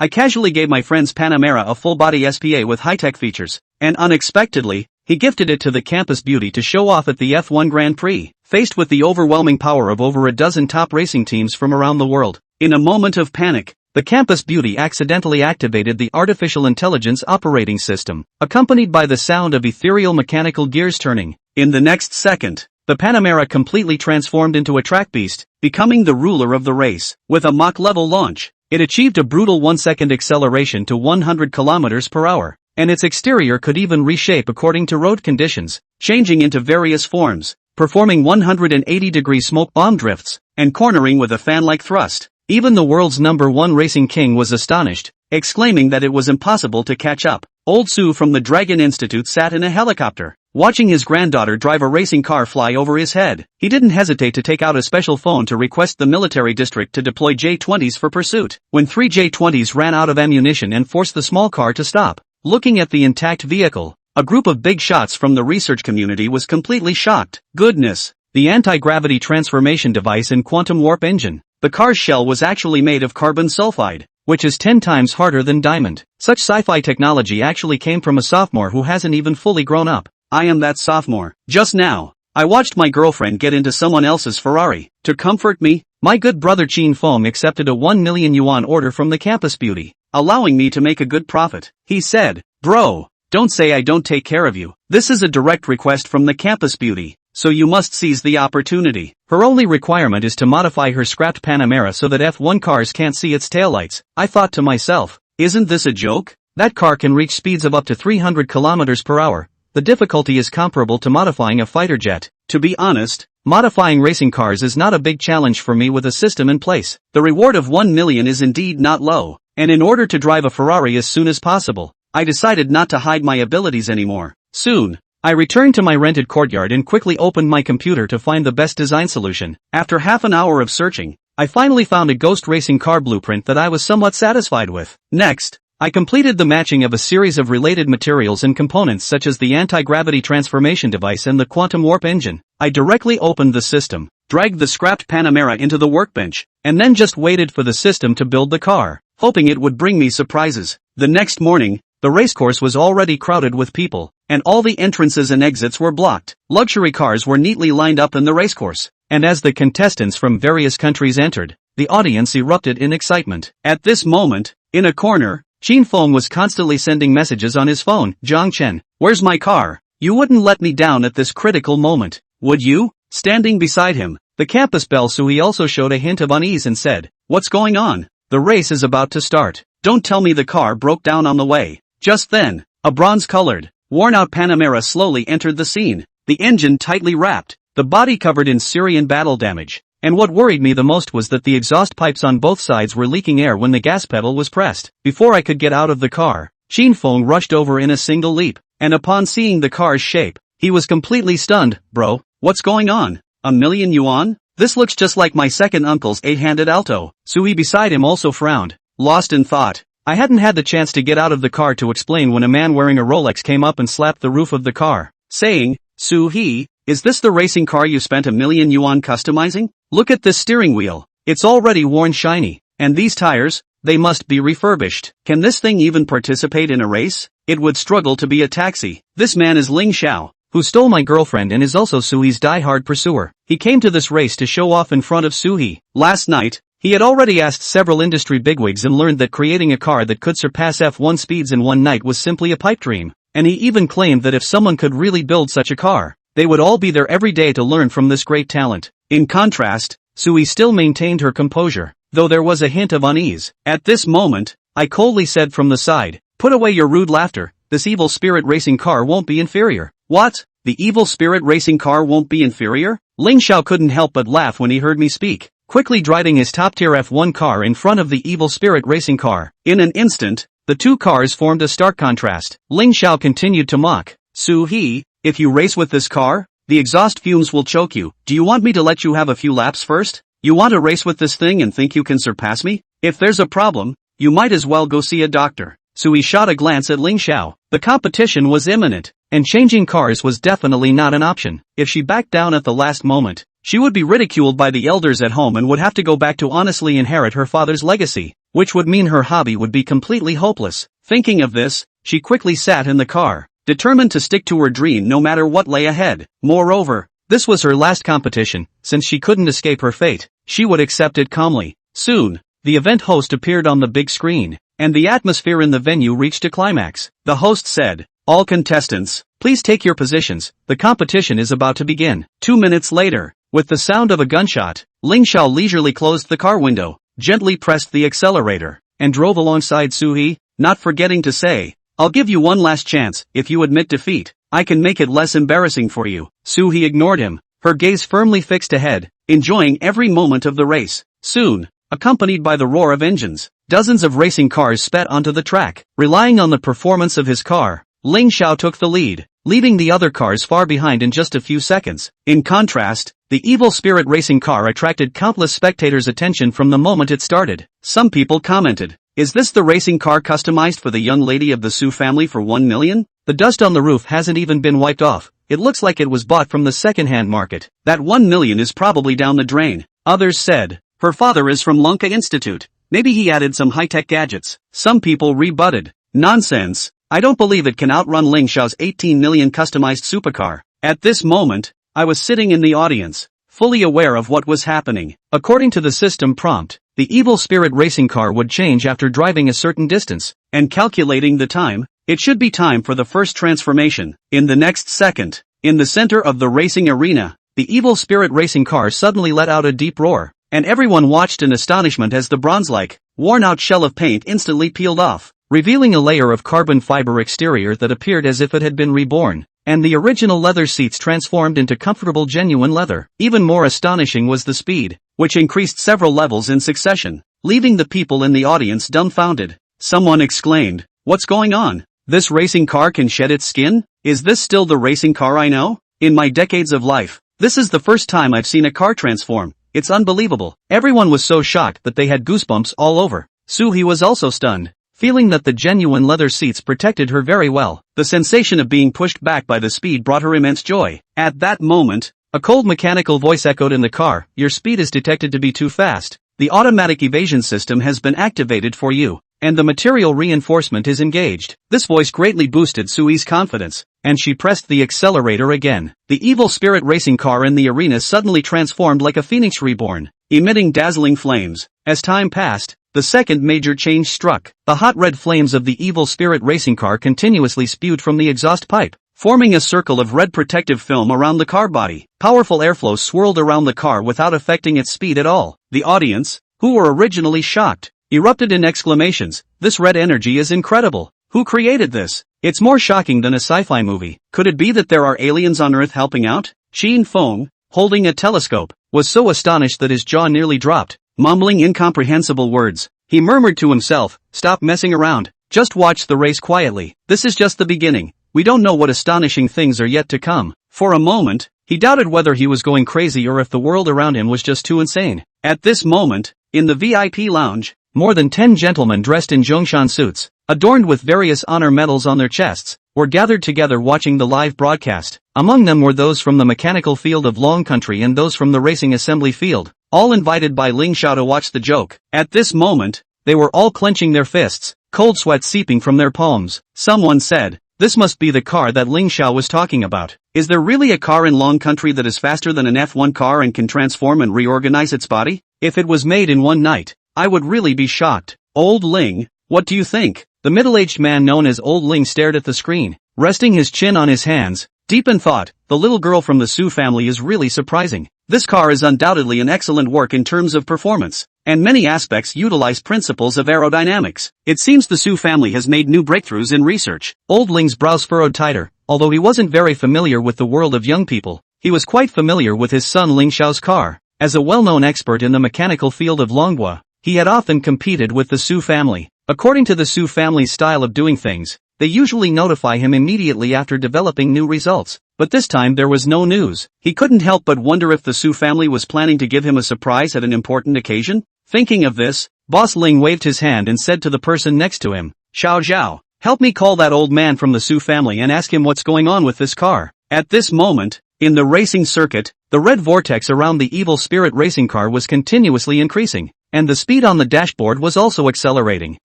I casually gave my friend's Panamera a full-body SPA with high-tech features, and unexpectedly, he gifted it to the campus beauty to show off at the F1 Grand Prix, faced with the overwhelming power of over a dozen top racing teams from around the world. In a moment of panic, the campus beauty accidentally activated the artificial intelligence operating system, accompanied by the sound of ethereal mechanical gears turning. In the next second, the Panamera completely transformed into a track beast, becoming the ruler of the race. With a Mach-level launch, it achieved a brutal 1-second acceleration to 100 km per hour. And its exterior could even reshape according to road conditions, changing into various forms, performing 180-degree smoke bomb drifts, and cornering with a fan-like thrust. Even the world's #1 racing king was astonished, exclaiming that it was impossible to catch up. Old Sue from the Dragon Institute sat in a helicopter, watching his granddaughter drive a racing car fly over his head. He didn't hesitate to take out a special phone to request the military district to deploy J-20s for pursuit. When 3 J-20s ran out of ammunition and forced the small car to stop, looking at the intact vehicle, a group of big shots from the research community was completely shocked. Goodness! The anti-gravity transformation device and quantum warp engine. The car's shell was actually made of carbon sulfide, which is 10 times harder than diamond. Such sci-fi technology actually came from a sophomore who hasn't even fully grown up. I am that sophomore. Just now, I watched my girlfriend get into someone else's Ferrari. To comfort me, my good brother Chin Fong accepted a 1 million yuan order from the campus beauty, allowing me to make a good profit. He said, "Bro, don't say I don't take care of you. This is a direct request from the campus beauty, so you must seize the opportunity." Her only requirement is to modify her scrapped Panamera so that F1 cars can't see its taillights. I thought to myself, isn't this a joke? That car can reach speeds of up to 300 km per hour. The difficulty is comparable to modifying a fighter jet. To be honest, modifying racing cars is not a big challenge for me with a system in place. The reward of 1 million is indeed not low, and in order to drive a Ferrari as soon as possible, I decided not to hide my abilities anymore. Soon, I returned to my rented courtyard and quickly opened my computer to find the best design solution. After half an hour of searching, I finally found a ghost racing car blueprint that I was somewhat satisfied with. Next, I completed the matching of a series of related materials and components such as the anti-gravity transformation device and the quantum warp engine. I directly opened the system, dragged the scrapped Panamera into the workbench, and then just waited for the system to build the car, hoping it would bring me surprises. The next morning, the racecourse was already crowded with people, and all the entrances and exits were blocked. Luxury cars were neatly lined up in the racecourse, and as the contestants from various countries entered, the audience erupted in excitement. At this moment, in a corner, Chin Fong was constantly sending messages on his phone. "Zhang Chen, where's my car? You wouldn't let me down at this critical moment, would you?" Standing beside him, the campus belle Sui also showed a hint of unease and said, "What's going on? The race is about to start. Don't tell me the car broke down on the way." Just then, a bronze-colored, worn-out Panamera slowly entered the scene, the engine tightly wrapped, the body covered in Syrian battle damage, and what worried me the most was that the exhaust pipes on both sides were leaking air when the gas pedal was pressed. Before I could get out of the car, Chin Fong rushed over in a single leap, and upon seeing the car's shape, he was completely stunned. "Bro, what's going on? 1 million yuan? This looks just like my second uncle's 8-handed alto." Sui beside him also frowned, lost in thought. I hadn't had the chance to get out of the car to explain when a man wearing a Rolex came up and slapped the roof of the car, saying, "Su-hee, is this the racing car you spent 1 million yuan customizing? Look at this steering wheel, it's already worn shiny, and these tires, they must be refurbished. Can this thing even participate in a race? It would struggle to be a taxi." This man is Ling Xiao, who stole my girlfriend and is also Sui's die-hard pursuer. He came to this race to show off in front of Sui. Last night, he had already asked several industry bigwigs and learned that creating a car that could surpass F1 speeds in one night was simply a pipe dream, and he even claimed that if someone could really build such a car, they would all be there every day to learn from this great talent. In contrast, Sui still maintained her composure, though there was a hint of unease. At this moment, I coldly said from the side, "Put away your rude laughter, this evil spirit racing car won't be inferior." "What? The evil spirit racing car won't be inferior?" Ling Xiao couldn't help but laugh when he heard me speak, quickly driving his top-tier F1 car in front of the evil spirit racing car. In an instant, the two cars formed a stark contrast. Ling Xiao continued to mock, "Su-hee, if you race with this car, the exhaust fumes will choke you. Do you want me to let you have a few laps first? You want to race with this thing and think you can surpass me? If there's a problem, you might as well go see a doctor." Sui shot a glance at Ling Xiao. The competition was imminent, and changing cars was definitely not an option. If she backed down at the last moment, she would be ridiculed by the elders at home and would have to go back to honestly inherit her father's legacy. which would mean her hobby would be completely hopeless. Thinking of this, she quickly sat in the car, determined to stick to her dream no matter what lay ahead. Moreover, this was her last competition, since she couldn't escape her fate. She would accept it calmly. Soon, the event host appeared on the big screen, and the atmosphere in the venue reached a climax. The host said, "All contestants, please take your positions, the competition is about to begin." 2 minutes later, with the sound of a gunshot, Ling Xiao leisurely closed the car window, gently pressed the accelerator, and drove alongside Suhee, not forgetting to say, "I'll give you one last chance. If you admit defeat, I can make it less embarrassing for you." Suhee ignored him, her gaze firmly fixed ahead, enjoying every moment of the race. Soon, accompanied by the roar of engines, dozens of racing cars sped onto the track. Relying on the performance of his car, Ling Xiao took the lead, leaving the other cars far behind in just a few seconds. In contrast, the evil spirit racing car attracted countless spectators' attention from the moment it started. Some people commented, "Is this the racing car customized for the young lady of the Su family for 1 million? The dust on the roof hasn't even been wiped off. It looks like it was bought from the second-hand market. That 1 million is probably down the drain." Others said, "Her father is from Lanka Institute. Maybe he added some high-tech gadgets." Some people rebutted, "Nonsense. I don't believe it can outrun Ling Xiao's 18 million customized supercar." At this moment, I was sitting in the audience, fully aware of what was happening. According to the system prompt, the evil spirit racing car would change after driving a certain distance, and calculating the time, it should be time for the first transformation. In the next second, in the center of the racing arena, the evil spirit racing car suddenly let out a deep roar, and everyone watched in astonishment as the bronze-like, worn-out shell of paint instantly peeled off, revealing a layer of carbon fiber exterior that appeared as if it had been reborn, and the original leather seats transformed into comfortable genuine leather. Even more astonishing was the speed, which increased several levels in succession, leaving the people in the audience dumbfounded. Someone exclaimed, "What's going on? This racing car can shed its skin? Is this still the racing car I know? In my decades of life, this is the first time I've seen a car transform. It's unbelievable." Everyone was so shocked that they had goosebumps all over. Suhee was also stunned, feeling that the genuine leather seats protected her very well. The sensation of being pushed back by the speed brought her immense joy. At that moment, a cold mechanical voice echoed in the car, "Your speed is detected to be too fast. The automatic evasion system has been activated for you, and the material reinforcement is engaged." This voice greatly boosted Sui's confidence, and she pressed the accelerator again. The evil spirit racing car in the arena suddenly transformed like a phoenix reborn, emitting dazzling flames. As time passed, the second major change struck. The hot red flames of the evil spirit racing car continuously spewed from the exhaust pipe, forming a circle of red protective film around the car body. Powerful airflow swirled around the car without affecting its speed at all. The audience, who were originally shocked, erupted in exclamations. "This red energy is incredible. Who created this? It's more shocking than a sci-fi movie. Could it be that there are aliens on Earth helping out?" Qin Feng, holding a telescope, was so astonished that his jaw nearly dropped. Mumbling incomprehensible words, he murmured to himself, "Stop messing around. Just watch the race quietly. This is just the beginning. We don't know what astonishing things are yet to come." For a moment, he doubted whether he was going crazy or if the world around him was just too insane. At this moment, in the VIP lounge, more than 10 gentlemen dressed in Zhongshan suits, adorned with various honor medals on their chests, were gathered together watching the live broadcast. Among them were those from the mechanical field of Long Country and those from the racing assembly field, all invited by Ling Xiao to watch the joke. At this moment, they were all clenching their fists, cold sweat seeping from their palms. Someone said, "This must be the car that Ling Xiao was talking about. Is there really a car in Long Country that is faster than an F1 car and can transform and reorganize its body? If it was made in one night, I would really be shocked." "Old Ling, what do you think?" The middle-aged man known as Old Ling stared at the screen, resting his chin on his hands, deep in thought. The little girl from the Su family is really surprising. This car is undoubtedly an excellent work in terms of performance, and many aspects utilize principles of aerodynamics. It seems the Su family has made new breakthroughs in research. Old Ling's brows furrowed tighter. Although he wasn't very familiar with the world of young people, he was quite familiar with his son Ling Xiao's car. As a well-known expert in the mechanical field of manhwa, he had often competed with the Su family. According to the Su family's style of doing things, they usually notify him immediately after developing new results. But this time there was no news. He couldn't help but wonder if the Su family was planning to give him a surprise at an important occasion. Thinking of this, Boss Ling waved his hand and said to the person next to him, "Xiao Zhao, help me call that old man from the Su family and ask him what's going on with this car." At this moment, in the racing circuit, the red vortex around the evil spirit racing car was continuously increasing. and the speed on the dashboard was also accelerating.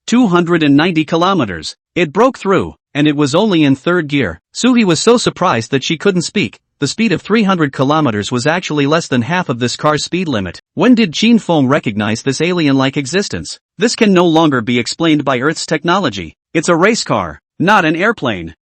290 kilometers. It broke through, and it was only in third gear. Suhi was so surprised that she couldn't speak. The speed of 300 kilometers was actually less than half of this car's speed limit. When did Jin Feng recognize this alien-like existence? This can no longer be explained by Earth's technology. It's a race car, not an airplane.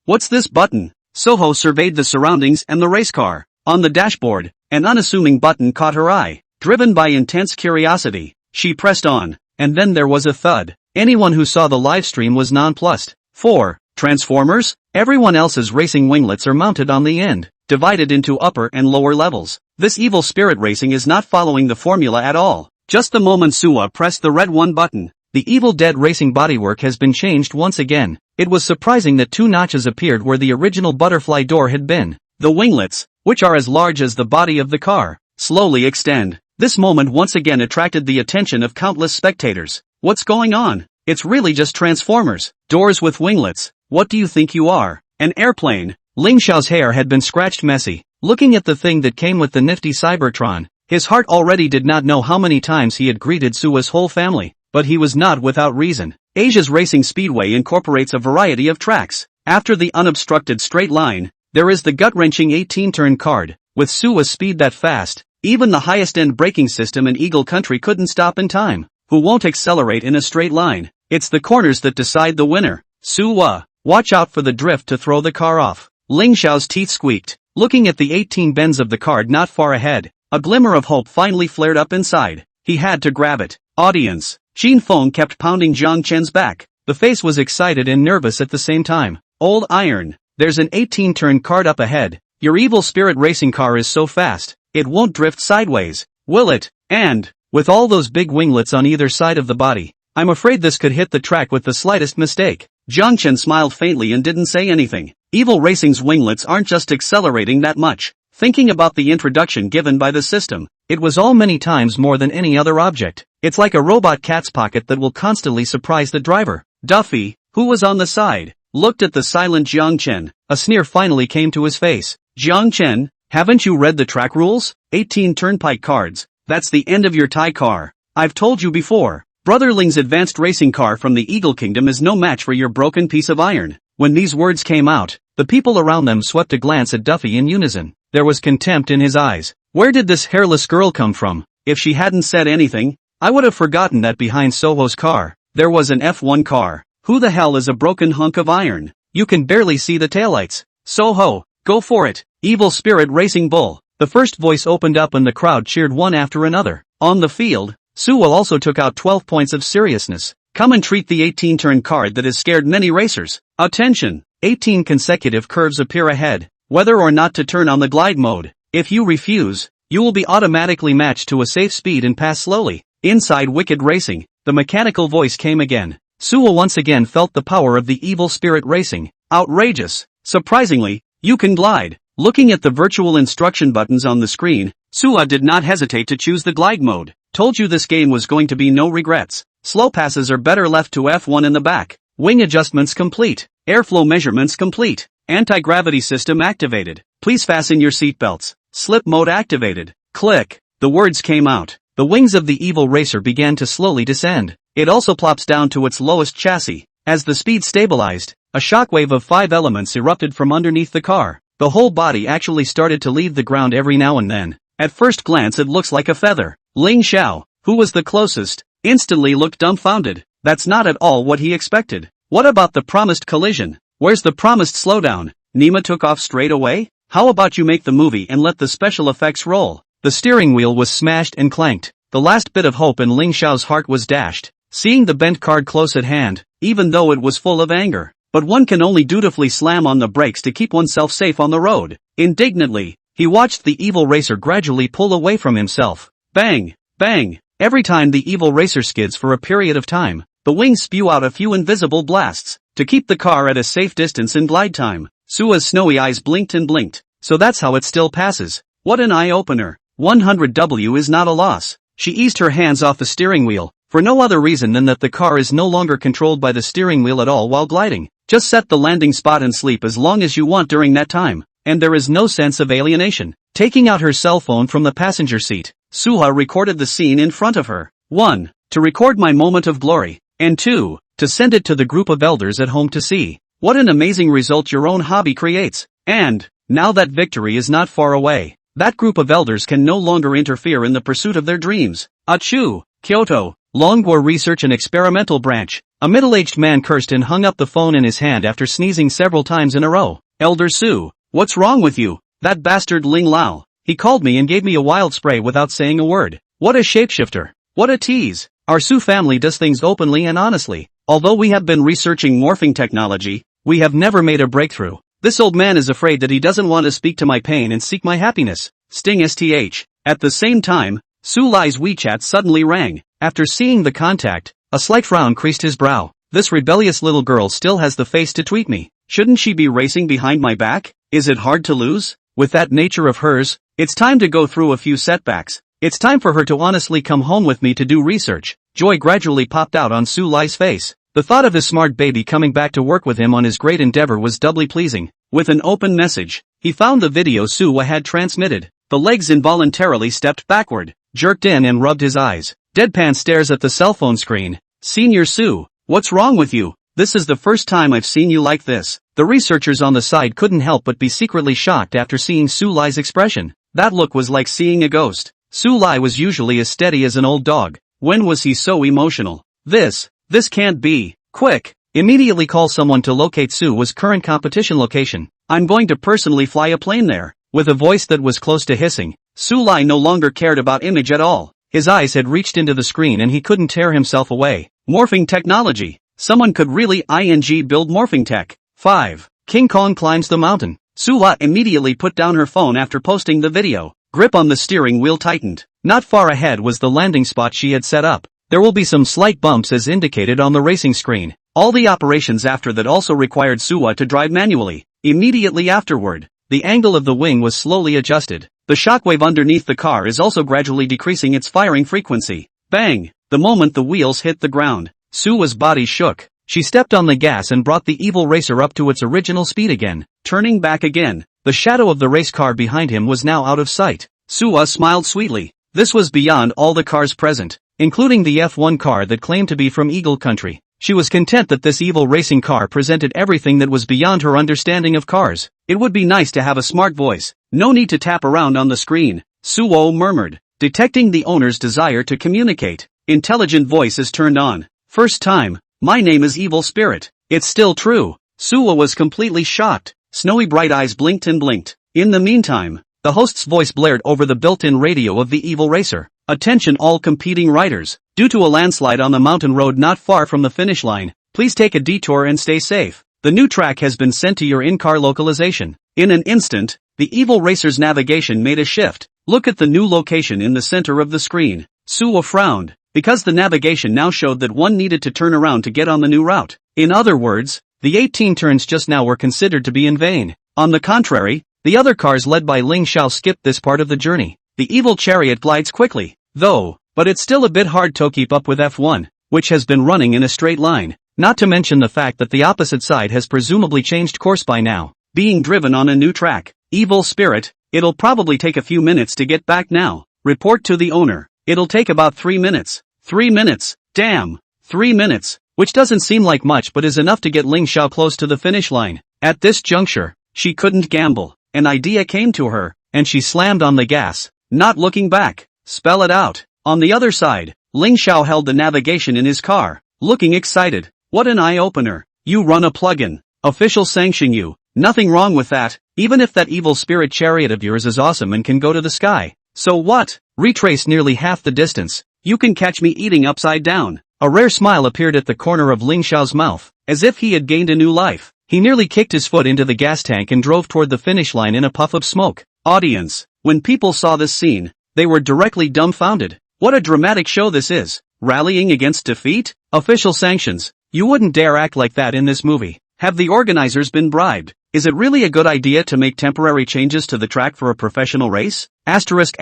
What's this button? Soho surveyed the surroundings and the race car. On the dashboard, an unassuming button caught her eye. Driven by intense curiosity, she pressed on, and then there was a thud. Anyone who saw the live stream was nonplussed. 4. Transformers? Everyone else's racing winglets are mounted on the end, divided into upper and lower levels. This evil spirit racing is not following the formula at all. Just the moment Suwa pressed the red 1 button, the Evil Dead racing bodywork has been changed once again. It was surprising that 2 notches appeared where the original butterfly door had been. The winglets, which are as large as the body of the car, slowly extend. This moment once again attracted the attention of countless spectators. What's going on? It's really just Transformers. Doors with winglets. What do you think you are? An airplane? Ling Xiao's hair had been scratched messy. Looking at the thing that came with the nifty Cybertron, his heart already did not know how many times he had greeted Suwa's whole family, but he was not without reason. Asia's racing speedway incorporates a variety of tracks. After the unobstructed straight line, there is the gut-wrenching 18-turn card. With Suwa's speed that fast, even the highest-end braking system in Eagle Country couldn't stop in time. Who won't accelerate in a straight line? It's the corners that decide the winner. Suwa, watch out for the drift to throw the car off. Ling Xiao's teeth squeaked. Looking at the 18 bends of the card not far ahead, a glimmer of hope finally flared up inside. He had to grab it. Audience. Jin Feng kept pounding Jiang Chen's back. The face was excited and nervous at the same time. Old iron. There's an 18-turn card up ahead. Your evil spirit racing car is so fast, it won't drift sideways, will it? And, with all those big winglets on either side of the body, I'm afraid this could hit the track with the slightest mistake. Jiang Chen smiled faintly and didn't say anything. Evil Racing's winglets aren't just accelerating that much. Thinking about the introduction given by the system, it was all many times more than any other object. It's like a robot cat's pocket that will constantly surprise the driver. Duffy, who was on the side, looked at the silent Jiang Chen. A sneer finally came to his face. Jiang Chen, haven't you read the track rules? 18 turnpike cards. That's the end of your Thai car. I've told you before. Brother Ling's advanced racing car from the Eagle Kingdom is no match for your broken piece of iron. When these words came out, the people around them swept a glance at Duffy in unison. There was contempt in his eyes. Where did this hairless girl come from? If she hadn't said anything, I would have forgotten that behind Soho's car, there was an F1 car. Who the hell is a broken hunk of iron? You can barely see the taillights. Soho, go for it. Evil Spirit Racing Bull. The first voice opened up and the crowd cheered one after another. On the field, Suwa also took out 12 points of seriousness. Come and treat the 18-turn card that has scared many racers. Attention! 18 consecutive curves appear ahead, whether or not to turn on the glide mode. If you refuse, you will be automatically matched to a safe speed and pass slowly. Inside Wicked Racing, the mechanical voice came again. Suwa once again felt the power of the Evil Spirit Racing. Outrageous! Surprisingly, you can glide. Looking at the virtual instruction buttons on the screen, Suwa did not hesitate to choose the glide mode. Told you this game was going to be no regrets. Slow passes are better left to F1 in the back. Wing adjustments complete. Airflow measurements complete. Anti-gravity system activated. Please fasten your seatbelts. Slip mode activated. Click. The words came out. The wings of the evil racer began to slowly descend. It also plops down to its lowest chassis. As the speed stabilized, a shockwave of 5 elements erupted from underneath the car. The whole body actually started to leave the ground every now and then. At first glance it looks like a feather. Ling Xiao, who was the closest, instantly looked dumbfounded. That's not at all what he expected. What about the promised collision? Where's the promised slowdown? Nima took off straight away? How about you make the movie and let the special effects roll? The steering wheel was smashed and clanked. The last bit of hope in Ling Xiao's heart was dashed. Seeing the bent card close at hand, even though it was full of anger. But one can only dutifully slam on the brakes to keep oneself safe on the road. Indignantly, he watched the evil racer gradually pull away from himself. Bang! Bang! Every time the evil racer skids for a period of time, the wings spew out a few invisible blasts, to keep the car at a safe distance in glide time. Sua's snowy eyes blinked and blinked. So that's how it still passes. What an eye-opener. 100W is not a loss. She eased her hands off the steering wheel, for no other reason than that the car is no longer controlled by the steering wheel at all while gliding. Just set the landing spot and sleep as long as you want during that time, and there is no sense of alienation. Taking out her cell phone from the passenger seat, Suha recorded the scene in front of her. 1. To record my moment of glory, and 2. To send it to the group of elders at home to see what an amazing result your own hobby creates. And, now that victory is not far away, that group of elders can no longer interfere in the pursuit of their dreams. Achu, Kyoto, Longguo Research and Experimental Branch. A middle-aged man cursed and hung up the phone in his hand after sneezing several times in a row. Elder Su, what's wrong with you? That bastard Ling Lao. He called me and gave me a wild spray without saying a word. What a shapeshifter. What a tease. Our Su family does things openly and honestly. Although we have been researching morphing technology, we have never made a breakthrough. This old man is afraid that he doesn't want to speak to my pain and seek my happiness. Sting STH. At the same time, Su Lai's WeChat suddenly rang. After seeing the contact, a slight frown creased his brow. This rebellious little girl still has the face to tweet me. Shouldn't she be racing behind my back? Is it hard to lose? With that nature of hers, it's time to go through a few setbacks. It's time for her to honestly come home with me to do research. Joy gradually popped out on Su Lai's face. The thought of his smart baby coming back to work with him on his great endeavor was doubly pleasing. With an open message, he found the video Su had transmitted. The legs involuntarily stepped backward, jerked in and rubbed his eyes. Deadpan stares at the cell phone screen. Senior Su, what's wrong with you? This is the first time I've seen you like this. The researchers on the side couldn't help but be secretly shocked after seeing Su Lai's expression. That look was like seeing a ghost. Su Lai was usually as steady as an old dog. When was he so emotional? This can't be. Quick, immediately call someone to locate Su's current competition location. I'm going to personally fly a plane there. With a voice that was close to hissing, Su Lai no longer cared about image at all. His eyes had reached into the screen and he couldn't tear himself away. Morphing technology. Someone could really build morphing tech. 5. King Kong climbs the mountain. Su Lai immediately put down her phone after posting the video. Grip on the steering wheel tightened. Not far ahead was the landing spot she had set up. There will be some slight bumps as indicated on the racing screen. All the operations after that also required Suwa to drive manually. Immediately afterward, the angle of the wing was slowly adjusted. The shockwave underneath the car is also gradually decreasing its firing frequency. Bang! The moment the wheels hit the ground, Suwa's body shook. She stepped on the gas and brought the evil racer up to its original speed again. Turning back again, the shadow of the race car behind him was now out of sight. Suwa smiled sweetly. This was beyond all the cars present, including the F1 car that claimed to be from Eagle Country. She was content that this evil racing car presented everything that was beyond her understanding of cars. It would be nice to have a smart voice. No need to tap around on the screen, Suwo murmured, detecting the owner's desire to communicate. Intelligent voice is turned on. First time, my name is Evil Spirit. It's still true. Suwa was completely shocked. Snowy bright eyes blinked and blinked. In the meantime, the host's voice blared over the built-in radio of the evil racer. Attention all competing riders. Due to a landslide on the mountain road not far from the finish line, please take a detour and stay safe. The new track has been sent to your in-car localization. In an instant, the evil racer's navigation made a shift. Look at the new location in the center of the screen. Suwa frowned, because the navigation now showed that one needed to turn around to get on the new route. In other words, the 18 turns just now were considered to be in vain. On the contrary, the other cars led by Ling Xiao skipped this part of the journey. The evil chariot glides quickly, though, but it's still a bit hard to keep up with F1, which has been running in a straight line, not to mention the fact that the opposite side has presumably changed course by now, being driven on a new track. Evil Spirit, it'll probably take a few minutes to get back now. Report to the owner. It'll take about 3 minutes. 3 minutes, damn, 3 minutes, which doesn't seem like much but is enough to get Ling Xiao close to the finish line. At this juncture, she couldn't gamble. An idea came to her, and she slammed on the gas, not looking back. Spell it out. On the other side, Ling Xiao held the navigation in his car, looking excited. What an eye-opener. You run a plugin. Official sanction you. Nothing wrong with that, even if that evil spirit chariot of yours is awesome and can go to the sky. So what? Retrace nearly half the distance. You can catch me eating upside down. A rare smile appeared at the corner of Ling Xiao's mouth, as if he had gained a new life. He nearly kicked his foot into the gas tank and drove toward the finish line in a puff of smoke. Audience. When people saw this scene, they were directly dumbfounded. What a dramatic show this is. Rallying against defeat? Official sanctions. You wouldn't dare act like that in this movie. Have the organizers been bribed? Is it really a good idea to make temporary changes to the track for a professional race? Asterisk.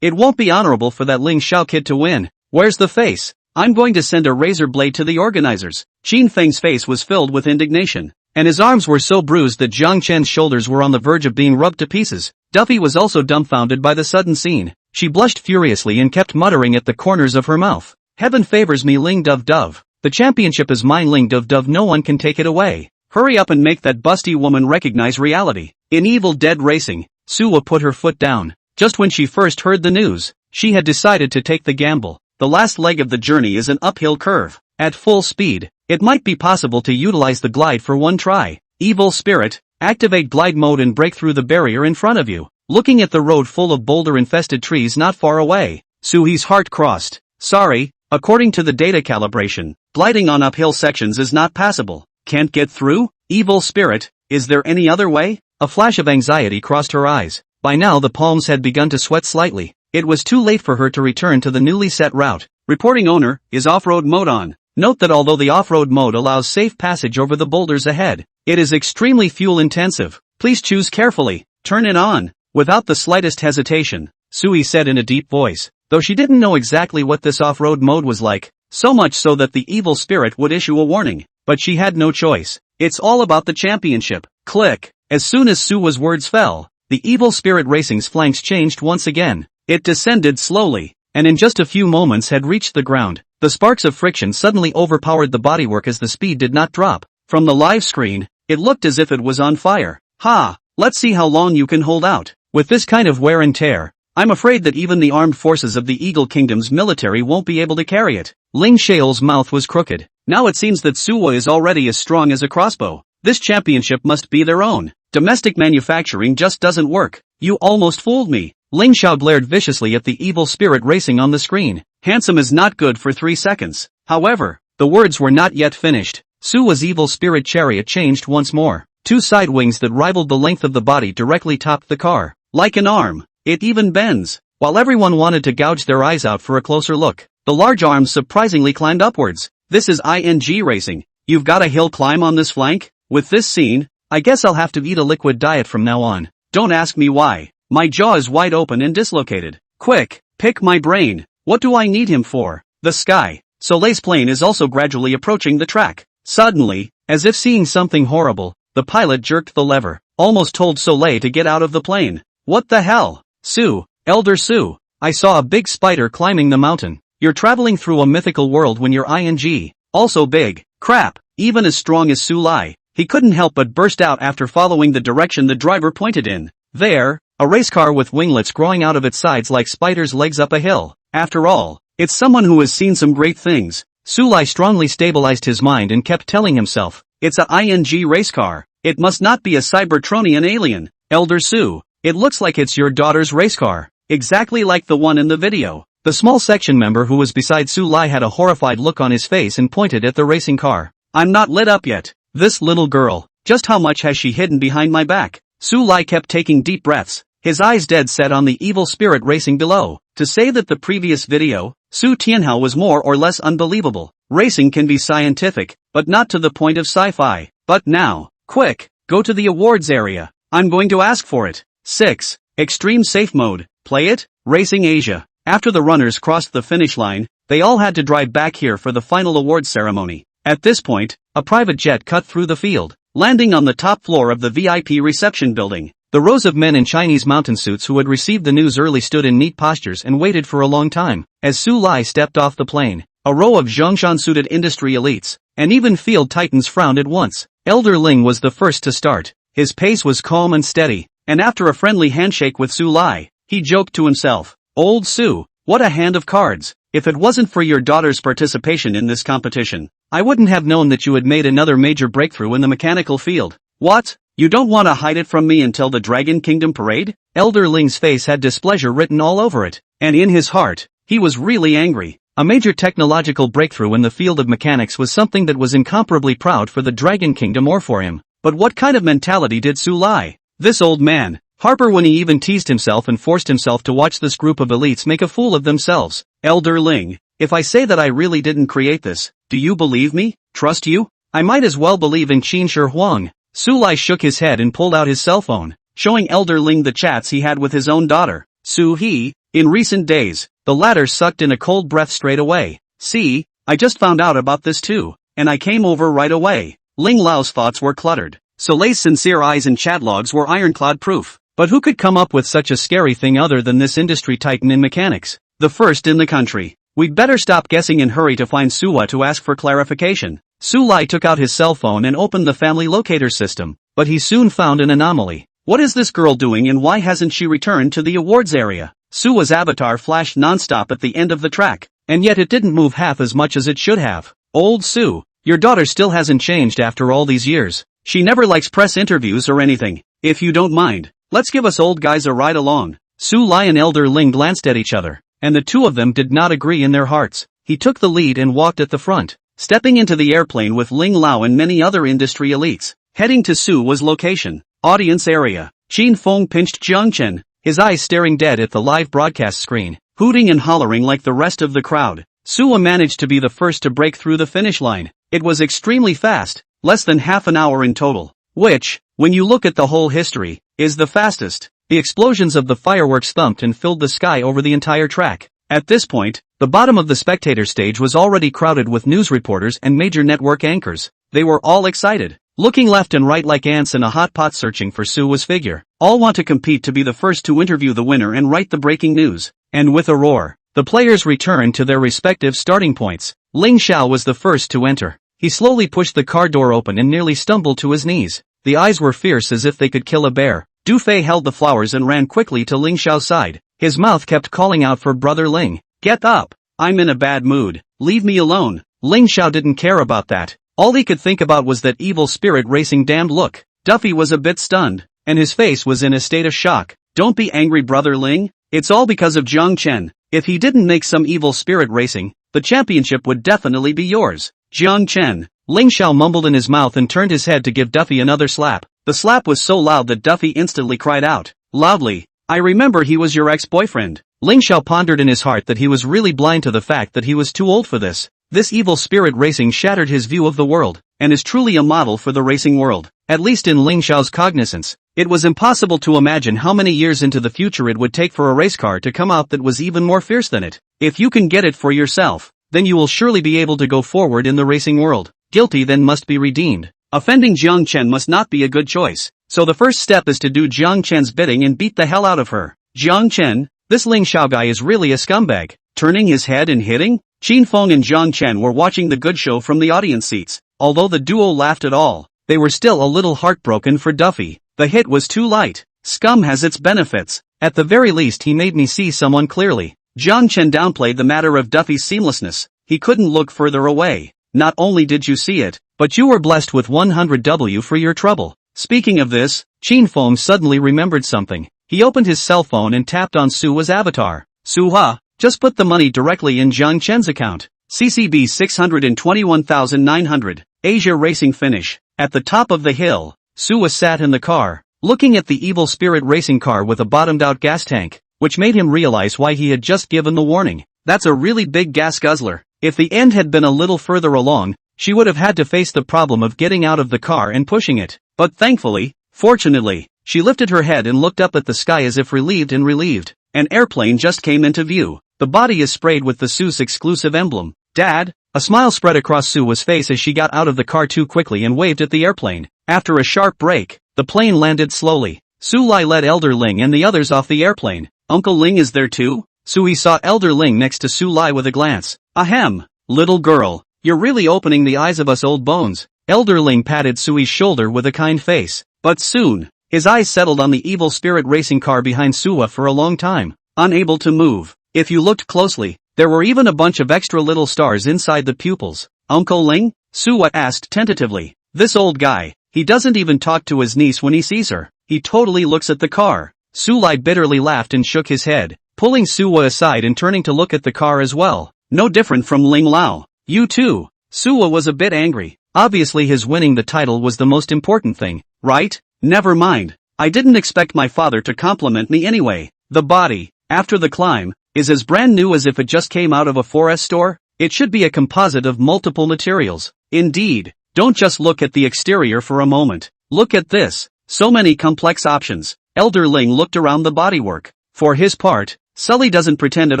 It won't be honorable for that Ling Xiao kid to win. Where's the face? I'm going to send a razor blade to the organizers. Qin Feng's face was filled with indignation, and his arms were so bruised that Zhang Chen's shoulders were on the verge of being rubbed to pieces. Duffy was also dumbfounded by the sudden scene. She blushed furiously and kept muttering at the corners of her mouth. Heaven favors me, Ling Dove Dove. The championship is mine, Ling Dove Dove, no one can take it away. Hurry up and make that busty woman recognize reality. In Evil Dead Racing, Suwa put her foot down. Just when she first heard the news, she had decided to take the gamble. The last leg of the journey is an uphill curve. At full speed, it might be possible to utilize the glide for one try. Evil Spirit, activate glide mode and break through the barrier in front of you. Looking at the road full of boulder-infested trees not far away, Suhi's heart crossed. Sorry, according to the data calibration, gliding on uphill sections is not passable. Can't get through? Evil Spirit, is there any other way? A flash of anxiety crossed her eyes. By now the palms had begun to sweat slightly. It was too late for her to return to the newly set route. Reporting owner, is off-road mode on. Note that although the off-road mode allows safe passage over the boulders ahead, it is extremely fuel-intensive. Please choose carefully. Turn it on. Without the slightest hesitation, Sui said in a deep voice, though she didn't know exactly what this off-road mode was like, so much so that the evil spirit would issue a warning. But she had no choice. It's all about the championship. Click. As soon as Suwa's words fell, the evil spirit racing's flanks changed once again. It descended slowly, and in just a few moments had reached the ground. The sparks of friction suddenly overpowered the bodywork as the speed did not drop. From the live screen, it looked as if it was on fire. Ha! Let's see how long you can hold out. With this kind of wear and tear, I'm afraid that even the armed forces of the Eagle Kingdom's military won't be able to carry it. Ling Shaol's mouth was crooked. Now it seems that Suwa is already as strong as a crossbow. This championship must be their own. Domestic manufacturing just doesn't work. You almost fooled me. Ling Xiao glared viciously at the evil spirit racing on the screen. Handsome is not good for 3 seconds. However, the words were not yet finished. Suwa's evil spirit chariot changed once more. 2 side wings that rivaled the length of the body directly topped the car. Like an arm, it even bends. While everyone wanted to gouge their eyes out for a closer look, the large arms surprisingly climbed upwards. This is ING racing. You've got a hill climb on this flank? With this scene, I guess I'll have to eat a liquid diet from now on. Don't ask me why. My jaw is wide open and dislocated. Quick, pick my brain. What do I need him for? The sky. Soleil's plane is also gradually approaching the track. Suddenly, as if seeing something horrible, the pilot jerked the lever, almost told Soleil to get out of the plane. What the hell? Sue, Elder Sue, I saw a big spider climbing the mountain. You're traveling through a mythical world when you're ING. Also big. Crap, even as strong as Su Lai. He couldn't help but burst out after following the direction the driver pointed in. There, a race car with winglets growing out of its sides like spiders' legs up a hill. After all, it's someone who has seen some great things. Su Lai strongly stabilized his mind and kept telling himself, it's a ING race car. It must not be a Cybertronian alien. Elder Sue, it looks like it's your daughter's race car. Exactly like the one in the video. The small section member who was beside Su Lai had a horrified look on his face and pointed at the racing car. I'm not lit up yet. This little girl, just how much has she hidden behind my back? Su Lai kept taking deep breaths, his eyes dead set on the evil spirit racing below. To say that the previous video, Su Tianhao, was more or less unbelievable. Racing can be scientific, but not to the point of sci-fi. But now, quick, go to the awards area. I'm going to ask for it. 6. Extreme Safe Mode. Play it. Racing Asia. After the runners crossed the finish line, they all had to drive back here for the final awards ceremony. At this point, a private jet cut through the field, landing on the top floor of the VIP reception building. The rows of men in Chinese mountain suits who had received the news early stood in neat postures and waited for a long time. As Su Lai stepped off the plane, a row of Zhongshan-suited industry elites, and even field titans frowned at once. Elder Ling was the first to start. His pace was calm and steady, and after a friendly handshake with Su Lai, he joked to himself, Old Su, what a hand of cards. If it wasn't for your daughter's participation in this competition, I wouldn't have known that you had made another major breakthrough in the mechanical field. What? You don't want to hide it from me until the Dragon Kingdom parade? Elder Ling's face had displeasure written all over it, and in his heart, he was really angry. A major technological breakthrough in the field of mechanics was something that was incomparably proud for the Dragon Kingdom or for him. But what kind of mentality did Su Lai, this old man, harbor when he even teased himself and forced himself to watch this group of elites make a fool of themselves? Elder Ling, if I say that I really didn't create this, do you believe me? Trust you? I might as well believe in Qin Shi Huang. Su Lai shook his head and pulled out his cell phone, showing Elder Ling the chats he had with his own daughter, Su He. In recent days, the latter sucked in a cold breath straight away. See, I just found out about this too, and I came over right away. Ling Lao's thoughts were cluttered. Soleil's sincere eyes and chat logs were ironclad proof. But who could come up with such a scary thing other than this industry titan in mechanics? The first in the country. We'd better stop guessing and hurry to find Suwa to ask for clarification. Sulai took out his cell phone and opened the family locator system, but he soon found an anomaly. What is this girl doing and why hasn't she returned to the awards area? Suwa's avatar flashed non-stop at the end of the track, and yet it didn't move half as much as it should have. Old Sue, your daughter still hasn't changed after all these years. She never likes press interviews or anything. If you don't mind, let's give us old guys a ride along. Sulai and Elder Ling glanced at each other, and the two of them did not agree in their hearts. He took the lead and walked at the front, stepping into the airplane with Ling Lao and many other industry elites. Heading to Suwa's location, audience area. Qin Feng pinched Jiang Chen, his eyes staring dead at the live broadcast screen, hooting and hollering like the rest of the crowd. Suwa managed to be the first to break through the finish line. It was extremely fast, less than half an hour in total, which, when you look at the whole history, is the fastest. The explosions of the fireworks thumped and filled the sky over the entire track. At this point, the bottom of the spectator stage was already crowded with news reporters and major network anchors. They were all excited, looking left and right like ants in a hot pot searching for Suwa's figure. All want to compete to be the first to interview the winner and write the breaking news. And with a roar, the players returned to their respective starting points. Ling Xiao was the first to enter. He slowly pushed the car door open and nearly stumbled to his knees. The eyes were fierce as if they could kill a bear. Du Fei held the flowers and ran quickly to Ling Xiao's side. His mouth kept calling out for Brother Ling. Get up! I'm in a bad mood. Leave me alone. Ling Xiao didn't care about that. All he could think about was that evil spirit racing damned look. Duffy was a bit stunned, and his face was in a state of shock. Don't be angry, Brother Ling. It's all because of Jiang Chen. If he didn't make some evil spirit racing, the championship would definitely be yours. Jiang Chen. Ling Xiao mumbled in his mouth and turned his head to give Duffy another slap. The slap was so loud that Duffy instantly cried out, loudly, I remember he was your ex-boyfriend. Ling Xiao pondered in his heart that he was really blind to the fact that he was too old for this. This evil spirit racing shattered his view of the world, and is truly a model for the racing world, at least in Ling Xiao's cognizance. It was impossible to imagine how many years into the future it would take for a race car to come out that was even more fierce than it. If you can get it for yourself, then you will surely be able to go forward in the racing world. Guilty then must be redeemed. Offending Jiang Chen must not be a good choice, so the first step is to do Jiang Chen's bidding and beat the hell out of her. Jiang Chen, this Ling Xiao guy is really a scumbag, turning his head and hitting? Qin Feng and Jiang Chen were watching the good show from the audience seats. Although the duo laughed at all, they were still a little heartbroken for Duffy. The hit was too light. Scum has its benefits. At the very least he made me see someone clearly. Jiang Chen downplayed the matter of Duffy's seamlessness. He couldn't look further away. Not only did you see it, but you were blessed with 100W for your trouble. Speaking of this, Qin Feng suddenly remembered something. He opened his cell phone and tapped on Suwa's avatar. Suha, just put the money directly in Jiang Chen's account. CCB 621,900. Asia racing finish. At the top of the hill, Suwa sat in the car, looking at the evil spirit racing car with a bottomed-out gas tank, which made him realize why he had just given the warning. That's a really big gas guzzler. If the end had been a little further along, she would have had to face the problem of getting out of the car and pushing it. But thankfully, fortunately, she lifted her head and looked up at the sky as if relieved. An airplane just came into view. The body is sprayed with the Su's exclusive emblem. Dad? A smile spread across Suwa's face as she got out of the car too quickly and waved at the airplane. After a sharp brake, the plane landed slowly. Sulai led Elder Ling and the others off the airplane. Uncle Ling is there too? Sui saw Elder Ling next to Sulai with a glance. Ahem, little girl, you're really opening the eyes of us old bones. Elder Ling patted Sui's shoulder with a kind face. But soon, his eyes settled on the evil spirit racing car behind Suwa for a long time, unable to move. If you looked closely, there were even a bunch of extra little stars inside the pupils. Uncle Ling? Suwa asked tentatively. This old guy, he doesn't even talk to his niece when he sees her. He totally looks at the car. Sulai bitterly laughed and shook his head, pulling Suwa aside and turning to look at the car as well. No different from Ling Lao. You too. Suwa was a bit angry. Obviously his winning the title was the most important thing, right? Never mind. I didn't expect my father to compliment me anyway. The body, after the climb, is as brand new as if it just came out of a 4S store. It should be a composite of multiple materials. Indeed. Don't just look at the exterior for a moment. Look at this. So many complex options. Elder Ling looked around the bodywork. For his part, Sully doesn't pretend at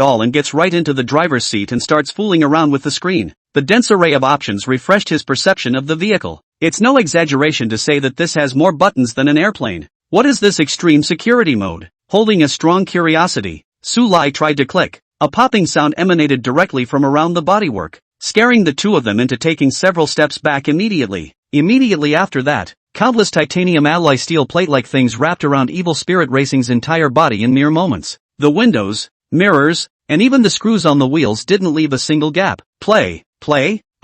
all and gets right into the driver's seat and starts fooling around with the screen. The dense array of options refreshed his perception of the vehicle. It's no exaggeration to say that this has more buttons than an airplane. What is this extreme security mode? Holding a strong curiosity, Su Lai tried to click. A popping sound emanated directly from around the bodywork, scaring the two of them into taking several steps back immediately. Immediately after that, countless titanium alloy steel plate-like things wrapped around Evil Spirit Racing's entire body in mere moments. The windows, mirrors, and even the screws on the wheels didn't leave a single gap. Play.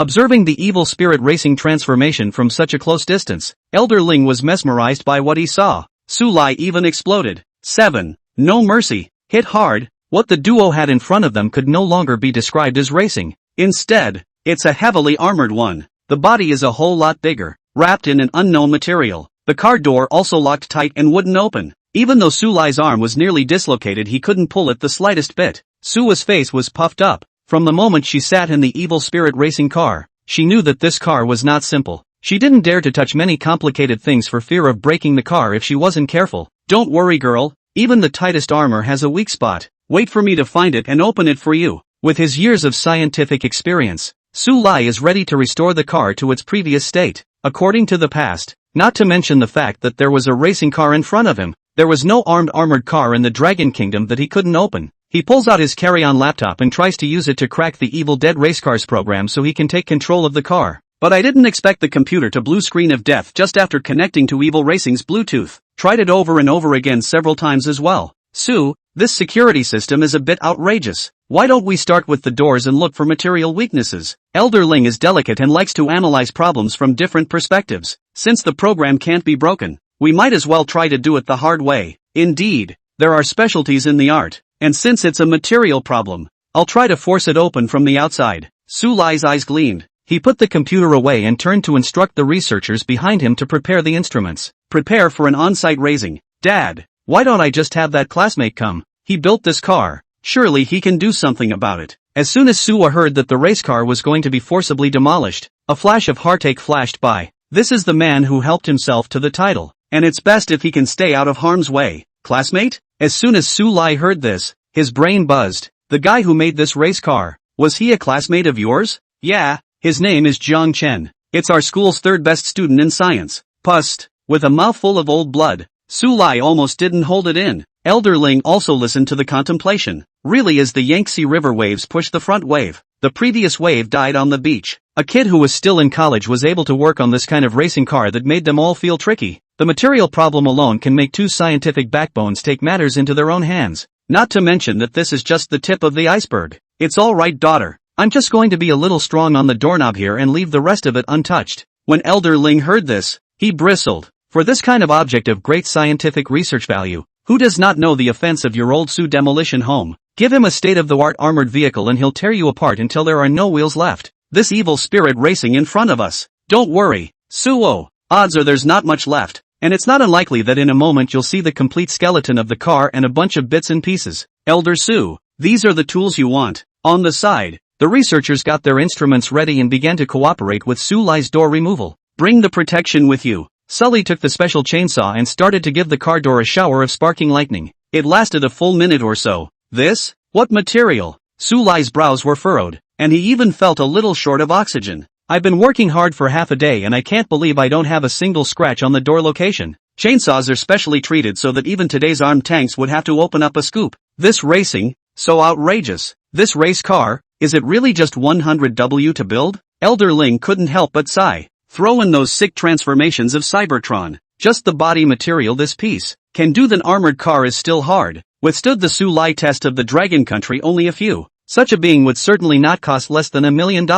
Observing the Evil Spirit Racing transformation from such a close distance, Elder Ling was mesmerized by what he saw. Su Lai even exploded. 7. No mercy. Hit hard. What the duo had in front of them could no longer be described as racing. Instead, it's a heavily armored one. The body is a whole lot bigger, wrapped in an unknown material. The car door also locked tight and wouldn't open. Even though Su Lai's arm was nearly dislocated, he couldn't pull it the slightest bit. Sua's face was puffed up. From the moment she sat in the Evil Spirit Racing car, she knew that this car was not simple. She didn't dare to touch many complicated things for fear of breaking the car if she wasn't careful. Don't worry, girl. Even the tightest armor has a weak spot. Wait for me to find it and open it for you. With his years of scientific experience, Su Lai is ready to restore the car to its previous state, according to the past. Not to mention the fact that there was a racing car in front of him. There was no armored car in the Dragon Kingdom that he couldn't open. He pulls out his carry-on laptop and tries to use it to crack the Evil Dead Race Cars program so he can take control of the car. But I didn't expect the computer to blue screen of death just after connecting to Evil Racing's Bluetooth. Tried it over and over again several times as well. Su, this security system is a bit outrageous. Why don't we start with the doors and look for material weaknesses? Elder Ling is delicate and likes to analyze problems from different perspectives. Since the program can't be broken, we might as well try to do it the hard way. Indeed, there are specialties in the art, and since it's a material problem, I'll try to force it open from the outside. Su Lai's eyes gleamed. He put the computer away and turned to instruct the researchers behind him to prepare the instruments. Prepare for an on-site raising. Dad, why don't I just have that classmate come? He built this car. Surely he can do something about it. As soon as Suwa heard that the race car was going to be forcibly demolished, a flash of heartache flashed by. This is the man who helped himself to the title, and it's best if he can stay out of harm's way. Classmate? As soon as Su Lai heard this, his brain buzzed. The guy who made this race car, was he a classmate of yours? Yeah, his name is Jiang Chen. It's our school's third best student in science. Pust. With a mouthful of old blood, Su Lai almost didn't hold it in. Elder Ling also listened to the contemplation. Really, as the Yangtze River waves pushed the front wave, the previous wave died on the beach. A kid who was still in college was able to work on this kind of racing car that made them all feel tricky. The material problem alone can make two scientific backbones take matters into their own hands. Not to mention that this is just the tip of the iceberg. It's all right, daughter. I'm just going to be a little strong on the doorknob here and leave the rest of it untouched. When Elder Ling heard this, he bristled. For this kind of object of great scientific research value, who does not know the offense of your old Su demolition home? Give him a state-of-the-art armored vehicle and he'll tear you apart until there are no wheels left. This evil spirit racing in front of us. Don't worry, Suo. Odds are there's not much left, and it's not unlikely that in a moment you'll see the complete skeleton of the car and a bunch of bits and pieces. Elder Su, these are the tools you want. On the side, the researchers got their instruments ready and began to cooperate with Su Lai's door removal. Bring the protection with you. Sully took the special chainsaw and started to give the car door a shower of sparking lightning. It lasted a full minute or so. This? What material? Su Lai's brows were furrowed, and he even felt a little short of oxygen. I've been working hard for half a day and I can't believe I don't have a single scratch on the door location. Chainsaws are specially treated so that even today's armed tanks would have to open up a scoop. This racing? So outrageous. This race car? Is it really just 100W to build? Elder Ling couldn't help but sigh. Throw in those sick transformations of Cybertron. Just the body material this piece can do. Than armored car is still hard. Withstood the Su Lai test of the Dragon Country only a few. Such a being would certainly not cost less than $1 million.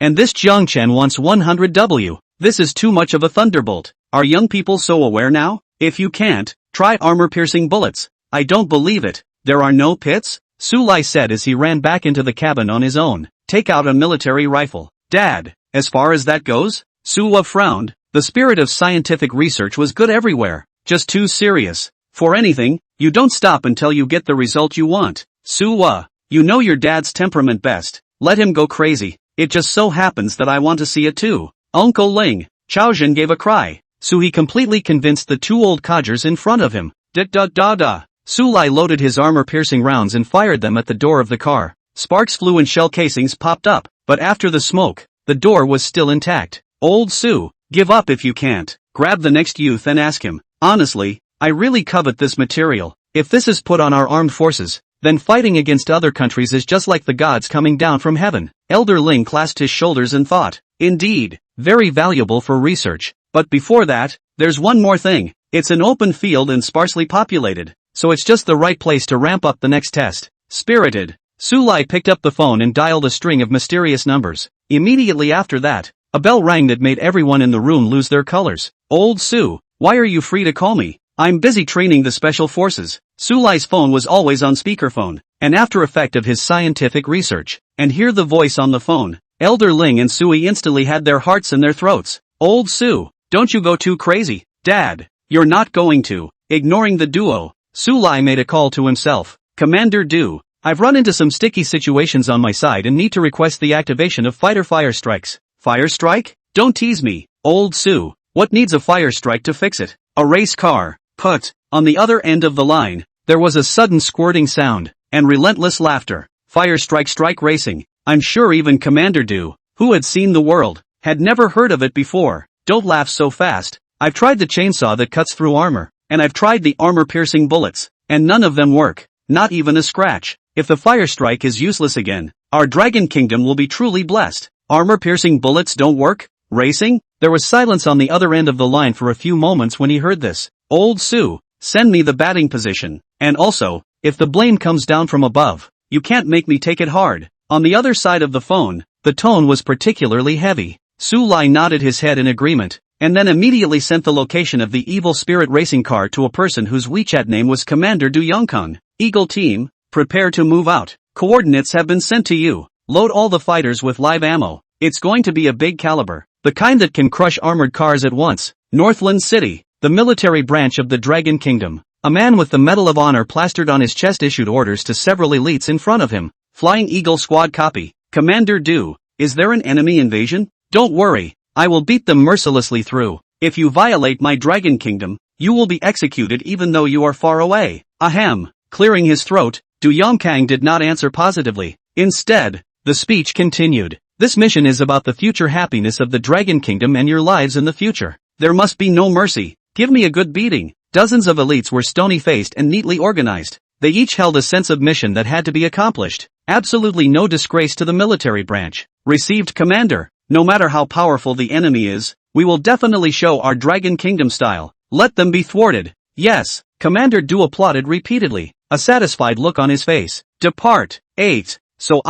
And this Jiangchen wants 100W. This is too much of a thunderbolt. Are young people so aware now? If you can't, try armor-piercing bullets. I don't believe it. There are no pits? Su Lai said as he ran back into the cabin on his own. Take out a military rifle. Dad, as far as that goes? Suwa frowned. The spirit of scientific research was good everywhere. Just too serious. For anything, you don't stop until you get the result you want. Suwa, you know your dad's temperament best. Let him go crazy. It just so happens that I want to see it too. Uncle Ling. Chaojin gave a cry. He completely convinced the two old codgers in front of him. Da-da-da-da. Su Lai loaded his armor-piercing rounds and fired them at the door of the car. Sparks flew and shell casings popped up, but after the smoke, the door was still intact. Old Su, give up if you can't. Grab the next youth and ask him. Honestly, I really covet this material. If this is put on our armed forces, then fighting against other countries is just like the gods coming down from heaven. Elder Ling clasped his shoulders and thought, indeed, very valuable for research. But before that, there's one more thing. It's an open field and sparsely populated, so it's just the right place to ramp up the next test. Spirited. Su Lai picked up the phone and dialed a string of mysterious numbers. Immediately after that, a bell rang that made everyone in the room lose their colors. Old Su, why are you free to call me? I'm busy training the special forces. Su Lai's phone was always on speakerphone, an after effect of his scientific research. And hear the voice on the phone. Elder Ling and Sui instantly had their hearts in their throats. Old Su, don't you go too crazy. Dad, you're not going to. Ignoring the duo, Su Lai made a call to himself. Commander Du, I've run into some sticky situations on my side and need to request the activation of fighter fire strikes. Fire strike? Don't tease me. Old Su, what needs a fire strike to fix it? A race car. Put. On the other end of the line, there was a sudden squirting sound, and relentless laughter. Fire strike racing. I'm sure even Commander Du, who had seen the world, had never heard of it before. Don't laugh so fast. I've tried the chainsaw that cuts through armor, and I've tried the armor-piercing bullets, and none of them work. Not even a scratch. If the fire strike is useless again, our Dragon Kingdom will be truly blessed. Armor-piercing bullets don't work? Racing? There was silence on the other end of the line for a few moments when he heard this. Old Su, send me the batting position. And also, if the blame comes down from above, you can't make me take it hard. On the other side of the phone, the tone was particularly heavy. Su Lai nodded his head in agreement, and then immediately sent the location of the evil spirit racing car to a person whose WeChat name was Commander Du Yongkang. Eagle Team, prepare to move out. Coordinates have been sent to you. Load all the fighters with live ammo. It's going to be a big caliber, the kind that can crush armored cars at once. Northland City, the military branch of the Dragon Kingdom. A man with the Medal of Honor plastered on his chest issued orders to several elites in front of him. Flying Eagle Squad copy. Commander Du, is there an enemy invasion? Don't worry, I will beat them mercilessly through. If you violate my Dragon Kingdom, you will be executed even though you are far away. Ahem. Clearing his throat, Du Yongkang did not answer positively. Instead, the speech continued. This mission is about the future happiness of the Dragon Kingdom and your lives in the future. There must be no mercy. Give me a good beating. Dozens of elites were stony-faced and neatly organized. They each held a sense of mission that had to be accomplished. Absolutely no disgrace to the military branch. Received, Commander. No matter how powerful the enemy is, we will definitely show our Dragon Kingdom style. Let them be thwarted. Yes, Commander Du applauded repeatedly, a satisfied look on his face. Depart. 8. So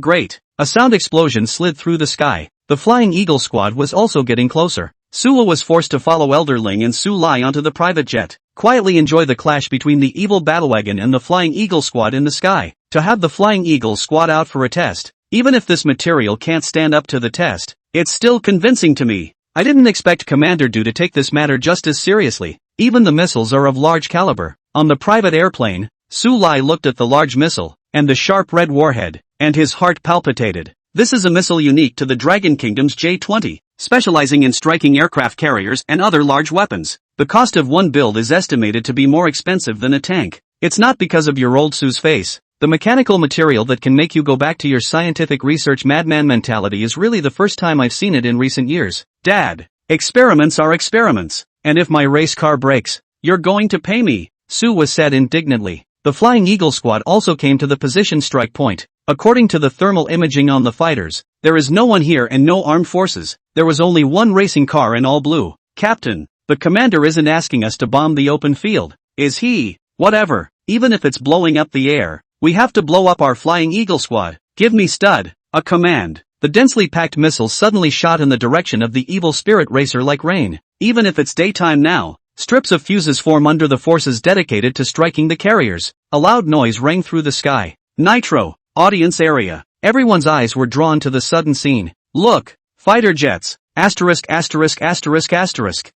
great. A sound explosion slid through the sky. The Flying Eagle squad was also getting closer. Sula was forced to follow Elder Ling and Su Lai onto the private jet, quietly enjoy the clash between the evil battlewagon and the Flying Eagle squad in the sky. To have the Flying Eagle squad out for a test, even if this material can't stand up to the test, it's still convincing to me. I didn't expect Commander Du to take this matter just as seriously. Even the missiles are of large caliber. On the private airplane, Su Lai looked at the large missile, and the sharp red warhead, and his heart palpitated. This is a missile unique to the Dragon Kingdom's J-20, specializing in striking aircraft carriers and other large weapons. The cost of one build is estimated to be more expensive than a tank. It's not because of your old Su's face. The mechanical material that can make you go back to your scientific research madman mentality is really the first time I've seen it in recent years. Dad, experiments are experiments, and if my race car breaks, you're going to pay me, Su was said indignantly. The Flying Eagle squad also came to the position strike point. According to the thermal imaging on the fighters, there is no one here and no armed forces. There was only one racing car in all blue. Captain, the commander isn't asking us to bomb the open field, is he? Whatever, even if it's blowing up the air, we have to blow up our Flying Eagle squad. Give me stud, a command. The densely packed missiles suddenly shot in the direction of the evil spirit racer like rain. Even if it's daytime now, strips of fuses form under the forces dedicated to striking the carriers. A loud noise rang through the sky. Nitro, audience area. Everyone's eyes were drawn to the sudden scene. Look, fighter jets,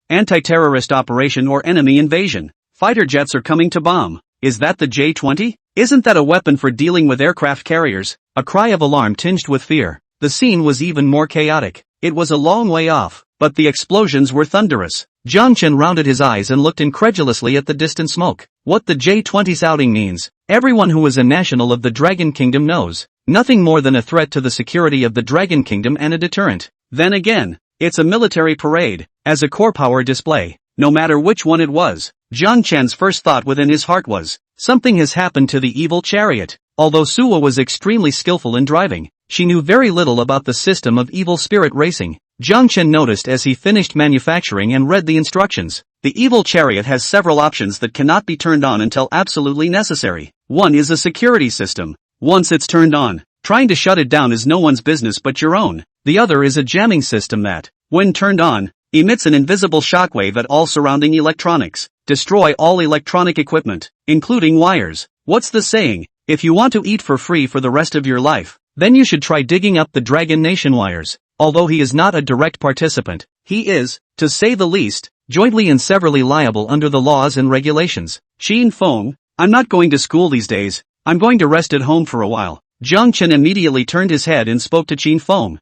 anti-terrorist operation or enemy invasion. Fighter jets are coming to bomb. Is that the J-20? Isn't that a weapon for dealing with aircraft carriers? A cry of alarm tinged with fear. The scene was even more chaotic. It was a long way off, but the explosions were thunderous. Jiang Chen rounded his eyes and looked incredulously at the distant smoke. What the J-20's outing means, everyone who is a national of the Dragon Kingdom knows. Nothing more than a threat to the security of the Dragon Kingdom and a deterrent. Then again, it's a military parade, as a core power display. No matter which one it was, Jiang Chen's first thought within his heart was, something has happened to the evil chariot. Although Suwa was extremely skillful in driving, she knew very little about the system of evil spirit racing. Jiang Chen noticed as he finished manufacturing and read the instructions. The evil chariot has several options that cannot be turned on until absolutely necessary. One is a security system. Once it's turned on, trying to shut it down is no one's business but your own. The other is a jamming system that, when turned on, emits an invisible shockwave at all surrounding electronics. Destroy all electronic equipment, including wires. What's the saying? If you want to eat for free for the rest of your life, then you should try digging up the Dragon Nation wires. Although he is not a direct participant, he is, to say the least, jointly and severally liable under the laws and regulations. Qin Feng, I'm not going to school these days, I'm going to rest at home for a while. Jiang Chen immediately turned his head and spoke to Qin Feng.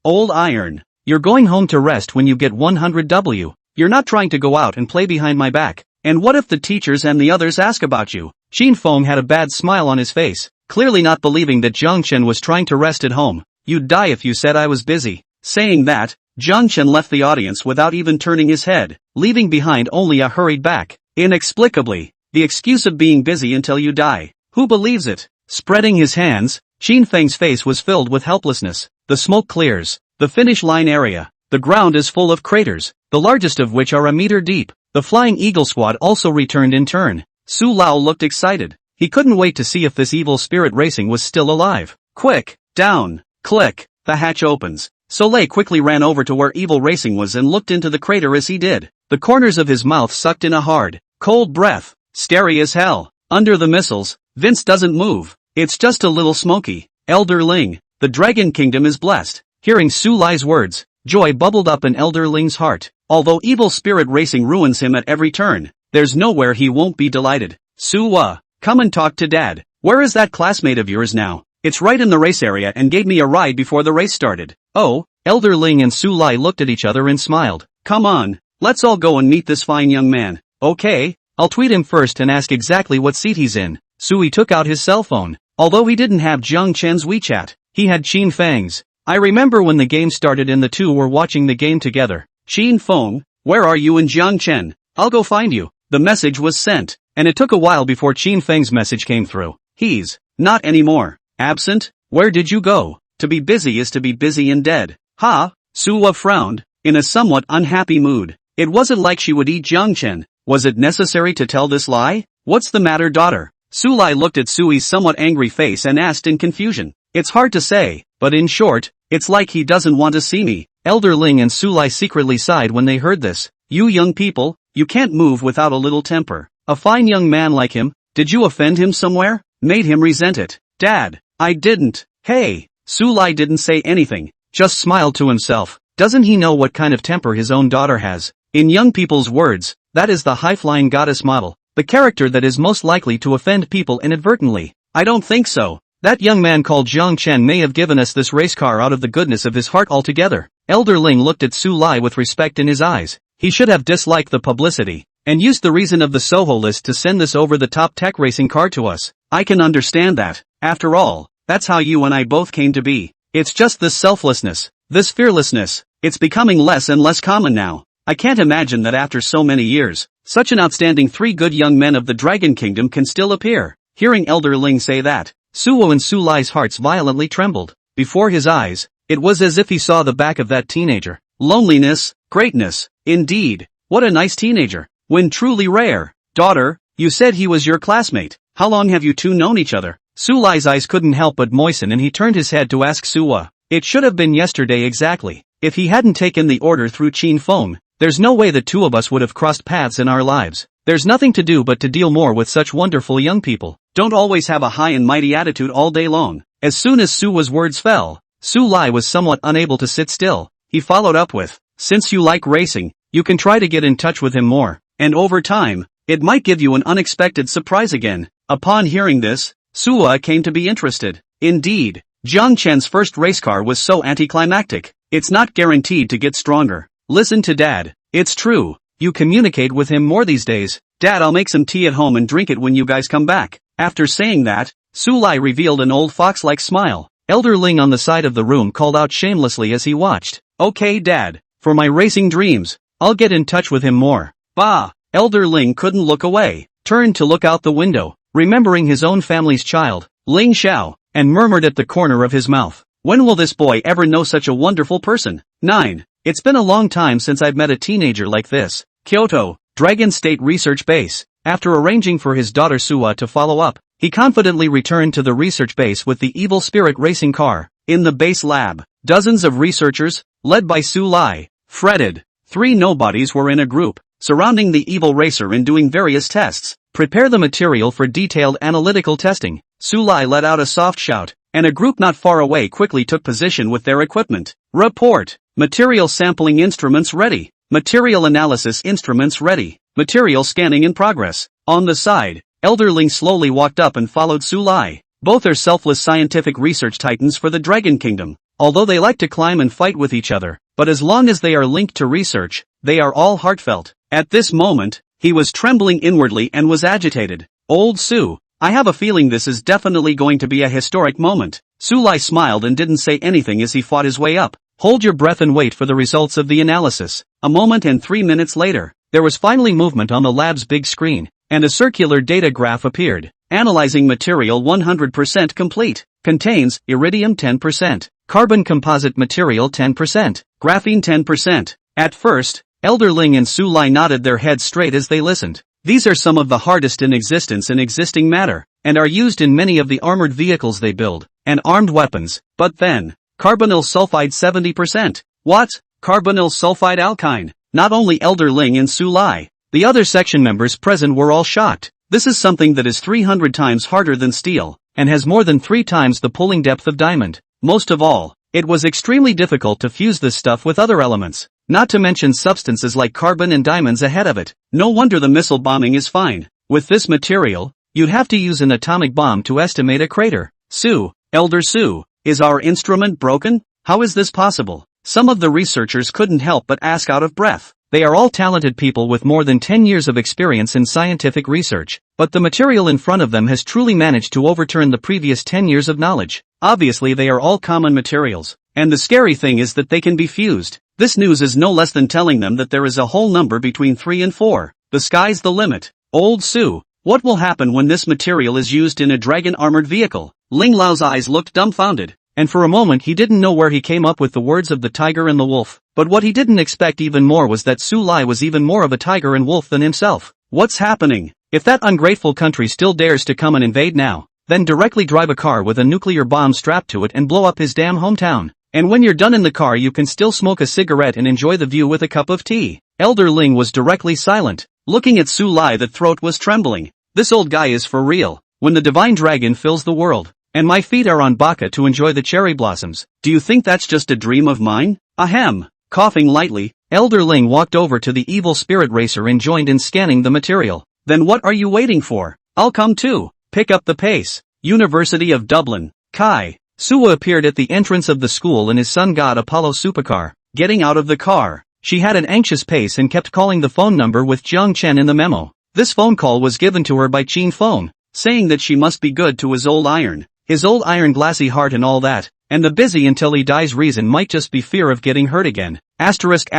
Old iron. You're going home to rest when you get 100W. You're not trying to go out and play behind my back. And what if the teachers and the others ask about you? Qin Feng had a bad smile on his face, clearly not believing that Jiang Chen was trying to rest at home. You'd die if you said I was busy. Saying that, Jiang Chen left the audience without even turning his head, leaving behind only a hurried back. Inexplicably, the excuse of being busy until you die. Who believes it? Spreading his hands, Qin Feng's face was filled with helplessness. The smoke clears. The finish line area. The ground is full of craters, the largest of which are a meter deep. The Flying Eagle squad also returned in turn. Su Lao looked excited. He couldn't wait to see if this evil spirit racing was still alive. Quick, down, click, the hatch opens. Soleil quickly ran over to where evil racing was and looked into the crater as he did. The corners of his mouth sucked in a hard, cold breath. Scary as hell. Under the missiles, Vince doesn't move. It's just a little smoky. Elder Ling, the Dragon Kingdom is blessed. Hearing Su Lai's words, joy bubbled up in Elder Ling's heart. Although evil spirit racing ruins him at every turn, there's nowhere he won't be delighted. Suwa, come and talk to Dad. Where is that classmate of yours now? It's right in the race area and gave me a ride before the race started. Oh, Elder Ling and Su Lai looked at each other and smiled. Come on, let's all go and meet this fine young man. Okay, I'll tweet him first and ask exactly what seat he's in. Sui took out his cell phone. Although he didn't have Jiang Chen's WeChat, he had Qin Feng's. I remember when the game started and the two were watching the game together. Qin Feng, where are you and Jiang Chen? I'll go find you. The message was sent, and it took a while before Qin Feng's message came through. He's not anymore. Absent? Where did you go? To be busy is to be busy and dead. Ha! Suwa frowned, in a somewhat unhappy mood. It wasn't like she would eat Jiang Chen. Was it necessary to tell this lie? What's the matter, daughter? Su Lai looked at Sui's somewhat angry face and asked in confusion. It's hard to say, but in short, it's like he doesn't want to see me. Elder Ling and Su Lai secretly sighed when they heard this. You young people, you can't move without a little temper. A fine young man like him, did you offend him somewhere? Made him resent it? Dad, I didn't. Hey, Su Lai didn't say anything, just smiled to himself. Doesn't he know what kind of temper his own daughter has? In young people's words, that is the high-flying goddess model, the character that is most likely to offend people inadvertently. I don't think so. That young man called Jiang Chen may have given us this race car out of the goodness of his heart altogether. Elder Ling looked at Su Lai with respect in his eyes. He should have disliked the publicity, and used the reason of the Soho list to send this over-the-top tech racing car to us. I can understand that. After all, that's how you and I both came to be. It's just this selflessness, this fearlessness, it's becoming less and less common now. I can't imagine that after so many years, such an outstanding three good young men of the Dragon Kingdom can still appear. Hearing Elder Ling say that, Suwo and Su Lai's hearts violently trembled. Before his eyes, it was as if he saw the back of that teenager. Loneliness, greatness, indeed. What a nice teenager. When truly rare. Daughter, you said he was your classmate. How long have you two known each other? Su Lai's eyes couldn't help but moisten and he turned his head to ask Suwa. It should have been yesterday exactly. If he hadn't taken the order through Qin Feng, there's no way the two of us would have crossed paths in our lives. There's nothing to do but to deal more with such wonderful young people. Don't always have a high and mighty attitude all day long. As soon as Suwa's words fell, Su Lai was somewhat unable to sit still. He followed up with, since you like racing, you can try to get in touch with him more, and over time, it might give you an unexpected surprise again. Upon hearing this, Suwa came to be interested. Indeed, Jiang Chen's first race car was so anticlimactic. It's not guaranteed to get stronger. Listen to Dad. It's true. You communicate with him more these days. Dad, I'll make some tea at home and drink it when you guys come back. After saying that, Su Lai revealed an old fox-like smile. Elder Ling on the side of the room called out shamelessly as he watched. Okay, Dad. For my racing dreams, I'll get in touch with him more. Bah! Elder Ling couldn't look away, turned to look out the window, remembering his own family's child, Ling Xiao, and murmured at the corner of his mouth, when will this boy ever know such a wonderful person? 9. It's been a long time since I've met a teenager like this. Kyoto, Dragon State Research Base. After arranging for his daughter Suwa to follow up, he confidently returned to the research base with the evil spirit racing car. In the base lab, dozens of researchers, led by Su Lai, fretted. 3 nobodies were in a group, surrounding the evil racer and doing various tests. Prepare the material for detailed analytical testing. Su Lai let out a soft shout, and a group not far away quickly took position with their equipment. Report. Material sampling instruments ready. Material analysis instruments ready. Material scanning in progress. On the side, Elder Ling slowly walked up and followed Su Lai. Both are selfless scientific research titans for the Dragon Kingdom, although they like to climb and fight with each other, but as long as they are linked to research, they are all heartfelt. At this moment, he was trembling inwardly and was agitated. Old Su, I have a feeling this is definitely going to be a historic moment. Su Lai smiled and didn't say anything as he fought his way up. Hold your breath and wait for the results of the analysis. A moment and 3 minutes later, there was finally movement on the lab's big screen, and a circular data graph appeared. Analyzing material 100% complete. Contains iridium 10%, carbon composite material 10%, graphene 10%. At first, Elder Ling and Su Lai nodded their heads straight as they listened. These are some of the hardest in existence in existing matter, and are used in many of the armored vehicles they build, and armed weapons. But then, carbonyl sulfide 70%. What? Carbonyl sulfide alkyne. Not only Elder Ling and Su Lai, the other section members present were all shocked. This is something that is 300 times harder than steel, and has more than 3 times the pulling depth of diamond. Most of all, it was extremely difficult to fuse this stuff with other elements, not to mention substances like carbon and diamonds ahead of it. No wonder the missile bombing is fine. With this material, you'd have to use an atomic bomb to estimate a crater. Su, Elder Su, is our instrument broken? How is this possible? Some of the researchers couldn't help but ask out of breath. They are all talented people with more than 10 years of experience in scientific research, but the material in front of them has truly managed to overturn the previous 10 years of knowledge. Obviously they are all common materials, and the scary thing is that they can be fused. This news is no less than telling them that there is a whole number between 3 and 4. The sky's the limit. Old Su, what will happen when this material is used in a dragon armored vehicle? Ling Lao's eyes looked dumbfounded, and for a moment he didn't know where he came up with the words of the tiger and the wolf. But what he didn't expect even more was that Su Lai was even more of a tiger and wolf than himself. What's happening? If that ungrateful country still dares to come and invade now, then directly drive a car with a nuclear bomb strapped to it and blow up his damn hometown. And when you're done in the car you can still smoke a cigarette and enjoy the view with a cup of tea. Elder Ling was directly silent. Looking at Su Lai, the throat was trembling. This old guy is for real. When the divine dragon fills the world, and my feet are on Baka to enjoy the cherry blossoms, do you think that's just a dream of mine? Ahem. Coughing lightly, Elder Ling walked over to the evil spirit racer and joined in scanning the material. Then what are you waiting for? I'll come too. Pick up the pace. University of Dublin. Kai. Suwa appeared at the entrance of the school in his sun god Apollo supercar. Getting out of the car, she had an anxious pace and kept calling the phone number with Jiang Chen in the memo. This phone call was given to her by Qin Phone, saying that she must be good to his old iron glassy heart and all that, and the busy until he dies reason might just be fear of getting hurt again. Asterisk.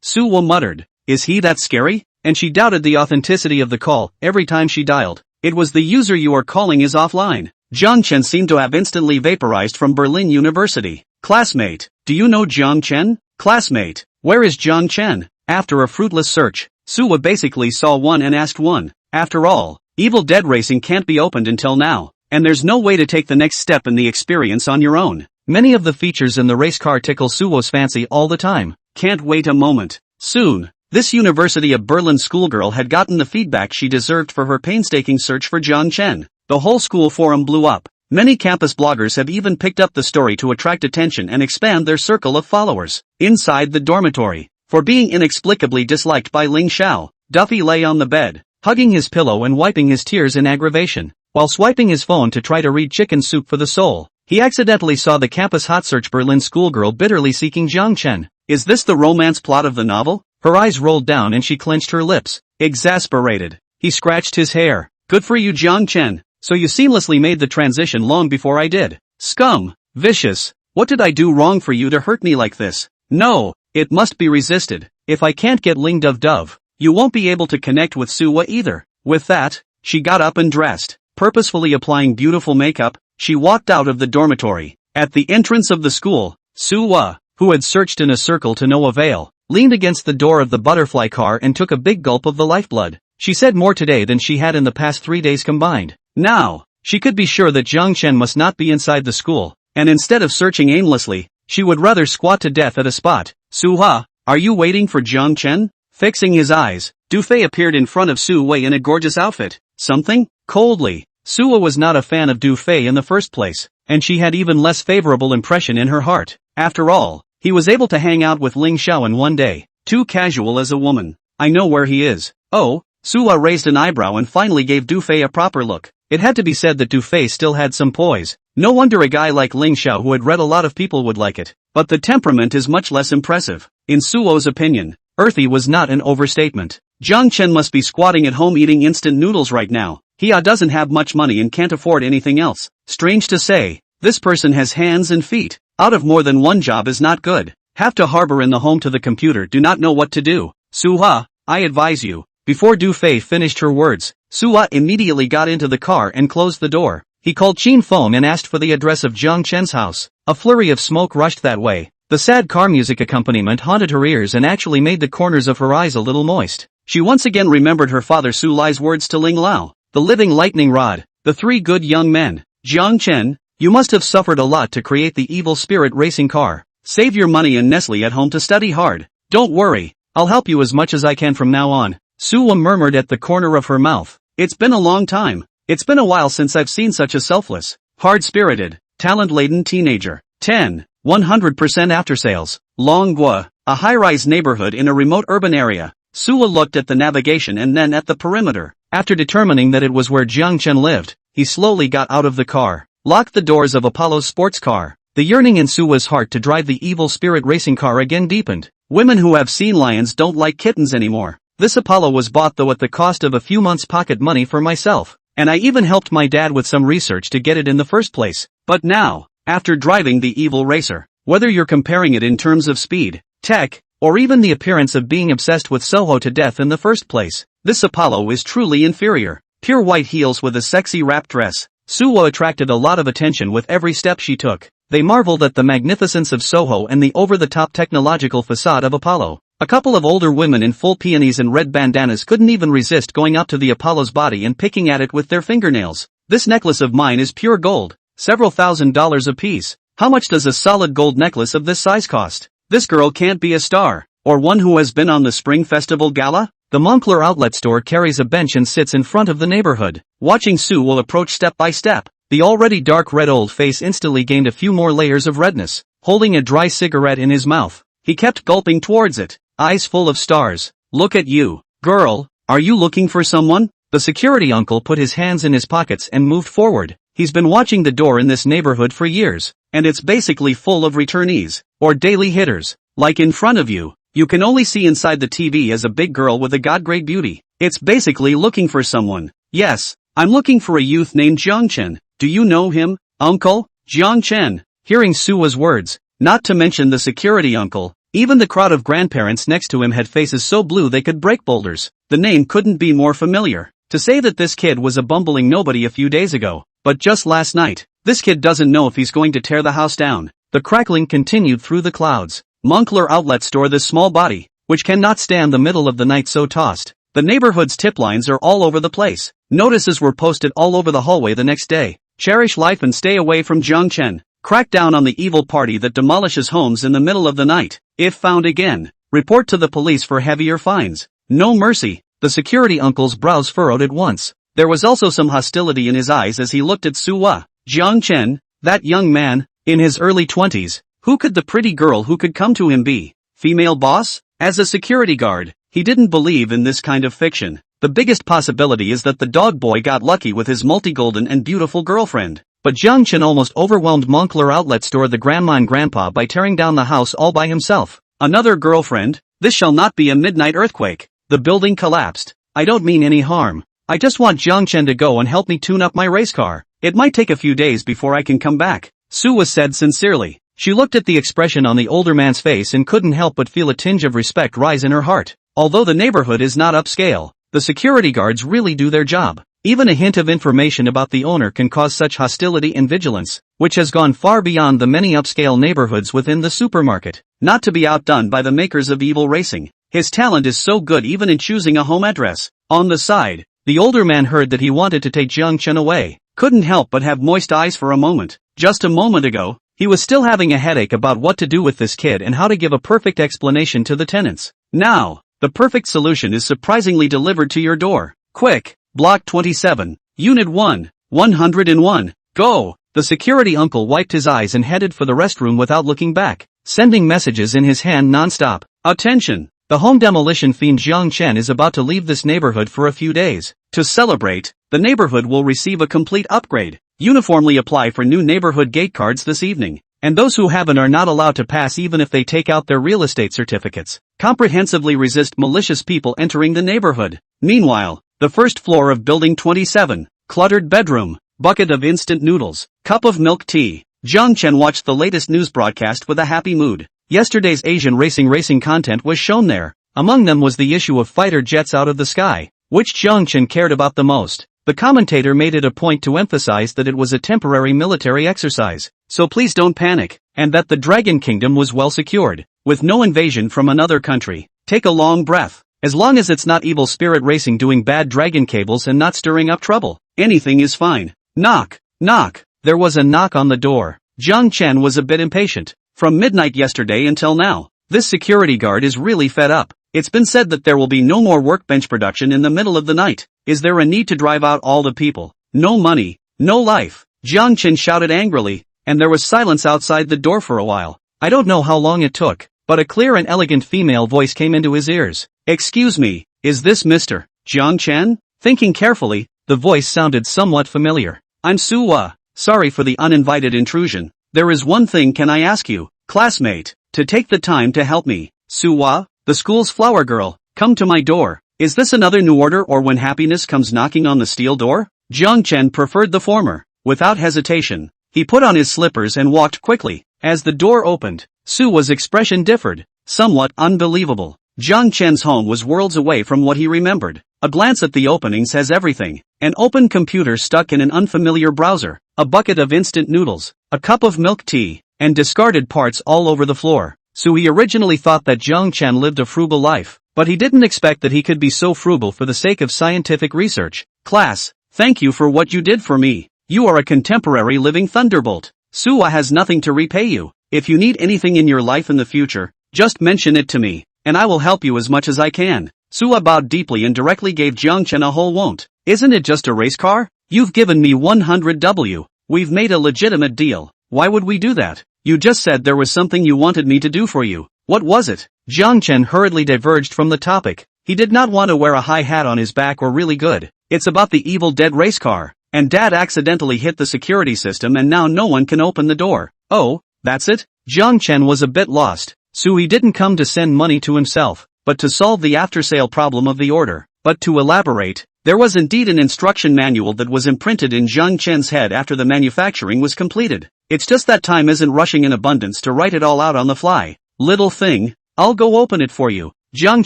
Suwa muttered, is he that scary? And she doubted the authenticity of the call every time she dialed. It was the user you are calling is offline. Jiang Chen seemed to have instantly vaporized from Berlin University. Classmate, do you know Jiang Chen? Classmate, where is Jiang Chen? After a fruitless search, Suwa basically saw one and asked one. After all, Evil Dead Racing can't be opened until now, and there's no way to take the next step in the experience on your own. Many of the features in the race car tickle Suwo's fancy all the time. Can't wait a moment. Soon. This University of Berlin schoolgirl had gotten the feedback she deserved for her painstaking search for Jiang Chen. The whole school forum blew up. Many campus bloggers have even picked up the story to attract attention and expand their circle of followers. Inside the dormitory, for being inexplicably disliked by Ling Xiao, Duffy lay on the bed, hugging his pillow and wiping his tears in aggravation. While swiping his phone to try to read Chicken Soup for the Soul, he accidentally saw the campus hot search Berlin schoolgirl bitterly seeking Jiang Chen. Is this the romance plot of the novel? Her eyes rolled down and she clenched her lips. Exasperated, he scratched his hair. Good for you, Jiang Chen. So you seamlessly made the transition long before I did. Scum. Vicious. What did I do wrong for you to hurt me like this? No, It must be resisted. If I can't get Ling Dove, you won't be able to connect with Suwa either. With that, she got up and dressed. Purposefully applying beautiful makeup, she walked out of the dormitory. At the entrance of the school, Suwa, who had searched in a circle to no avail, leaned against the door of the butterfly car and took a big gulp of the lifeblood. She said more today than she had in the past 3 days combined. Now, she could be sure that Jiang Chen must not be inside the school, and instead of searching aimlessly, she would rather squat to death at a spot. Suwa, are you waiting for Jiang Chen? Fixing his eyes, Du Fei appeared in front of Su Wei in a gorgeous outfit. Something? Coldly. Suwa was not a fan of Du Fei in the first place, and she had even less favorable impression in her heart. After all, he was able to hang out with Ling Xiao in one day. Too casual as a woman. I know where he is. Oh, Suwa raised an eyebrow and finally gave Du Fei a proper look. It had to be said that Du Fei still had some poise. No wonder a guy like Ling Xiao who had read a lot of people would like it. But the temperament is much less impressive. In Suo's opinion, earthy was not an overstatement. Jiang Chen must be squatting at home eating instant noodles right now. He doesn't have much money and can't afford anything else. Strange to say, this person has hands and feet. Out of more than one job is not good. Have to harbor in the home to the computer, do not know what to do. Suha, I advise you. Before Du Fei finished her words, Suha immediately got into the car and closed the door. He called Qin Feng and asked for the address of Jiang Chen's house. A flurry of smoke rushed that way. The sad car music accompaniment haunted her ears and actually made the corners of her eyes a little moist. She once again remembered her father Su Lai's words to Ling Lao. The living lightning rod. The three good young men. Jiang Chen, you must have suffered a lot to create the evil spirit racing car. Save your money and Nestle at home to study hard. Don't worry, I'll help you as much as I can from now on. Suwa murmured at the corner of her mouth. It's been a long time. It's been a while since I've seen such a selfless, hard-spirited, talent-laden teenager. 100% after sales. Longhua, a high-rise neighborhood in a remote urban area. Suwa looked at the navigation and then at the perimeter. After determining that it was where Jiang Chen lived, he slowly got out of the car, locked the doors of Apollo's sports car. The yearning in Suwa's heart to drive the evil spirit racing car again deepened. Women who have seen lions don't like kittens anymore. This Apollo was bought though at the cost of a few months' pocket money for myself, and I even helped my dad with some research to get it in the first place. But now, after driving the evil racer, whether you're comparing it in terms of speed, tech, or even the appearance of being obsessed with Soho to death in the first place, this Apollo is truly inferior. Pure white heels with a sexy wrap dress, Suwa attracted a lot of attention with every step she took. They marveled at the magnificence of Soho and the over-the-top technological facade of Apollo. A couple of older women in full peonies and red bandanas couldn't even resist going up to the Apollo's body and picking at it with their fingernails. This necklace of mine is pure gold, several $1,000s apiece. How much does a solid gold necklace of this size cost? This girl can't be a star, or one who has been on the Spring Festival Gala? The Moncler outlet store carries a bench and sits in front of the neighborhood. Watching Sue will approach step by step. The already dark red old face instantly gained a few more layers of redness. Holding a dry cigarette in his mouth, he kept gulping towards it, eyes full of stars. Look at you, girl, are you looking for someone? The security uncle put his hands in his pockets and moved forward. He's been watching the door in this neighborhood for years, and it's basically full of returnees, or daily hitters. Like in front of you, you can only see inside the TV as a big girl with a god-grade beauty. It's basically looking for someone. Yes, I'm looking for a youth named Jiang Chen. Do you know him, uncle? Jiang Chen. Hearing Suwa's words, not to mention the security uncle, even the crowd of grandparents next to him had faces so blue they could break boulders. The name couldn't be more familiar. To say that this kid was a bumbling nobody a few days ago, but just last night, this kid doesn't know if he's going to tear the house down. The crackling continued through the clouds. Moncler outlet store, this small body, which cannot stand the middle of the night so tossed. The neighborhood's tip lines are all over the place. Notices were posted all over the hallway the next day. Cherish life and stay away from Jiang Chen. Crack down on the evil party that demolishes homes in the middle of the night. If found again, report to the police for heavier fines. No mercy. The security uncle's brows furrowed at once. There was also some hostility in his eyes as he looked at Suwa. Jiang Chen, that young man, in his early 20s, who could the pretty girl who could come to him be? Female boss? As a security guard, he didn't believe in this kind of fiction. The biggest possibility is that the dog boy got lucky with his multi-golden and beautiful girlfriend. But Jiang Chen almost overwhelmed Moncler outlet store the grandma and grandpa by tearing down the house all by himself. Another girlfriend? This shall not be a midnight earthquake. The building collapsed. I don't mean any harm. I just want Jiang Chen to go and help me tune up my race car. It might take a few days before I can come back. Suwa said sincerely. She looked at the expression on the older man's face and couldn't help but feel a tinge of respect rise in her heart. Although the neighborhood is not upscale, the security guards really do their job. Even a hint of information about the owner can cause such hostility and vigilance, which has gone far beyond the many upscale neighborhoods within the supermarket. Not to be outdone by the makers of evil racing, his talent is so good even in choosing a home address. On the side, the older man heard that he wanted to take Jiang Chen away. Couldn't help but have moist eyes for a moment. Just a moment ago, he was still having a headache about what to do with this kid and how to give a perfect explanation to the tenants. Now, the perfect solution is surprisingly delivered to your door. Quick! Block 27, Unit 1, 101, go! The security uncle wiped his eyes and headed for the restroom without looking back, sending messages in his hand non-stop. Attention! The home demolition fiend Jiang Chen is about to leave this neighborhood for a few days. To celebrate, the neighborhood will receive a complete upgrade. Uniformly apply for new neighborhood gate cards this evening. And those who haven't are not allowed to pass even if they take out their real estate certificates. Comprehensively resist malicious people entering the neighborhood. Meanwhile, the first floor of Building 27, cluttered bedroom, bucket of instant noodles, cup of milk tea. Jiang Chen watched the latest news broadcast with a happy mood. Yesterday's Asian racing content was shown there. Among them was the issue of fighter jets out of the sky, which Jiang Chen cared about the most. The commentator made it a point to emphasize that it was a temporary military exercise, so please don't panic, and that the Dragon Kingdom was well secured, with no invasion from another country. Take a long breath. As long as it's not evil spirit racing doing bad dragon cables and not stirring up trouble, anything is fine. Knock, knock. There was a knock on the door. Jiang Chen was a bit impatient. From midnight yesterday until now, this security guard is really fed up. It's been said that there will be no more workbench production in the middle of the night. Is there a need to drive out all the people? No money, no life. Jiang Chen shouted angrily, and there was silence outside the door for a while. I don't know how long it took, but a clear and elegant female voice came into his ears. Excuse me, is this Mr. Jiang Chen? Thinking carefully, the voice sounded somewhat familiar. I'm Suwa. Sorry for the uninvited intrusion. There is one thing can I ask you, classmate, to take the time to help me. Suwa, the school's flower girl, come to my door. Is this another new order or when happiness comes knocking on the steel door? Jiang Chen preferred the former. Without hesitation, he put on his slippers and walked quickly. As the door opened, Suwa's expression differed. Somewhat unbelievable. Jiang Chen's home was worlds away from what he remembered. A glance at the openings has everything. An open computer stuck in an unfamiliar browser, a bucket of instant noodles, a cup of milk tea, and discarded parts all over the floor. So he originally thought that Jiang Chen lived a frugal life, but he didn't expect that he could be so frugal for the sake of scientific research. Class, thank you for what you did for me. You are a contemporary living thunderbolt. Suwa has nothing to repay you. If you need anything in your life in the future, just mention it to me, and I will help you as much as I can. Suwa bowed deeply and directly gave Jiang Chen a whole won't. Isn't it just a race car? You've given me 100W. We've made a legitimate deal. Why would we do that? You just said there was something you wanted me to do for you. What was it? Jiang Chen hurriedly diverged from the topic. He did not want to wear a high hat on his back or really good. It's about the Evil Dead race car. And Dad accidentally hit the security system and now no one can open the door. Oh, that's it? Jiang Chen was a bit lost. So he didn't come to send money to himself, but to solve the after-sale problem of the order. But to elaborate, there was indeed an instruction manual that was imprinted in Jiang Chen's head after the manufacturing was completed. It's just that time isn't rushing in abundance to write it all out on the fly. Little thing, I'll go open it for you. Jiang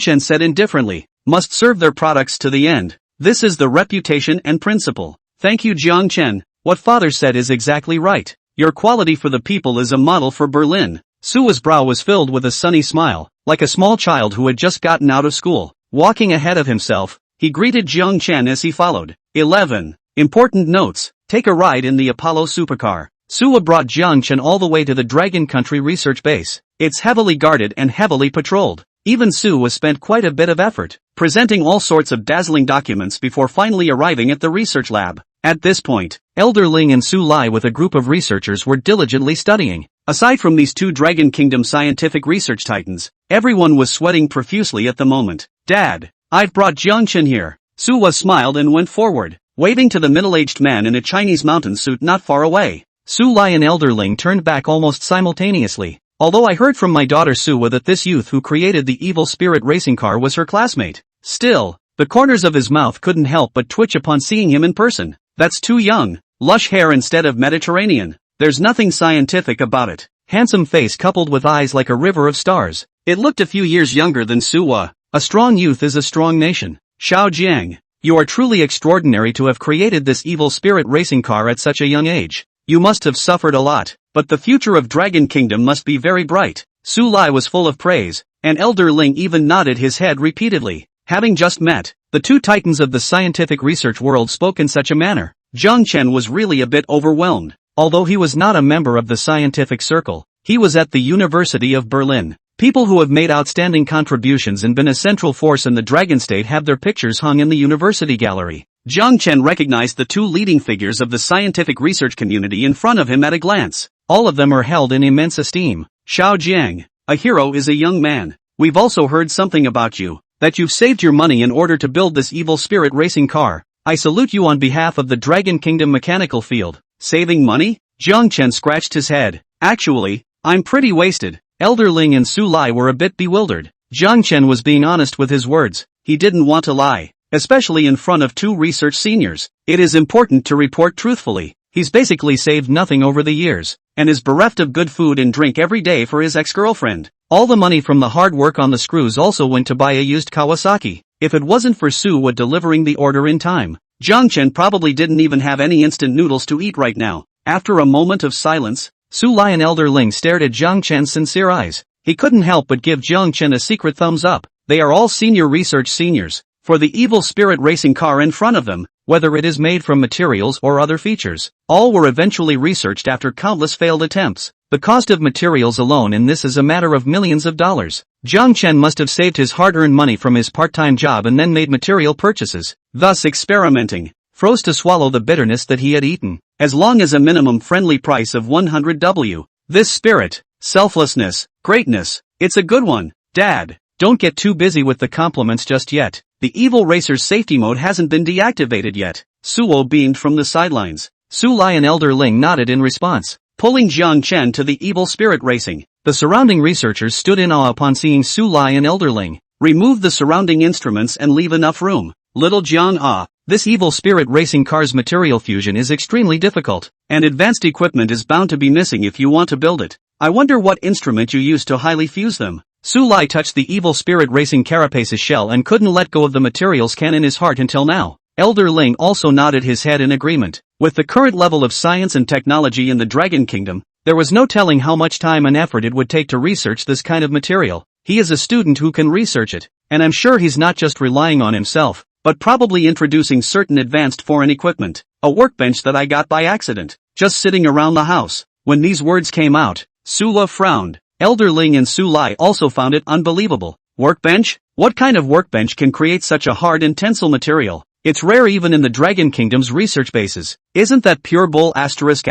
Chen said indifferently. Must serve their products to the end. This is the reputation and principle. Thank you Jiang Chen. What father said is exactly right. Your quality for the people is a model for Berlin. Suwa's brow was filled with a sunny smile, like a small child who had just gotten out of school. Walking ahead of himself, he greeted Jiang Chen as he followed. 11. Important notes. Take a ride in the Apollo supercar. Suwa brought Jiang Chen all the way to the Dragon Country research base. It's heavily guarded and heavily patrolled. Even Suwa spent quite a bit of effort, presenting all sorts of dazzling documents before finally arriving at the research lab. At this point, Elder Ling and Su Lai with a group of researchers were diligently studying. Aside from these two Dragon Kingdom scientific research titans, everyone was sweating profusely at the moment. Dad, I've brought Jiang Chen here. Suwa smiled and went forward, waving to the middle-aged man in a Chinese mountain suit not far away. Su Lai and Elder Ling turned back almost simultaneously. Although I heard from my daughter Suwa that this youth who created the evil spirit racing car was her classmate. Still, the corners of his mouth couldn't help but twitch upon seeing him in person. That's too young. Lush hair instead of Mediterranean. There's nothing scientific about it. handsome face coupled with eyes like a river of stars. It looked a few years younger than Suwa. A strong youth is a strong nation. Xiao Jiang, you are truly extraordinary to have created this evil spirit racing car at such a young age. You must have suffered a lot, but the future of Dragon Kingdom must be very bright. Su Lai was full of praise, and Elder Ling even nodded his head repeatedly. Having just met, the two titans of the scientific research world spoke in such a manner. Zhang Chen was really a bit overwhelmed. Although he was not a member of the scientific circle, he was at the University of Berlin. People who have made outstanding contributions and been a central force in the Dragon State have their pictures hung in the university gallery. Zhang Chen recognized the two leading figures of the scientific research community in front of him at a glance. All of them are held in immense esteem. Xiao Jiang, a hero is a young man. We've also heard something about you, that you've saved your money in order to build this evil spirit racing car. I salute you on behalf of the Dragon Kingdom mechanical field. Saving money? Zhang Chen scratched his head. Actually, I'm pretty wasted. Elder Ling and Su Lai were a bit bewildered. Zhang Chen was being honest with his words. He didn't want to lie, especially in front of two research seniors. It is important to report truthfully. He's basically saved nothing over the years, and is bereft of good food and drink every day for his ex-girlfriend. All the money from the hard work on the screws also went to buy a used Kawasaki. If it wasn't for Suwa delivering the order in time, Zhang Chen probably didn't even have any instant noodles to eat right now. After a moment of silence, Su Lai and Elder Ling stared at Zhang Chen's sincere eyes. He couldn't help but give Zhang Chen a secret thumbs up. They are all senior research seniors. For the evil spirit racing car in front of them, whether it is made from materials or other features, all were eventually researched after countless failed attempts. The cost of materials alone in this is a matter of millions of dollars. Zhang Chen must have saved his hard-earned money from his part-time job and then made material purchases, thus experimenting, froze to swallow the bitterness that he had eaten. As long as a minimum friendly price of 100W. This spirit, selflessness, greatness, it's a good one. Dad, don't get too busy with the compliments just yet. The evil racer's safety mode hasn't been deactivated yet. Suo beamed from the sidelines. Su Lai and Elder Ling nodded in response, pulling Zhang Chen to the evil spirit racing. The surrounding researchers stood in awe upon seeing Su Lai and Elder Ling remove the surrounding instruments and leave enough room. Little Jiang, this evil spirit racing car's material fusion is extremely difficult, and advanced equipment is bound to be missing if you want to build it. I wonder what instrument you used to highly fuse them. Su Lai touched the evil spirit racing carapace's shell and couldn't let go of the materials can in his heart until now. Elder Ling also nodded his head in agreement. With the current level of science and technology in the Dragon Kingdom, there was no telling how much time and effort it would take to research this kind of material. He is a student who can research it, and I'm sure he's not just relying on himself, but probably introducing certain advanced foreign equipment. A workbench that I got by accident, just sitting around the house. When these words came out, Sula frowned. Elder Ling and Su Lai also found it unbelievable. Workbench? What kind of workbench can create such a hard and tensile material? It's rare even in the Dragon Kingdom's research bases. Isn't that pure bull asterisk?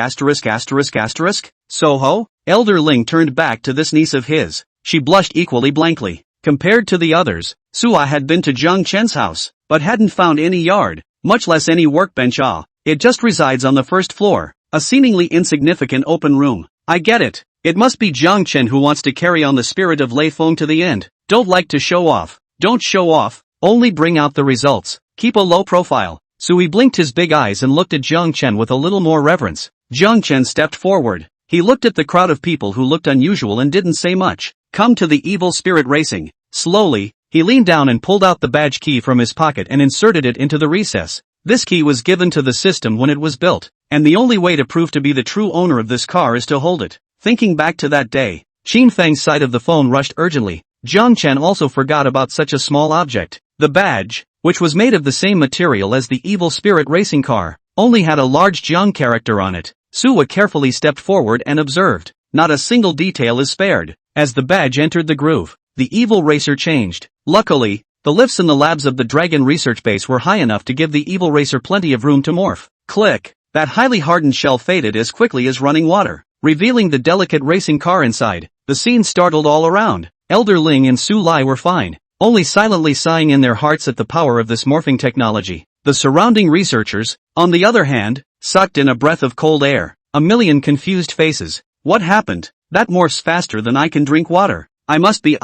Soho? Elder Ling turned back to this niece of his. She blushed equally blankly. Compared to the others, Sua had been to Zhang Chen's house, but hadn't found any yard, much less any workbench. It just resides on the first floor, a seemingly insignificant open room. I get it. It must be Zhang Chen who wants to carry on the spirit of Lei Feng to the end. Don't like to show off. Don't show off. Only bring out the results. Keep a low profile. Sui blinked his big eyes and looked at Zhang Chen with a little more reverence. Zhang Chen stepped forward. He looked at the crowd of people who looked unusual and didn't say much. Come to the evil spirit racing. Slowly, he leaned down and pulled out the badge key from his pocket and inserted it into the recess. This key was given to the system when it was built, and the only way to prove to be the true owner of this car is to hold it. Thinking back to that day, Qin Feng's side of the phone rushed urgently. Zhang Chen also forgot about such a small object. The badge, which was made of the same material as the evil spirit racing car, only had a large Jiang character on it. Suwa carefully stepped forward and observed. Not a single detail is spared. As the badge entered the groove, the evil racer changed. Luckily, the lifts in the labs of the Dragon Research Base were high enough to give the evil racer plenty of room to morph. Click! That highly hardened shell faded as quickly as running water, revealing the delicate racing car inside. The scene startled all around. Elder Ling and Su Lai were fine, only silently sighing in their hearts at the power of this morphing technology. The surrounding researchers, on the other hand, sucked in a breath of cold air. A million confused faces. What happened? That morphs faster than I can drink water. I must be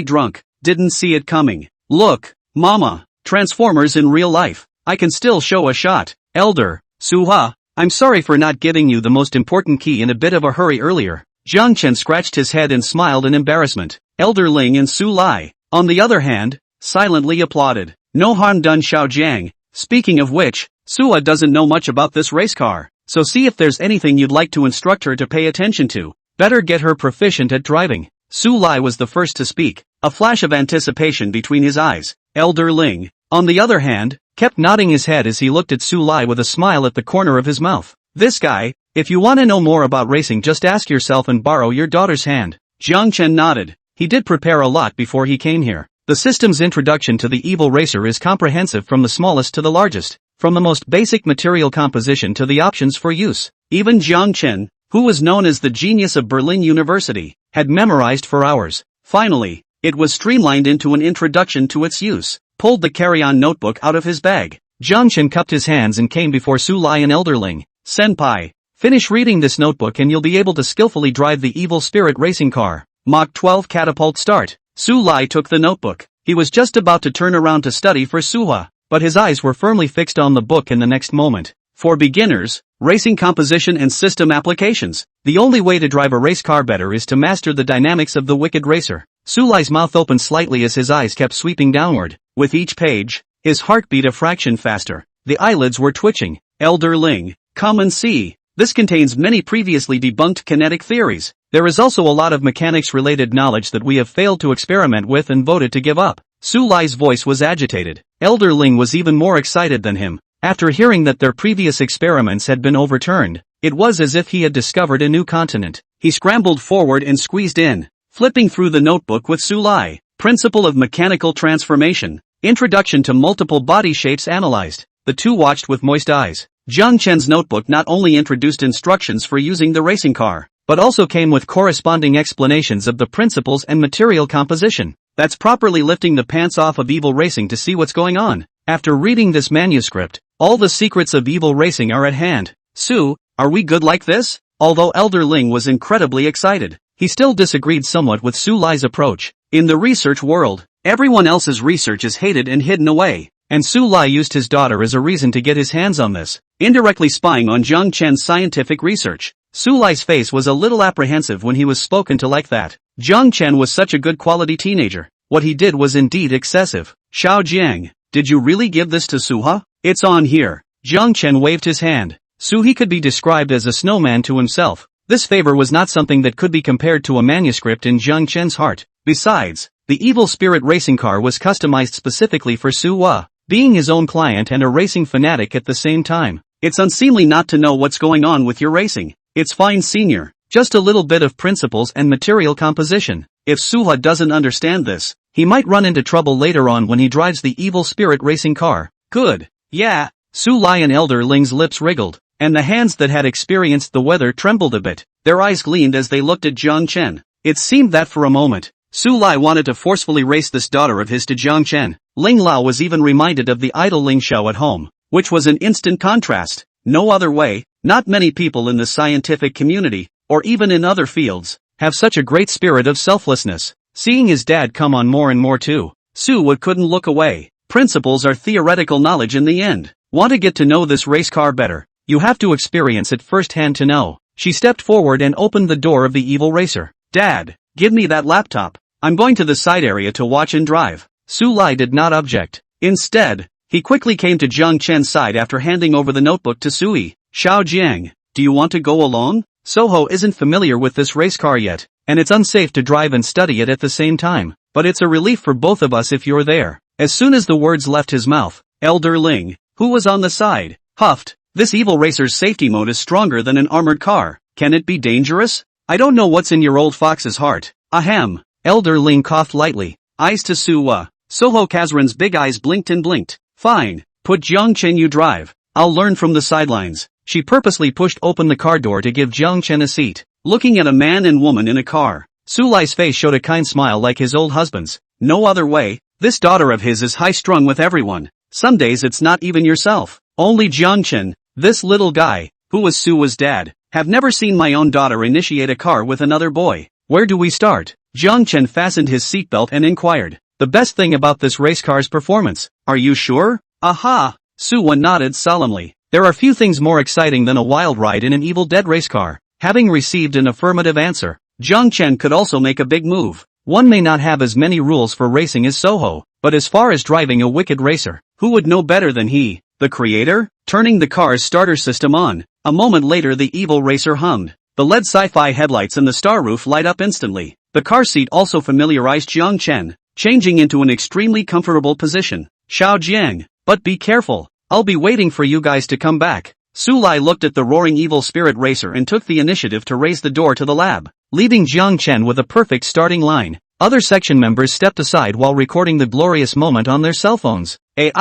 drunk. Didn't see it coming. Look, Mama. Transformers in real life. I can still show a shot. Elder, Suha, I'm sorry for not giving you the most important key in a bit of a hurry earlier. Jiang Chen scratched his head and smiled in embarrassment. Elder Ling and Su Lai, on the other hand, silently applauded. No harm done, Xiao Jiang. Speaking of which, Sua doesn't know much about this race car, so see if there's anything you'd like to instruct her to pay attention to. Better get her proficient at driving. Su Lai was the first to speak, a flash of anticipation between his eyes. Elder Ling, on the other hand, kept nodding his head as he looked at Su Lai with a smile at the corner of his mouth. This guy, if you want to know more about racing, just ask yourself and borrow your daughter's hand. Jiang Chen nodded. He did prepare a lot before he came here. The system's introduction to the evil racer is comprehensive from the smallest to the largest, from the most basic material composition to the options for use. Even Jiang Chen, who was known as the genius of Berlin University, had memorized for hours. Finally, it was streamlined into an introduction to its use. Pulled the carry-on notebook out of his bag. Jiang Chen cupped his hands and came before Su Lai and Elder Ling. Senpai, finish reading this notebook and you'll be able to skillfully drive the evil spirit racing car. Mach 12 catapult start. Su Lai took the notebook. He was just about to turn around to study for Suha, but his eyes were firmly fixed on the book in the next moment. For beginners, racing composition and system applications. The only way to drive a race car better is to master the dynamics of the wicked racer. Su Lai's mouth opened slightly as his eyes kept sweeping downward. With each page, his heart beat a fraction faster. The eyelids were twitching. Elder Ling, come and see. This contains many previously debunked kinetic theories. There is also a lot of mechanics-related knowledge that we have failed to experiment with and voted to give up. Su Lai's voice was agitated. Elder Ling was even more excited than him. After hearing that their previous experiments had been overturned, it was as if he had discovered a new continent. He scrambled forward and squeezed in, flipping through the notebook with Su Lai. Principle of Mechanical Transformation. Introduction to Multiple Body Shapes Analyzed. The two watched with moist eyes. Jiang Chen's notebook not only introduced instructions for using the racing car, but also came with corresponding explanations of the principles and material composition. That's properly lifting the pants off of evil racing to see what's going on. After reading this manuscript, all the secrets of evil racing are at hand. Su, are we good like this? Although Elder Ling was incredibly excited, he still disagreed somewhat with Su Lai's approach. In the research world, everyone else's research is hated and hidden away, and Su Lai used his daughter as a reason to get his hands on this, indirectly spying on Jiang Chen's scientific research. Su Lai's face was a little apprehensive when he was spoken to like that. Jiang Chen was such a good quality teenager. What he did was indeed excessive. Xiao Jiang, did you really give this to Suha? It's on here. Jiang Chen waved his hand. Suhi could be described as a snowman to himself. This favor was not something that could be compared to a manuscript in Jiang Chen's heart. Besides, the evil spirit racing car was customized specifically for Suha, being his own client and a racing fanatic at the same time. It's unseemly not to know what's going on with your racing. It's fine, senior. Just a little bit of principles and material composition. If Suha doesn't understand this, he might run into trouble later on when he drives the evil spirit racing car. Good. Yeah. Su Lai and Elder Ling's lips wriggled, and the hands that had experienced the weather trembled a bit. Their eyes gleamed as they looked at Jiang Chen. It seemed that for a moment, Su Lai wanted to forcefully race this daughter of his to Jiang Chen. Ling Lao was even reminded of the idol Ling Xiao at home, which was an instant contrast. No other way. Not many people in the scientific community, or even in other fields, have such a great spirit of selflessness. Seeing his dad come on more and more too, Su couldn't look away. Principles are theoretical knowledge in the end. Want to get to know this race car better? You have to experience it firsthand to know. She stepped forward and opened the door of the evil racer. Dad, give me that laptop. I'm going to the side area to watch and drive. Su Lai did not object. Instead, he quickly came to Jiang Chen's side after handing over the notebook to Sui. Xiao Jiang, do you want to go alone? Soho isn't familiar with this race car yet, and it's unsafe to drive and study it at the same time, but it's a relief for both of us if you're there. As soon as the words left his mouth, Elder Ling, who was on the side, huffed. This evil racer's safety mode is stronger than an armored car. Can it be dangerous? I don't know what's in your old fox's heart. Ahem. Elder Ling coughed lightly. Eyes to Suwa. Soho Kazran's big eyes blinked and blinked. Fine. Put Jiang Chen you drive. I'll learn from the sidelines. She purposely pushed open the car door to give Jiang Chen a seat. Looking at a man and woman in a car, Su Lai's face showed a kind smile like his old husband's. No other way. This daughter of his is high-strung with everyone. Some days it's not even yourself. Only Jiang Chen, this little guy, who was Suwa's dad, have never seen my own daughter initiate a car with another boy. Where do we start? Jiang Chen fastened his seatbelt and inquired. The best thing about this race car's performance. Are you sure? Aha! Suwa nodded solemnly. There are few things more exciting than a wild ride in an Evil Dead race car. Having received an affirmative answer, Jiang Chen could also make a big move. One may not have as many rules for racing as Soho, but as far as driving a wicked racer, who would know better than he, the creator? Turning the car's starter system on, a moment later the evil racer hummed. The LED sci-fi headlights and the star roof light up instantly. The car seat also familiarized Jiang Chen, changing into an extremely comfortable position. Xiao Jiang, but be careful, I'll be waiting for you guys to come back. Su Lai looked at the roaring evil spirit racer and took the initiative to raise the door to the lab, leaving Jiang Chen with a perfect starting line. Other section members stepped aside while recording the glorious moment on their cell phones. A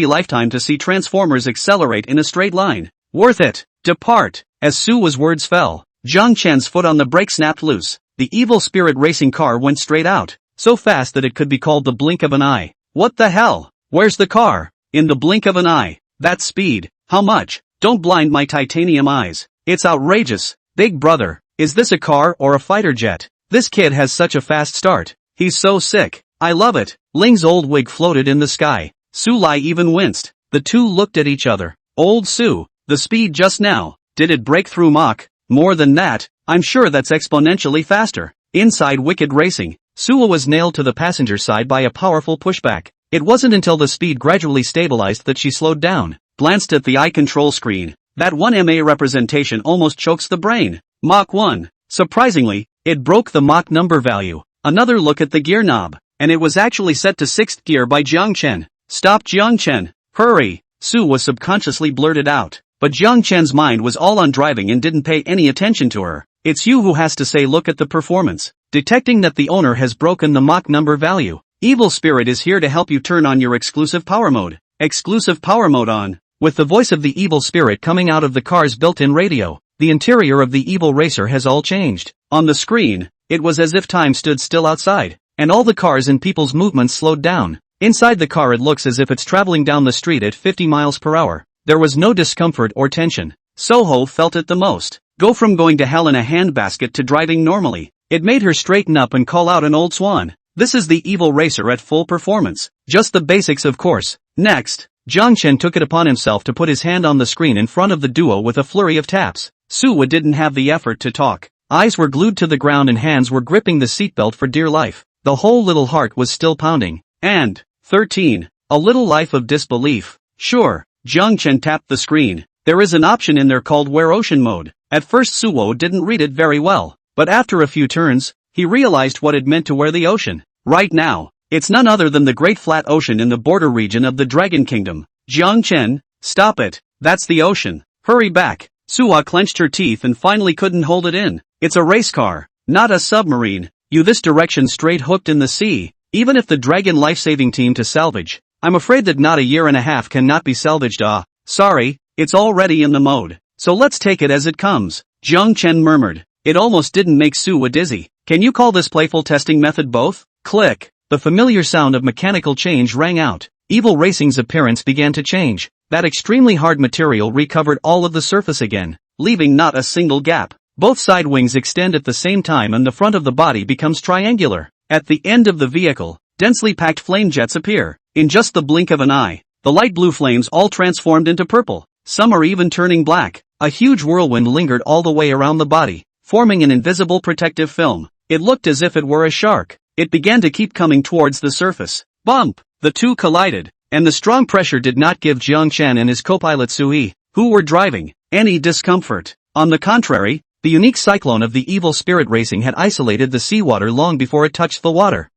lifetime to see Transformers accelerate in a straight line. Worth it. Depart. As Su's words fell, Jiang Chen's foot on the brake snapped loose. The evil spirit racing car went straight out, so fast that it could be called the blink of an eye. What the hell? Where's the car? In the blink of an eye. That speed. How much? Don't blind my titanium eyes. It's outrageous. Big brother, is this a car or a fighter jet? This kid has such a fast start. He's so sick. I love it. Ling's old wig floated in the sky. Su Lai even winced. The two looked at each other. Old Su, the speed just now, did it break through Mach? More than that, I'm sure that's exponentially faster. Inside Wicked Racing, Su was nailed to the passenger side by a powerful pushback. It wasn't until the speed gradually stabilized that she slowed down, glanced at the eye control screen. That 1 MA representation almost chokes the brain. Mach 1. Surprisingly, it broke the Mach number value. Another look at the gear knob, and it was actually set to 6th gear by Jiang Chen. Stop Jiang Chen. Hurry. Su was subconsciously blurted out, but Jiang Chen's mind was all on driving and didn't pay any attention to her. It's you who has to say look at the performance. Detecting that the owner has broken the Mach number value, Evil Spirit is here to help you turn on your exclusive power mode. Exclusive power mode on. With the voice of the Evil Spirit coming out of the car's built-in radio, the interior of the evil racer has all changed. On the screen, it was as if time stood still outside, and all the cars and people's movements slowed down. Inside the car it looks as if it's traveling down the street at 50 miles per hour. There was no discomfort or tension. Soho felt it the most. Go from going to hell in a handbasket to driving normally. It made her straighten up and call out an old swan. This is the evil racer at full performance. Just the basics of course. Next, Jiang Chen took it upon himself to put his hand on the screen in front of the duo with a flurry of taps. Su didn't have the effort to talk. Eyes were glued to the ground and hands were gripping the seatbelt for dear life. The whole little heart was still pounding. And 13. A little life of disbelief. Sure, Jiang Chen tapped the screen. There is an option in there called Wear Ocean Mode. At first Suo didn't read it very well, but after a few turns, he realized what it meant to wear the ocean. Right now, it's none other than the Great Flat Ocean in the border region of the Dragon Kingdom. Jiang Chen, stop it. That's the ocean. Hurry back. Suo clenched her teeth and finally couldn't hold it in. It's a race car, not a submarine. You this direction straight hooked in the sea. Even if the Dragon life-saving team to salvage, I'm afraid that not a year and a half cannot be salvaged. Sorry, it's already in the mode. So let's take it as it comes. Jiang Chen murmured. It almost didn't make Su dizzy. Can you call this playful testing method both? Click. The familiar sound of mechanical change rang out. Evil Racing's appearance began to change. That extremely hard material recovered all of the surface again, leaving not a single gap. Both side wings extend at the same time and the front of the body becomes triangular. At the end of the vehicle, densely packed flame jets appear. In just the blink of an eye, the light blue flames all transformed into purple. Some are even turning black. A huge whirlwind lingered all the way around the body, forming an invisible protective film. It looked as if it were a shark. It began to keep coming towards the surface. Bump! The two collided, and the strong pressure did not give Jiang Chen and his co-pilot Sui, who were driving, any discomfort. On the contrary, the unique cyclone of the evil spirit racing had isolated the seawater long before it touched the water.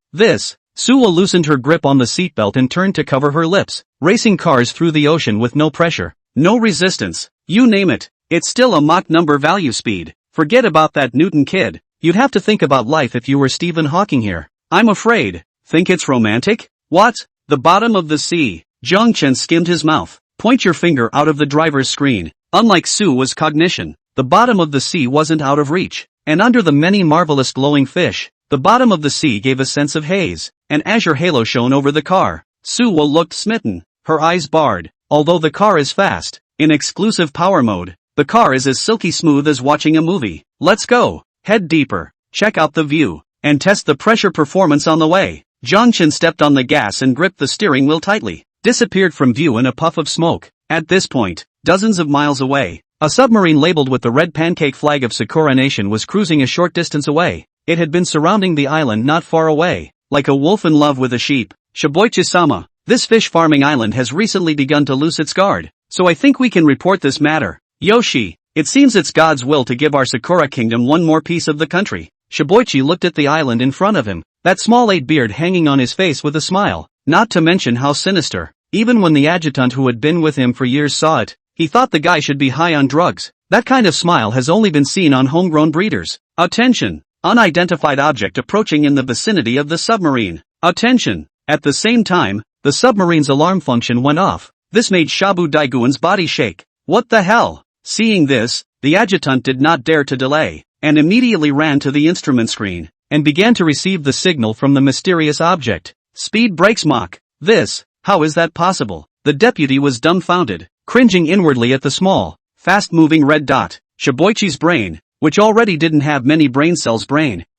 Sue loosened her grip on the seatbelt and turned to cover her lips. Racing cars through the ocean with no pressure, no resistance, you name it. It's still a Mach number value speed. Forget about that Newton kid. You'd have to think about life if you were Stephen Hawking here. I'm afraid. Think it's romantic? What? The bottom of the sea. Jiang Chen skimmed his mouth. Point your finger out of the driver's screen. Unlike Su's cognition, the bottom of the sea wasn't out of reach. And under the many marvelous glowing fish, the bottom of the sea gave a sense of haze. An azure halo shone over the car. Su looked smitten, her eyes barred. Although the car is fast, in exclusive power mode, the car is as silky smooth as watching a movie. Let's go. Head deeper, check out the view, and test the pressure performance on the way. Jiang Chen stepped on the gas and gripped the steering wheel tightly, disappeared from view in a puff of smoke. At this point, dozens of miles away, A submarine labeled with the red pancake flag of Sakura Nation was cruising a short distance away. It had been surrounding the island not far away, like a wolf in love with a sheep. Shibuichi-sama, this fish farming island has recently begun to loose its guard, so I think we can report this matter. Yoshi, it seems it's God's will to give our Sakura kingdom one more piece of the country. Shibuichi looked at the island in front of him, that small 8-beard hanging on his face with a smile, not to mention how sinister. Even when the adjutant who had been with him for years saw it, he thought the guy should be high on drugs. That kind of smile has only been seen on homegrown breeders. Attention! Unidentified object approaching in the vicinity of the submarine. Attention! At the same time, the submarine's alarm function went off. This made Shabu Daiguan's body shake. What the hell? Seeing this, the adjutant did not dare to delay, and immediately ran to the instrument screen, and began to receive the signal from the mysterious object. Speed brakes Mach. This, how is that possible? The deputy was dumbfounded, cringing inwardly at the small, fast-moving red dot. Shibuichi's brain, which already didn't have many brain cells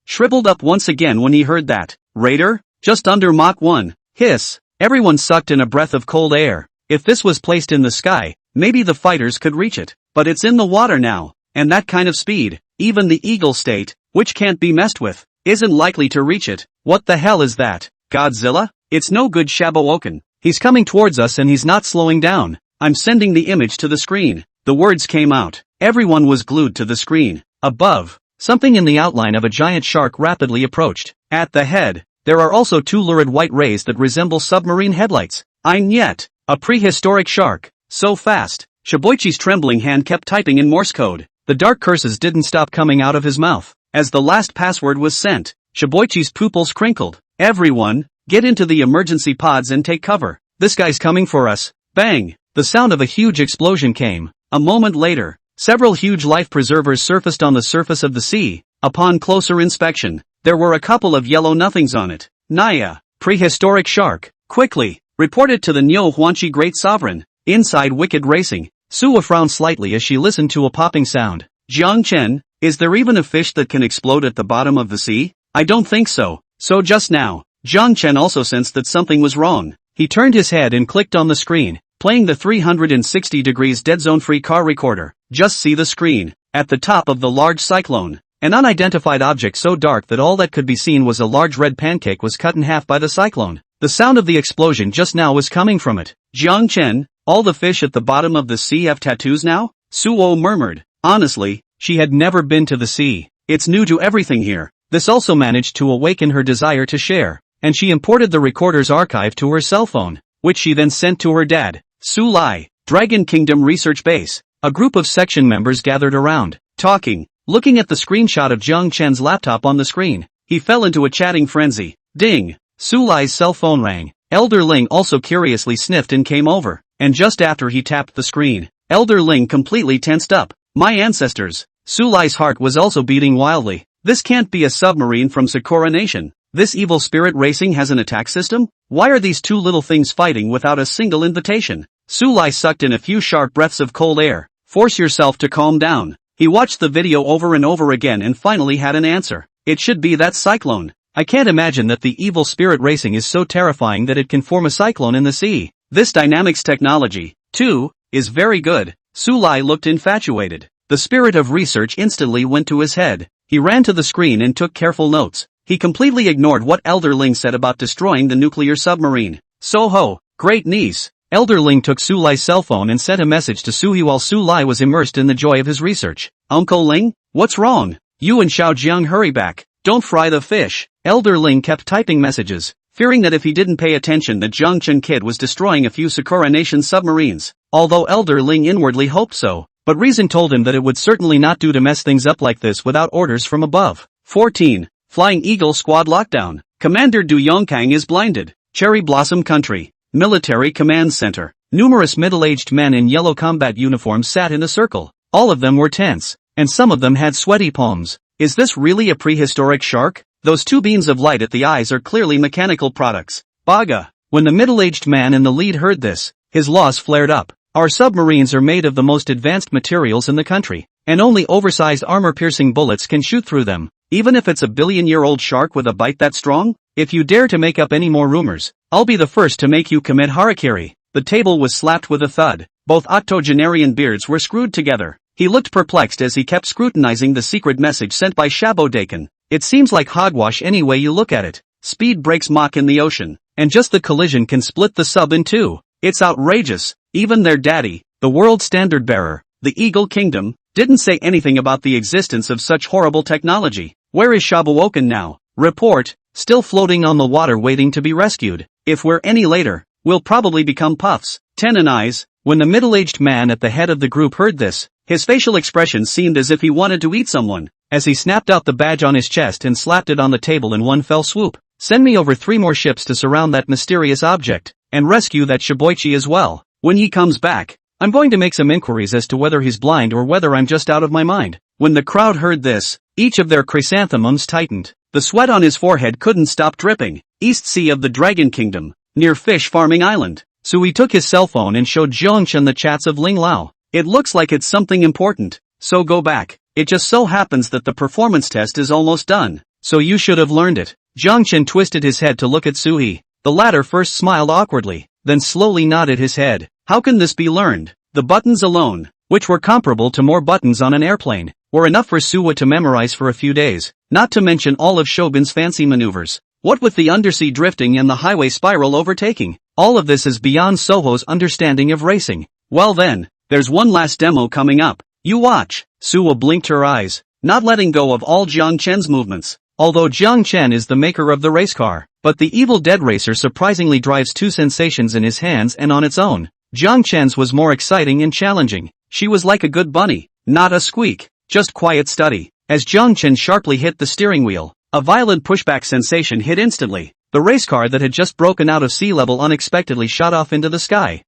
shriveled up once again when he heard that. Radar? Just under Mach 1. Hiss. Everyone sucked in a breath of cold air. If this was placed in the sky, maybe the fighters could reach it. But it's in the water now, and that kind of speed, even the Eagle State, which can't be messed with, isn't likely to reach it. What the hell is that? Godzilla? It's no good Shabuoken. He's coming towards us and he's not slowing down. I'm sending the image to the screen. The words came out. Everyone was glued to the screen. Above, something in the outline of a giant shark rapidly approached. At the head, there are also two lurid white rays that resemble submarine headlights. Ein yet, a prehistoric shark. So fast. Shibuichi's trembling hand kept typing in Morse code. The dark curses didn't stop coming out of his mouth. As the last password was sent, Shibuichi's pupils crinkled. Everyone, get into the emergency pods and take cover. This guy's coming for us. Bang! The sound of a huge explosion came. A moment later, several huge life preservers surfaced on the surface of the sea. Upon closer inspection, there were a couple of yellow nothings on it. Naya, prehistoric shark. Quickly, report it to the Nyo Huanchi Great Sovereign. Inside Wicked Racing, Suwa frowned slightly as she listened to a popping sound. Jiang Chen, is there even a fish that can explode at the bottom of the sea? I don't think so. So just now, Jiang Chen also sensed that something was wrong. He turned his head and clicked on the screen, playing the 360 degrees dead zone-free car recorder. Just see the screen. At the top of the large cyclone, an unidentified object so dark that all that could be seen was a large red pancake was cut in half by the cyclone. The sound of the explosion just now was coming from it. Jiang Chen, all the fish at the bottom of the sea have tattoos now? Suo murmured. Honestly, she had never been to the sea. It's new to everything here. This also managed to awaken her desire to share, and she imported the recorder's archive to her cell phone, which she then sent to her dad. Su Lai, Dragon Kingdom Research Base. A group of section members gathered around, talking, looking at the screenshot of Jiang Chen's laptop on the screen. He fell into a chatting frenzy. Ding! Su Lai's cell phone rang. Elder Ling also curiously sniffed and came over, and just after he tapped the screen, Elder Ling completely tensed up. My ancestors! Su Lai's heart was also beating wildly. This can't be a submarine from Sakura Nation. This evil spirit racing has an attack system? Why are these two little things fighting without a single invitation? Su Lai sucked in a few sharp breaths of cold air. Force yourself to calm down. He watched the video over and over again and finally had an answer. It should be that cyclone. I can't imagine that the evil spirit racing is so terrifying that it can form a cyclone in the sea. This dynamics technology, too, is very good. Su Lai looked infatuated. The spirit of research instantly went to his head. He ran to the screen and took careful notes. He completely ignored what Elder Ling said about destroying the nuclear submarine. So-ho, great niece. Elder Ling took Su Lai's cell phone and sent a message to Suhi while Su Lai was immersed in the joy of his research. Uncle Ling, what's wrong? You and Xiao Jiang hurry back. Don't fry the fish. Elder Ling kept typing messages, fearing that if he didn't pay attention that Jiang Chen kid was destroying a few Sakura Nation submarines. Although Elder Ling inwardly hoped so, but reason told him that it would certainly not do to mess things up like this without orders from above. 14. Flying Eagle Squad Lockdown. Commander Du Yongkang is blinded. Cherry Blossom Country. Military Command Center. Numerous middle-aged men in yellow combat uniforms sat in a circle. All of them were tense, and some of them had sweaty palms. Is this really a prehistoric shark? Those two beams of light at the eyes are clearly mechanical products. Baga. When the middle-aged man in the lead heard this, his loss flared up. Our submarines are made of the most advanced materials in the country, and only oversized armor-piercing bullets can shoot through them. Even if it's a billion-year-old shark with a bite that strong? If you dare to make up any more rumors, I'll be the first to make you commit harakiri. The table was slapped with a thud. Both octogenarian beards were screwed together. He looked perplexed as he kept scrutinizing the secret message sent by Shabodakin. It seems like hogwash any way you look at it. Speed breaks Mach in the ocean, and just the collision can split the sub in two. It's outrageous. Even their daddy, the world standard bearer, the Eagle Kingdom, didn't say anything about the existence of such horrible technology. Where is Shabowoken now? Report, still floating on the water waiting to be rescued. If we're any later, we'll probably become puffs. 10 and eyes. When the middle-aged man at the head of the group heard this, his facial expression seemed as if he wanted to eat someone, as he snapped out the badge on his chest and slapped it on the table in one fell swoop. Send me over 3 more ships to surround that mysterious object, and rescue that Shiboichi as well. When he comes back, I'm going to make some inquiries as to whether he's blind or whether I'm just out of my mind. When the crowd heard this, each of their chrysanthemums tightened. The sweat on his forehead couldn't stop dripping. East Sea of the Dragon Kingdom, near Fish Farming Island. Sui took his cell phone and showed Zhongchen the chats of Ling Lao. It looks like it's something important, so go back. It just so happens that the performance test is almost done, so you should have learned it. Zhongchen twisted his head to look at Sui. The latter first smiled awkwardly, then slowly nodded his head. How can this be learned? The buttons alone, which were comparable to more buttons on an airplane, were enough for Suwa to memorize for a few days, not to mention all of Shobin's fancy maneuvers. What with the undersea drifting and the highway spiral overtaking, all of this is beyond Soho's understanding of racing. Well then, there's one last demo coming up. You watch. Suwa blinked her eyes, not letting go of all Jiang Chen's movements. Although Jiang Chen is the maker of the race car, but the Evil Dead racer surprisingly drives 2 sensations in his hands and on its own. Jiang Chen's was more exciting and challenging. She was like a good bunny, not a squeak, just quiet study. As Jiang Chen sharply hit the steering wheel, a violent pushback sensation hit instantly. The race car that had just broken out of sea level unexpectedly shot off into the sky.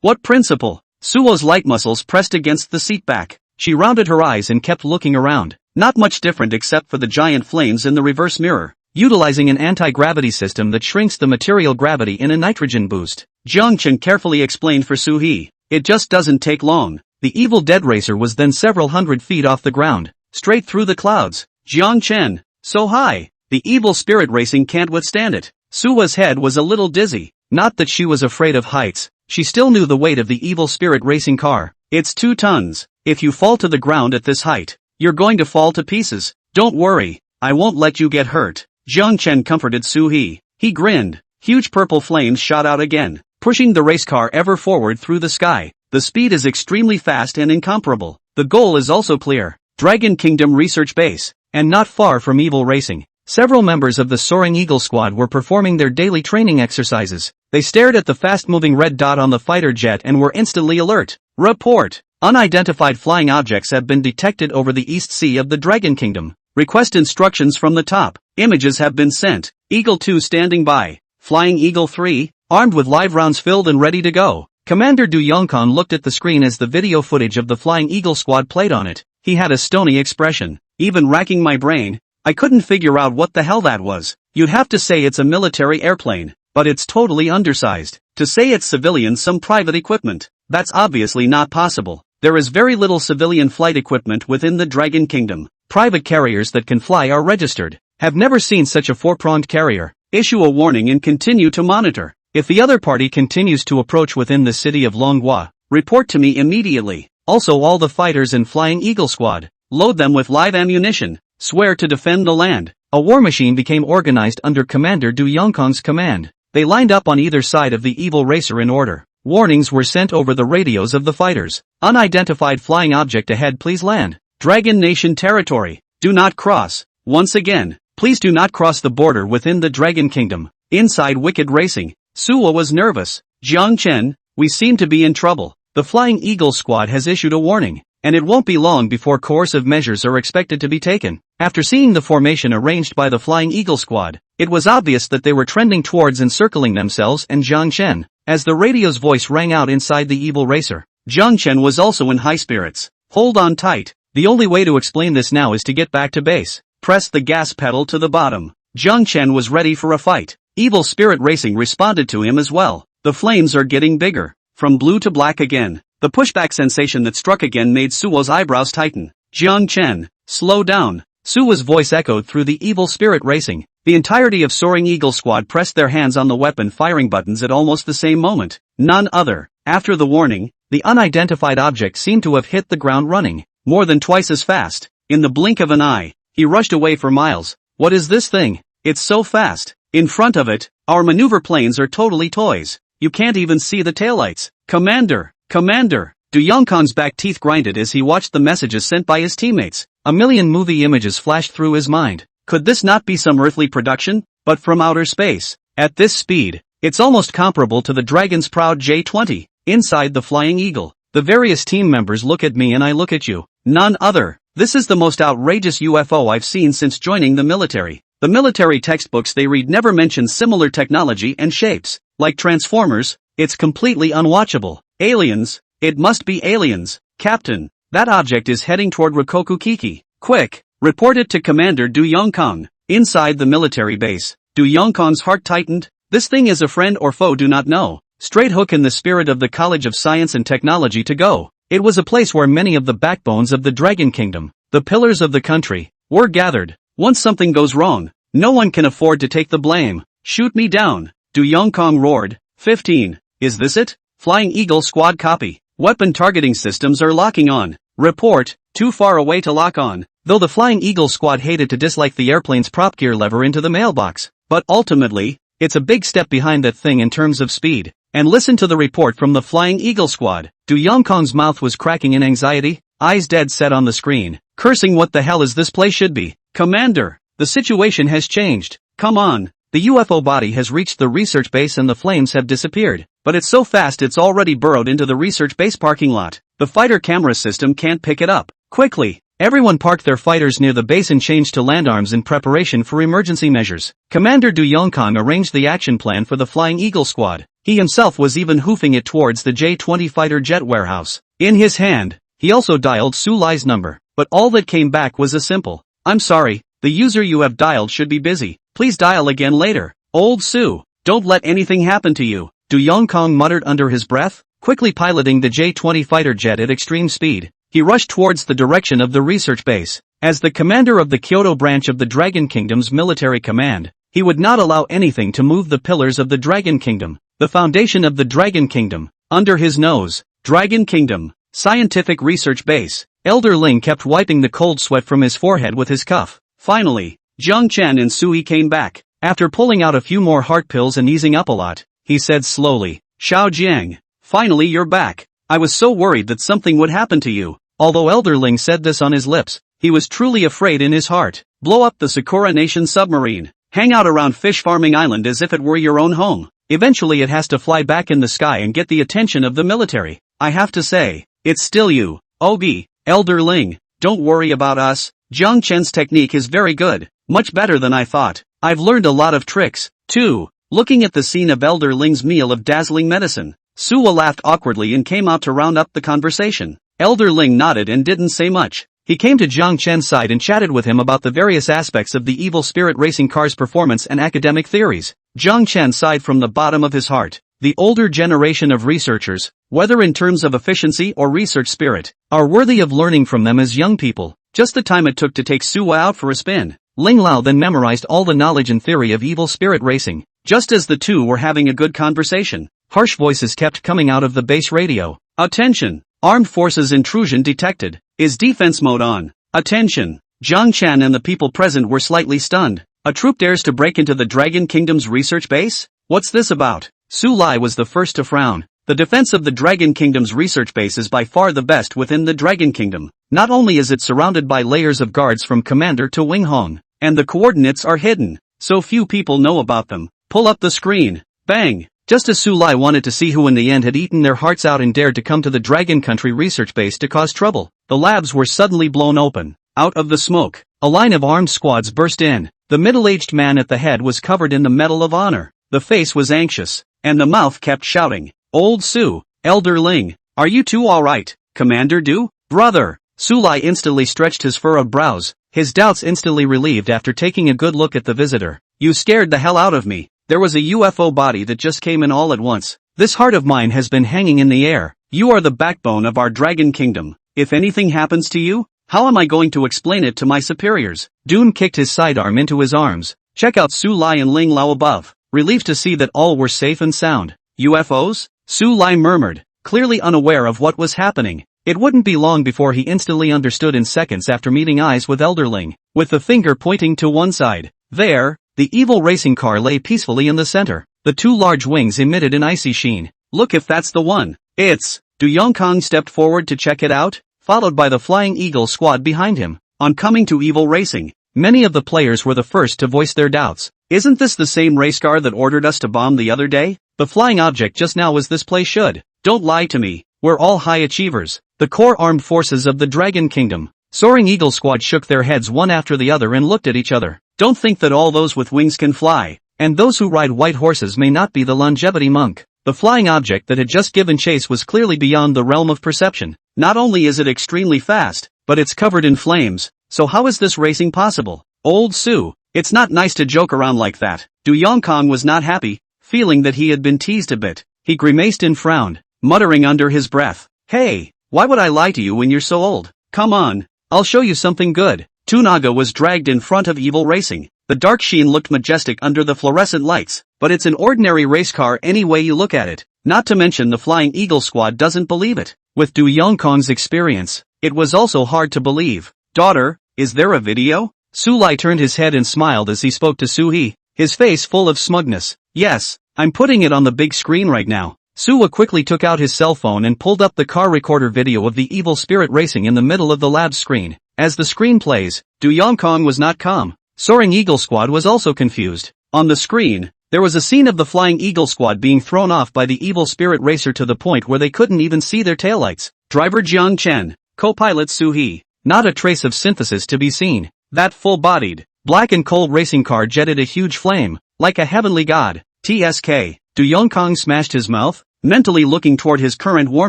What principle? Suo's light muscles pressed against the seat back. She rounded her eyes and kept looking around. Not much different except for the giant flames in the reverse mirror, utilizing an anti-gravity system that shrinks the material gravity in a nitrogen boost. Jiang Chen carefully explained for Suhi. It just doesn't take long. The Evil Dead racer was then several hundred feet off the ground, straight through the clouds. Jiang Chen, so high, the evil spirit racing can't withstand it. Suwa's head was a little dizzy. Not that she was afraid of heights, she still knew the weight of the evil spirit racing car. It's 2 tons. If you fall to the ground at this height, you're going to fall to pieces. Don't worry, I won't let you get hurt. Jiang Chen comforted Suhi. He grinned. Huge purple flames shot out again, pushing the race car ever forward through the sky. The speed is extremely fast and incomparable. The goal is also clear. Dragon Kingdom Research Base. And not far from Evil Racing, several members of the Soaring Eagle squad were performing their daily training exercises. They stared at the fast-moving red dot on the fighter jet and were instantly alert. Report. Unidentified flying objects have been detected over the East Sea of the Dragon Kingdom. Request instructions from the top. Images have been sent. Eagle 2 standing by. Flying Eagle 3, armed with live rounds filled and ready to go. Commander Du Yongkon looked at the screen as the video footage of the Flying Eagle squad played on it. He had a stony expression. Even racking my brain, I couldn't figure out what the hell that was. You'd have to say it's a military airplane, but it's totally undersized. To say it's civilian some private equipment, that's obviously not possible. There is very little civilian flight equipment within the Dragon Kingdom. Private carriers that can fly are registered. Have never seen such a 4-pronged carrier. Issue a warning and continue to monitor. If the other party continues to approach within the city of Longhua, report to me immediately. Also all the fighters in Flying Eagle squad, load them with live ammunition. Swear to defend the land. A war machine became organized under Commander Du Yongkong's command. They lined up on either side of the evil racer in order. Warnings were sent over the radios of the fighters. Unidentified flying object ahead, please land. Dragon Nation territory. Do not cross. Once again, please do not cross the border within the Dragon Kingdom. Inside Wicked Racing, Suwa was nervous. Jiang Chen, we seem to be in trouble. The Flying Eagle squad has issued a warning, and it won't be long before coercive measures are expected to be taken. After seeing the formation arranged by the Flying Eagle squad, it was obvious that they were trending towards encircling themselves and Jiang Chen, as the radio's voice rang out inside the evil racer. Jiang Chen was also in high spirits. Hold on tight. The only way to explain this now is to get back to base. Press the gas pedal to the bottom. Jiang Chen was ready for a fight. Evil Spirit Racing responded to him as well. The flames are getting bigger. From blue to black again. The pushback sensation that struck again made Suo's eyebrows tighten. Jiang Chen, slow down. Suo's voice echoed through the Evil Spirit Racing. The entirety of Soaring Eagle squad pressed their hands on the weapon firing buttons at almost the same moment. None other. After the warning, The unidentified object seemed to have hit the ground running, more than twice as fast. In the blink of an eye, he rushed away for miles. What is this thing? It's so fast. In front of it, our maneuver planes are totally toys. You can't even see the taillights. Commander! Commander! Du Yongkong's back teeth grinded as he watched the messages sent by his teammates. A million movie images flashed through his mind. Could this not be some earthly production, but from outer space? At this speed, it's almost comparable to the Dragon's Proud J-20. Inside the Flying Eagle, the various team members look at me and I look at you. None other. This is the most outrageous UFO I've seen since joining the military. The military textbooks they read never mention similar technology and shapes. Like Transformers, it's completely unwatchable. Aliens. It must be aliens. Captain, that object is heading toward Rikoku Kiki. Quick, report it to Commander Du Yongkong. Inside the military base, Du Yongkong's heart tightened. This thing is a friend or foe, do not know. Straight hook in the spirit of the College of Science and Technology to go. It was a place where many of the backbones of the Dragon Kingdom, the pillars of the country, were gathered. Once something goes wrong, no one can afford to take the blame. Shoot me down, Du Yongkong roared. 15. Is this it? Flying Eagle squad copy. Weapon targeting systems are locking on. Report, too far away to lock on. Though the Flying Eagle squad hated to dislike the airplane's prop gear lever into the mailbox, but ultimately, it's a big step behind that thing in terms of speed. And listen to the report from the Flying Eagle squad. Du Yongkong's mouth was cracking in anxiety, eyes dead set on the screen, cursing what the hell is this place should be. Commander, the situation has changed. Come on. The UFO body has reached the research base and the flames have disappeared. But it's so fast it's already burrowed into the research base parking lot. The fighter camera system can't pick it up. Quickly, everyone parked their fighters near the base and changed to land arms in preparation for emergency measures. Commander Du Yongkong arranged the action plan for the Flying Eagle squad. He himself was even hoofing it towards the J-20 fighter jet warehouse. In his hand, he also dialed Su Lai's number. But all that came back was a simple, "I'm sorry, the user you have dialed should be busy. Please dial again later." Old Su, don't let anything happen to you, Du Yongkong muttered under his breath. Quickly piloting the J-20 fighter jet at extreme speed, he rushed towards the direction of the research base. As the commander of the Kyoto branch of the Dragon Kingdom's military command, he would not allow anything to move the pillars of the Dragon Kingdom, the foundation of the Dragon Kingdom. Under his nose, Dragon Kingdom, Scientific Research Base. Elder Ling kept wiping the cold sweat from his forehead with his cuff. Finally, Jiang Chen and Sui came back. After pulling out a few more heart pills and easing up a lot, he said slowly, "Xiao Jiang, finally you're back. I was so worried that something would happen to you." Although Elder Ling said this on his lips, he was truly afraid in his heart. Blow up the Sakura Nation submarine. Hang out around Fish Farming Island as if it were your own home. Eventually it has to fly back in the sky and get the attention of the military. I have to say, it's still you, Obi, Elder Ling. Don't worry about us. Jiang Chen's technique is very good, much better than I thought. I've learned a lot of tricks, too. Looking at the scene of Elder Ling's meal of dazzling medicine, Suwa laughed awkwardly and came out to round up the conversation. Elder Ling nodded and didn't say much. He came to Jiang Chen's side and chatted with him about the various aspects of the Evil Spirit racing car's performance and academic theories. Jiang Chen sighed from the bottom of his heart. The older generation of researchers, whether in terms of efficiency or research spirit, are worthy of learning from them as young people. Just the time it took to take Suwa out for a spin. Ling Lao then memorized all the knowledge and theory of Evil Spirit racing. Just as the two were having a good conversation, harsh voices kept coming out of the base radio. "Attention! Armed forces intrusion detected. Is defense mode on? Attention!" Jiang Chen and the people present were slightly stunned. A troop dares to break into the Dragon Kingdom's research base? What's this about? Su Lai was the first to frown. The defense of the Dragon Kingdom's research base is by far the best within the Dragon Kingdom. Not only is it surrounded by layers of guards from Commander to Wing Hong, and the coordinates are hidden, so few people know about them. Pull up the screen. Bang! Just as Su Lai wanted to see who in the end had eaten their hearts out and dared to come to the Dragon Country research base to cause trouble, the labs were suddenly blown open. Out of the smoke, a line of armed squads burst in. The middle-aged man at the head was covered in the Medal of Honor. The face was anxious, and the mouth kept shouting, "Old Su, Elder Ling, are you two alright? Commander Du? Brother!" Su Lai instantly stretched his furrowed brows, his doubts instantly relieved after taking a good look at the visitor. "You scared the hell out of me. There was a UFO body that just came in all at once. This heart of mine has been hanging in the air. You are the backbone of our Dragon Kingdom. If anything happens to you, how am I going to explain it to my superiors?" Dune kicked his sidearm into his arms. "Check out Su Lai and Ling Lao above." Relieved to see that all were safe and sound. "UFOs?" Su Lai murmured. clearly unaware of what was happening. It wouldn't be long before he instantly understood in seconds after meeting eyes with Elderling, with the finger pointing to one side. There, the evil racing car lay peacefully in the center. The two large wings emitted an icy sheen. Look if that's the one. It's... Du Yongkong stepped forward to check it out, followed by the Flying Eagle squad behind him. On coming to Evil Racing, many of the players were the first to voice their doubts. Isn't this the same race car that ordered us to bomb the other day? The flying object just now was this place should. Don't lie to me. We're all high achievers. The core armed forces of the Dragon Kingdom. Soaring Eagle squad shook their heads one after the other and looked at each other. Don't think that all those with wings can fly, and those who ride white horses may not be the longevity monk. The flying object that had just given chase was clearly beyond the realm of perception. Not only is it extremely fast, but it's covered in flames, so how is this racing possible? Old Sue, it's not nice to joke around like that. Du Yongkong was not happy, feeling that he had been teased a bit. He grimaced and frowned, muttering under his breath. Hey, why would I lie to you when you're so old? Come on, I'll show you something good. Tunaga was dragged in front of Evil Racing. The dark sheen looked majestic under the fluorescent lights, but it's an ordinary race car any way you look at it. Not to mention the Flying Eagle squad doesn't believe it. With Du Yongkong's experience, it was also hard to believe. Daughter, is there a video? Su Lai turned his head and smiled as he spoke to Su He, his face full of smugness. Yes, I'm putting it on the big screen right now. Suwa quickly took out his cell phone and pulled up the car recorder video of the evil spirit racing in the middle of the lab's screen. As the screen plays, Du Yongkong was not calm. Soaring Eagle Squad was also confused. On the screen, there was a scene of the Flying Eagle Squad being thrown off by the evil spirit racer to the point where they couldn't even see their taillights. Driver Jiang Chen, co-pilot Su He. Not a trace of synthesis to be seen. That full-bodied, black and cold racing car jetted a huge flame, like a heavenly god. TSK. Du Yongkong smashed his mouth, mentally looking toward his current war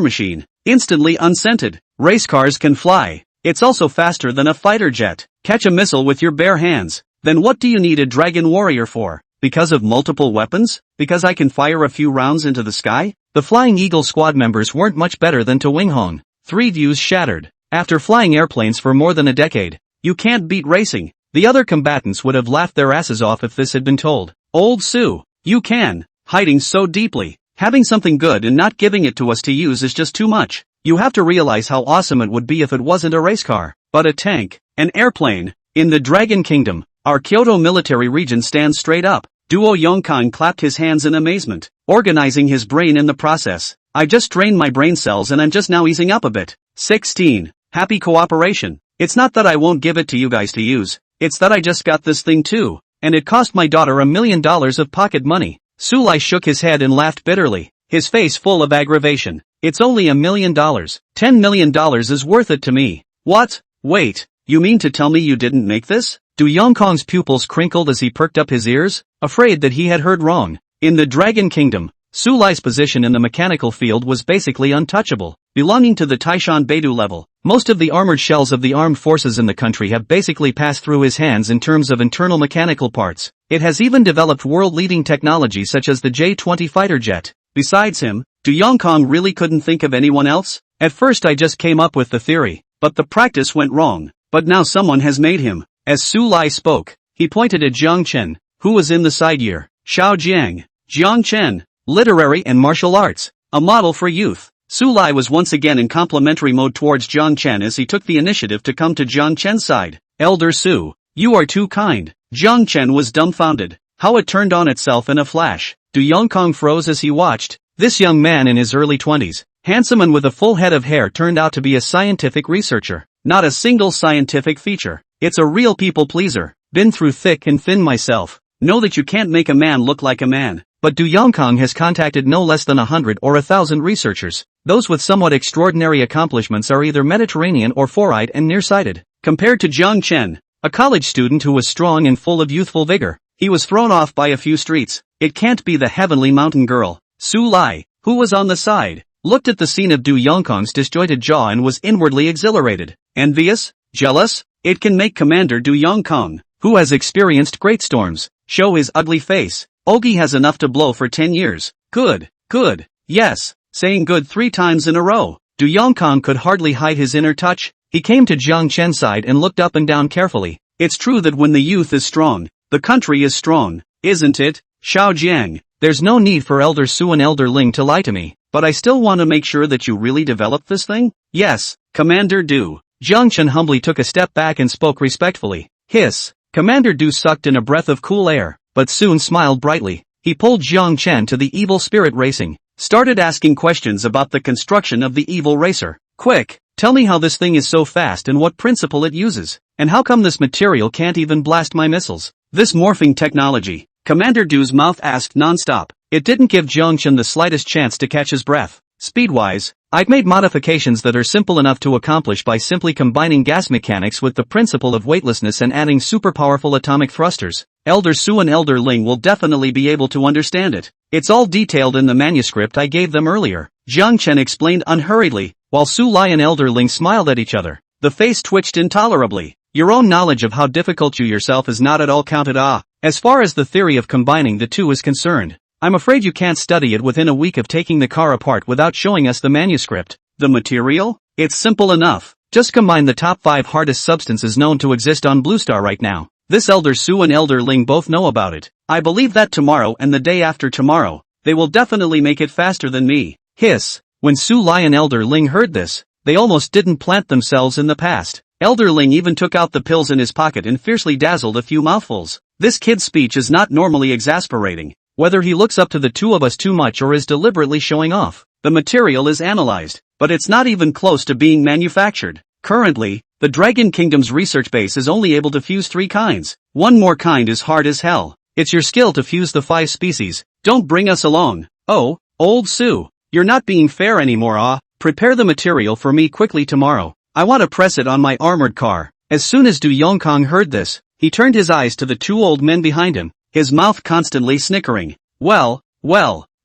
machine. Instantly unscented. Race cars can fly. It's also faster than a fighter jet. Catch a missile with your bare hands. Then what do you need a dragon warrior for? Because of multiple weapons? Because I can fire a few rounds into the sky? The Flying Eagle squad members weren't much better than To Wing Hong. 3 views shattered. After flying airplanes for more than a decade, you can't beat racing. The other combatants would have laughed their asses off if this had been told. Old Sue, you can. Hiding so deeply. Having something good and not giving it to us to use is just too much. You have to realize how awesome it would be if it wasn't a race car, but a tank, an airplane. In the Dragon Kingdom, our Kyoto military region stands straight up. Duo Yongkang clapped his hands in amazement, organizing his brain in the process. I just drained my brain cells and I'm just now easing up a bit. 16. Happy cooperation. It's not that I won't give it to you guys to use. It's that I just got this thing too, and it cost my daughter $1 million of pocket money. Su Lai shook his head and laughed bitterly, his face full of aggravation. It's only $1 million. $10 million is worth it to me. What? Wait, you mean to tell me you didn't make this? Du Yongkong's pupils crinkled as he perked up his ears, afraid that he had heard wrong. In the Dragon Kingdom, Su Lai's position in the mechanical field was basically untouchable. Belonging to the Taishan Beidou level, most of the armored shells of the armed forces in the country have basically passed through his hands in terms of internal mechanical parts. It has even developed world-leading technology such as the J-20 fighter jet. Besides him, Du Yongkong really couldn't think of anyone else? At first I just came up with the theory, but the practice went wrong. But now someone has made him. As Su Lai spoke, he pointed at Jiang Chen, who was in the side year. Xiao Jiang. Jiang Chen. Literary and martial arts. A model for youth. Su Lai was once again in complimentary mode towards Jiang Chen as he took the initiative to come to Jiang Chen's side. Elder Su, you are too kind. Jiang Chen was dumbfounded. How it turned on itself in a flash. Du Yongkong froze as he watched. This young man in his early 20s, handsome and with a full head of hair, turned out to be a scientific researcher. Not a single scientific feature. It's a real people pleaser. Been through thick and thin myself. Know that you can't make a man look like a man. But Du Yongkong has contacted no less than 100 or 1,000 researchers. Those with somewhat extraordinary accomplishments are either Mediterranean or four-eyed and nearsighted. Compared to Jiang Chen, a college student who was strong and full of youthful vigor, he was thrown off by a few streets. It can't be the heavenly mountain girl. Su Lai, who was on the side, looked at the scene of Du Yongkong's disjointed jaw and was inwardly exhilarated. Envious? Jealous? It can make Commander Du Yongkong, who has experienced great storms, show his ugly face. Ogi has enough to blow for 10 years. Good, good, yes, saying good 3 times in a row. Du Yongkong could hardly hide his inner touch. He came to Jiang Chen's side and looked up and down carefully. It's true that when the youth is strong, the country is strong, isn't it? Xiao Jiang, there's no need for Elder Su and Elder Ling to lie to me. but I still want to make sure that you really develop this thing? Yes, Commander Du. Jiang Chen humbly took a step back and spoke respectfully. Hiss. Commander Du sucked in a breath of cool air, but soon smiled brightly. He pulled Jiang Chen to the evil spirit racing, started asking questions about the construction of the evil racer. Quick, tell me how this thing is so fast and what principle it uses, and how come this material can't even blast my missiles? This morphing technology, Commander Du's mouth asked non-stop. It didn't give Jiang Chen the slightest chance to catch his breath. Speed-wise, I've made modifications that are simple enough to accomplish by simply combining gas mechanics with the principle of weightlessness and adding super-powerful atomic thrusters. Elder Su and Elder Ling will definitely be able to understand it. It's all detailed in the manuscript I gave them earlier. Jiang Chen explained unhurriedly, while Su Lai and Elder Ling smiled at each other. The face twitched intolerably. Your own knowledge of how difficult you yourself is not at all counted. As far as the theory of combining the two is concerned, I'm afraid you can't study it within a week of taking the car apart without showing us the manuscript. The material? It's simple enough. Just combine the top 5 hardest substances known to exist on Blue Star right now. This Elder Su and Elder Ling both know about it. I believe that tomorrow and the day after tomorrow, they will definitely make it faster than me. Hiss. When Su Lai and Elder Ling heard this, they almost didn't plant themselves in the past. Elder Ling even took out the pills in his pocket and fiercely dazzled a few mouthfuls. This kid's speech is not normally exasperating. Whether he looks up to the two of us too much or is deliberately showing off. The material is analyzed, but it's not even close to being manufactured. Currently, the Dragon Kingdom's research base is only able to fuse 3 kinds. One more kind is hard as hell. It's your skill to fuse the 5 species. Don't bring us along. Oh, old Su. You're not being fair anymore. Prepare the material for me quickly tomorrow. I want to press it on my armored car. As soon as Du Yongkong heard this, he turned his eyes to the 2 old men behind him, his mouth constantly snickering. Well,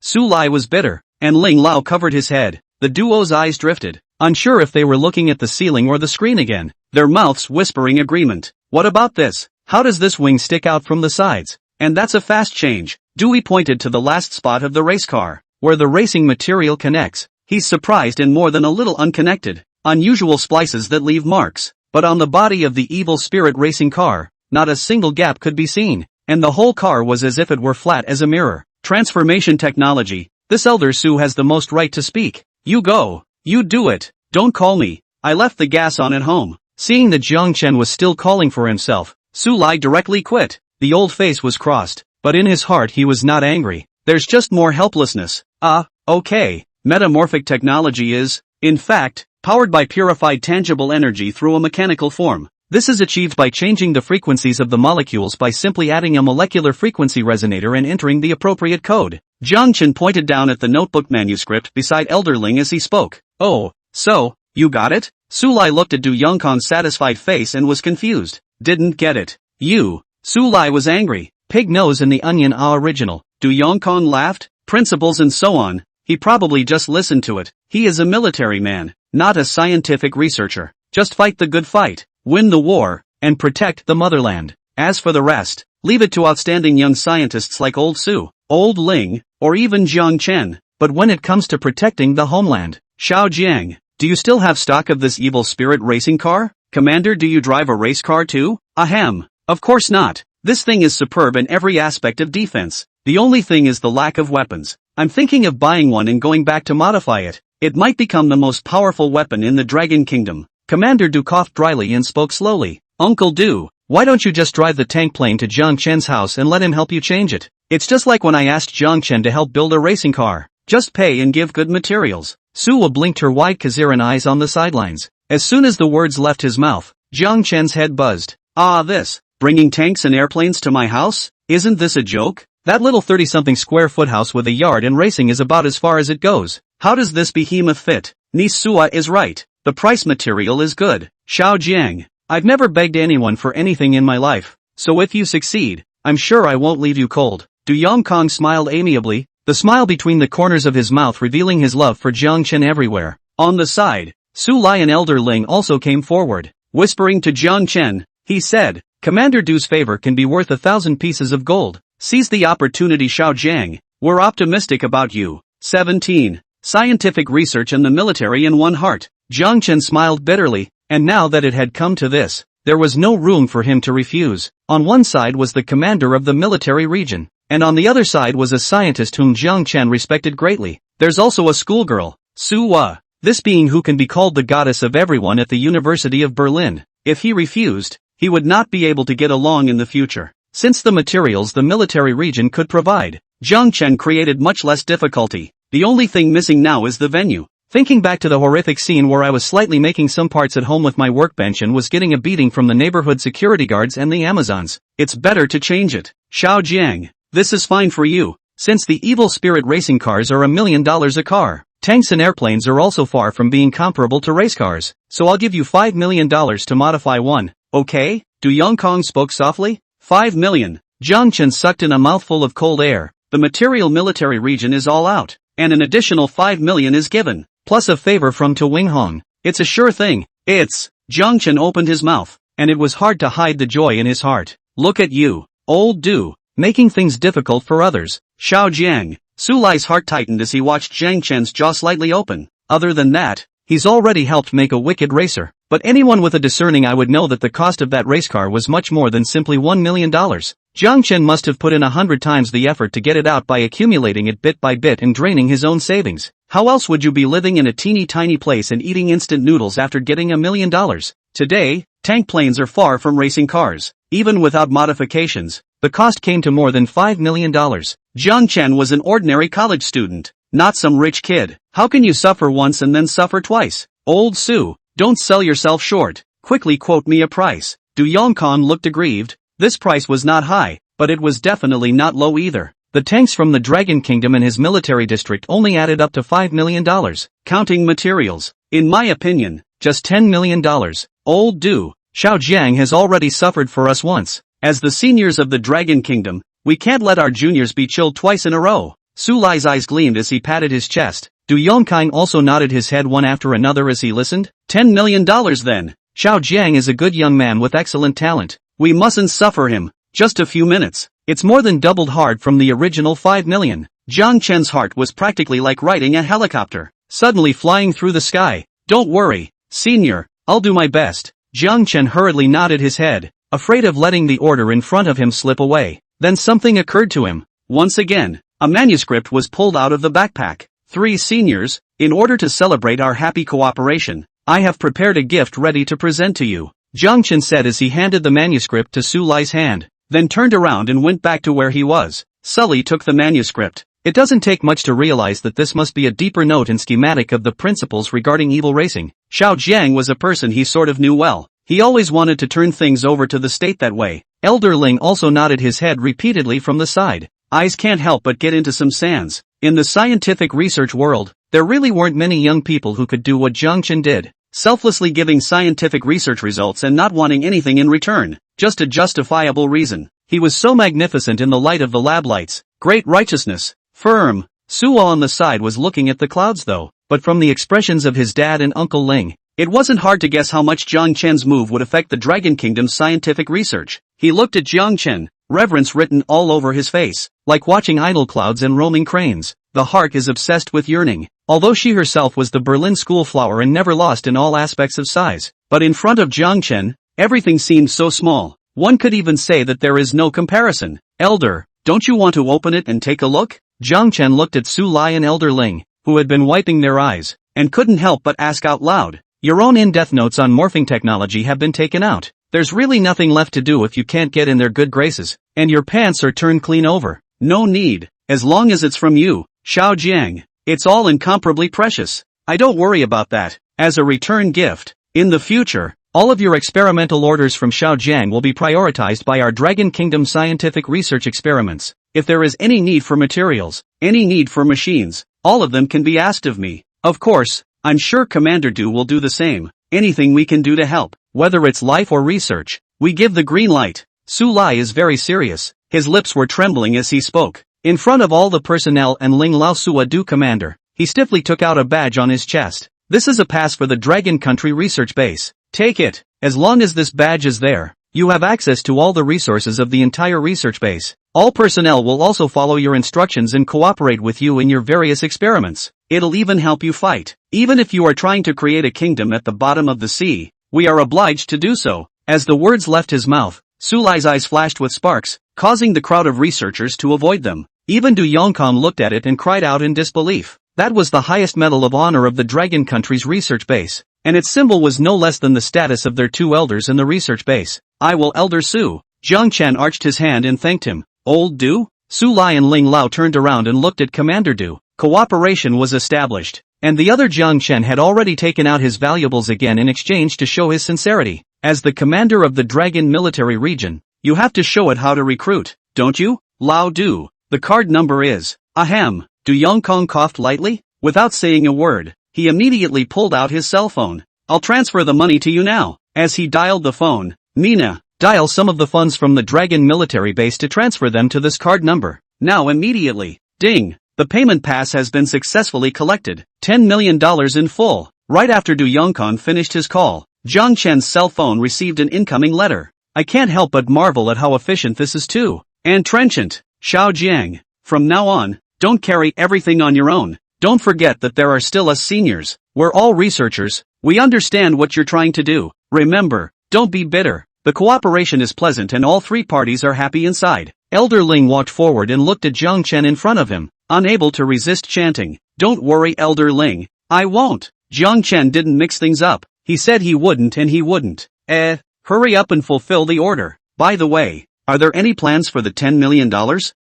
Su Lai was bitter, and Ling Lao covered his head. The duo's eyes drifted, unsure if they were looking at the ceiling or the screen again, their mouths whispering agreement. What about this? How does this wing stick out from the sides? And that's a fast change. Dewey pointed to the last spot of the race car, where the racing material connects. He's surprised and more than a little unconnected. Unusual splices that leave marks, but on the body of the evil spirit racing car, not a single gap could be seen, and the whole car was as if it were flat as a mirror. Transformation technology. This Elder Su has the most right to speak. You go. You do it. Don't call me. I left the gas on at home. Seeing that Jiang Chen was still calling for himself, Su Lai directly quit. The old face was crossed, but in his heart he was not angry. There's just more helplessness. Okay. Metamorphic technology is, in fact, powered by purified tangible energy through a mechanical form. This is achieved by changing the frequencies of the molecules by simply adding a molecular frequency resonator and entering the appropriate code. Jiang Chen pointed down at the notebook manuscript beside Elder Ling as he spoke. Oh, so, you got it? Su Lai looked at Du Yongkong's satisfied face and was confused. Didn't get it. You. Su Lai was angry. Pig nose in the onion original. Du Yongkong laughed. Principles and so on. He probably just listened to it. He is a military man, not a scientific researcher. Just fight the good fight. Win the war, and protect the motherland. As for the rest, leave it to outstanding young scientists like Old Su, Old Ling, or even Jiang Chen. But when it comes to protecting the homeland, Xiao Jiang, do you still have stock of this evil spirit racing car? Commander, do you drive a race car too? Ahem. Of course not. This thing is superb in every aspect of defense. The only thing is the lack of weapons. I'm thinking of buying one and going back to modify it. It might become the most powerful weapon in the Dragon Kingdom. Commander Du coughed dryly and spoke slowly. Uncle Du, why don't you just drive the tank plane to Jiang Chen's house and let him help you change it? It's just like when I asked Jiang Chen to help build a racing car. Just pay and give good materials. Suwa blinked her wide Kaziran eyes on the sidelines. As soon as the words left his mouth, Jiang Chen's head buzzed. This, bringing tanks and airplanes to my house? Isn't this a joke? That little 30-something square foot house with a yard and racing is about as far as it goes. How does this behemoth fit? Niece Suwa is right. The price material is good. Xiao Jiang, I've never begged anyone for anything in my life, so if you succeed, I'm sure I won't leave you cold. Du Yongkong smiled amiably, the smile between the corners of his mouth revealing his love for Jiang Chen everywhere. On the side, Su Lai and Elder Ling also came forward. Whispering to Jiang Chen, he said, Commander Du's favor can be worth 1,000 pieces of gold. Seize the opportunity, Xiao Jiang. We're optimistic about you. 17. Scientific research and the military in one heart. Jiang Chen smiled bitterly, and now that it had come to this, there was no room for him to refuse. On one side was the commander of the military region, and on the other side was a scientist whom Jiang Chen respected greatly. There's also a schoolgirl, Su. This being who can be called the goddess of everyone at the University of Berlin. If he refused, he would not be able to get along in the future. Since the materials the military region could provide, Jiang Chen created much less difficulty. The only thing missing now is the venue. Thinking back to the horrific scene where I was slightly making some parts at home with my workbench and was getting a beating from the neighborhood security guards and the Amazons, it's better to change it. Xiao Jiang, this is fine for you, since the evil spirit racing cars are $1 million a car. Tanks and airplanes are also far from being comparable to race cars, so I'll give you $5 million to modify one, okay? Du Yongkong spoke softly. 5 million. Jiang Chen sucked in a mouthful of cold air. The material military region is all out, and an additional 5 million is given, plus a favor from Tu Winghong. It's a sure thing. Jiang Chen opened his mouth, and it was hard to hide the joy in his heart. Look at you, old Du, making things difficult for others. Xiao Jiang. Su Lai's heart tightened as he watched Jiang Chen's jaw slightly open. Other than that, he's already helped make a wicked racer. But anyone with a discerning eye would know that the cost of that race car was much more than simply $1 million. Jiang Chen must have put in 100 times the effort to get it out by accumulating it bit by bit and draining his own savings. How else would you be living in a teeny tiny place and eating instant noodles after getting $1 million? Today, tank planes are far from racing cars. Even without modifications, the cost came to more than $5 million. Jiang Chen was an ordinary college student, not some rich kid. How can you suffer once and then suffer twice? Old Su, don't sell yourself short. Quickly quote me a price. Du Yongkong looked aggrieved. This price was not high, but it was definitely not low either. The tanks from the Dragon Kingdom and his military district only added up to $5 million, counting materials. In my opinion, just $10 million. Old Du, Xiao Jiang has already suffered for us once. As the seniors of the Dragon Kingdom, we can't let our juniors be chilled twice in a row. Su Lai's eyes gleamed as he patted his chest. Du Yongkang also nodded his head one after another as he listened. $10 million then. Xiao Jiang is a good young man with excellent talent. We mustn't suffer him. Just a few minutes. It's more than doubled hard from the original 5 million. Jiang Chen's heart was practically like riding a helicopter, suddenly flying through the sky. Don't worry, senior, I'll do my best. Jiang Chen hurriedly nodded his head, afraid of letting the order in front of him slip away. Then something occurred to him. Once again, a manuscript was pulled out of the backpack. 3 seniors, in order to celebrate our happy cooperation, I have prepared a gift ready to present to you, Jiang Chen said as he handed the manuscript to Su Lai's hand, then turned around and went back to where he was. Sully took the manuscript. It doesn't take much to realize that this must be a deeper note and schematic of the principles regarding evil racing. Xiao Jiang was a person he sort of knew well. He always wanted to turn things over to the state that way. Elder Ling also nodded his head repeatedly from the side. Eyes can't help but get into some sands. In the scientific research world, there really weren't many young people who could do what Jiang Chen did, selflessly giving scientific research results and not wanting anything in return, just a justifiable reason. He was so magnificent in the light of the lab lights. Great righteousness. Firm. Suo on the side was looking at the clouds though, but from the expressions of his dad and Uncle Ling, it wasn't hard to guess how much Jiang Chen's move would affect the Dragon Kingdom's scientific research. He looked at Jiang Chen, reverence written all over his face, like watching idle clouds and roaming cranes. The heart is obsessed with yearning. Although she herself was the Berlin school flower and never lost in all aspects of size, but in front of Jiang Chen, everything seemed so small. One could even say that there is no comparison. Elder, don't you want to open it and take a look? Jiang Chen looked at Su Lai and Elder Ling, who had been wiping their eyes, and couldn't help but ask out loud. Your own in-depth notes on morphing technology have been taken out. There's really nothing left to do if you can't get in their good graces, and your pants are turned clean over. No need, as long as it's from you, Xiao Jiang. It's all incomparably precious. I don't worry about that. As a return gift, in the future, all of your experimental orders from Xiao Jiang will be prioritized by our Dragon Kingdom scientific research experiments. If there is any need for materials, any need for machines, all of them can be asked of me. Of course, I'm sure Commander Du will do the same. Anything we can do to help, whether it's life or research, we give the green light. Su Lai is very serious. His lips were trembling as he spoke. In front of all the personnel and Ling Lao Sua Du Commander, he stiffly took out a badge on his chest. This is a pass for the Dragon Country Research Base. Take it. As long as this badge is there, you have access to all the resources of the entire research base. All personnel will also follow your instructions and cooperate with you in your various experiments. It'll even help you fight. Even if you are trying to create a kingdom at the bottom of the sea, we are obliged to do so. As the words left his mouth, Su Lai's eyes flashed with sparks, causing the crowd of researchers to avoid them. Even Du Yongkong looked at it and cried out in disbelief. That was the highest medal of honor of the dragon country's research base, and its symbol was no less than the status of their 2 elders in the research base. I will, Elder Su. Jiang Chen arched his hand and thanked him. Old Du? Su Lai and Ling Lao turned around and looked at Commander Du. Cooperation was established, and the other Jiang Chen had already taken out his valuables again in exchange to show his sincerity. As the commander of the dragon military region, you have to show it how to recruit, don't you? Lao Du. The card number is. Ahem. Du Yongkong coughed lightly. Without saying a word, he immediately pulled out his cell phone. I'll transfer the money to you now. As he dialed the phone, Mina, dial some of the funds from the dragon military base to transfer them to this card number. Now immediately. Ding. The payment pass has been successfully collected. $10 million in full. Right after Du Yongkong finished his call, Jiang Chen's cell phone received an incoming letter. I can't help but marvel at how efficient this is too. And trenchant. Xiao Jiang. From now on, don't carry everything on your own. Don't forget that there are still us seniors. We're all researchers. We understand what you're trying to do. Remember, don't be bitter. The cooperation is pleasant and all 3 parties are happy inside. Elder Ling walked forward and looked at Jiang Chen in front of him, unable to resist chanting. Don't worry, Elder Ling. I won't. Jiang Chen didn't mix things up. He said he wouldn't and he wouldn't. Hurry up and fulfill the order. By the way, are there any plans for the $10 million?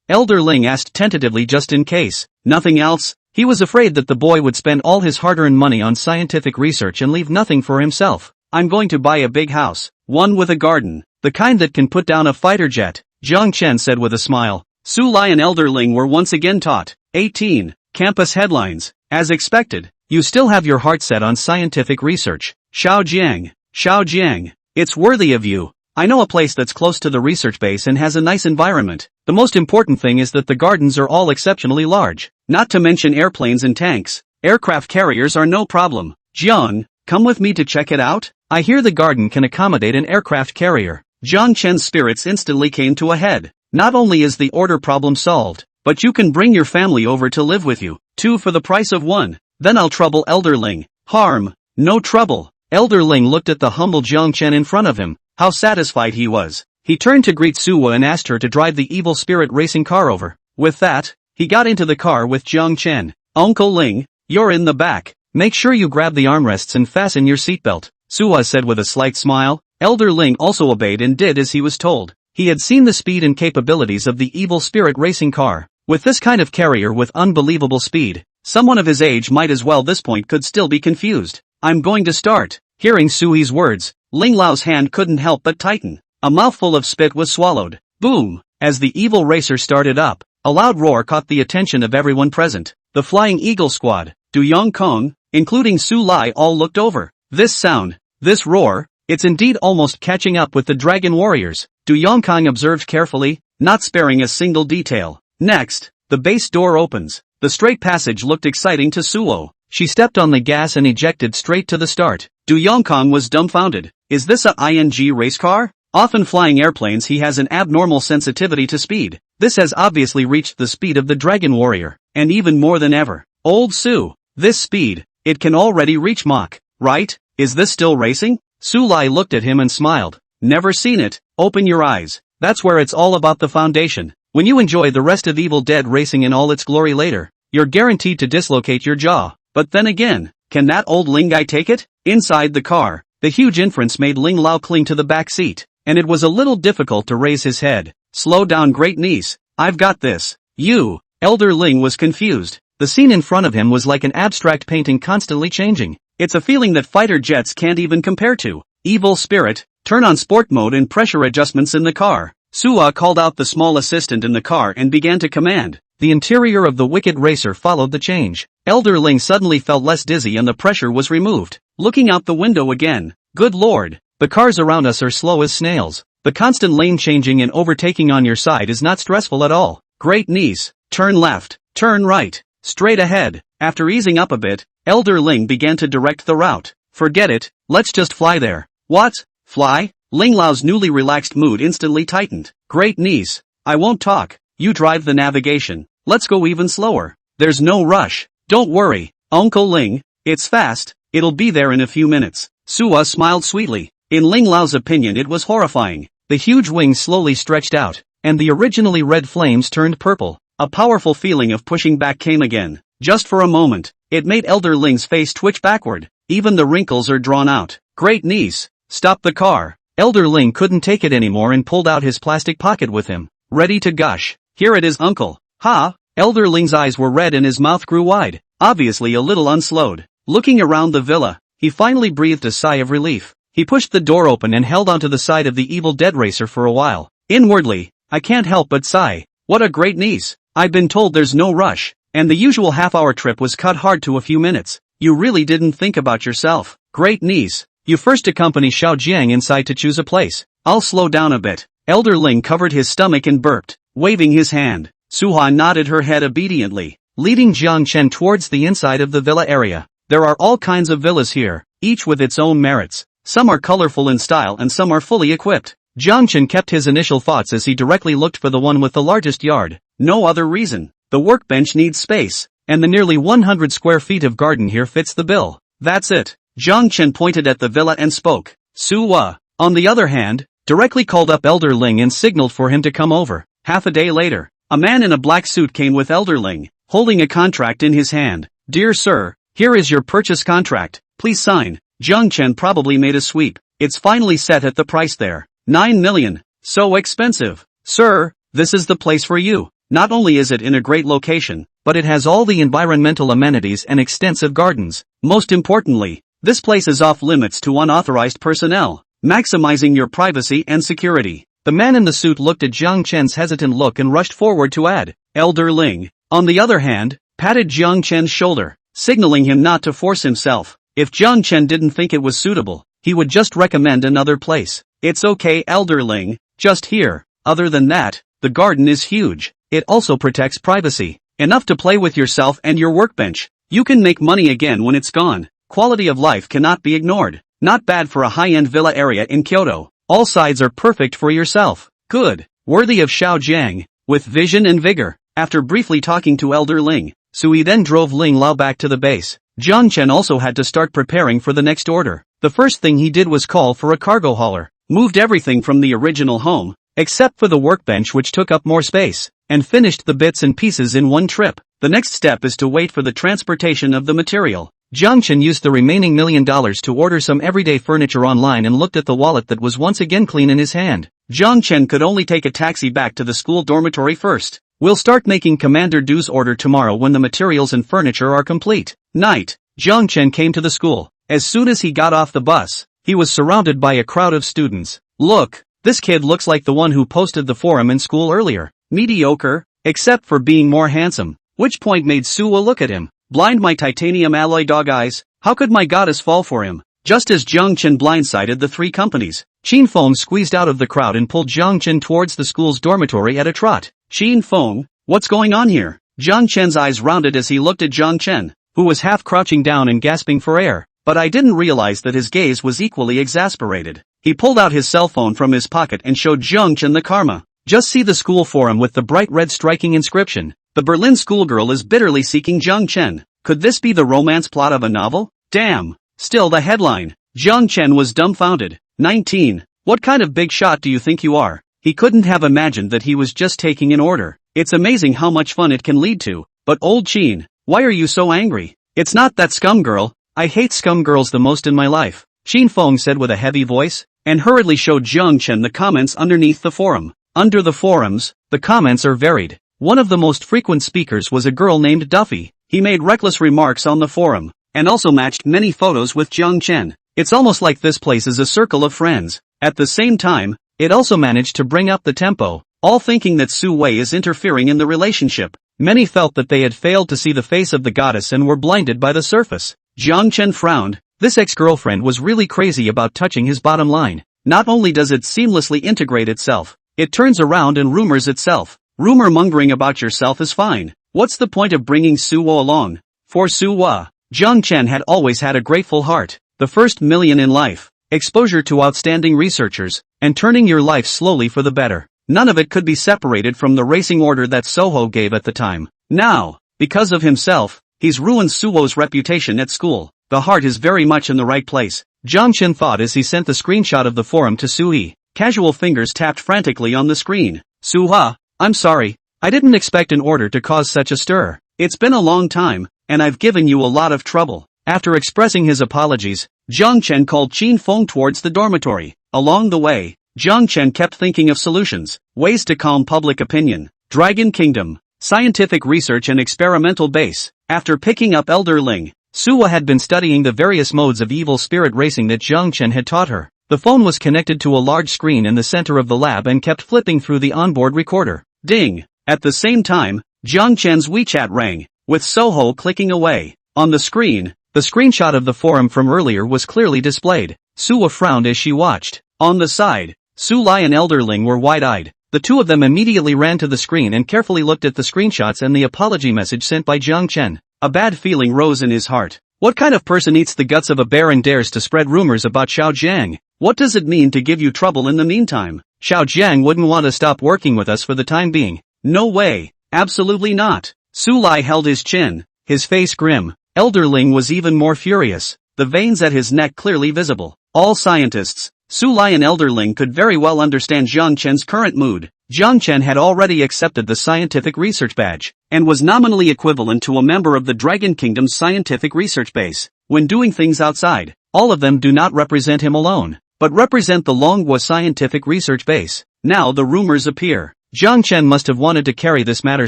Elder Ling asked tentatively just in case. Nothing else? He was afraid that the boy would spend all his hard-earned money on scientific research and leave nothing for himself. I'm going to buy a big house, one with a garden, the kind that can put down a fighter jet, Jiang Chen said with a smile. Su Lai and Elder Ling were once again taught. 18. Campus headlines. As expected, you still have your heart set on scientific research. Xiao Jiang, it's worthy of you. I know a place that's close to the research base and has a nice environment. The most important thing is that the gardens are all exceptionally large. Not to mention airplanes and tanks. Aircraft carriers are no problem. Jiang, come with me to check it out? I hear the garden can accommodate an aircraft carrier. Jiang Chen's spirits instantly came to a head. Not only is the order problem solved, but you can bring your family over to live with you, 2 for the price of 1. Then I'll trouble Elder Ling. Harm, no trouble. Elder Ling looked at the humble Jiang Chen in front of him. How satisfied he was. He turned to greet Suwa and asked her to drive the evil spirit racing car over. With that, he got into the car with Jiang Chen. Uncle Ling, you're in the back. Make sure you grab the armrests and fasten your seatbelt, Suwa said with a slight smile. Elder Ling also obeyed and did as he was told. He had seen the speed and capabilities of the evil spirit racing car. With this kind of carrier with unbelievable speed, someone of his age might as well this point could still be confused. I'm going to start. Hearing Sui's words, Ling Lao's hand couldn't help but tighten. A mouthful of spit was swallowed. Boom! As the evil racer started up, a loud roar caught the attention of everyone present. The Flying Eagle Squad, Du Yongkong, including Su Lai, all looked over. This sound, this roar, it's indeed almost catching up with the Dragon Warriors. Du Yongkong observed carefully, not sparing a single detail. Next, the base door opens. The straight passage looked exciting to Suo. She stepped on the gas and ejected straight to the start. Du Yongkong was dumbfounded. Is this a ING race car? Often flying airplanes, he has an abnormal sensitivity to speed. This has obviously reached the speed of the Dragon Warrior, and even more than ever. Old Su, this speed, it can already reach Mach, right? Is this still racing? Su Lai looked at him and smiled. Never seen it. Open your eyes. That's where it's all about the foundation. When you enjoy the rest of Evil Dead racing in all its glory later, you're guaranteed to dislocate your jaw. But then again, can that old Ling guy take it? Inside the car, the huge inference made Ling Lao cling to the back seat, and it was a little difficult to raise his head. Slow down, great niece. I've got this. You. Elder Ling was confused. The scene in front of him was like an abstract painting constantly changing. It's a feeling that fighter jets can't even compare to. Evil spirit, turn on sport mode and pressure adjustments in the car. Suwa called out the small assistant in the car and began to command. The interior of the wicked racer followed the change. Elder Ling suddenly felt less dizzy and the pressure was removed. Looking out the window again. Good lord, the cars around us are slow as snails. The constant lane changing and overtaking on your side is not stressful at all. Great niece, turn left, turn right, straight ahead. After easing up a bit, Elder Ling began to direct the route. Forget it, let's just fly there. What? Fly? Ling Lao's newly relaxed mood instantly tightened. Great niece, I won't talk. You drive the navigation. Let's go even slower. There's no rush. Don't worry, Uncle Ling, it's fast, it'll be there in a few minutes. Suwa smiled sweetly. In Ling Lao's opinion, it was horrifying. The huge wings slowly stretched out, and the originally red flames turned purple. A powerful feeling of pushing back came again. just for a moment. It made Elder Ling's face twitch backward. Even the wrinkles are drawn out. Great niece, stop the car. Elder Ling couldn't take it anymore and pulled out his plastic pocket with him, ready to gush. Here it is, uncle. Ha! Elder Ling's eyes were red and his mouth grew wide, obviously a little unslowed. Looking around the villa, he finally breathed a sigh of relief. He pushed the door open and held onto the side of the Evil Dead racer for a while. Inwardly, I can't help but sigh. What a great niece. I've been told there's no rush, and the usual half-hour trip was cut hard to a few minutes. You really didn't think about yourself. Great niece. You first accompany Xiao Jiang inside to choose a place. I'll slow down a bit. Elder Ling covered his stomach and burped, waving his hand. Suha nodded her head obediently, leading Jiang Chen towards the inside of the villa area. There are all kinds of villas here, each with its own merits. Some are colorful in style and some are fully equipped. Jiang Chen kept his initial thoughts as he directly looked for the one with the largest yard. No other reason. The workbench needs space, and the nearly 100 square feet of garden here fits the bill. That's it. Jiang Chen pointed at the villa and spoke. Suwa, on the other hand, directly called up Elder Ling and signaled for him to come over. Half a day later, a man in a black suit came with Elder Ling, holding a contract in his hand. Dear sir, here is your purchase contract. Please sign. Jiang Chen probably made a sweep. It's finally set at the price there. 9 million. So expensive. Sir, this is the place for you. Not only is it in a great location, but it has all the environmental amenities and extensive gardens. Most importantly, this place is off limits to unauthorized personnel, maximizing your privacy and security. The man in the suit looked at Jiang Chen's hesitant look and rushed forward to add. Elder Ling, on the other hand, patted Jiang Chen's shoulder, signaling him not to force himself. If Jiang Chen didn't think it was suitable, he would just recommend another place. It's okay, Elder Ling, just here. Other than that, the garden is huge. It also protects privacy, enough to play with yourself and your workbench. You can make money again when it's gone. Quality of life cannot be ignored. Not bad for a high-end villa area in Kyoto. All sides are perfect for yourself. Good. Worthy of Xiao Jiang, with vision and vigor. After briefly talking to Elder Ling, Sui then drove Ling Lao back to the base. Jiang Chen also had to start preparing for the next order. The first thing he did was call for a cargo hauler. Moved everything from the original home, except for the workbench which took up more space, and finished the bits and pieces in one trip. The next step is to wait for the transportation of the material. Jiang Chen used the remaining $1 million to order some everyday furniture online and looked at the wallet that was once again clean in his hand. Jiang Chen could only take a taxi back to the school dormitory first. We'll start making Commander Du's order tomorrow when the materials and furniture are complete. Night. Jiang Chen came to the school. As soon as he got off the bus, he was surrounded by a crowd of students. Look, this kid looks like the one who posted the forum in school earlier. Mediocre, except for being more handsome. Which point made Suwa look at him. Blind my titanium alloy dog eyes, how could my goddess fall for him? Just as Jiang Chen blindsided the three companies, Qin Feng squeezed out of the crowd and pulled Jiang Chen towards the school's dormitory at a trot. Qin Feng, what's going on here? Jiang Chen's eyes rounded as he looked at Jiang Chen, who was half crouching down and gasping for air. But I didn't realize that his gaze was equally exasperated. He pulled out his cell phone from his pocket and showed Jiang Chen the karma. Just see the school forum with the bright red striking inscription. The Berlin schoolgirl is bitterly seeking Jiang Chen. Could this be the romance plot of a novel? Damn. Still the headline. Jiang Chen was dumbfounded. 19. What kind of big shot do you think you are? He couldn't have imagined that he was just taking an order. It's amazing how much fun it can lead to. But old Qin, why are you so angry? It's not that scum girl. I hate scum girls the most in my life. Qin Feng said with a heavy voice, and hurriedly showed Jiang Chen the comments underneath the forum. Under the forums, the comments are varied. One of the most frequent speakers was a girl named Duffy. He made reckless remarks on the forum, and also matched many photos with Jiang Chen. It's almost like this place is a circle of friends. At the same time, it also managed to bring up the tempo, all thinking that Su Wei is interfering in the relationship. Many felt that they had failed to see the face of the goddess and were blinded by the surface. Jiang Chen frowned. This ex-girlfriend was really crazy about touching his bottom line. Not only does it seamlessly integrate itself, it turns around and rumors itself. Rumor mongering about yourself is fine. What's the point of bringing Suwa along? For Suwa, Jiang Chen had always had a grateful heart. The first million in life, exposure to outstanding researchers, and turning your life slowly for the better. None of it could be separated from the racing order that Soho gave at the time. Now, because of himself, he's ruined Suwo's reputation at school. The heart is very much in the right place, Jiang Chen thought as he sent the screenshot of the forum to Sui. Casual fingers tapped frantically on the screen. Suha, I'm sorry. I didn't expect an order to cause such a stir. It's been a long time, and I've given you a lot of trouble. After expressing his apologies, Jiang Chen called Qin Feng towards the dormitory. Along the way, Jiang Chen kept thinking of solutions, ways to calm public opinion. Dragon Kingdom, scientific research and experimental base. After picking up Elder Ling, Suwa had been studying the various modes of evil spirit racing that Jiang Chen had taught her. The phone was connected to a large screen in the center of the lab and kept flipping through the onboard recorder. Ding! At the same time, Jiang Chen's WeChat rang, with Soho clicking away. On the screen, the screenshot of the forum from earlier was clearly displayed. Suwa frowned as she watched. On the side, Su Lai and Elder Ling were wide-eyed. The two of them immediately ran to the screen and carefully looked at the screenshots and the apology message sent by Jiang Chen. A bad feeling rose in his heart. What kind of person eats the guts of a bear and dares to spread rumors about Xiao Jiang? What does it mean to give you trouble in the meantime? Xiao Jiang wouldn't want to stop working with us for the time being. No way. Absolutely not. Su Lai held his chin, his face grim. Elder Ling was even more furious, the veins at his neck clearly visible. All scientists, Su Lai and Elder Ling could very well understand Jiang Chen's current mood. Jiang Chen had already accepted the scientific research badge, and was nominally equivalent to a member of the Dragon Kingdom's scientific research base. When doing things outside, all of them do not represent him alone, but represent the Longhua scientific research base. Now the rumors appear. Jiang Chen must have wanted to carry this matter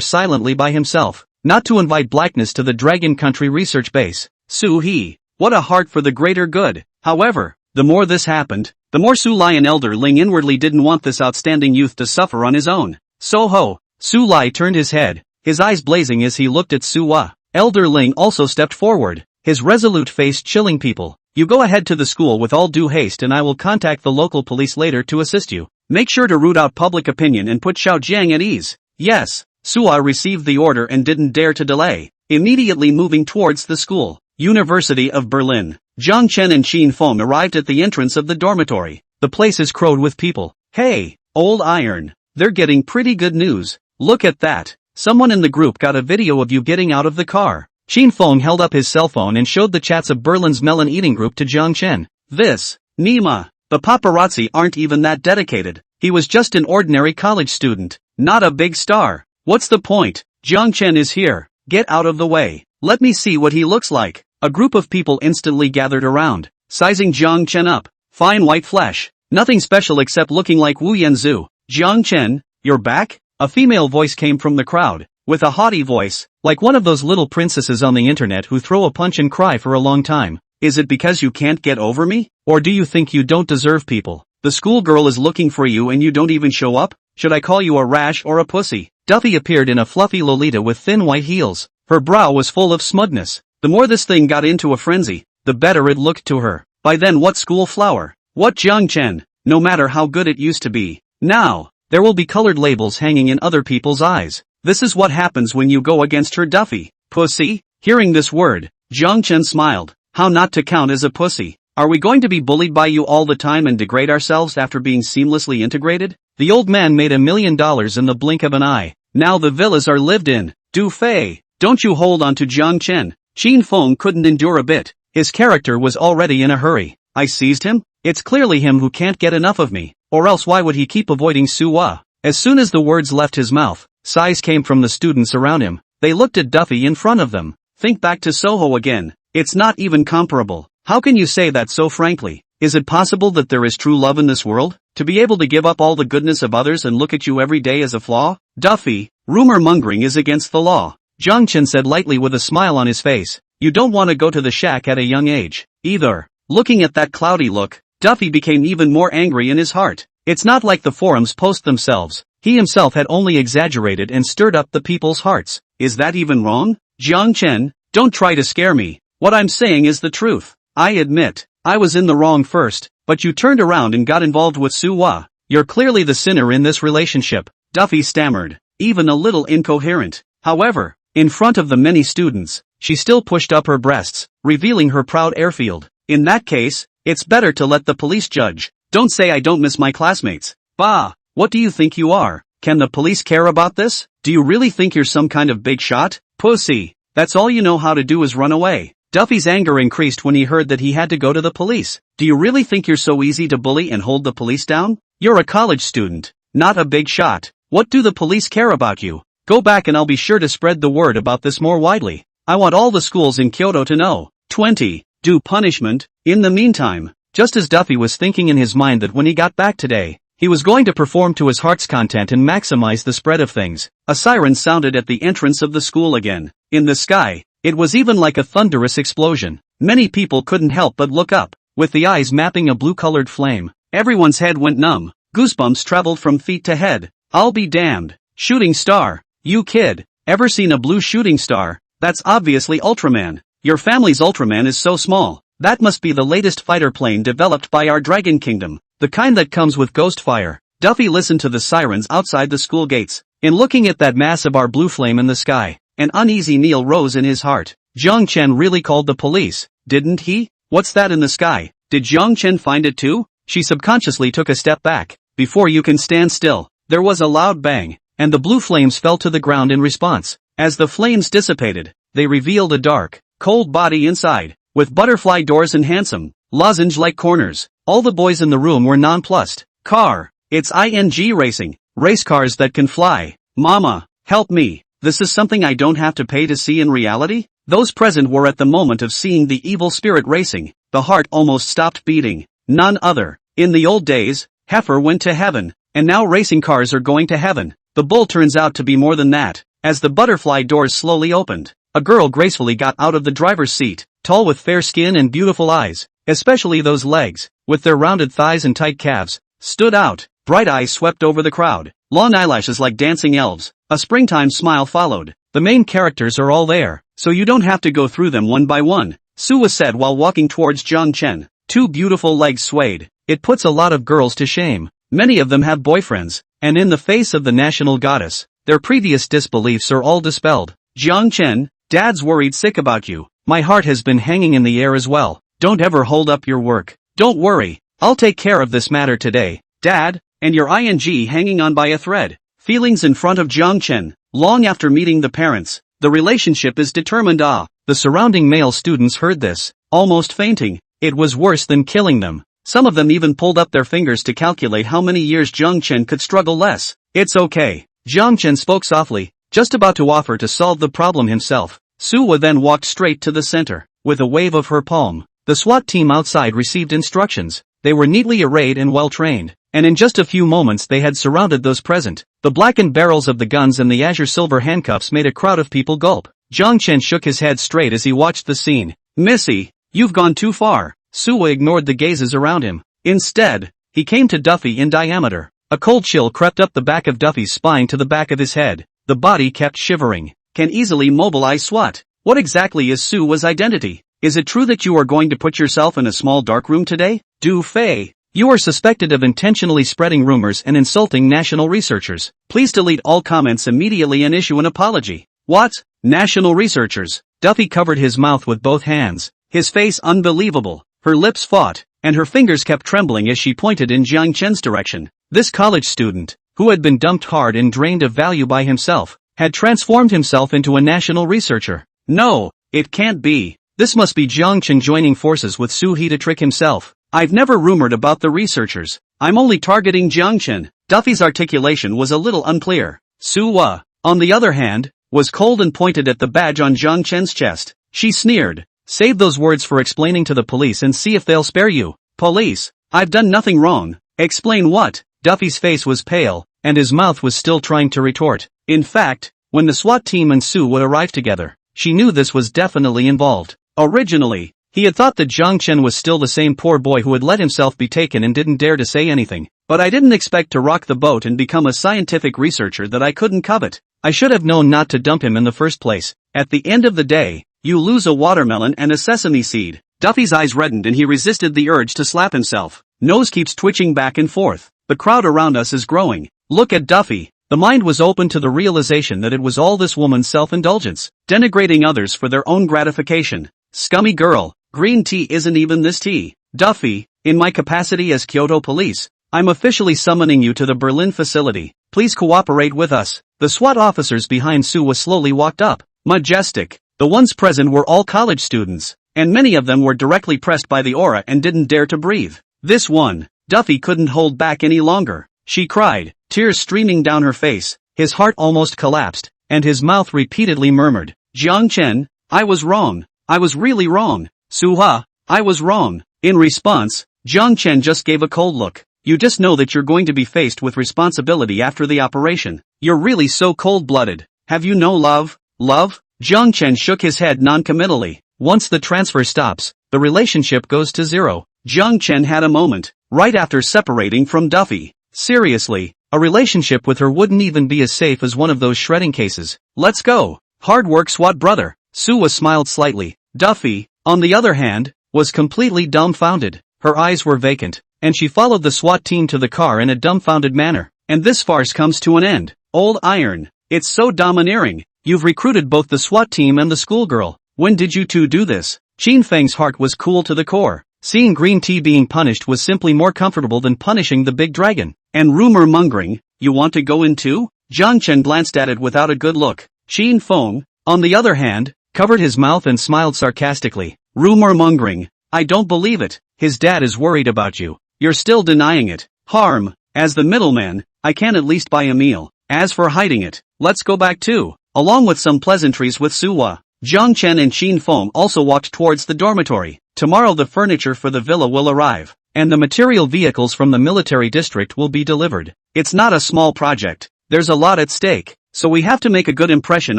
silently by himself, not to invite blackness to the Dragon Country research base. Su He, what a heart for the greater good. However, the more this happened, the more Su Lai and Elder Ling inwardly didn't want this outstanding youth to suffer on his own. Soho. Su Lai turned his head, his eyes blazing as he looked at Suwa. Elder Ling also stepped forward, his resolute face chilling people. You go ahead to the school with all due haste and I will contact the local police later to assist you. Make sure to root out public opinion and put Xiao Jiang at ease. Yes. Suwa received the order and didn't dare to delay, immediately moving towards the school. University of Berlin. Jiang Chen and Qin Feng arrived at the entrance of the dormitory. The place is crowded with people. Hey, old iron. They're getting pretty good news. Look at that. Someone in the group got a video of you getting out of the car. Qin Feng held up his cell phone and showed the chats of Berlin's melon eating group to Jiang Chen. This, Nima. The paparazzi aren't even that dedicated. He was just an ordinary college student, not a big star. What's the point? Jiang Chen is here. Get out of the way. Let me see what he looks like. A group of people instantly gathered around, sizing Jiang Chen up. Fine white flesh. Nothing special except looking like Wu Yanzu. Jiang Chen, you're back? A female voice came from the crowd, with a haughty voice, like one of those little princesses on the internet who throw a punch and cry for a long time. Is it because you can't get over me? Or do you think you don't deserve people? The schoolgirl is looking for you and you don't even show up? Should I call you a rash or a pussy? Duffy appeared in a fluffy lolita with thin white heels. Her brow was full of smugness. The more this thing got into a frenzy, the better it looked to her. By then what school flower? What Jiang Chen? No matter how good it used to be. Now, there will be colored labels hanging in other people's eyes. This is what happens when you go against her Duffy. Pussy? Hearing this word, Jiang Chen smiled. How not to count as a pussy? Are we going to be bullied by you all the time and degrade ourselves after being seamlessly integrated? The old man made $1 million in the blink of an eye. Now the villas are lived in. Du Fei, don't you hold on to Jiang Chen. Qin Feng couldn't endure a bit. His character was already in a hurry. I seized him? It's clearly him who can't get enough of me. Or else why would he keep avoiding Suwa? As soon as the words left his mouth, sighs came from the students around him. They looked at Duffy in front of them. Think back to Soho again. It's not even comparable. How can you say that so frankly? Is it possible that there is true love in this world? To be able to give up all the goodness of others and look at you every day as a flaw? Duffy, rumor mongering is against the law. Jiang Chen said lightly with a smile on his face. You don't want to go to the shack at a young age, either. Looking at that cloudy look, Duffy became even more angry in his heart. It's not like the forums post themselves. He himself had only exaggerated and stirred up the people's hearts. Is that even wrong? Jiang Chen, don't try to scare me. What I'm saying is the truth. I admit, I was in the wrong first, but you turned around and got involved with Suwa. You're clearly the sinner in this relationship. Duffy stammered, even a little incoherent. However, in front of the many students, she still pushed up her breasts, revealing her proud airfield. In that case, it's better to let the police judge. Don't say I don't miss my classmates. Bah, what do you think you are? Can the police care about this? Do you really think you're some kind of big shot? Pussy, that's all you know how to do is run away. Duffy's anger increased when he heard that he had to go to the police. Do you really think you're so easy to bully and hold the police down? You're a college student, not a big shot. What do the police care about you? Go back and I'll be sure to spread the word about this more widely. I want all the schools in Kyoto to know. 20. Do punishment. In the meantime, just as Duffy was thinking in his mind that when he got back today, he was going to perform to his heart's content and maximize the spread of things, a siren sounded at the entrance of the school again. In the sky, it was even like a thunderous explosion. Many people couldn't help but look up, with the eyes mapping a blue-colored flame. Everyone's head went numb. Goosebumps traveled from feet to head. I'll be damned. Shooting star. You kid, ever seen a blue shooting star? That's obviously Ultraman. Your family's Ultraman is so small. That must be the latest fighter plane developed by our Dragon Kingdom. The kind that comes with ghost fire. Duffy listened to the sirens outside the school gates. In looking at that mass of our blue flame in the sky, an uneasy kneel rose in his heart. Jiang Chen really called the police, didn't he? What's that in the sky? Did Jiang Chen find it too? She subconsciously took a step back. Before you can stand still, there was a loud bang, and the blue flames fell to the ground in response. As the flames dissipated, they revealed a dark, cold body inside, with butterfly doors and handsome, lozenge-like corners. All the boys in the room were nonplussed. Car. It's ING racing. Race cars that can fly. Mama, help me. This is something I don't have to pay to see in reality? Those present were at the moment of seeing the evil spirit racing. The heart almost stopped beating. None other. In the old days, Heifer went to heaven, and now racing cars are going to heaven. The bull turns out to be more than that. As the butterfly doors slowly opened, a girl gracefully got out of the driver's seat, tall with fair skin and beautiful eyes, especially those legs, with their rounded thighs and tight calves, stood out. Bright eyes swept over the crowd, long eyelashes like dancing elves. A springtime smile followed. The main characters are all there, so you don't have to go through them one by one, Suwa said while walking towards Jiang Chen. Two beautiful legs swayed. It puts a lot of girls to shame. Many of them have boyfriends, and in the face of the national goddess, their previous disbeliefs are all dispelled. Jiang Chen, Dad's worried sick about you. My heart has been hanging in the air as well. Don't ever hold up your work. Don't worry, I'll take care of this matter today, Dad, and your ing hanging on by a thread. Feelings in front of Jiang Chen. Long after meeting the parents, the relationship is determined. The surrounding male students heard this, almost fainting. It was worse than killing them. Some of them even pulled up their fingers to calculate how many years Jiang Chen could struggle less. It's okay. Jiang Chen spoke softly, just about to offer to solve the problem himself. Suwa then walked straight to the center. With a wave of her palm, the SWAT team outside received instructions. They were neatly arrayed and well-trained, and in just a few moments they had surrounded those present. The blackened barrels of the guns and the azure silver handcuffs made a crowd of people gulp. Jiang Chen shook his head straight as he watched the scene. Missy, you've gone too far. Suwa ignored the gazes around him. Instead, he came to Duffy in diameter. A cold chill crept up the back of Duffy's spine to the back of his head. The body kept shivering. Can easily mobilize SWAT. What exactly is Suwa's identity? Is it true that you are going to put yourself in a small dark room today? Du Fei, you are suspected of intentionally spreading rumors and insulting national researchers. Please delete all comments immediately and issue an apology. What? National researchers? Duffy covered his mouth with both hands, his face unbelievable. Her lips fought, and her fingers kept trembling as she pointed in Jiang Chen's direction. This college student, who had been dumped hard and drained of value by himself, had transformed himself into a national researcher. No, it can't be. This must be Jiang Chen joining forces with Su He to trick himself. I've never rumored about the researchers. I'm only targeting Jiang Chen. Duffy's articulation was a little unclear. Suwa, on the other hand, was cold and pointed at the badge on Jiang Chen's chest. She sneered. Save those words for explaining to the police and see if they'll spare you. Police, I've done nothing wrong. Explain what? Duffy's face was pale, and his mouth was still trying to retort. In fact, when the SWAT team and Su would arrive together, she knew this was definitely involved. Originally, he had thought that Jiang Chen was still the same poor boy who had let himself be taken and didn't dare to say anything. But I didn't expect to rock the boat and become a scientific researcher that I couldn't covet. I should have known not to dump him in the first place. At the end of the day, you lose a watermelon and a sesame seed. Duffy's eyes reddened and he resisted the urge to slap himself. Nose keeps twitching back and forth. The crowd around us is growing. Look at Duffy. The mind was open to the realization that it was all this woman's self-indulgence, denigrating others for their own gratification. Scummy girl, green tea isn't even this tea. Duffy, in my capacity as Kyoto police, I'm officially summoning you to the Berlin facility. Please cooperate with us. The SWAT officers behind Suwa slowly walked up. Majestic. The ones present were all college students, and many of them were directly pressed by the aura and didn't dare to breathe. This one, Duffy couldn't hold back any longer. She cried, tears streaming down her face. His heart almost collapsed. and his mouth repeatedly murmured, Jiang Chen, I was wrong. I was really wrong. Suha, I was wrong. In response, Jiang Chen just gave a cold look. You just know that you're going to be faced with responsibility after the operation. You're really so cold-blooded. Have you no love? Love? Jiang Chen shook his head non-committally. Once the transfer stops, the relationship goes to zero. Jiang Chen had a moment, right after separating from Duffy. Seriously, a relationship with her wouldn't even be as safe as one of those shredding cases. Let's go. Hard work, SWAT brother. Suwa smiled slightly. Duffy, on the other hand, was completely dumbfounded. Her eyes were vacant, and she followed the SWAT team to the car in a dumbfounded manner. And this farce comes to an end. Old Iron, it's so domineering. You've recruited both the SWAT team and the schoolgirl. When did you two do this? Qin Feng's heart was cool to the core. Seeing green tea being punished was simply more comfortable than punishing the big dragon. And rumor mongering, you want to go in too? Jiang Chen glanced at it without a good look. Qin Feng, on the other hand, covered his mouth and smiled sarcastically. Rumor mongering, I don't believe it. His dad is worried about you. You're still denying it. Harm, as the middleman, I can at least buy a meal. As for hiding it, let's go back too. Along with some pleasantries with Suwa, Jiang Chen and Qin Feng also walked towards the dormitory. Tomorrow the furniture for the villa will arrive, and the material vehicles from the military district will be delivered. It's not a small project. There's a lot at stake, so we have to make a good impression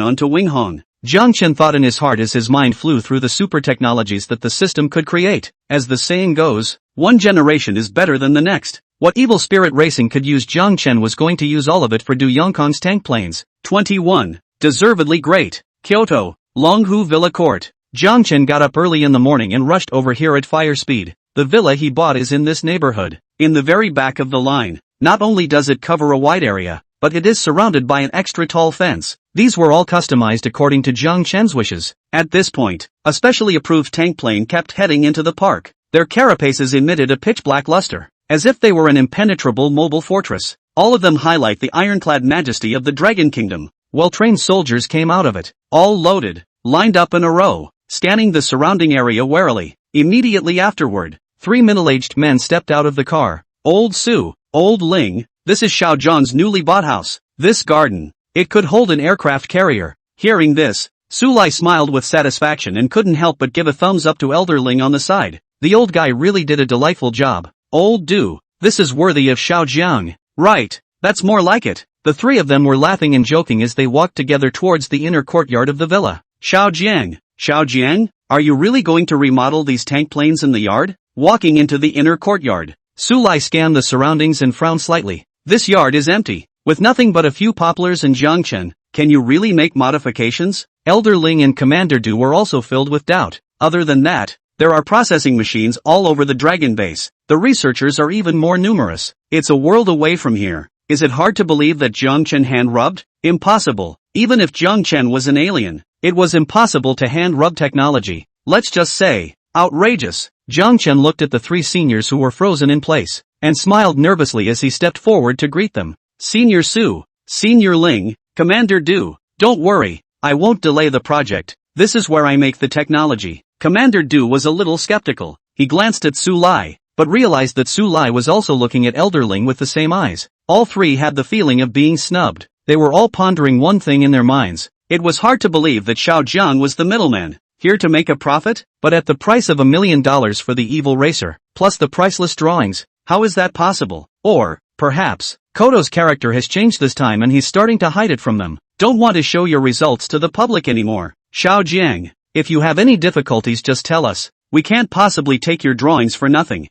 onto Winghong. Jiang Chen thought in his heart as his mind flew through the super technologies that the system could create. As the saying goes, one generation is better than the next. What Evil Spirit Racing could use, Jiang Chen was going to use all of it for Du Yongkong's tank planes. 21. Deservedly great. Kyoto, Longhu Villa Court. Jiang Chen got up early in the morning and rushed over here at fire speed. The villa he bought is in this neighborhood, in the very back of the line. Not only does it cover a wide area, but it is surrounded by an extra tall fence. These were all customized according to Jiang Chen's wishes. At this point, a specially approved tank plane kept heading into the park. Their carapaces emitted a pitch-black luster, as if they were an impenetrable mobile fortress. All of them highlight the ironclad majesty of the Dragon Kingdom. Well-trained soldiers came out of it, all loaded, lined up in a row, scanning the surrounding area warily. Immediately afterward, 3 middle-aged men stepped out of the car. Old Su, Old Ling, this is Xiao Zhang's newly bought house. This garden, it could hold an aircraft carrier. Hearing this, Su Lai smiled with satisfaction and couldn't help but give a thumbs up to Elder Ling on the side. The old guy really did a delightful job. Old Du, this is worthy of Xiao Jiang. Right, that's more like it. The three of them were laughing and joking as they walked together towards the inner courtyard of the villa. Xiao Jiang, are you really going to remodel these tank planes in the yard? Walking into the inner courtyard, Su Lai scanned the surroundings and frowned slightly. This yard is empty, with nothing but a few poplars and Jiang Chen. Can you really make modifications? Elder Ling and Commander Du were also filled with doubt. Other than that, there are processing machines all over the Dragon base. The researchers are even more numerous. It's a world away from here. Is it hard to believe that Jiang Chen hand-rubbed? Impossible. Even if Jiang Chen was an alien, it was impossible to hand-rub technology. Let's just say, outrageous. Jiang Chen looked at the 3 seniors who were frozen in place, and smiled nervously as he stepped forward to greet them. Senior Su, Senior Ling, Commander Du, don't worry, I won't delay the project. This is where I make the technology. Commander Du was a little skeptical. He glanced at Su Lai, but realized that Su Lai was also looking at Elder Ling with the same eyes. All 3 had the feeling of being snubbed. They were all pondering one thing in their minds. It was hard to believe that Xiao Jiang was the middleman, here to make a profit, but at the price of $1 million for the evil racer, plus the priceless drawings. How is that possible? Or, perhaps, Koto's character has changed this time and he's starting to hide it from them. Don't want to show your results to the public anymore. Xiao Jiang, if you have any difficulties just tell us. We can't possibly take your drawings for nothing.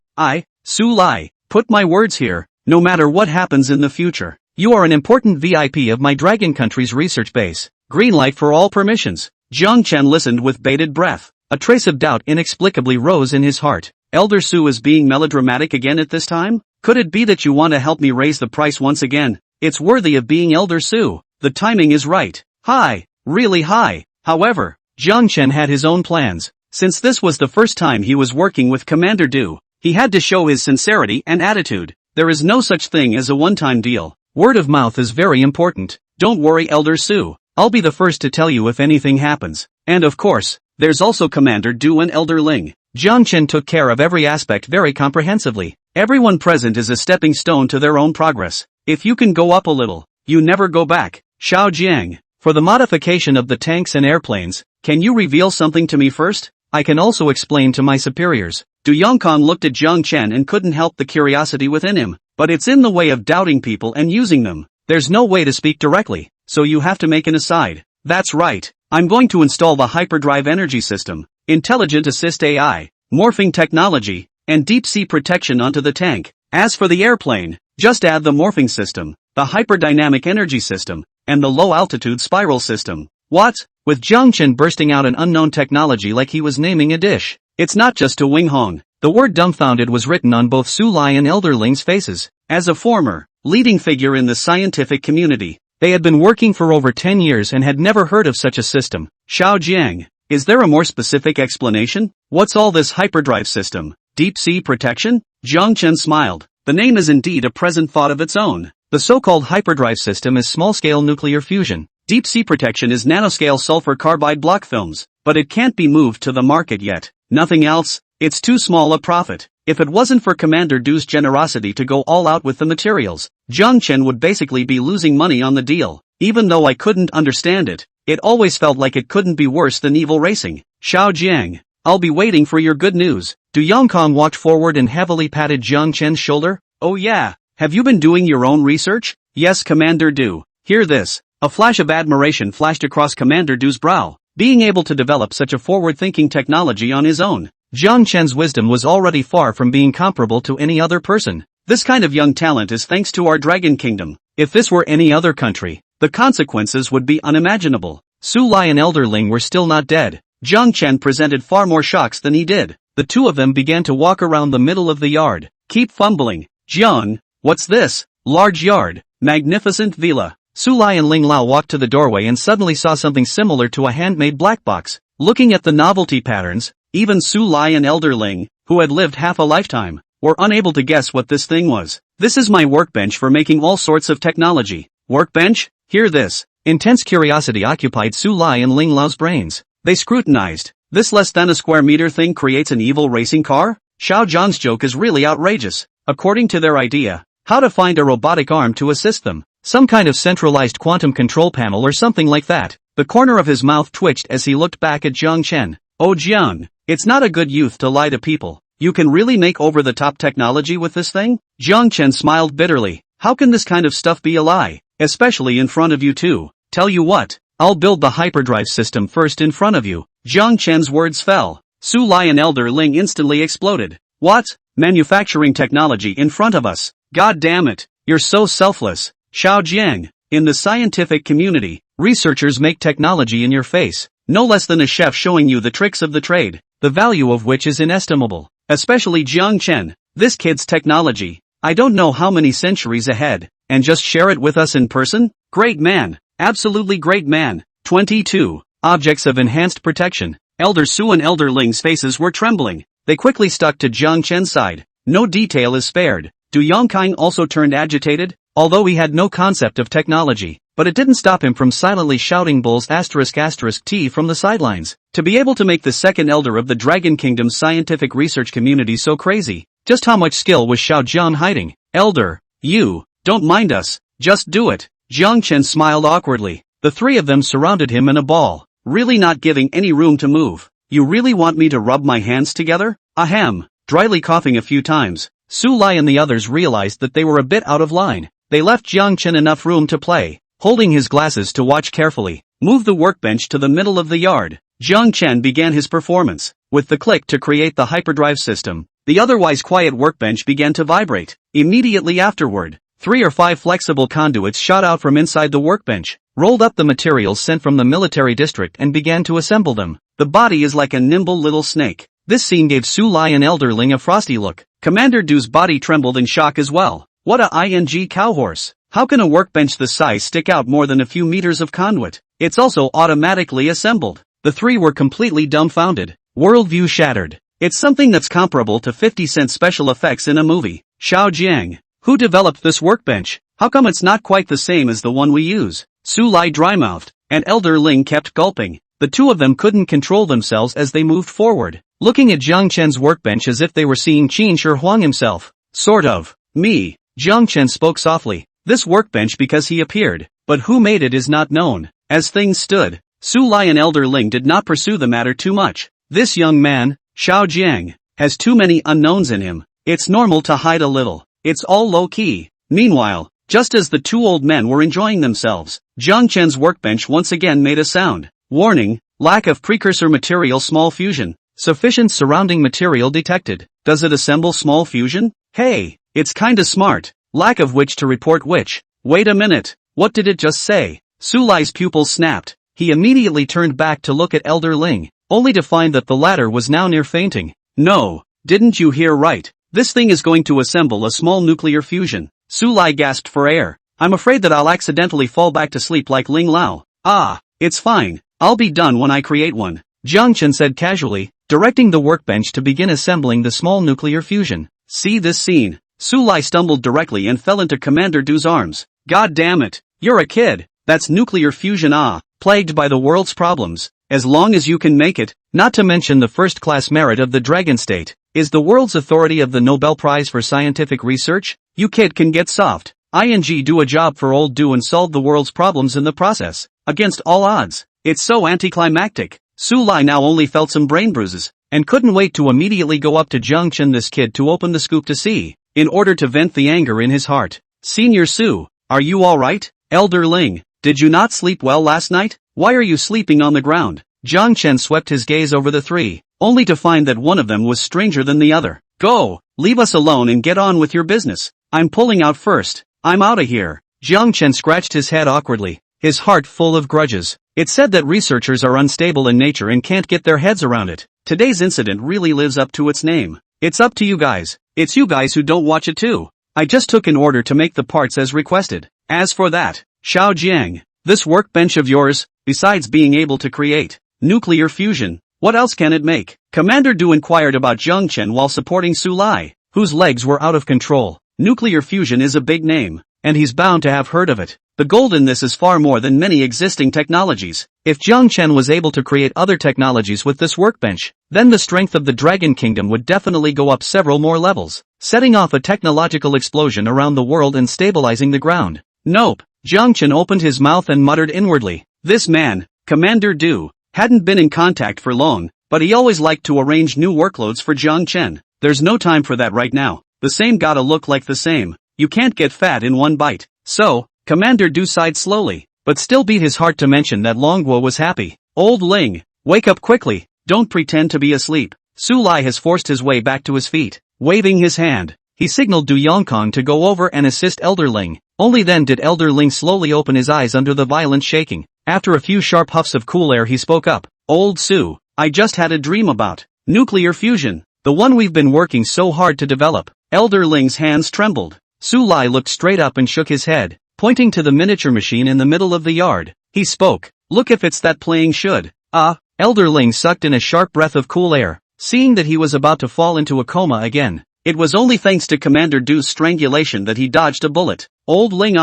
Su Lai, put my words here. No matter what happens in the future, you are an important VIP of my Dragon Country's research base. Green light for all permissions. Jiang Chen listened with bated breath. A trace of doubt inexplicably rose in his heart. Elder Su is being melodramatic again at this time? Could it be that you want to help me raise the price once again? It's worthy of being Elder Su. The timing is right. High. Really high. However, Jiang Chen had his own plans. Since this was the first time he was working with Commander Du, he had to show his sincerity and attitude. There is no such thing as a one-time deal. Word of mouth is very important. Don't worry, Elder Su. I'll be the first to tell you if anything happens. And of course, there's also Commander Du and Elder Ling. Jiang Chen took care of every aspect very comprehensively. Everyone present is a stepping stone to their own progress. If you can go up a little, you never go back. Xiao Jiang, For the modification of the tanks and airplanes, can you reveal something to me first? I can also explain to my superiors. Du Yongkang looked at Jiang Chen and couldn't help the curiosity within him. But it's in the way of doubting people and using them. There's no way to speak directly, so you have to make an aside. That's right. I'm going to install the hyperdrive energy system, intelligent assist AI, morphing technology, and deep-sea protection onto the tank. As for the airplane, just add the morphing system, the hyperdynamic energy system, and the low-altitude spiral system. What? With Jiang Chen bursting out an unknown technology like he was naming a dish. It's not just to Wing Hong. The word dumbfounded was written on both Su Lai and Elder Ling's faces. As a former, leading figure in the scientific community, they had been working for over 10 years and had never heard of such a system. Xiao Jiang, is there a more specific explanation? What's all this hyperdrive system? Deep sea protection? Jiang Chen smiled. The name is indeed a present thought of its own. The so-called hyperdrive system is small-scale nuclear fusion. Deep sea protection is nanoscale sulfur carbide block films, but it can't be moved to the market yet. Nothing else? It's too small a profit. If it wasn't for Commander Du's generosity to go all out with the materials, Jiang Chen would basically be losing money on the deal. Even though I couldn't understand it, it always felt like it couldn't be worse than evil racing. Xiao Jiang, I'll be waiting for your good news. Du Yongkang walked forward and heavily patted Jiang Chen's shoulder. Oh yeah, have you been doing your own research? Yes, Commander Du. Hear this. A flash of admiration flashed across Commander Du's brow. Being able to develop such a forward-thinking technology on his own. Jiang Chen's wisdom was already far from being comparable to any other person. This kind of young talent is thanks to our Dragon Kingdom. If this were any other country, the consequences would be unimaginable. Su Lai and Elder Ling were still not dead. Jiang Chen presented far more shocks than he did. The two of them began to walk around the middle of the yard. Keep fumbling. Jiang, what's this? Large yard. Magnificent villa. Su Lai and Ling Lao walked to the doorway and suddenly saw something similar to a handmade black box. Looking at the novelty patterns, even Su Lai and Elder Ling, who had lived half a lifetime, were unable to guess what this thing was. This is my workbench for making all sorts of technology. Workbench? Hear this. Intense curiosity occupied Su Lai and Ling Lao's brains. They scrutinized. This less than a square meter thing creates an evil racing car? Xiao Zhang's joke is really outrageous. According to their idea, how to find a robotic arm to assist them. Some kind of centralized quantum control panel or something like that. The corner of his mouth twitched as he looked back at Jiang Chen. Oh Jiang, it's not a good youth to lie to people. You can really make over-the-top technology with this thing? Jiang Chen smiled bitterly. How can this kind of stuff be a lie? Especially in front of you two. Tell you what, I'll build the hyperdrive system first in front of you. Jiang Chen's words fell. Su Lai and Elder Ling instantly exploded. What? Manufacturing technology in front of us? God damn it, you're so selfless. Xiao Jiang, in the scientific community, researchers make technology in your face, no less than a chef showing you the tricks of the trade, the value of which is inestimable. Especially Jiang Chen, this kid's technology, I don't know how many centuries ahead, and just share it with us in person? Great man, absolutely great man. 22. Objects of enhanced protection. Elder Su and Elder Ling's faces were trembling. They quickly stuck to Jiang Chen's side. No detail is spared. Du Yongkang also turned agitated, although he had no concept of technology, but it didn't stop him from silently shouting bulls **T from the sidelines. To be able to make the second elder of the Dragon Kingdom's scientific research community so crazy, just how much skill was Xiao Jiang hiding? Elder, you, don't mind us, just do it. Jiang Chen smiled awkwardly. The three of them surrounded him in a ball, really not giving any room to move. You really want me to rub my hands together? Ahem. Dryly coughing a few times, Su Lai and the others realized that they were a bit out of line. They left Jiang Chen enough room to play, holding his glasses to watch carefully. Move the workbench to the middle of the yard. Jiang Chen began his performance. With the click to create the hyperdrive system, the otherwise quiet workbench began to vibrate. Immediately afterward, 3 or 5 flexible conduits shot out from inside the workbench, rolled up the materials sent from the military district and began to assemble them. The body is like a nimble little snake. This scene gave Su Lai and Elder Ling a frosty look. Commander Du's body trembled in shock as well. What a ing cowhorse. How can a workbench this size stick out more than a few meters of conduit? It's also automatically assembled. The three were completely dumbfounded. Worldview shattered. It's something that's comparable to 50-cent special effects in a movie. Xiao Jiang, who developed this workbench? How come it's not quite the same as the one we use? Su Lai dry-mouthed, and Elder Ling kept gulping. The two of them couldn't control themselves as they moved forward, looking at Jiang Chen's workbench as if they were seeing Qin Shi Huang himself. Sort of. Me. Jiang Chen spoke softly. This workbench because he appeared. but who made it is not known. As things stood, Su Lai and Elder Ling did not pursue the matter too much. This young man, Xiao Jiang, has too many unknowns in him. It's normal to hide a little. It's all low-key. Meanwhile, just as the two old men were enjoying themselves, Jiang Chen's workbench once again made a sound. Warning, lack of precursor material small fusion. Sufficient surrounding material detected. Does it assemble small fusion? Hey, it's kinda smart. Lack of which to report which. Wait a minute, what did it just say? Su Lai's pupils snapped. He immediately turned back to look at Elder Ling, only to find that the latter was now near fainting. No, didn't you hear right? This thing is going to assemble a small nuclear fusion. Su Lai gasped for air. I'm afraid that I'll accidentally fall back to sleep like Ling Lao. Ah, it's fine. I'll be done when I create one. Jiang Chen said casually, directing the workbench to begin assembling the small nuclear fusion. See this scene. Su Lai stumbled directly and fell into Commander Du's arms. God damn it. You're a kid. That's nuclear fusion plagued by the world's problems. As long as you can make it, not to mention the first-class merit of the Dragon State, is the world's authority of the Nobel Prize for Scientific Research? You kid can get soft. Do a job for old Du and solve the world's problems in the process. Against all odds. It's so anticlimactic. Su Lai now only felt some brain bruises, and couldn't wait to immediately go up to Jiang Chen this kid to open the scoop to see, in order to vent the anger in his heart. Senior Su, are you alright? Elder Ling, did you not sleep well last night? Why are you sleeping on the ground? Jiang Chen swept his gaze over the three, only to find that one of them was stranger than the other. Go, leave us alone and get on with your business. I'm pulling out first. I'm outta here. Jiang Chen scratched his head awkwardly, his heart full of grudges. It's said that researchers are unstable in nature and can't get their heads around it. Today's incident really lives up to its name. It's up to you guys. It's you guys who don't watch it too. I just took an order to make the parts as requested. As for that, Xiao Jiang, this workbench of yours, besides being able to create nuclear fusion, what else can it make? Commander Du inquired about Jiang Chen while supporting Su Lai, whose legs were out of control. Nuclear fusion is a big name, and he's bound to have heard of it. The gold in this is far more than many existing technologies. If Jiang Chen was able to create other technologies with this workbench, then the strength of the Dragon Kingdom would definitely go up several more levels, setting off a technological explosion around the world and stabilizing the ground. Nope. Jiang Chen opened his mouth and muttered inwardly. This man, Commander Du, hadn't been in contact for long, but he always liked to arrange new workloads for Jiang Chen. There's no time for that right now. The same gotta look like the same. You can't get fat in one bite. So, Commander Du sighed slowly, but still beat his heart to mention that Longguo was happy. Old Ling, wake up quickly. Don't pretend to be asleep. Su Lai has forced his way back to his feet. Waving his hand, he signaled Du Yongkong to go over and assist Elder Ling. Only then did Elder Ling slowly open his eyes under the violent shaking. After a few sharp huffs of cool air he spoke up. Old Su, I just had a dream about nuclear fusion, the one we've been working so hard to develop. Elder Ling's hands trembled. Su Lai looked straight up and shook his head, pointing to the miniature machine in the middle of the yard. He spoke. Look if it's that playing should. Elder Ling sucked in a sharp breath of cool air, seeing that he was about to fall into a coma again. It was only thanks to Commander Du's strangulation that he dodged a bullet. Old Ling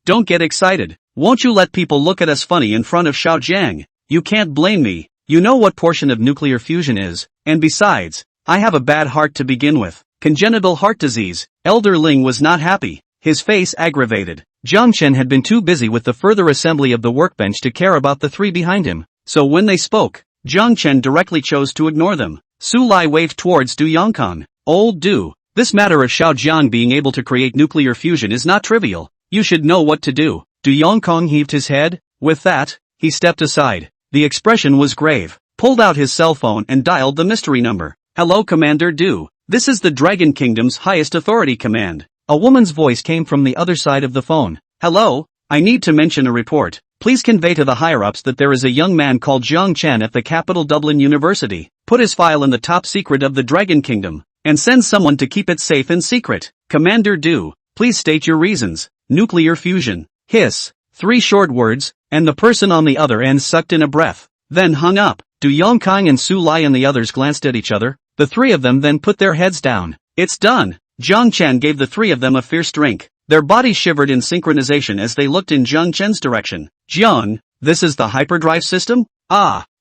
don't get excited. Won't you let people look at us funny in front of Xiao Jiang? You can't blame me. You know what portion of nuclear fusion is, and besides, I have a bad heart to begin with. Congenital heart disease. Elder Ling was not happy, his face aggravated. Jiang Chen had been too busy with the further assembly of the workbench to care about the three behind him, so when they spoke, Jiang Chen directly chose to ignore them. Su Lai waved towards Du Yongkong. Old Du, this matter of Xiao Jiang being able to create nuclear fusion is not trivial. You should know what to do. Du Yongkong heaved his head. With that, he stepped aside. The expression was grave, pulled out his cell phone and dialed the mystery number. Hello Commander Du. This is the Dragon Kingdom's highest authority command. A woman's voice came from the other side of the phone. Hello, I need to mention a report. Please convey to the higher-ups that there is a young man called Jiang Chen at the capital Dublin University. Put his file in the top secret of the Dragon Kingdom, and send someone to keep it safe and secret. Commander Du, please state your reasons. Nuclear fusion. Hiss. 3 short words, and the person on the other end sucked in a breath, then hung up. Du Yongkong and Su Lai and the others glanced at each other. The three of them then put their heads down. It's done. Jiang Chen gave the three of them a fierce drink. Their bodies shivered in synchronization as they looked in Jiang Chen's direction. Jiang, this is the hyperdrive system?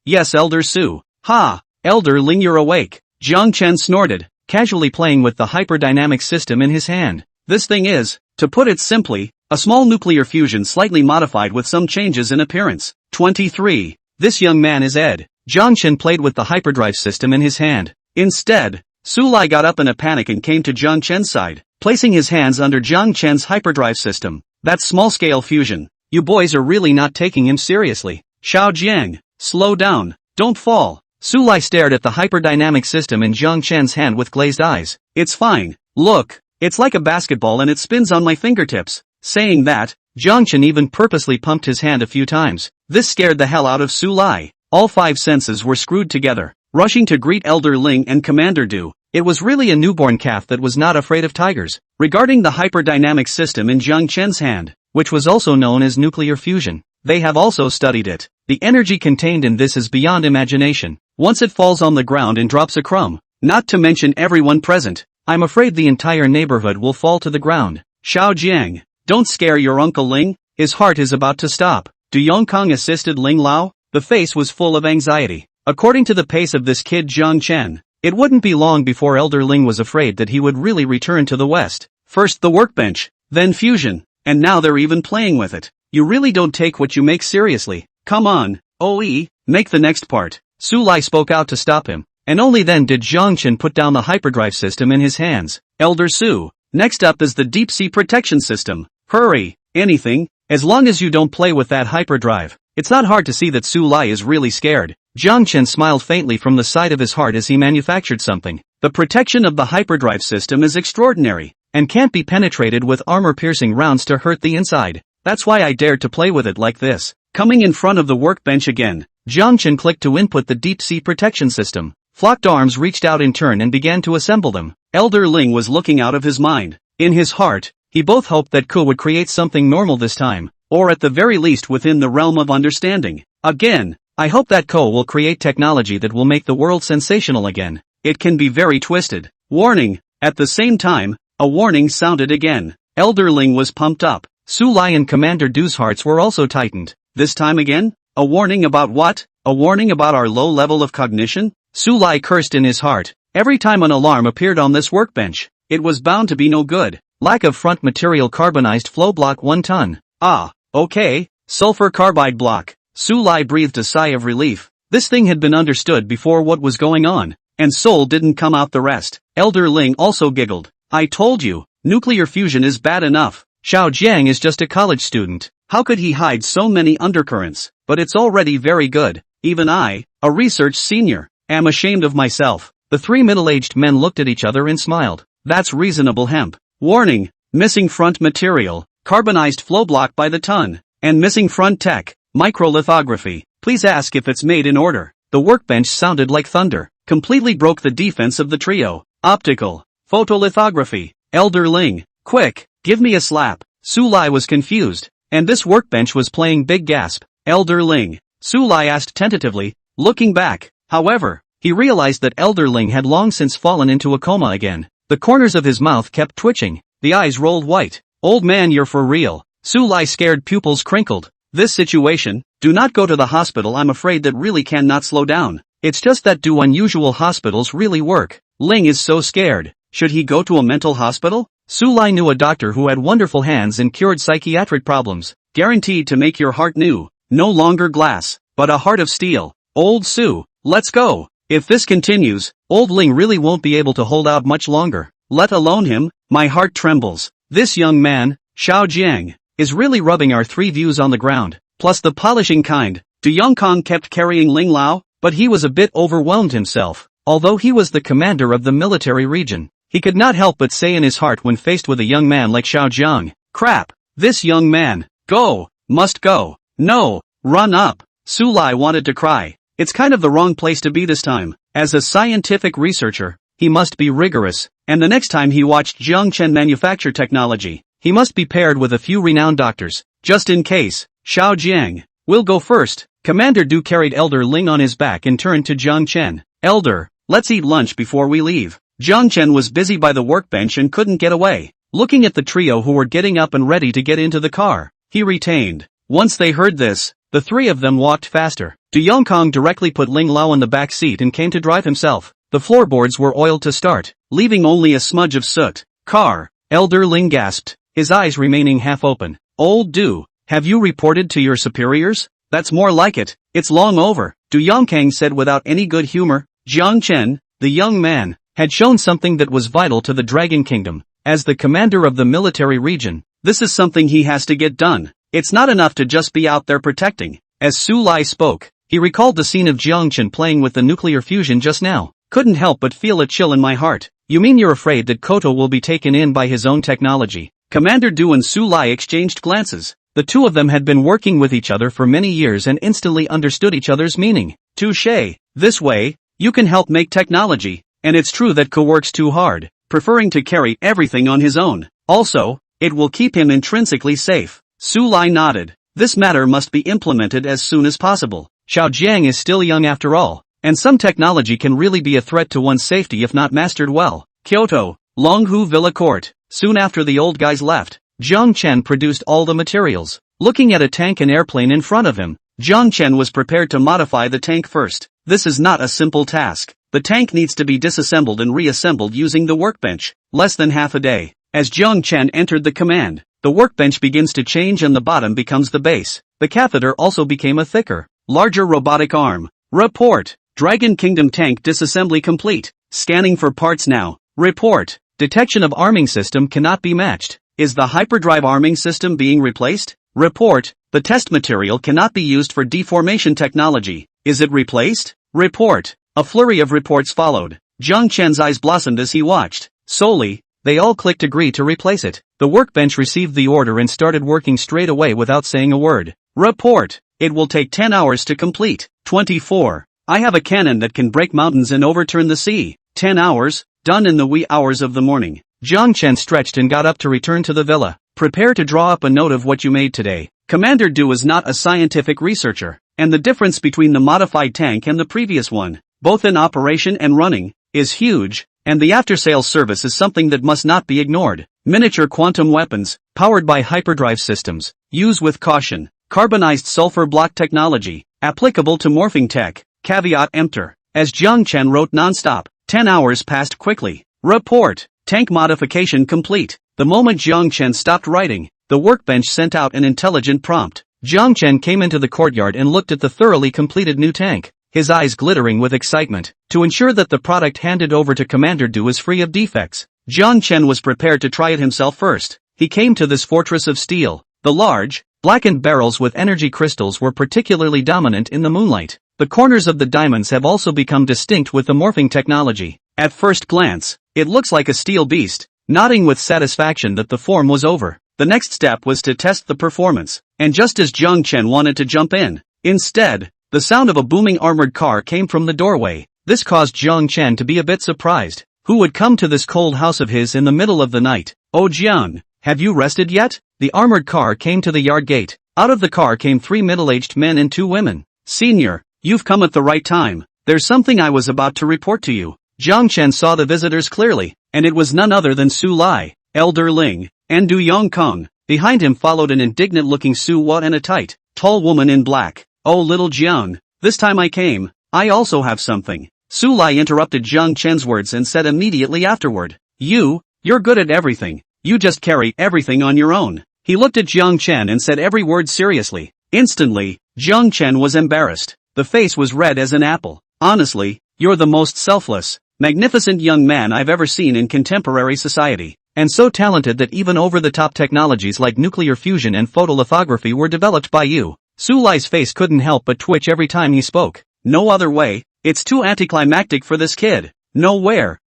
Yes Elder Su. Ha! Elder Ling you're awake. Jiang Chen snorted, casually playing with the hyperdynamic system in his hand. This thing is, to put it simply, A small nuclear fusion slightly modified with some changes in appearance. 23. This young man is Ed. Jiang Chen played with the hyperdrive system in his hand. Instead, Su Lai got up in a panic and came to Jiang Chen's side, placing his hands under Jiang Chen's hyperdrive system. That's small-scale fusion. You boys are really not taking him seriously. Xiao Jiang, slow down, don't fall. Su Lai stared at the hyperdynamic system in Jiang Chen's hand with glazed eyes. It's fine. Look, it's like a basketball and it spins on my fingertips. Saying that, Jiang Chen even purposely pumped his hand a few times. This scared the hell out of Su Lai. All five senses were screwed together, rushing to greet Elder Ling and Commander Du. It was really a newborn calf that was not afraid of tigers. Regarding the hyperdynamic system in Jiang Chen's hand, which was also known as nuclear fusion, they have also studied it. The energy contained in this is beyond imagination. Once it falls on the ground and drops a crumb, not to mention everyone present, I'm afraid the entire neighborhood will fall to the ground. Xiao Jiang, don't scare your Uncle Ling, his heart is about to stop. Du Yongkang assisted Ling Lao? The face was full of anxiety. According to the pace of this kid Jiang Chen, it wouldn't be long before Elder Ling was afraid that he would really return to the West. First the workbench, then fusion, and now they're even playing with it. You really don't take what you make seriously. Come on, OE, make the next part. Su Lai spoke out to stop him, and only then did Jiang Chen put down the hyperdrive system in his hands. Elder Su, next up is the deep sea protection system. Hurry, anything, as long as you don't play with that hyperdrive. It's not hard to see that Su Lai is really scared. Jiang Chen smiled faintly from the side of his heart as he manufactured something. The protection of the hyperdrive system is extraordinary, and can't be penetrated with armor-piercing rounds to hurt the inside. That's why I dared to play with it like this. Coming in front of the workbench again, Jiang Chen clicked to input the deep sea protection system. Flocked arms reached out in turn and began to assemble them. Elder Ling was looking out of his mind. In his heart, he both hoped that Ku would create something normal this time, or at the very least within the realm of understanding. Again, I hope that Ko will create technology that will make the world sensational again. It can be very twisted. Warning. At the same time, a warning sounded again. Elder Ling was pumped up. Su Lai and Commander Du's hearts were also tightened. This time again? A warning about what? A warning about our low level of cognition? Su Lai cursed in his heart. Every time an alarm appeared on this workbench, it was bound to be no good. Lack of front material carbonized flow block 1 ton. Ah, okay, sulfur carbide block. Su Lai breathed a sigh of relief. This thing had been understood before what was going on, and soul didn't come out the rest. Elder Ling also giggled. I told you, nuclear fusion is bad enough. Xiao Jiang is just a college student. How could he hide so many undercurrents? But it's already very good. Even I, a research senior, am ashamed of myself. The three middle-aged men looked at each other and smiled. That's reasonable hemp. Warning, missing front material, carbonized flow block by the ton, and missing front tech, microlithography. Please ask if it's made in order. The workbench sounded like thunder, completely broke the defense of the trio. Optical, photolithography, Elder Ling, quick, give me a slap. Su Lai was confused, and this workbench was playing big gasp. Elder Ling, Su Lai asked tentatively, looking back. However, he realized that Elder Ling had long since fallen into a coma again. The corners of his mouth kept twitching, the eyes rolled white. Old man, you're for real. Su Lai's scared pupils crinkled. This situation, do not go to the hospital. I'm afraid that really cannot slow down. It's just that do unusual hospitals really work? Ling is so scared. Should he go to a mental hospital? Su Lai knew a doctor who had wonderful hands and cured psychiatric problems. Guaranteed to make your heart new. No longer glass, but a heart of steel. Old Su, let's go. If this continues, old Ling really won't be able to hold out much longer. Let alone him, my heart trembles. This young man, Xiao Jiang, is really rubbing our three views on the ground, plus the polishing kind. Du Yongkang kept carrying Ling Lao, but he was a bit overwhelmed himself. Although he was the commander of the military region, he could not help but say in his heart when faced with a young man like Xiao Jiang, crap, this young man, go, must go, no, run up. Su Lai wanted to cry. It's kind of the wrong place to be this time. As a scientific researcher, he must be rigorous, and the next time he watched Jiang Chen manufacture technology, he must be paired with a few renowned doctors, just in case. Xiao Jiang, we'll go first. Commander Du carried Elder Ling on his back and turned to Jiang Chen. Elder, let's eat lunch before we leave. Jiang Chen was busy by the workbench and couldn't get away. Looking at the trio who were getting up and ready to get into the car, he retained. Once they heard this, the three of them walked faster. Du Yongkang directly put Ling Lao in the back seat and came to drive himself. The floorboards were oiled to start, leaving only a smudge of soot. Car, Elder Ling gasped, his eyes remaining half open. Old Du, have you reported to your superiors? That's more like it, it's long over, Du Yongkang said without any good humor. Jiang Chen, the young man, had shown something that was vital to the Dragon Kingdom. As the commander of the military region, this is something he has to get done. It's not enough to just be out there protecting. As Su Lai spoke, he recalled the scene of Jiang Chen playing with the nuclear fusion just now. Couldn't help but feel a chill in my heart. You mean you're afraid that Koto will be taken in by his own technology? Commander Du and Su Lai exchanged glances. The two of them had been working with each other for many years and instantly understood each other's meaning. Touché. This way, you can help make technology, and it's true that Ko works too hard, preferring to carry everything on his own. Also, it will keep him intrinsically safe. Su Lai nodded. This matter must be implemented as soon as possible. Xiao Jiang is still young after all, and some technology can really be a threat to one's safety if not mastered well. Kyoto, Longhu Villa Court. Soon after the old guys left, Jiang Chen produced all the materials. Looking at a tank and airplane in front of him, Jiang Chen was prepared to modify the tank first. This is not a simple task. The tank needs to be disassembled and reassembled using the workbench. Less than half a day. As Jiang Chen entered the command, the workbench begins to change and the bottom becomes the base. The catheter also became a thicker, larger robotic arm. Report. Dragon Kingdom tank disassembly complete. Scanning for parts now. Report. Detection of arming system cannot be matched. Is the hyperdrive arming system being replaced? Report. The test material cannot be used for deformation technology. Is it replaced? Report. A flurry of reports followed. Jiang Chen's eyes blossomed as he watched. Solely, they all clicked agree to replace it. The workbench received the order and started working straight away without saying a word. Report. It will take 10 hours to complete. 24. I have a cannon that can break mountains and overturn the sea. 10 hours, done in the wee hours of the morning. Jiang Chen stretched and got up to return to the villa. Prepare to draw up a note of what you made today. Commander Du is not a scientific researcher, and the difference between the modified tank and the previous one, both in operation and running, is huge, and the after-sales service is something that must not be ignored. Miniature quantum weapons, powered by hyperdrive systems, use with caution. Carbonized sulfur block technology, applicable to morphing tech, caveat emptor. As Jiang Chen wrote non-stop, 10 hours passed quickly. Report. Tank modification complete. The moment Jiang Chen stopped writing, the workbench sent out an intelligent prompt. Jiang Chen came into the courtyard and looked at the thoroughly completed new tank, his eyes glittering with excitement. To ensure that the product handed over to Commander Du is free of defects, Jiang Chen was prepared to try it himself first. He came to this fortress of steel. The large, blackened barrels with energy crystals were particularly dominant in the moonlight. The corners of the diamonds have also become distinct with the morphing technology. At first glance, it looks like a steel beast. Nodding with satisfaction that the form was over, the next step was to test the performance. And just as Jiang Chen wanted to jump in, instead, the sound of a booming armored car came from the doorway. This caused Jiang Chen to be a bit surprised. Who would come to this cold house of his in the middle of the night? Oh Jiang, have you rested yet? The armored car came to the yard gate. Out of the car came 3 middle-aged men and 2 women. Senior, you've come at the right time. There's something I was about to report to you. Jiang Chen saw the visitors clearly, and it was none other than Su Lai, Elder Ling, and Du Yongkang. Behind him followed an indignant-looking Su Wat and a tight, tall woman in black. Oh little Jiang, this time I came, I also have something. Su Lai interrupted Jiang Chen's words and said immediately afterward. You're good at everything. You just carry everything on your own. He looked at Jiang Chen and said every word seriously. Instantly, Jiang Chen was embarrassed. The face was red as an apple. Honestly, you're the most selfless, magnificent young man I've ever seen in contemporary society, and so talented that even over-the-top technologies like nuclear fusion and photolithography were developed by you. Su Lai's face couldn't help but twitch every time he spoke. No other way, it's too anticlimactic for this kid. Nowhere,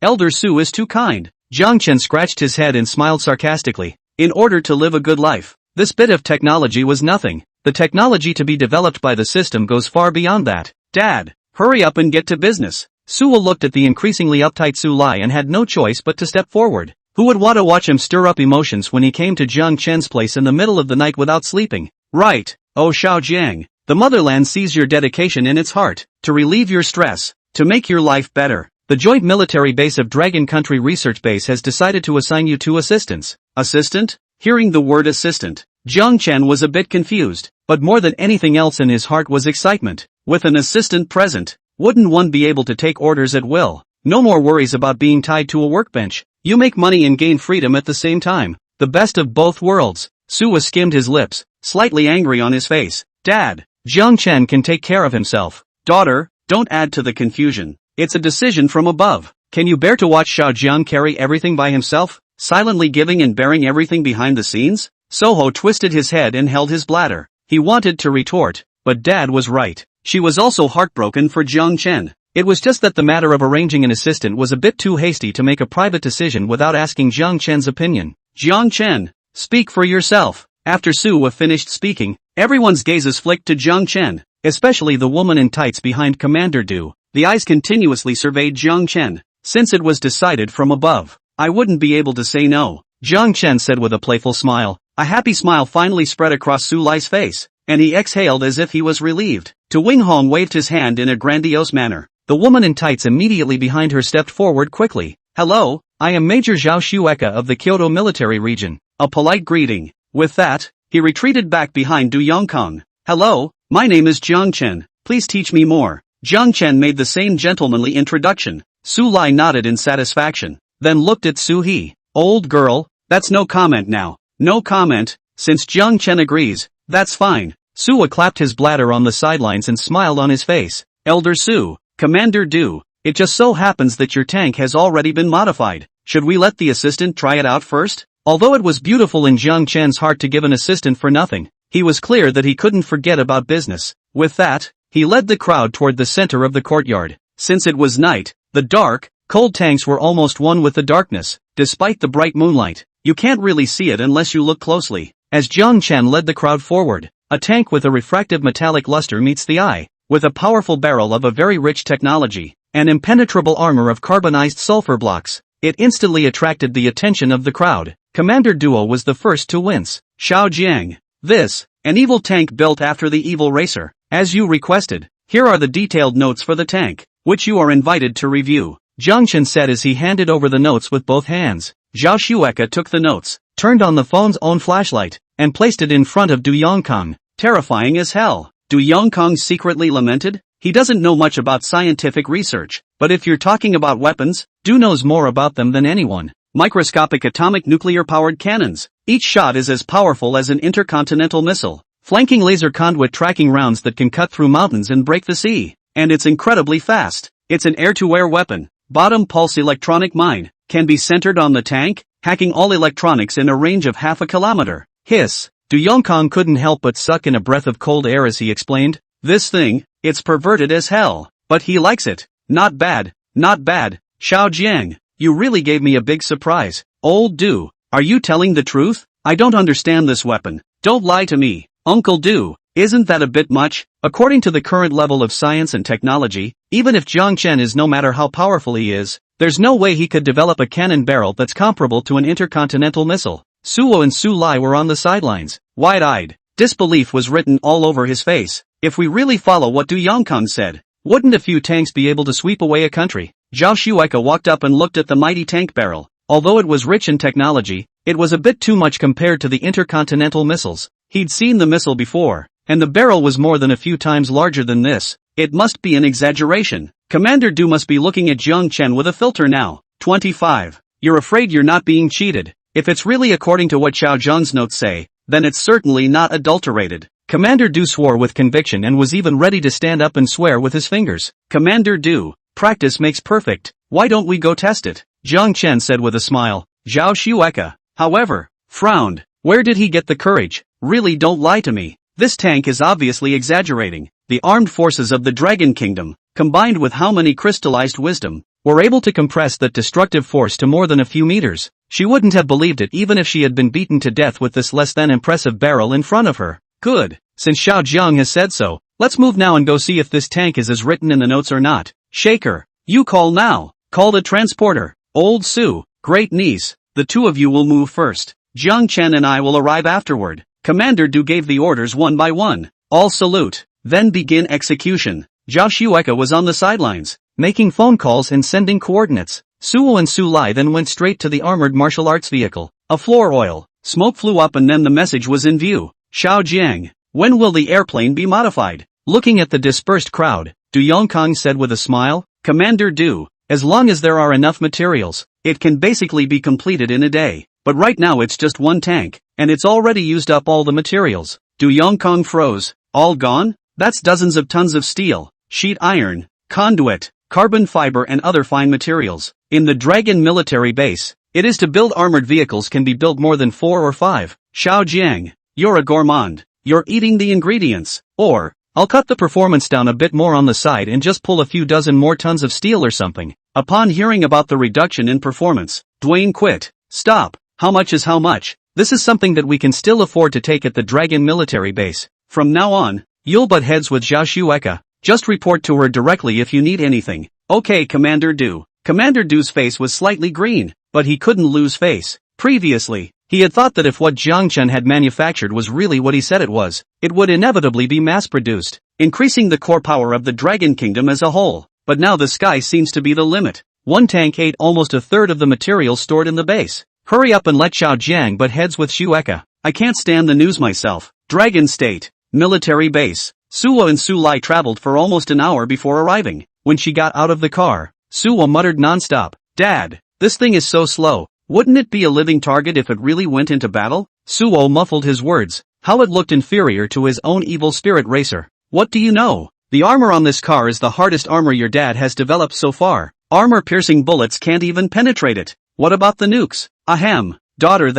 Elder Su is too kind. Jiang Chen scratched his head and smiled sarcastically. In order to live a good life, this bit of technology was nothing. The technology to be developed by the system goes far beyond that. Dad, hurry up and get to business. Suwa looked at the increasingly uptight Su Lai and had no choice but to step forward. Who would want to watch him stir up emotions when he came to Jiang Chen's place in the middle of the night without sleeping? Right, oh Xiao Jiang, the motherland sees your dedication in its heart, to relieve your stress, to make your life better. The joint military base of Dragon Country Research Base has decided to assign you 2 assistants. Assistant? Hearing the word assistant, Jiang Chen was a bit confused, but more than anything else in his heart was excitement. With an assistant present, wouldn't one be able to take orders at will? No more worries about being tied to a workbench. You make money and gain freedom at the same time. The best of both worlds. Suwa skimmed his lips, slightly angry on his face. Dad, Jiang Chen can take care of himself. Daughter, don't add to the confusion. It's a decision from above. Can you bear to watch Xiao Jiang carry everything by himself, silently giving and bearing everything behind the scenes? Soho twisted his head and held his bladder. He wanted to retort, but Dad was right. She was also heartbroken for Jiang Chen. It was just that the matter of arranging an assistant was a bit too hasty to make a private decision without asking Jiang Chen's opinion. Jiang Chen, speak for yourself. After Suwa finished speaking, everyone's gazes flicked to Jiang Chen, especially the woman in tights behind Commander Du. The eyes continuously surveyed Jiang Chen. Since it was decided from above, I wouldn't be able to say no, Jiang Chen said with a playful smile. A happy smile finally spread across Su Lai's face, and he exhaled as if he was relieved. Tu Winghong waved his hand in a grandiose manner. The woman in tights immediately behind her stepped forward quickly. Hello, I am Major Zhao Xueka of the Kyoto military region. A polite greeting. With that, he retreated back behind Du Yongkong. Hello, my name is Jiang Chen, please teach me more. Jiang Chen made the same gentlemanly introduction. Su Lai nodded in satisfaction, then looked at Su He. Old girl, that's no comment now. No comment, since Jiang Chen agrees, that's fine. Suwa clapped his bladder on the sidelines and smiled on his face. Elder Su, Commander Du, it just so happens that your tank has already been modified. Should we let the assistant try it out first? Although it was beautiful in Jiang Chen's heart to give an assistant for nothing, he was clear that he couldn't forget about business. With that, he led the crowd toward the center of the courtyard. Since it was night, the dark, cold tanks were almost one with the darkness, despite the bright moonlight. You can't really see it unless you look closely. As Jiang Chen led the crowd forward, a tank with a refractive metallic luster meets the eye, with a powerful barrel of a very rich technology, and impenetrable armor of carbonized sulfur blocks. It instantly attracted the attention of the crowd. Commander Duo was the first to wince. Xiao Jiang. This, an evil tank built after the evil racer. As you requested, here are the detailed notes for the tank, which you are invited to review, Jiang Chen said as he handed over the notes with both hands. Zhao Xueka took the notes, turned on the phone's own flashlight, and placed it in front of Du Yongkong. Terrifying as hell, Du Yongkong secretly lamented. He doesn't know much about scientific research, but if you're talking about weapons, Du knows more about them than anyone. Microscopic atomic nuclear-powered cannons. Each shot is as powerful as an intercontinental missile. Flanking laser conduit tracking rounds that can cut through mountains and break the sea. And it's incredibly fast. It's an air-to-air weapon. Bottom pulse electronic mine. Can be centered on the tank, hacking all electronics in a range of half a kilometer. Hiss. Du Yongkong couldn't help but suck in a breath of cold air as he explained. This thing, it's perverted as hell. But he likes it. Not bad, not bad. Xiao Jiang, you really gave me a big surprise. Old Du, are you telling the truth? I don't understand this weapon. Don't lie to me. Uncle Du, isn't that a bit much? According to the current level of science and technology, even if Jiang Chen is no matter how powerful he is, there's no way he could develop a cannon barrel that's comparable to an intercontinental missile. Suo and Su Lai were on the sidelines, wide-eyed. Disbelief was written all over his face. If we really follow what Du Yongkong said, wouldn't a few tanks be able to sweep away a country? Zhao Xueka walked up and looked at the mighty tank barrel. Although it was rich in technology, it was a bit too much compared to the intercontinental missiles. He'd seen the missile before, and the barrel was more than a few times larger than this. It must be an exaggeration. Commander Du must be looking at Jiang Chen with a filter now. 25. You're afraid you're not being cheated. If it's really according to what Xiao Zhang's notes say, then it's certainly not adulterated. Commander Du swore with conviction and was even ready to stand up and swear with his fingers. Commander Du, practice makes perfect. Why don't we go test it? Jiang Chen said with a smile. Zhao Xueka, however, frowned. Where did he get the courage? Really, don't lie to me. This tank is obviously exaggerating. The armed forces of the Dragon Kingdom, combined with how many crystallized wisdom, were able to compress that destructive force to more than a few meters. She wouldn't have believed it even if she had been beaten to death with this less than impressive barrel in front of her. Good. Since Xiao Jiang has said so, let's move now and go see if this tank is as written in the notes or not. Shaker, you call now. Call the transporter. Old Su, great niece, the two of you will move first. Jiang Chen and I will arrive afterward. Commander Du gave the orders one by one. All salute, then begin execution. Zhao Xueka was on the sidelines, making phone calls and sending coordinates. Suo and Su Lai then went straight to the armored martial arts vehicle. A floor oil. Smoke flew up and then the message was in view. Xiao Jiang, when will the airplane be modified? Looking at the dispersed crowd, Du Yongkong said with a smile. Commander Du, as long as there are enough materials, it can basically be completed in a day. but right now it's just one tank, and it's already used up all the materials. Du Yongkong froze. All gone? That's dozens of tons of steel, sheet iron, conduit, carbon fiber and other fine materials. In the Dragon military base, it is to build armored vehicles can be built more than 4 or 5. Xiao Jiang, you're a gourmand. You're eating the ingredients. Or, I'll cut the performance down a bit more on the side and just pull a few dozen more tons of steel or something. Upon hearing about the reduction in performance, Dwayne quit. Stop. How much is how much? This is something that we can still afford to take at the Dragon military base. From now on, you'll butt heads with Zhao Shueka. Just report to her directly if you need anything. Okay, Commander Du. Commander Du's face was slightly green, but he couldn't lose face. Previously, he had thought that if what Jiang Chen had manufactured was really what he said it was, it would inevitably be mass-produced, increasing the core power of the Dragon Kingdom as a whole. But now the sky seems to be the limit. One tank ate almost a third of the material stored in the base. Hurry up and let Xiao Jiang butt heads with Shueka. I can't stand the news myself. Dragon State, military base. Suo and Su Lai traveled for almost an hour before arriving. When she got out of the car, Suo muttered nonstop, "Dad, this thing is so slow. Wouldn't it be a living target if it really went into battle?" Suo muffled his words. How it looked inferior to his own evil spirit racer. What do you know? The armor on this car is the hardest armor your dad has developed so far. Armor-piercing bullets can't even penetrate it. What about the nukes? Ahem, daughter,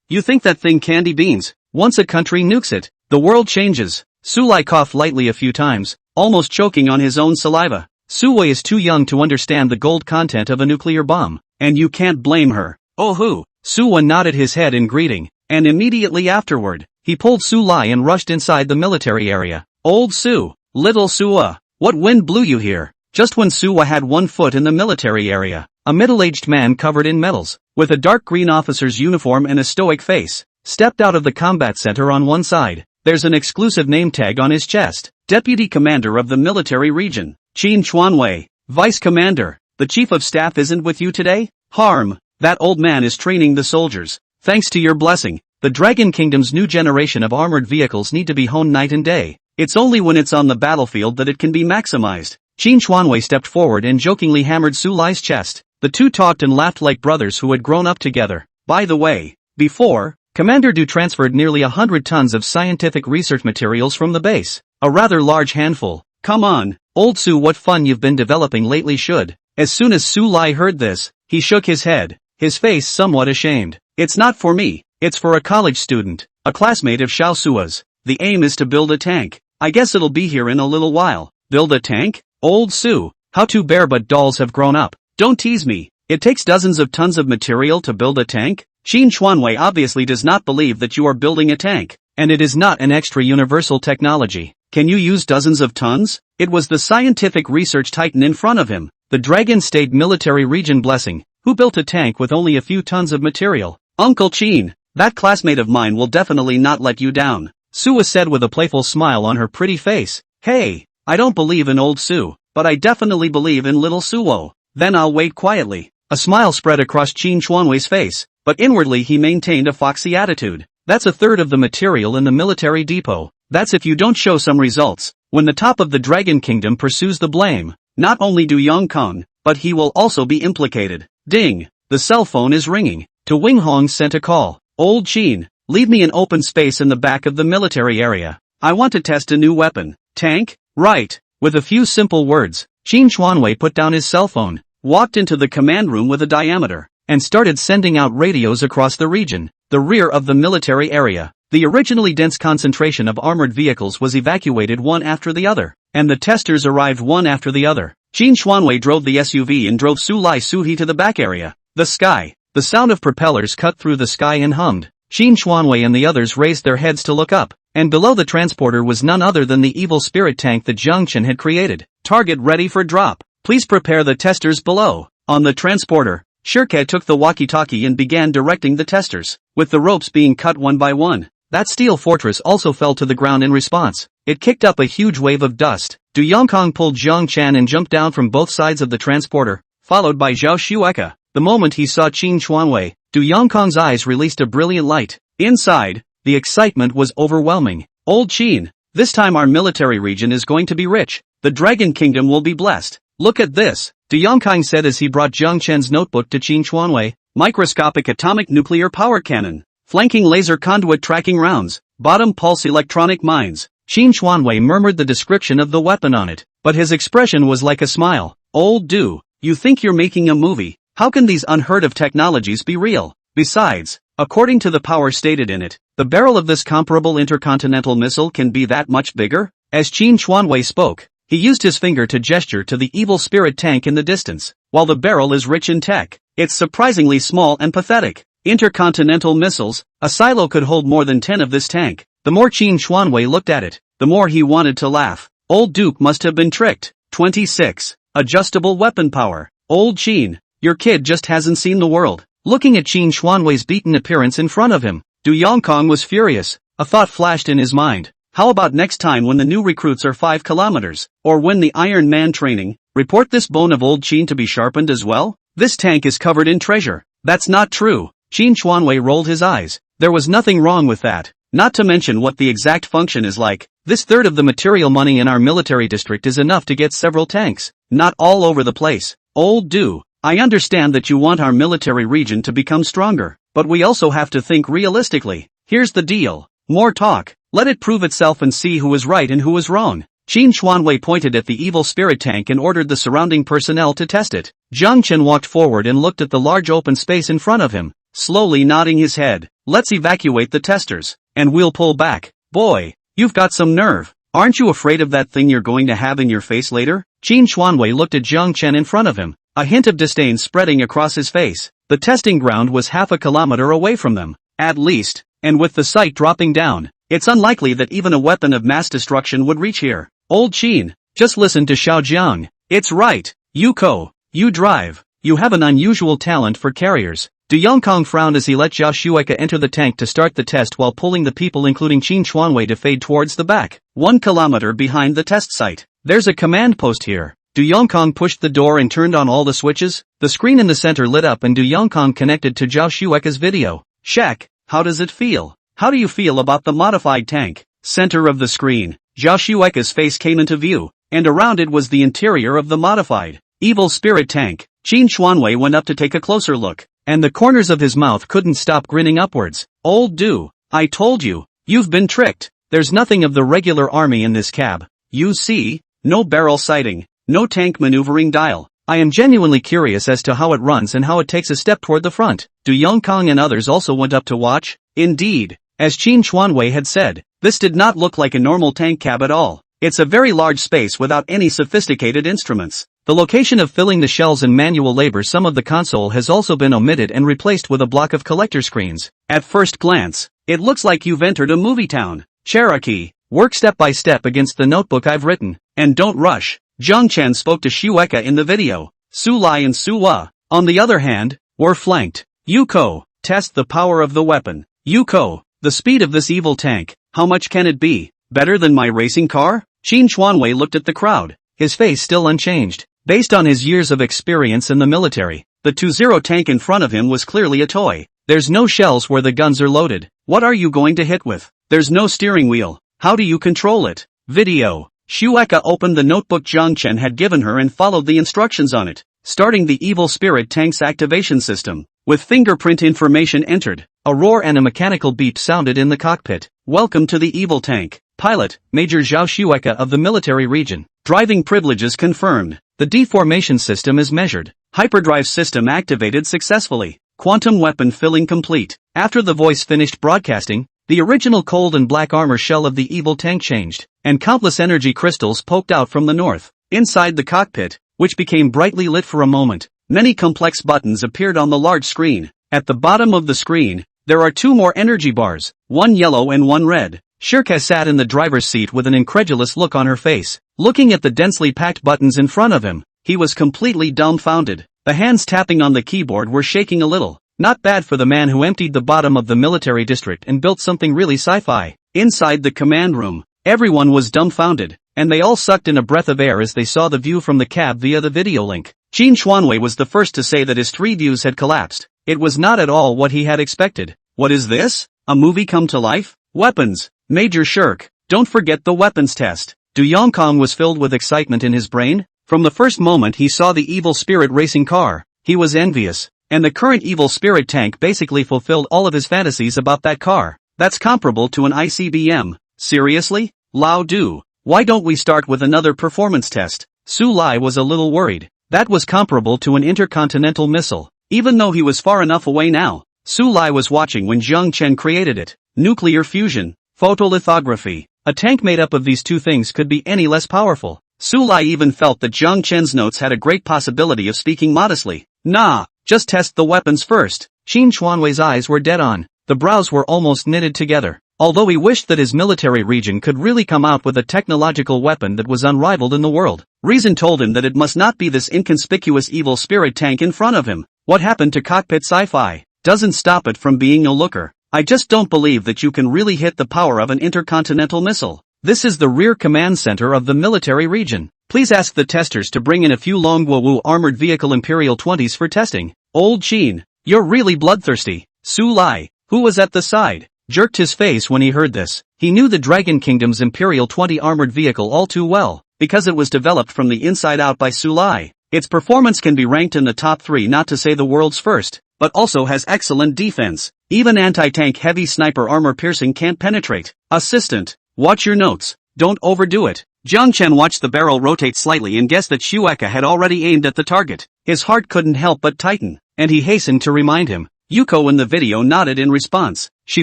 you think that thing candy beans? Once a country nukes it, the world changes. Sulai coughed lightly a few times, almost choking on his own saliva. Suwei is too young to understand the gold content of a nuclear bomb, and you can't blame her. Oh hoo! Suwa nodded his head in greeting, and immediately afterward, he pulled Sulai and rushed inside the military area. Old Su, little Suwa, what wind blew you here? Just when Suwa had 1 foot in the military area, a middle-aged man covered in medals, with a dark green officer's uniform and a stoic face, stepped out of the combat center on one side. There's an exclusive name tag on his chest. Deputy Commander of the Military Region, Qin Chuanwei. Vice Commander, the Chief of Staff isn't with you today? Harm, that old man is training the soldiers. Thanks to your blessing, the Dragon Kingdom's new generation of armored vehicles need to be honed night and day. It's only when it's on the battlefield that it can be maximized. Qin Chuanwei stepped forward and jokingly hammered Su Lai's chest. The two talked and laughed like brothers who had grown up together. By the way, before, Commander Du transferred nearly 100 tons of scientific research materials from the base. A rather large handful. Come on, old Su, what fun you've been developing lately should. As soon as Su Lai heard this, he shook his head, his face somewhat ashamed. It's not for me, it's for a college student, a classmate of Xiao Sua's. The aim is to build a tank. I guess it'll be here in a little while. Build a tank? Old Su, how two bare-butt dolls have grown up. Don't tease me. It takes dozens of tons of material to build a tank? Qin Chuanwei obviously does not believe that you are building a tank, and it is not an extra universal technology. Can you use dozens of tons? It was the scientific research titan in front of him, the Dragon State Military Region Blessing, who built a tank with only a few tons of material. Uncle Qin, that classmate of mine will definitely not let you down, Sua said with a playful smile on her pretty face. Hey, I don't believe in old Su, but I definitely believe in little Suo. Then I'll wait quietly. A smile spread across Qin Chuanwei's face, but inwardly he maintained a foxy attitude. That's a third of the material in the military depot. That's if you don't show some results. When the top of the Dragon Kingdom pursues the blame, not only do Yongkong, but he will also be implicated. Ding! The cell phone is ringing. To Wing Hong sent a call. Old Qin, leave me an open space in the back of the military area. I want to test a new weapon. Tank? Right. With a few simple words, Qin Chuanwei put down his cell phone, walked into the command room with a diameter, and started sending out radios across the region, the rear of the military area. The originally dense concentration of armored vehicles was evacuated one after the other, and the testers arrived one after the other. Qin Chuanwei drove the SUV and drove Su Lai Suhi to the back area. The sky. The sound of propellers cut through the sky and hummed. Qin Chuanwei and the others raised their heads to look up, and below the transporter was none other than the evil spirit tank that Jiang Chen had created. Target ready for drop. Please prepare the testers below. On the transporter, Shirke took the walkie-talkie and began directing the testers, with the ropes being cut one by one. That steel fortress also fell to the ground in response. It kicked up a huge wave of dust. Du Yongkong pulled Jiang Chen and jumped down from both sides of the transporter, followed by Zhao Shueka. The moment he saw Qin Chuanwei, Du Yongkong's eyes released a brilliant light. Inside, the excitement was overwhelming. Old Qin, this time our military region is going to be rich. The Dragon Kingdom will be blessed. Look at this, Du Yongkong said as he brought Jiang Chen's notebook to Qin Chuanwei. microscopic atomic nuclear power cannon, flanking laser conduit tracking rounds, bottom pulse electronic mines. Qin Xuanwei murmured the description of the weapon on it, but his expression was like a smile. Old du, you think you're making a movie? How can these unheard of technologies be real? Besides, according to the power stated in it, the barrel of this comparable intercontinental missile can be that much bigger? As Qin Xuanwei spoke, he used his finger to gesture to the evil spirit tank in the distance. While the barrel is rich in tech, it's surprisingly small and pathetic. Intercontinental missiles, a silo could hold more than 10 of this tank. The more Qin Xuanwei looked at it, the more he wanted to laugh. Old Duke must have been tricked. 26. Adjustable weapon power. Old Qin, your kid just hasn't seen the world. Looking at Qin Xuanwei's beaten appearance in front of him, Du Yongkong was furious. A thought flashed in his mind. How about next time when the new recruits are 5 kilometers, or when the Iron Man training, report this bone of old Qin to be sharpened as well? This tank is covered in treasure. That's not true. Qin Xuanwei rolled his eyes. There was nothing wrong with that. Not to mention what the exact function is like. This third of the material money in our military district is enough to get several tanks. Not all over the place. Old Du, I understand that you want our military region to become stronger, but we also have to think realistically. Here's the deal. More talk. Let it prove itself and see who is right and who is wrong. Qin Xuanwei pointed at the evil spirit tank and ordered the surrounding personnel to test it. Zhang Chen walked forward and looked at the large open space in front of him, slowly nodding his head. Let's evacuate the testers, and we'll pull back. Boy, you've got some nerve. Aren't you afraid of that thing you're going to have in your face later? Qin Xuanwei looked at Zhang Chen in front of him, a hint of disdain spreading across his face. The testing ground was half a kilometer away from them, at least, and with the site dropping down, it's unlikely that even a weapon of mass destruction would reach here. Old Qin, just listen to Xiao Jiang. It's right. Yuko, you drive. You have an unusual talent for carriers. Du Yongkong frowned as he let Zhao Xueke enter the tank to start the test while pulling the people including Qin Xuanwei to fade towards the back. 1 kilometer behind the test site. There's a command post here. Du Yongkong pushed the door and turned on all the switches. The screen in the center lit up and Du Yongkong connected to Zhao Xueke's video. Shaq, how does it feel? How do you feel about the modified tank? Center of the screen, Zhao Xueke's face came into view, and around it was the interior of the modified evil spirit tank. Qin Xuanwei went up to take a closer look, and the corners of his mouth couldn't stop grinning upwards. Old Du, I told you, you've been tricked. There's nothing of the regular army in this cab. You see, no barrel sighting, no tank maneuvering dial. I am genuinely curious as to how it runs and how it takes a step toward the front. Du Yongkong and others also went up to watch. Indeed, as Qin Xuanwei had said, this did not look like a normal tank cab at all. It's a very large space without any sophisticated instruments. The location of filling the shells and manual labor, some of the console has also been omitted and replaced with a block of collector screens. At first glance, it looks like you've entered a movie town. Cherokee, work step by step against the notebook I've written, and don't rush. Zhang Chen spoke to Xueke in the video. Su Lai and Su Wa, on the other hand, were flanked. Yuko, test the power of the weapon. Yuko, the speed of this evil tank, how much can it be? Better than my racing car? Qin Xuanwei looked at the crowd, his face still unchanged. Based on his years of experience in the military, the 2-0 tank in front of him was clearly a toy. There's no shells where the guns are loaded. What are you going to hit with? There's no steering wheel. How do you control it? Video. Xueke opened the notebook Zhang Chen had given her and followed the instructions on it, starting the evil spirit tank's activation system. With fingerprint information entered, a roar and a mechanical beep sounded in the cockpit. Welcome to the evil tank. Pilot, Major Zhao Xueke of the military region. Driving privileges confirmed. The deformation system is measured. Hyperdrive system activated successfully. Quantum weapon filling complete. After the voice finished broadcasting, the original cold and black armor shell of the evil tank changed, and countless energy crystals poked out from the north. Inside the cockpit, which became brightly lit for a moment, many complex buttons appeared on the large screen. At the bottom of the screen, there are 2 more energy bars, one yellow and one red. Shirka sat in the driver's seat with an incredulous look on her face. Looking at the densely packed buttons in front of him, he was completely dumbfounded. The hands tapping on the keyboard were shaking a little. Not bad for the man who emptied the bottom of the military district and built something really sci-fi. Inside the command room, everyone was dumbfounded, and they all sucked in a breath of air as they saw the view from the cab via the video link. Qin Xuanwei was the first to say that his 3 views had collapsed. It was not at all what he had expected. What is this? A movie come to life? Weapons. Major Shirk, don't forget the weapons test. Du Yongkong was filled with excitement in his brain. From the first moment he saw the evil spirit racing car, he was envious. and the current evil spirit tank basically fulfilled all of his fantasies about that car. That's comparable to an ICBM. Seriously? Lao Du. Why don't we start with another performance test? Su Lai was a little worried. That was comparable to an intercontinental missile. Even though he was far enough away now, Su Lai was watching when Jiang Chen created it. Nuclear fusion. Photolithography. A tank made up of these two things could be any less powerful. Su Lai even felt that Jiang Chen's notes had a great possibility of speaking modestly. Nah, just test the weapons first. Qin Xuanwei's eyes were dead on. The brows were almost knitted together. Although he wished that his military region could really come out with a technological weapon that was unrivaled in the world. Reason told him that it must not be this inconspicuous evil spirit tank in front of him. What happened to cockpit sci-fi? Doesn't stop it from being no looker. I just don't believe that you can really hit the power of an intercontinental missile. This is the rear command center of the military region. Please ask the testers to bring in a few Longguowu armored vehicle Imperial 20s for testing. Old Qin, you're really bloodthirsty. Su Lai, who was at the side, jerked his face when he heard this. He knew the Dragon Kingdom's Imperial 20 armored vehicle all too well, because it was developed from the inside out by Su Lai. Its performance can be ranked in the top 3, not to say the world's first, but also has excellent defense. Even anti-tank heavy sniper armor piercing can't penetrate. Assistant, watch your notes. Don't overdo it. Jiang Chen watched the barrel rotate slightly and guessed that Shueka had already aimed at the target. His heart couldn't help but tighten, and he hastened to remind him. Yuko in the video nodded in response. She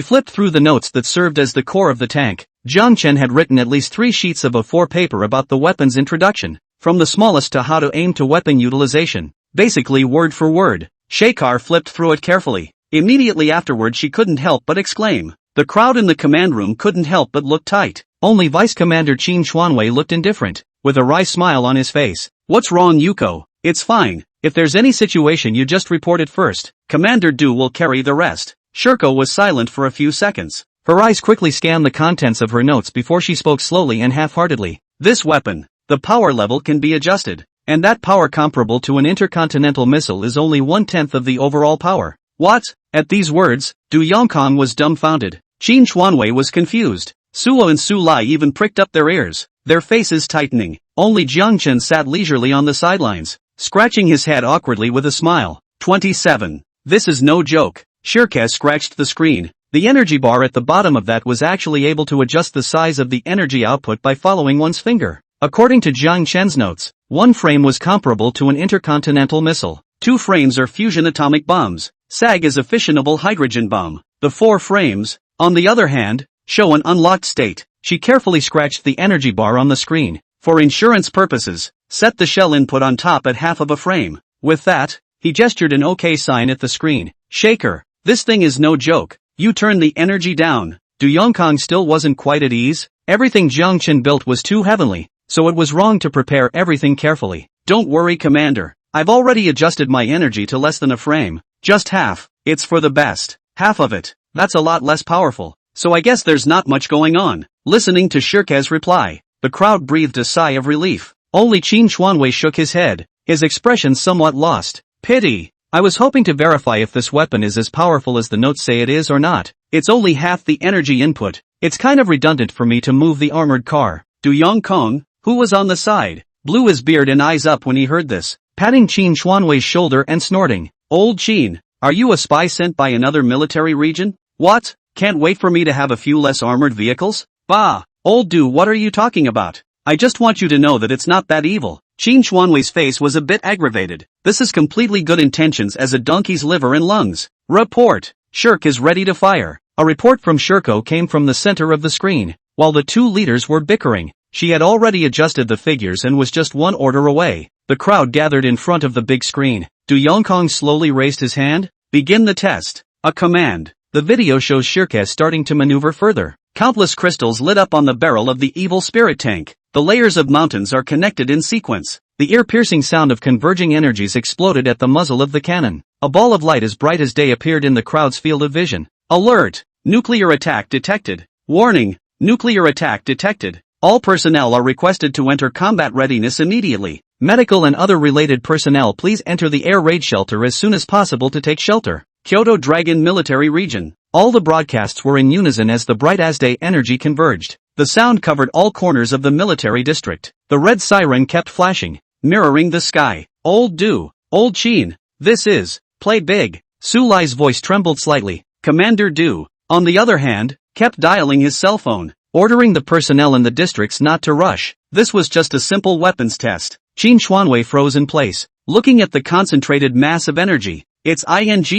flipped through the notes that served as the core of the tank. Jiang Chen had written at least 3 sheets of A4 paper about the weapon's introduction, from the smallest to how to aim to weapon utilization. Basically word for word. Shekar flipped through it carefully. Immediately afterward she couldn't help but exclaim. The crowd in the command room couldn't help but look tight. Only Vice Commander Qin Xuanwei looked indifferent, with a wry smile on his face. What's wrong, Yuko? It's fine. If there's any situation you just report it first. Commander Du will carry the rest. Shirko was silent for a few seconds. Her eyes quickly scanned the contents of her notes before she spoke slowly and half-heartedly. This weapon, the power level can be adjusted, and that power comparable to an intercontinental missile is only 1/10 of the overall power. What? At these words, Du Yongkong was dumbfounded. Qin Xuanwei was confused. Suo and Su Lai even pricked up their ears, their faces tightening. Only Jiang Chen sat leisurely on the sidelines, scratching his head awkwardly with a smile. 27. This is no joke. Shirkez scratched the screen. The energy bar at the bottom of that was actually able to adjust the size of the energy output by following one's finger. According to Jiang Chen's notes, 1 frame was comparable to an intercontinental missile. 2 frames are fusion atomic bombs. SAG is a fissionable hydrogen bomb. The 4 frames, on the other hand, show an unlocked state. She carefully scratched the energy bar on the screen. For insurance purposes, set the shell input on top at half of a frame. With that, he gestured an OK sign at the screen. Shaker, this thing is no joke. You turned the energy down. Du Yongkong still wasn't quite at ease. Everything Jiang Chen built was too heavenly, so it was wrong to prepare everything carefully. Don't worry, Commander. I've already adjusted my energy to less than a frame. Just half. It's for the best. Half of it. That's a lot less powerful. So I guess there's not much going on. Listening to Shirkez's reply, the crowd breathed a sigh of relief. Only Qin Xuanwei shook his head, his expression somewhat lost. Pity. I was hoping to verify if this weapon is as powerful as the notes say it is or not. It's only half the energy input. It's kind of redundant for me to move the armored car. Du Yongkong, who was on the side, blew his beard and eyes up when he heard this, patting Qin Xuanwei's shoulder and snorting. Old Qin, are you a spy sent by another military region? What? Can't wait for me to have a few less armored vehicles? Bah! Old Du, what are you talking about? I just want you to know that it's not that evil. Qin Xuanwei's face was a bit aggravated. This is completely good intentions as a donkey's liver and lungs. Report. Shirk is ready to fire. A report from Shirko came from the center of the screen. While the 2 leaders were bickering, she had already adjusted the figures and was just 1 order away. The crowd gathered in front of the big screen. Du Yongkong slowly raised his hand. Begin the test. A command. The video shows Shirkez starting to maneuver further. Countless crystals lit up on the barrel of the evil spirit tank. The layers of mountains are connected in sequence. The ear-piercing sound of converging energies exploded at the muzzle of the cannon. A ball of light as bright as day appeared in the crowd's field of vision. Alert! Nuclear attack detected. Warning! Nuclear attack detected. All personnel are requested to enter combat readiness immediately. Medical and other related personnel, please enter the air raid shelter as soon as possible to take shelter. Kyoto Dragon Military Region. All the broadcasts were in unison as the bright as day energy converged. The sound covered all corners of the military district. The red siren kept flashing, mirroring the sky. Old Du, Old Qin, this is Play big. Su Lai's voice trembled slightly. Commander Du, on the other hand, kept dialing his cell phone, ordering the personnel in the districts not to rush. This was just a simple weapons test. Qin Xuanwei froze in place, looking at the concentrated mass of energy. It's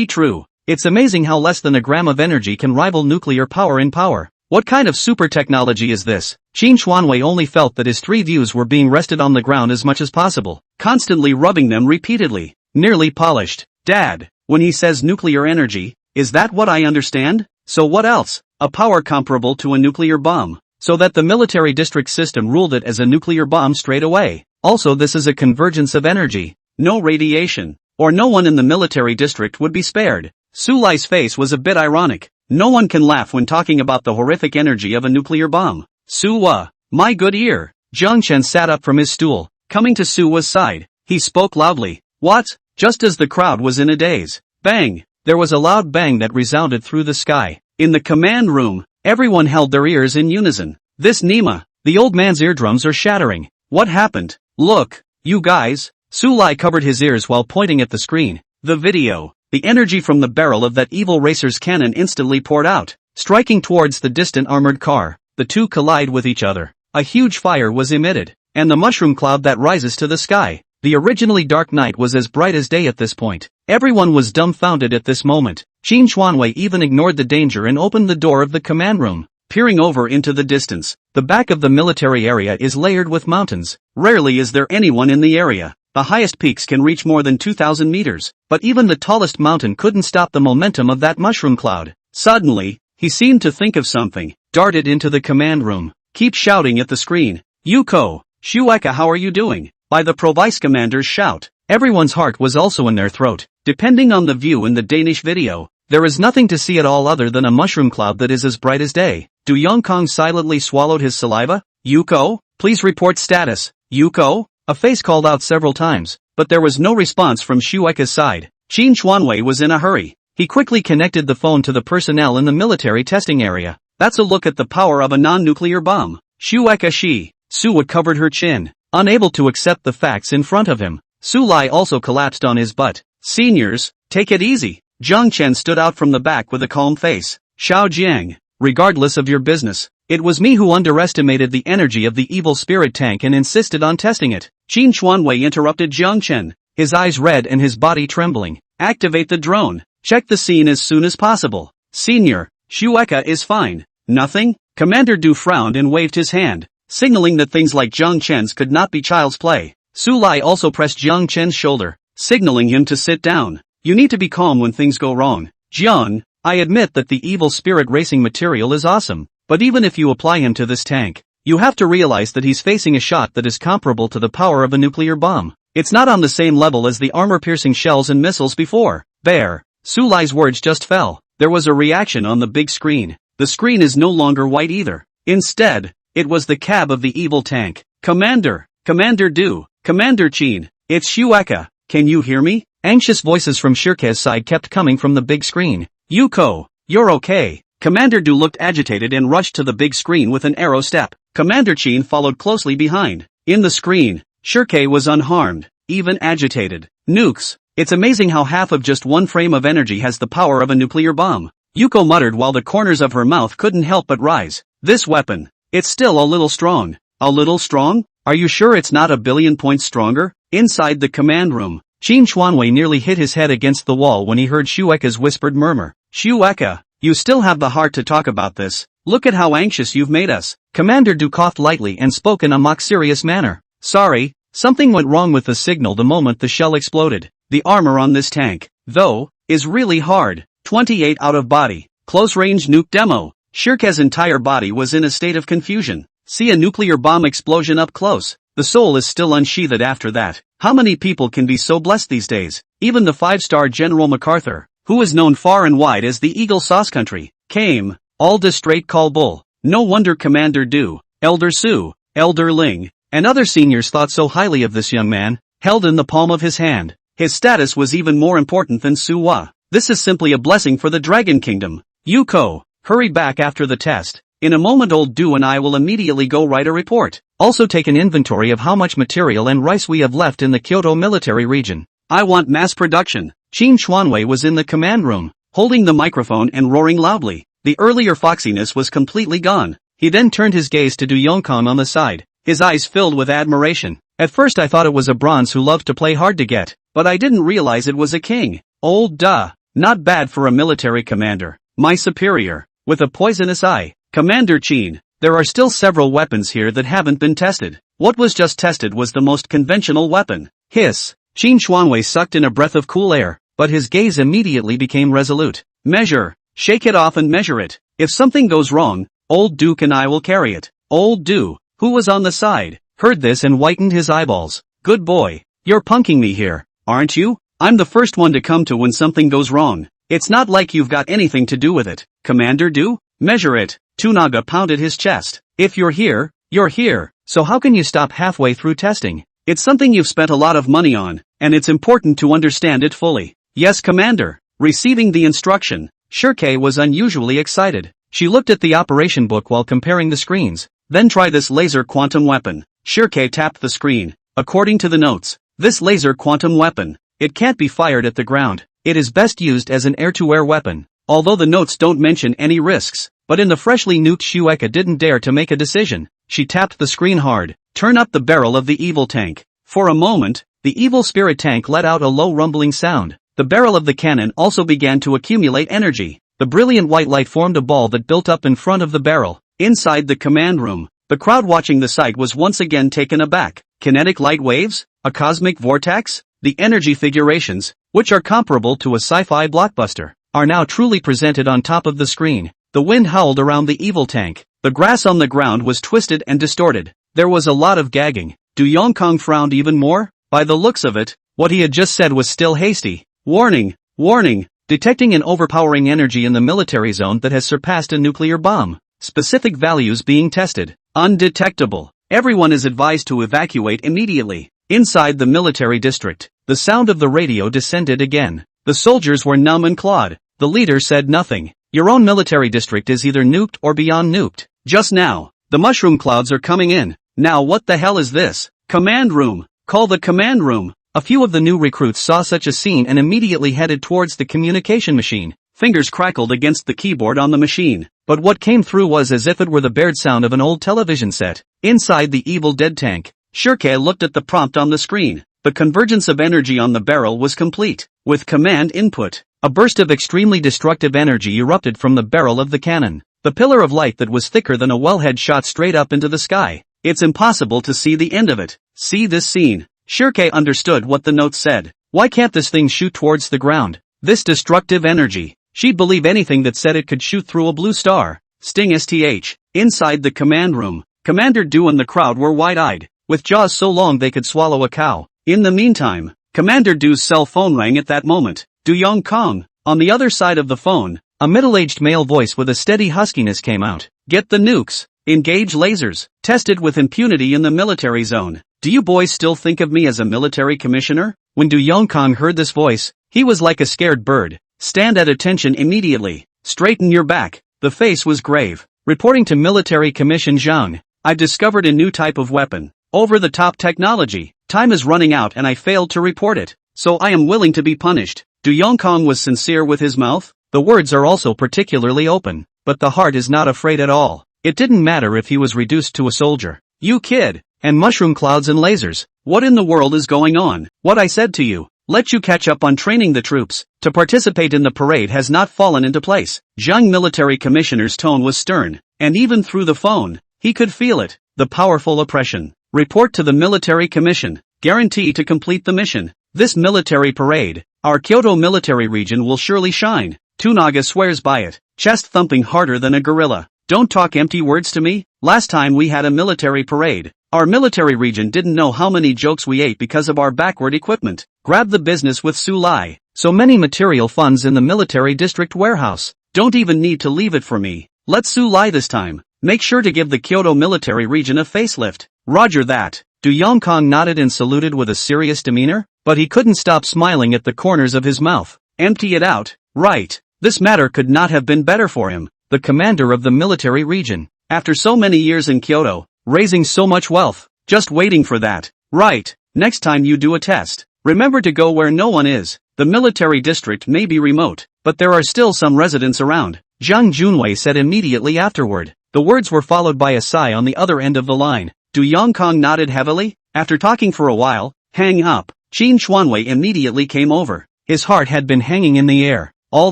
true. It's amazing how less than a gram of energy can rival nuclear power in power. What kind of super technology is this? Qin Xuanwei only felt that his 3 views were being rested on the ground as much as possible, constantly rubbing them repeatedly. Nearly polished. Dad, when he says nuclear energy, is that what I understand? So what else? A power comparable to a nuclear bomb. So that the military district system ruled it as a nuclear bomb straight away. Also, this is a convergence of energy. No radiation, or no one in the military district would be spared. Su Lai's face was a bit ironic. No one can laugh when talking about the horrific energy of a nuclear bomb. Su-wa, my good ear. Jiang Chen sat up from his stool, coming to Su-wa's side. He spoke loudly. What? Just as the crowd was in a daze. Bang! There was a loud bang that resounded through the sky. In the command room, everyone held their ears in unison. This Nima, the old man's eardrums are shattering. What happened? Look, you guys. Su Lai covered his ears while pointing at the screen. The video. The energy from the barrel of that evil racer's cannon instantly poured out, striking towards the distant armored car. The two collide with each other. A huge fire was emitted, and the mushroom cloud that rises to the sky. The originally dark night was as bright as day at this point. Everyone was dumbfounded at this moment. Qin Xuanwei even ignored the danger and opened the door of the command room, peering over into the distance. The back of the military area is layered with mountains. Rarely is there anyone in the area. The highest peaks can reach more than 2,000 meters, but even the tallest mountain couldn't stop the momentum of that mushroom cloud. Suddenly, he seemed to think of something, darted into the command room. Keep shouting at the screen. Yuko, Shueka, how are you doing? By the pro-vice commander's shout. Everyone's heart was also in their throat. Depending on the view in the Danish video, there is nothing to see at all other than a mushroom cloud that is as bright as day. Du Yongkong silently swallowed his saliva. Yuko, please report status. Yuko? A face called out several times, but there was no response from Shueka's side. Qin Xuanwei was in a hurry. He quickly connected the phone to the personnel in the military testing area. That's a look at the power of a non-nuclear bomb. Shueka she. Su covered her chin, unable to accept the facts in front of him. Su Lai also collapsed on his butt. Seniors, take it easy. Jiang Chen stood out from the back with a calm face. Xiao Jiang, regardless of your business, it was me who underestimated the energy of the evil spirit tank and insisted on testing it. Qin Xuanwei interrupted Jiang Chen, his eyes red and his body trembling. Activate the drone. Check the scene as soon as possible. Senior, Shueka is fine. Nothing? Commander Du frowned and waved his hand, signaling that things like Jiang Chen's could not be child's play. Su Lai also pressed Jiang Chen's shoulder, signaling him to sit down. You need to be calm when things go wrong. Jiang, I admit that the evil spirit racing material is awesome, but even if you apply him to this tank, you have to realize that he's facing a shot that is comparable to the power of a nuclear bomb. It's not on the same level as the armor-piercing shells and missiles before. There. Su Lai's words just fell. There was a reaction on the big screen. The screen is no longer white either. Instead, it was the cab of the evil tank. Commander Du, Commander Qin, it's Shueka, can you hear me? Anxious voices from Shirke's side kept coming from the big screen. Yuko, you're okay. Commander Du looked agitated and rushed to the big screen with an arrow step. Commander Qin followed closely behind. In the screen, Shirke was unharmed, even agitated. Nukes, it's amazing how half of just one frame of energy has the power of a nuclear bomb. Yuko muttered while the corners of her mouth couldn't help but rise. This weapon, it's still a little strong. A little strong? Are you sure it's not a billion points stronger? Inside the command room, Qin Xuanwei nearly hit his head against the wall when he heard Shueka's whispered murmur. Shueka, you still have the heart to talk about this. Look at how anxious you've made us. Commander Du coughed lightly and spoke in a mock-serious manner. Sorry, something went wrong with the signal the moment the shell exploded. The armor on this tank, though, is really hard. 28 out of body. Close-range nuke demo. Shirke's entire body was in a state of confusion. See a nuclear bomb explosion up close. The soul is still unsheathed after that. How many people can be so blessed these days? Even the 5-star General MacArthur, who is known far and wide as the Eagle Sauce Country, came. All the straight call bull. No wonder Commander Du, Elder Su, Elder Ling, and other seniors thought so highly of this young man, held in the palm of his hand. His status was even more important than Su-wa. This is simply a blessing for the Dragon Kingdom. Yuko, hurry back after the test. In a moment old Du and I will immediately go write a report. Also take an inventory of how much material and rice we have left in the Kyoto military region. I want mass production. Qin Xuanwei was in the command room, holding the microphone and roaring loudly. The earlier foxiness was completely gone. He then turned his gaze to Du Yongkang on the side, his eyes filled with admiration. At first I thought it was a bronze who loved to play hard to get, but I didn't realize it was a king. Old duh. Not bad for a military commander. My superior. With a poisonous eye. Commander Qin, there are still several weapons here that haven't been tested. What was just tested was the most conventional weapon. Hiss. Qin Xuanwei sucked in a breath of cool air, but his gaze immediately became resolute. Measure. Shake it off and measure it. If something goes wrong, Old Duke and I will carry it. Old Du, who was on the side, heard this and whitened his eyeballs. Good boy. You're punking me here, aren't you? I'm the first one to come to when something goes wrong. It's not like you've got anything to do with it. Commander Du? Measure it. Tunaga pounded his chest. If you're here, you're here. So how can you stop halfway through testing? It's something you've spent a lot of money on, and it's important to understand it fully. Yes, Commander. Receiving the instruction, Shirkei was unusually excited. She looked at the operation book while comparing the screens. Then try this laser quantum weapon. Shirkei tapped the screen. According to the notes, this laser quantum weapon, it can't be fired at the ground. It is best used as an air-to-air weapon. Although the notes don't mention any risks, but in the freshly nuked Shueika didn't dare to make a decision. She tapped the screen hard. Turn up the barrel of the evil tank. For a moment, the evil spirit tank let out a low rumbling sound. The barrel of the cannon also began to accumulate energy. The brilliant white light formed a ball that built up in front of the barrel. Inside the command room, the crowd watching the sight was once again taken aback. Kinetic light waves? A cosmic vortex? The energy figurations, which are comparable to a sci-fi blockbuster, are now truly presented on top of the screen. The wind howled around the evil tank. The grass on the ground was twisted and distorted. There was a lot of gagging. Du Yongkang frowned even more. By the looks of it, what he had just said was still hasty. Warning! Warning! Detecting an overpowering energy in the military zone that has surpassed a nuclear bomb. Specific values being tested. Undetectable. Everyone is advised to evacuate immediately. Inside the military district, the sound of the radio descended again. The soldiers were numb and clawed. The leader said nothing. Your own military district is either nuked or beyond nuked. Just now, the mushroom clouds are coming in. Now what the hell is this? Command room. Call the command room. A few of the new recruits saw such a scene and immediately headed towards the communication machine. Fingers crackled against the keyboard on the machine, but what came through was as if it were the bared sound of an old television set. Inside the evil dead tank, Shirkei looked at the prompt on the screen. The convergence of energy on the barrel was complete. With command input, a burst of extremely destructive energy erupted from the barrel of the cannon. The pillar of light that was thicker than a wellhead shot straight up into the sky. It's impossible to see the end of it. See this scene. Shirkei understood what the notes said. Why can't this thing shoot towards the ground? This destructive energy. She'd believe anything that said it could shoot through a blue star. Sting STH. Inside the command room, Commander Du and the crowd were wide-eyed, with jaws so long they could swallow a cow. In the meantime, Commander Du's cell phone rang at that moment. Du Yongkang. On the other side of the phone, a middle-aged male voice with a steady huskiness came out. Get the nukes. Engage lasers. Tested with impunity in the military zone. Do you boys still think of me as a military commissioner? When Du Yongkang heard this voice, he was like a scared bird. Stand at attention immediately. Straighten your back. The face was grave. Reporting to Military Commission Zhang, I've discovered a new type of weapon. Over-the-top technology. Time is running out and I failed to report it. So I am willing to be punished. Du Yongkang was sincere with his mouth. The words are also particularly open. But the heart is not afraid at all. It didn't matter if he was reduced to a soldier. You kid. And mushroom clouds and lasers. What in the world is going on? What I said to you. Let you catch up on training the troops. To participate in the parade has not fallen into place. Zhang Military Commissioner's tone was stern. And even through the phone, he could feel it. The powerful oppression. Report to the Military Commission. Guarantee to complete the mission. This military parade, our Kyoto military region will surely shine. Tunaga swears by it. Chest thumping harder than a gorilla. Don't talk empty words to me. Last time we had a military parade, our military region didn't know how many jokes we ate because of our backward equipment. Grab the business with Su Lai. So many material funds in the military district warehouse. Don't even need to leave it for me. Let Su Lai this time. Make sure to give the Kyoto military region a facelift. Roger that. Du Yongkang nodded and saluted with a serious demeanor, but he couldn't stop smiling at the corners of his mouth. Empty it out. Right. This matter could not have been better for him. The commander of the military region. After so many years in Kyoto, raising so much wealth, just waiting for that. Right. Next time you do a test, Remember to go where no one is. The military district may be remote, but there are still some residents around, Zhang Junwei said immediately afterward. The words were followed by a sigh on the other end of the line. Du Yongkong nodded heavily. After talking for a while, hang up. Qin Xuanwei immediately came over. His heart had been hanging in the air. All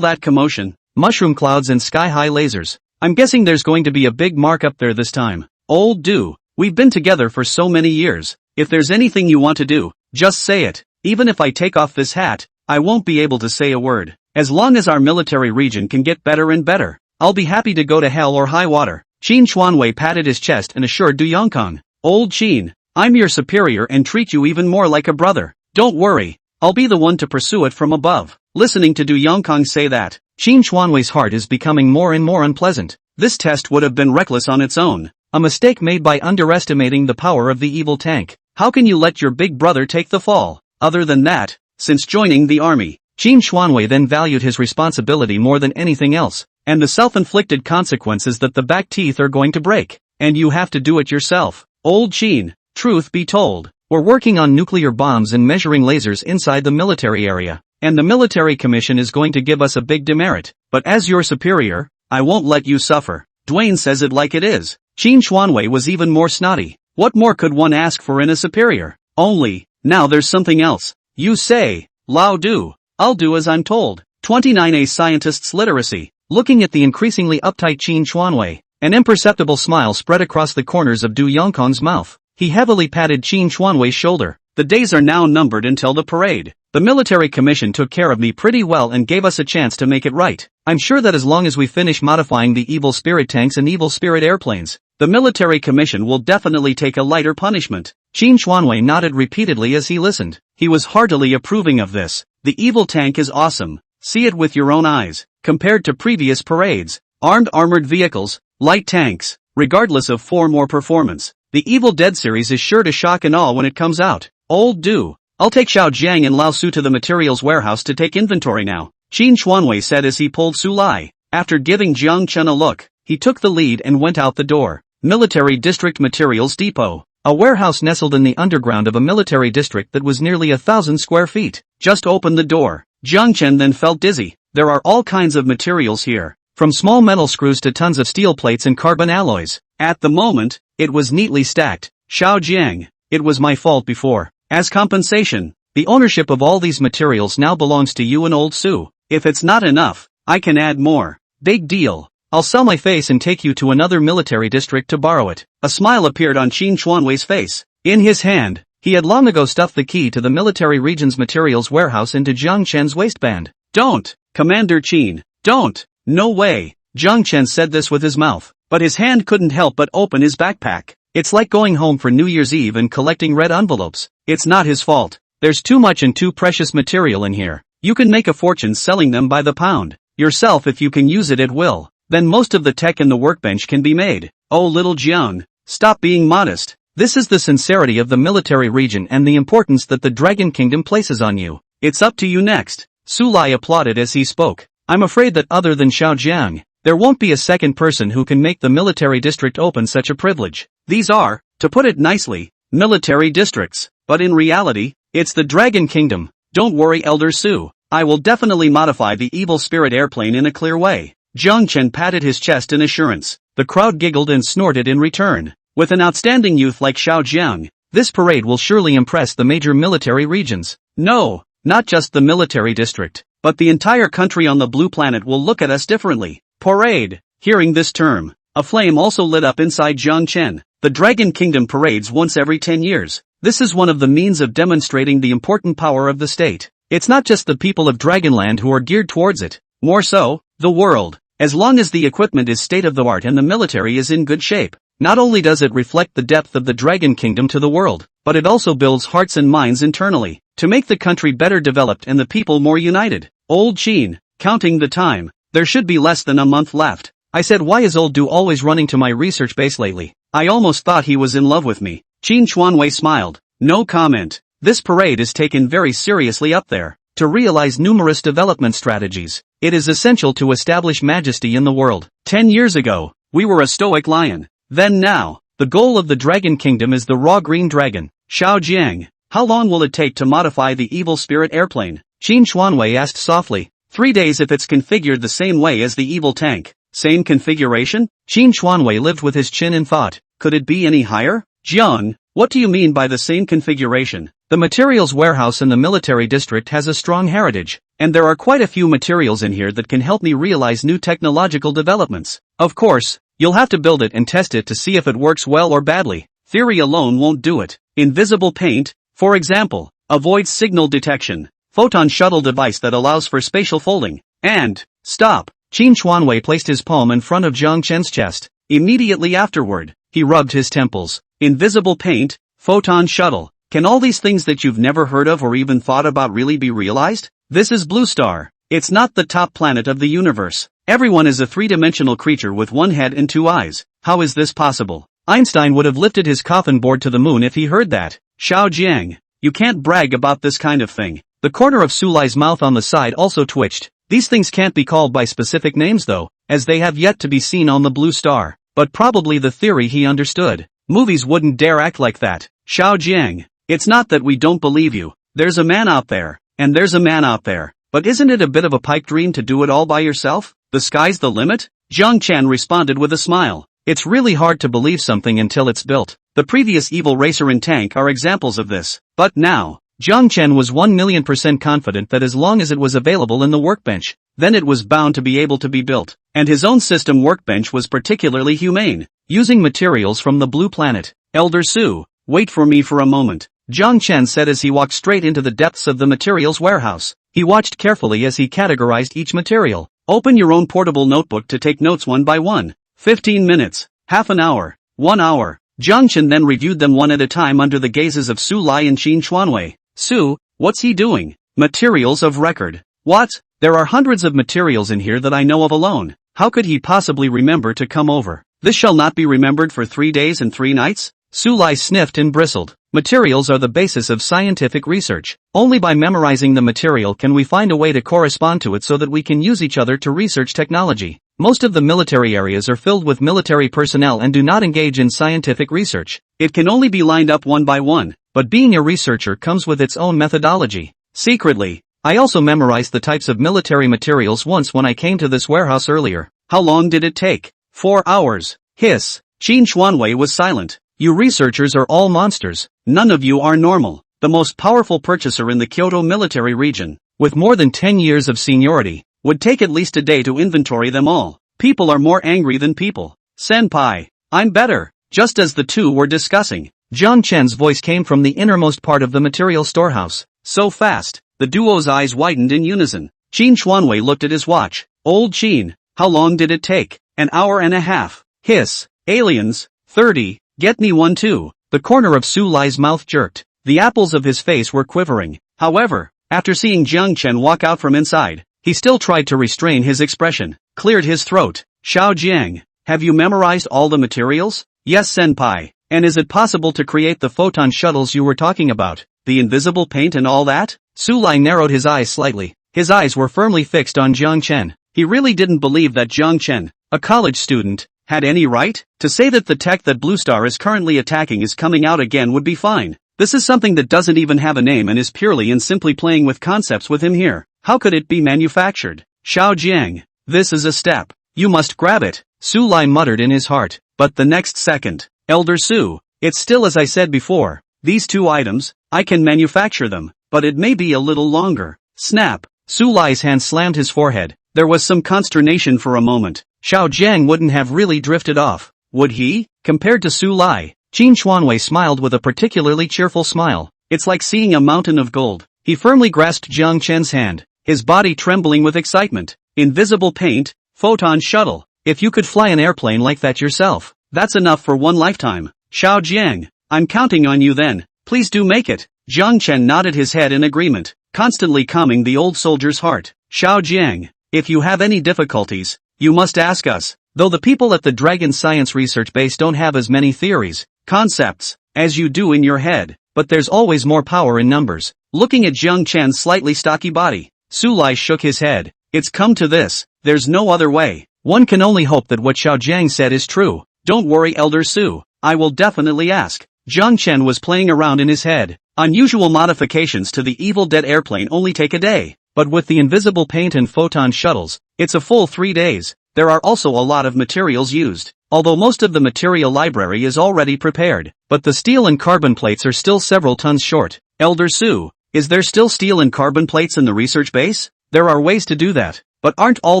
that commotion, mushroom clouds and sky-high lasers. I'm guessing there's going to be a big mark up there this time. Old Du, we've been together for so many years. If there's anything you want to do, just say it. Even if I take off this hat, I won't be able to say a word. As long as our military region can get better and better, I'll be happy to go to hell or high water. Qin Xuanwei patted his chest and assured Du Yongkong. Old Qin, I'm your superior and treat you even more like a brother. Don't worry, I'll be the one to pursue it from above. Listening to Du Yongkong say that, Qin Xuanwei's heart is becoming more and more unpleasant. This test would have been reckless on its own. A mistake made by underestimating the power of the evil tank. How can you let your big brother take the fall? Other than that, since joining the army, Qin Xuanwei then valued his responsibility more than anything else, and the self-inflicted consequences that the back teeth are going to break. And you have to do it yourself. Old Qin, truth be told, we're working on nuclear bombs and measuring lasers inside the military area, and the military commission is going to give us a big demerit. But as your superior, I won't let you suffer. Dwayne says it like it is. Qin Xuanwei was even more snotty. What more could one ask for in a superior? Only, now there's something else. You say, Lao Du, I'll do as I'm told. 29A Scientist's Literacy. Looking at the increasingly uptight Qin Xuanwei, an imperceptible smile spread across the corners of Du Yongkong's mouth. He heavily patted Qin Xuanwei's shoulder. The days are now numbered until the parade. The military commission took care of me pretty well and gave us a chance to make it right. I'm sure that as long as we finish modifying the evil spirit tanks and evil spirit airplanes, the military commission will definitely take a lighter punishment. Qin Xuanwei nodded repeatedly as he listened. He was heartily approving of this. The evil tank is awesome. See it with your own eyes. Compared to previous parades, armored vehicles, light tanks, regardless of form or performance, the Evil Dead series is sure to shock and awe when it comes out. Old Du, I'll take Xiao Jiang and Lao Su to the materials warehouse to take inventory now, Qin Xuanwei said as he pulled Su Lai. After giving Jiang Chen a look, he took the lead and went out the door. Military District Materials Depot. A warehouse nestled in the underground of a military district that was nearly 1,000 square feet. Just opened the door. Jiang Chen then felt dizzy. There are all kinds of materials here, from small metal screws to tons of steel plates and carbon alloys. At the moment, it was neatly stacked. Xiao Jiang, it was my fault before. As compensation, the ownership of all these materials now belongs to you and old Su. If it's not enough, I can add more. Big deal. I'll sell my face and take you to another military district to borrow it. A smile appeared on Qin Xuanwei's face. In his hand, he had long ago stuffed the key to the military region's materials warehouse into Jiang Chen's waistband. Don't, Commander Qin, don't. No way. Jiang Chen said this with his mouth, but his hand couldn't help but open his backpack. It's like going home for New Year's Eve and collecting red envelopes. It's not his fault. There's too much and too precious material in here. You can make a fortune selling them by the pound. Yourself if you can use it at will. Then most of the tech in the workbench can be made. Oh little Jiang, stop being modest. This is the sincerity of the military region and the importance that the Dragon Kingdom places on you. It's up to you next. Su Lai applauded as he spoke. I'm afraid that other than Xiao Jiang, there won't be a second person who can make the military district open such a privilege. These are, to put it nicely, military districts. But in reality, it's the Dragon Kingdom. Don't worry Elder Su, I will definitely modify the evil spirit airplane in a clear way. Jiang Chen patted his chest in assurance. The crowd giggled and snorted in return. With an outstanding youth like Xiao Jiang, this parade will surely impress the major military regions. No, not just the military district, but the entire country on the blue planet will look at us differently. Parade. Hearing this term, a flame also lit up inside Jiang Chen. The Dragon Kingdom parades once every 10 years. This is one of the means of demonstrating the important power of the state. It's not just the people of Dragonland who are geared towards it. More so, the world. As long as the equipment is state-of-the-art and the military is in good shape, not only does it reflect the depth of the Dragon Kingdom to the world, but it also builds hearts and minds internally, to make the country better developed and the people more united. Old Qin, counting the time, there should be less than a month left. I said, why is old Du always running to my research base lately? I almost thought he was in love with me. Qin Xuanwei smiled. No comment. This parade is taken very seriously up there. To realize numerous development strategies, it is essential to establish majesty in the world. 10 years ago, we were a stoic lion. Then now, the goal of the Dragon Kingdom is the raw green dragon. Xiao Jiang, How long will it take to modify the evil spirit airplane? Qin Xuanwei asked softly. 3 days if it's configured the same way as the evil tank. Same configuration? Qin Xuanwei lived with his chin in thought. Could it be any higher? Jiang, what do you mean by the same configuration? The materials warehouse in the military district has a strong heritage, and there are quite a few materials in here that can help me realize new technological developments. Of course, you'll have to build it and test it to see if it works well or badly. Theory alone won't do it. Invisible paint, for example, avoids signal detection. Photon shuttle device that allows for spatial folding. And, stop. Qin Xuanwei placed his palm in front of Jiang Chen's chest. Immediately afterward, he rubbed his temples. Invisible paint, photon shuttle. Can all these things that you've never heard of or even thought about really be realized? This is Blue Star. It's not the top planet of the universe. Everyone is a three-dimensional creature with one head and 2 eyes. How is this possible? Einstein would have lifted his coffin board to the moon if he heard that. Xiao Jiang, you can't brag about this kind of thing. The corner of Su Lai's mouth on the side also twitched. These things can't be called by specific names though, as they have yet to be seen on the Blue Star. But probably the theory he understood. Movies wouldn't dare act like that. Xiao Jiang, it's not that we don't believe you. There's a man out there, and there's a man out there. But isn't it a bit of a pipe dream to do it all by yourself? The sky's the limit? Jiang Chen responded with a smile. It's really hard to believe something until it's built. The previous evil racer and tank are examples of this. But now, Jiang Chen was 1,000,000% confident that as long as it was available in the workbench, then it was bound to be able to be built. And his own system workbench was particularly humane, using materials from the blue planet. Elder Su, wait for me for a moment, Jiang Chen said as he walked straight into the depths of the materials warehouse. He watched carefully as he categorized each material. Open your own portable notebook to take notes one by one. 15 minutes, half an hour, 1 hour. Jiang Chen then reviewed them one at a time under the gazes of Su Lai and Qin Xuanwei. Su, what's he doing? Materials of record. What? There are hundreds of materials in here that I know of alone. How could he possibly remember to come over? This shall not be remembered for 3 days and 3 nights? Su Lai sniffed and bristled. Materials are the basis of scientific research. Only by memorizing the material can we find a way to correspond to it so that we can use each other to research technology. Most of the military areas are filled with military personnel and do not engage in scientific research. It can only be lined up one by one, but being a researcher comes with its own methodology. Secretly, I also memorized the types of military materials once when I came to this warehouse earlier. How long did it take? 4 hours. Hiss. Qin Xuanwei was silent. You researchers are all monsters. None of you are normal. The most powerful purchaser in the Kyoto military region, with more than 10 years of seniority, would take at least a day to inventory them all. People are more angry than people. Senpai, I'm better. Just as the two were discussing, Jiang Chen's voice came from the innermost part of the material storehouse. So fast, the duo's eyes widened in unison. Qin Xuanwei looked at his watch. Old Qin, how long did it take? An hour and a half. Hiss. Aliens. 30. Get me one too. The corner of Su Lai's mouth jerked. The apples of his face were quivering. However, after seeing Jiang Chen walk out from inside, he still tried to restrain his expression, cleared his throat. Xiao Jiang, have you memorized all the materials? Yes, senpai. And is it possible to create the photon shuttles you were talking about? The invisible paint and all that? Su Lai narrowed his eyes slightly. His eyes were firmly fixed on Jiang Chen. He really didn't believe that Jiang Chen, a college student, had any right to say that the tech that Blue Star is currently attacking is coming out again would be fine. This is something that doesn't even have a name and is purely and simply playing with concepts with him here. How could it be manufactured? Xiao Jiang, this is a step. You must grab it, Su Lai muttered in his heart. But the next second, Elder Su, it's still as I said before. These 2 items, I can manufacture them, but it may be a little longer. Snap. Su Lai's hand slammed his forehead. There was some consternation for a moment. Xiao Jiang wouldn't have really drifted off, would he? Compared to Su Lai, Qin Xuanwei smiled with a particularly cheerful smile. It's like seeing a mountain of gold. He firmly grasped Jiang Chen's hand, his body trembling with excitement. Invisible paint, photon shuttle. If you could fly an airplane like that yourself, that's enough for one lifetime. Xiao Jiang, I'm counting on you then. Please do make it. Jiang Chen nodded his head in agreement, constantly calming the old soldier's heart. Xiao Jiang, if you have any difficulties, you must ask us. Though the people at the Dragon Science Research Base don't have as many theories, concepts, as you do in your head, but there's always more power in numbers. Looking at Jiang Chen's slightly stocky body, Su Lai shook his head. It's come to this, there's no other way. One can only hope that what Xiao Jiang said is true. Don't worry, Elder Su, I will definitely ask. Jiang Chen was playing around in his head. Unusual modifications to the Evil Dead airplane only take a day, but with the invisible paint and photon shuttles, it's a full 3 days. There are also a lot of materials used, although most of the material library is already prepared, but the steel and carbon plates are still several tons short. Elder Su, is there still steel and carbon plates in the research base? There are ways to do that, but aren't all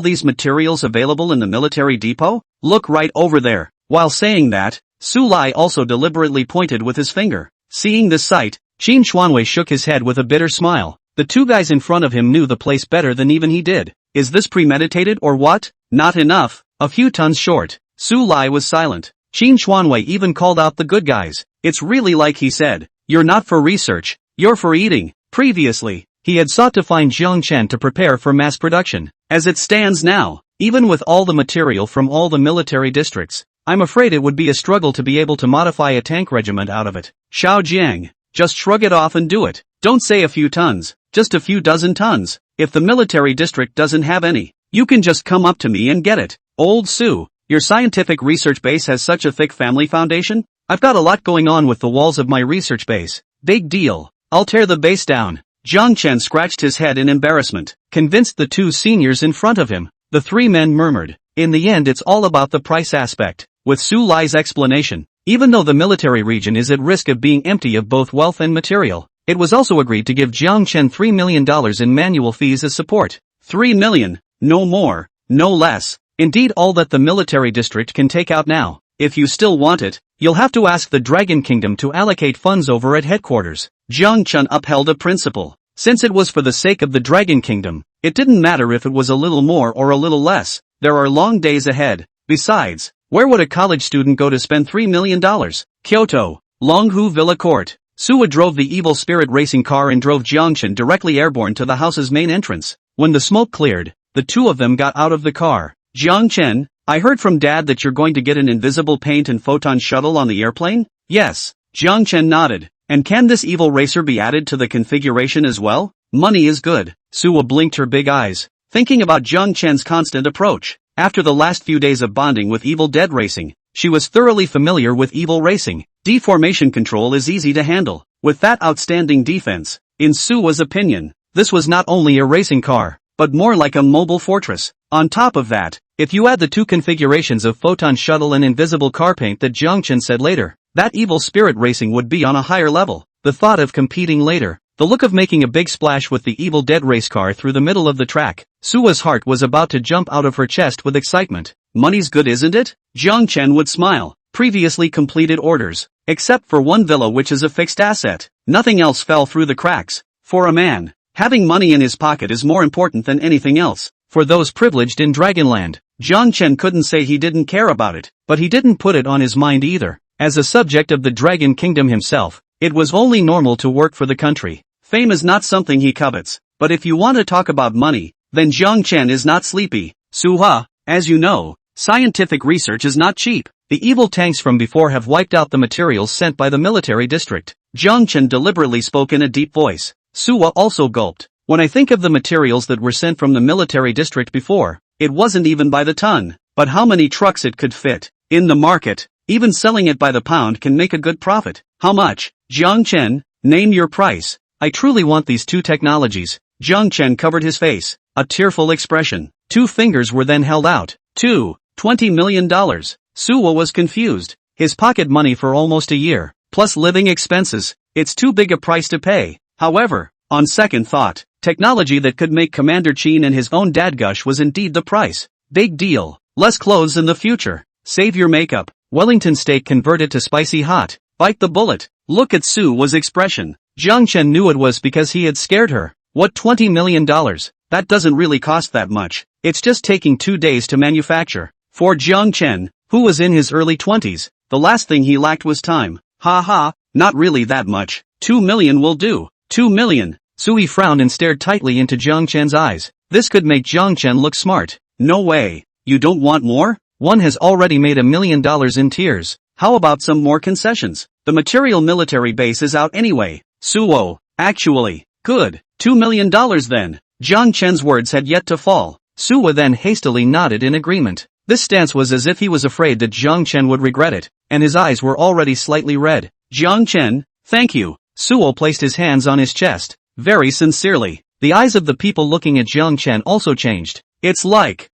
these materials available in the military depot? Look right over there. While saying that, Su Lai also deliberately pointed with his finger. Seeing this sight, Qin Xuanwei shook his head with a bitter smile. The two guys in front of him knew the place better than even he did. Is this premeditated or what? Not enough. A few tons short. Su Lai was silent. Qin Xuanwei even called out the good guys. It's really like he said, you're not for research, you're for eating. Previously, he had sought to find Jiang Chen to prepare for mass production. As it stands now, even with all the material from all the military districts, I'm afraid it would be a struggle to be able to modify a tank regiment out of it. Xiao Jiang, just shrug it off and do it. Don't say a few tons, just a few dozen tons. If the military district doesn't have any, you can just come up to me and get it. Old Su, your scientific research base has such a thick family foundation? I've got a lot going on with the walls of my research base. Big deal. I'll tear the base down. Jiang Chen scratched his head in embarrassment, convinced the two seniors in front of him. The three men murmured, in the end it's all about the price aspect. With Su Lai's explanation, even though the military region is at risk of being empty of both wealth and material, it was also agreed to give Jiang Chen $3 million in manual fees as support. 3 million, no more, no less. Indeed all that the military district can take out now. If you still want it, you'll have to ask the Dragon Kingdom to allocate funds over at headquarters. Jiang Chen upheld a principle. Since it was for the sake of the Dragon Kingdom, it didn't matter if it was a little more or a little less. There are long days ahead. Besides, where would a college student go to spend $3 million? Kyoto, Longhu Villa Court. Suwa drove the evil spirit racing car and drove Jiang Chen directly airborne to the house's main entrance. When the smoke cleared, the two of them got out of the car. Jiang Chen, I heard from Dad that you're going to get an invisible paint and photon shuttle on the airplane? Yes. Jiang Chen nodded. And can this evil racer be added to the configuration as well? Money is good. Suwa blinked her big eyes, thinking about Jiang Chen's constant approach. After the last few days of bonding with Evil Dead Racing, she was thoroughly familiar with evil racing. Deformation control is easy to handle. With that outstanding defense, in Suwa's opinion, this was not only a racing car, but more like a mobile fortress. On top of that, if you add the two configurations of photon shuttle and invisible car paint that Jiang Chen said later, that evil spirit racing would be on a higher level. The thought of competing later, the look of making a big splash with the Evil Dead race car through the middle of the track, Suwa's heart was about to jump out of her chest with excitement. Money's good, isn't it? Jiang Chen would smile. Previously completed orders, except for one villa which is a fixed asset. Nothing else fell through the cracks. For a man, having money in his pocket is more important than anything else. For those privileged in Dragonland, Jiang Chen couldn't say he didn't care about it, but he didn't put it on his mind either. As a subject of the Dragon Kingdom himself, it was only normal to work for the country. Fame is not something he covets, but if you want to talk about money, then Jiang Chen is not sleepy. Suha, as you know, scientific research is not cheap. The evil tanks from before have wiped out the materials sent by the military district. Jiang Chen deliberately spoke in a deep voice. Suwa also gulped. When I think of the materials that were sent from the military district before, it wasn't even by the ton, but how many trucks it could fit. In the market, even selling it by the pound can make a good profit. How much? Jiang Chen, name your price. I truly want these two technologies. Jiang Chen covered his face, a tearful expression. 2 fingers were then held out. $20 million. Suwa was confused. His pocket money for almost a year, plus living expenses. It's too big a price to pay. However, on second thought, technology that could make Commander Qin and his own dad gush was indeed the price. Big deal. Less clothes in the future. Save your makeup. Wellington steak converted to spicy hot. Bite the bullet. Look at Suwa's expression. Jiang Chen knew it was because he had scared her. What, $20 million? That doesn't really cost that much. It's just taking 2 days to manufacture. For Jiang Chen, who was in his early 20s, the last thing he lacked was time. Not really that much. 2 million will do. 2 million. Sui frowned and stared tightly into Jiang Chen's eyes. This could make Jiang Chen look smart. No way. You don't want more? One has already made $1 million in tears. How about some more concessions? The material military base is out anyway. Suwo, actually, good. $2 million then. Jiang Chen's words had yet to fall. Suwa then hastily nodded in agreement. This stance was as if he was afraid that Jiang Chen would regret it, and his eyes were already slightly red. Jiang Chen, thank you. Suo placed his hands on his chest, very sincerely. The eyes of the people looking at Jiang Chen also changed. It's like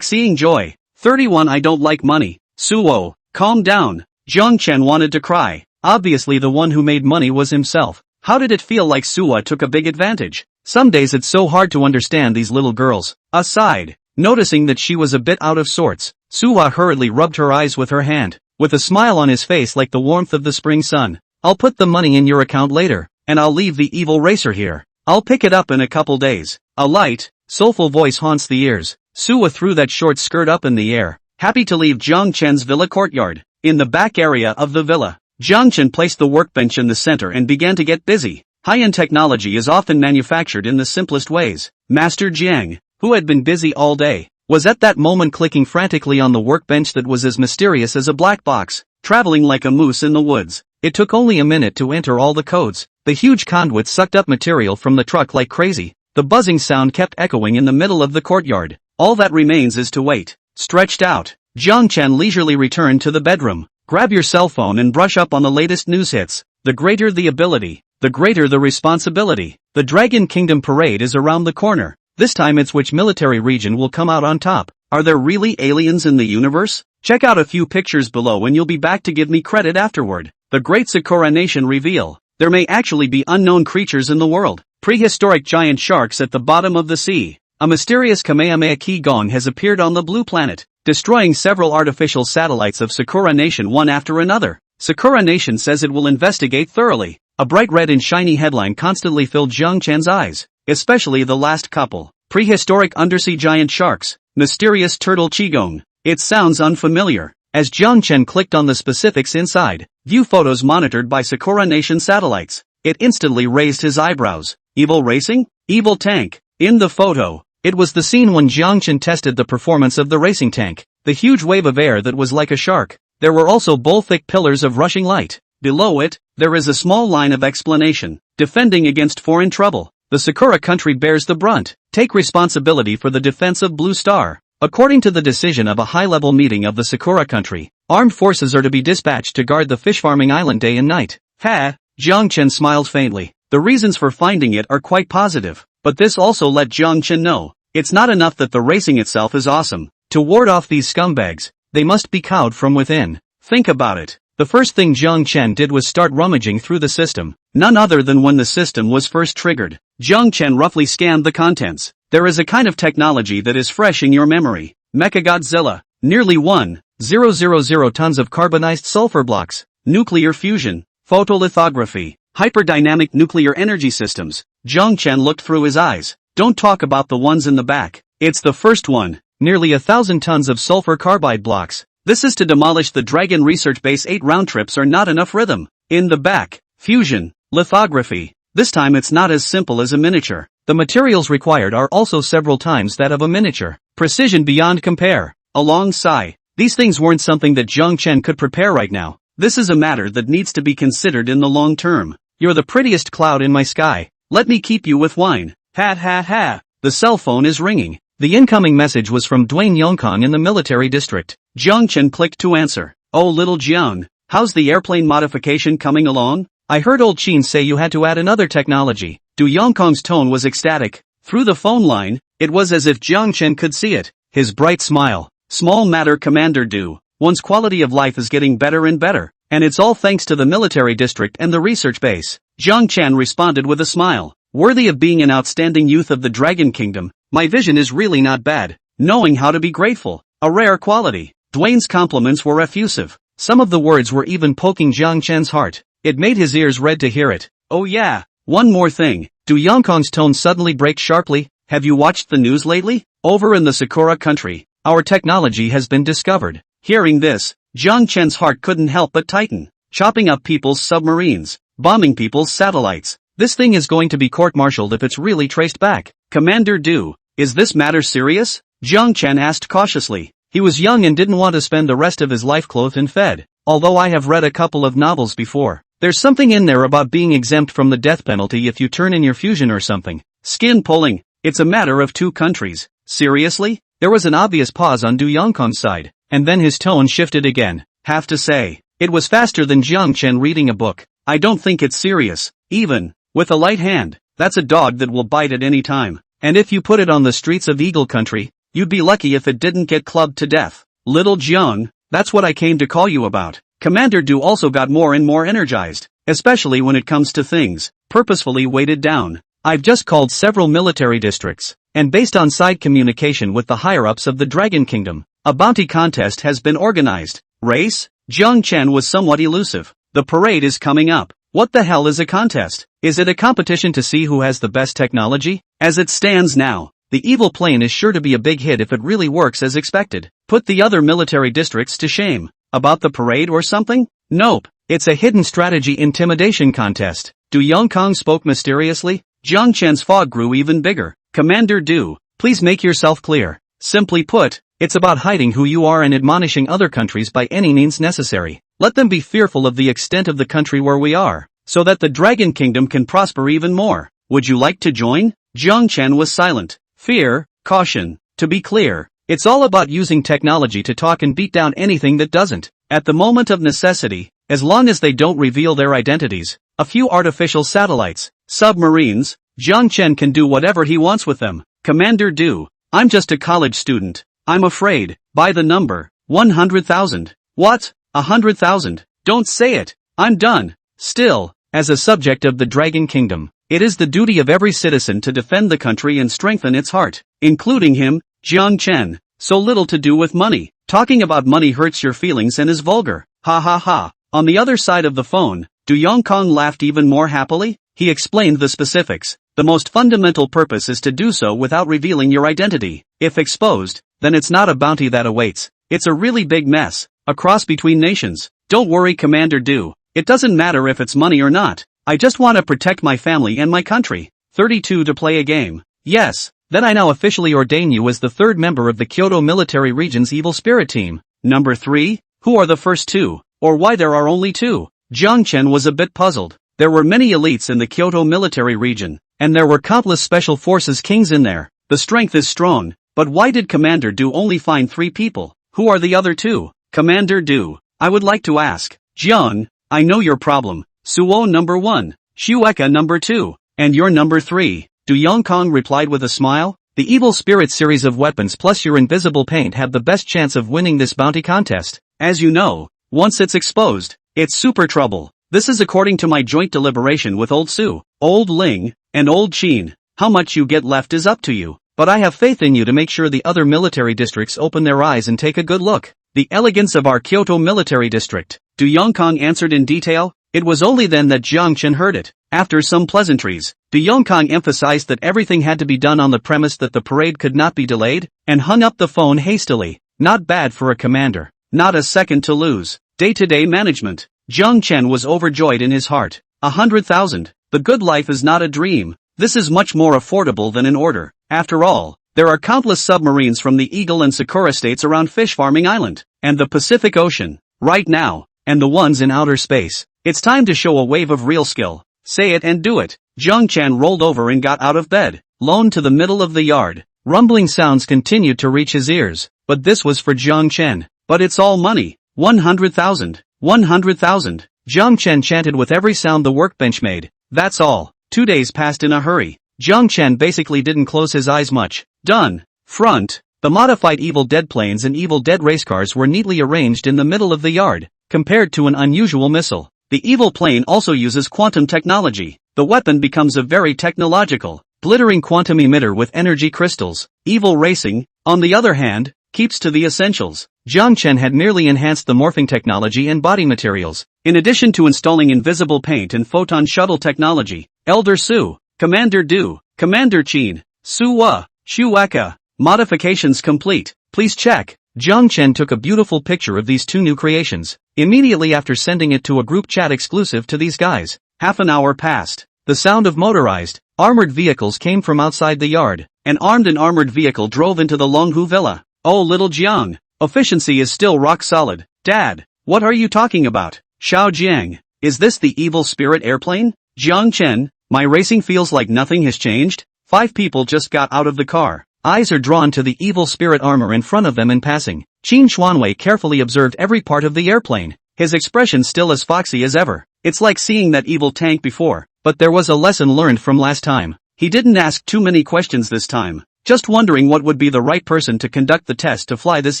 seeing joy. 31 I don't like money. Suo, calm down. Jiang Chen wanted to cry. Obviously the one who made money was himself. How did it feel like Suo took a big advantage? Some days it's so hard to understand these little girls. Aside, noticing that she was a bit out of sorts, Suo hurriedly rubbed her eyes with her hand, with a smile on his face like the warmth of the spring sun. I'll put the money in your account later, and I'll leave the evil racer here. I'll pick it up in a couple days. A light, soulful voice haunts the ears. Suo threw that short skirt up in the air, happy to leave Jiang Chen's villa courtyard. In the back area of the villa, Jiang Chen placed the workbench in the center and began to get busy. High-end technology is often manufactured in the simplest ways. Master Jiang, who had been busy all day, was at that moment clicking frantically on the workbench that was as mysterious as a black box, traveling like a moose in the woods. It took only a minute to enter all the codes. The huge conduit sucked up material from the truck like crazy. The buzzing sound kept echoing in the middle of the courtyard. All that remains is to wait. Stretched out, Jiang Chen leisurely returned to the bedroom. Grab your cell phone and brush up on the latest news hits. The greater the ability, the greater the responsibility. The Dragon Kingdom parade is around the corner. This time it's which military region will come out on top. Are there really aliens in the universe? Check out a few pictures below and you'll be back to give me credit afterward. The Great Sakura Nation reveal. There may actually be unknown creatures in the world. Prehistoric giant sharks at the bottom of the sea. A mysterious Kamehameha Key Gong has appeared on the blue planet, destroying several artificial satellites of Sakura Nation one after another. Sakura Nation says it will investigate thoroughly. A bright red and shiny headline constantly filled Jiang Chen's eyes, especially the last couple. Prehistoric undersea giant sharks, mysterious turtle Qigong. It sounds unfamiliar. As Jiang Chen clicked on the specifics inside, view photos monitored by Sakura Nation satellites, it instantly raised his eyebrows. Evil racing? Evil tank. In the photo, it was the scene when Jiang Chen tested the performance of the racing tank. The huge wave of air that was like a shark. There were also bull-thick pillars of rushing light. Below it, there is a small line of explanation. Defending against foreign trouble. The Sakura country bears the brunt. Take responsibility for the defense of Blue Star. According to the decision of a high-level meeting of the Sakura country, armed forces are to be dispatched to guard the fish farming island day and night. Ha! Jiang Chen smiled faintly. The reasons for finding it are quite positive. But this also let Jiang Chen know, it's not enough that the racing itself is awesome. To ward off these scumbags, they must be cowed from within. Think about it. The first thing Jiang Chen did was start rummaging through the system, none other than when the system was first triggered. Jiang Chen roughly scanned the contents. There is a kind of technology that is fresh in your memory. Mechagodzilla. Nearly 1,000 tons of carbonized sulfur blocks. Nuclear fusion. Photolithography. Hyperdynamic nuclear energy systems. Jiang Chen looked through his eyes. Don't talk about the ones in the back. It's the first one. Nearly 1,000 tons of sulfur carbide blocks. This is to demolish the Dragon Research Base. 8 round trips are not enough rhythm. In the back. Fusion. Lithography. This time it's not as simple as a miniature. The materials required are also several times that of a miniature. Precision beyond compare. A long sigh. These things weren't something that Jiang Chen could prepare right now. This is a matter that needs to be considered in the long term. You're the prettiest cloud in my sky. Let me keep you with wine. Ha ha ha. The cell phone is ringing. The incoming message was from Dwayne Yongkong in the military district. Jiang Chen clicked to answer. Oh little Jiang, how's the airplane modification coming along? I heard old Qin say you had to add another technology. Du Yongkong's tone was ecstatic. Through the phone line, it was as if Jiang Chen could see it. His bright smile. Small matter Commander Du. One's quality of life is getting better and better. And it's all thanks to the military district and the research base. Jiang Chen responded with a smile. Worthy of being an outstanding youth of the Dragon Kingdom, my vision is really not bad. Knowing how to be grateful. A rare quality. Dwayne's compliments were effusive. Some of the words were even poking Jiang Chen's heart. It made his ears red to hear it. Oh yeah, one more thing. Du Yongkong's tone suddenly break sharply. Have you watched the news lately? Over in the Sakura country, our technology has been discovered. Hearing this, Jiang Chen's heart couldn't help but tighten. Chopping up people's submarines, bombing people's satellites. This thing is going to be court-martialed if it's really traced back. Commander Du, is this matter serious? Jiang Chen asked cautiously. He was young and didn't want to spend the rest of his life clothed and fed. Although I have read a couple of novels before, there's something in there about being exempt from the death penalty if you turn in your fusion or something. Skin pulling. It's a matter of 2 countries. Seriously? There was an obvious pause on Du Yongkong's side, and then his tone shifted again. Have to say, It was faster than Jiang Chen reading a book. I don't think it's serious. Even with a light hand, that's a dog that will bite at any time. And if you put it on the streets of Eagle Country, you'd be lucky if it didn't get clubbed to death. Little Jiang, that's what I came to call you about. Commander Du also got more and more energized, especially when it comes to things purposefully weighted down. I've just called several military districts, and based on side communication with the higher-ups of the Dragon Kingdom, a bounty contest has been organized. Race? Jiang Chen was somewhat elusive. The parade is coming up. What the hell is a contest? Is it a competition to see who has the best technology? As it stands now, the evil plane is sure to be a big hit if it really works as expected. Put the other military districts to shame. About the parade or something? Nope. It's a hidden strategy intimidation contest. Du Yongkong spoke mysteriously. Jiang Chen's fog grew even bigger. Commander Du, please make yourself clear. Simply put, it's about hiding who you are and admonishing other countries by any means necessary. Let them be fearful of the extent of the country where we are, so that the Dragon Kingdom can prosper even more. Would you like to join? Jiang Chen was silent. Fear, caution. To be clear, it's all about using technology to talk and beat down anything that doesn't. At the moment of necessity, as long as they don't reveal their identities, a few artificial satellites, submarines, Jiang Chen can do whatever he wants with them. Commander Du, I'm just a college student. I'm afraid, by the number, 100,000. What? 100,000? Don't say it. I'm done. Still, as a subject of the Dragon Kingdom, it is the duty of every citizen to defend the country and strengthen its heart, including him, Jiang Chen. So little to do with money. Talking about money hurts your feelings and is vulgar. Ha ha ha. On the other side of the phone, Du Yongkong laughed even more happily. He explained the specifics. The most fundamental purpose is to do so without revealing your identity. If exposed, then it's not a bounty that awaits. It's a really big mess. A cross between nations. Don't worry, Commander Du. It doesn't matter if it's money or not. I just want to protect my family and my country. 32 to play a game. Yes. Then I now officially ordain you as the third member of the Kyoto Military Region's Evil Spirit Team. Number 3? Who are the first two? Or why there are only two? Jiang Chen was a bit puzzled. There were many elites in the Kyoto Military Region, and there were countless special forces kings in there. The strength is strong, but why did Commander Du only find 3 people? Who are the other 2? Commander Du, I would like to ask. Jiang, I know your problem. Suo number 1, Shueka number 2, and you're number 3. Du Yongkong replied with a smile. The Evil Spirit series of weapons plus your invisible paint have the best chance of winning this bounty contest. As you know, once it's exposed, it's super trouble. This is according to my joint deliberation with Old Su, Old Ling, and Old Qin. How much you get left is up to you, but I have faith in you to make sure the other military districts open their eyes and take a good look. The elegance of our Kyoto military district, Du Yongkong answered in detail. It was only then that Jiang Chen heard it. After some pleasantries, Du Yongkong emphasized that everything had to be done on the premise that the parade could not be delayed, and hung up the phone hastily. Not bad for a commander. Not a second to lose. Day-to-day management. Jiang Chen was overjoyed in his heart. 100,000. The good life is not a dream. This is much more affordable than an order. After all, there are countless submarines from the Eagle and Sakura states around Fish Farming Island, and the Pacific Ocean, right now, and the ones in outer space. It's time to show a wave of real skill. Say it and do it. Jiang Chen rolled over and got out of bed, lone to the middle of the yard. Rumbling sounds continued to reach his ears, but this was for Jiang Chen. But it's all money. 100,000. 100,000. Jiang Chen chanted with every sound the workbench made. That's all. 2 days passed in a hurry. Jiang Chen basically didn't close his eyes much. Done. Front. The modified Evil Dead planes and Evil Dead race cars were neatly arranged in the middle of the yard, compared to an unusual missile. The evil plane also uses quantum technology. The weapon becomes a very technological, glittering quantum emitter with energy crystals. Evil racing, on the other hand, keeps to the essentials. Jiang Chen had merely enhanced the morphing technology and body materials, in addition to installing invisible paint and photon shuttle technology. Elder Su, Commander Du, Commander Qin, Suwa, Shueka, modifications complete. Please check. Jiang Chen took a beautiful picture of these 2 new creations, immediately after sending it to a group chat exclusive to these guys. Half an hour passed. The sound of motorized, armored vehicles came from outside the yard. An armed and armored vehicle drove into the Longhu Villa. Oh little Jiang, efficiency is still rock solid. Dad, what are you talking about? Xiao Jiang, is this the Evil Spirit airplane? Jiang Chen, my racing feels like nothing has changed. 5 people just got out of the car. Eyes are drawn to the Evil Spirit armor in front of them in passing. Qin Xuanwei carefully observed every part of the airplane. his expression still as foxy as ever. It's like seeing that evil tank before, but there was a lesson learned from last time. He didn't ask too many questions this time, just wondering what would be the right person to conduct the test to fly this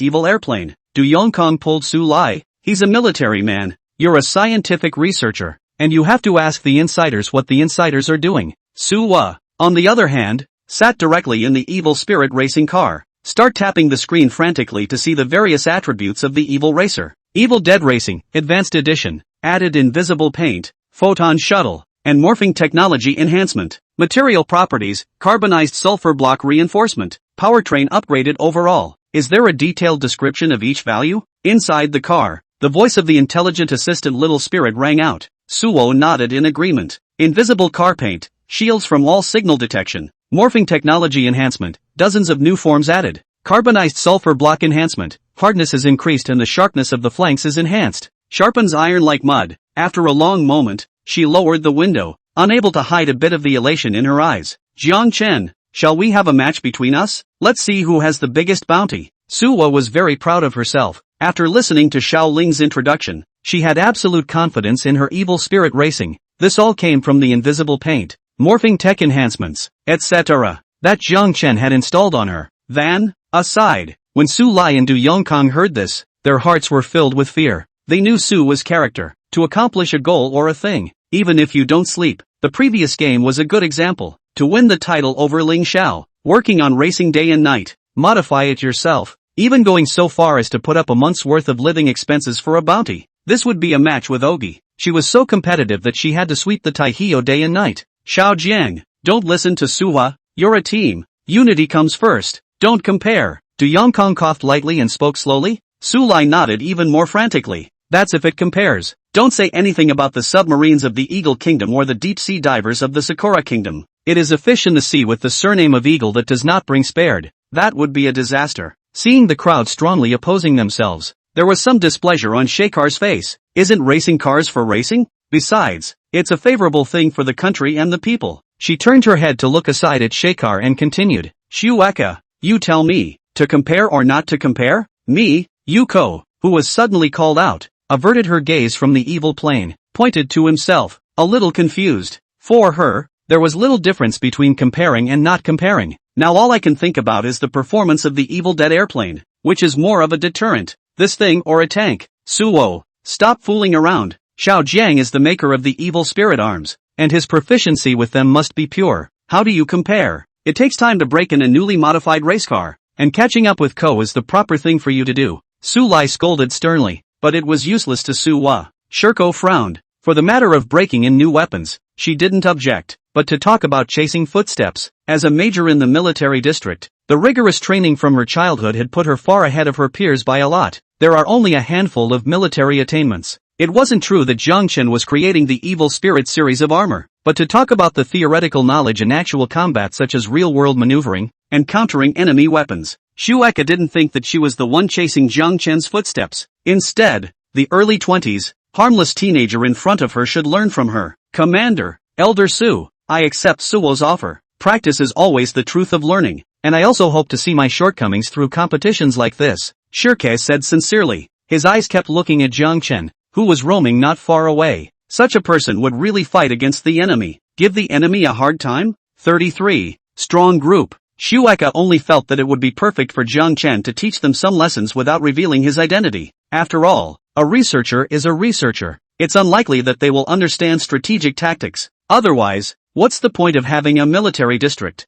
evil airplane. Du Yongkong pulled Su Lai. He's a military man, you're a scientific researcher, and you have to ask the insiders what the insiders are doing. Su Wa, on the other hand, sat directly in the evil spirit racing car. Start tapping the screen frantically to see the various attributes of the evil racer. Evil Dead Racing, Advanced Edition, added invisible paint, photon shuttle, and morphing technology enhancement. Material properties, carbonized sulfur block reinforcement, powertrain upgraded overall. Is there a detailed description of each value? Inside the car, the voice of the intelligent assistant Little Spirit rang out. Suo nodded in agreement. Invisible car paint, shields from all signal detection, morphing technology enhancement, dozens of new forms added. Carbonized sulfur block enhancement, hardness is increased and the sharpness of the flanks is enhanced. Sharpens iron like mud. After a long moment, she lowered the window, unable to hide a bit of the elation in her eyes. Jiang Chen, shall we have a match between us? Let's see who has the biggest bounty. Suwa was very proud of herself. After listening to Xiao Ling's introduction, she had absolute confidence in her evil spirit racing. This all came from the invisible paint, morphing tech enhancements, etc. that Jiang Chen had installed on her. Then, aside, when Su Lai and Du Yongkong heard this, their hearts were filled with fear. They knew Su was character, to accomplish a goal or a thing, even if you don't sleep. The previous game was a good example, to win the title over Ling Xiao, working on racing day and night, modify it yourself, even going so far as to put up a month's worth of living expenses for a bounty. This would be a match with Ogi. She was so competitive that she had to sweep the Taihio day and night. Xiao Jiang, don't listen to Suwa, you're a team. Unity comes first, don't compare. Du Yongkong coughed lightly and spoke slowly. Su Lai nodded even more frantically. That's if it compares. Don't say anything about the submarines of the Eagle Kingdom or the deep-sea divers of the Sakura Kingdom. It is a fish in the sea with the surname of Eagle that does not bring spared. That would be a disaster. Seeing the crowd strongly opposing themselves, there was some displeasure on Shekar's face. Isn't racing cars for racing? Besides, it's a favorable thing for the country and the people. She turned her head to look aside at Shekar and continued. Shueka, you tell me, to compare or not to compare? Me, Yuko, who was suddenly called out, averted her gaze from the evil plane, pointed to himself, a little confused. For her, there was little difference between comparing and not comparing. Now all I can think about is the performance of the Evil Dead airplane, which is more of a deterrent, this thing or a tank. Suo, stop fooling around. Xiao Jiang is the maker of the evil spirit arms, and his proficiency with them must be pure. How do you compare? It takes time to break in a newly modified race car, and catching up with Ko is the proper thing for you to do. Su Lai scolded sternly, but it was useless to Su Wa. Shirko frowned. For the matter of breaking in new weapons, she didn't object, but to talk about chasing footsteps, as a major in the military district, the rigorous training from her childhood had put her far ahead of her peers by a lot. There are only a handful of military attainments. It wasn't true that Jiang Chen was creating the Evil Spirit series of armor, but to talk about the theoretical knowledge in actual combat such as real-world maneuvering, and countering enemy weapons, Shueka didn't think that she was the one chasing Jiang Chen's footsteps. Instead, the early 20s, harmless teenager in front of her should learn from her. Commander, Elder Su, I accept Suo's offer. Practice is always the truth of learning, and I also hope to see my shortcomings through competitions like this, Shirke said sincerely. His eyes kept looking at Jiang Chen, who was roaming not far away. Such a person would really fight against the enemy. Give the enemy a hard time? 33. Strong group. Shueka only felt that it would be perfect for Jiang Chen to teach them some lessons without revealing his identity. After all, a researcher is a researcher. It's unlikely that they will understand strategic tactics. Otherwise, what's the point of having a military district?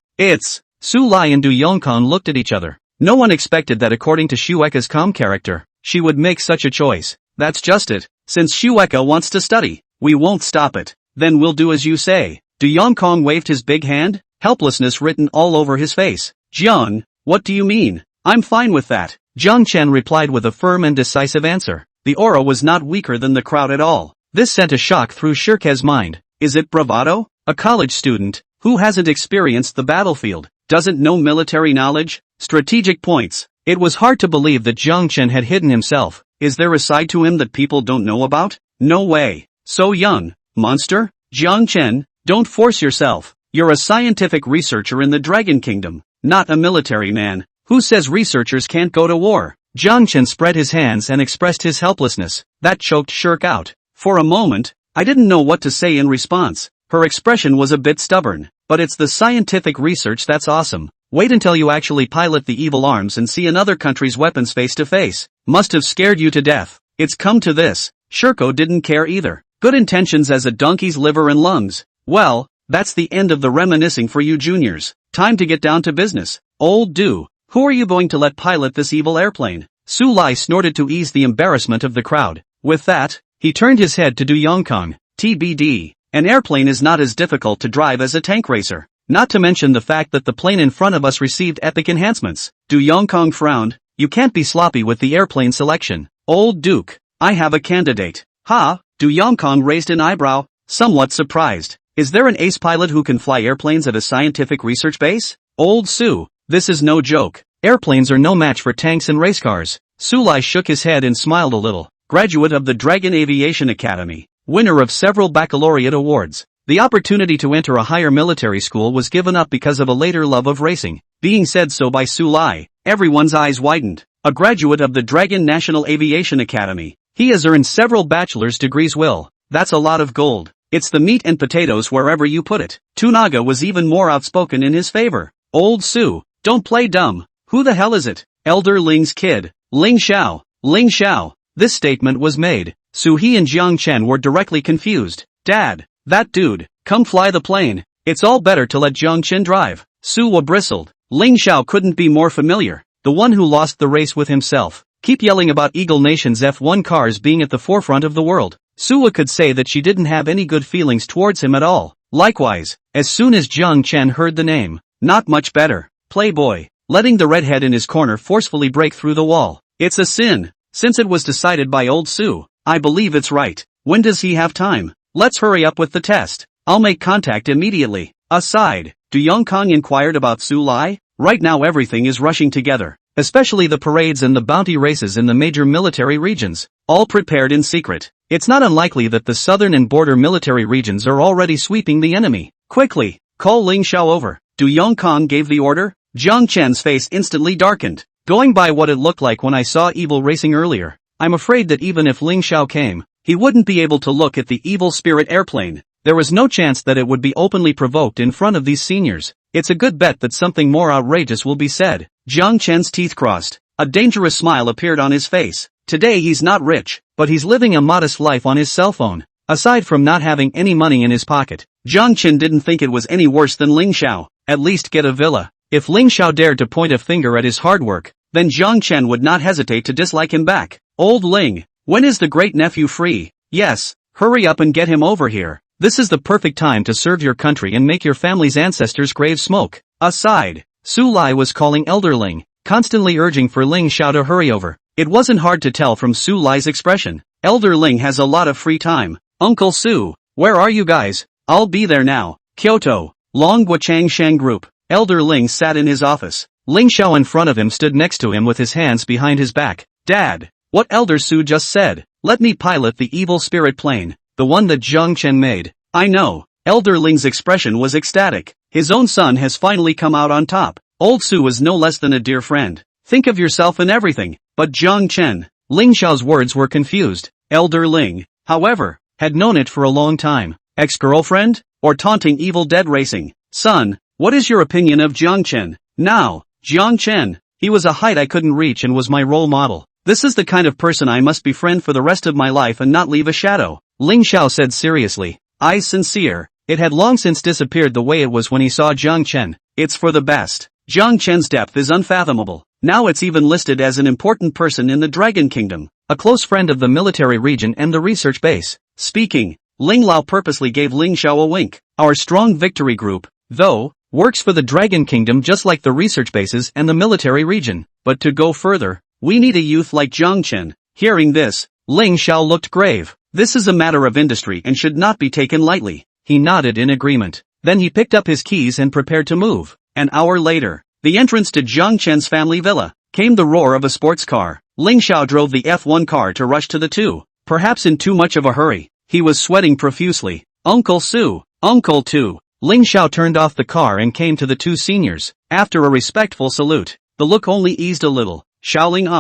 Su Lai and Du Yongkong looked at each other. No one expected that according to Shueka's calm character, she would make such a choice. That's just it. Since Shueka wants to study, we won't stop it. Then we'll do as you say. Du Yongkong waved his big hand, helplessness written all over his face. Jiang, what do you mean? I'm fine with that. Jiang Chen replied with a firm and decisive answer. The aura was not weaker than the crowd at all. This sent a shock through Shirke's mind. Is it bravado? A college student, who hasn't experienced the battlefield, doesn't know military knowledge, strategic points. It was hard to believe that Jiang Chen had hidden himself. Is there a side to him that people don't know about? No way. So young, monster? Jiang Chen, don't force yourself. You're a scientific researcher in the Dragon Kingdom, not a military man. Who says researchers can't go to war? Jiang Chen spread his hands and expressed his helplessness. That choked Shirk out. For a moment, I didn't know what to say in response. Her expression was a bit stubborn. But it's the scientific research that's awesome. Wait until you actually pilot the evil arms and see another country's weapons face to face. Must have scared you to death. It's come to this. Shirko didn't care either. Good intentions as a donkey's liver and lungs. Well, that's the end of the reminiscing for you juniors. Time to get down to business. Old Du, who are you going to let pilot this evil airplane? Su Lai snorted to ease the embarrassment of the crowd. With that, he turned his head to Du Yongkong. TBD, an airplane is not as difficult to drive as a tank racer. Not to mention the fact that the plane in front of us received epic enhancements. Du Yongkong frowned. You can't be sloppy with the airplane selection. Old Duke, I have a candidate. Ha, Du Yongkong raised an eyebrow, somewhat surprised. Is there an ace pilot who can fly airplanes at a scientific research base? Old Su, this is no joke. Airplanes are no match for tanks and race cars. Su Lai shook his head and smiled a little. Graduate of the Dragon Aviation Academy. Winner of several baccalaureate awards. The opportunity to enter a higher military school was given up because of a later love of racing. Being said so by Su Lai, everyone's eyes widened. A graduate of the Dragon National Aviation Academy. He has earned several bachelor's degrees. Will. That's a lot of gold. It's the meat and potatoes wherever you put it. Tunaga was even more outspoken in his favor. Old Su, don't play dumb. Who the hell is it? Elder Ling's kid. Ling Xiao. Ling Xiao. This statement was made. Su He and Jiang Chen were directly confused. Dad, that dude, come fly the plane. It's all better to let Jiang Chen drive. Su bristled. Ling Xiao couldn't be more familiar. The one who lost the race with himself. Keep yelling about Eagle Nation's F1 cars being at the forefront of the world. Su could say that she didn't have any good feelings towards him at all. Likewise, as soon as Jiang Chen heard the name, not much better. Playboy, letting the redhead in his corner forcefully break through the wall. It's a sin. Since it was decided by old Su, I believe it's right. When does he have time? Let's hurry up with the test. I'll make contact immediately. Aside, Du Yongkong inquired about Su Lai. Right now everything is rushing together, especially the parades and the bounty races in the major military regions, all prepared in secret. It's not unlikely that the southern and border military regions are already sweeping the enemy. Quickly, call Ling Xiao over. Du Yongkong gave the order. Jiang Chen's face instantly darkened. Going by what it looked like when I saw evil racing earlier, I'm afraid that even if Ling Xiao came, he wouldn't be able to look at the evil spirit airplane. There was no chance that it would be openly provoked in front of these seniors. It's a good bet that something more outrageous will be said. Jiang Chen's teeth crossed. A dangerous smile appeared on his face. Today he's not rich, but he's living a modest life on his cell phone. Aside from not having any money in his pocket, Jiang Chen didn't think it was any worse than Ling Xiao. At least get a villa. If Ling Xiao dared to point a finger at his hard work, then Jiang Chen would not hesitate to dislike him back. Old Ling, when is the great nephew free? Yes, hurry up and get him over here. This is the perfect time to serve your country and make your family's ancestors' graves smoke. Aside, Su Lai was calling Elder Ling, constantly urging for Ling Xiao to hurry over. It wasn't hard to tell from Su Lai's expression. Elder Ling has a lot of free time. Uncle Su, where are you guys? I'll be there now. Kyoto, Longguachang Shang Group. Elder Ling sat in his office. Ling Xiao in front of him stood next to him with his hands behind his back. Dad, what Elder Su just said. Let me pilot the evil spirit plane, the one that Jiang Chen made. I know. Elder Ling's expression was ecstatic. His own son has finally come out on top. Old Su is no less than a dear friend. Think of yourself in everything. But Jiang Chen. Ling Xiao's words were confused. Elder Ling, however, had known it for a long time. Ex-girlfriend? Or taunting Evil Dead racing? Son, what is your opinion of Jiang Chen? Now, Jiang Chen, he was a height I couldn't reach and was my role model. This is the kind of person I must befriend for the rest of my life and not leave a shadow. Ling Xiao said seriously. Eyes sincere. It had long since disappeared the way it was when he saw Jiang Chen. It's for the best. Jiang Chen's depth is unfathomable. Now it's even listed as an important person in the Dragon Kingdom, a close friend of the military region and the research base. Speaking, Ling Lao purposely gave Ling Xiao a wink. Our strong victory group, though, works for the Dragon Kingdom just like the research bases and the military region. But to go further, we need a youth like Jiang Chen. Hearing this, Ling Xiao looked grave. This is a matter of industry and should not be taken lightly. He nodded in agreement. Then he picked up his keys and prepared to move. An hour later, the entrance to Jiang Chen's family villa, came the roar of a sports car. Ling Xiao drove the F1 car to rush to the two. Perhaps in too much of a hurry, he was sweating profusely. Uncle Su, Uncle Tu. Ling Xiao turned off the car and came to the two seniors. After a respectful salute, the look only eased a little. Xiaoling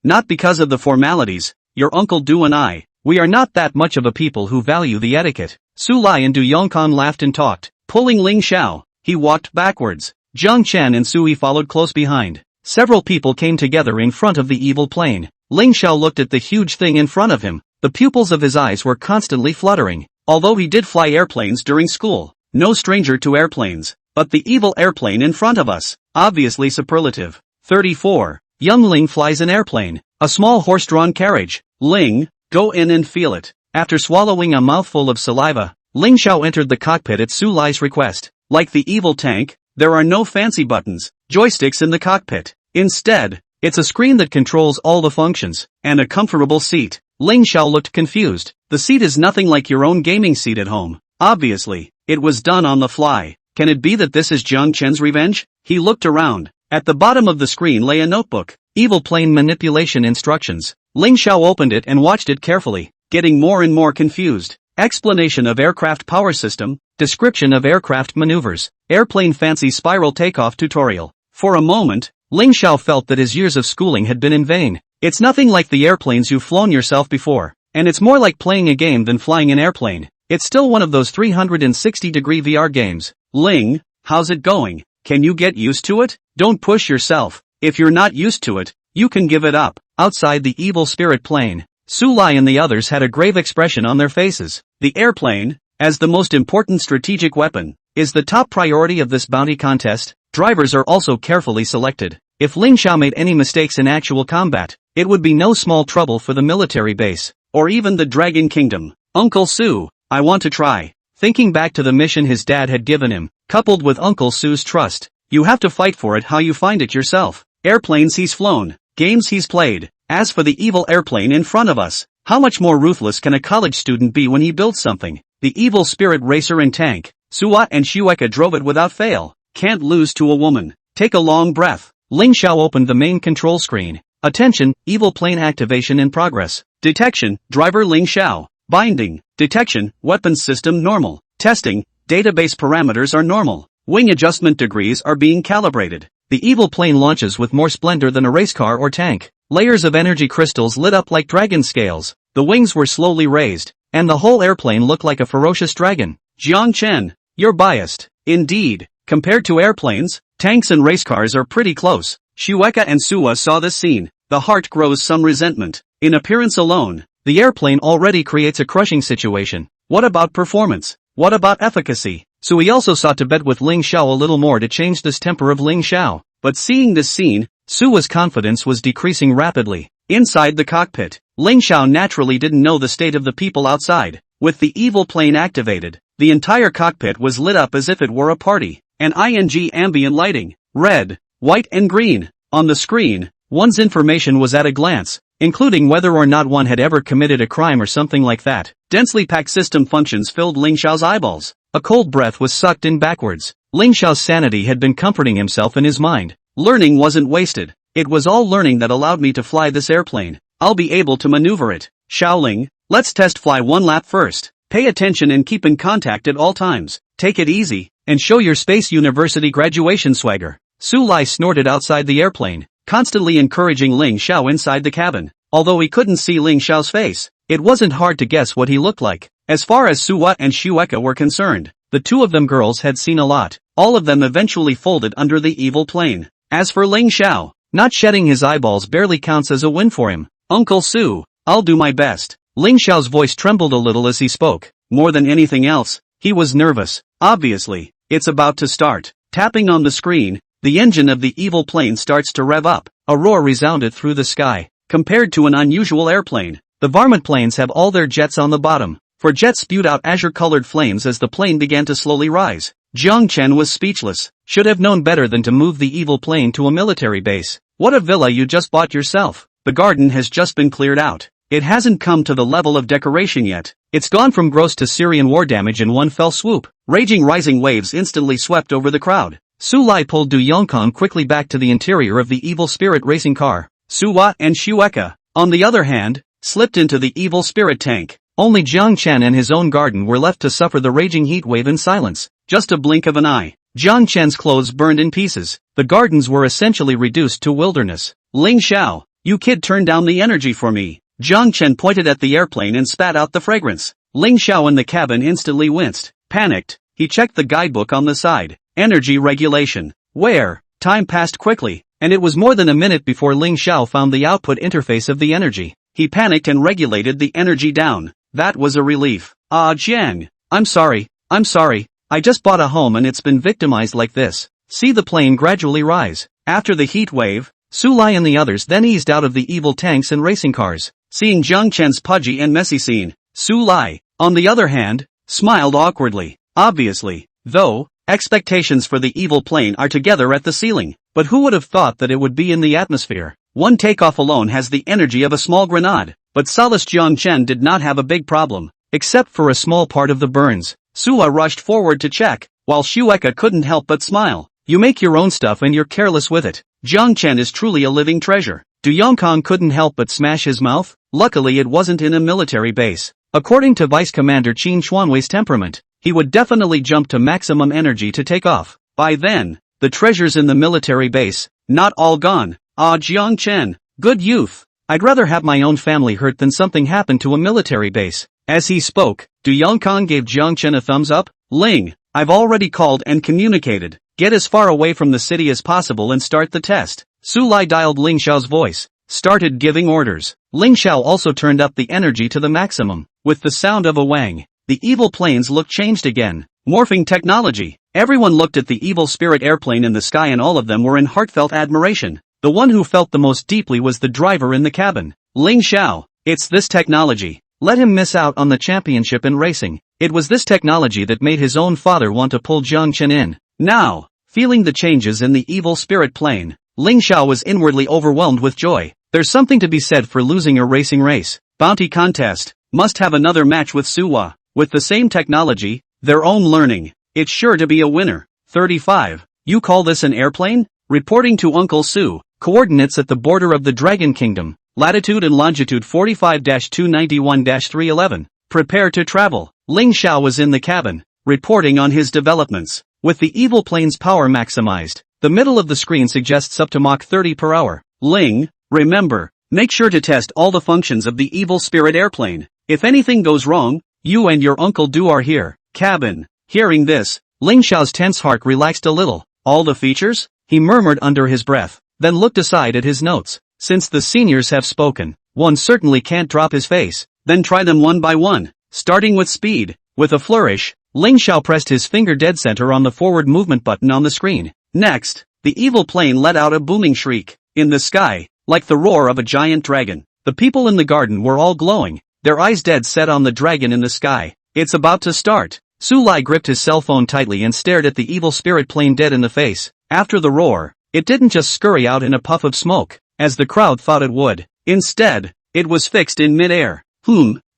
Not because of the formalities. Your Uncle Du and I, we are not that much of a people who value the etiquette. Su Lai and Du Yongkang laughed and talked. Pulling Ling Xiao, he walked backwards. Jiang Chen and Sui followed close behind. Several people came together in front of the evil plane. Ling Xiao looked at the huge thing in front of him. The pupils of his eyes were constantly fluttering. Although he did fly airplanes during school, no stranger to airplanes, but the evil airplane in front of us, obviously superlative. 34. Young Ling flies an airplane, a small horse-drawn carriage. Ling, go in and feel it. After swallowing a mouthful of saliva, Ling Xiao entered the cockpit at Su Lai's request. Like the evil tank, there are no fancy buttons, joysticks in the cockpit. Instead, it's a screen that controls all the functions, and a comfortable seat. Ling Xiao looked confused. The seat is nothing like your own gaming seat at home. Obviously, it was done on the fly. Can it be that this is Jiang Chen's revenge? He looked around. At the bottom of the screen lay a notebook. Evil plane manipulation instructions. Ling Xiao opened it and watched it carefully, getting more and more confused. Explanation of aircraft power system, description of aircraft maneuvers, airplane fancy spiral takeoff tutorial. For a moment, Ling Xiao felt that his years of schooling had been in vain. It's nothing like the airplanes you've flown yourself before, and it's more like playing a game than flying an airplane. It's still one of those 360-degree VR games. Ling, how's it going? Can you get used to it? Don't push yourself. If you're not used to it, you can give it up. Outside the evil spirit plane, Su Lai and the others had a grave expression on their faces. The airplane, as the most important strategic weapon, is the top priority of this bounty contest. Drivers are also carefully selected. If Ling Xiao made any mistakes in actual combat, it would be no small trouble for the military base, or even the Dragon Kingdom. Uncle Su, I want to try. Thinking back to the mission his dad had given him, coupled with Uncle Su's trust, you have to fight for it how you find it yourself. Airplanes he's flown, games he's played. As for the evil airplane in front of us, how much more ruthless can a college student be when he builds something? The evil spirit racer and tank, Suwa and Shueka drove it without fail. Can't lose to a woman. Take a long breath. Ling Xiao opened the main control screen. Attention, evil plane activation in progress. Detection, driver Ling Xiao. Binding, detection, weapons system normal. Testing, database parameters are normal. Wing adjustment degrees are being calibrated. The evil plane launches with more splendor than a race car or tank. Layers of energy crystals lit up like dragon scales. The wings were slowly raised, and the whole airplane looked like a ferocious dragon. Jiang Chen, you're biased. Indeed, compared to airplanes, tanks and race cars are pretty close. Shueka and Suwa saw this scene. The heart grows some resentment. In appearance alone, the airplane already creates a crushing situation. What about performance? What about efficacy? So he also sought to bet with Ling Xiao a little more to change this temper of Ling Xiao. But seeing this scene, Suwa's confidence was decreasing rapidly. Inside the cockpit, Ling Xiao naturally didn't know the state of the people outside. With the evil plane activated, the entire cockpit was lit up as if it were a party. An ambient lighting, red, white and green. On the screen, one's information was at a glance, including whether or not one had ever committed a crime or something like that. Densely packed system functions filled Ling Xiao's eyeballs. A cold breath was sucked in backwards. Ling Xiao's sanity had been comforting himself in his mind. Learning wasn't wasted. It was all learning that allowed me to fly this airplane. I'll be able to maneuver it. Xiaoling, let's test fly one lap first. Pay attention and keep in contact at all times. Take it easy, and show your Space University graduation swagger. Su Lai snorted outside the airplane, constantly encouraging Ling Xiao inside the cabin. Although he couldn't see Ling Xiao's face, it wasn't hard to guess what he looked like. As far as Suwa and Shueka were concerned, the two of them girls had seen a lot. All of them eventually folded under the evil plane. As for Ling Xiao, not shedding his eyeballs barely counts as a win for him. Uncle Su, I'll do my best. Ling Xiao's voice trembled a little as he spoke. More than anything else, he was nervous. Obviously, it's about to start. Tapping on the screen, the engine of the evil plane starts to rev up. A roar resounded through the sky. Compared to an unusual airplane, the varmint planes have all their jets on the bottom. For jets spewed out azure-colored flames as the plane began to slowly rise. Jiang Chen was speechless. Should have known better than to move the evil plane to a military base. What a villa you just bought yourself. The garden has just been cleared out. It hasn't come to the level of decoration yet. It's gone from gross to Syrian war damage in one fell swoop. Raging rising waves instantly swept over the crowd. Su Lai pulled Du Yongkang quickly back to the interior of the evil spirit racing car. Suwa and Shueka, on the other hand, slipped into the evil spirit tank. Only Jiang Chen and his own garden were left to suffer the raging heat wave in silence. Just a blink of an eye, Jiang Chen's clothes burned in pieces. The gardens were essentially reduced to wilderness. Ling Xiao, You kid turned down the energy for me. Jiang Chen pointed at the airplane and spat out the fragrance. Ling Xiao in the cabin instantly winced. Panicked, he checked the guidebook on the side. Energy regulation. Where? Time passed quickly, and it was more than a minute before Ling Xiao found the output interface of the energy. He panicked and regulated the energy down. That was a relief. Ah, Jiang. I'm sorry. I just bought a home and it's been victimized like this. See the plane gradually rise. After the heat wave, Su Lai and the others then eased out of the evil tanks and racing cars. Seeing Jiang Chen's pudgy and messy scene, Su Lai, on the other hand, smiled awkwardly. Obviously, though, expectations for the evil plane are together at the ceiling. But who would have thought that it would be in the atmosphere? One takeoff alone has the energy of a small grenade. But Solace Jiang Chen did not have a big problem, except for a small part of the burns. Sua rushed forward to check, while Shueka couldn't help but smile. You make your own stuff and you're careless with it. Jiang Chen is truly a living treasure. Du Yongkong couldn't help but smash his mouth. Luckily it wasn't in a military base. According to Vice Commander Qin Xuanwei's temperament, he would definitely jump to maximum energy to take off. By then, the treasures in the military base, not all gone. Ah, Jiang Chen, good youth. I'd rather have my own family hurt than something happen to a military base. As he spoke, Du Yongkong gave Jiang Chen a thumbs up. Ling, I've already called and communicated. Get as far away from the city as possible and start the test. Su Lai dialed Ling Xiao's voice, started giving orders. Ling Xiao also turned up the energy to the maximum. With the sound of a wang, the evil planes looked changed again. Morphing technology. Everyone looked at the evil spirit airplane in the sky and all of them were in heartfelt admiration. The one who felt the most deeply was the driver in the cabin. Ling Xiao, it's this technology. Let him miss out on the championship in racing. It was this technology that made his own father want to pull Jiang Chen in. Now, feeling the changes in the evil spirit plane, Ling Xiao was inwardly overwhelmed with joy. There's something to be said for losing a racing race. Bounty contest. Must have another match with Suwa. With the same technology, their own learning. It's sure to be a winner. 35. You call this an airplane? Reporting to Uncle Su. Coordinates at the border of the Dragon Kingdom. Latitude and longitude 45-291-311. Prepare to travel. Ling Xiao was in the cabin, reporting on his developments. With the evil plane's power maximized, the middle of the screen suggests up to Mach 30 per hour. Ling, remember, make sure to test all the functions of the evil spirit airplane. If anything goes wrong, you and your Uncle Du are here. Cabin. Hearing this, Ling Xiao's tense heart relaxed a little. All the features? He murmured under his breath, then looked aside at his notes. Since the seniors have spoken, one certainly can't drop his face. Then try them one by one, starting with speed. With a flourish, Ling Xiao pressed his finger dead center on the forward movement button on the screen. Next, the evil plane let out a booming shriek. In the sky, like the roar of a giant dragon, the people in the garden were all glowing, their eyes dead set on the dragon in the sky. It's about to start. Su Lai gripped his cell phone tightly and stared at the evil spirit plane dead in the face. After the roar, it didn't just scurry out in a puff of smoke, as the crowd thought it would. Instead, it was fixed in mid-air.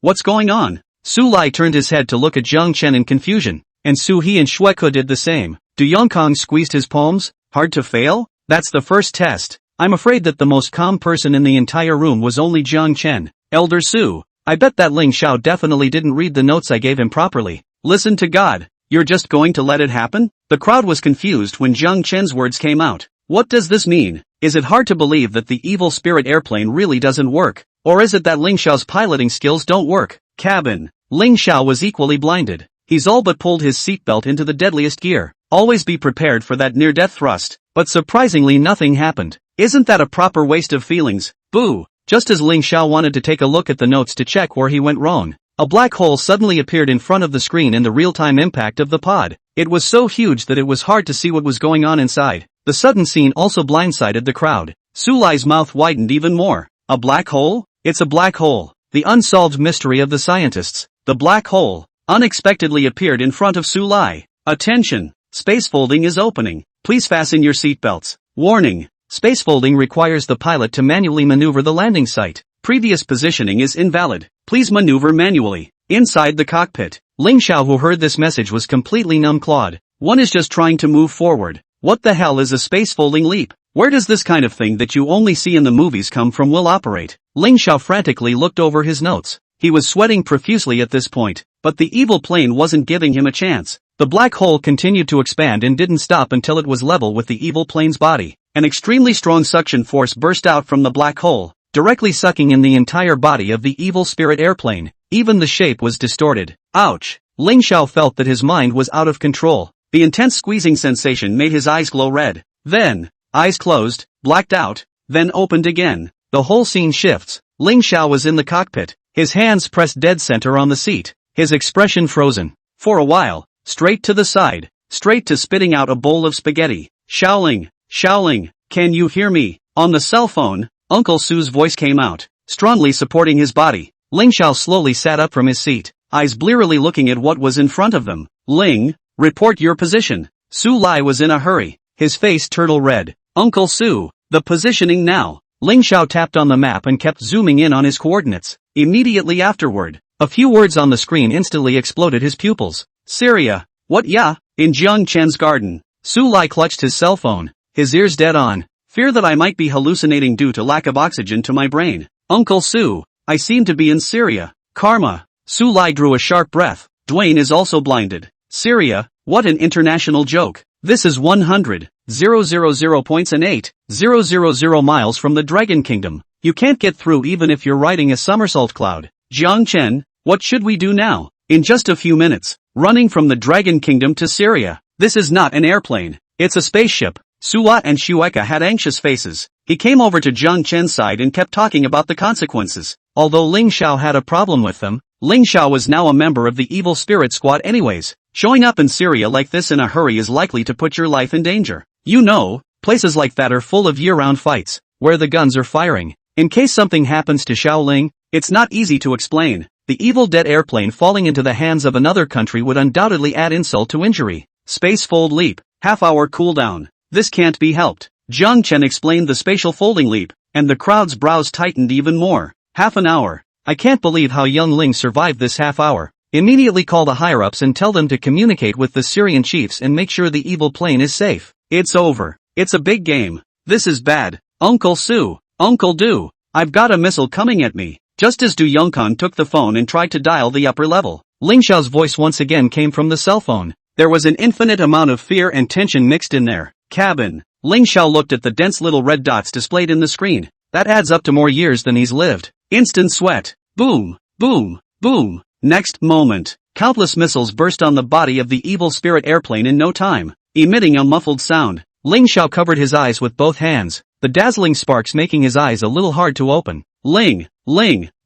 What's going on? Su Lai turned his head to look at Jiang Chen in confusion, and Su He and Shueku did the same. Du Yongkong squeezed his palms. Hard to fail? That's the first test. I'm afraid that the most calm person in the entire room was only Jiang Chen. Elder Su, I bet that Ling Xiao definitely didn't read the notes I gave him properly. Listen to God. You're just going to let it happen? The crowd was confused when Jiang Chen's words came out. What does this mean? Is it hard to believe that the evil spirit airplane really doesn't work? Or is it that Ling Xiao's piloting skills don't work? Cabin. Ling Xiao was equally blinded. He's all but pulled his seatbelt into the deadliest gear. Always be prepared for that near-death thrust. But surprisingly nothing happened. Isn't that a proper waste of feelings? Boo! Just as Ling Xiao wanted to take a look at the notes to check where he went wrong, a black hole suddenly appeared in front of the screen in the real-time impact of the pod. It was so huge that it was hard to see what was going on inside. The sudden scene also blindsided the crowd. Su Lai's mouth widened even more. A black hole? It's a black hole. The unsolved mystery of the scientists. The black hole unexpectedly appeared in front of Su Lai. Attention! Spacefolding is opening. Please fasten your seatbelts. Warning! Spacefolding requires the pilot to manually maneuver the landing site. Previous positioning is invalid. Please maneuver manually. Inside the cockpit, Ling Xiao, who heard this message, was completely numb-clawed. One is just trying to move forward. What the hell is a spacefolding leap? Where does this kind of thing that you only see in the movies come from will operate? Ling Xiao frantically looked over his notes. He was sweating profusely at this point, but the evil plane wasn't giving him a chance. The black hole continued to expand and didn't stop until it was level with the evil plane's body. An extremely strong suction force burst out from the black hole. directly sucking in the entire body of the evil spirit airplane. Even the shape was distorted. Ouch! Ling Xiao felt that his mind was out of control. The intense squeezing sensation made his eyes glow red. Then, eyes closed, blacked out, then opened again. The whole scene shifts. Ling Xiao was in the cockpit, his hands pressed dead center on the seat, his expression frozen. For a while, straight to the side, straight to spitting out a bowl of spaghetti. Xiaoling, Xiaoling, can you hear me? On the cell phone, Uncle Su's voice came out, strongly supporting his body. Ling Xiao slowly sat up from his seat, eyes blearily looking at what was in front of them. Ling, report your position. Su Lai was in a hurry, his face turtle red. Uncle Su, the positioning now. Ling Xiao tapped on the map and kept zooming in on his coordinates. Immediately afterward, a few words on the screen instantly exploded his pupils. Syria. What? Yeah, in Jiang Chen's garden. Su Lai clutched his cell phone, his ears dead on. Fear that I might be hallucinating due to lack of oxygen to my brain. Uncle Su, I seem to be in Syria. Karma. Su Lai drew a sharp breath. Dwayne is also blinded. Syria, what an international joke. This is 100,000 points and 8,000 miles from the Dragon Kingdom. You can't get through even if you're riding a somersault cloud. Jiang Chen, what should we do now? In just a few minutes, running from the Dragon Kingdom to Syria. This is not an airplane. It's a spaceship. Suat and Shueka had anxious faces. He came over to Jiang Chen's side and kept talking about the consequences. Although Ling Xiao had a problem with them, Ling Xiao was now a member of the evil spirit squad anyways. Showing up in Syria like this in a hurry is likely to put your life in danger. You know, places like that are full of year-round fights, where the guns are firing. In case something happens to Xiaoling, it's not easy to explain. The evil dead airplane falling into the hands of another country would undoubtedly add insult to injury. Space fold leap, half-hour cooldown. This can't be helped. Jiang Chen explained the spatial folding leap, and the crowd's brows tightened even more. Half an hour. I can't believe how young Ling survived this half hour. Immediately call the higher-ups and tell them to communicate with the Syrian chiefs and make sure the evil plane is safe. It's over. It's a big game. This is bad. Uncle Su, Uncle Du, I've got a missile coming at me. Just as Du Yongkang took the phone and tried to dial the upper level, Ling Xiao's voice once again came from the cell phone. There was an infinite amount of fear and tension mixed in there. Cabin. Ling Xiao looked at the dense little red dots displayed in the screen. That adds up to more years than he's lived. Instant sweat. Boom, boom, boom. Next moment, countless missiles burst on the body of the evil spirit airplane in no time, emitting a muffled sound. Ling Xiao covered his eyes with both hands, the dazzling sparks making his eyes a little hard to open. Ling,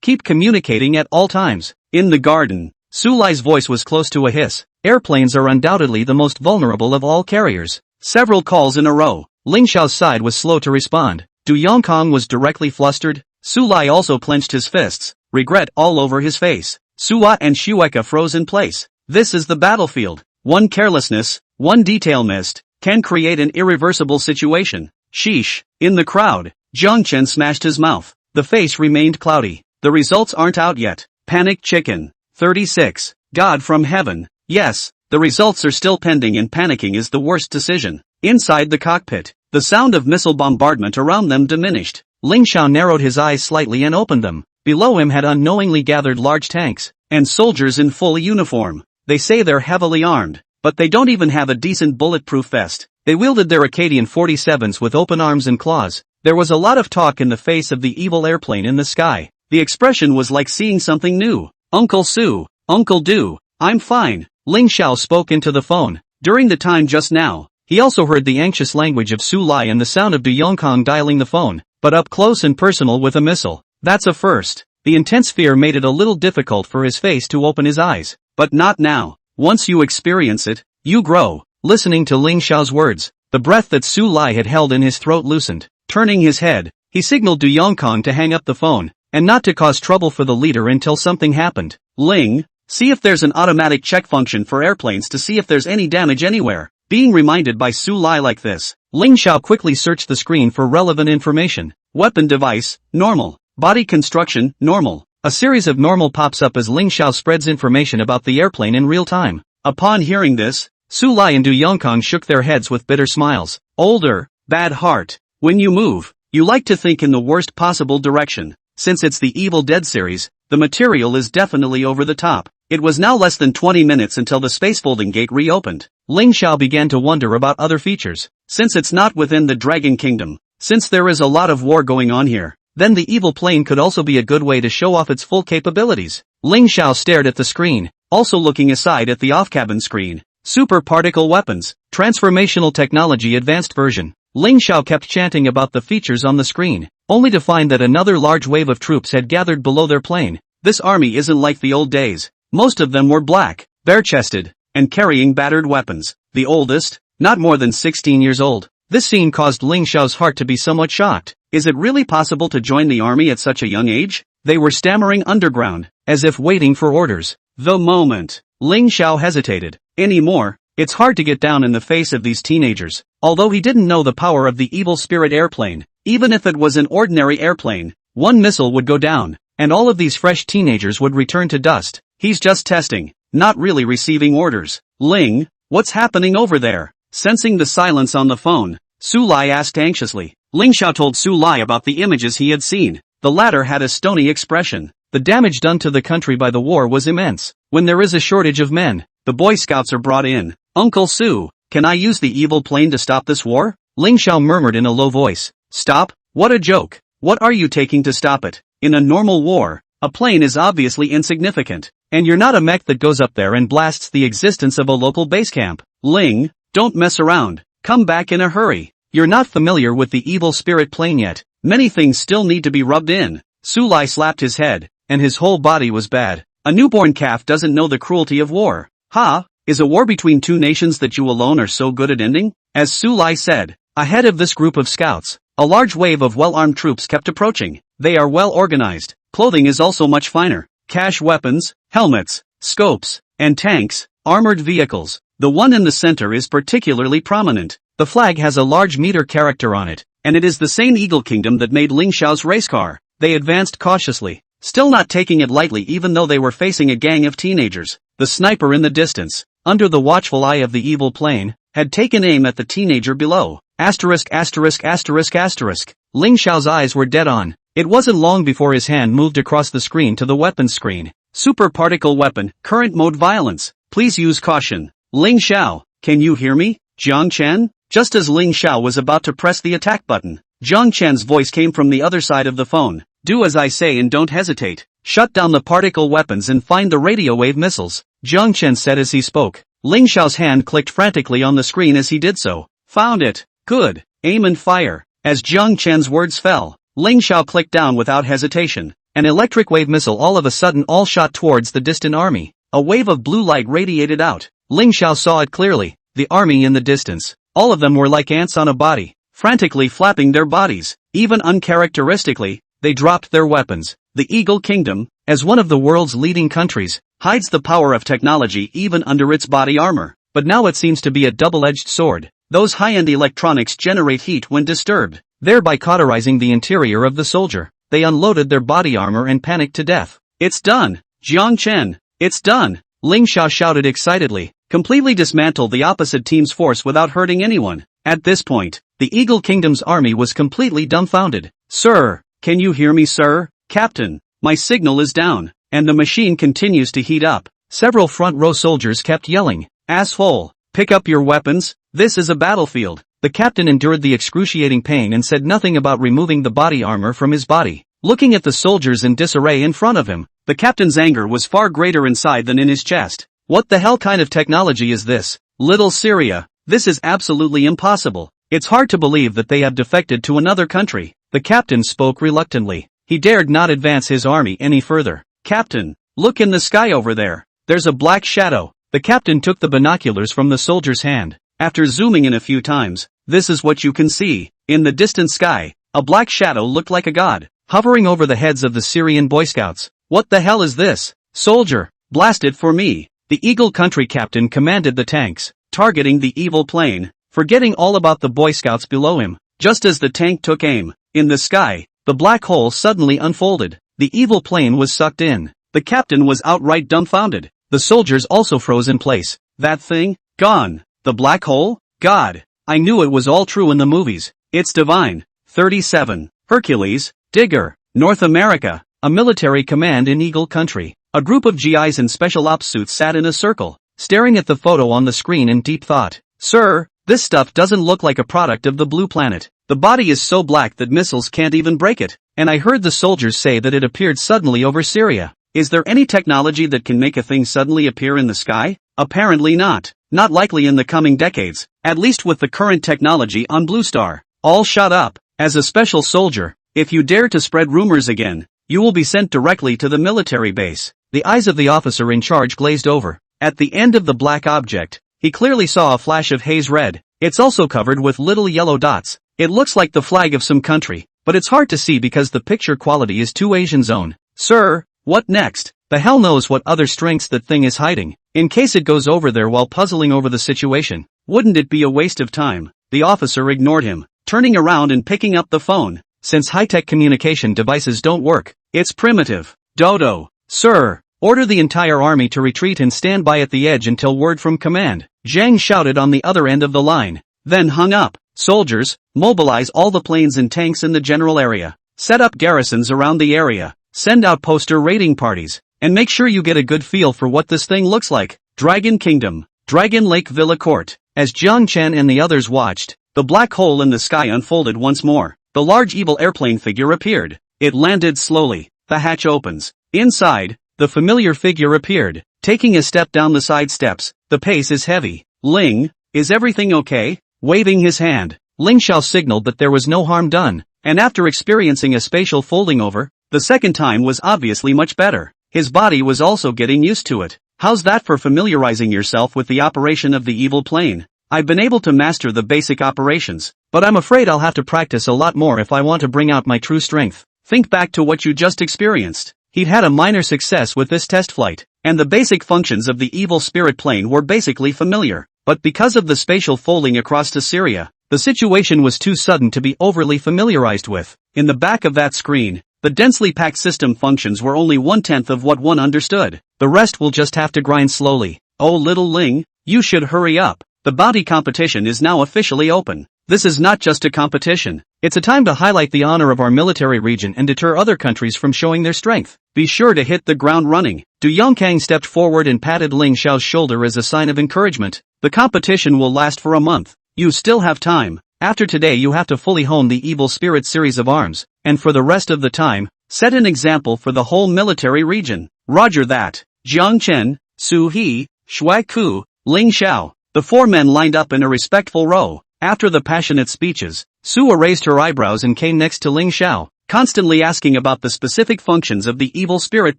keep communicating at all times. In the garden, Su Lai's voice was close to a hiss. Airplanes are undoubtedly the most vulnerable of all carriers. Several calls in a row. Ling Xiao's side was slow to respond. Du Yongkang was directly flustered. Su Lai also clenched his fists, regret all over his face. Suat and Shueka froze in place. This is the battlefield. One carelessness, one detail missed, can create an irreversible situation. Sheesh. In the crowd, Jiang Chen smashed his mouth. The face remained cloudy. The results aren't out yet. Panic chicken. 36. God from heaven. Yes, the results are still pending and panicking is the worst decision. Inside the cockpit, the sound of missile bombardment around them diminished. Ling Xiao narrowed his eyes slightly and opened them. Below him had unknowingly gathered large tanks, and soldiers in full uniform. They say they're heavily armed, but they don't even have a decent bulletproof vest. They wielded their Acadian 47s with open arms and claws. There was a lot of talk in the face of the evil airplane in the sky. The expression was like seeing something new. Uncle Su, Uncle Du, I'm fine. Ling Xiao spoke into the phone. During the time just now, he also heard the anxious language of Su Lai and the sound of Du Yongkang dialing the phone, but up close and personal with a missile. That's a first. The intense fear made it a little difficult for his face to open his eyes. But not now. Once you experience it, you grow. Listening to Ling Xiao's words, the breath that Su Lai had held in his throat loosened. Turning his head, he signaled Du Yongkang to hang up the phone, and not to cause trouble for the leader until something happened. Ling, see if there's an automatic check function for airplanes to see if there's any damage anywhere. Being reminded by Su Lai like this, Ling Xiao quickly searched the screen for relevant information. Weapon device, normal. Body construction, normal. A series of normal pops up as Ling Xiao spreads information about the airplane in real time. Upon hearing this, Su Lai and Du Yongkang shook their heads with bitter smiles. Older, bad heart. When you move, you like to think in the worst possible direction. Since it's the Evil Dead series, the material is definitely over the top. It was now less than 20 minutes until the spacefolding gate reopened. Ling Xiao began to wonder about other features. Since it's not within the Dragon Kingdom, since there is a lot of war going on here, then the evil plane could also be a good way to show off its full capabilities. Ling Xiao stared at the screen, also looking aside at the off-cabin screen. Super particle weapons, transformational technology advanced version. Ling Xiao kept chanting about the features on the screen, only to find that another large wave of troops had gathered below their plane. This army isn't like the old days. Most of them were black, bare-chested, and carrying battered weapons. The oldest, not more than 16 years old. This scene caused Ling Xiao's heart to be somewhat shocked. Is it really possible to join the army at such a young age? They were stammering underground, as if waiting for orders. The moment Ling Xiao hesitated anymore, it's hard to get down in the face of these teenagers. Although he didn't know the power of the evil spirit airplane, even if it was an ordinary airplane, one missile would go down, and all of these fresh teenagers would return to dust. He's just testing, not really receiving orders. Ling, what's happening over there? Sensing the silence on the phone, Su Lai asked anxiously. Ling Xiao told Su Lai about the images he had seen. The latter had a stony expression. The damage done to the country by the war was immense. When there is a shortage of men, the Boy Scouts are brought in. Uncle Su, can I use the evil plane to stop this war? Ling Xiao murmured in a low voice. Stop? What a joke. What are you taking to stop it? In a normal war, a plane is obviously insignificant. And you're not a mech that goes up there and blasts the existence of a local base camp. Ling, don't mess around. Come back in a hurry. You're not familiar with the evil spirit plane yet. Many things still need to be rubbed in. Su Lai slapped his head, and his whole body was bad. A newborn calf doesn't know the cruelty of war. Ha, is a war between two nations that you alone are so good at ending? As Su Lai said, ahead of this group of scouts, a large wave of well-armed troops kept approaching. They are well organized. Clothing is also much finer. Cash weapons, helmets, scopes, and tanks, armored vehicles. The one in the center is particularly prominent. The flag has a large meter character on it, and it is the same Eagle Kingdom that made Ling Xiao's race car. They advanced cautiously, still not taking it lightly even though they were facing a gang of teenagers. The sniper in the distance, under the watchful eye of the evil plane, had taken aim at the teenager below. Asterisk asterisk asterisk asterisk. Ling Xiao's eyes were dead on. It wasn't long before his hand moved across the screen to the weapons screen. Super particle weapon, current mode violence. Please use caution. Ling Xiao, can you hear me? Jiang Chen? Just as Ling Xiao was about to press the attack button, Jiang Chen's voice came from the other side of the phone. Do as I say and don't hesitate. Shut down the particle weapons and find the radio wave missiles, Jiang Chen said as he spoke. Ling Xiao's hand clicked frantically on the screen as he did so. Found it. Good. Aim and fire. As Jiang Chen's words fell, Ling Xiao clicked down without hesitation. An electric wave missile all of a sudden all shot towards the distant army. A wave of blue light radiated out. Ling Xiao saw it clearly. The army in the distance. All of them were like ants on a body, frantically flapping their bodies. Even uncharacteristically, they dropped their weapons. The Eagle Kingdom, as one of the world's leading countries, hides the power of technology even under its body armor. But now it seems to be a double-edged sword. Those high-end electronics generate heat when disturbed, thereby cauterizing the interior of the soldier. They unloaded their body armor and panicked to death. It's done! Jiang Chen! It's done! Ling Xiao shouted excitedly, completely dismantled the opposite team's force without hurting anyone. At this point, the Eagle Kingdom's army was completely dumbfounded. Sir, can you hear me, sir? Captain, my signal is down, and the machine continues to heat up. Several front row soldiers kept yelling, asshole, pick up your weapons, this is a battlefield. The captain endured the excruciating pain and said nothing about removing the body armor from his body. Looking at the soldiers in disarray in front of him, the captain's anger was far greater inside than in his chest. What the hell kind of technology is this? Little Syria, this is absolutely impossible. It's hard to believe that they have defected to another country. The captain spoke reluctantly. He dared not advance his army any further. Captain, look in the sky over there. There's a black shadow. The captain took the binoculars from the soldier's hand. After zooming in a few times, this is what you can see. In the distant sky, a black shadow looked like a god, hovering over the heads of the Syrian Boy Scouts. What the hell is this? Soldier, blast it for me. The Eagle Country captain commanded the tanks, targeting the evil plane, forgetting all about the Boy Scouts below him. Just as the tank took aim, in the sky, the black hole suddenly unfolded. The evil plane was sucked in. The captain was outright dumbfounded. The soldiers also froze in place. That thing? Gone. The black hole? God. I knew it was all true in the movies. It's divine. 37. Hercules, Digger, North America, a military command in Eagle Country. A group of GIs in special ops suits sat in a circle, staring at the photo on the screen in deep thought. Sir, this stuff doesn't look like a product of the blue planet. The The body is so black that missiles can't even break it, and I heard the soldiers say that it appeared suddenly over Syria. Is there any technology that can make a thing suddenly appear in the sky? Apparently not. Not likely in the coming decades, at least with the current technology on Blue Star. All shut up. As a special soldier, if you dare to spread rumors again, you will be sent directly to the military base. The eyes of the officer in charge glazed over. At the end of the black object, he clearly saw a flash of haze red. It's also covered with little yellow dots. It looks like the flag of some country, but it's hard to see because the picture quality is too Asian zone. Sir, what next? The hell knows what other strengths that thing is hiding. In case it goes over there while puzzling over the situation, wouldn't it be a waste of time? The officer ignored him, turning around and picking up the phone. Since high-tech communication devices don't work, it's primitive. Dodo. Sir, order the entire army to retreat and stand by at the edge until word from command. Zhang shouted on the other end of the line, then hung up. Soldiers, mobilize all the planes and tanks in the general area. Set up garrisons around the area. Send out poster raiding parties. And make sure you get a good feel for what this thing looks like. Dragon Kingdom. Dragon Lake Villa Court. As Jiang Chen and the others watched, the black hole in the sky unfolded once more. The large evil airplane figure appeared. It landed slowly. The hatch opens. Inside, the familiar figure appeared, taking a step down the side steps. The pace is heavy. Ling, is everything okay? Waving his hand, Ling Xiao signaled that there was no harm done, and after experiencing a spatial folding over, the second time was obviously much better. His body was also getting used to it. How's that for familiarizing yourself with the operation of the evil plane? I've been able to master the basic operations, but I'm afraid I'll have to practice a lot more if I want to bring out my true strength. Think back to what you just experienced. He'd had a minor success with this test flight, and the basic functions of the evil spirit plane were basically familiar. But because of the spatial folding across to Syria, the situation was too sudden to be overly familiarized with. In the back of that screen, the densely packed system functions were only 1/10 of what one understood. The rest will just have to grind slowly. Oh little Ling, you should hurry up. The bounty competition is now officially open. This is not just a competition. It's a time to highlight the honor of our military region and deter other countries from showing their strength. Be sure to hit the ground running. Du Yongkang stepped forward and patted Ling Xiao's shoulder as a sign of encouragement. The competition will last for a month. You still have time. After today you have to fully hone the evil spirit series of arms, and for the rest of the time, set an example for the whole military region. Roger that. Jiang Chen, Su He, Shuai Ku, Ling Xiao. The four men lined up in a respectful row. After the passionate speeches, Su raised her eyebrows and came next to Ling Xiao, constantly asking about the specific functions of the evil spirit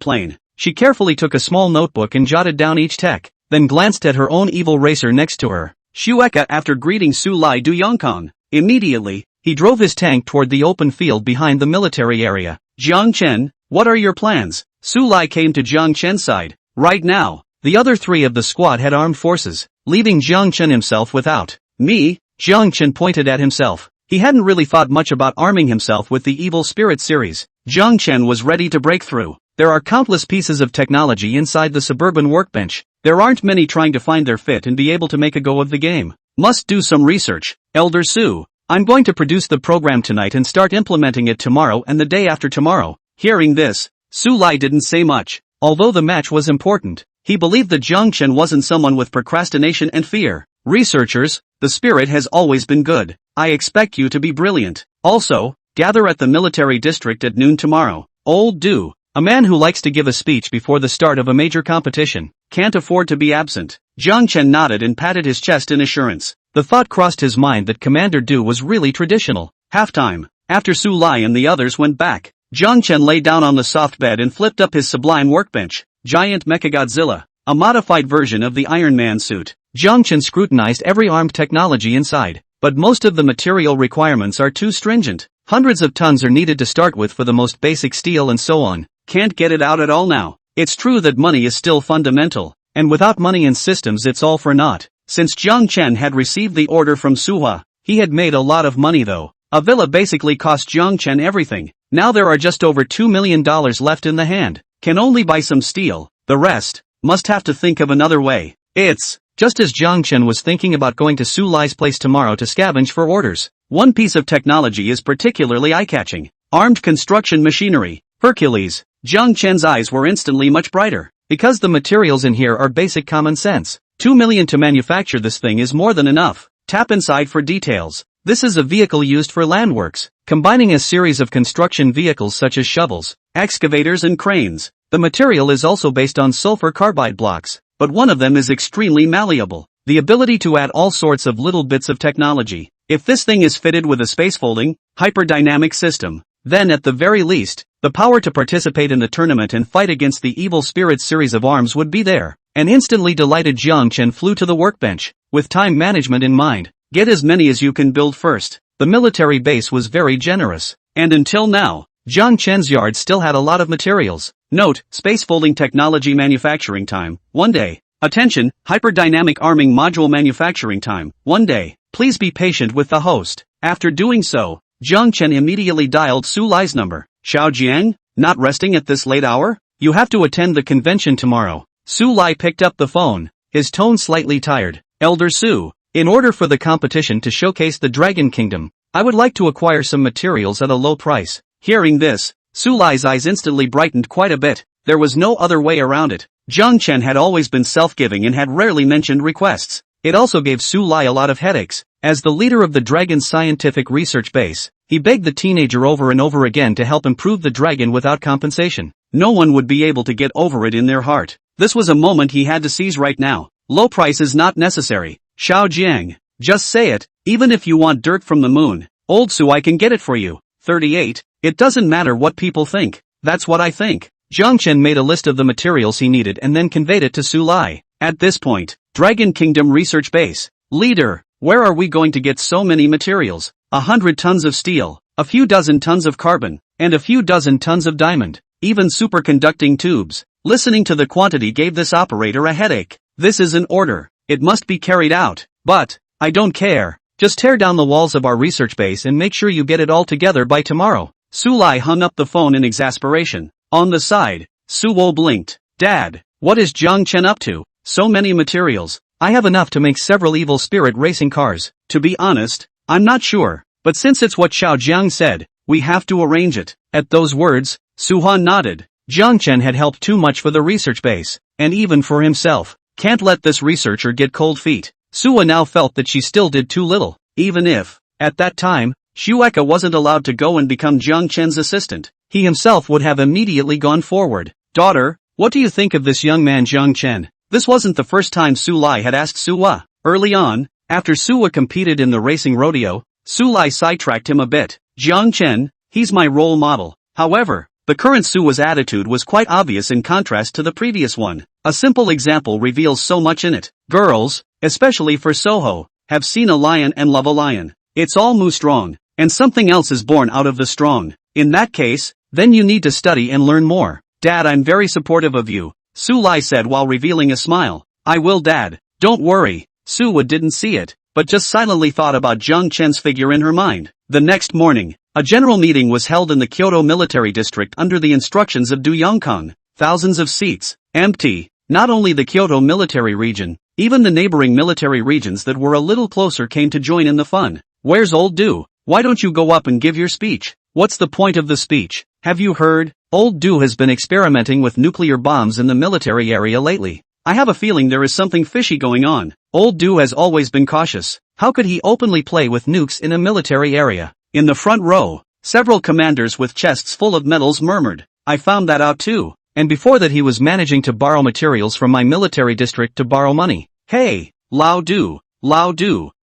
plane. She carefully took a small notebook and jotted down each tech, then glanced at her own evil racer next to her. Shueka after greeting Su Lai Du Yongkang. Immediately, he drove his tank toward the open field behind the military area. Jiang Chen, what are your plans? Su Lai came to Jiang Chen's side. Right now, the other three of the squad had armed forces, leaving Jiang Chen himself without. Me? Jiang Chen pointed at himself. He hadn't really thought much about arming himself with the Evil Spirit series. Jiang Chen was ready to break through. There are countless pieces of technology inside the suburban workbench. There aren't many trying to find their fit and be able to make a go of the game. Must do some research. Elder Su, I'm going to produce the program tonight and start implementing it tomorrow and the day after tomorrow. Hearing this, Su Lai didn't say much. Although the match was important, he believed that Jiang Chen wasn't someone with procrastination and fear. Researchers, the spirit has always been good. I expect you to be brilliant. Also, gather at the military district at noon tomorrow. Old Du, a man who likes to give a speech before the start of a major competition, can't afford to be absent. Jiang Chen nodded and patted his chest in assurance. The thought crossed his mind that Commander Du was really traditional. Halftime. After Su Lai and the others went back, Jiang Chen lay down on the soft bed and flipped up his sublime workbench. Giant Mechagodzilla, a modified version of the Iron Man suit. Jiang Chen scrutinized every armed technology inside, but most of the material requirements are too stringent. Hundreds of tons are needed to start with for the most basic steel and so on. Can't get it out at all now. It's true that money is still fundamental, and without money and systems it's all for naught. Since Jiang Chen had received the order from Suhua, he had made a lot of money though. A villa basically cost Jiang Chen everything. Now there are just over $2 million left in the hand. Can only buy some steel. The rest, must have to think of another way. It's just as Jiang Chen was thinking about going to Su Lai's place tomorrow to scavenge for orders. One piece of technology is particularly eye-catching. Armed construction machinery. Hercules. Jiang Chen's eyes were instantly much brighter. Because the materials in here are basic common sense. $2 million to manufacture this thing is more than enough. Tap inside for details. This is a vehicle used for land works, combining a series of construction vehicles such as shovels, excavators and cranes. The material is also based on sulfur carbide blocks, but one of them is extremely malleable. The ability to add all sorts of little bits of technology. If this thing is fitted with a space-folding, hyperdynamic system, then at the very least, the power to participate in the tournament and fight against the evil spirits series of arms would be there. An instantly delighted Jiang Chen flew to the workbench, with time management in mind. Get as many as you can build first. The military base was very generous, and until now, Jiang Chen's yard still had a lot of materials. Note, space-folding technology manufacturing time, 1 day. Attention, hyperdynamic arming module manufacturing time, 1 day. Please be patient with the host. After doing so, Jiang Chen immediately dialed Su Lai's number. Xiao Jiang, not resting at this late hour? You have to attend the convention tomorrow. Su Lai picked up the phone, his tone slightly tired. Elder Su, in order for the competition to showcase the Dragon Kingdom, I would like to acquire some materials at a low price. Hearing this, Su Lai's eyes instantly brightened quite a bit. There was no other way around it. Jiang Chen had always been self-giving and had rarely mentioned requests. It also gave Su Lai a lot of headaches. As the leader of the Dragon's scientific research base, he begged the teenager over and over again to help improve the dragon without compensation. No one would be able to get over it in their heart. This was a moment he had to seize right now. Low price is not necessary. Xiao Jiang, just say it, even if you want dirt from the moon. Old Su, I can get it for you. 38, it doesn't matter what people think. That's what I think. Jiang Chen made a list of the materials he needed and then conveyed it to Su Lai. At this point, Dragon Kingdom Research Base. Leader, where are we going to get so many materials? 100 tons of steel, a few dozen tons of carbon, and a few dozen tons of diamond, even superconducting tubes. Listening to the quantity gave this operator a headache. This is an order. It must be carried out. But, I don't care. Just tear down the walls of our research base and make sure you get it all together by tomorrow. Su Lai hung up the phone in exasperation. On the side, Su Wo blinked. Dad, what is Jiang Chen up to? So many materials. I have enough to make several evil spirit racing cars. To be honest, I'm not sure. But since it's what Xiao Jiang said, we have to arrange it. At those words, Su Han nodded. Jiang Chen had helped too much for the research base, and even for himself. Can't let this researcher get cold feet. Sua now felt that she still did too little, even if, at that time, Shueka wasn't allowed to go and become Jiang Chen's assistant. He himself would have immediately gone forward. Daughter, what do you think of this young man Jiang Chen? This wasn't the first time Su Lai had asked Suwa. Early on, after Suwa competed in the racing rodeo, Su Lai sidetracked him a bit. Jiang Chen, he's my role model. However, the current Suwa's attitude was quite obvious in contrast to the previous one. A simple example reveals so much in it. Girls, especially for Soho, have seen a lion and love a lion. It's all moo strong, and something else is born out of the strong. In that case, then you need to study and learn more. Dad, I'm very supportive of you, Su Lai said while revealing a smile. I will, Dad. Don't worry. Suwa didn't see it, but just silently thought about Jiang Chen's figure in her mind. The next morning, a general meeting was held in the Kyoto military district under the instructions of Du Yongkang. Thousands of seats, empty. Not only the Kyoto military region, even the neighboring military regions that were a little closer came to join in the fun. Where's old Du? Why don't you go up and give your speech? What's the point of the speech? Have you heard? Old Du has been experimenting with nuclear bombs in the military area lately. I have a feeling there is something fishy going on. Old Du has always been cautious. How could he openly play with nukes in a military area? In the front row, several commanders with chests full of medals murmured. I found that out too. And before that he was managing to borrow materials from my military district to borrow money. Hey, Lao Du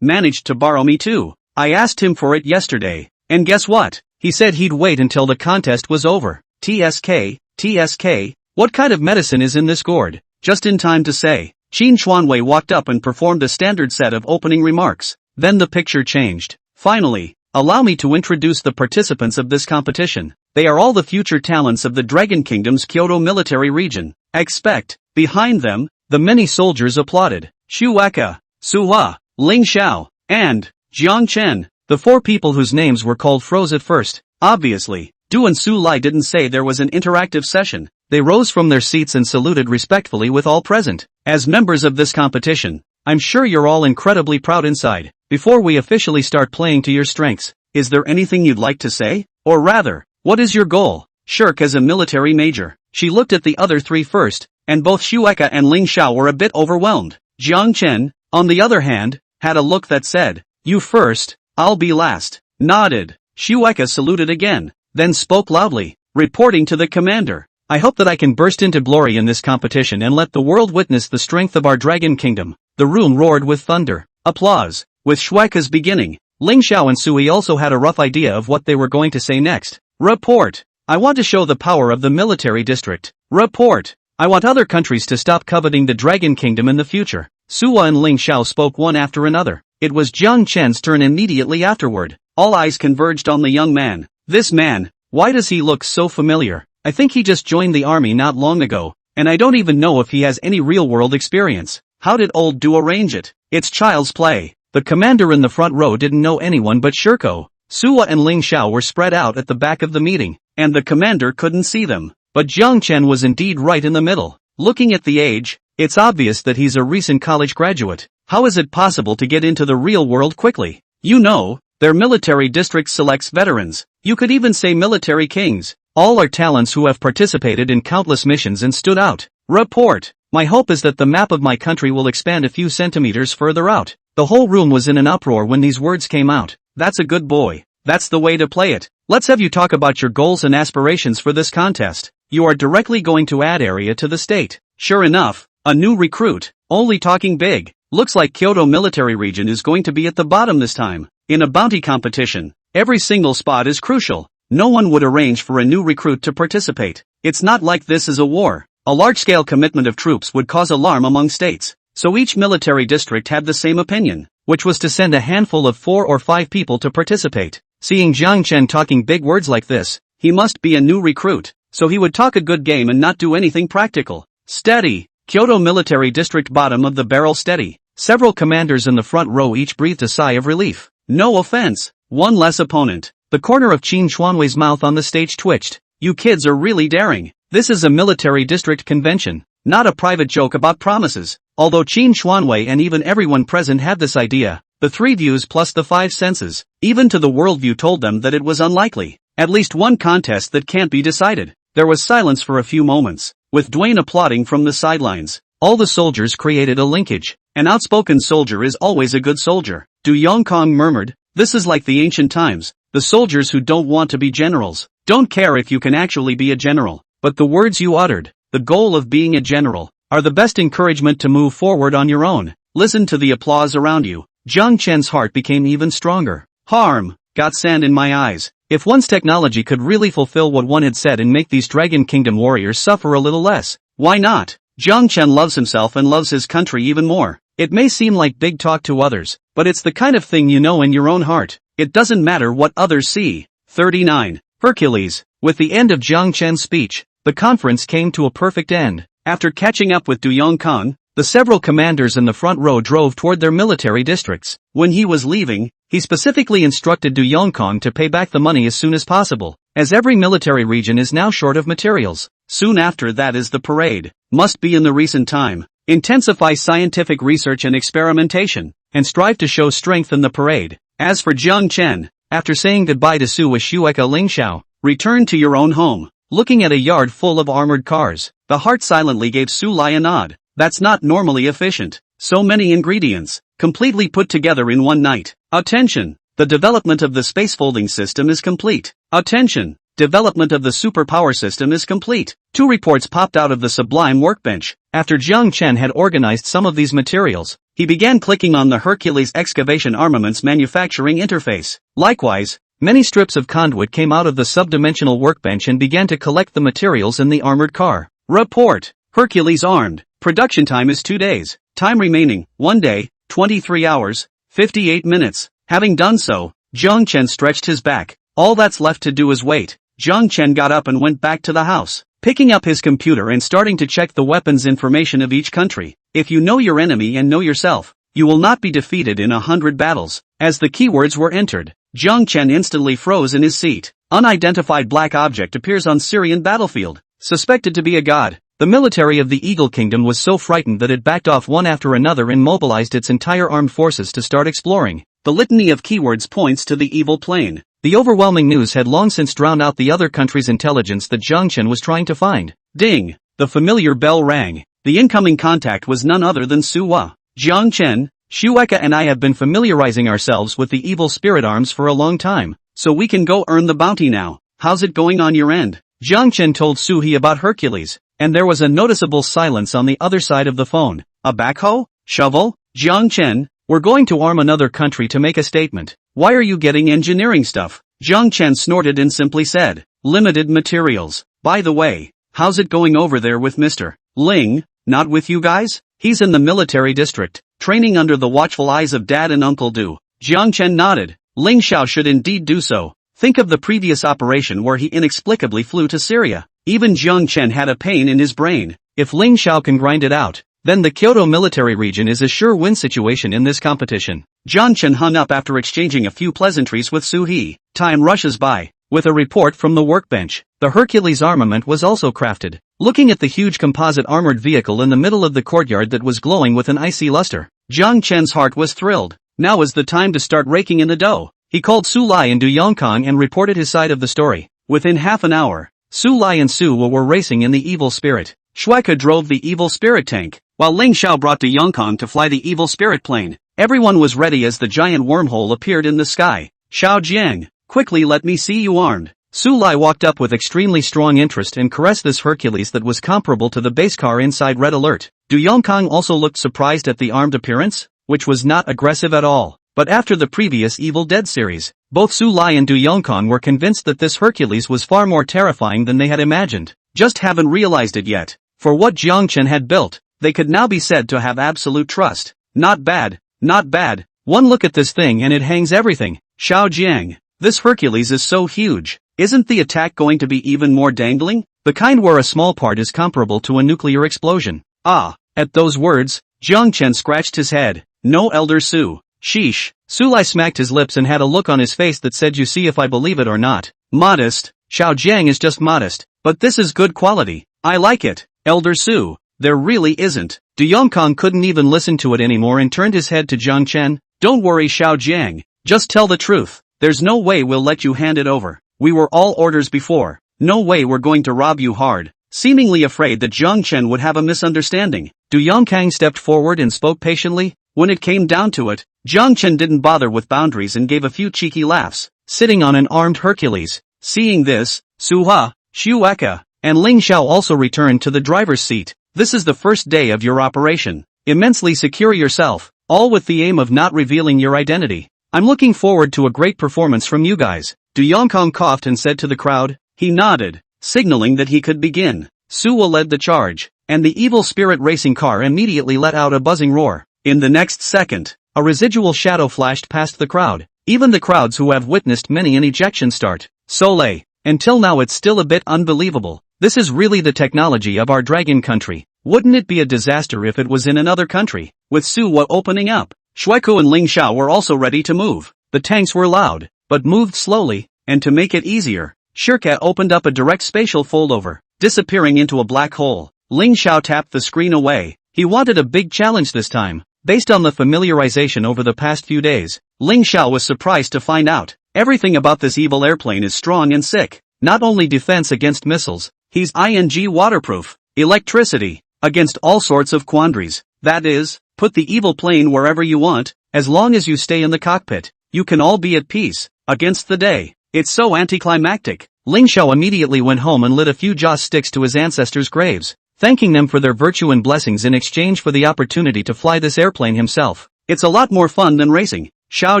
managed to borrow me too. I asked him for it yesterday. And guess what? He said he'd wait until the contest was over. TSK, what kind of medicine is in this gourd? Just in time to say, Qin Chuanwei walked up and performed a standard set of opening remarks. Then the picture changed. Finally, allow me to introduce the participants of this competition. They are all the future talents of the Dragon Kingdom's Kyoto military region. Expect. Behind them, the many soldiers applauded. Xu Weka, Su Hua, Ling Xiao, and Jiang Chen. The four people whose names were called froze at first. Obviously, Du and Su Lai didn't say there was an interactive session. They rose from their seats and saluted respectfully with all present. As members of this competition, I'm sure you're all incredibly proud inside. Before we officially start playing to your strengths, is there anything you'd like to say? Or rather, what is your goal? Shirk as a military major. She looked at the other three first, and both Shueka and Ling Xiao were a bit overwhelmed. Jiang Chen, on the other hand, had a look that said, you first, I'll be last. Nodded. Shueika saluted again, then spoke loudly, reporting to the commander. I hope that I can burst into glory in this competition and let the world witness the strength of our dragon kingdom. The room roared with thunder. Applause. With Shueika's beginning, Ling Xiao and Sui also had a rough idea of what they were going to say next. Report. I want to show the power of the military district. Report. I want other countries to stop coveting the dragon kingdom in the future. Suwa and Ling Xiao spoke one after another. It was Jiang Chen's turn immediately afterward. All eyes converged on the young man. This man, why does he look so familiar? I think he just joined the army not long ago, and I don't even know if he has any real-world experience. How did old Du arrange it? It's child's play. The commander in the front row didn't know anyone but Shirko. Suwa and Ling Xiao were spread out at the back of the meeting, and the commander couldn't see them. But Jiang Chen was indeed right in the middle. Looking at the age, it's obvious that he's a recent college graduate. How is it possible to get into the real world quickly? You know, their military district selects veterans. You could even say military kings. All are talents who have participated in countless missions and stood out. Report. My hope is that the map of my country will expand a few centimeters further out. The whole room was in an uproar when these words came out. That's a good boy. That's the way to play it. Let's have you talk about your goals and aspirations for this contest. You are directly going to add area to the state. Sure enough, a new recruit, only talking big. Looks like Kyoto military region is going to be at the bottom this time. In a bounty competition, every single spot is crucial. No one would arrange for a new recruit to participate. It's not like this is a war. A large-scale commitment of troops would cause alarm among states. So each military district had the same opinion, which was to send a handful of 4 or 5 people to participate. Seeing Jiang Chen talking big words like this, he must be a new recruit, so he would talk a good game and not do anything practical. Steady. Kyoto military district bottom of the barrel steady. Several commanders in the front row each breathed a sigh of relief. No offense. One less opponent. The corner of Qin Xuanwei's mouth on the stage twitched. You kids are really daring. This is a military district convention, not a private joke about promises. Although Qin Xuanwei and even everyone present had this idea, the 3 views plus the 5 senses, even to the worldview told them that it was unlikely. At least one contest that can't be decided. There was silence for a few moments, with Dwayne applauding from the sidelines. All the soldiers created a linkage. An outspoken soldier is always a good soldier. Du Yongkong murmured, this is like the ancient times. The soldiers who don't want to be generals don't care if you can actually be a general. But the words you uttered, the goal of being a general, are the best encouragement to move forward on your own. Listen to the applause around you. Jiang Chen's heart became even stronger. Harm. Got sand in my eyes. If one's technology could really fulfill what one had said and make these Dragon Kingdom warriors suffer a little less, why not? Jiang Chen loves himself and loves his country even more. It may seem like big talk to others, but it's the kind of thing you know in your own heart. It doesn't matter what others see. 39. Hercules. With the end of Jiang Chen's speech, the conference came to a perfect end. After catching up with Du Yongkong, the several commanders in the front row drove toward their military districts. When he was leaving, he specifically instructed Du Yongkong to pay back the money as soon as possible, as every military region is now short of materials. Soon after that is the parade. Must be in the recent time. Intensify scientific research and experimentation, and strive to show strength in the parade. As for Jiang Chen, after saying goodbye to Su with Shueika Ling Xiao, return to your own home. Looking at a yard full of armored cars, the heart silently gave Su Lai a nod. That's not normally efficient. So many ingredients, completely put together in one night. Attention! The development of the space-folding system is complete. Attention! Development of the superpower system is complete. 2 reports popped out of the sublime workbench. After Jiang Chen had organized some of these materials, he began clicking on the Hercules excavation armaments manufacturing interface. Likewise, many strips of conduit came out of the subdimensional workbench and began to collect the materials in the armored car. Report. Hercules armed. Production time is 2 days. Time remaining, 1 day, 23 hours, 58 minutes. Having done so, Jiang Chen stretched his back. All that's left to do is wait. Jiang Chen got up and went back to the house, picking up his computer and starting to check the weapons information of each country. If you know your enemy and know yourself, you will not be defeated in 100 battles. As the keywords were entered, Jiang Chen instantly froze in his seat. Unidentified black object appears on Syrian battlefield, suspected to be a god. The military of the Eagle Kingdom was so frightened that it backed off one after another and mobilized its entire armed forces to start exploring. The litany of keywords points to the evil plane. The overwhelming news had long since drowned out the other country's intelligence that Jiang Chen was trying to find. Ding! The familiar bell rang. The incoming contact was none other than Su Wa. Jiang Chen, Shueika and I have been familiarizing ourselves with the evil spirit arms for a long time, so we can go earn the bounty now. How's it going on your end? Jiang Chen told Suhi about Hercules, and there was a noticeable silence on the other side of the phone. A backhoe? Shovel? Jiang Chen, we're going to arm another country to make a statement. Why are you getting engineering stuff? Jiang Chen snorted and simply said, limited materials. By the way, how's it going over there with Mr. Ling? Not with you guys? He's in the military district, training under the watchful eyes of Dad and Uncle Du. Jiang Chen nodded. Ling Xiao should indeed do so. Think of the previous operation where he inexplicably flew to Syria. Even Jiang Chen had a pain in his brain. If Ling Xiao can grind it out, then the Kyoto military region is a sure win situation in this competition. Jiang Chen hung up after exchanging a few pleasantries with Su He. Time rushes by. With a report from the workbench, the Hercules armament was also crafted. Looking at the huge composite armored vehicle in the middle of the courtyard that was glowing with an icy luster, Jiang Chen's heart was thrilled. Now was the time to start raking in the dough. He called Su Lai and Du Yongkang and reported his side of the story. Within half an hour, Su Lai and Su Wu were racing in the evil spirit. Shueika drove the evil spirit tank, while Ling Xiao brought Du Yongkang to fly the evil spirit plane. Everyone was ready as the giant wormhole appeared in the sky. Xiao Jiang, quickly let me see you armed. Su Lai walked up with extremely strong interest and caressed this Hercules that was comparable to the base car inside Red Alert. Du Yongkang also looked surprised at the armed appearance, which was not aggressive at all. But after the previous Evil Dead series, both Su Lai and Du Yongkang were convinced that this Hercules was far more terrifying than they had imagined. Just haven't realized it yet. For what Jiang Chen had built, they could now be said to have absolute trust. Not bad, not bad. One look at this thing and it hangs everything. Xiao Jiang, this Hercules is so huge. Isn't the attack going to be even more dangling? The kind where a small part is comparable to a nuclear explosion. Ah, at those words, Jiang Chen scratched his head. No, Elder Su. Sheesh. Su Lai smacked his lips and had a look on his face that said, you see if I believe it or not. Modest. Xiao Jiang is just modest. But this is good quality. I like it. Elder Su. There really isn't. Du Yongkang couldn't even listen to it anymore and turned his head to Jiang Chen. Don't worry, Xiao Jiang. Just tell the truth. There's no way we'll let you hand it over. We were all orders before. No way we're going to rob you hard. Seemingly afraid that Jiang Chen would have a misunderstanding, Du Yongkang stepped forward and spoke patiently. When it came down to it, Jiang Chen didn't bother with boundaries and gave a few cheeky laughs, sitting on an armed Hercules. Seeing this, Su Ha, Shueika, and Ling Xiao also returned to the driver's seat. This is the first day of your operation. Immensely secure yourself, all with the aim of not revealing your identity. I'm looking forward to a great performance from you guys. Du Yongkang coughed and said to the crowd. He nodded, signaling that he could begin. Su Wu led the charge, and the evil spirit racing car immediately let out a buzzing roar. In the next second, a residual shadow flashed past the crowd. Even the crowds who have witnessed many an ejection start. Soleil. Until now it's still a bit unbelievable. This is really the technology of our dragon country. Wouldn't it be a disaster if it was in another country? With Su Wu opening up, Shueku and Ling Xiao were also ready to move. The tanks were loud, but moved slowly, and to make it easier, Shirka opened up a direct spatial foldover, disappearing into a black hole. Ling Xiao tapped the screen away. He wanted a big challenge this time. Based on the familiarization over the past few days, Ling Xiao was surprised to find out everything about this evil airplane is strong and sick. Not only defense against missiles, he's waterproof, electricity, against all sorts of quandaries. That is, put the evil plane wherever you want, as long as you stay in the cockpit, you can all be at peace, against the day. It's so anticlimactic. Ling Xiao immediately went home and lit a few joss sticks to his ancestors' graves, thanking them for their virtue and blessings in exchange for the opportunity to fly this airplane himself. It's a lot more fun than racing. Xiao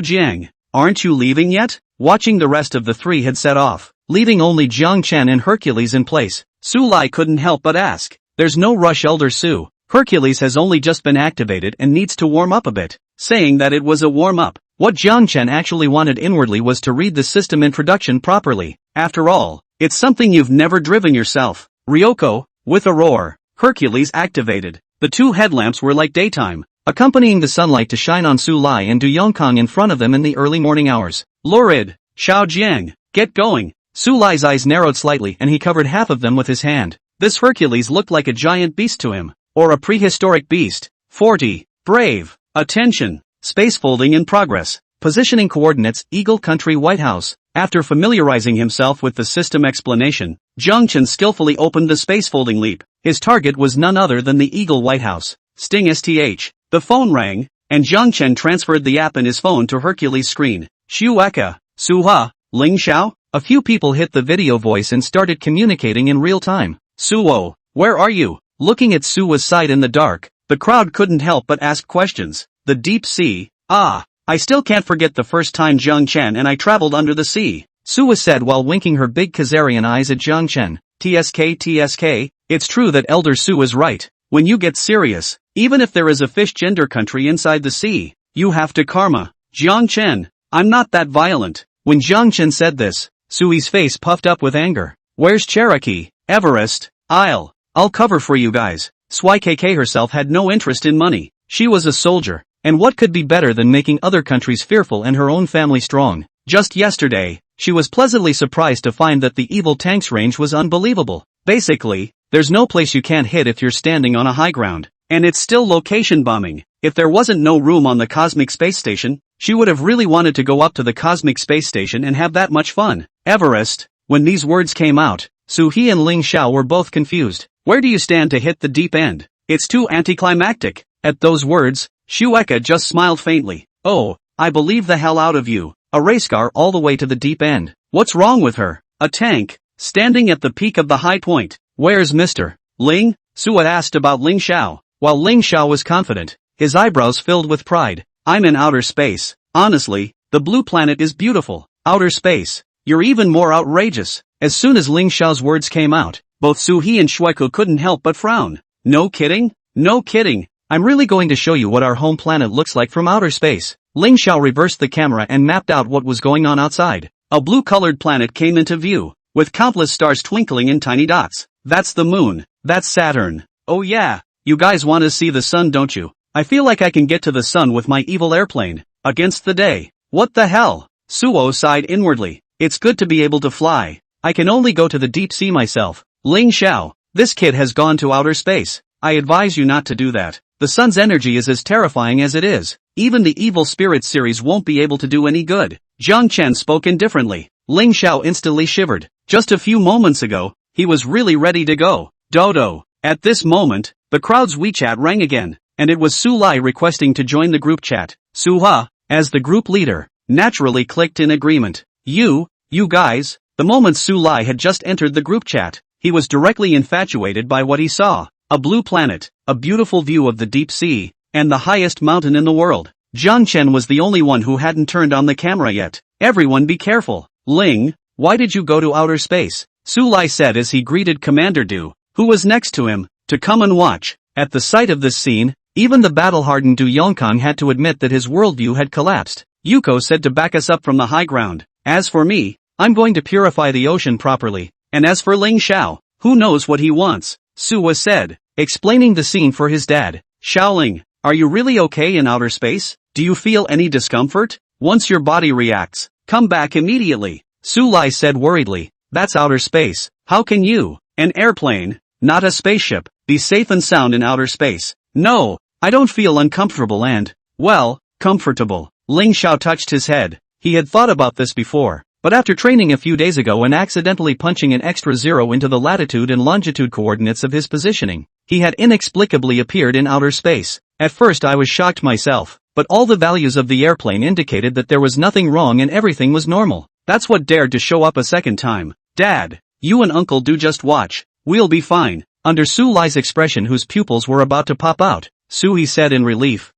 Jiang, aren't you leaving yet? Watching the rest of the three had set off, leaving only Jiang Chen and Hercules in place. Su Lai couldn't help but ask. There's no rush, Elder Su. Hercules has only just been activated and needs to warm up a bit. Saying that it was a warm-up, what Jiang Chen actually wanted inwardly was to read the system introduction properly. After all, it's something you've never driven yourself. Ryoko. With a roar, Hercules activated. The two headlamps were like daytime, accompanying the sunlight to shine on Su Lai and Du Yongkang in front of them in the early morning hours. Lurid. Xiao Jiang, get going. Su Lai's eyes narrowed slightly and he covered half of them with his hand. This Hercules looked like a giant beast to him. Or a prehistoric beast. 40. Brave. Attention. Space folding in progress. Positioning coordinates, Eagle Country White House. After familiarizing himself with the system explanation, Jiang Chen skillfully opened the space folding leap. His target was none other than the Eagle White House. Sting STH. The phone rang, and Jiang Chen transferred the app in his phone to Hercules' screen. Shueka, Suha, Ling Xiao? A few people hit the video voice and started communicating in real time. Suo, where are you? Looking at Suwa's side in the dark, the crowd couldn't help but ask questions. The deep sea? Ah, I still can't forget the first time Jiang Chen and I traveled under the sea, Suwa said while winking her big Khazarian eyes at Jiang Chen. TSK, it's true that Elder Su is right. When you get serious, even if there is a fish gender country inside the sea, you have to karma. Jiang Chen, I'm not that violent. When Jiang Chen said this, Sui's face puffed up with anger. Where's Cherokee? Everest? I'll cover for you guys. SYKK herself had no interest in money. She was a soldier, and what could be better than making other countries fearful and her own family strong? Just yesterday, she was pleasantly surprised to find that the evil tank's range was unbelievable. Basically, there's no place you can't hit if you're standing on a high ground, and it's still location bombing. If there wasn't no room on the cosmic space station, she would have really wanted to go up to the cosmic space station and have that much fun. Everest. When these words came out, Su He and Ling Xiao were both confused. Where do you stand to hit the deep end? It's too anticlimactic. At those words, Shueka just smiled faintly. Oh, I believe the hell out of you. A race car all the way to the deep end. What's wrong with her? A tank, standing at the peak of the high point. Where's Mr. Ling? Suwa asked about Ling Xiao. While Ling Xiao was confident, his eyebrows filled with pride. I'm in outer space. Honestly, the blue planet is beautiful. Outer space. You're even more outrageous. As soon as Ling Xiao's words came out, both Su He and Shueku couldn't help but frown. No kidding? No kidding. I'm really going to show you what our home planet looks like from outer space. Ling Xiao reversed the camera and mapped out what was going on outside. A blue-colored planet came into view, with countless stars twinkling in tiny dots. That's the moon. That's Saturn. Oh yeah, you guys want to see the sun, don't you? I feel like I can get to the sun with my evil airplane. Against the day. What the hell? Suo sighed inwardly. It's good to be able to fly. I can only go to the deep sea myself. Ling Xiao, this kid has gone to outer space. I advise you not to do that. The sun's energy is as terrifying as it is. Even the Evil Spirit series won't be able to do any good. Jiang Chen spoke indifferently. Ling Xiao instantly shivered. Just a few moments ago, he was really ready to go. Dodo. At this moment, the crowd's WeChat rang again, and it was Su Lai requesting to join the group chat. Suha, as the group leader, naturally clicked in agreement. You guys. The moment Su Lai had just entered the group chat, he was directly infatuated by what he saw. A blue planet, a beautiful view of the deep sea, and the highest mountain in the world. Jiang Chen was the only one who hadn't turned on the camera yet. Everyone be careful. Ling, why did you go to outer space? Su Lai said as he greeted Commander Du, who was next to him, to come and watch. At the sight of this scene, even the battle-hardened Du Yongkang had to admit that his worldview had collapsed. Yuko said to back us up from the high ground. As for me, I'm going to purify the ocean properly. And as for Ling Xiao, who knows what he wants? Suwa said, explaining the scene for his dad. Xiaoling, are you really okay in outer space? Do you feel any discomfort? Once your body reacts, come back immediately. Su Lai said worriedly. That's outer space. How can you, an airplane, not a spaceship, be safe and sound in outer space? No, I don't feel uncomfortable and, well, comfortable. Ling Xiao touched his head. He had thought about this before, but after training a few days ago and accidentally punching an extra 0 into the latitude and longitude coordinates of his positioning, he had inexplicably appeared in outer space. At first I was shocked myself, but all the values of the airplane indicated that there was nothing wrong and everything was normal. That's what dared to show up a second time. Dad, you and Uncle do just watch. We'll be fine. Under Su Lai's expression whose pupils were about to pop out, Su He said in relief.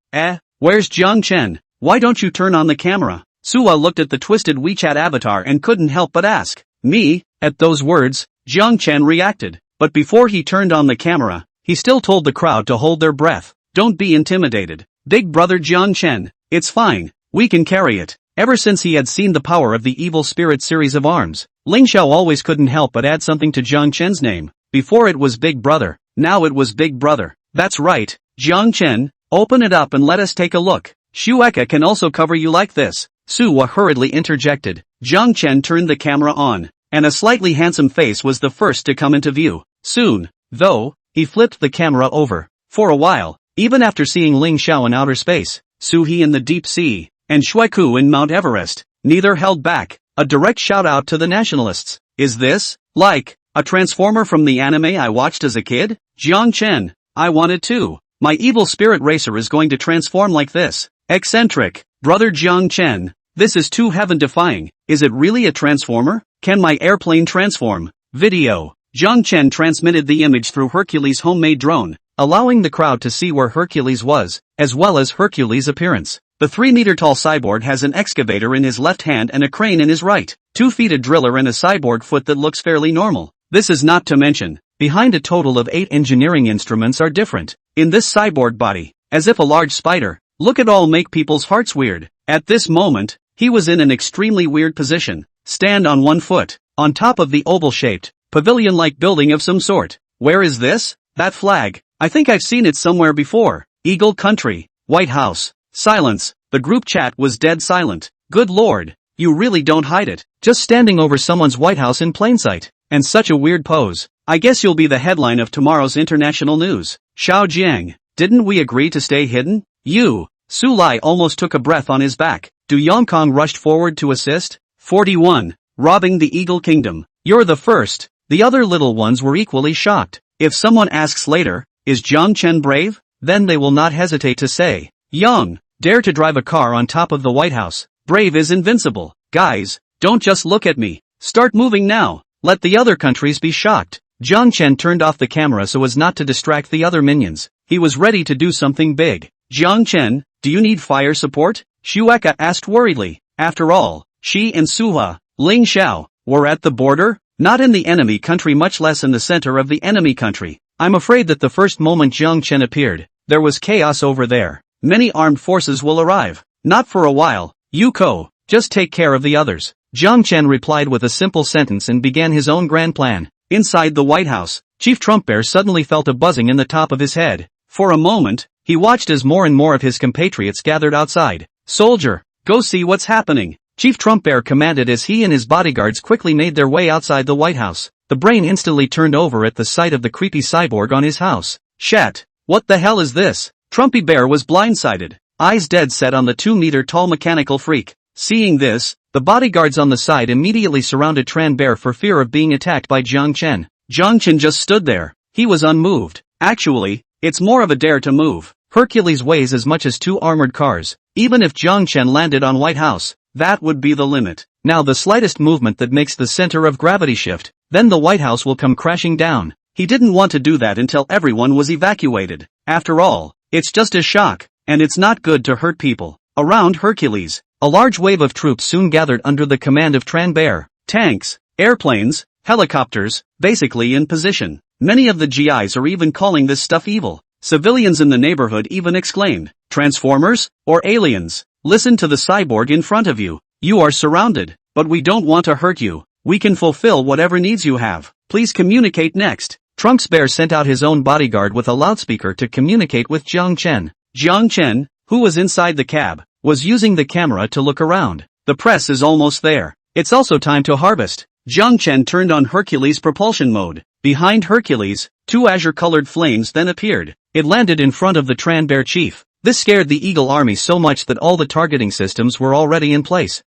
Where's Jiang Chen? Why don't you turn on the camera? Suwa looked at the twisted WeChat avatar and couldn't help but ask. Me? At those words, Jiang Chen reacted. But before he turned on the camera, he still told the crowd to hold their breath. Don't be intimidated. Big brother Jiang Chen, it's fine. We can carry it. Ever since he had seen the power of the Evil Spirit series of arms, Ling Xiao always couldn't help but add something to Jiang Chen's name. Before it was Big Brother, now it was Big Brother. That's right, Jiang Chen, open it up and let us take a look. Shueka can also cover you like this. Suwa hurriedly interjected. Jiang Chen turned the camera on, and a slightly handsome face was the first to come into view. Soon, though, he flipped the camera over. For a while, even after seeing Ling Xiao in outer space, Su He in the deep sea, and Shueku in Mount Everest, neither held back. A direct shout out to the nationalists. Is this, like, a transformer from the anime I watched as a kid? Jiang Chen, I want it too. My evil spirit racer is going to transform like this. Eccentric. Brother Jiang Chen. This is too heaven-defying. Is it really a transformer? Can my airplane transform? Video. Jiang Chen transmitted the image through Hercules' homemade drone, allowing the crowd to see where Hercules was, as well as Hercules' appearance. The 3-meter-tall cyborg has an excavator in his left hand and a crane in his right. 2 feet a driller and a cyborg foot that looks fairly normal. This is not to mention, behind a total of 8 engineering instruments are different. In this cyborg body, as if a large spider, look at all make people's hearts weird. At this moment, he was in an extremely weird position. Stand on 1 foot, on top of the oval-shaped, pavilion-like building of some sort. Where is this? That flag. I think I've seen it somewhere before. Eagle Country. White House. Silence. The group chat was dead silent. Good lord. You really don't hide it. Just standing over someone's White House in plain sight. And such a weird pose. I guess you'll be the headline of tomorrow's international news. Xiao Jiang. Didn't we agree to stay hidden? You. Su Lai almost took a breath on his back. Du Yongkong rushed forward to assist. 41. Robbing the Eagle Kingdom. You're the first. The other little ones were equally shocked. If someone asks later, is Jiang Chen brave? Then they will not hesitate to say, Young, dare to drive a car on top of the White House. Brave is invincible. Guys, don't just look at me. Start moving now. Let the other countries be shocked. Jiang Chen turned off the camera so as not to distract the other minions. He was ready to do something big. Jiang Chen, do you need fire support? Shueka asked worriedly. After all, she and Suha, Ling Xiao, were at the border? Not in the enemy country, much less in the center of the enemy country. I'm afraid that the first moment Jiang Chen appeared, there was chaos over there. Many armed forces will arrive. Not for a while. Yuko, just take care of the others. Jiang Chen replied with a simple sentence and began his own grand plan. Inside the White House, Chief Trump Bear suddenly felt a buzzing in the top of his head. For a moment, he watched as more and more of his compatriots gathered outside. Soldier, go see what's happening. Chief Trump Bear commanded as he and his bodyguards quickly made their way outside the White House. The brain instantly turned over at the sight of the creepy cyborg on his house. Shat! What the hell is this? Trumpy Bear was blindsided, eyes dead set on the 2-meter-tall mechanical freak. Seeing this, the bodyguards on the side immediately surrounded Tran Bear for fear of being attacked by Jiang Chen. Jiang Chen just stood there. He was unmoved. Actually, it's more of a dare to move. Hercules weighs as much as 2 armored cars. Even if Jiang Chen landed on White House, that would be the limit. Now the slightest movement that makes the center of gravity shift, then the White House will come crashing down. He didn't want to do that until everyone was evacuated. After all, it's just a shock, and it's not good to hurt people. Around Hercules, a large wave of troops soon gathered under the command of Tran Bear. Tanks, airplanes, helicopters, basically in position. Many of the GIs are even calling this stuff evil. Civilians in the neighborhood even exclaimed, Transformers? Or aliens? Listen to the cyborg in front of you. You are surrounded, but we don't want to hurt you. We can fulfill whatever needs you have. Please communicate next. Trunks Bear sent out his own bodyguard with a loudspeaker to communicate with Jiang Chen. Jiang Chen, who was inside the cab, was using the camera to look around. The press is almost there. It's also time to harvest. Jiang Chen turned on Hercules propulsion mode. Behind Hercules, 2 azure-colored flames then appeared. It landed in front of the Tran Bear chief. This scared the Eagle Army so much that all the targeting systems were already in place.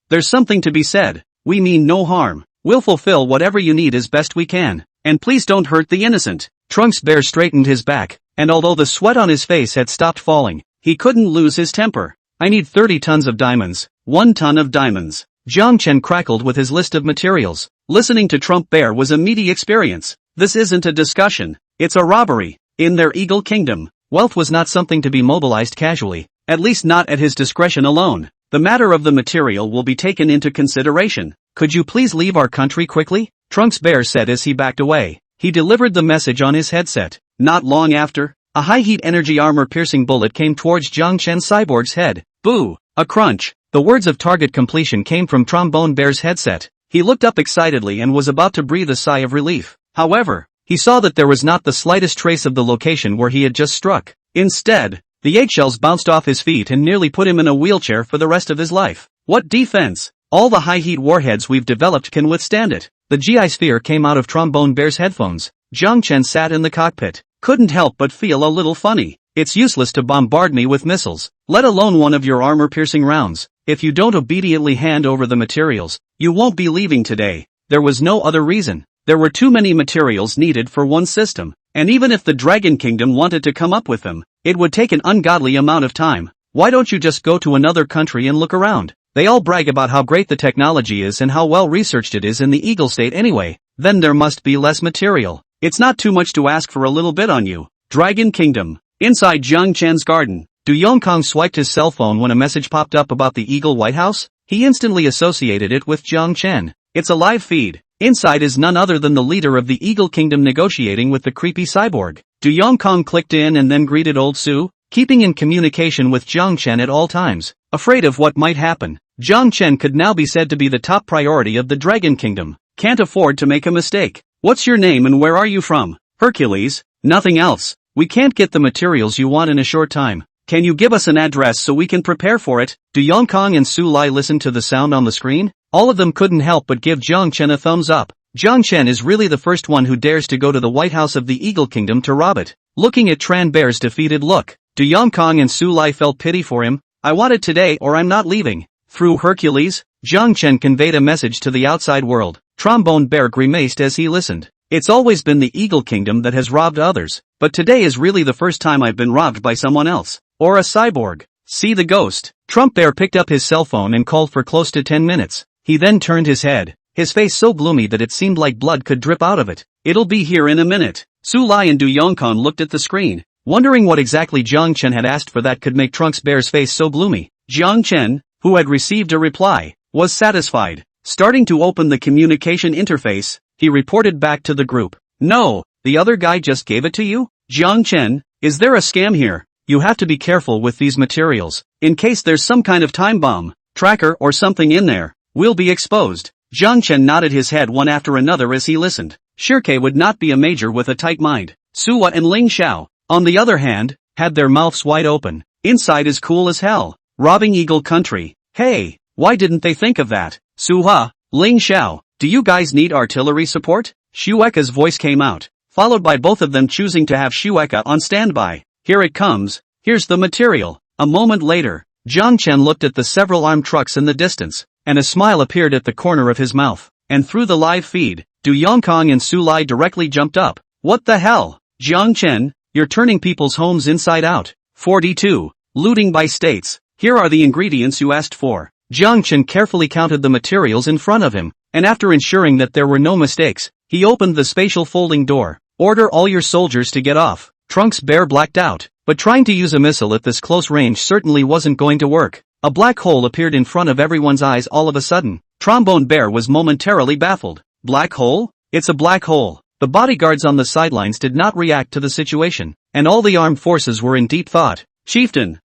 There's something to be said. We mean no harm. We'll fulfill whatever you need as best we can. And please don't hurt the innocent. Trunks Bear straightened his back, and although the sweat on his face had stopped falling, he couldn't lose his temper. I need 30 tons of diamonds. 1 ton of diamonds. Jiang Chen crackled with his list of materials. Listening to Trump Bear was a meaty experience. This isn't a discussion. It's a robbery. In their Eagle Kingdom, wealth was not something to be mobilized casually, at least not at his discretion alone. The matter of the material will be taken into consideration. Could you please leave our country quickly? Trunks Bear said as he backed away. He delivered the message on his headset. Not long after, a high-heat energy armor-piercing bullet came towards Jiang Chen's cyborg's head. Boo! A crunch. The words of target completion came from Trombone Bear's headset. He looked up excitedly and was about to breathe a sigh of relief. However, he saw that there was not the slightest trace of the location where he had just struck. Instead, the eggshells bounced off his feet and nearly put him in a wheelchair for the rest of his life. What defense? All the high-heat warheads we've developed can withstand it. The GI sphere came out of Trombone Bear's headphones. Jiang Chen sat in the cockpit. Couldn't help but feel a little funny. It's useless to bombard me with missiles, let alone one of your armor-piercing rounds. If you don't obediently hand over the materials, you won't be leaving today. There was no other reason. There were too many materials needed for one system, And even if the Dragon Kingdom wanted to come up with them, it would take an ungodly amount of time. Why don't you just go to another country and look around? They all brag about how great the technology is and how well researched it is in the Eagle State anyway. Then there must be less material. It's not too much to ask for a little bit on you. Dragon Kingdom. Inside Jiang Chen's garden, Du Yongkong swiped his cell phone when a message popped up about the Eagle White House. He instantly associated it with Jiang Chen. It's a live feed. Inside is none other than the leader of the Eagle Kingdom negotiating with the creepy cyborg. Du Yongkong clicked in and then greeted old Su, keeping in communication with Jiang Chen at all times. Afraid of what might happen, Jiang Chen could now be said to be the top priority of the Dragon Kingdom. Can't afford to make a mistake. What's your name and where are you from? Hercules. Nothing else. We can't get the materials you want in a short time. Can you give us an address so we can prepare for it? Du Yongkong and Su Lai listened to the sound on the screen. All of them couldn't help but give Jiang Chen a thumbs up. Jiang Chen is really the first one who dares to go to the White House of the Eagle Kingdom to rob it. Looking at Tran Bear's defeated look, Du Yongkong and Su Lai felt pity for him. I want it today or I'm not leaving. Through Hercules, Jiang Chen conveyed a message to the outside world. Trombone Bear grimaced as he listened. It's always been the Eagle Kingdom that has robbed others, but today is really the first time I've been robbed by someone else. Or a cyborg. See the ghost. Trump Bear picked up his cell phone and called for close to 10 minutes. He then turned his head, his face so gloomy that it seemed like blood could drip out of it. It'll be here in a minute. Su Lai and Du Yongkong looked at the screen, wondering what exactly Jiang Chen had asked for that could make Trunks Bear's face so gloomy. Jiang Chen, who had received a reply, was satisfied. Starting to open the communication interface, he reported back to the group. No, the other guy just gave it to you? Jiang Chen, is there a scam here? You have to be careful with these materials. In case there's some kind of time bomb, tracker or something in there, we'll be exposed. Jiang Chen nodded his head one after another as he listened. Shirke would not be a major with a tight mind. Suwa and Ling Xiao, on the other hand, had their mouths wide open. Inside is cool as hell. Robbing Eagle Country. Hey, why didn't they think of that? Suha, Ling Xiao, do you guys need artillery support? Shueka's voice came out, followed by both of them choosing to have Shueka on standby. Here it comes. Here's the material. A moment later, Jiang Chen looked at the several armed trucks in the distance, and a smile appeared at the corner of his mouth. And through the live feed, Du Yongkong and Su Lai directly jumped up. What the hell? Jiang Chen, you're turning people's homes inside out. 42. Looting by states. Here are the ingredients you asked for. Jiang Chen carefully counted the materials in front of him, and after ensuring that there were no mistakes, he opened the spatial folding door. Order all your soldiers to get off. Trunks Bear blacked out, but trying to use a missile at this close range certainly wasn't going to work. A black hole appeared in front of everyone's eyes all of a sudden. Trombone Bear was momentarily baffled. Black hole? It's a black hole. The bodyguards on the sidelines did not react to the situation, and all the armed forces were in deep thought. Chieftain,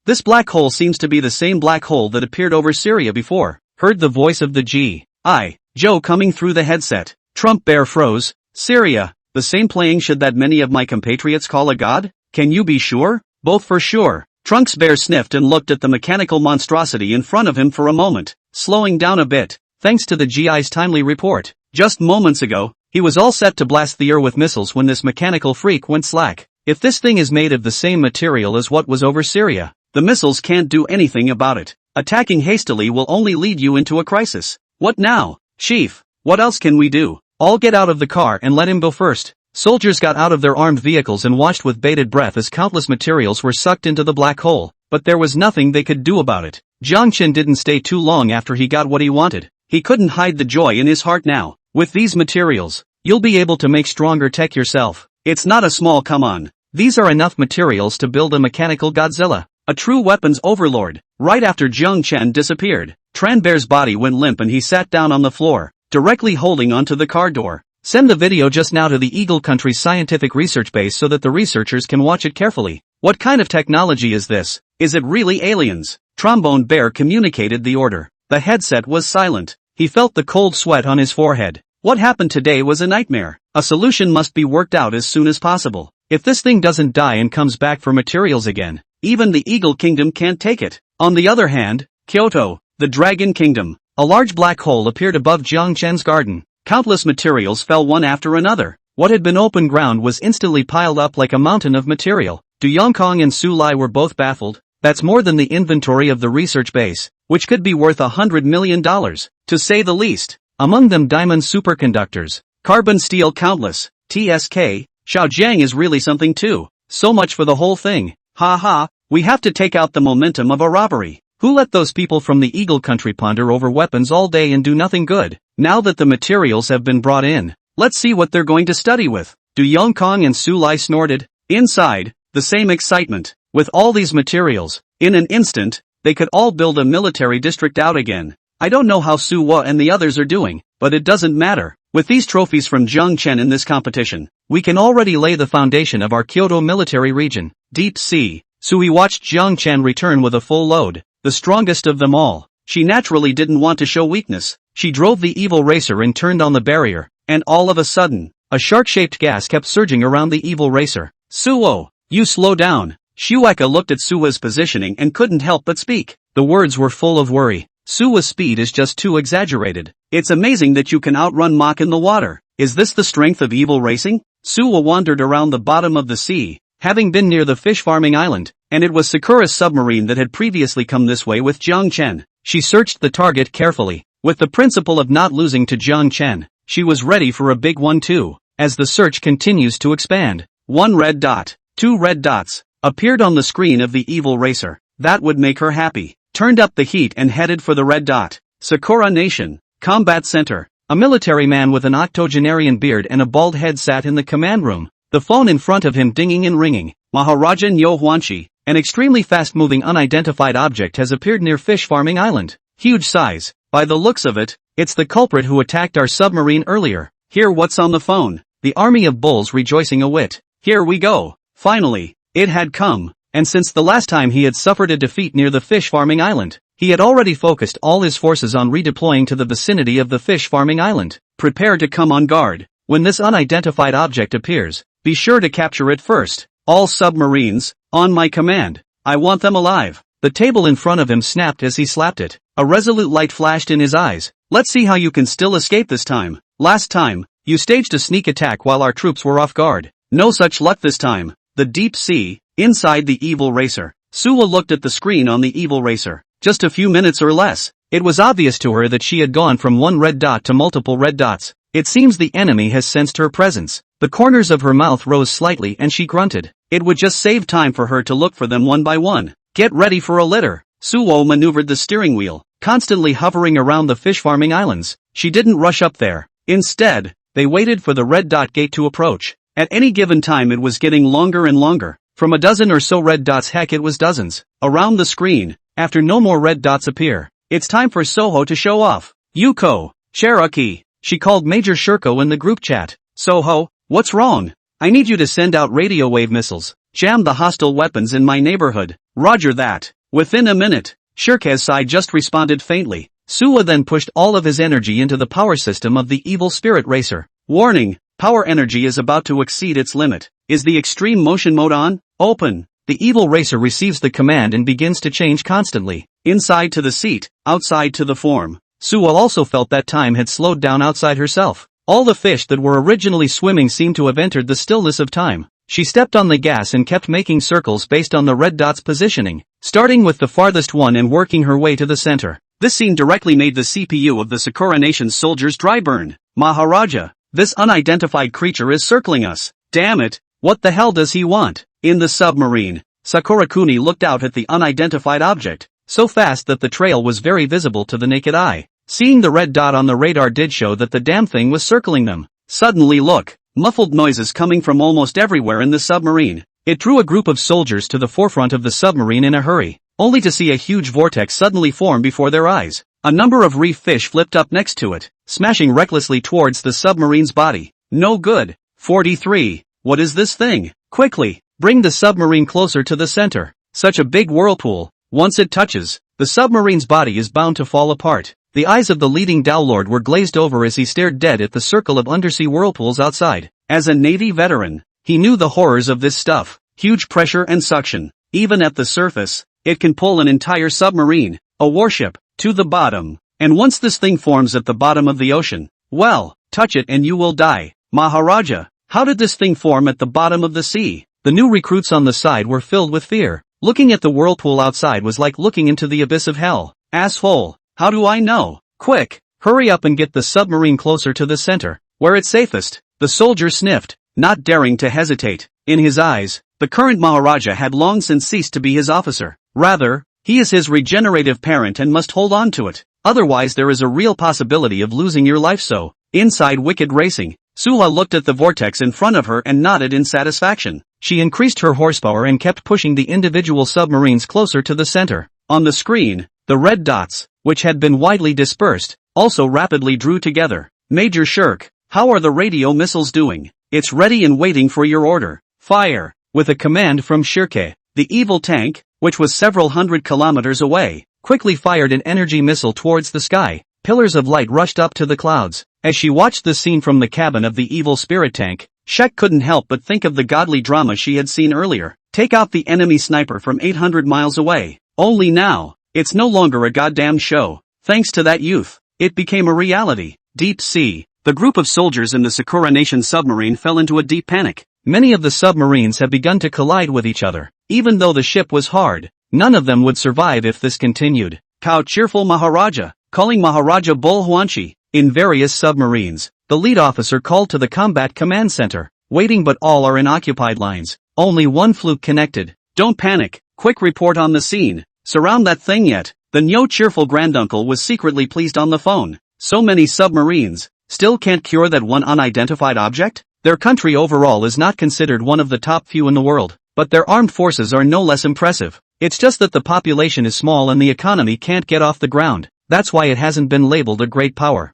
this black hole seems to be the same black hole that appeared over Syria before. Heard the voice of the G.I. Joe coming through the headset. Trump Bear froze. Syria, the same playing should that many of my compatriots call a god? Can you be sure? Both for sure. Trunks Bear sniffed and looked at the mechanical monstrosity in front of him for a moment, slowing down a bit, thanks to the GI's timely report. Just moments ago, he was all set to blast the air with missiles when this mechanical freak went slack. If this thing is made of the same material as what was over Syria, the missiles can't do anything about it. Attacking hastily will only lead you into a crisis. What now? Chief, what else can we do? All get out of the car and let him go first. Soldiers got out of their armed vehicles and watched with bated breath as countless materials were sucked into the black hole, but there was nothing they could do about it. Jiang Chen didn't stay too long after he got what he wanted. He couldn't hide the joy in his heart now. With these materials, you'll be able to make stronger tech yourself. It's not a small come on. These are enough materials to build a mechanical Godzilla, a true weapons overlord. Right after Jiang Chen disappeared, Tran Bear's body went limp and he sat down on the floor, directly holding onto the car door. Send the video just now to the Eagle Country's scientific research base so that the researchers can watch it carefully. What kind of technology is this? Is it really aliens? Trombone Bear communicated the order. The headset was silent. He felt the cold sweat on his forehead. What happened today was a nightmare. A solution must be worked out as soon as possible. If this thing doesn't die and comes back for materials again, even the Eagle Kingdom can't take it. On the other hand, Kyoto, the Dragon Kingdom. A large black hole appeared above Jiang Chen's garden. Countless materials fell one after another. What had been open ground was instantly piled up like a mountain of material. Du Yongkong and Su Lai were both baffled. That's more than the inventory of the research base, which could be worth $100 million, to say the least. Among them diamond superconductors, carbon steel countless, TSK, Xiao Jiang is really something too. So much for the whole thing. Ha ha, we have to take out the momentum of a robbery. Who let those people from the Eagle Country ponder over weapons all day and do nothing good? Now that the materials have been brought in, let's see what they're going to study with. Du Yongkong and Su Lai snorted. Inside, the same excitement. With all these materials, in an instant, they could all build a military district out again. I don't know how Su Wa and the others are doing, but it doesn't matter. With these trophies from Zheng Chen in this competition, we can already lay the foundation of our Kyoto military region. Deep Sea. Sui watched Zheng Chen return with a full load, the strongest of them all. She naturally didn't want to show weakness. She drove the evil racer and turned on the barrier, and all of a sudden, a shark-shaped gas kept surging around the evil racer. Suo, you slow down. Shueika looked at Suwa's positioning and couldn't help but speak. The words were full of worry. Suwa's speed is just too exaggerated. It's amazing that you can outrun Mach in the water. Is this the strength of evil racing? Suwa wandered around the bottom of the sea, having been near the fish farming island, and it was Sakura's submarine that had previously come this way with Zheng Chen. She searched the target carefully, with the principle of not losing to Zheng Chen. She was ready for a big one too. As the search continues to expand, 1 red dot, 2 red dots, appeared on the screen of the evil racer. That would make her happy. Turned up the heat and headed for the red dot. Sakura Nation, Combat Center. A military man with an octogenarian beard and a bald head sat in the command room, the phone in front of him dinging and ringing. Maharaja Nyo Huanchi, an extremely fast-moving unidentified object has appeared near Fish Farming Island. Huge size. By the looks of it, it's the culprit who attacked our submarine earlier. Hear what's on the phone. The army of bulls rejoicing a wit. Here we go. Finally, it had come. And since the last time he had suffered a defeat near the fish farming island, he had already focused all his forces on redeploying to the vicinity of the fish farming island. Prepare to come on guard. When this unidentified object appears, be sure to capture it first. All submarines, on my command. I want them alive. The table in front of him snapped as he slapped it. A resolute light flashed in his eyes. Let's see how you can still escape this time. Last time, you staged a sneak attack while our troops were off guard. No such luck this time. The deep sea, inside the evil racer. Suwa looked at the screen on the evil racer. Just a few minutes or less. It was obvious to her that she had gone from 1 red dot to multiple red dots. It seems the enemy has sensed her presence. The corners of her mouth rose slightly and she grunted. It would just save time for her to look for them one by one. Get ready for a litter. Suwo maneuvered the steering wheel, constantly hovering around the fish farming islands. She didn't rush up there. Instead, they waited for the red dot gate to approach. At any given time it was getting longer and longer. From a dozen or so red dots, heck, it was dozens. Around the screen, after no more red dots appear, it's time for Soho to show off. Yuko, Cherokee, she called Major Shirko in the group chat. Soho, what's wrong? I need you to send out radio wave missiles. Jam the hostile weapons in my neighborhood. Roger that. Within a minute, Shirkazai just responded faintly. Suwa then pushed all of his energy into the power system of the evil spirit racer. Warning, power energy is about to exceed its limit. Is the extreme motion mode on? Open. The evil racer receives the command and begins to change constantly. Inside to the seat, outside to the form. Suwa also felt that time had slowed down outside herself. All the fish that were originally swimming seemed to have entered the stillness of time. She stepped on the gas and kept making circles based on the red dot's positioning, starting with the farthest one and working her way to the center. This scene directly made the CPU of the Sakura Nation's soldiers dry burn. Maharaja, this unidentified creature is circling us. Damn it, what the hell does he want? In the submarine, Sakura-kuni looked out at the unidentified object, so fast that the trail was very visible to the naked eye. Seeing the red dot on the radar did show that the damn thing was circling them. Suddenly look, muffled noises coming from almost everywhere in the submarine. It drew a group of soldiers to the forefront of the submarine in a hurry, only to see a huge vortex suddenly form before their eyes. A number of reef fish flipped up next to it, smashing recklessly towards the submarine's body. No good. 43. What is this thing? Quickly, bring the submarine closer to the center. Such a big whirlpool. Once it touches, the submarine's body is bound to fall apart. The eyes of the leading Dowlord were glazed over as he stared dead at the circle of undersea whirlpools outside. As a Navy veteran, he knew the horrors of this stuff. Huge pressure and suction. Even at the surface, it can pull an entire submarine, a warship, to the bottom. And once this thing forms at the bottom of the ocean, well, touch it and you will die. Maharaja, how did this thing form at the bottom of the sea? The new recruits on the side were filled with fear. Looking at the whirlpool outside was like looking into the abyss of hell. Asshole, how do I know? Quick, hurry up and get the submarine closer to the center, where it's safest. The soldier sniffed. not daring to hesitate. In his eyes, the current Maharaja had long since ceased to be his officer. Rather, he is his regenerative parent and must hold on to it. Otherwise there is a real possibility of losing your life. So, inside Wicked Racing, Suha looked at the vortex in front of her and nodded in satisfaction. She increased her horsepower and kept pushing the individual submarines closer to the center. On the screen, the red dots, which had been widely dispersed, also rapidly drew together. Major Shirk, how are the radio missiles doing? It's ready and waiting for your order. Fire! With a command from Shirke, the evil tank, which was several hundred kilometers away, quickly fired an energy missile towards the sky. Pillars of light rushed up to the clouds. As she watched the scene from the cabin of the evil spirit tank, Shek couldn't help but think of the godly drama she had seen earlier. Take out the enemy sniper from 800 miles away. Only now, it's no longer a goddamn show. Thanks to that youth, it became a reality. Deep sea. The group of soldiers in the Sakura Nation submarine fell into a deep panic. Many of the submarines have begun to collide with each other. Even though the ship was hard, none of them would survive if this continued. Kao cheerful Maharaja, calling Maharaja Bol Huanchi. In various submarines, the lead officer called to the combat command center. Waiting, but all are in occupied lines. Only one fluke connected. Don't panic, quick report on the scene. Surround that thing yet. The Nyo cheerful granduncle was secretly pleased on the phone. So many submarines, still can't cure that one unidentified object? Their country overall is not considered one of the top few in the world, but their armed forces are no less impressive. It's just that the population is small and the economy can't get off the ground. That's why it hasn't been labeled a great power.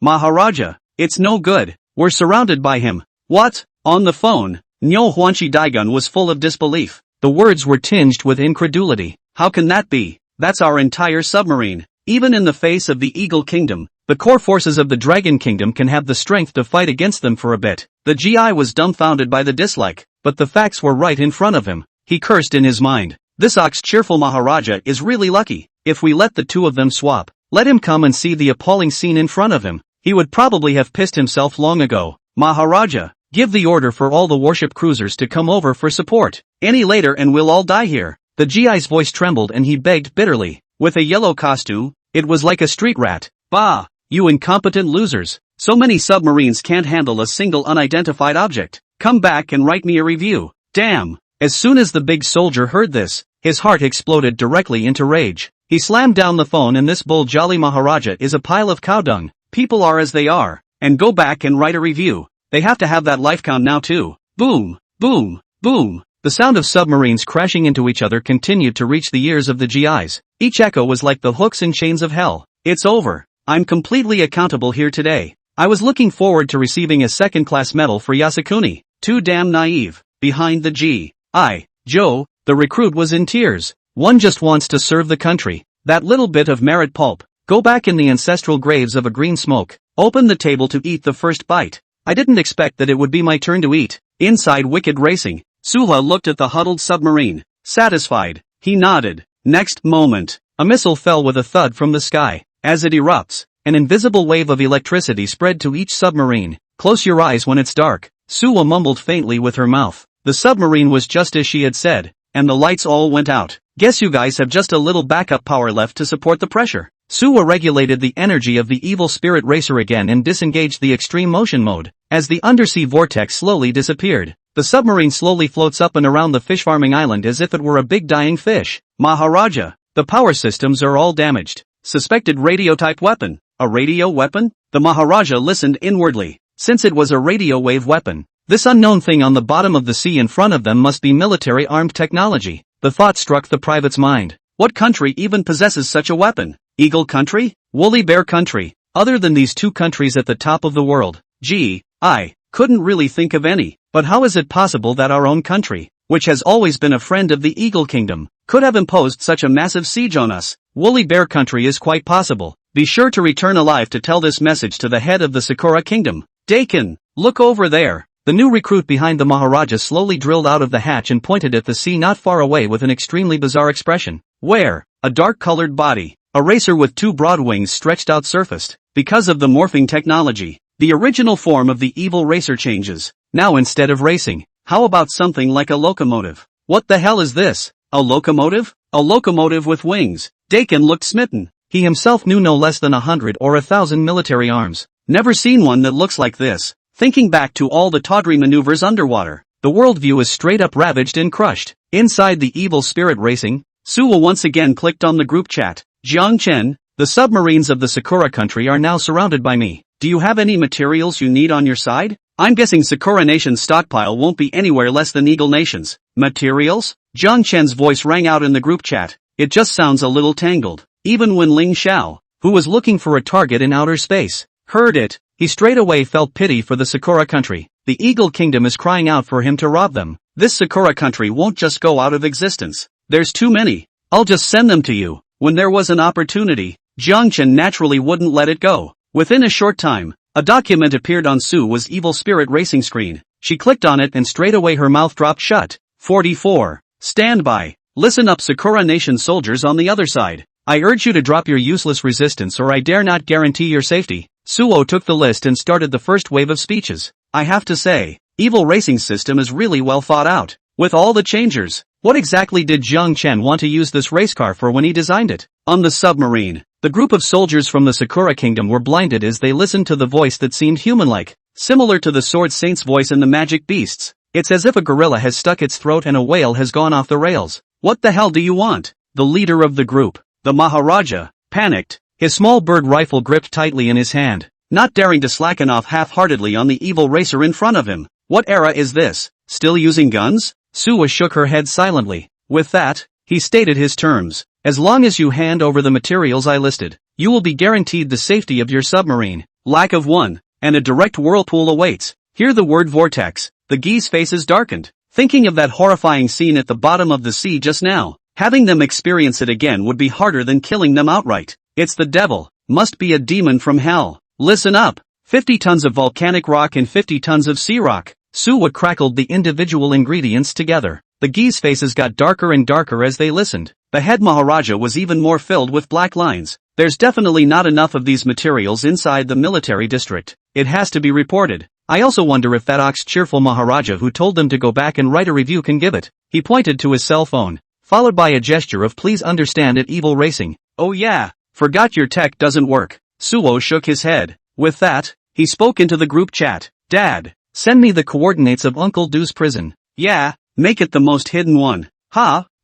Maharaja, it's no good. We're surrounded by him. What? On the phone, Nyo Huanchi Daigun was full of disbelief. The words were tinged with incredulity. How can that be? That's our entire submarine. Even in the face of the Eagle Kingdom, the core forces of the Dragon Kingdom can have the strength to fight against them for a bit. The GI was dumbfounded by the dislike, but the facts were right in front of him. He cursed in his mind. This ox cheerful Maharaja is really lucky. If we let the two of them swap, let him come and see the appalling scene in front of him, he would probably have pissed himself long ago. Maharaja, give the order for all the warship cruisers to come over for support. Any later and we'll all die here. The GI's voice trembled and he begged bitterly. With a yellow costume, it was like a street rat. Bah! You incompetent losers. So many submarines can't handle a single unidentified object. Come back and write me a review. Damn! As soon as the big soldier heard this, his heart exploded directly into rage. He slammed down the phone and this bull jolly Maharaja is a pile of cow dung. People are as they are. And go back and write a review. They have to have that life count now too. Boom! Boom! Boom! The sound of submarines crashing into each other continued to reach the ears of the GIs. Each echo was like the hooks and chains of hell. It's over. I'm completely accountable here today. I was looking forward to receiving a second-class medal for Yasukuni. Too damn naive. Behind the G.I. Joe, the recruit was in tears. One just wants to serve the country. That little bit of merit pulp. Go back in the ancestral graves of a green smoke. Open the table to eat the first bite. I didn't expect that it would be my turn to eat. Inside Wicked Racing, Suha looked at the huddled submarine. Satisfied, he nodded. Next moment, a missile fell with a thud from the sky. As it erupts, an invisible wave of electricity spread to each submarine. Close your eyes when it's dark, Suha mumbled faintly with her mouth. The submarine was just as she had said, and the lights all went out. Guess you guys have just a little backup power left to support the pressure. Suha regulated the energy of the evil spirit racer again and disengaged the extreme motion mode. As the undersea vortex slowly disappeared, the submarine slowly floats up and around the fish farming island as if it were a big dying fish. Maharaja, the power systems are all damaged. Suspected radio-type weapon. A radio weapon? The Maharaja listened inwardly. Since it was a radio wave weapon, this unknown thing on the bottom of the sea in front of them must be military-armed technology. The thought struck the private's mind. What country even possesses such a weapon? Eagle country? Woolly bear country? Other than these two countries at the top of the world, I couldn't really think of any. But how is it possible that our own country, which has always been a friend of the Eagle Kingdom, could have imposed such a massive siege on us? Woolly bear country is quite possible. Be sure to return alive to tell this message to the head of the Sakura Kingdom. Dakin, look over there. The new recruit behind the Maharaja slowly drilled out of the hatch and pointed at the sea not far away with an extremely bizarre expression. Where? A dark-colored body. A racer with two broad wings stretched out surfaced. Because of the morphing technology, the original form of the evil racer changes. Now instead of racing, how about something like a locomotive? What the hell is this? A locomotive? A locomotive with wings. Dakin looked smitten. He himself knew no less than 100 or 1,000 military arms. Never seen one that looks like this. thinking back to all the tawdry maneuvers underwater. The worldview is straight up ravaged and crushed. Inside the evil spirit racing, Suwa once again clicked on the group chat. Jiang Chen, the submarines of the Sakura country are now surrounded by me. Do you have any materials you need on your side? I'm guessing Sakura Nation's stockpile won't be anywhere less than Eagle Nation's. Materials? Jiang Chen's voice rang out in the group chat. It just sounds a little tangled. Even when Ling Xiao, who was looking for a target in outer space, heard it, he straight away felt pity for the Sakura country. The Eagle Kingdom is crying out for him to rob them. This Sakura country won't just go out of existence. There's too many. I'll just send them to you. When there was an opportunity, Jiang Chen naturally wouldn't let it go. Within a short time, a document appeared on Suwa's Evil Spirit Racing screen. She clicked on it and straight away her mouth dropped shut. 44. Stand by. Listen up, Sakura Nation soldiers on the other side. I urge you to drop your useless resistance or I dare not guarantee your safety. Suwo took the list and started the first wave of speeches. I have to say, Evil Racing system is really well thought out. With all the changers, what exactly did Jiang Chen want to use this race car for when he designed it? On the submarine, the group of soldiers from the Sakura Kingdom were blinded as they listened to the voice that seemed human-like, similar to the Sword Saint's voice in the Magic Beasts. It's as if a gorilla has stuck its throat and a whale has gone off the rails. What the hell do you want? The leader of the group, the Maharaja, panicked, his small bird rifle gripped tightly in his hand, not daring to slacken off half-heartedly on the evil racer in front of him. What era is this? Still using guns? Suwa shook her head silently. With that, he stated his terms. As long as you hand over the materials I listed, you will be guaranteed the safety of your submarine. Lack of one, and a direct whirlpool awaits. Hear the word vortex. The geese faces darkened, thinking of that horrifying scene at the bottom of the sea just now. Having them experience it again would be harder than killing them outright. It's the devil. Must be a demon from hell. Listen up. 50 tons of volcanic rock and 50 tons of sea rock. Suwa crackled the individual ingredients together. The geese faces got darker and darker as they listened. The head Maharaja was even more filled with black lines. There's definitely not enough of these materials inside the military district. It has to be reported. I also wonder if that cheerful Maharaja who told them to go back and write a review can give it. He pointed to his cell phone, followed by a gesture of please understand it Evil Racing. Oh yeah, forgot your tech doesn't work. Suwo shook his head. With that, he spoke into the group chat. Dad, send me the coordinates of Uncle Doo's prison. Yeah, make it the most hidden one.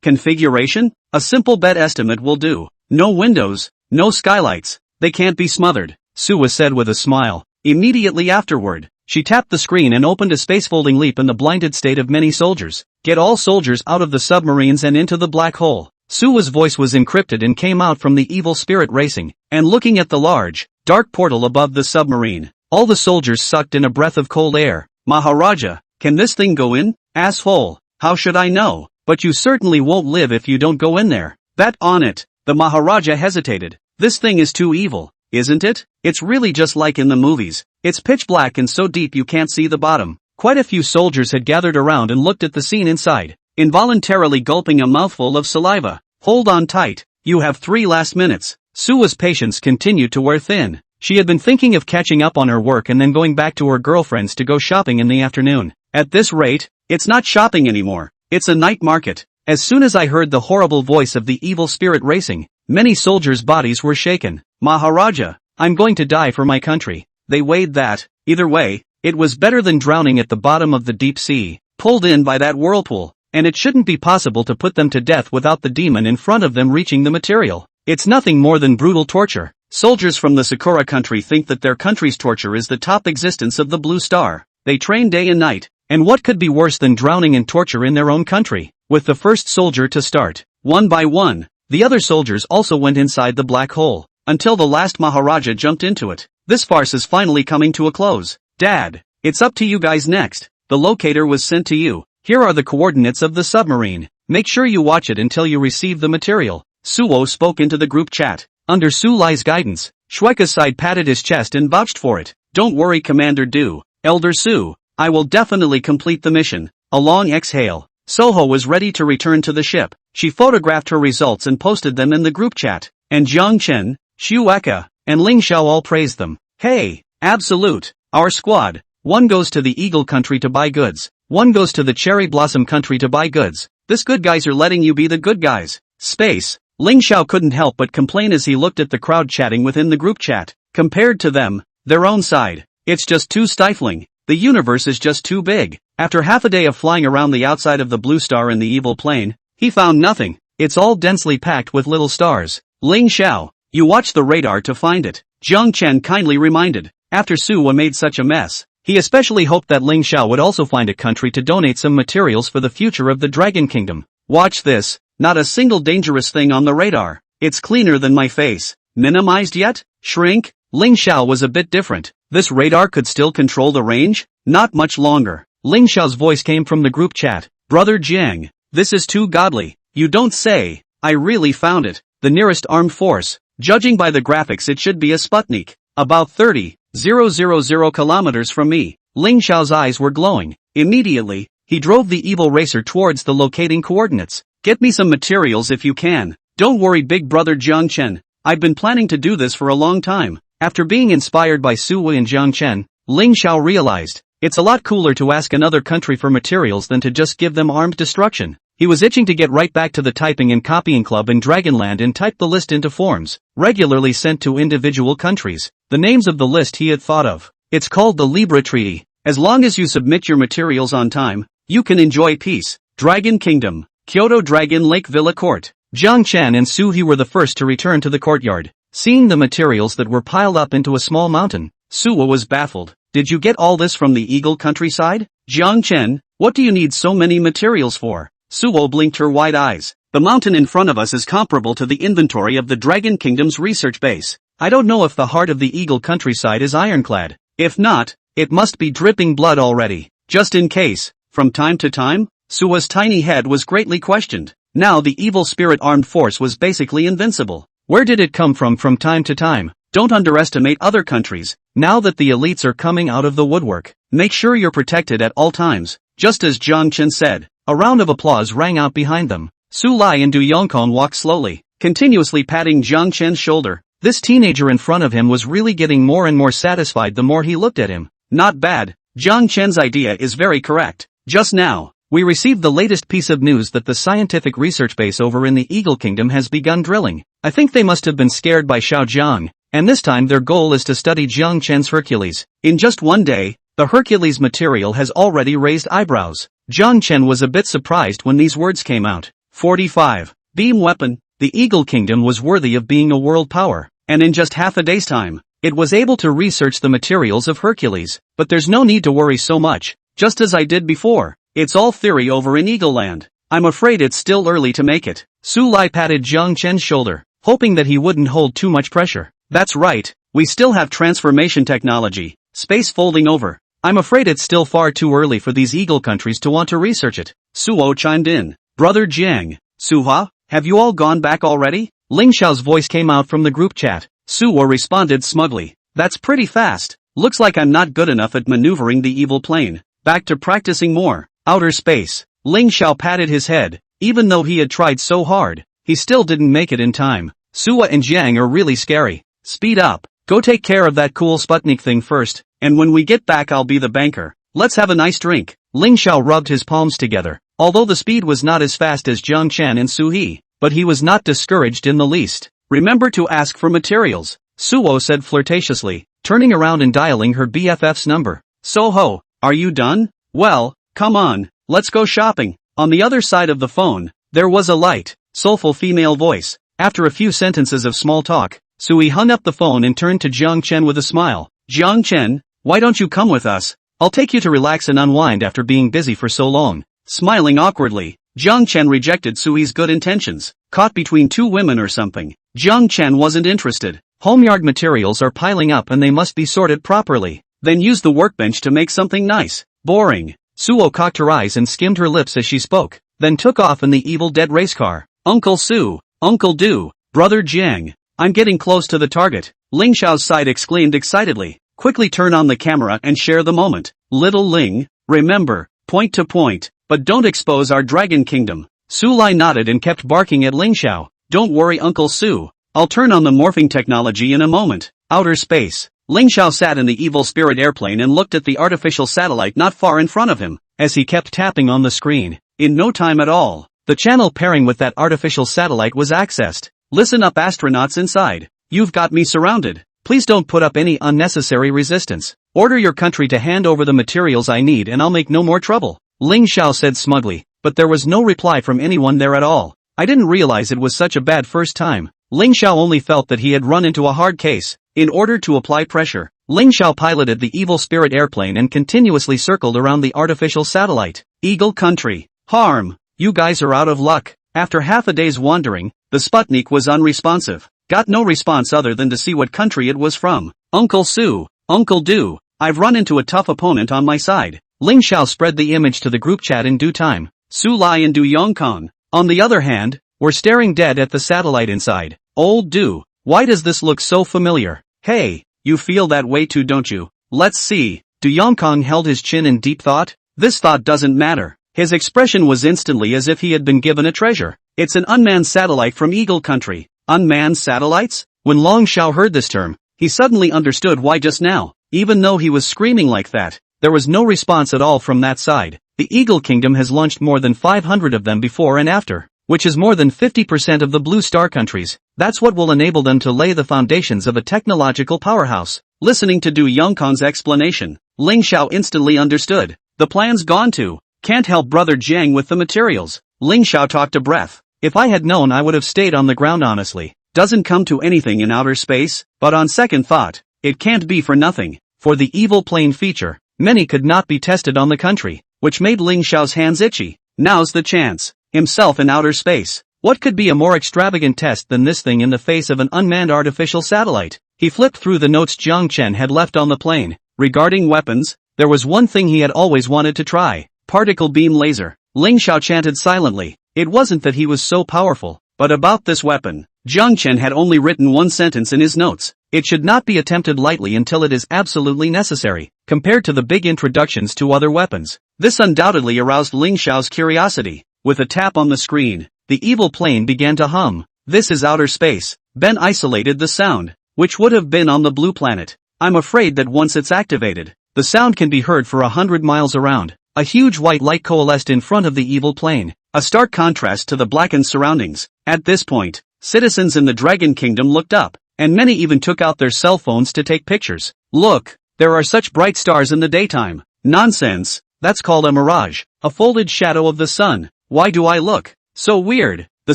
Configuration? A simple bed estimate will do. No windows, no skylights. They can't be smothered, Suwa said with a smile. Immediately afterward, she tapped the screen and opened a spacefolding leap in the blinded state of many soldiers. Get all soldiers out of the submarines and into the black hole. Suwa's voice was encrypted and came out from the Evil Spirit Racing, and looking at the large, dark portal above the submarine, all the soldiers sucked in a breath of cold air. Maharaja, can this thing go in? Asshole, how should I know? But you certainly won't live if you don't go in there. Bet on it. The Maharaja hesitated. This thing is too evil, isn't it? It's really just like in the movies. It's pitch black and so deep you can't see the bottom. Quite a few soldiers had gathered around and looked at the scene inside, involuntarily gulping a mouthful of saliva. Hold on tight. You have 3 last minutes. Suwa's patience continued to wear thin. She had been thinking of catching up on her work and then going back to her girlfriends to go shopping in the afternoon. At this rate, it's not shopping anymore. It's a night market. As soon as I heard the horrible voice of the Evil Spirit Racing, many soldiers' bodies were shaken. Maharaja, I'm going to die for my country. They weighed that. Either way, it was better than drowning at the bottom of the deep sea, pulled in by that whirlpool, and it shouldn't be possible to put them to death without the demon in front of them reaching the material. It's nothing more than brutal torture. Soldiers from the Sakura country think that their country's torture is the top existence of the Blue Star. They train day and night, and what could be worse than drowning in torture in their own country? With the first soldier to start, one by one, the other soldiers also went inside the black hole, until the last Maharaja jumped into it. This farce is finally coming to a close. Dad, it's up to you guys next. The locator was sent to you. Here are the coordinates of the submarine. Make sure you watch it until you receive the material. Suwo spoke into the group chat. Under Su Lai's guidance, Shueika's side patted his chest and vouched for it. Don't worry, Commander Du. Elder Su, I will definitely complete the mission. A long exhale. Soho was ready to return to the ship. She photographed her results and posted them in the group chat. And Jiang Chen, Shueika, and Ling Xiao all praised them. Hey, absolute. Our squad. One goes to the Eagle country to buy goods. One goes to the Cherry Blossom country to buy goods. This good guys are letting you be the good guys. Space. Ling Xiao couldn't help but complain as he looked at the crowd chatting within the group chat. Compared to them, their own side, it's just too stifling. The universe is just too big. After half a day of flying around the outside of the blue star in the evil plane, he found nothing. It's all densely packed with little stars. Ling Xiao, you watched the radar to find it, Jiang Chen kindly reminded. After Suwa made such a mess, he especially hoped that Ling Xiao would also find a country to donate some materials for the future of the Dragon Kingdom. Watch this, not a single dangerous thing on the radar. It's cleaner than my face. Minimized yet? Shrink? Ling Xiao was a bit different. This radar could still control the range? Not much longer. Ling Xiao's voice came from the group chat. Brother Jiang, this is too godly. You don't say. I really found it. The nearest armed force. Judging by the graphics it should be a Sputnik. About 30,000 kilometers from me. Ling Xiao's eyes were glowing. Immediately, he drove the evil racer towards the locating coordinates. Get me some materials if you can. Don't worry big brother Jiang Chen. I've been planning to do this for a long time. After being inspired by Su Wei and Jiang Chen, Ling Xiao realized, it's a lot cooler to ask another country for materials than to just give them armed destruction. He was itching to get right back to the typing and copying club in Dragonland and type the list into forms, regularly sent to individual countries. The names of the list he had thought of. It's called the Libra Treaty. As long as you submit your materials on time, you can enjoy peace. Dragon Kingdom, Kyoto Dragon Lake Villa Court. Jiang Chen and Su He were the first to return to the courtyard. Seeing the materials that were piled up into a small mountain, Suwa was baffled. Did you get all this from the Eagle countryside? Jiang Chen, what do you need so many materials for? Suwo blinked her wide eyes. The mountain in front of us is comparable to the inventory of the Dragon Kingdom's research base. I don't know if the heart of the Eagle countryside is ironclad. If not, it must be dripping blood already. Just in case, from time to time, Suwa's tiny head was greatly questioned. Now the evil spirit armed force was basically invincible. Where did it come from time to time? Don't underestimate other countries. Now that the elites are coming out of the woodwork, make sure you're protected at all times. Just as Jiang Chen said, a round of applause rang out behind them. Su Lai and Du Yongkong walked slowly, continuously patting Jiang Chen's shoulder. This teenager in front of him was really getting more and more satisfied the more he looked at him. Not bad. Jiang Chen's idea is very correct. Just now, we received the latest piece of news that the scientific research base over in the Eagle Kingdom has begun drilling. I think they must have been scared by Xiao Jiang, and this time their goal is to study Jiang Chen's Hercules. In just one day, the Hercules material has already raised eyebrows. Jiang Chen was a bit surprised when these words came out. 45. Beam weapon. The Eagle Kingdom was worthy of being a world power, and in just half a day's time, it was able to research the materials of Hercules. But there's no need to worry so much, just as I did before. It's all theory over in Eagle Land. I'm afraid it's still early to make it. Su Lai patted Jiang Chen's shoulder, hoping that he wouldn't hold too much pressure. That's right, we still have transformation technology, space folding over. I'm afraid it's still far too early for these Eagle countries to want to research it. Suo chimed in. Brother Jiang, Suha, have you all gone back already? Ling Xiao's voice came out from the group chat. Suo responded smugly. That's pretty fast. Looks like I'm not good enough at maneuvering the evil plane. Back to practicing more. Outer space. Ling Xiao patted his head. Even though he had tried so hard, he still didn't make it in time. Suwa and Jiang are really scary. Speed up. Go take care of that cool Sputnik thing first, and when we get back I'll be the banker. Let's have a nice drink. Ling Xiao rubbed his palms together. Although the speed was not as fast as Jiang Chen and Su He, but he was not discouraged in the least. Remember to ask for materials, Suo said flirtatiously, turning around and dialing her BFF's number. Soho, are you done? Well, come on, let's go shopping. On the other side of the phone, there was a light, soulful female voice. After a few sentences of small talk, Sui hung up the phone and turned to Jiang Chen with a smile. Jiang Chen, why don't you come with us? I'll take you to relax and unwind after being busy for so long. Smiling awkwardly, Jiang Chen rejected Sui's good intentions. Caught between two women or something. Jiang Chen wasn't interested. Homeyard materials are piling up and they must be sorted properly. Then use the workbench to make something nice. Boring. Suo cocked her eyes and skimmed her lips as she spoke, then took off in the Evil Dead race car. Uncle Su, Uncle Du, Brother Jiang, I'm getting close to the target. Ling Xiao's side exclaimed excitedly. Quickly turn on the camera and share the moment. Little Ling, remember, point to point, but don't expose our Dragon Kingdom. Su Lai nodded and kept barking at Ling Xiao. Don't worry Uncle Su, I'll turn on the morphing technology in a moment. Outer space. Ling Xiao sat in the evil spirit airplane and looked at the artificial satellite not far in front of him, as he kept tapping on the screen. In no time at all, the channel pairing with that artificial satellite was accessed. Listen up astronauts inside. You've got me surrounded. Please don't put up any unnecessary resistance. Order your country to hand over the materials I need and I'll make no more trouble, Ling Xiao said smugly, but there was no reply from anyone there at all. I didn't realize it was such a bad first time. Ling Xiao only felt that he had run into a hard case. In order to apply pressure, Ling Xiao piloted the evil spirit airplane and continuously circled around the artificial satellite. Eagle Country. Harm. You guys are out of luck. After half a day's wandering, the Sputnik was unresponsive. Got no response other than to see what country it was from. Uncle Su. Uncle Du. I've run into a tough opponent on my side. Ling Xiao spread the image to the group chat in due time. Su Lai and Du Yongkong, on the other hand, were staring dead at the satellite inside. Old Du, why does this look so familiar? Hey, you feel that way too, don't you? Let's see. Du Yongkong held his chin in deep thought. This thought doesn't matter. His expression was instantly as if he had been given a treasure. It's an unmanned satellite from Eagle Country. Unmanned satellites? When Long Xiao heard this term, he suddenly understood why just now, even though he was screaming like that, there was no response at all from that side. The Eagle Kingdom has launched more than 500 of them before and after, which is more than 50% of the Blue Star countries. That's what will enable them to lay the foundations of a technological powerhouse. Listening to Du Yongkong's explanation, Ling Xiao instantly understood. The plan's gone to. Can't help brother Jiang with the materials. Ling Xiao talked a breath. If I had known I would have stayed on the ground honestly. Doesn't come to anything in outer space, but on second thought, it can't be for nothing. For the evil plane feature, many could not be tested on the country, which made Ling Xiao's hands itchy. Now's the chance. Himself in outer space. What could be a more extravagant test than this thing in the face of an unmanned artificial satellite? He flipped through the notes Jiang Chen had left on the plane. Regarding weapons, there was one thing he had always wanted to try. Particle beam laser. Ling Xiao chanted silently. It wasn't that he was so powerful, but about this weapon. Jiang Chen had only written one sentence in his notes. It should not be attempted lightly until it is absolutely necessary, compared to the big introductions to other weapons. This undoubtedly aroused Ling Xiao's curiosity. With a tap on the screen, the evil plane began to hum. This is outer space. Ben isolated the sound, which would have been on the blue planet. I'm afraid that once it's activated, the sound can be heard for 100 miles around. A huge white light coalesced in front of the evil plane, a stark contrast to the blackened surroundings. At this point, citizens in the Dragon Kingdom looked up, and many even took out their cell phones to take pictures. Look, there are such bright stars in the daytime. Nonsense, that's called a mirage, a folded shadow of the sun. Why do I look so weird? The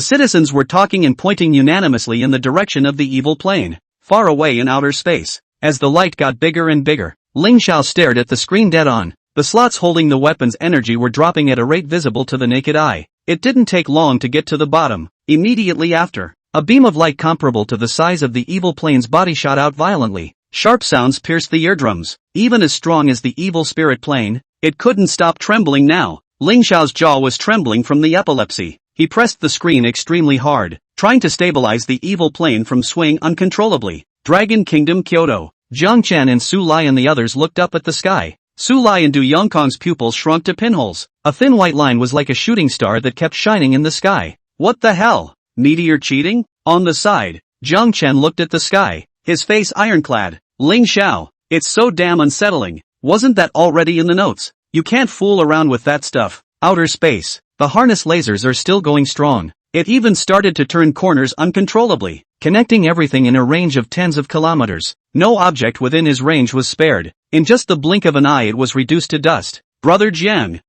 citizens were talking and pointing unanimously in the direction of the evil plane, far away in outer space. As the light got bigger and bigger, Ling Xiao stared at the screen dead on. The slots holding the weapon's energy were dropping at a rate visible to the naked eye. It didn't take long to get to the bottom. Immediately after, a beam of light comparable to the size of the evil plane's body shot out violently. Sharp sounds pierced the eardrums. Even as strong as the evil spirit plane, it couldn't stop trembling now. Ling Xiao's jaw was trembling from the epilepsy. He pressed the screen extremely hard, trying to stabilize the evil plane from swaying uncontrollably. Dragon Kingdom Kyoto. Jiang Chen and Su Lai and the others looked up at the sky. Su Lai and Du Yongkong's pupils shrunk to pinholes. A thin white line was like a shooting star that kept shining in the sky. What the hell? Meteor cheating? On the side, Jiang Chen looked at the sky, his face ironclad. Ling Xiao, it's so damn unsettling. Wasn't that already in the notes? You can't fool around with that stuff. Outer space. The harness lasers are still going strong. It even started to turn corners uncontrollably, connecting everything in a range of tens of kilometers. No object within his range was spared. In just the blink of an eye it was reduced to dust. Brother Jiang,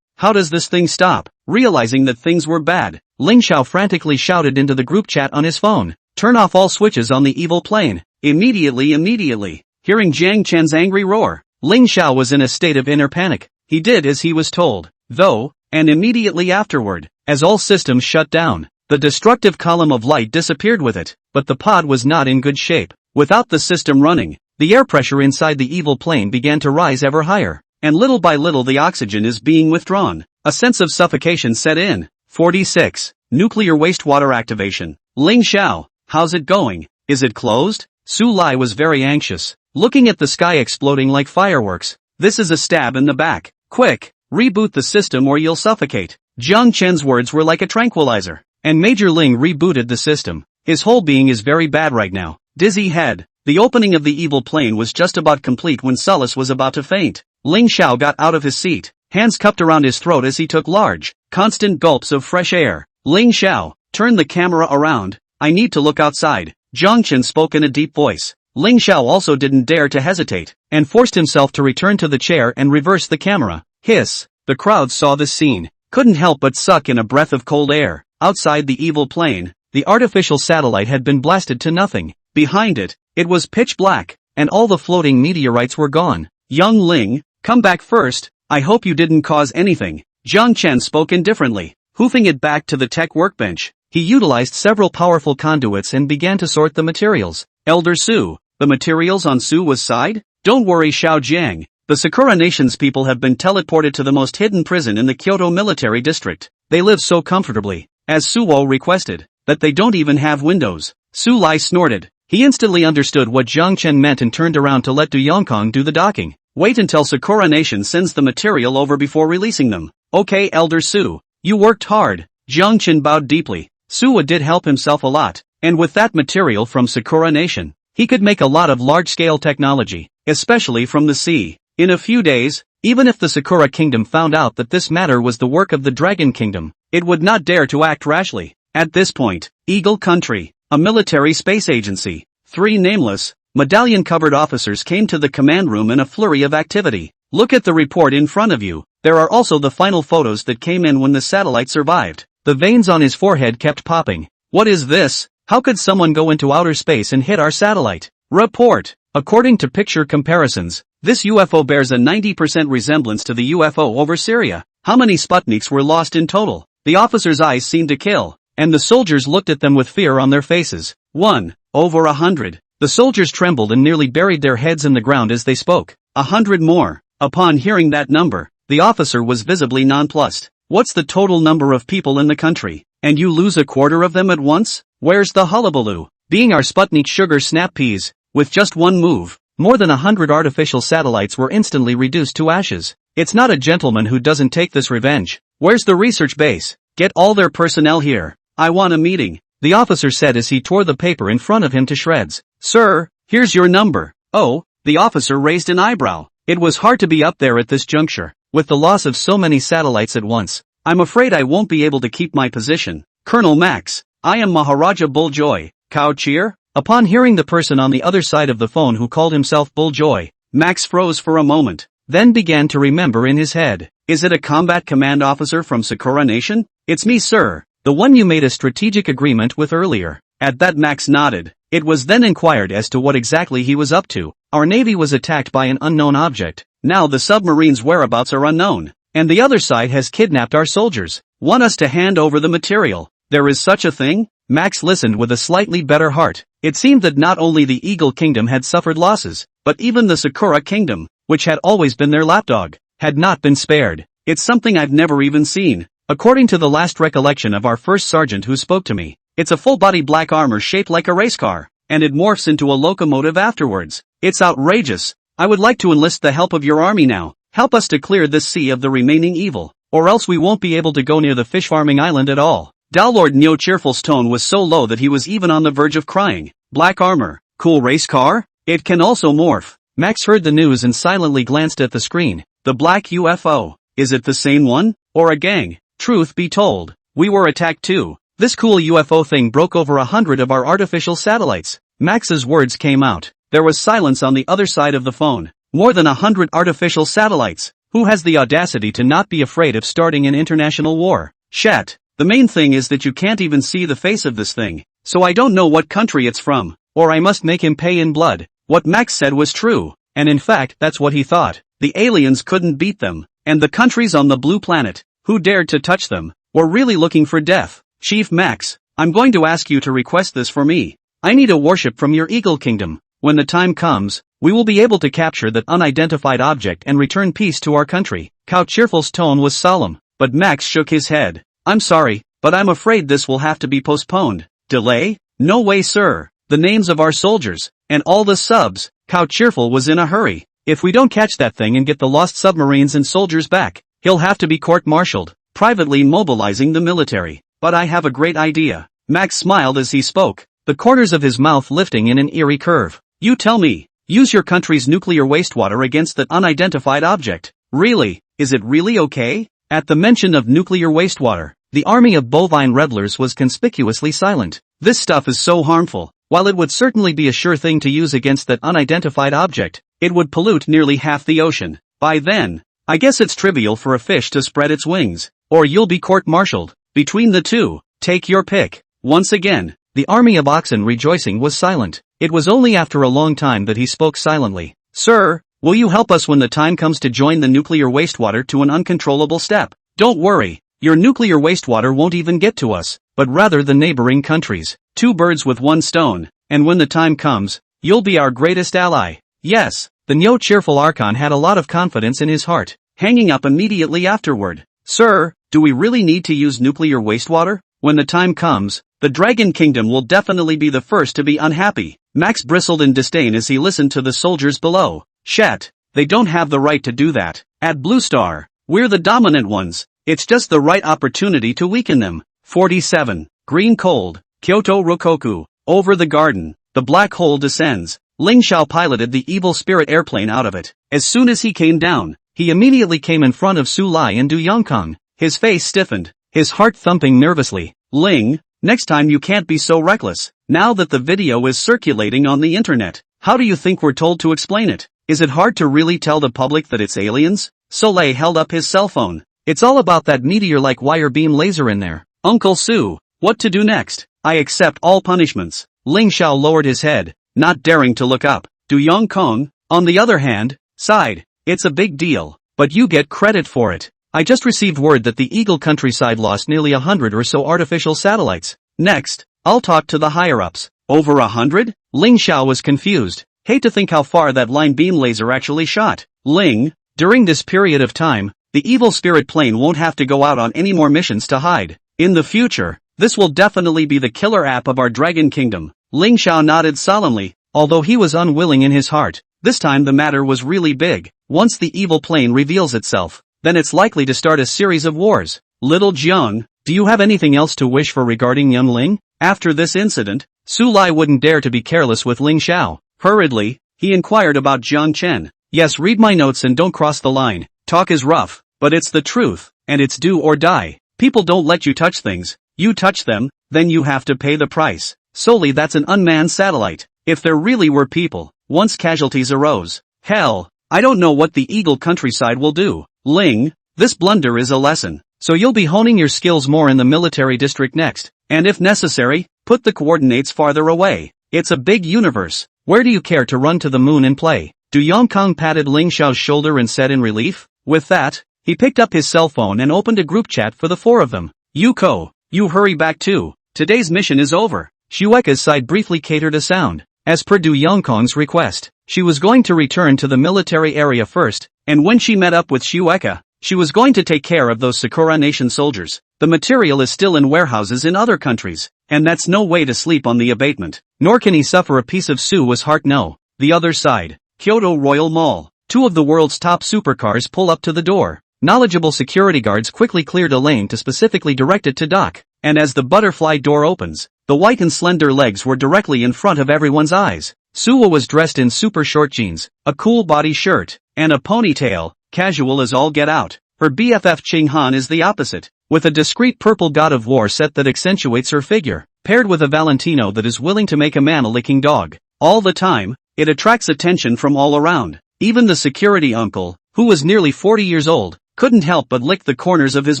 how does this thing stop? Realizing that things were bad, Ling Xiao frantically shouted into the group chat on his phone. Turn off all switches on the evil plane. Immediately. Hearing Jiang Chen's angry roar, Ling Xiao was in a state of inner panic. He did as he was told, though, and immediately afterward, as all systems shut down, the destructive column of light disappeared with it, but the pod was not in good shape. Without the system running, the air pressure inside the evil plane began to rise ever higher, and little by little the oxygen is being withdrawn. A sense of suffocation set in. 46. Nuclear wastewater activation. Ling Xiao, how's it going? Is it closed? Su Lai was very anxious, looking at the sky exploding like fireworks. This is a stab in the back. Quick, reboot the system or you'll suffocate. Jiang Chen's words were like a tranquilizer, and Major Ling rebooted the system. His whole being is very bad right now. Dizzy head. The opening of the evil plane was just about complete when Sullus was about to faint. Ling Xiao got out of his seat, hands cupped around his throat as he took large, constant gulps of fresh air. Ling Xiao, turn the camera around. I need to look outside. Jiang Chen spoke in a deep voice. Ling Xiao also didn't dare to hesitate, and forced himself to return to the chair and reverse the camera. Hiss! The crowd saw this scene, couldn't help but suck in a breath of cold air. Outside the evil plane, the artificial satellite had been blasted to nothing. Behind it, it was pitch black, and all the floating meteorites were gone. Young Ling, come back first, I hope you didn't cause anything. Jiang Chen spoke indifferently, hoofing it back to the tech workbench. He utilized several powerful conduits and began to sort the materials. Elder Su, the materials on Su's side? Don't worry Xiao Jiang, the Sakura Nation's people have been teleported to the most hidden prison in the Kyoto military district. They live so comfortably, as Suo requested, that they don't even have windows. Su Lai snorted. He instantly understood what Jiang Chen meant and turned around to let Du Yongkong do the docking. Wait until Sakura Nation sends the material over before releasing them. Okay Elder Su, you worked hard. Jiang Chen bowed deeply. Suwa did help himself a lot, and with that material from Sakura Nation, he could make a lot of large-scale technology, especially from the sea. In a few days, even if the Sakura Kingdom found out that this matter was the work of the Dragon Kingdom, it would not dare to act rashly. At this point, Eagle Country, a military space agency, 3 nameless, medallion-covered officers came to the command room in a flurry of activity. Look at the report in front of you. There are also the final photos that came in when the satellite survived. The veins on his forehead kept popping. What is this? How could someone go into outer space and hit our satellite? Report. According to picture comparisons, this UFO bears a 90% resemblance to the UFO over Syria. How many Sputniks were lost in total? The officers' eyes seemed to kill, and the soldiers looked at them with fear on their faces. 1. Over 100. The soldiers trembled and nearly buried their heads in the ground as they spoke. 100 more. Upon hearing that number, the officer was visibly nonplussed. What's the total number of people in the country? And you lose a quarter of them at once? Where's the hullabaloo? Being our Sputnik sugar snap peas, with just one move, more than 100 artificial satellites were instantly reduced to ashes. It's not a gentleman who doesn't take this revenge. Where's the research base? Get all their personnel here. I want a meeting, the officer said as he tore the paper in front of him to shreds. Sir, here's your number. Oh, the officer raised an eyebrow. It was hard to be up there at this juncture, with the loss of so many satellites at once. I'm afraid I won't be able to keep my position. Colonel Max, I am Maharaja Bulljoy. Cow cheer? Upon hearing the person on the other side of the phone who called himself Bulljoy, Max froze for a moment, then began to remember in his head. Is it a combat command officer from Sakura Nation? It's me sir, the one you made a strategic agreement with earlier. At that Max nodded. It was then inquired as to what exactly he was up to. Our navy was attacked by an unknown object. Now the submarine's whereabouts are unknown, and the other side has kidnapped our soldiers. Want us to hand over the material? There is such a thing? Max listened with a slightly better heart. It seemed that not only the Eagle Kingdom had suffered losses, but even the Sakura Kingdom, which had always been their lapdog, had not been spared. It's something I've never even seen. According to the last recollection of our first sergeant who spoke to me, it's a full-body black armor shaped like a race car, and it morphs into a locomotive afterwards. It's outrageous. I would like to enlist the help of your army now. Help us to clear this sea of the remaining evil, or else we won't be able to go near the fish farming island at all. Dowlord Neo Cheerful's tone was so low that he was even on the verge of crying. Black armor, cool race car? It can also morph. Max heard the news and silently glanced at the screen. The black UFO. Is it the same one? Or a gang? Truth be told, we were attacked too. This cool UFO thing broke over 100 of our artificial satellites. Max's words came out. There was silence on the other side of the phone. More than 100 artificial satellites. Who has the audacity to not be afraid of starting an international war? Shat. The main thing is that you can't even see the face of this thing. So I don't know what country it's from, or I must make him pay in blood. What Max said was true, and in fact that's what he thought. The aliens couldn't beat them, and the countries on the blue planet, who dared to touch them, were really looking for death. Chief Max, I'm going to ask you to request this for me. I need a warship from your Eagle Kingdom. When the time comes, we will be able to capture that unidentified object and return peace to our country. Cow Cheerful's tone was solemn, but Max shook his head. I'm sorry, but I'm afraid this will have to be postponed. Delay? No way sir. The names of our soldiers, and all the subs. Cow Cheerful was in a hurry. If we don't catch that thing and get the lost submarines and soldiers back, he'll have to be court-martialed, privately mobilizing the military. But I have a great idea. Max smiled as he spoke, the corners of his mouth lifting in an eerie curve. You tell me. Use your country's nuclear wastewater against that unidentified object. Really? Is it really okay? At the mention of nuclear wastewater, the army of bovine revelers was conspicuously silent. This stuff is so harmful. While it would certainly be a sure thing to use against that unidentified object, it would pollute nearly half the ocean. By then, I guess it's trivial for a fish to spread its wings, or you'll be court-martialed. Between the two, take your pick. Once again, the army of oxen rejoicing was silent. It was only after a long time that he spoke silently. Sir, will you help us when the time comes to join the nuclear wastewater to an uncontrollable step? Don't worry, your nuclear wastewater won't even get to us, but rather the neighboring countries. 2 birds with 1 stone, and when the time comes, you'll be our greatest ally. Yes, the Nyo cheerful Archon had a lot of confidence in his heart, hanging up immediately afterward. Sir, do we really need to use nuclear wastewater? When the time comes, the Dragon Kingdom will definitely be the first to be unhappy. Max bristled in disdain as he listened to the soldiers below. Shat, they don't have the right to do that. At Blue Star, we're the dominant ones. It's just the right opportunity to weaken them. 47. Green Cold, Kyoto Rokoku. Over the garden, the black hole descends. Ling Xiao piloted the evil spirit airplane out of it. As soon as he came down, he immediately came in front of Su Lai and Du Yongkong. His face stiffened, his heart thumping nervously. Ling, next time you can't be so reckless. Now that the video is circulating on the internet, how do you think we're told to explain it? Is it hard to really tell the public that it's aliens? Soleil held up his cell phone. It's all about that meteor-like wire beam laser in there. Uncle Su, what to do next? I accept all punishments. Ling Xiao lowered his head, not daring to look up. Du Yongkong, on the other hand, sighed. It's a big deal, but you get credit for it. I just received word that the Eagle countryside lost nearly 100 or so artificial satellites. Next, I'll talk to the higher-ups. Over 100? Ling Xiao was confused. Hate to think how far that line beam laser actually shot. Ling, during this period of time, the evil spirit plane won't have to go out on any more missions to hide. In the future, this will definitely be the killer app of our Dragon Kingdom. Ling Xiao nodded solemnly, although he was unwilling in his heart. This time the matter was really big. Once the evil plane reveals itself, then it's likely to start a series of wars. Little Jiang, do you have anything else to wish for regarding young Ling? After this incident, Su Lai wouldn't dare to be careless with Ling Xiao. Hurriedly, he inquired about Jiang Chen. Yes, read my notes and don't cross the line. Talk is rough, but it's the truth, and it's do or die. People don't let you touch things. You touch them, then you have to pay the price. Solely that's an unmanned satellite. If there really were people, once casualties arose. Hell, I don't know what the Eagle countryside will do. Ling, this blunder is a lesson. So you'll be honing your skills more in the military district next. And if necessary, put the coordinates farther away. It's a big universe. Where do you care to run to the moon and play? Du Yongkong patted Ling Xiao's shoulder and said in relief. With that, he picked up his cell phone and opened a group chat for the 4 of them. Yuko, you hurry back too. Today's mission is over. Shueka's side briefly catered a sound. As per Du Yongkong's request, she was going to return to the military area first, and when she met up with Shueka, she was going to take care of those Sakura Nation soldiers. The material is still in warehouses in other countries, and that's no way to sleep on the abatement. Nor can he suffer a piece of Su's heart. No. The other side, Kyoto Royal Mall. 2 of the world's top supercars pull up to the door. Knowledgeable security guards quickly cleared a lane to specifically direct it to dock, and as the butterfly door opens, the white and slender legs were directly in front of everyone's eyes. Suwa was dressed in super short jeans, a cool body shirt, and a ponytail, casual as all get out. Her BFF Ching Han is the opposite, with a discreet purple God of War set that accentuates her figure, paired with a Valentino that is willing to make a man a licking dog. All the time, it attracts attention from all around. Even the security uncle, who was nearly 40 years old, couldn't help but lick the corners of his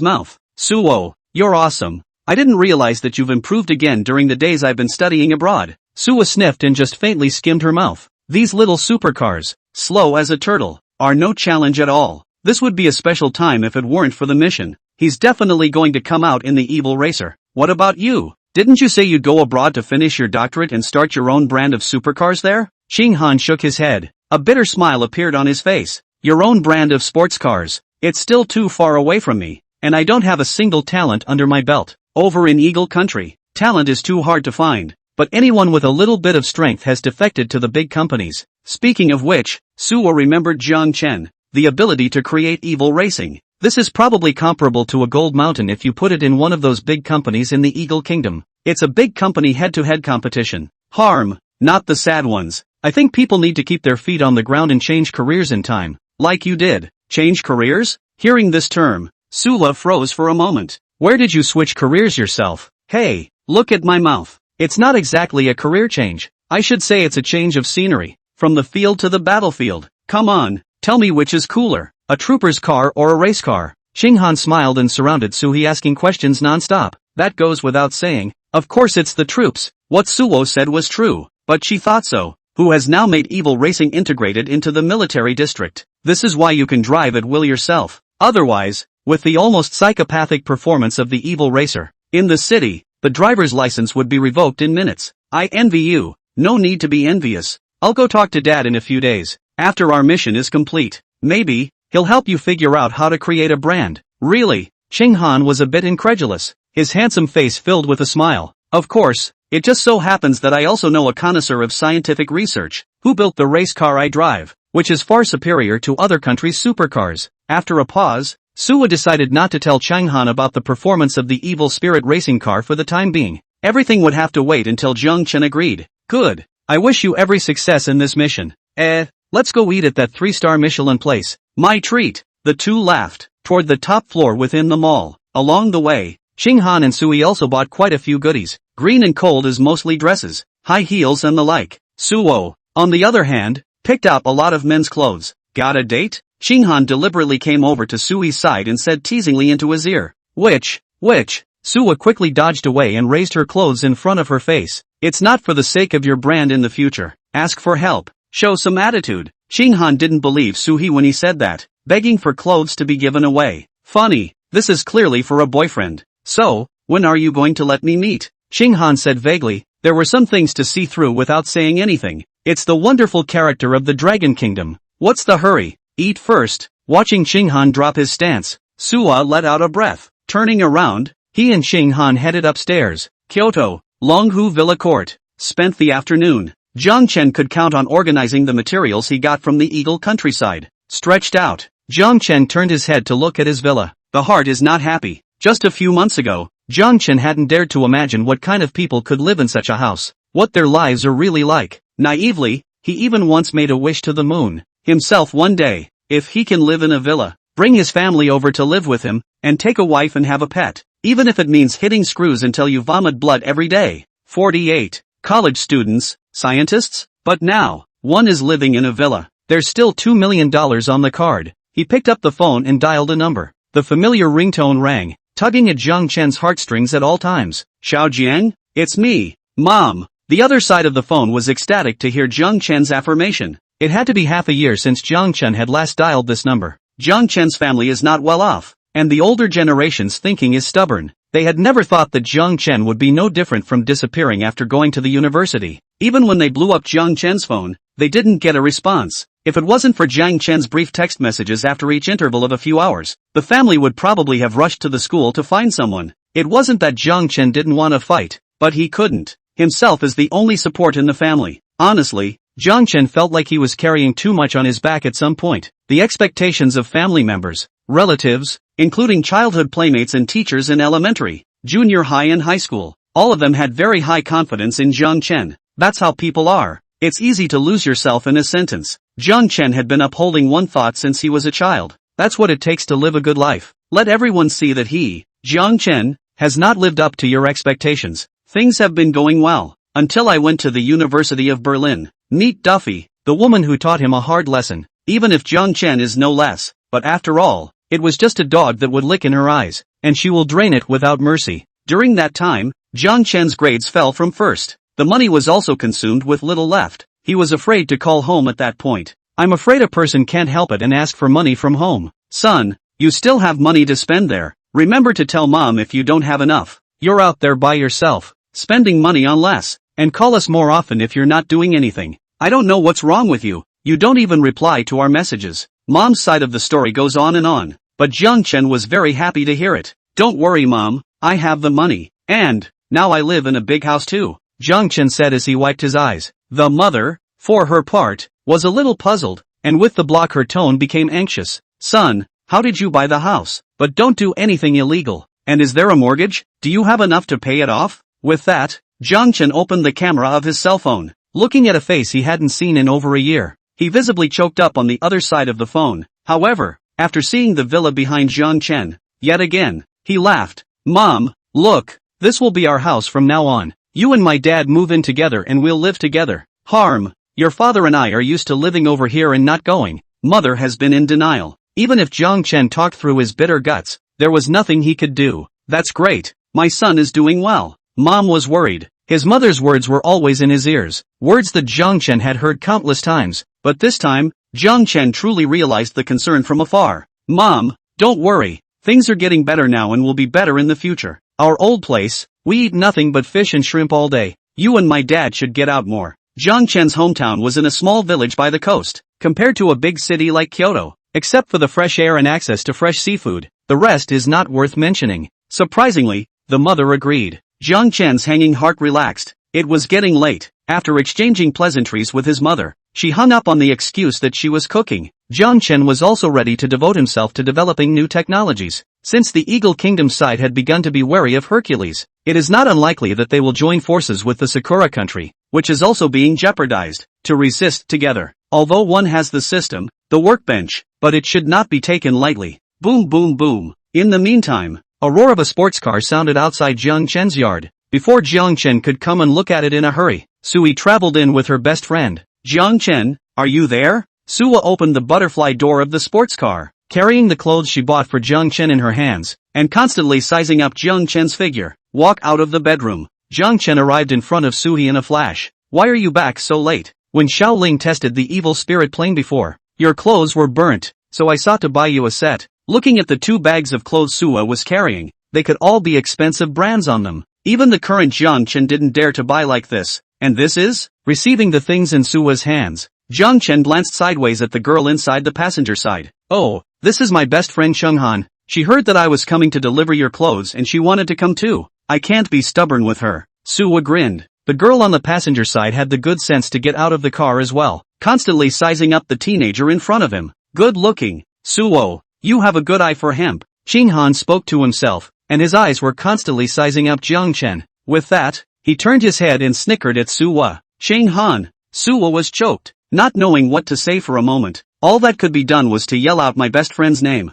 mouth. Suo, you're awesome. I didn't realize that you've improved again during the days I've been studying abroad. Suwa sniffed and just faintly skimmed her mouth. These little supercars, slow as a turtle, are no challenge at all. This would be a special time if it weren't for the mission. He's definitely going to come out in the evil racer. What about you? Didn't you say you'd go abroad to finish your doctorate and start your own brand of supercars there? Ching Han shook his head. A bitter smile appeared on his face. Your own brand of sports cars. It's still too far away from me, and I don't have a single talent under my belt. Over in Eagle Country, talent is too hard to find, but anyone with a little bit of strength has defected to the big companies. Speaking of which, Suo remembered Jiang Chen, the ability to create evil racing. This is probably comparable to a gold mountain if you put it in one of those big companies in the Eagle Kingdom. It's a big company head-to-head competition. Harm, not the sad ones. I think people need to keep their feet on the ground and change careers in time. Like you did. Change careers? Hearing this term, Sula froze for a moment. Where did you switch careers yourself? Hey, look at my mouth. It's not exactly a career change. I should say it's a change of scenery. From the field to the battlefield. Come on, tell me which is cooler, a trooper's car or a race car. Xinghan smiled and surrounded Suhi asking questions non-stop. That goes without saying. Of course it's the troops. What Suo said was true, but she thought so. Who has now made evil racing integrated into the military district. This is why you can drive at will yourself. Otherwise, with the almost psychopathic performance of the evil racer, in the city, the driver's license would be revoked in minutes. I envy you. No need to be envious. I'll go talk to Dad in a few days, after our mission is complete. Maybe, he'll help you figure out how to create a brand. Really? Xinghan was a bit incredulous, his handsome face filled with a smile. Of course, it just so happens that I also know a connoisseur of scientific research, who built the race car I drive, which is far superior to other countries' supercars. After a pause, Suwa decided not to tell Xinghan about the performance of the evil spirit racing car for the time being. Everything would have to wait until Jiang Chen agreed. Good. I wish you every success in this mission. Let's go eat at that 3-star Michelin place. My treat. The two laughed, toward the top floor within the mall. Along the way, Xinghan and Sui also bought quite a few goodies. Green and cold is mostly dresses, high heels and the like. Suo, on the other hand, picked up a lot of men's clothes. Got a date? Xinghan deliberately came over to Sui's side and said teasingly into his ear. Which? Suwa quickly dodged away and raised her clothes in front of her face. It's not for the sake of your brand in the future. Ask for help. Show some attitude. Xinghan didn't believe Suhi when he said that, begging for clothes to be given away. Funny, this is clearly for a boyfriend. So, when are you going to let me meet? Xinghan said vaguely. There were some things to see through without saying anything. It's the wonderful character of the Dragon Kingdom. What's the hurry? Eat first. Watching Xinghan drop his stance, Suwa let out a breath. Turning around, he and Xinghan headed upstairs. Kyoto, Longhu Villa Court. Spent the afternoon. Jiang Chen could count on organizing the materials he got from the Eagle countryside. Stretched out, Jiang Chen turned his head to look at his villa. The heart is not happy. Just a few months ago, Jiang Chen hadn't dared to imagine what kind of people could live in such a house, what their lives are really like. Naively, he even once made a wish to the moon, himself one day, if he can live in a villa, bring his family over to live with him, and take a wife and have a pet, even if it means hitting screws until you vomit blood every day. 48. College students, scientists? But now, one is living in a villa. There's still $2 million on the card. He picked up the phone and dialed a number. The familiar ringtone rang, tugging at Jiang Chen's heartstrings at all times. Xiao Jiang? It's me, Mom. The other side of the phone was ecstatic to hear Jiang Chen's affirmation. It had to be half a year since Jiang Chen had last dialed this number. Jiang Chen's family is not well off, and the older generation's thinking is stubborn. They had never thought that Jiang Chen would be no different from disappearing after going to the university. Even when they blew up Jiang Chen's phone, they didn't get a response. If it wasn't for Jiang Chen's brief text messages after each interval of a few hours, the family would probably have rushed to the school to find someone. It wasn't that Jiang Chen didn't want to fight, but he couldn't. Himself is the only support in the family. Honestly, Jiang Chen felt like he was carrying too much on his back at some point. The expectations of family members, relatives, including childhood playmates and teachers in elementary, junior high and high school, all of them had very high confidence in Jiang Chen. That's how people are. It's easy to lose yourself in a sentence. Jiang Chen had been upholding one thought since he was a child. That's what it takes to live a good life. Let everyone see that he, Jiang Chen, has not lived up to your expectations. Things have been going well, until I went to the University of Berlin. Meet Duffy, the woman who taught him a hard lesson, even if Jiang Chen is no less. But after all, it was just a dog that would lick in her eyes, and she will drain it without mercy. During that time, Jiang Chen's grades fell from first. The money was also consumed with little left. He was afraid to call home at that point. I'm afraid a person can't help it and ask for money from home. Son, you still have money to spend there. Remember to tell Mom if you don't have enough. You're out there by yourself, spending money on less, and call us more often if you're not doing anything. I don't know what's wrong with you. You don't even reply to our messages. Mom's side of the story goes on, but Jiang Chen was very happy to hear it. Don't worry, Mom, I have the money, and now I live in a big house too, Jiang Chen said as he wiped his eyes. The mother, for her part, was a little puzzled, and with the block her tone became anxious. Son, how did you buy the house? But don't do anything illegal. And is there a mortgage? Do you have enough to pay it off? With that, Jiang Chen opened the camera of his cell phone, looking at a face he hadn't seen in over a year. He visibly choked up on the other side of the phone. However, after seeing the villa behind Jiang Chen, yet again, he laughed. Mom, look, this will be our house from now on. You and my dad move in together and we'll live together. Harm. Your father and I are used to living over here and not going. Mother has been in denial. Even if Jiang Chen talked through his bitter guts, there was nothing he could do. That's great. My son is doing well. Mom was worried. His mother's words were always in his ears, words that Jiang Chen had heard countless times, but this time, Jiang Chen truly realized the concern from afar. Mom, don't worry. Things are getting better now and will be better in the future. Our old place, we eat nothing but fish and shrimp all day. You and my dad should get out more. Jiang Chen's hometown was in a small village by the coast, compared to a big city like Kyoto. Except for the fresh air and access to fresh seafood, the rest is not worth mentioning. Surprisingly, the mother agreed. Jiang Chen's hanging heart relaxed. It was getting late. After exchanging pleasantries with his mother, she hung up on the excuse that she was cooking. Jiang Chen was also ready to devote himself to developing new technologies. Since the Eagle Kingdom side had begun to be wary of Hercules, it is not unlikely that they will join forces with the Sakura country, which is also being jeopardized, to resist together. Although one has the system, the workbench, but it should not be taken lightly. Boom boom boom. In the meantime, a roar of a sports car sounded outside Jiang Chen's yard. Before Jiang Chen could come and look at it in a hurry, Sui traveled in with her best friend. Jiang Chen, are you there? Sua opened the butterfly door of the sports car, carrying the clothes she bought for Jiang Chen in her hands, and constantly sizing up Jiang Chen's figure. Walk out of the bedroom. Jiang Chen arrived in front of Sui in a flash. Why are you back so late? When Xiaoling tested the evil spirit plane before, your clothes were burnt, so I sought to buy you a set. Looking at the 2 bags of clothes Sua was carrying, they could all be expensive brands on them. Even the current Jiang Chen didn't dare to buy like this. And this is? Receiving the things in Sua's hands, Jiang Chen glanced sideways at the girl inside the passenger side. Oh, this is my best friend Chenghan. She heard that I was coming to deliver your clothes and she wanted to come too. I can't be stubborn with her. Sua grinned. The girl on the passenger side had the good sense to get out of the car as well, constantly sizing up the teenager in front of him. Good looking. Suo, you have a good eye for hemp. Chenghan spoke to himself, and his eyes were constantly sizing up Jiang Chen. With that, he turned his head and snickered at Sua. Chenghan. Sua was choked, not knowing what to say for a moment. All that could be done was to yell out my best friend's name.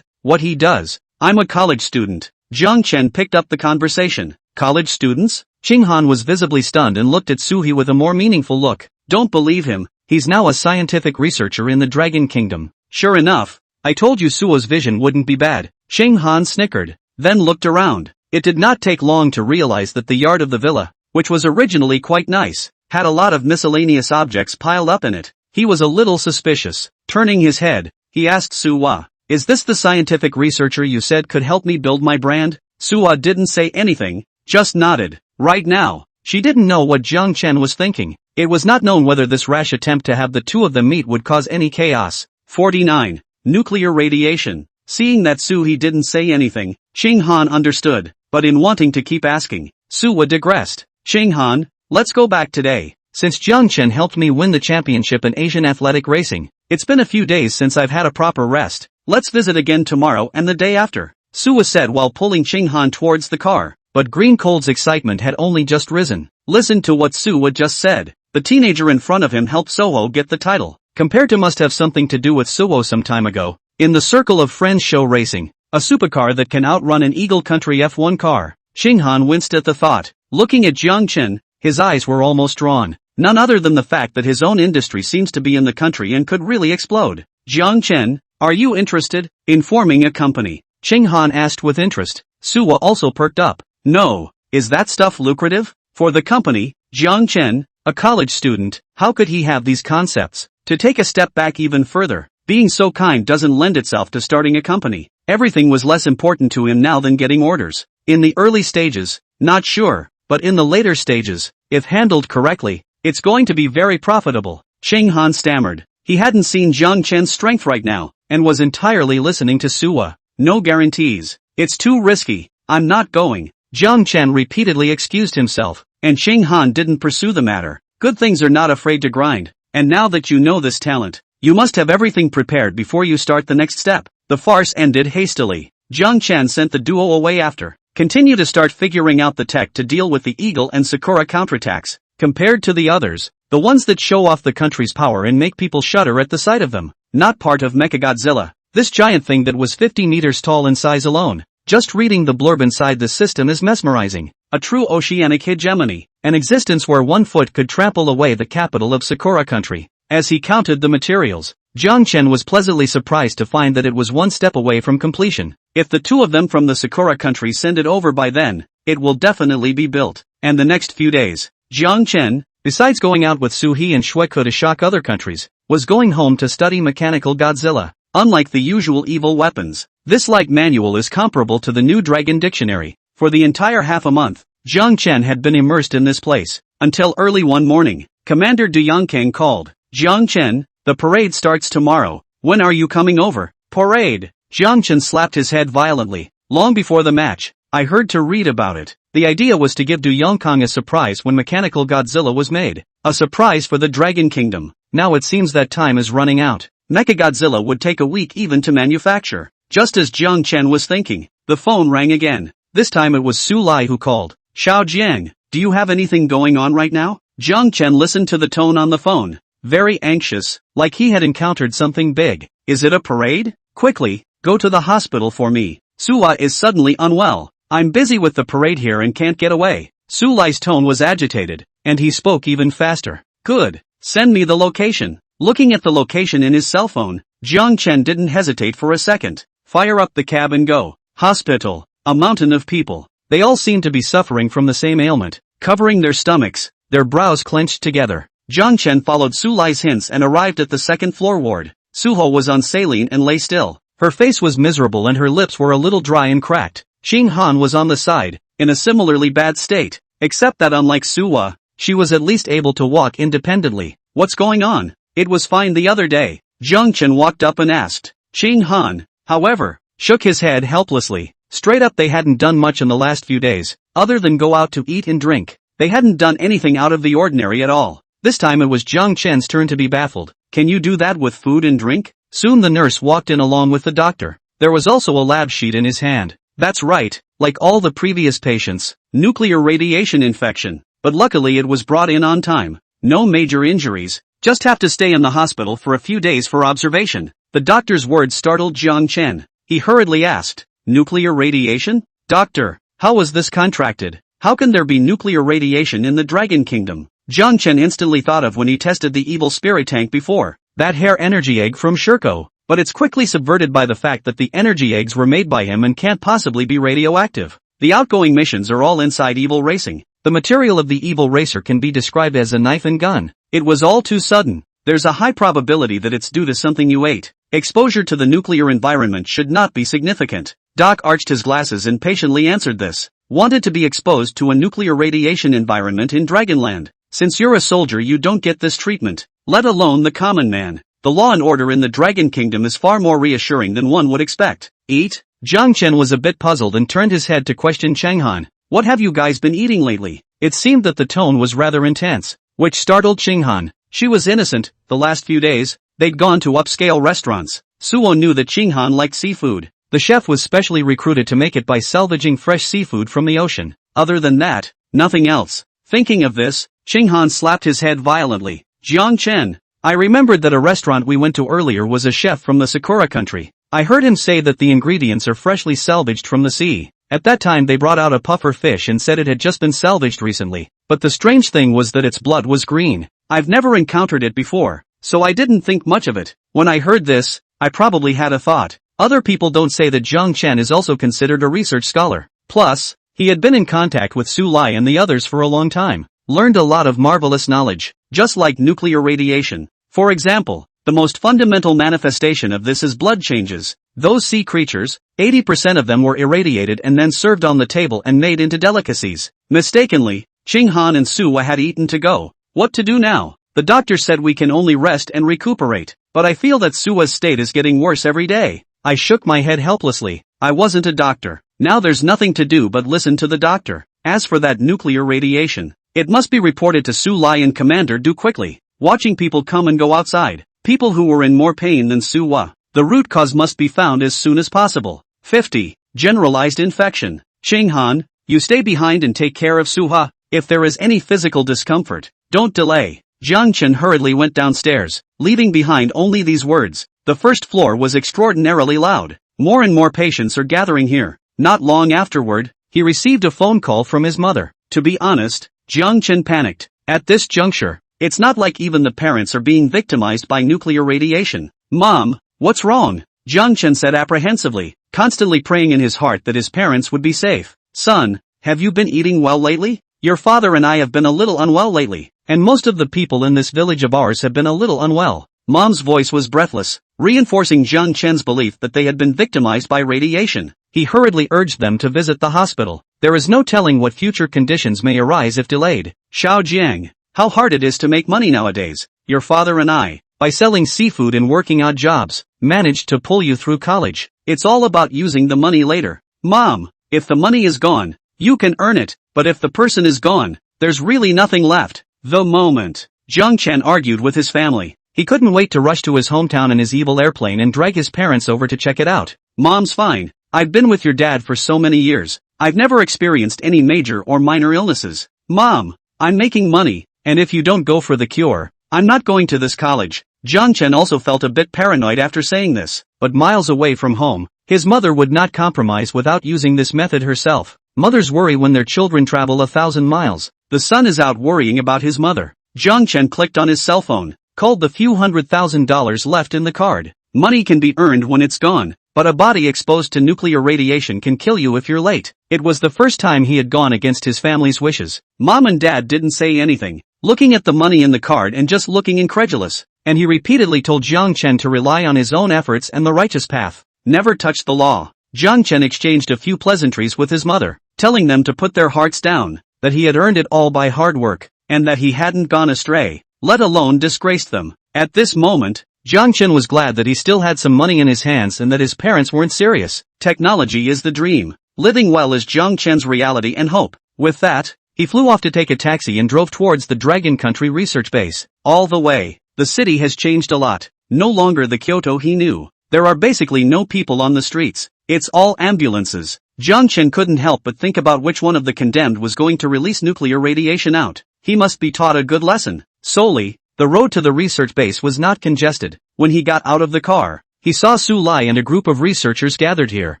What he does. I'm a college student. Jiang Chen picked up the conversation. College students? Chenghan was visibly stunned and looked at Suhi with a more meaningful look. Don't believe him. He's now a scientific researcher in the Dragon Kingdom. Sure enough. I told you Sua's vision wouldn't be bad. Chenghan snickered, then looked around. It did not take long to realize that the yard of the villa, which was originally quite nice, had a lot of miscellaneous objects piled up in it. He was a little suspicious. Turning his head, he asked Sua, is this the scientific researcher you said could help me build my brand? Sua didn't say anything, just nodded. Right now, she didn't know what Jiang Chen was thinking. It was not known whether this rash attempt to have the two of them meet would cause any chaos. 49. Nuclear radiation. Seeing that Suhi didn't say anything, Chenghan understood, but in wanting to keep asking, Sua digressed. Chenghan, let's go back today. Since Jiang Chen helped me win the championship in Asian athletic racing, it's been a few days since I've had a proper rest. Let's visit again tomorrow and the day after, Sua said while pulling Chenghan towards the car. But Green Cold's excitement had only just risen. Listen to what Sua just said. The teenager in front of him helped Soho get the title. Compared to must have something to do with Suo some time ago. In the circle of friends show racing, a supercar that can outrun an Eagle Country F1 car. Chenghan winced at the thought. Looking at Jiang Chen, his eyes were almost drawn. None other than the fact that his own industry seems to be in the country and could really explode. Jiang Chen, are you interested in forming a company? Chenghan asked with interest. Sua also perked up. No, is that stuff lucrative? For the company, Jiang Chen, a college student, how could he have these concepts? To take a step back even further, being so kind doesn't lend itself to starting a company. Everything was less important to him now than getting orders. In the early stages, not sure, but in the later stages, if handled correctly, it's going to be very profitable. Chenghan stammered. He hadn't seen Jiang Chen's strength right now, and was entirely listening to Sua. No guarantees. It's too risky. I'm not going. Jiang Chen repeatedly excused himself, and Chenghan didn't pursue the matter. Good things are not afraid to grind, and now that you know this talent, you must have everything prepared before you start the next step. The farce ended hastily. Jiang Chen sent the duo away after. Continue to start figuring out the tech to deal with the Eagle and Sakura counterattacks. Compared to the others, the ones that show off the country's power and make people shudder at the sight of them. Not part of Mechagodzilla. This giant thing that was 50 meters tall in size alone. Just reading the blurb inside the system is mesmerizing. a true oceanic hegemony, an existence where one foot could trample away the capital of Sakura country. As he counted the materials, Jiang Chen was pleasantly surprised to find that it was one step away from completion. If the two of them from the Sakura country send it over by then, it will definitely be built. And the next few days, Jiang Chen, besides going out with Suhi and Shueku to shock other countries, was going home to study mechanical Godzilla. Unlike the usual evil weapons, this light manual is comparable to the new Dragon Dictionary. For the entire half a month, Jiang Chen had been immersed in this place, until early one morning, Commander Du Yongkang called. Jiang Chen, the parade starts tomorrow, when are you coming over? Parade! Jiang Chen slapped his head violently. Long before the match, I heard to read about it. The idea was to give Du Yongkang a surprise when Mechanical Godzilla was made. A surprise for the Dragon Kingdom. Now it seems that time is running out. Mechagodzilla would take a week even to manufacture. Just as Jiang Chen was thinking, the phone rang again. This time it was Su Lai who called. Xiao Jiang, do you have anything going on right now? Jiang Chen listened to the tone on the phone. Very anxious, like he had encountered something big. Is it a parade? Quickly, go to the hospital for me. Suwa is suddenly unwell. I'm busy with the parade here and can't get away. Su Lai's tone was agitated, and he spoke even faster. Good, send me the location. Looking at the location in his cell phone, Jiang Chen didn't hesitate for a second. Fire up the cab and go. Hospital, a mountain of people. They all seemed to be suffering from the same ailment, covering their stomachs, their brows clenched together. Jiang Chen followed Su Lai's hints and arrived at the second-floor ward. Suho was on saline and lay still. Her face was miserable and her lips were a little dry and cracked. Qing Han was on the side, in a similarly bad state, except that unlike Suwa, she was at least able to walk independently. What's going on? It was fine the other day. Jiang Chen walked up and asked. Qing Han, however, shook his head helplessly. Straight up they hadn't done much in the last few days, other than go out to eat and drink. They hadn't done anything out of the ordinary at all. This time it was Jiang Chen's turn to be baffled. Can you do that with food and drink? Soon the nurse walked in along with the doctor. There was also a lab sheet in his hand. That's right, like all the previous patients, nuclear radiation infection. But luckily it was brought in on time. No major injuries, just have to stay in the hospital for a few days for observation. The doctor's words startled Jiang Chen. He hurriedly asked, nuclear radiation? Doctor, how was this contracted? How can there be nuclear radiation in the Dragon Kingdom? Jiang Chen instantly thought of when he tested the evil spirit tank before, that hair energy egg from Shirko, but it's quickly subverted by the fact that the energy eggs were made by him and can't possibly be radioactive. The outgoing missions are all inside Evil Racing. The material of the Evil Racer can be described as a knife and gun. It was all too sudden. There's a high probability that it's due to something you ate. Exposure to the nuclear environment should not be significant. Doc arched his glasses and patiently answered this. Wanted to be exposed to a nuclear radiation environment in Dragonland. Since you're a soldier you don't get this treatment, let alone the common man. The law and order in the Dragon Kingdom is far more reassuring than one would expect. Eat? Jiang Chen was a bit puzzled and turned his head to question Chang Han. What have you guys been eating lately? It seemed that the tone was rather intense, which startled Ching Han. She was innocent. The last few days, they'd gone to upscale restaurants. Suo knew that Ching Han liked seafood. The chef was specially recruited to make it by salvaging fresh seafood from the ocean. Other than that, nothing else. Thinking of this, Ching Han slapped his head violently. Jiang Chen, I remembered that a restaurant we went to earlier was a chef from the Sakura country. I heard him say that the ingredients are freshly salvaged from the sea. At that time they brought out a puffer fish and said it had just been salvaged recently. But the strange thing was that its blood was green. I've never encountered it before, so I didn't think much of it. When I heard this, I probably had a thought. Other people don't say that Jiang Chen is also considered a research scholar. Plus, he had been in contact with Su Lai and the others for a long time. Learned a lot of marvelous knowledge, just like nuclear radiation. For example, the most fundamental manifestation of this is blood changes. Those sea creatures, 80% of them were irradiated and then served on the table and made into delicacies. Mistakenly, Ching Han and Suwa had eaten to go. What to do now? The doctor said we can only rest and recuperate, but I feel that Suwa's state is getting worse every day. I shook my head helplessly. I wasn't a doctor. Now there's nothing to do but listen to the doctor. As for that nuclear radiation, it must be reported to Su Lai and Commander Du quickly. Watching people come and go outside. People who were in more pain than Suwa. The root cause must be found as soon as possible. 50. Generalized infection. Ching Han, you stay behind and take care of Suha. If there is any physical discomfort, don't delay. Jiang Chen hurriedly went downstairs, leaving behind only these words. The first floor was extraordinarily loud. More and more patients are gathering here. Not long afterward, he received a phone call from his mother. To be honest, Jiang Chen panicked. At this juncture, it's not like even the parents are being victimized by nuclear radiation. Mom, what's wrong? Jiang Chen said apprehensively, constantly praying in his heart that his parents would be safe. Son, have you been eating well lately? Your father and I have been a little unwell lately, and most of the people in this village of ours have been a little unwell. Mom's voice was breathless, reinforcing Jiang Chen's belief that they had been victimized by radiation. He hurriedly urged them to visit the hospital. There is no telling what future conditions may arise if delayed. Xiao Jiang, how hard it is to make money nowadays. Your father and I, by selling seafood and working odd jobs, managed to pull you through college. It's all about using the money later. Mom, if the money is gone, you can earn it, but if the person is gone, there's really nothing left. The moment. Jiang Chen argued with his family. He couldn't wait to rush to his hometown in his evil airplane and drag his parents over to check it out. Mom's fine. I've been with your dad for so many years. I've never experienced any major or minor illnesses. Mom, I'm making money, and if you don't go for the cure, I'm not going to this college. Jiang Chen also felt a bit paranoid after saying this, but miles away from home, his mother would not compromise without using this method herself. Mothers worry when their children travel 1,000 miles. The son is out worrying about his mother. Jiang Chen clicked on his cell phone, called the few $100,000 left in the card. Money can be earned when it's gone, but a body exposed to nuclear radiation can kill you if you're late. It was the first time he had gone against his family's wishes. Mom and Dad didn't say anything, looking at the money in the card and just looking incredulous, and he repeatedly told Jiang Chen to rely on his own efforts and the righteous path. Never touch the law. Jiang Chen exchanged a few pleasantries with his mother, telling them to put their hearts down, that he had earned it all by hard work, and that he hadn't gone astray, let alone disgraced them. At this moment, Jiang Chen was glad that he still had some money in his hands and that his parents weren't serious. Technology is the dream. Living well is Jiang Chen's reality and hope. With that, he flew off to take a taxi and drove towards the Dragon Country research base. All the way, the city has changed a lot. No longer the Kyoto he knew. There are basically no people on the streets. It's all ambulances. Jiang Chen couldn't help but think about which one of the condemned was going to release nuclear radiation out. He must be taught a good lesson. Solely, the road to the research base was not congested. When he got out of the car, he saw Su Lai and a group of researchers gathered here.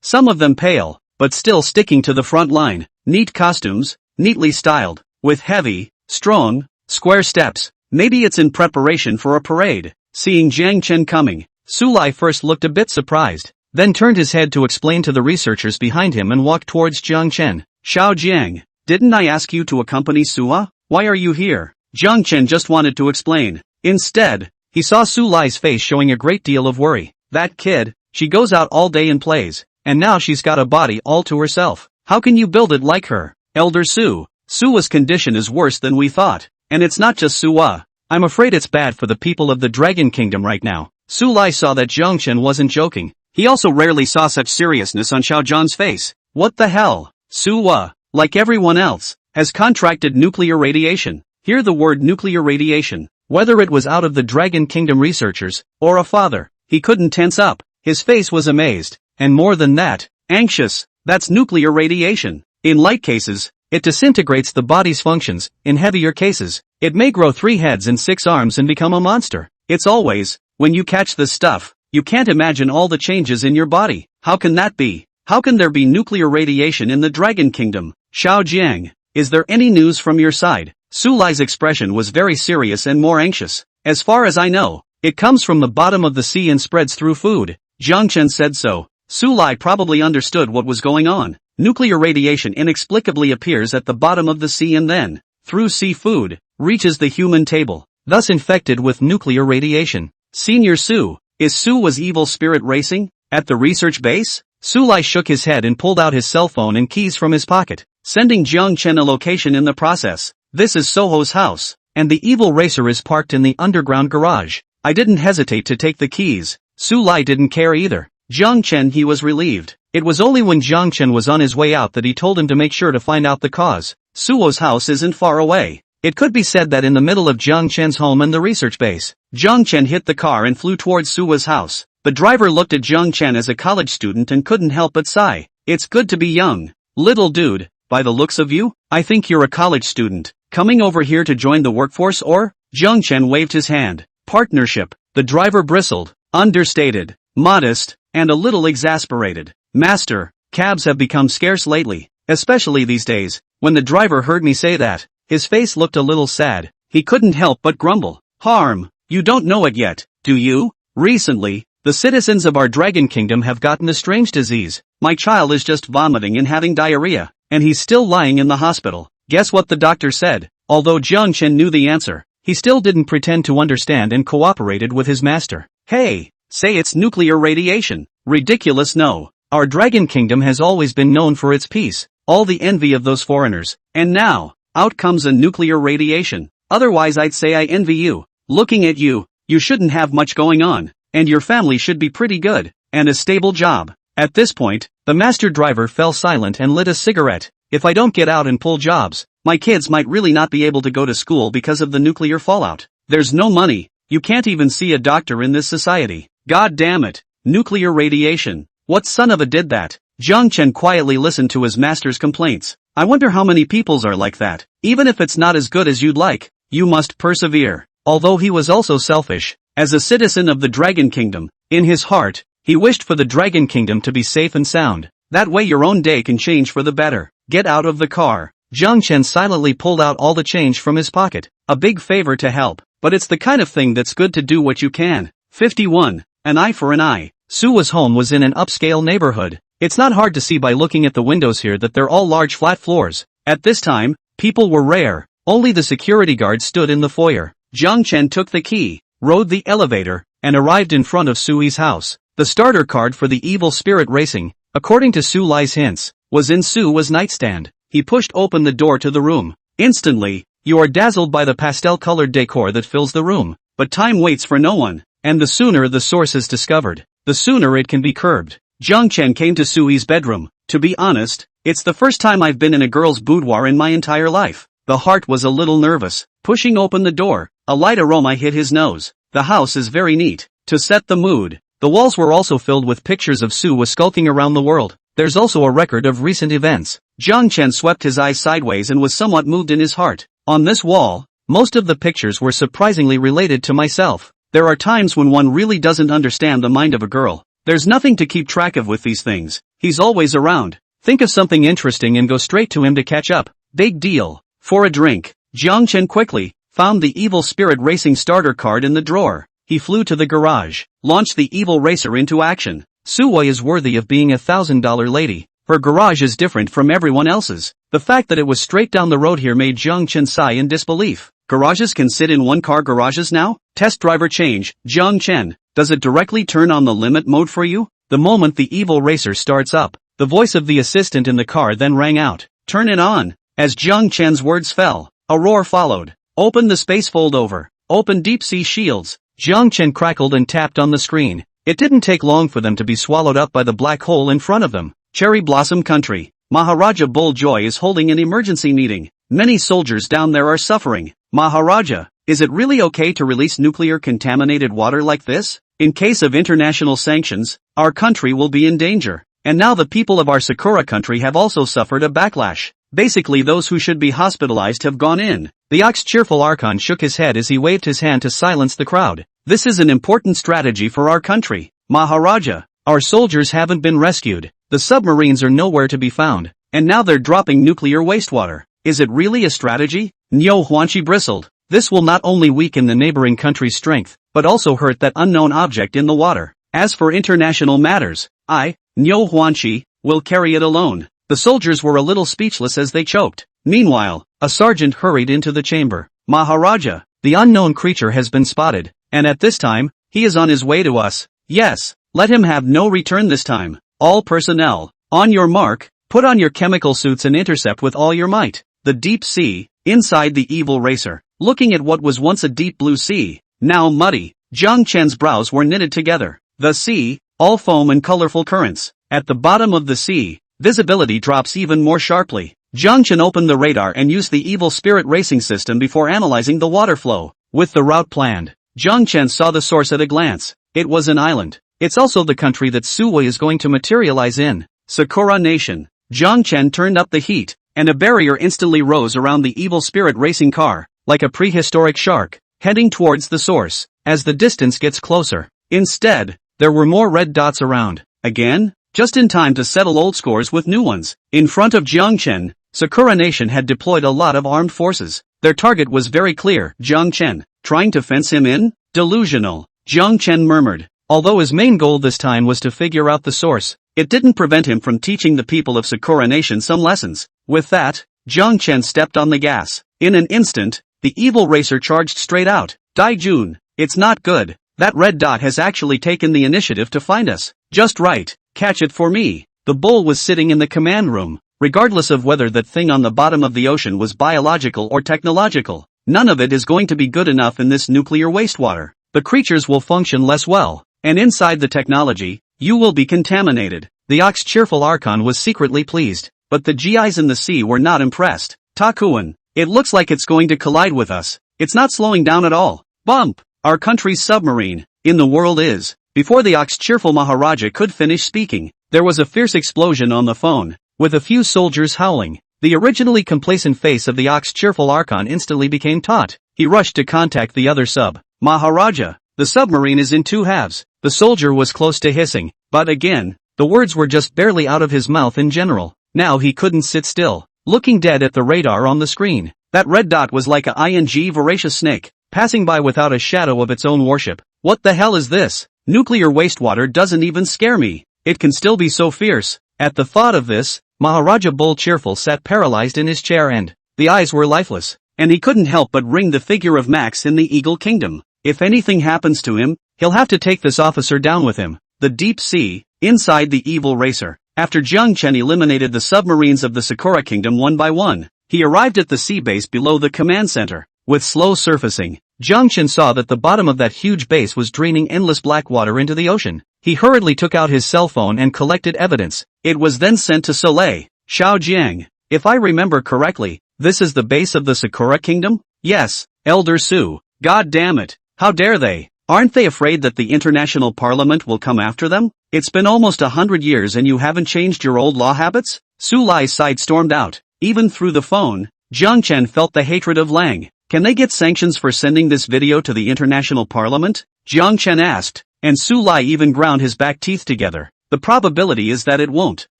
Some of them pale, but still sticking to the front line. Neat costumes, neatly styled, with heavy, strong, square steps. Maybe it's in preparation for a parade. Seeing Jiang Chen coming, Su Lai first looked a bit surprised, then turned his head to explain to the researchers behind him and walked towards Jiang Chen. Xiao Jiang, didn't I ask you to accompany Sua? Why are you here? Jiang Chen just wanted to explain. Instead, he saw Su Lai's face showing a great deal of worry. That kid, she goes out all day and plays, and now she's got a body all to herself. How can you build it like her? Elder Su, Sua's condition is worse than we thought. And it's not just Sua. I'm afraid it's bad for the people of the Dragon Kingdom right now. Su Lai saw that Jiang Chen wasn't joking. He also rarely saw such seriousness on Xiao Zhan's face. What the hell? Sua, like everyone else, has contracted nuclear radiation. Hear the word nuclear radiation. Whether it was out of the Dragon Kingdom researchers, or a father, he couldn't tense up. His face was amazed, and more than that, anxious. That's nuclear radiation. In light cases, it disintegrates the body's functions. In heavier cases, it may grow 3 heads and 6 arms and become a monster. It's always, when you catch this stuff, you can't imagine all the changes in your body. How can that be? How can there be nuclear radiation in the Dragon Kingdom? Xiao Jiang, is there any news from your side? Su Lai's expression was very serious and more anxious. As far as I know, it comes from the bottom of the sea and spreads through food. Jiang Chen said so. Su Lai probably understood what was going on. Nuclear radiation inexplicably appears at the bottom of the sea and then, through seafood, reaches the human table, thus infected with nuclear radiation. Senior Su, is Sua's evil spirit racing? At the research base? Su Lai shook his head and pulled out his cell phone and keys from his pocket, sending Jiang Chen a location in the process. This is Soho's house, and the evil racer is parked in the underground garage. I didn't hesitate to take the keys. Su Lai didn't care either. Jiang Chen, he was relieved. It was only when Jiang Chen was on his way out that he told him to make sure to find out the cause. Suo's house isn't far away. It could be said that in the middle of Jiang Chen's home and the research base. Jiang Chen hit the car and flew towards Suo's house. The driver looked at Jiang Chen as a college student and couldn't help but sigh. It's good to be young. Little dude, by the looks of you, I think you're a college student. Coming over here to join the workforce or? Jiang Chen waved his hand. Partnership. The driver bristled, understated, modest, and a little exasperated. Master, cabs have become scarce lately. especially these days. When the driver heard me say that, his face looked a little sad. He couldn't help but grumble. Harm, you don't know it yet, do you? Recently, the citizens of our Dragon Kingdom have gotten a strange disease. My child is just vomiting and having diarrhea, and he's still lying in the hospital. Guess what the doctor said? Although Jiang Chen knew the answer, he still didn't pretend to understand and cooperated with his master. Hey, say it's nuclear radiation. Ridiculous, no. Our Dragon Kingdom has always been known for its peace, all the envy of those foreigners, and now, out comes a nuclear radiation. Otherwise I'd say I envy you. Looking at you, you shouldn't have much going on, and your family should be pretty good, and a stable job. At this point, the master driver fell silent and lit a cigarette. If I don't get out and pull jobs, my kids might really not be able to go to school because of the nuclear fallout. There's no money, you can't even see a doctor in this society. God damn it, nuclear radiation. What son of a did that? Jiang Chen quietly listened to his master's complaints. I wonder how many peoples are like that. Even if it's not as good as you'd like, you must persevere. Although he was also selfish, as a citizen of the Dragon Kingdom, in his heart, he wished for the Dragon Kingdom to be safe and sound. That way your own day can change for the better. Get out of the car. Jiang Chen silently pulled out all the change from his pocket. A big favor to help, but it's the kind of thing that's good to do what you can. 51. An eye for an eye. Suwa's home was in an upscale neighborhood. It's not hard to see by looking at the windows here that they're all large flat floors. At this time, people were rare. Only the security guards stood in the foyer. Jiang Chen took the key, rode the elevator, and arrived in front of Sui's house. The starter card for the evil spirit racing, according to Su Lai's hints, was in Sui's nightstand. He pushed open the door to the room. Instantly, you are dazzled by the pastel-colored decor that fills the room. But time waits for no one, and the sooner the source is discovered, the sooner it can be curbed. Jiang Chen came to Sui's bedroom. To be honest, it's the first time I've been in a girl's boudoir in my entire life. The heart was a little nervous. Pushing open the door, a light aroma hit his nose. The house is very neat. To set the mood, the walls were also filled with pictures of Su skulking around the world. There's also a record of recent events. Jiang Chen swept his eyes sideways and was somewhat moved in his heart. On this wall, most of the pictures were surprisingly related to myself. There are times when one really doesn't understand the mind of a girl. There's nothing to keep track of with these things. He's always around. Think of something interesting and go straight to him to catch up. Big deal. For a drink, Jiang Chen quickly found the evil spirit racing starter card in the drawer. He flew to the garage, launched the evil racer into action. Suwa is worthy of being $1,000 lady. Her garage is different from everyone else's. The fact that it was straight down the road here made Jiang Chen sigh in disbelief. Garages can sit in one-car garages now? Test driver change. Jiang Chen, does it directly turn on the limit mode for you? The moment the evil racer starts up, the voice of the assistant in the car then rang out. Turn it on. As Jiang Chen's words fell, a roar followed. Open the space fold over. Open deep sea shields. Jiang Chen crackled and tapped on the screen. It didn't take long for them to be swallowed up by the black hole in front of them. Cherry Blossom Country. Maharaja Bull Joy is holding an emergency meeting. Many soldiers down there are suffering. Maharaja, is it really okay to release nuclear contaminated water like this? In case of international sanctions, our country will be in danger. And now the people of our Sakura country have also suffered a backlash. Basically those who should be hospitalized have gone in. The Ox cheerful Archon shook his head as he waved his hand to silence the crowd. This is an important strategy for our country. Maharaja, our soldiers haven't been rescued. The submarines are nowhere to be found. And now they're dropping nuclear wastewater. Is it really a strategy? Nyo Huanchi bristled. This will not only weaken the neighboring country's strength, but also hurt that unknown object in the water. As for international matters, I, Nyo Huanchi, will carry it alone. The soldiers were a little speechless as they choked. Meanwhile, a sergeant hurried into the chamber. Maharaja, the unknown creature has been spotted, and at this time, he is on his way to us. Yes, let him have no return this time. All personnel, on your mark, put on your chemical suits and intercept with all your might. The deep sea, inside the evil racer, looking at what was once a deep blue sea, now muddy, Jiang Chen's brows were knitted together. The sea, all foam and colorful currents. At the bottom of the sea, visibility drops even more sharply. Jiang Chen opened the radar and used the evil spirit racing system before analyzing the water flow. With the route planned, Jiang Chen saw the source at a glance. It was an island. It's also the country that Suwa is going to materialize in. Sakura Nation. Jiang Chen turned up the heat, and a barrier instantly rose around the evil spirit racing car, like a prehistoric shark, heading towards the source. As the distance gets closer, instead, there were more red dots around. Again? just in time to settle old scores with new ones. In front of Jiang Chen, Sakura Nation had deployed a lot of armed forces. Their target was very clear, Jiang Chen. Trying to fence him in? Delusional, Jiang Chen murmured. Although his main goal this time was to figure out the source, it didn't prevent him from teaching the people of Sakura Nation some lessons. With that, Jiang Chen stepped on the gas. In an instant, the evil racer charged straight out. Daijun, it's not good. That red dot has actually taken the initiative to find us. Just right, catch it for me. The bull was sitting in the command room. Regardless of whether that thing on the bottom of the ocean was biological or technological, none of it is going to be good enough in this nuclear wastewater. The creatures will function less well, and inside the technology, you will be contaminated. The Ox Cheerful Archon was secretly pleased, but the GIs in the sea were not impressed. Takuan, it looks like it's going to collide with us. It's not slowing down at all. Bump! Our country's submarine, in the world is. Before the Ox Cheerful Maharaja could finish speaking, there was a fierce explosion on the phone, with a few soldiers howling. The originally complacent face of the Ox Cheerful Archon instantly became taut. He rushed to contact the other sub. Maharaja, the submarine is in two halves. The soldier was close to hissing, but again, the words were just barely out of his mouth in general. Now he couldn't sit still, looking dead at the radar on the screen. That red dot was like a voracious snake, passing by without a shadow of its own worship. What the hell is this? Nuclear wastewater doesn't even scare me. It can still be so fierce. At the thought of this, Maharaja Bull Cheerful sat paralyzed in his chair and the eyes were lifeless, and he couldn't help but ring the figure of Max in the Eagle Kingdom. If anything happens to him, he'll have to take this officer down with him. The deep sea, inside the evil racer. After Jiang Chen eliminated the submarines of the Sakura Kingdom one by one, he arrived at the sea base below the command center. With slow surfacing, Jiang Chen saw that the bottom of that huge base was draining endless black water into the ocean. He hurriedly took out his cell phone and collected evidence. It was then sent to Soleil. Xiaojiang, if I remember correctly, this is the base of the Sakura Kingdom? Yes, Elder Su. God damn it, how dare they? Aren't they afraid that the International Parliament will come after them? It's been almost 100 years and you haven't changed your old law habits? Su Lai's side stormed out. Even through the phone, Jiang Chen felt the hatred of Lang. Can they get sanctions for sending this video to the International Parliament? Jiang Chen asked, and Su Lai even ground his back teeth together. The probability is that it won't,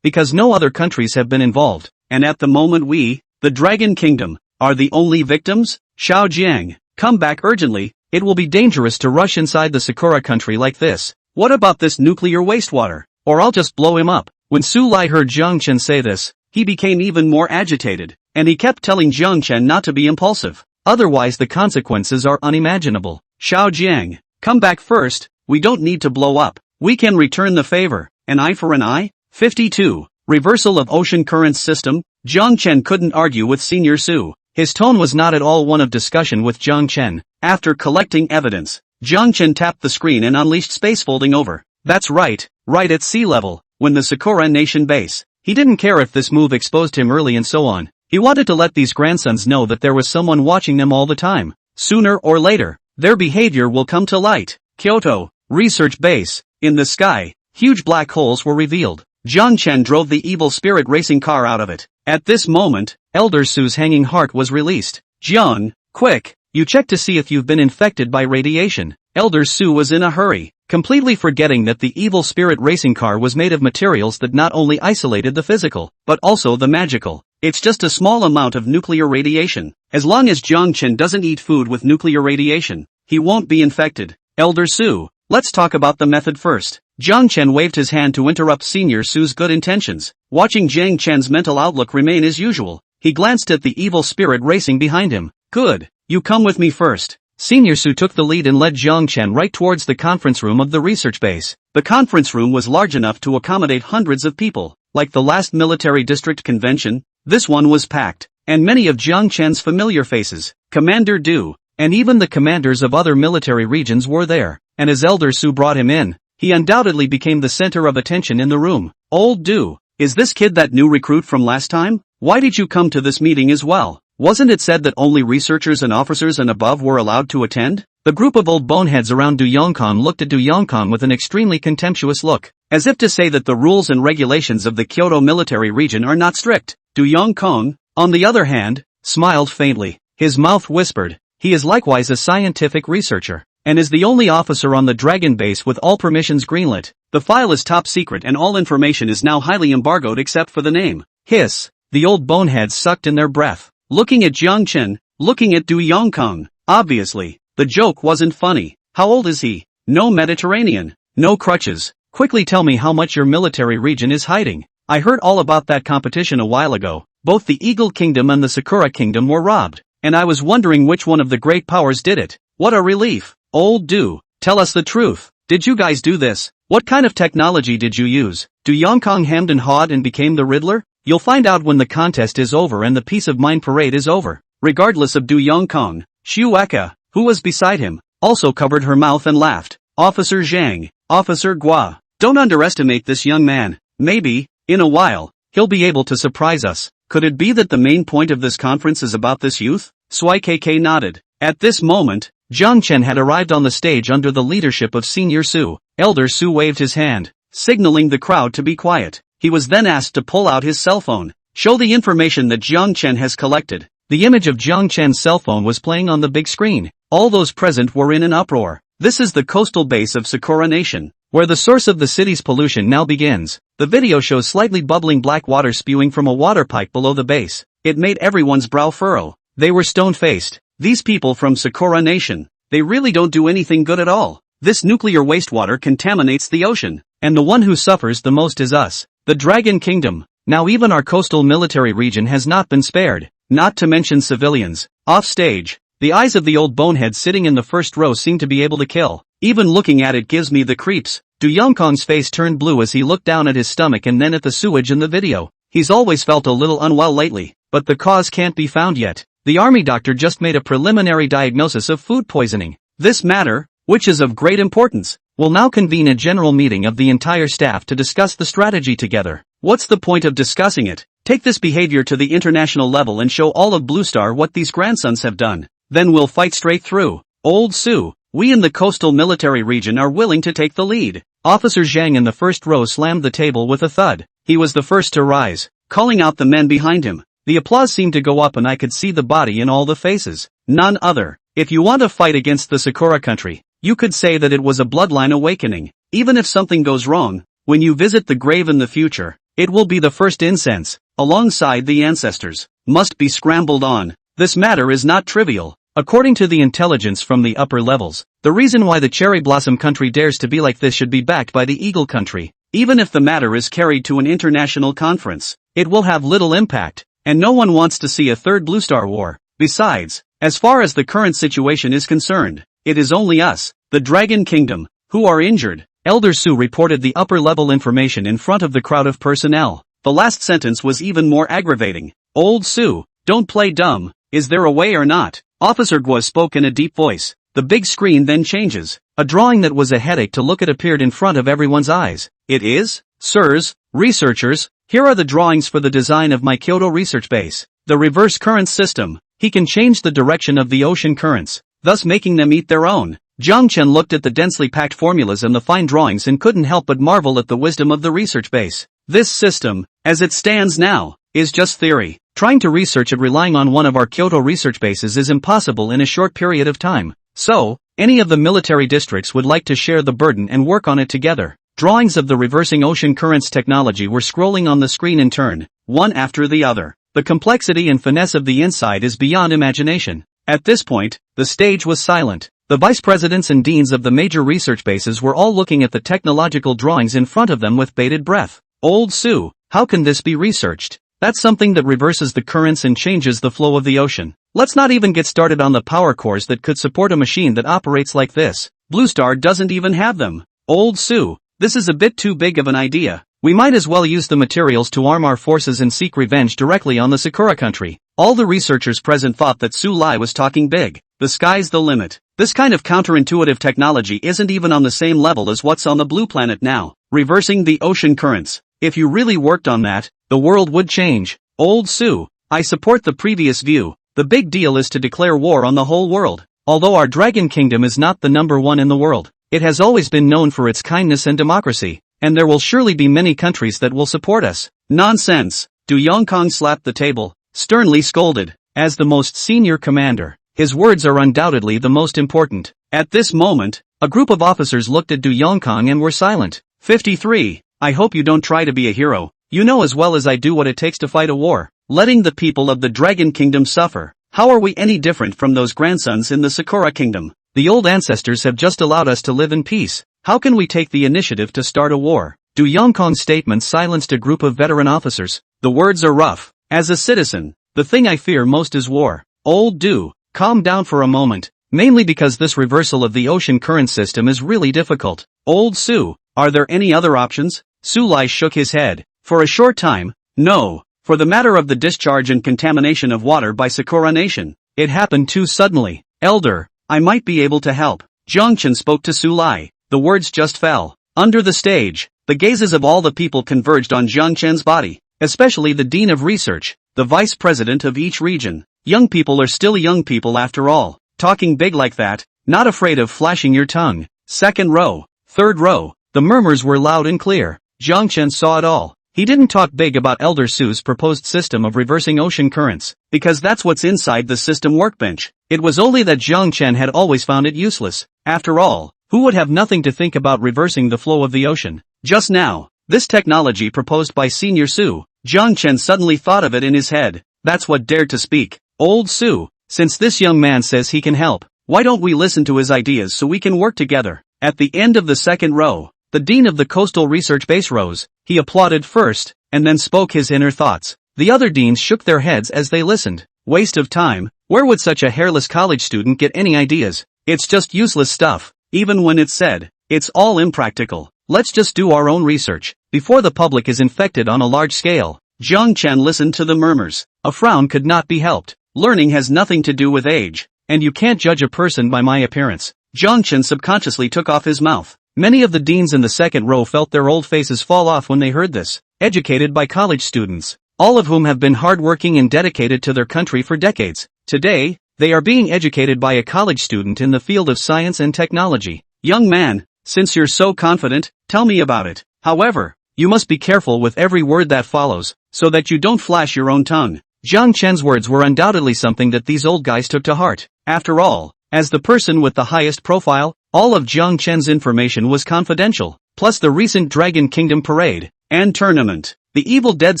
because no other countries have been involved, and at the moment we, the Dragon Kingdom, are the only victims? Xiaojiang, come back urgently, it will be dangerous to rush inside the Sakura country like this. What about this nuclear wastewater? Or I'll just blow him up. When Su Lai heard Jiang Chen say this, he became even more agitated, and he kept telling Jiang Chen not to be impulsive. Otherwise the consequences are unimaginable. Xiaojiang, come back first, we don't need to blow up. We can return the favor. An eye for an eye? 52. Reversal of ocean currents system. Jiang Chen couldn't argue with Senior Su. His tone was not at all one of discussion with Jiang Chen. After collecting evidence, Jiang Chen tapped the screen and unleashed space folding over. That's right, right at sea level, when the Sakura Nation base. He didn't care if this move exposed him early and so on. He wanted to let these grandsons know that there was someone watching them all the time. Sooner or later, their behavior will come to light. Kyoto, research base. In the sky, huge black holes were revealed. Jiang Chen drove the evil spirit racing car out of it. At this moment, Elder Su's hanging heart was released. Jiang, quick, you check to see if you've been infected by radiation. Elder Su was in a hurry, completely forgetting that the evil spirit racing car was made of materials that not only isolated the physical, but also the magical. It's just a small amount of nuclear radiation. As long as Jiang Chen doesn't eat food with nuclear radiation, he won't be infected. Elder Su, let's talk about the method first. Jiang Chen waved his hand to interrupt Senior Su's good intentions. Watching Jiang Chen's mental outlook remain as usual, he glanced at the evil spirit racing behind him. Good, you come with me first. Senior Su took the lead and led Jiang Chen right towards the conference room of the research base. The conference room was large enough to accommodate hundreds of people. Like the last military district convention, this one was packed, and many of Jiang Chen's familiar faces, Commander Du, and even the commanders of other military regions were there. And as Elder Su brought him in, he undoubtedly became the center of attention in the room. Old Du, is this kid that new recruit from last time? Why did you come to this meeting as well? Wasn't it said that only researchers and officers and above were allowed to attend? The group of old boneheads around Du Yongkong looked at Du Yongkong with an extremely contemptuous look, as if to say that the rules and regulations of the Kyoto military region are not strict. Du Yongkong, on the other hand, smiled faintly. His mouth whispered, he is likewise a scientific researcher, and is the only officer on the Dragon base with all permissions greenlit. The file is top secret and all information is now highly embargoed except for the name. Hiss. The old boneheads sucked in their breath. Looking at Jiang Chen, looking at Du Yongkong. Obviously, the joke wasn't funny. How old is he? No Mediterranean. No crutches. Quickly tell me how much your military region is hiding. I heard all about that competition a while ago. Both the Eagle Kingdom and the Sakura Kingdom were robbed, and I was wondering which one of the great powers did it. What a relief. Old Du, tell us the truth. Did you guys do this? What kind of technology did you use? Du Yongkong hemmed and hawed and became the Riddler? You'll find out when the contest is over and the peace of mind parade is over. Regardless of Du Yongkong, Xu Weka, who was beside him, also covered her mouth and laughed. Officer Zhang, Officer Gua, don't underestimate this young man. Maybe, in a while, he'll be able to surprise us. Could it be that the main point of this conference is about this youth? Sui KK nodded. At this moment, Jiang Chen had arrived on the stage under the leadership of Senior Su. Elder Su waved his hand, signaling the crowd to be quiet. He was then asked to pull out his cell phone. Show the information that Jiang Chen has collected. The image of Jiang Chen's cell phone was playing on the big screen. All those present were in an uproar. This is the coastal base of Sakura Nation, where the source of the city's pollution now begins. The video shows slightly bubbling black water spewing from a water pipe below the base. It made everyone's brow furrow. They were stone-faced. These people from Sakura Nation, they really don't do anything good at all. This nuclear wastewater contaminates the ocean, and the one who suffers the most is us, the Dragon Kingdom. Now even our coastal military region has not been spared, not to mention civilians. Off stage, the eyes of the old bonehead sitting in the first row seem to be able to kill. Even looking at it gives me the creeps. Du Yongkong's face turned blue as he looked down at his stomach and then at the sewage in the video. He's always felt a little unwell lately, but the cause can't be found yet. The army doctor just made a preliminary diagnosis of food poisoning. This matter, which is of great importance, will now convene a general meeting of the entire staff to discuss the strategy together. What's the point of discussing it? Take this behavior to the international level and show all of Blue Star what these grandsons have done. Then we'll fight straight through. Old Su, we in the coastal military region are willing to take the lead. Officer Zhang in the first row slammed the table with a thud. He was the first to rise, calling out the men behind him. The applause seemed to go up and I could see the body in all the faces. None other. If you want to fight against the Sakura country, you could say that it was a bloodline awakening. Even if something goes wrong, when you visit the grave in the future, it will be the first incense, alongside the ancestors, must be scrambled on. This matter is not trivial. According to the intelligence from the upper levels, the reason why the Cherry Blossom country dares to be like this should be backed by the Eagle country. Even if the matter is carried to an international conference, it will have little impact, and no one wants to see a third Blue Star War. Besides, as far as the current situation is concerned, it is only us, the Dragon Kingdom, who are injured. Elder Su reported the upper-level information in front of the crowd of personnel. The last sentence was even more aggravating. Old Su, don't play dumb. Is there a way or not? Officer Gua spoke in a deep voice. The big screen then changes. A drawing that was a headache to look at appeared in front of everyone's eyes. It is? Sirs, researchers, here are the drawings for the design of my Kyoto research base. The reverse current system. He can change the direction of the ocean currents, thus making them eat their own. Jiang Chen looked at the densely packed formulas and the fine drawings and couldn't help but marvel at the wisdom of the research base. This system, as it stands now, is just theory. Trying to research it relying on one of our Kyoto research bases is impossible in a short period of time. So, any of the military districts would like to share the burden and work on it together. Drawings of the reversing ocean currents technology were scrolling on the screen in turn, one after the other. The complexity and finesse of the inside is beyond imagination. At this point, the stage was silent. The vice presidents and deans of the major research bases were all looking at the technological drawings in front of them with bated breath. Old Su, how can this be researched? That's something that reverses the currents and changes the flow of the ocean. Let's not even get started on the power cores that could support a machine that operates like this. Blue Star doesn't even have them. Old Su, this is a bit too big of an idea. We might as well use the materials to arm our forces and seek revenge directly on the Sakura country. All the researchers present thought that Su Lai was talking big. The sky's the limit. This kind of counterintuitive technology isn't even on the same level as what's on the blue planet now. Reversing the ocean currents. If you really worked on that, the world would change. Old Su, I support the previous view. The big deal is to declare war on the whole world. Although our Dragon Kingdom is not the number one in the world, it has always been known for its kindness and democracy, and there will surely be many countries that will support us. Nonsense! Du Yongkong slapped the table, sternly scolded. As the most senior commander, his words are undoubtedly the most important. At this moment, a group of officers looked at Du Yongkong and were silent. 53. I hope you don't try to be a hero. You know as well as I do what it takes to fight a war, letting the people of the Dragon Kingdom suffer. How are we any different from those grandsons in the Sakura Kingdom? The old ancestors have just allowed us to live in peace. How can we take the initiative to start a war? Du Yongkong's statement silenced a group of veteran officers. The words are rough. As a citizen, the thing I fear most is war. Old Du, calm down for a moment. Mainly because this reversal of the ocean current system is really difficult. Old Su, are there any other options? Su Lai shook his head. For a short time, no. For the matter of the discharge and contamination of water by Sakura Nation, it happened too suddenly. Elder, I might be able to help. Zhangchen spoke to Su Lai. The words just fell. Under the stage, the gazes of all the people converged on Zhangchen's body, especially the Dean of Research, the Vice President of each region. Young people are still young people after all. Talking big like that, not afraid of flashing your tongue. Second row, third row, the murmurs were loud and clear. Zhangchen saw it all. He didn't talk big about Elder Su's proposed system of reversing ocean currents, because that's what's inside the system workbench. It was only that Zhangchen had always found it useless. After all, who would have nothing to think about reversing the flow of the ocean? Just now, this technology proposed by Senior Su, Zhangchen suddenly thought of it in his head. That's what dared to speak. Old Su, since this young man says he can help, why don't we listen to his ideas so we can work together? At the end of the second row, the Dean of the Coastal Research Base rose. He applauded first, and then spoke his inner thoughts. The other deans shook their heads as they listened. Waste of time. Where would such a hairless college student get any ideas? It's just useless stuff. Even when it's said, it's all impractical. Let's just do our own research, before the public is infected on a large scale. Zhangchen listened to the murmurs. A frown could not be helped. Learning has nothing to do with age, and you can't judge a person by my appearance. Zhangchen subconsciously took off his mouth. Many of the deans in the second row felt their old faces fall off when they heard this. Educated by college students, all of whom have been hardworking and dedicated to their country for decades. Today, they are being educated by a college student in the field of science and technology. Young man, since you're so confident, tell me about it. However, you must be careful with every word that follows, so that you don't flash your own tongue. Zhang Chen's words were undoubtedly something that these old guys took to heart. After all, as the person with the highest profile, all of Zhang Chen's information was confidential, plus the recent Dragon Kingdom parade and tournament. The Evil Dead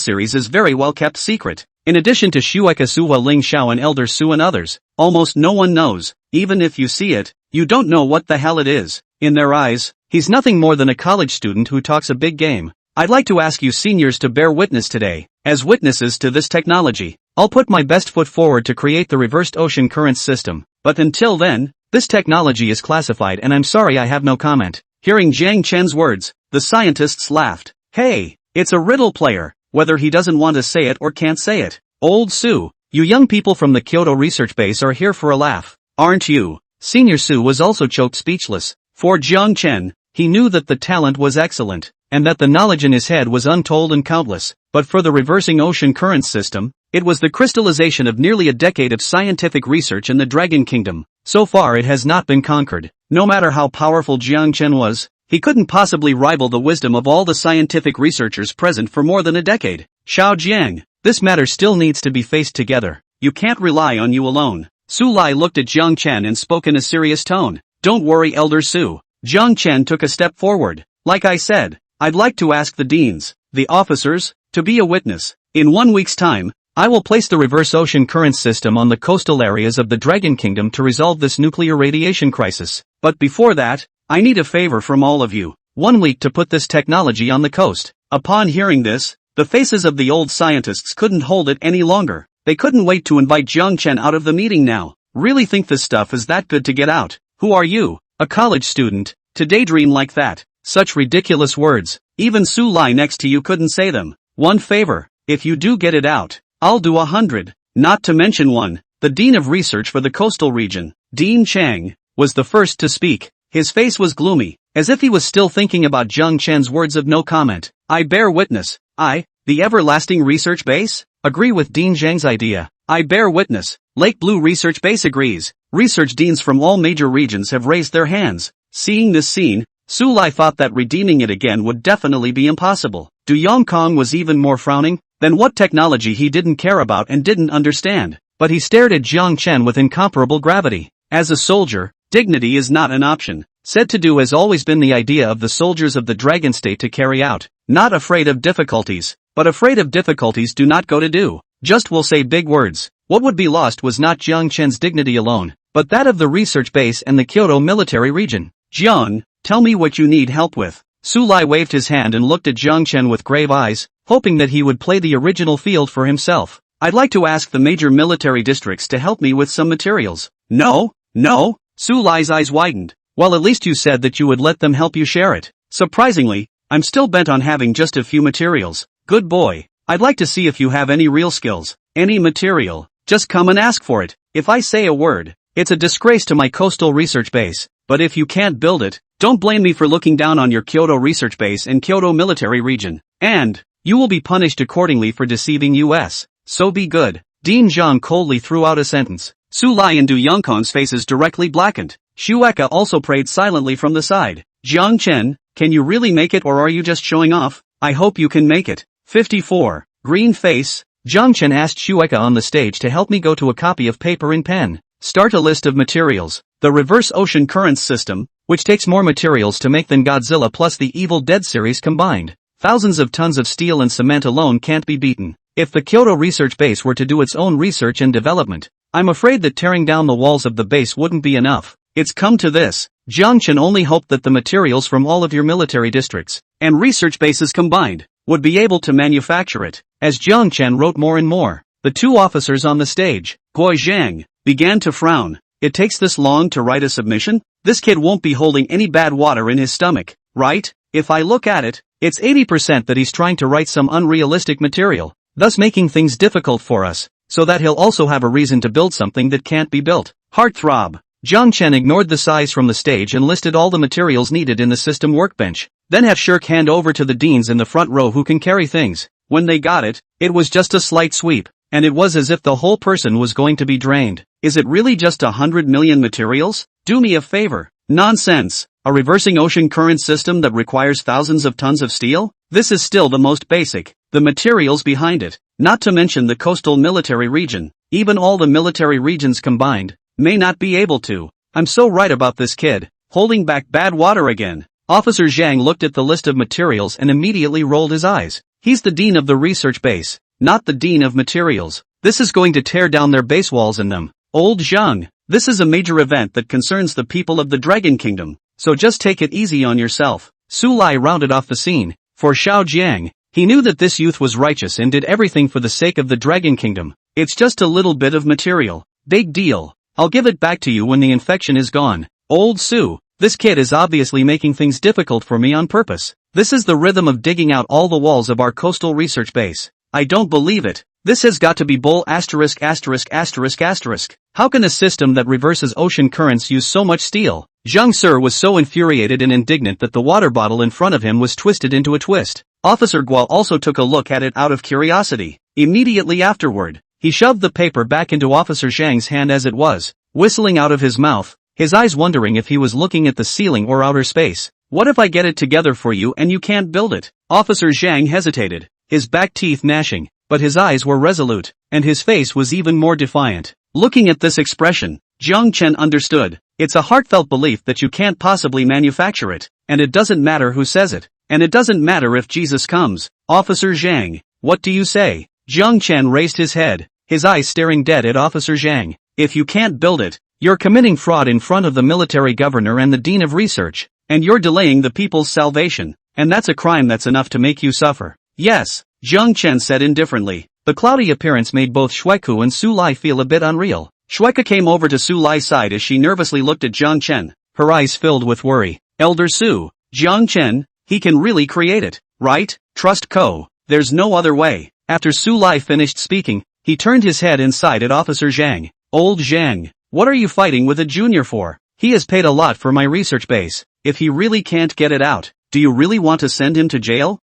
series is very well kept secret. In addition to Shueika Suwa Ling Xiao and Elder Su and others, almost no one knows. Even if you see it, you don't know what the hell it is. In their eyes, he's nothing more than a college student who talks a big game. I'd like to ask you seniors to bear witness today, as witnesses to this technology. I'll put my best foot forward to create the reversed ocean currents system, but until then, this technology is classified and I'm sorry I have no comment. Hearing Zhang Chen's words, the scientists laughed. Hey, it's a riddle player, whether he doesn't want to say it or can't say it. Old Su, you young people from the Kyoto Research Base are here for a laugh, aren't you? Senior Su was also choked speechless. For Zhang Chen, he knew that the talent was excellent, and that the knowledge in his head was untold and countless, but for the reversing ocean currents system, it was the crystallization of nearly a decade of scientific research in the Dragon Kingdom. So far it has not been conquered. No matter how powerful Zhang Chen was, he couldn't possibly rival the wisdom of all the scientific researchers present for more than a decade. Xiao Jiang, this matter still needs to be faced together. You can't rely on you alone. Su Lai looked at Zhang Chen and spoke in a serious tone. Don't worry, Elder Su. Zhang Chen took a step forward. Like I said, I'd like to ask the deans, the officers, to be a witness. In 1 week's time, I will place the reverse ocean current system on the coastal areas of the Dragon Kingdom to resolve this nuclear radiation crisis. But before that, I need a favor from all of you. 1 week to put this technology on the coast. Upon hearing this, the faces of the old scientists couldn't hold it any longer. They couldn't wait to invite Zhang Chen out of the meeting now. Really think this stuff is that good to get out? Who are you? A college student, to daydream like that? Such ridiculous words. Even Su Lai next to you couldn't say them. One favor, if you do get it out, I'll do 100. Not to mention one. The Dean of Research for the coastal region, Dean Chang, was the first to speak. His face was gloomy, as if he was still thinking about Zhang Chen's words of no comment. I bear witness. The everlasting research base? Agree with Dean Zhang's idea. I bear witness. Lake Blue Research Base agrees. Research deans from all major regions have raised their hands. Seeing this scene, Su Lai thought that redeeming it again would definitely be impossible. Du Yongkong was even more frowning. Then what technology he didn't care about and didn't understand. But he stared at Zhang Chen with incomparable gravity. As a soldier, dignity is not an option. Said to do has always been the idea of the soldiers of the Dragon State to carry out. Not afraid of difficulties, but afraid of difficulties do not go to do. Just will say big words. What would be lost was not Jiang Chen's dignity alone, but that of the research base and the Kyoto military region. Jiang, tell me what you need help with. Su Lai waved his hand and looked at Jiang Chen with grave eyes, hoping that he would play the original field for himself. I'd like to ask the major military districts to help me with some materials. No? Su Lai's eyes widened. Well, at least you said that you would let them help you share it. Surprisingly, I'm still bent on having just a few materials. Good boy. I'd like to see if you have any real skills. Any material. Just come and ask for it. If I say a word, it's a disgrace to my coastal research base. But if you can't build it, don't blame me for looking down on your Kyoto research base and Kyoto military region. And you will be punished accordingly for deceiving us. So be good. Dean Zhang coldly threw out a sentence. Su Lai and Du Yongkong's faces directly blackened. Shueka also prayed silently from the side. Jiang Chen, can you really make it or are you just showing off? I hope you can make it. 54. Green face. Jiang Chen asked Shueka on the stage to help me go to a copy of paper and pen. Start a list of materials. The reverse ocean currents system, which takes more materials to make than Godzilla plus the Evil Dead series combined. Thousands of tons of steel and cement alone can't be beaten. If the Kyoto research base were to do its own research and development, I'm afraid that tearing down the walls of the base wouldn't be enough. It's come to this. Jiang Chen only hoped that the materials from all of your military districts and research bases combined would be able to manufacture it. As Jiang Chen wrote more and more, the two officers on the stage, Gui Zhang, began to frown. It takes this long to write a submission? This kid won't be holding any bad water in his stomach, right? If I look at it, it's 80% that he's trying to write some unrealistic material, thus making things difficult for us, so that he'll also have a reason to build something that can't be built. Heartthrob. Jiang Chen ignored the sighs from the stage and listed all the materials needed in the system workbench. Then have Shirk hand over to the deans in the front row who can carry things. When they got it, it was just a slight sweep, and it was as if the whole person was going to be drained. Is it really just 100 million materials? Do me a favor. Nonsense. A reversing ocean current system that requires thousands of tons of steel? This is still the most basic. The materials behind it, not to mention the coastal military region, even all the military regions combined, may not be able to. I'm so right about this kid. Holding back bad water again. Officer Zhang looked at the list of materials and immediately rolled his eyes. He's the dean of the research base, not the dean of materials. This is going to tear down their base walls in them. Old Zhang, this is a major event that concerns the people of the Dragon Kingdom, so just take it easy on yourself. Su Lai rounded off the scene. For Xiao Jiang, he knew that this youth was righteous and did everything for the sake of the Dragon Kingdom. It's just a little bit of material. Big deal. I'll give it back to you when the infection is gone. Old Su, this kid is obviously making things difficult for me on purpose. This is the rhythm of digging out all the walls of our coastal research base. I don't believe it. This has got to be bull asterisk asterisk asterisk asterisk. How can a system that reverses ocean currents use so much steel? Zhang Sir was so infuriated and indignant that the water bottle in front of him was twisted into a twist. Officer Guo also took a look at it out of curiosity. Immediately afterward, he shoved the paper back into Officer Zhang's hand as it was, whistling out of his mouth, his eyes wondering if he was looking at the ceiling or outer space. What if I get it together for you and you can't build it? Officer Zhang hesitated, his back teeth gnashing, but his eyes were resolute, and his face was even more defiant. Looking at this expression, Jiang Chen understood. It's a heartfelt belief that you can't possibly manufacture it, and it doesn't matter who says it, and it doesn't matter if Jesus comes. Officer Zhang, what do you say? Jiang Chen raised his head, his eyes staring dead at Officer Zhang. If you can't build it, you're committing fraud in front of the military governor and the dean of research, and you're delaying the people's salvation, and that's a crime that's enough to make you suffer. Yes, Jiang Chen said indifferently. The cloudy appearance made both Shueku and Su Lai feel a bit unreal. Shueka came over to Su Lai's side as she nervously looked at Jiang Chen, her eyes filled with worry. Elder Su, Jiang Chen, he can really create it, right? Trust Ko. There's no other way. After Su Lai finished speaking, he turned his head inside at Officer Zhang. Old Zhang, what are you fighting with a junior for? He has paid a lot for my research base. If he really can't get it out, do you really want to send him to jail?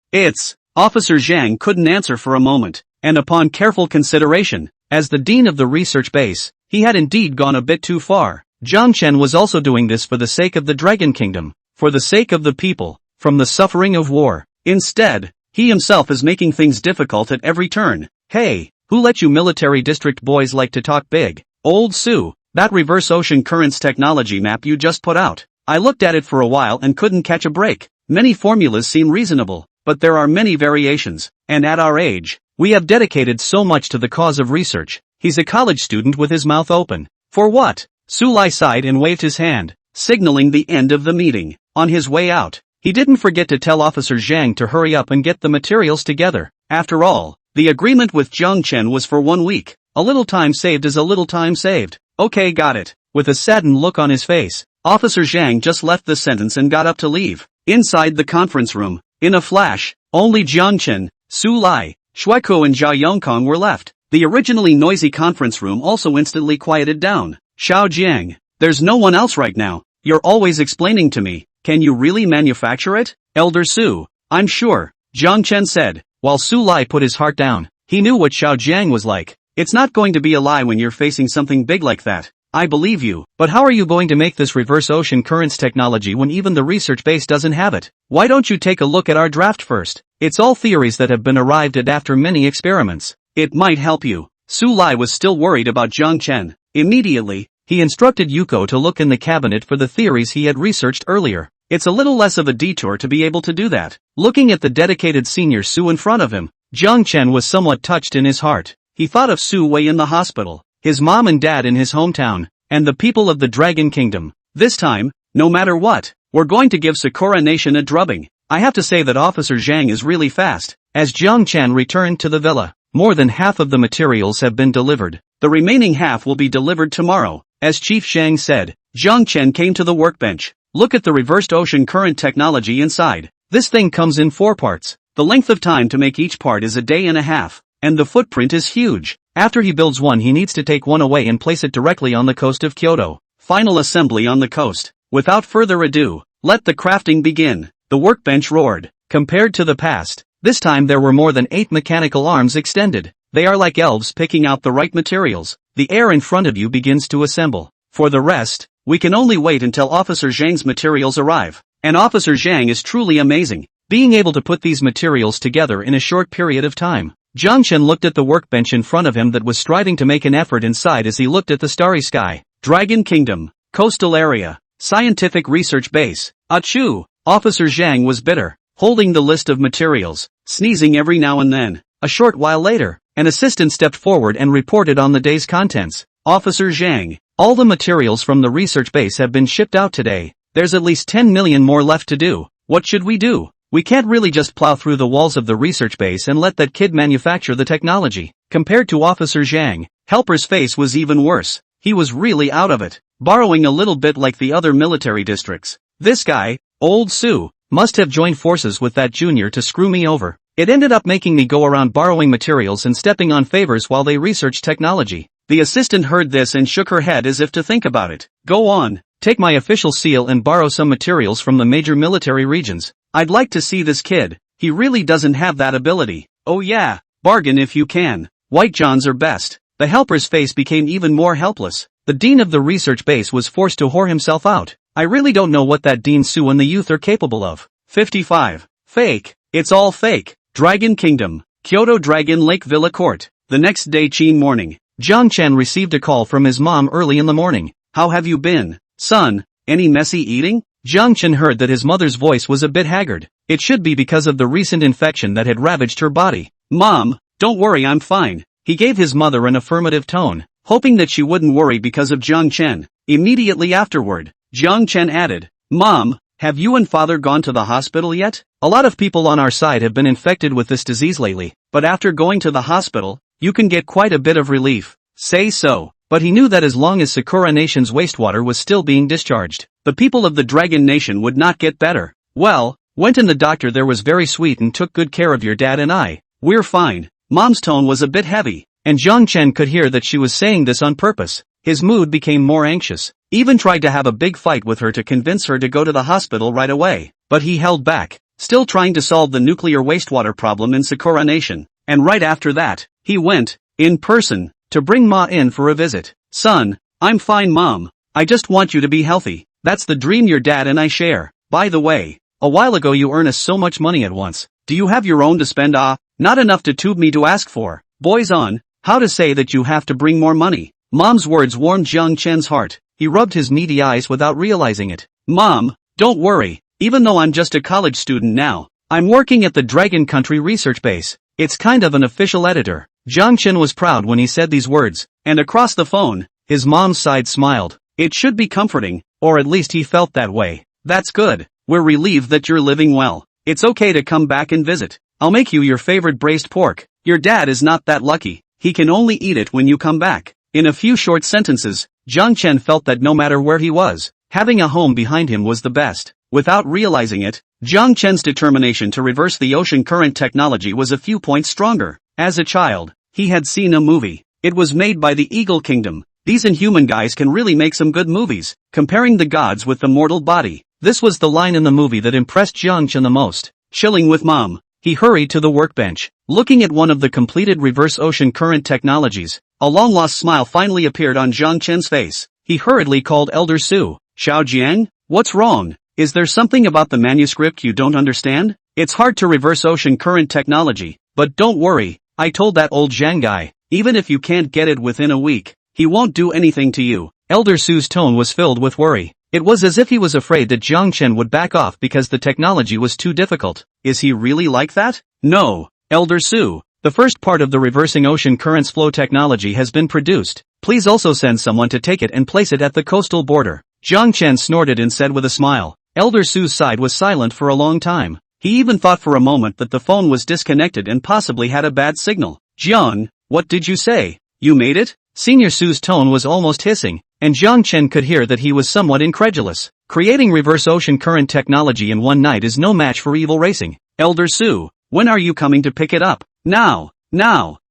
Officer Zhang couldn't answer for a moment, and upon careful consideration, as the dean of the research base, he had indeed gone a bit too far. Jiang Chen was also doing this for the sake of the Dragon Kingdom, for the sake of the people, from the suffering of war. Instead, he himself is making things difficult at every turn. Hey, who let you military district boys like to talk big? Old Su, that reverse ocean currents technology map you just put out, I looked at it for a while and couldn't catch a break. Many formulas seem reasonable, but there are many variations, and at our age, we have dedicated so much to the cause of research. He's a college student with his mouth open. For what? Sulai sighed and waved his hand, signaling the end of the meeting. On his way out, he didn't forget to tell Officer Zhang to hurry up and get the materials together. After all, the agreement with Zhang Chen was for 1 week. A little time saved is a little time saved. Okay, got it. With a saddened look on his face, Officer Zhang just left the sentence and got up to leave. Inside the conference room, in a flash, only Jiang Chen, Su Lai, Shuaiku and Zhao Yongkong were left. The originally noisy conference room also instantly quieted down. Xiao Jiang, there's no one else right now. You're always explaining to me. Can you really manufacture it? Elder Su, I'm sure, Jiang Chen said, while Su Lai put his heart down. He knew what Xiao Jiang was like. It's not going to be a lie when you're facing something big like that. I believe you, but how are you going to make this reverse ocean currents technology when even the research base doesn't have it? Why don't you take a look at our draft first? It's all theories that have been arrived at after many experiments. It might help you. Su Lai was still worried about Jiang Chen. Immediately, he instructed Yuko to look in the cabinet for the theories he had researched earlier. It's a little less of a detour to be able to do that. Looking at the dedicated senior Su in front of him, Jiang Chen was somewhat touched in his heart. He thought of Su Wei in the hospital, his mom and dad in his hometown, and the people of the Dragon Kingdom. This time, no matter what, we're going to give Sakura Nation a drubbing. I have to say that Officer Zhang is really fast. As Jiang Chen returned to the villa, more than half of the materials have been delivered. The remaining half will be delivered tomorrow. As Chief Zhang said, Jiang Chen came to the workbench. Look at the reversed ocean current technology inside. This thing comes in 4 parts. The length of time to make each part is a day and a half, and the footprint is huge. After he builds one, he needs to take one away and place it directly on the coast of Kyoto. Final assembly on the coast. Without further ado, let the crafting begin. The workbench roared. Compared to the past, this time there were more than 8 mechanical arms extended. They are like elves picking out the right materials. The air in front of you begins to assemble. For the rest, we can only wait until Officer Zhang's materials arrive. And Officer Zhang is truly amazing, being able to put these materials together in a short period of time. Jiang Chen looked at the workbench in front of him that was striving to make an effort inside as he looked at the starry sky. Dragon Kingdom, coastal area, scientific research base. Achoo! Officer Zhang was bitter, holding the list of materials, sneezing every now and then. A short while later, an assistant stepped forward and reported on the day's contents. Officer Zhang, all the materials from the research base have been shipped out today. There's at least 10 million more left to do. What should we do? We can't really just plow through the walls of the research base and let that kid manufacture the technology. Compared to Officer Zhang, Helper's face was even worse. He was really out of it, borrowing a little bit like the other military districts. This guy, Old Su, must have joined forces with that junior to screw me over. It ended up making me go around borrowing materials and stepping on favors while they researched technology. The assistant heard this and shook her head as if to think about it. Go on, take my official seal and borrow some materials from the major military regions. I'd like to see this kid. He really doesn't have that ability. Oh yeah, bargain if you can. White Johns are best. The helper's face became even more helpless. The dean of the research base was forced to whore himself out. I really don't know what that Dean Su and the youth are capable of. 55. Fake. It's all fake. Dragon Kingdom, Kyoto Dragon Lake Villa Court. The next day morning, Jiang Chen received a call from his mom early in the morning. How have you been, son? Any messy eating? Jiang Chen heard that his mother's voice was a bit haggard. It should be because of the recent infection that had ravaged her body. Mom, don't worry, I'm fine. He gave his mother an affirmative tone, hoping that she wouldn't worry because of Jiang Chen. Immediately afterward, Jiang Chen added, Mom, have you and father gone to the hospital yet? A lot of people on our side have been infected with this disease lately, but after going to the hospital, you can get quite a bit of relief. Say so. But he knew that as long as Sakura Nation's wastewater was still being discharged, the people of the Dragon Nation would not get better. Well, went in the doctor there was very sweet and took good care of your dad and I. We're fine. Mom's tone was a bit heavy, and Jiang Chen could hear that she was saying this on purpose. His mood became more anxious. Even tried to have a big fight with her to convince her to go to the hospital right away. But he held back, still trying to solve the nuclear wastewater problem in Sakura Nation. And right after that, he went, in person, to bring Ma in for a visit. Son, I'm fine Mom. I just want you to be healthy. That's the dream your dad and I share. By the way, a while ago you earned us so much money at once. Do you have your own to spend? Not enough to tube me to ask for. Boys on, how to say that you have to bring more money. Mom's words warmed Jiang Chen's heart. He rubbed his meaty eyes without realizing it. Mom, don't worry, even though I'm just a college student now, I'm working at the Dragon Country Research Base. It's kind of an official editor. Jiang Chen was proud when he said these words, and across the phone, his mom's side smiled. It should be comforting, or at least he felt that way. That's good. We're relieved that you're living well. It's okay to come back and visit. I'll make you your favorite braised pork. Your dad is not that lucky. He can only eat it when you come back. In a few short sentences, Jiang Chen felt that no matter where he was, having a home behind him was the best. Without realizing it, Jiang Chen's determination to reverse the ocean current technology was a few points stronger. As a child, he had seen a movie. It was made by the Eagle Kingdom. These inhuman guys can really make some good movies, comparing the gods with the mortal body. This was the line in the movie that impressed Jiang Chen the most. Chilling with Mom, he hurried to the workbench. Looking at one of the completed reverse ocean current technologies, a long-lost smile finally appeared on Jiang Chen's face. He hurriedly called Elder Su. Xiao Jiang, what's wrong? Is there something about the manuscript you don't understand? It's hard to reverse ocean current technology, but don't worry, I told that old Zhang guy, even if you can't get it within a week, he won't do anything to you. Elder Su's tone was filled with worry. It was as if he was afraid that Jiang Chen would back off because the technology was too difficult. Is he really like that? No, Elder Su. The first part of the reversing ocean currents flow technology has been produced. Please also send someone to take it and place it at the coastal border. Jiang Chen snorted and said with a smile. Elder Su's side was silent for a long time. He even thought for a moment that the phone was disconnected and possibly had a bad signal. Jiang, what did you say? You made it? Senior Su's tone was almost hissing, and Jiang Chen could hear that he was somewhat incredulous. Creating reverse ocean current technology in one night is no match for evil racing. Elder Su, when are you coming to pick it up? Now.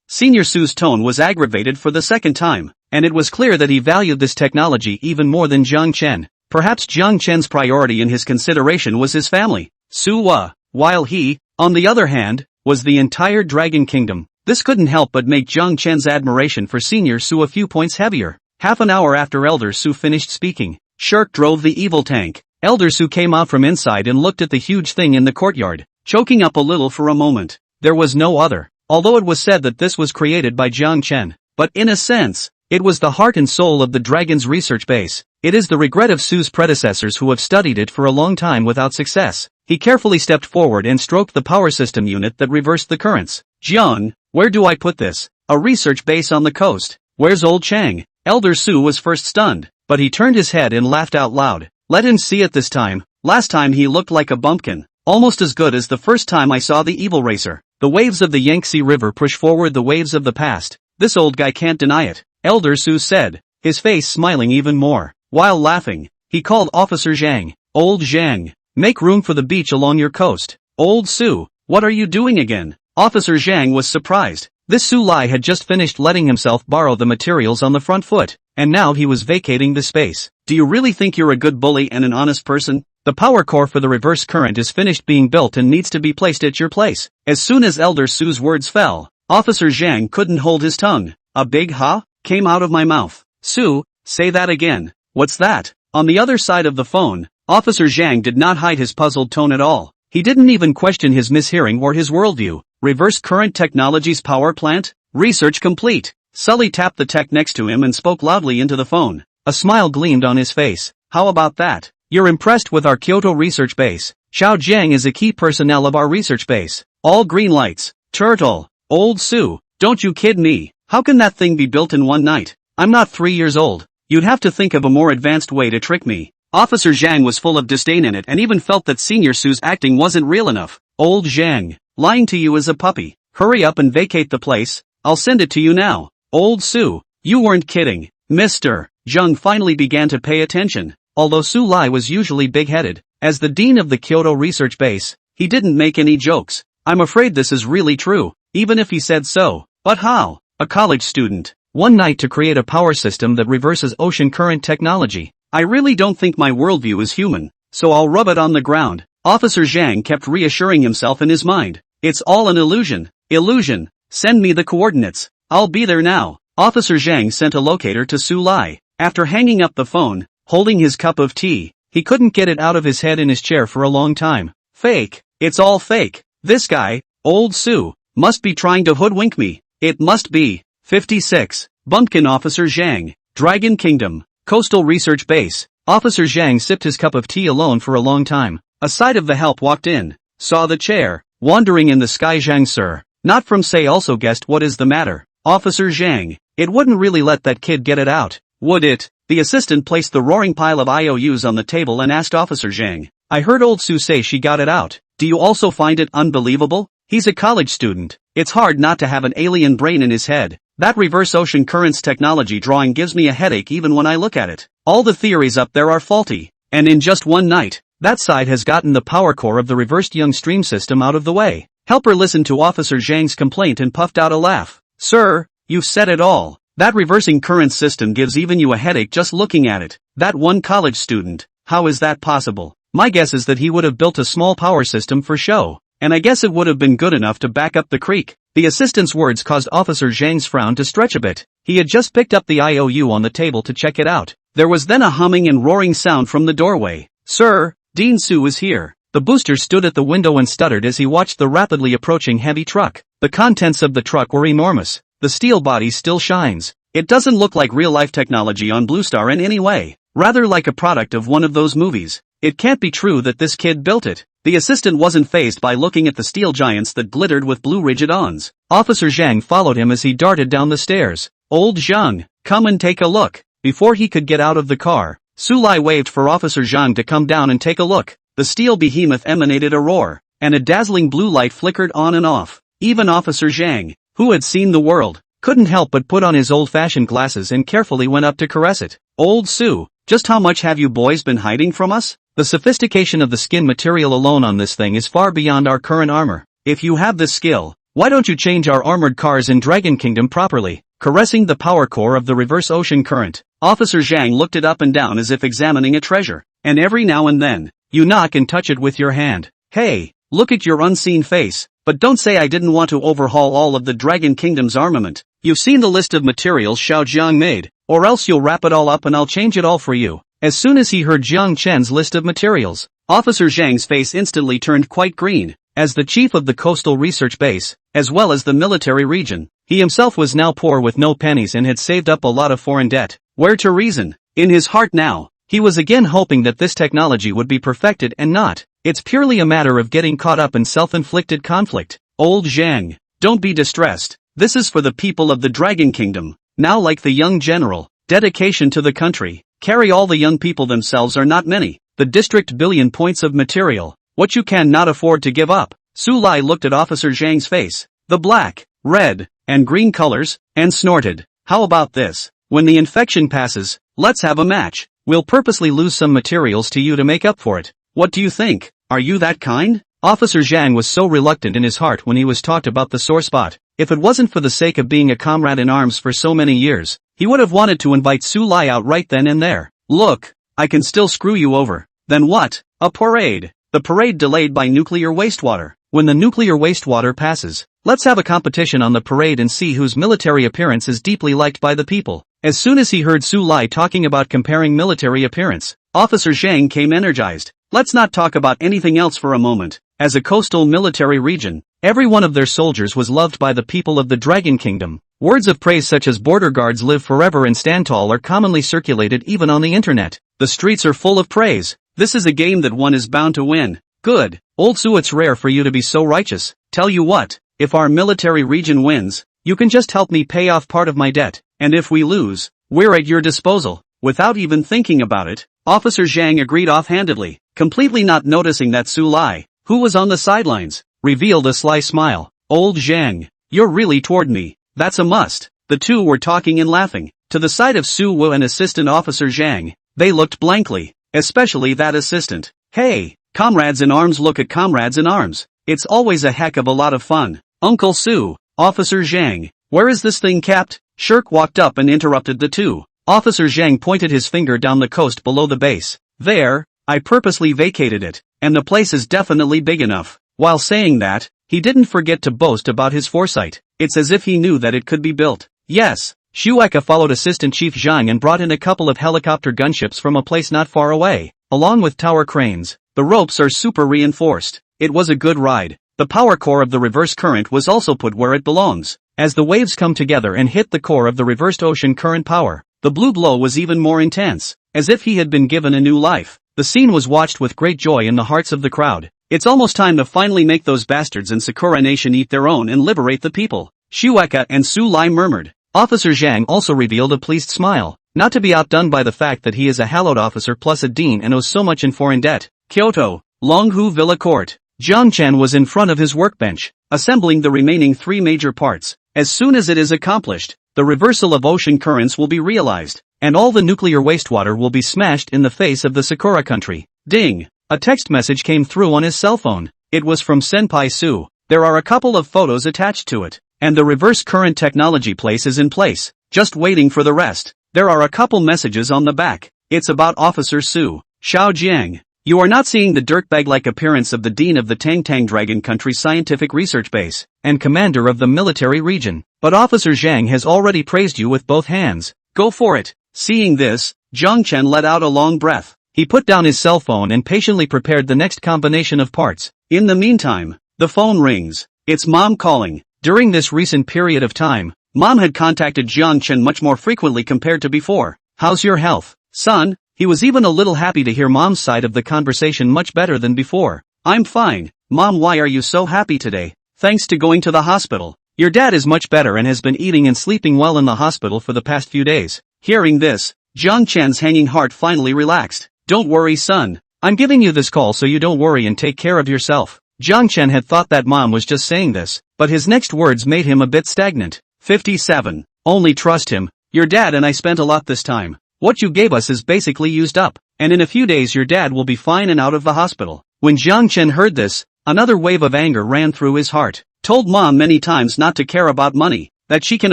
Senior Su's tone was aggravated for the second time, and it was clear that he valued this technology even more than Jiang Chen. Perhaps Jiang Chen's priority in his consideration was his family, Su Wa, while he, on the other hand, was the entire Dragon Kingdom. This couldn't help but make Jiang Chen's admiration for Senior Su a few points heavier. Half an hour after Elder Su finished speaking, Shirk drove the evil tank. Elder Su came out from inside and looked at the huge thing in the courtyard, choking up a little for a moment. There was no other, although it was said that this was created by Jiang Chen. But in a sense, it was the heart and soul of the Dragon's research base. It is the regret of Su's predecessors who have studied it for a long time without success. He carefully stepped forward and stroked the power system unit that reversed the currents. Jiang, where do I put this? A research base on the coast. Where's old Chang? Elder Su was first stunned, but he turned his head and laughed out loud. Let him see it this time. Last time he looked like a bumpkin. Almost as good as the first time I saw the evil racer. The waves of the Yangtze River push forward the waves of the past. This old guy can't deny it, Elder Su said, his face smiling even more. While laughing, he called Officer Zhang. Old Zhang, make room for the beach along your coast. Old Su, what are you doing again? Officer Zhang was surprised. This Su Lai had just finished letting himself borrow the materials on the front foot, and now he was vacating the space. Do you really think you're a good bully and an honest person? The power core for the reverse current is finished being built and needs to be placed at your place. As soon as Elder Su's words fell, Officer Zhang couldn't hold his tongue. A big ha came out of my mouth. Su, say that again. What's that? On the other side of the phone, Officer Zhang did not hide his puzzled tone at all. He didn't even question his mishearing or his worldview. Reverse current technology's power plant? Research complete. Sully tapped the tech next to him and spoke loudly into the phone. A smile gleamed on his face. How about that? You're impressed with our Kyoto research base. Xiao Jiang is a key personnel of our research base. All green lights. Turtle. Old Su, don't you kid me. How can that thing be built in one night? I'm not 3 years old. You'd have to think of a more advanced way to trick me. Officer Zhang was full of disdain in it and even felt that Senior Su's acting wasn't real enough. Old Zhang, lying to you is a puppy. Hurry up and vacate the place. I'll send it to you now. Old Su, you weren't kidding. Mr. Zhang finally began to pay attention. Although Su Lai was usually big-headed, as the dean of the Kyoto research base, he didn't make any jokes. I'm afraid this is really true, even if he said so. But how? A college student. One night to create a power system that reverses ocean current technology. I really don't think my worldview is human, so I'll rub it on the ground. Officer Zhang kept reassuring himself in his mind. It's all an illusion. Illusion. Send me the coordinates. I'll be there now. Officer Zhang sent a locator to Su Lai. After hanging up the phone, holding his cup of tea, he couldn't get it out of his head in his chair for a long time. Fake. It's all fake. This guy, Old Su, must be trying to hoodwink me. It must be. 56. Bumpkin Officer Zhang. Dragon Kingdom. Coastal Research Base. Officer Zhang sipped his cup of tea alone for a long time. A sight of the help walked in. Saw the chair. Wandering in the sky. Zhang, sir. Not from say also guessed what is the matter. Officer Zhang. It wouldn't really let that kid get it out, would it? The assistant placed the roaring pile of IOUs on the table and asked Officer Zhang. I heard old Sue say she got it out. Do you also find it unbelievable? He's a college student. It's hard not to have an alien brain in his head. That reverse ocean currents technology drawing gives me a headache even when I look at it. All the theories up there are faulty. And in just one night, that side has gotten the power core of the reversed Young stream system out of the way. Helper listened to Officer Zhang's complaint and puffed out a laugh. Sir, you've said it all. That reversing currents system gives even you a headache just looking at it. That one college student. How is that possible? My guess is that he would have built a small power system for show. And I guess it would have been good enough to back up the creek. The assistant's words caused Officer Zhang's frown to stretch a bit. He had just picked up the IOU on the table to check it out. There was then a humming and roaring sound from the doorway. Sir, Dean Su is here. The booster stood at the window and stuttered as he watched the rapidly approaching heavy truck. The contents of the truck were enormous. The steel body still shines. It doesn't look like real-life technology on Blue Star in any way. Rather like a product of one of those movies. It can't be true that this kid built it. The assistant wasn't fazed by looking at the steel giants that glittered with blue rigid-ons. Officer Zhang followed him as he darted down the stairs. Old Zhang, come and take a look. Before he could get out of the car, Su Lai waved for Officer Zhang to come down and take a look. The steel behemoth emanated a roar, and a dazzling blue light flickered on and off. Even Officer Zhang, who had seen the world, couldn't help but put on his old-fashioned glasses and carefully went up to caress it. Old Su, just how much have you boys been hiding from us? The sophistication of the skin material alone on this thing is far beyond our current armor. If you have this skill, why don't you change our armored cars in Dragon Kingdom properly? Caressing the power core of the reverse ocean current, Officer Zhang looked it up and down as if examining a treasure. And every now and then, you knock and touch it with your hand. Hey, look at your unseen face. But don't say I didn't want to overhaul all of the Dragon Kingdom's armament. You've seen the list of materials Xiao Jiang made, or else you'll wrap it all up and I'll change it all for you. As soon as he heard Jiang Chen's list of materials, Officer Zhang's face instantly turned quite green. As the chief of the coastal research base, as well as the military region, he himself was now poor with no pennies and had saved up a lot of foreign debt. Where to reason? In his heart now, he was again hoping that this technology would be perfected and not. It's purely a matter of getting caught up in self-inflicted conflict. Old Zhang, don't be distressed. This is for the people of the Dragon Kingdom. Now like the young general, dedication to the country. Carry all the young people themselves are not many. The district billion points of material. What you cannot afford to give up. Su Lai looked at Officer Zhang's face. The black, red, and green colors, and snorted. How about this? When the infection passes, let's have a match. We'll purposely lose some materials to you to make up for it. What do you think? Are you that kind? Officer Zhang was so reluctant in his heart when he was talked about the sore spot. If it wasn't for the sake of being a comrade in arms for so many years, he would have wanted to invite Su Lai out right then and there. Look, I can still screw you over. Then what? A parade. The parade delayed by nuclear wastewater. When the nuclear wastewater passes, let's have a competition on the parade and see whose military appearance is deeply liked by the people. As soon as he heard Su Lai talking about comparing military appearance, Officer Zhang came energized. Let's not talk about anything else for a moment. As a coastal military region, every one of their soldiers was loved by the people of the Dragon Kingdom. Words of praise such as border guards live forever and stand tall are commonly circulated even on the internet. The streets are full of praise. This is a game that one is bound to win. Good. Old Su, it's rare for you to be so righteous. Tell you what, if our military region wins, you can just help me pay off part of my debt. And if we lose, we're at your disposal. Without even thinking about it, Officer Zhang agreed offhandedly, completely not noticing that Su Lai, who was on the sidelines, revealed a sly smile. Old Zhang, you're really toward me. That's a must. The two were talking and laughing. To the side of Su Wu and Assistant Officer Zhang, they looked blankly, especially that assistant. Hey, comrades in arms look at comrades in arms. It's always a heck of a lot of fun. Uncle Su, Officer Zhang, where is this thing kept? Shirk walked up and interrupted the two. Officer Zhang pointed his finger down the coast below the base. There, I purposely vacated it, and the place is definitely big enough. While saying that, he didn't forget to boast about his foresight. It's as if he knew that it could be built. Yes, Shueka followed Assistant Chief Zhang and brought in a couple of helicopter gunships from a place not far away, along with tower cranes. The ropes are super reinforced. It was a good ride. The power core of the reverse current was also put where it belongs. As the waves come together and hit the core of the reversed ocean current power, the blue glow was even more intense. as if he had been given a new life. The scene was watched with great joy in the hearts of the crowd. It's almost time to finally make those bastards in Sakura Nation eat their own and liberate the people. Shueika and Su Lai murmured. Officer Zhang also revealed a pleased smile, not to be outdone by the fact that he is a hallowed officer plus a dean and owes so much in foreign debt. Kyoto, Longhu Villa Court. Jiang Chen was in front of his workbench, assembling the remaining 3 major parts. As soon as it is accomplished, the reversal of ocean currents will be realized, and all the nuclear wastewater will be smashed in the face of the Sakura country. Ding! A text message came through on his cell phone. It was from Senpai Su. There are a couple of photos attached to it, and the reverse current technology place is in place, just waiting for the rest. There are a couple messages on the back. It's about Officer Su. Xiao Jiang. You are not seeing the dirtbag-like appearance of the Dean of the Tang Tang Dragon Country Scientific Research Base, and Commander of the Military Region. But Officer Zhang has already praised you with both hands. Go for it. Seeing this, Jiang Chen let out a long breath. He put down his cell phone and patiently prepared the next combination of parts. In the meantime, the phone rings. It's Mom calling. During this recent period of time, Mom had contacted Jiang Chen much more frequently compared to before. How's your health, son? He was even a little happy to hear Mom's side of the conversation much better than before. I'm fine. Mom, why are you so happy today? Thanks to going to the hospital. Your dad is much better and has been eating and sleeping well in the hospital for the past few days. Hearing this, Jiang Chen's hanging heart finally relaxed. Don't worry, son. I'm giving you this call so you don't worry and take care of yourself. Jiang Chen had thought that Mom was just saying this, but his next words made him a bit stagnant. 57. Only trust him. Your dad and I spent a lot this time. What you gave us is basically used up, and in a few days your dad will be fine and out of the hospital. When Jiang Chen heard this, another wave of anger ran through his heart. Told Mom many times not to care about money, that she can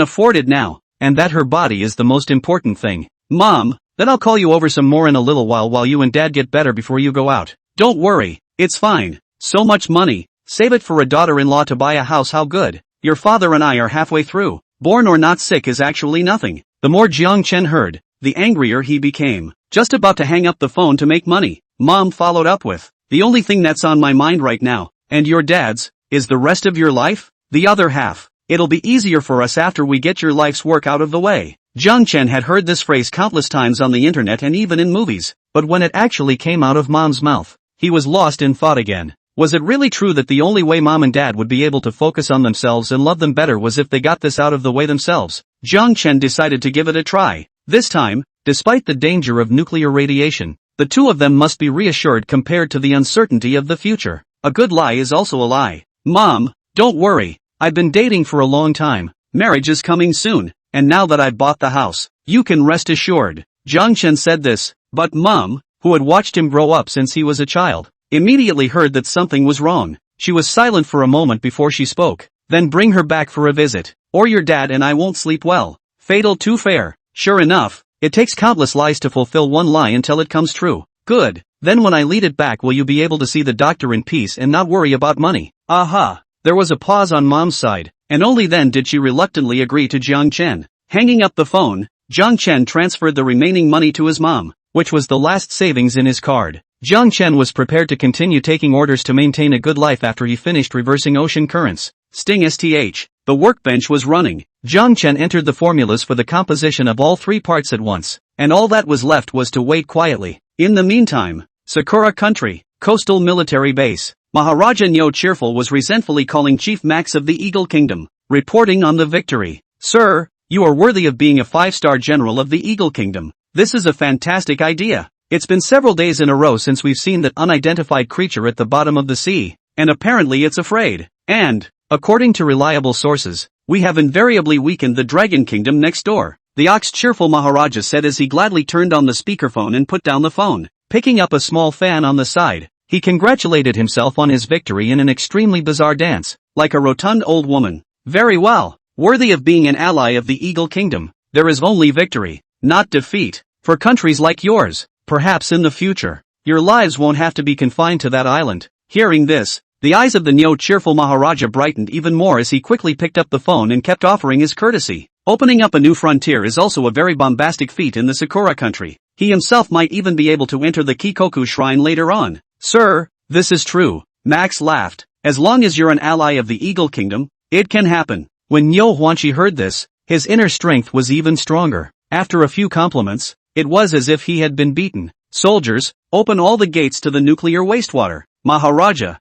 afford it now, and that her body is the most important thing. Mom, then I'll call you over some more in a little while you and Dad get better before you go out. Don't worry, it's fine. So much money. Save it for a daughter-in-law to buy a house. How good. Your father and I are halfway through. Born or not sick is actually nothing. The more Jiang Chen heard, the angrier he became. Just about to hang up the phone to make money, Mom followed up with, the only thing that's on my mind right now, and your dad's, is the rest of your life? The other half. It'll be easier for us after we get your life's work out of the way. Jiang Chen had heard this phrase countless times on the internet and even in movies, but when it actually came out of Mom's mouth, he was lost in thought again. Was it really true that the only way Mom and Dad would be able to focus on themselves and love them better was if they got this out of the way themselves? Jiang Chen decided to give it a try. This time, despite the danger of nuclear radiation, the two of them must be reassured compared to the uncertainty of the future. A good lie is also a lie. Mom, don't worry. I've been dating for a long time. Marriage is coming soon, and now that I've bought the house, you can rest assured. Jiang Chen said this, but Mom, who had watched him grow up since he was a child, immediately heard that something was wrong. She was silent for a moment before she spoke. Then bring her back for a visit, or your dad and I won't sleep well. Fatal to fair. Sure enough, it takes countless lies to fulfill one lie until it comes true. Good. Then when I lead it back will you be able to see the doctor in peace and not worry about money? Aha. There was a pause on Mom's side, and only then did she reluctantly agree to Jiang Chen. Hanging up the phone, Jiang Chen transferred the remaining money to his mom, which was the last savings in his card. Jiang Chen was prepared to continue taking orders to maintain a good life after he finished reversing ocean currents. Sting STH. The workbench was running. Jiang Chen entered the formulas for the composition of all 3 parts at once, and all that was left was to wait quietly. In the meantime, Sakura Country, Coastal Military Base. Maharaja Nyo Cheerful was resentfully calling Chief Max of the Eagle Kingdom, reporting on the victory. Sir, you are worthy of being a 5-star general of the Eagle Kingdom. This is a fantastic idea. It's been several days in a row since we've seen that unidentified creature at the bottom of the sea, and apparently it's afraid. And, according to reliable sources, we have invariably weakened the Dragon Kingdom next door. The Ox Cheerful Maharaja said as he gladly turned on the speakerphone and put down the phone. Picking up a small fan on the side, he congratulated himself on his victory in an extremely bizarre dance, like a rotund old woman. Very well. Worthy of being an ally of the Eagle Kingdom, there is only victory, not defeat. For countries like yours, perhaps in the future, your lives won't have to be confined to that island. Hearing this, the eyes of the Nyo Cheerful Maharaja brightened even more as he quickly picked up the phone and kept offering his courtesy. Opening up a new frontier is also a very bombastic feat in the Sakura country. He himself might even be able to enter the Kikoku shrine later on. Sir, this is true. Max laughed. As long as you're an ally of the Eagle Kingdom, it can happen. When Nyo Huanchi heard this, his inner strength was even stronger. After a few compliments, It was as if he had been beaten. Soldiers, open all the gates to the nuclear wastewater. Maharaja,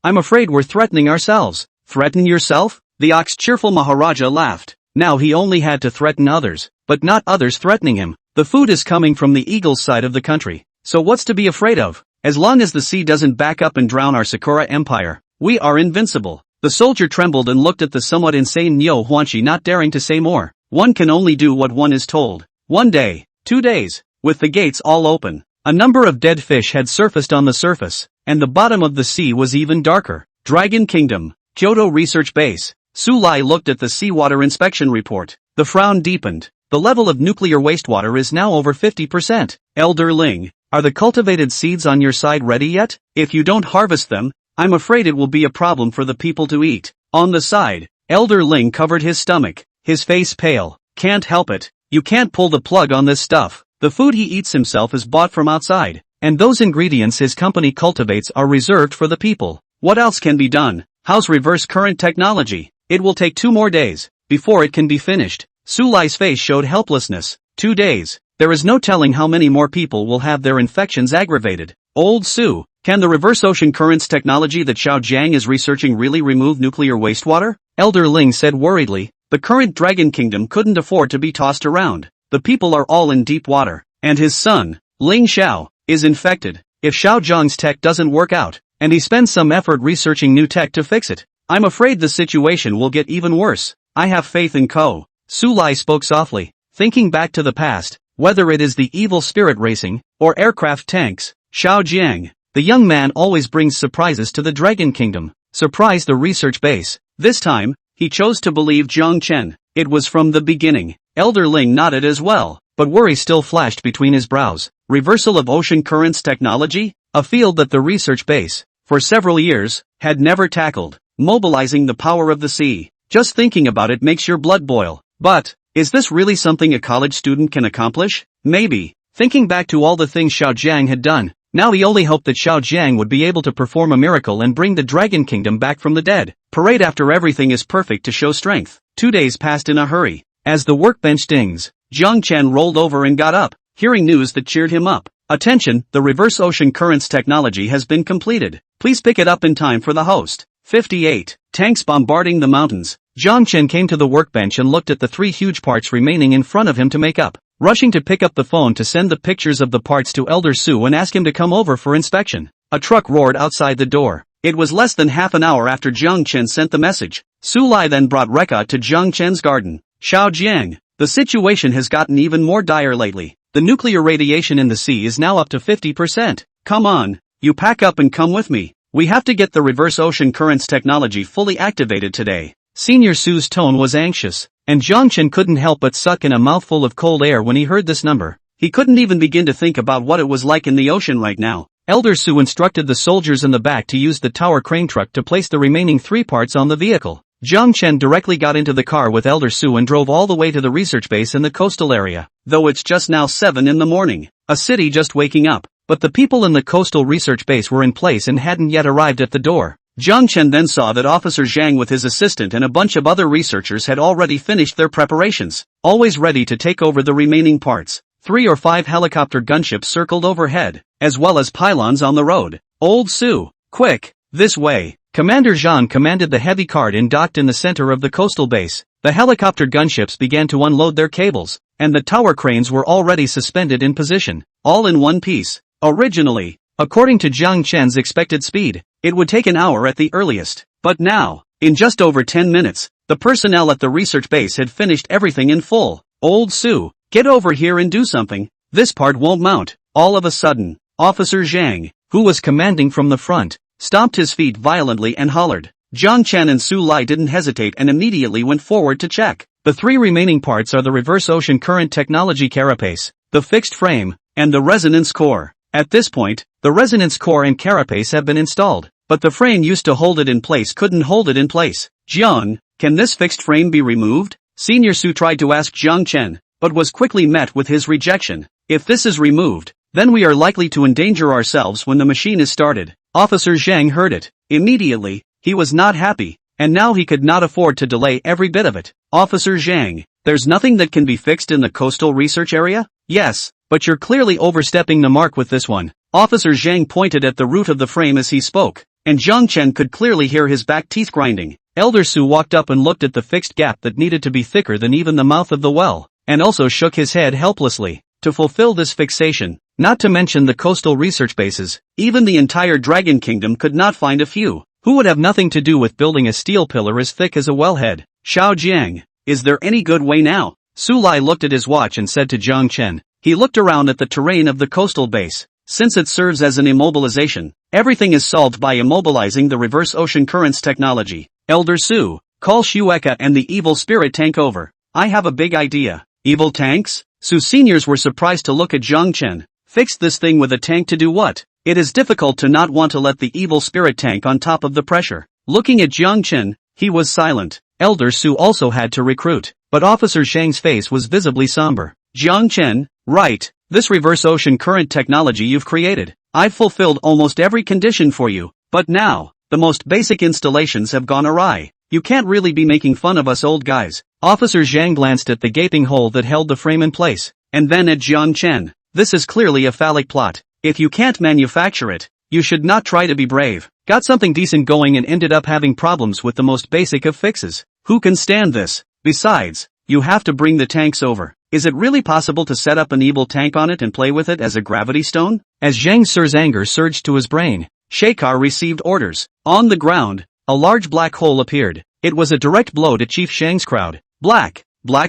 I'm afraid we're threatening ourselves. Threaten yourself? The cheerful Maharaja laughed. Now he only had to threaten others, but not others threatening him. The food is coming from the eagle's side of the country. So what's to be afraid of? As long as the sea doesn't back up and drown our Sakura Empire, we are invincible. The soldier trembled and looked at the somewhat insane Nyo Huanchi, not daring to say more. One can only do what one is told. 1 day, 2 days, with the gates all open, a number of dead fish had surfaced on the surface, and the bottom of the sea was even darker. Dragon Kingdom, Kyoto Research Base. Su Lai looked at the seawater inspection report. The frown deepened. The level of nuclear wastewater is now over 50%. Elder Ling, are the cultivated seeds on your side ready yet? If you don't harvest them, I'm afraid it will be a problem for the people to eat. On the side, Elder Ling covered his stomach, his face pale. Can't help it. You can't pull the plug on this stuff. The food he eats himself is bought from outside, and those ingredients his company cultivates are reserved for the people. What else can be done? How's reverse current technology? It will take 2 more days before it can be finished. Su Lai's face showed helplessness. 2 days. There is no telling how many more people will have their infections aggravated. Old Su, can the reverse ocean currents technology that Xiao Jiang is researching really remove nuclear wastewater? Elder Ling said worriedly. The current Dragon Kingdom couldn't afford to be tossed around. The people are all in deep water, and his son, Ling Xiao, is infected. If Xiao Zhang's tech doesn't work out, and he spends some effort researching new tech to fix it, I'm afraid the situation will get even worse. I have faith in Ko. Su Lai spoke softly, thinking back to the past, whether it is the evil spirit racing, or aircraft tanks. Xiao Jiang, the young man always brings surprises to the Dragon Kingdom. Surprise the research base. This time, he chose to believe Jiang Chen. It was from the beginning. Elder Ling nodded as well, but worry still flashed between his brows. Reversal of ocean currents technology? A field that the research base, for several years, had never tackled. Mobilizing the power of the sea. Just thinking about it makes your blood boil. But, is this really something a college student can accomplish? Maybe. Thinking back to all the things Xiao Jiang had done, now he only hoped that Xiao Jiang would be able to perform a miracle and bring the Dragon Kingdom back from the dead. Parade after everything is perfect to show strength. 2 days passed in a hurry. As the workbench dings, Jiang Chen rolled over and got up, hearing news that cheered him up. Attention, the reverse ocean currents technology has been completed. Please pick it up in time for the host. 58. Tanks bombarding the mountains. Jiang Chen came to the workbench and looked at the 3 huge parts remaining in front of him to make up. Rushing to pick up the phone to send the pictures of the parts to Elder Su and ask him to come over for inspection. A truck roared outside the door. It was less than half an hour after Jiang Chen sent the message. Su Lai then brought Rekka to Jiang Chen's garden. Xiao Jiang, the situation has gotten even more dire lately. The nuclear radiation in the sea is now up to 50%. Come on, you pack up and come with me. We have to get the reverse ocean currents technology fully activated today. Senior Su's tone was anxious, and Jiang Chen couldn't help but suck in a mouthful of cold air when he heard this number. He couldn't even begin to think about what it was like in the ocean right now. Elder Su instructed the soldiers in the back to use the tower crane truck to place the remaining 3 parts on the vehicle. Jiang Chen directly got into the car with Elder Su and drove all the way to the research base in the coastal area. Though it's just now 7 in the morning, a city just waking up, but the people in the coastal research base were in place and hadn't yet arrived at the door. Jiang Chen then saw that Officer Zhang with his assistant and a bunch of other researchers had already finished their preparations, always ready to take over the remaining parts. 3 or 5 helicopter gunships circled overhead, as well as pylons on the road. Old Su, quick, this way. Commander Zhang commanded the heavy cart and docked in the center of the coastal base. The helicopter gunships began to unload their cables, and the tower cranes were already suspended in position, all in one piece. Originally, according to Jiang Chen's expected speed, it would take an hour at the earliest. But now, in just over 10 minutes, the personnel at the research base had finished everything in full. Old Su, get over here and do something. This part won't mount. All of a sudden, Officer Zhang, who was commanding from the front, stomped his feet violently and hollered. Jiang Chen and Su Lai didn't hesitate and immediately went forward to check. The 3 remaining parts are the reverse ocean current technology carapace, the fixed frame, and the resonance core. At this point, the resonance core and carapace have been installed, but the frame used to hold it in place couldn't hold it in place. Jiang, can this fixed frame be removed? Senior Su tried to ask Jiang Chen, but was quickly met with his rejection. If this is removed, then we are likely to endanger ourselves when the machine is started. Officer Zhang heard it. Immediately, he was not happy, and now he could not afford to delay every bit of it. Officer Zhang, There's nothing that can be fixed in the coastal research area? Yes, but you're clearly overstepping the mark with this one. Officer Zhang pointed at the root of the frame as he spoke, and Jiang Chen could clearly hear his back teeth grinding. Elder Su walked up and looked at the fixed gap that needed to be thicker than even the mouth of the well, and also shook his head helplessly. To fulfill this fixation, not to mention the coastal research bases, even the entire Dragon Kingdom could not find a few, who would have nothing to do with building a steel pillar as thick as a wellhead. Xiao Jiang, is there any good way now? Su Lai looked at his watch and said to Jiang Chen. He looked around at the terrain of the coastal base. Since it serves as an immobilization, everything is solved by immobilizing the reverse ocean currents technology. Elder Su, call Shueka and the evil spirit tank over. I have a big idea. Evil tanks? Su seniors were surprised to look at Jiang Chen. Fix this thing with a tank to do what? It is difficult to not want to let the evil spirit tank on top of the pressure. Looking at Jiang Chen, he was silent. Elder Su also had to recruit, but Officer Zhang's face was visibly somber. Jiang Chen, right, this reverse ocean current technology you've created. I've fulfilled almost every condition for you, but now, the most basic installations have gone awry. You can't really be making fun of us old guys. Officer Zhang glanced at the gaping hole that held the frame in place, and then at Jiang Chen. This is clearly a phallic plot. If you can't manufacture it, you should not try to be brave. Got something decent going and ended up having problems with the most basic of fixes. Who can stand this? Besides, you have to bring the tanks over. Is it really possible to set up an evil tank on it and play with it as a gravity stone? As Zhang Si's anger surged to his brain, Shekar received orders. On the ground, a large black hole appeared. It was a direct blow to Chief Shang's crowd. Black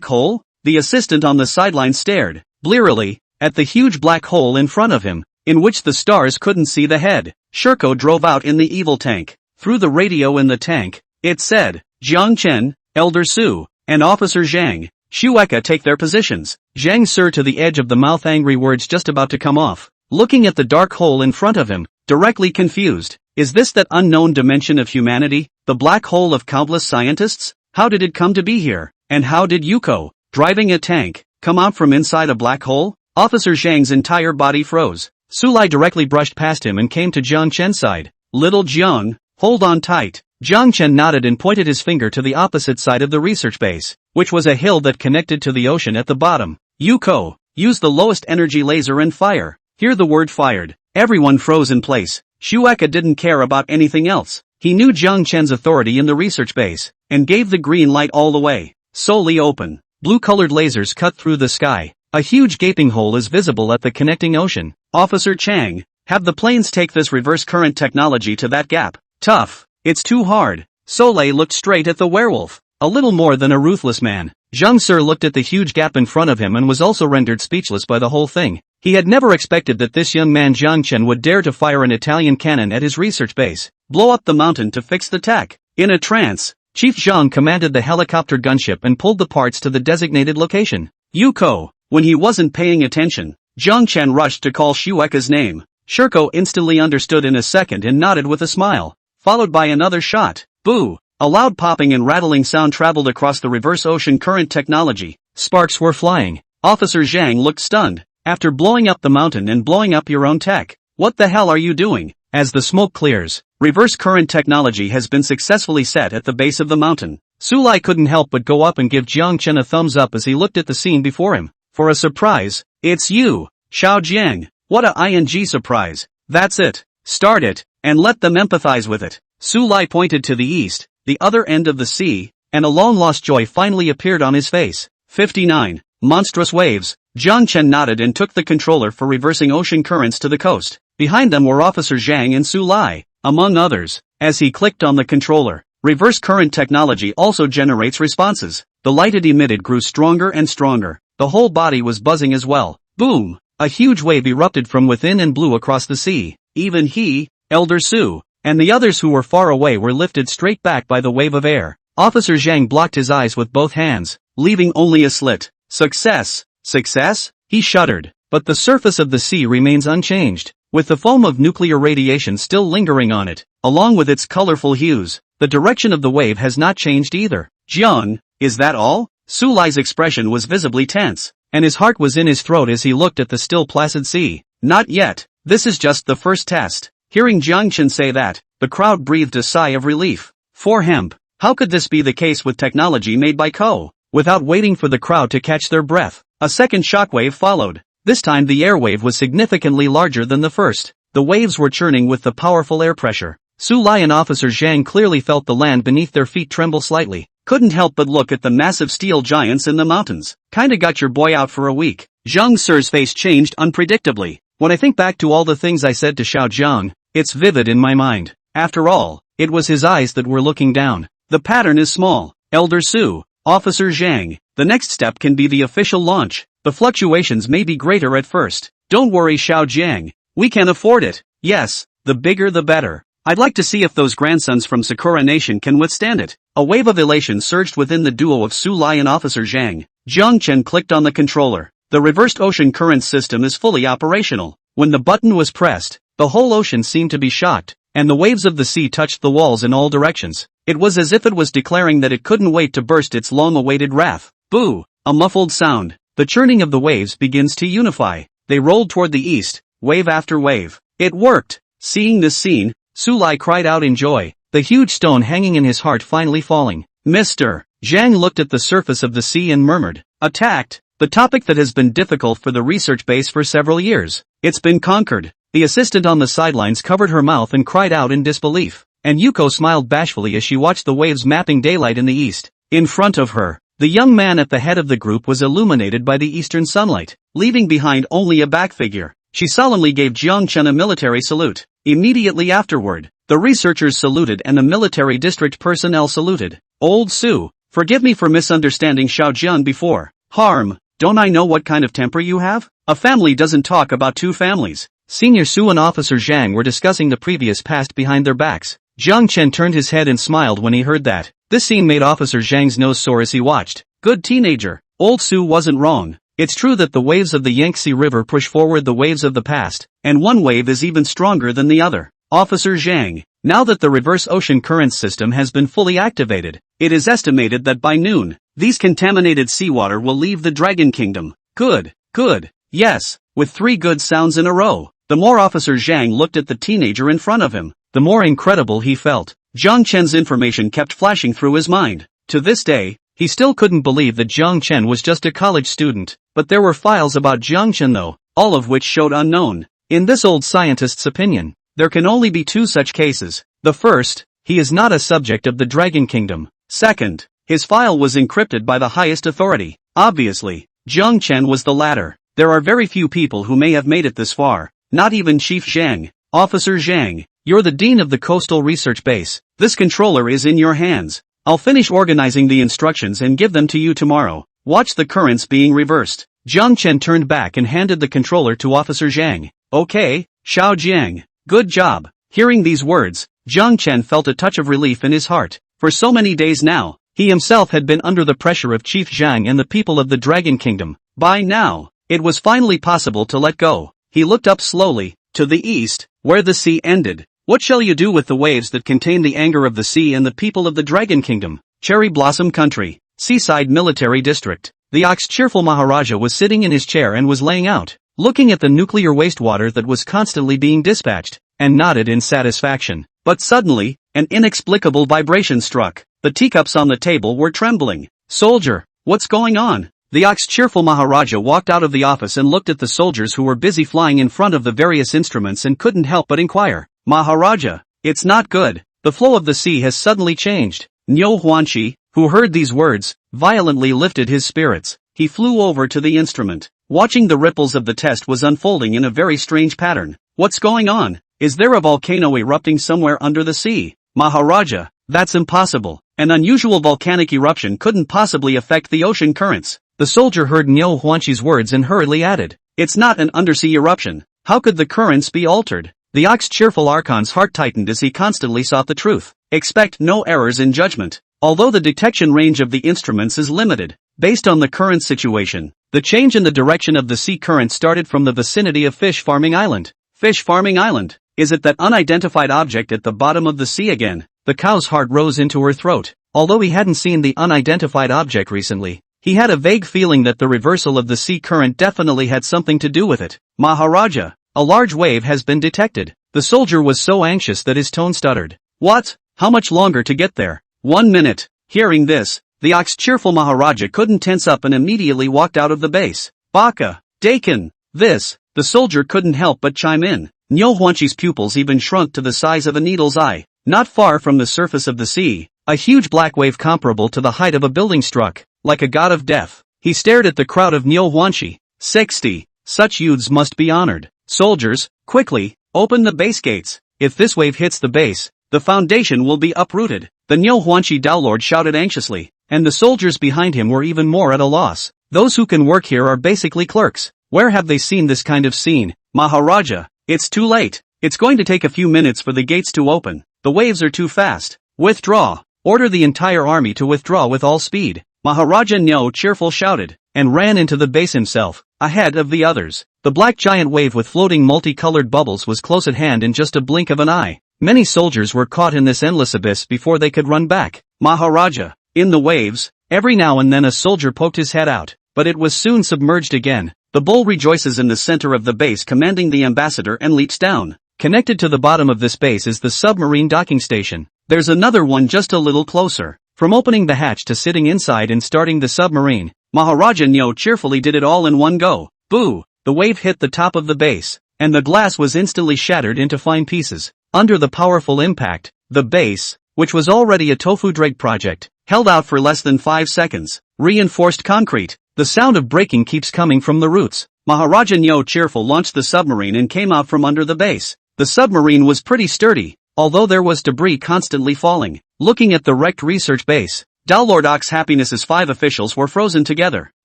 hole? The assistant on the sideline stared, blearily, at the huge black hole in front of him, in which the stars couldn't see the head. Shirko drove out in the evil tank. Through the radio in the tank, it said, Jiang Chen, Elder Su, and Officer Zhang, Shueka take their positions. Zhang Si to the edge of the mouth, angry words just about to come off, looking at the dark hole in front of him, directly confused. Is this that unknown dimension of humanity, the black hole of countless scientists? How did it come to be here? And how did Yuko, driving a tank, come out from inside a black hole? Officer Zhang's entire body froze. Su Lai directly brushed past him and came to Jiang Chen's side. Little Jiang, hold on tight. Jiang Chen nodded and pointed his finger to the opposite side of the research base, which was a hill that connected to the ocean at the bottom. Yuko, use the lowest energy laser and fire. Hear the word fired. Everyone froze in place. Shueka didn't care about anything else. He knew Jiang Chen's authority in the research base, and gave the green light all the way. Solely open. Blue-colored lasers cut through the sky. A huge gaping hole is visible at the connecting ocean. Officer Chang, have the planes take this reverse current technology to that gap. Tough. It's too hard. Soleil looked straight at the werewolf. A little more than a ruthless man. Zhang Si looked at the huge gap in front of him and was also rendered speechless by the whole thing. He had never expected that this young man Jiang Chen would dare to fire an Italian cannon at his research base, blow up the mountain to fix the tech. In a trance, Chief Zhang commanded the helicopter gunship and pulled the parts to the designated location. Yuko. When he wasn't paying attention, Jiang Chen rushed to call Shueka's name. Shirko instantly understood in a second and nodded with a smile, followed by another shot. Boo! A loud popping and rattling sound traveled across the reverse ocean current technology. Sparks were flying. Officer Zhang looked stunned. After blowing up the mountain and blowing up your own tech, what the hell are you doing? As the smoke clears, reverse current technology has been successfully set at the base of the mountain. Su Lai couldn't help but go up and give Jiang Chen a thumbs up as he looked at the scene before him. For a surprise, it's you, Xiao Jiang. What a ing surprise. That's it. Start it, and let them empathize with it. Su Lai pointed to the east, the other end of the sea, and a long-lost joy finally appeared on his face. 59. Monstrous waves. Jiang Chen nodded and took the controller for reversing ocean currents to the coast. Behind them were Officer Zhang and Su Lai, among others. As he clicked on the controller, reverse current technology also generates responses. The light it emitted grew stronger and stronger. The whole body was buzzing as well. Boom! A huge wave erupted from within and blew across the sea. Even he, Elder Su, and the others who were far away were lifted straight back by the wave of air. Officer Zhang blocked his eyes with both hands, leaving only a slit. Success! Success? He shuddered. But the surface of the sea remains unchanged, with the foam of nuclear radiation still lingering on it, along with its colorful hues. The direction of the wave has not changed either. Jiang, is that all? Su Lai's expression was visibly tense, and his heart was in his throat as he looked at the still placid sea. Not yet. This is just the first test. Hearing Jiang Chen say that, the crowd breathed a sigh of relief. For hemp. How could this be the case with technology made by Ko? without waiting for the crowd to catch their breath. A second shockwave followed. This time the air wave was significantly larger than the first. The waves were churning with the powerful air pressure. Su Lai and Officer Zhang clearly felt the land beneath their feet tremble slightly. Couldn't help but look at the massive steel giants in the mountains. Kinda got your boy out for a week. Zhang Si's face changed unpredictably. When I think back to all the things I said to Xiao Zhang, it's vivid in my mind. After all, it was his eyes that were looking down. The pattern is small. Elder Su, Officer Zhang, the next step can be the official launch. The fluctuations may be greater at first. Don't worry Xiao Zhang. We can afford it. Yes, the bigger the better. I'd like to see if those grandsons from Sakura Nation can withstand it. A wave of elation surged within the duo of Su Lai and Officer Zhang. Jiang Chen clicked on the controller. The reversed ocean current system is fully operational. When the button was pressed, the whole ocean seemed to be shocked, and the waves of the sea touched the walls in all directions. It was as if it was declaring that it couldn't wait to burst its long-awaited wrath. Boo! A muffled sound. The churning of the waves begins to unify. They rolled toward the east, wave after wave. It worked! Seeing this scene, Su Lai cried out in joy, the huge stone hanging in his heart finally falling. Mr. Zhang looked at the surface of the sea and murmured, attacked, the topic that has been difficult for the research base for several years. It's been conquered. The assistant on the sidelines covered her mouth and cried out in disbelief. And Yuko smiled bashfully as she watched the waves mapping daylight in the east. In front of her, the young man at the head of the group was illuminated by the eastern sunlight, leaving behind only a back figure. She solemnly gave Jiang Chen a military salute. Immediately afterward, the researchers saluted and the military district personnel saluted. Old Su, forgive me for misunderstanding Xiao Jian before. Harm, don't I know what kind of temper you have? A family doesn't talk about two families. Senior Su and Officer Zhang were discussing the previous past behind their backs. Jiang Chen turned his head and smiled when he heard that. This scene made Officer Zhang's nose sore as he watched. Good teenager. Old Su wasn't wrong. It's true that the waves of the Yangtze River push forward the waves of the past, and one wave is even stronger than the other. Officer Zhang, now that the reverse ocean current system has been fully activated, it is estimated that by noon, these contaminated seawater will leave the Dragon Kingdom. Good, good, yes, with 3 good sounds in a row. The more Officer Zhang looked at the teenager in front of him, the more incredible he felt. Jiang Chen's information kept flashing through his mind. To this day, he still couldn't believe that Jiang Chen was just a college student, but there were files about Jiang Chen though, all of which showed unknown. In this old scientist's opinion, there can only be 2 such cases. The first, he is not a subject of the Dragon Kingdom. Second, his file was encrypted by the highest authority. Obviously, Jiang Chen was the latter. There are very few people who may have made it this far, not even Chief Zhang. Officer Zhang, you're the dean of the coastal research base. This controller is in your hands. I'll finish organizing the instructions and give them to you tomorrow. Watch the currents being reversed. Jiang Chen turned back and handed the controller to Officer Zhang. Okay, Xiao Jiang, good job. Hearing these words, Jiang Chen felt a touch of relief in his heart. For so many days now, he himself had been under the pressure of Chief Zhang and the people of the Dragon Kingdom. By now, it was finally possible to let go. He looked up slowly, to the east, where the sea ended. What shall you do with the waves that contain the anger of the sea and the people of the Dragon Kingdom? Cherry Blossom Country, Seaside Military District. The cheerful Maharaja was sitting in his chair and was laying out, looking at the nuclear wastewater that was constantly being dispatched, and nodded in satisfaction. But suddenly, an inexplicable vibration struck. The teacups on the table were trembling. Soldier, what's going on? The cheerful Maharaja walked out of the office and looked at the soldiers who were busy flying in front of the various instruments and couldn't help but inquire. Maharaja, it's not good. The flow of the sea has suddenly changed. Niu Huanqi, who heard these words, violently lifted his spirits. He flew over to the instrument. Watching the ripples of the test was unfolding in a very strange pattern. What's going on? Is there a volcano erupting somewhere under the sea? Maharaja, that's impossible. An unusual volcanic eruption couldn't possibly affect the ocean currents. The soldier heard Niu Huanqi's words and hurriedly added, it's not an undersea eruption. How could the currents be altered? The cheerful Archon's heart tightened as he constantly sought the truth. Expect no errors in judgment. Although the detection range of the instruments is limited, based on the current situation, the change in the direction of the sea current started from the vicinity of Fish Farming Island. Fish Farming Island? Is it that unidentified object at the bottom of the sea again? The cow's heart rose into her throat. Although he hadn't seen the unidentified object recently, he had a vague feeling that the reversal of the sea current definitely had something to do with it. Maharaja, a large wave has been detected. The soldier was so anxious that his tone stuttered. What? How much longer to get there? 1 minute. Hearing this, The Ox cheerful Maharaja couldn't tense up and immediately walked out of the base. Baka, Dakin, this, the soldier couldn't help but chime in. Nyo Huanchi's pupils even shrunk to the size of a needle's eye. Not far from the surface of the sea, a huge black wave comparable to the height of a building struck, like a god of death. He stared at the crowd of Nyo Huanchi. 60. Such youths must be honored. Soldiers, quickly, open the base gates. If this wave hits the base, the foundation will be uprooted. The Nyo Huanchi Daolord shouted anxiously, and the soldiers behind him were even more at a loss. Those who can work here are basically clerks. Where have they seen this kind of scene? Maharaja, it's too late. It's going to take a few minutes for the gates to open. The waves are too fast. Withdraw. Order the entire army to withdraw with all speed. Maharaja Nyo cheerful shouted, and ran into the base himself, ahead of the others. The black giant wave with floating multicolored bubbles was close at hand in just a blink of an eye. Many soldiers were caught in this endless abyss before they could run back. Maharaja, in the waves, every now and then a soldier poked his head out, but it was soon submerged again. The bull rejoices in the center of the base commanding the ambassador and leaps down. Connected to the bottom of this base is the submarine docking station. There's another one just a little closer. From opening the hatch to sitting inside and starting the submarine, Maharaja Nyo cheerfully did it all in one go. Boo! The wave hit the top of the base, and the glass was instantly shattered into fine pieces. Under the powerful impact, the base, which was already a tofu dreg project, held out for less than 5 seconds. Reinforced concrete. The sound of breaking keeps coming from the roots. Maharaja Nyo cheerful launched the submarine and came out from under the base. The submarine was pretty sturdy, although there was debris constantly falling. Looking at the wrecked research base, Daolord Ox Happiness's 5 officials were frozen together.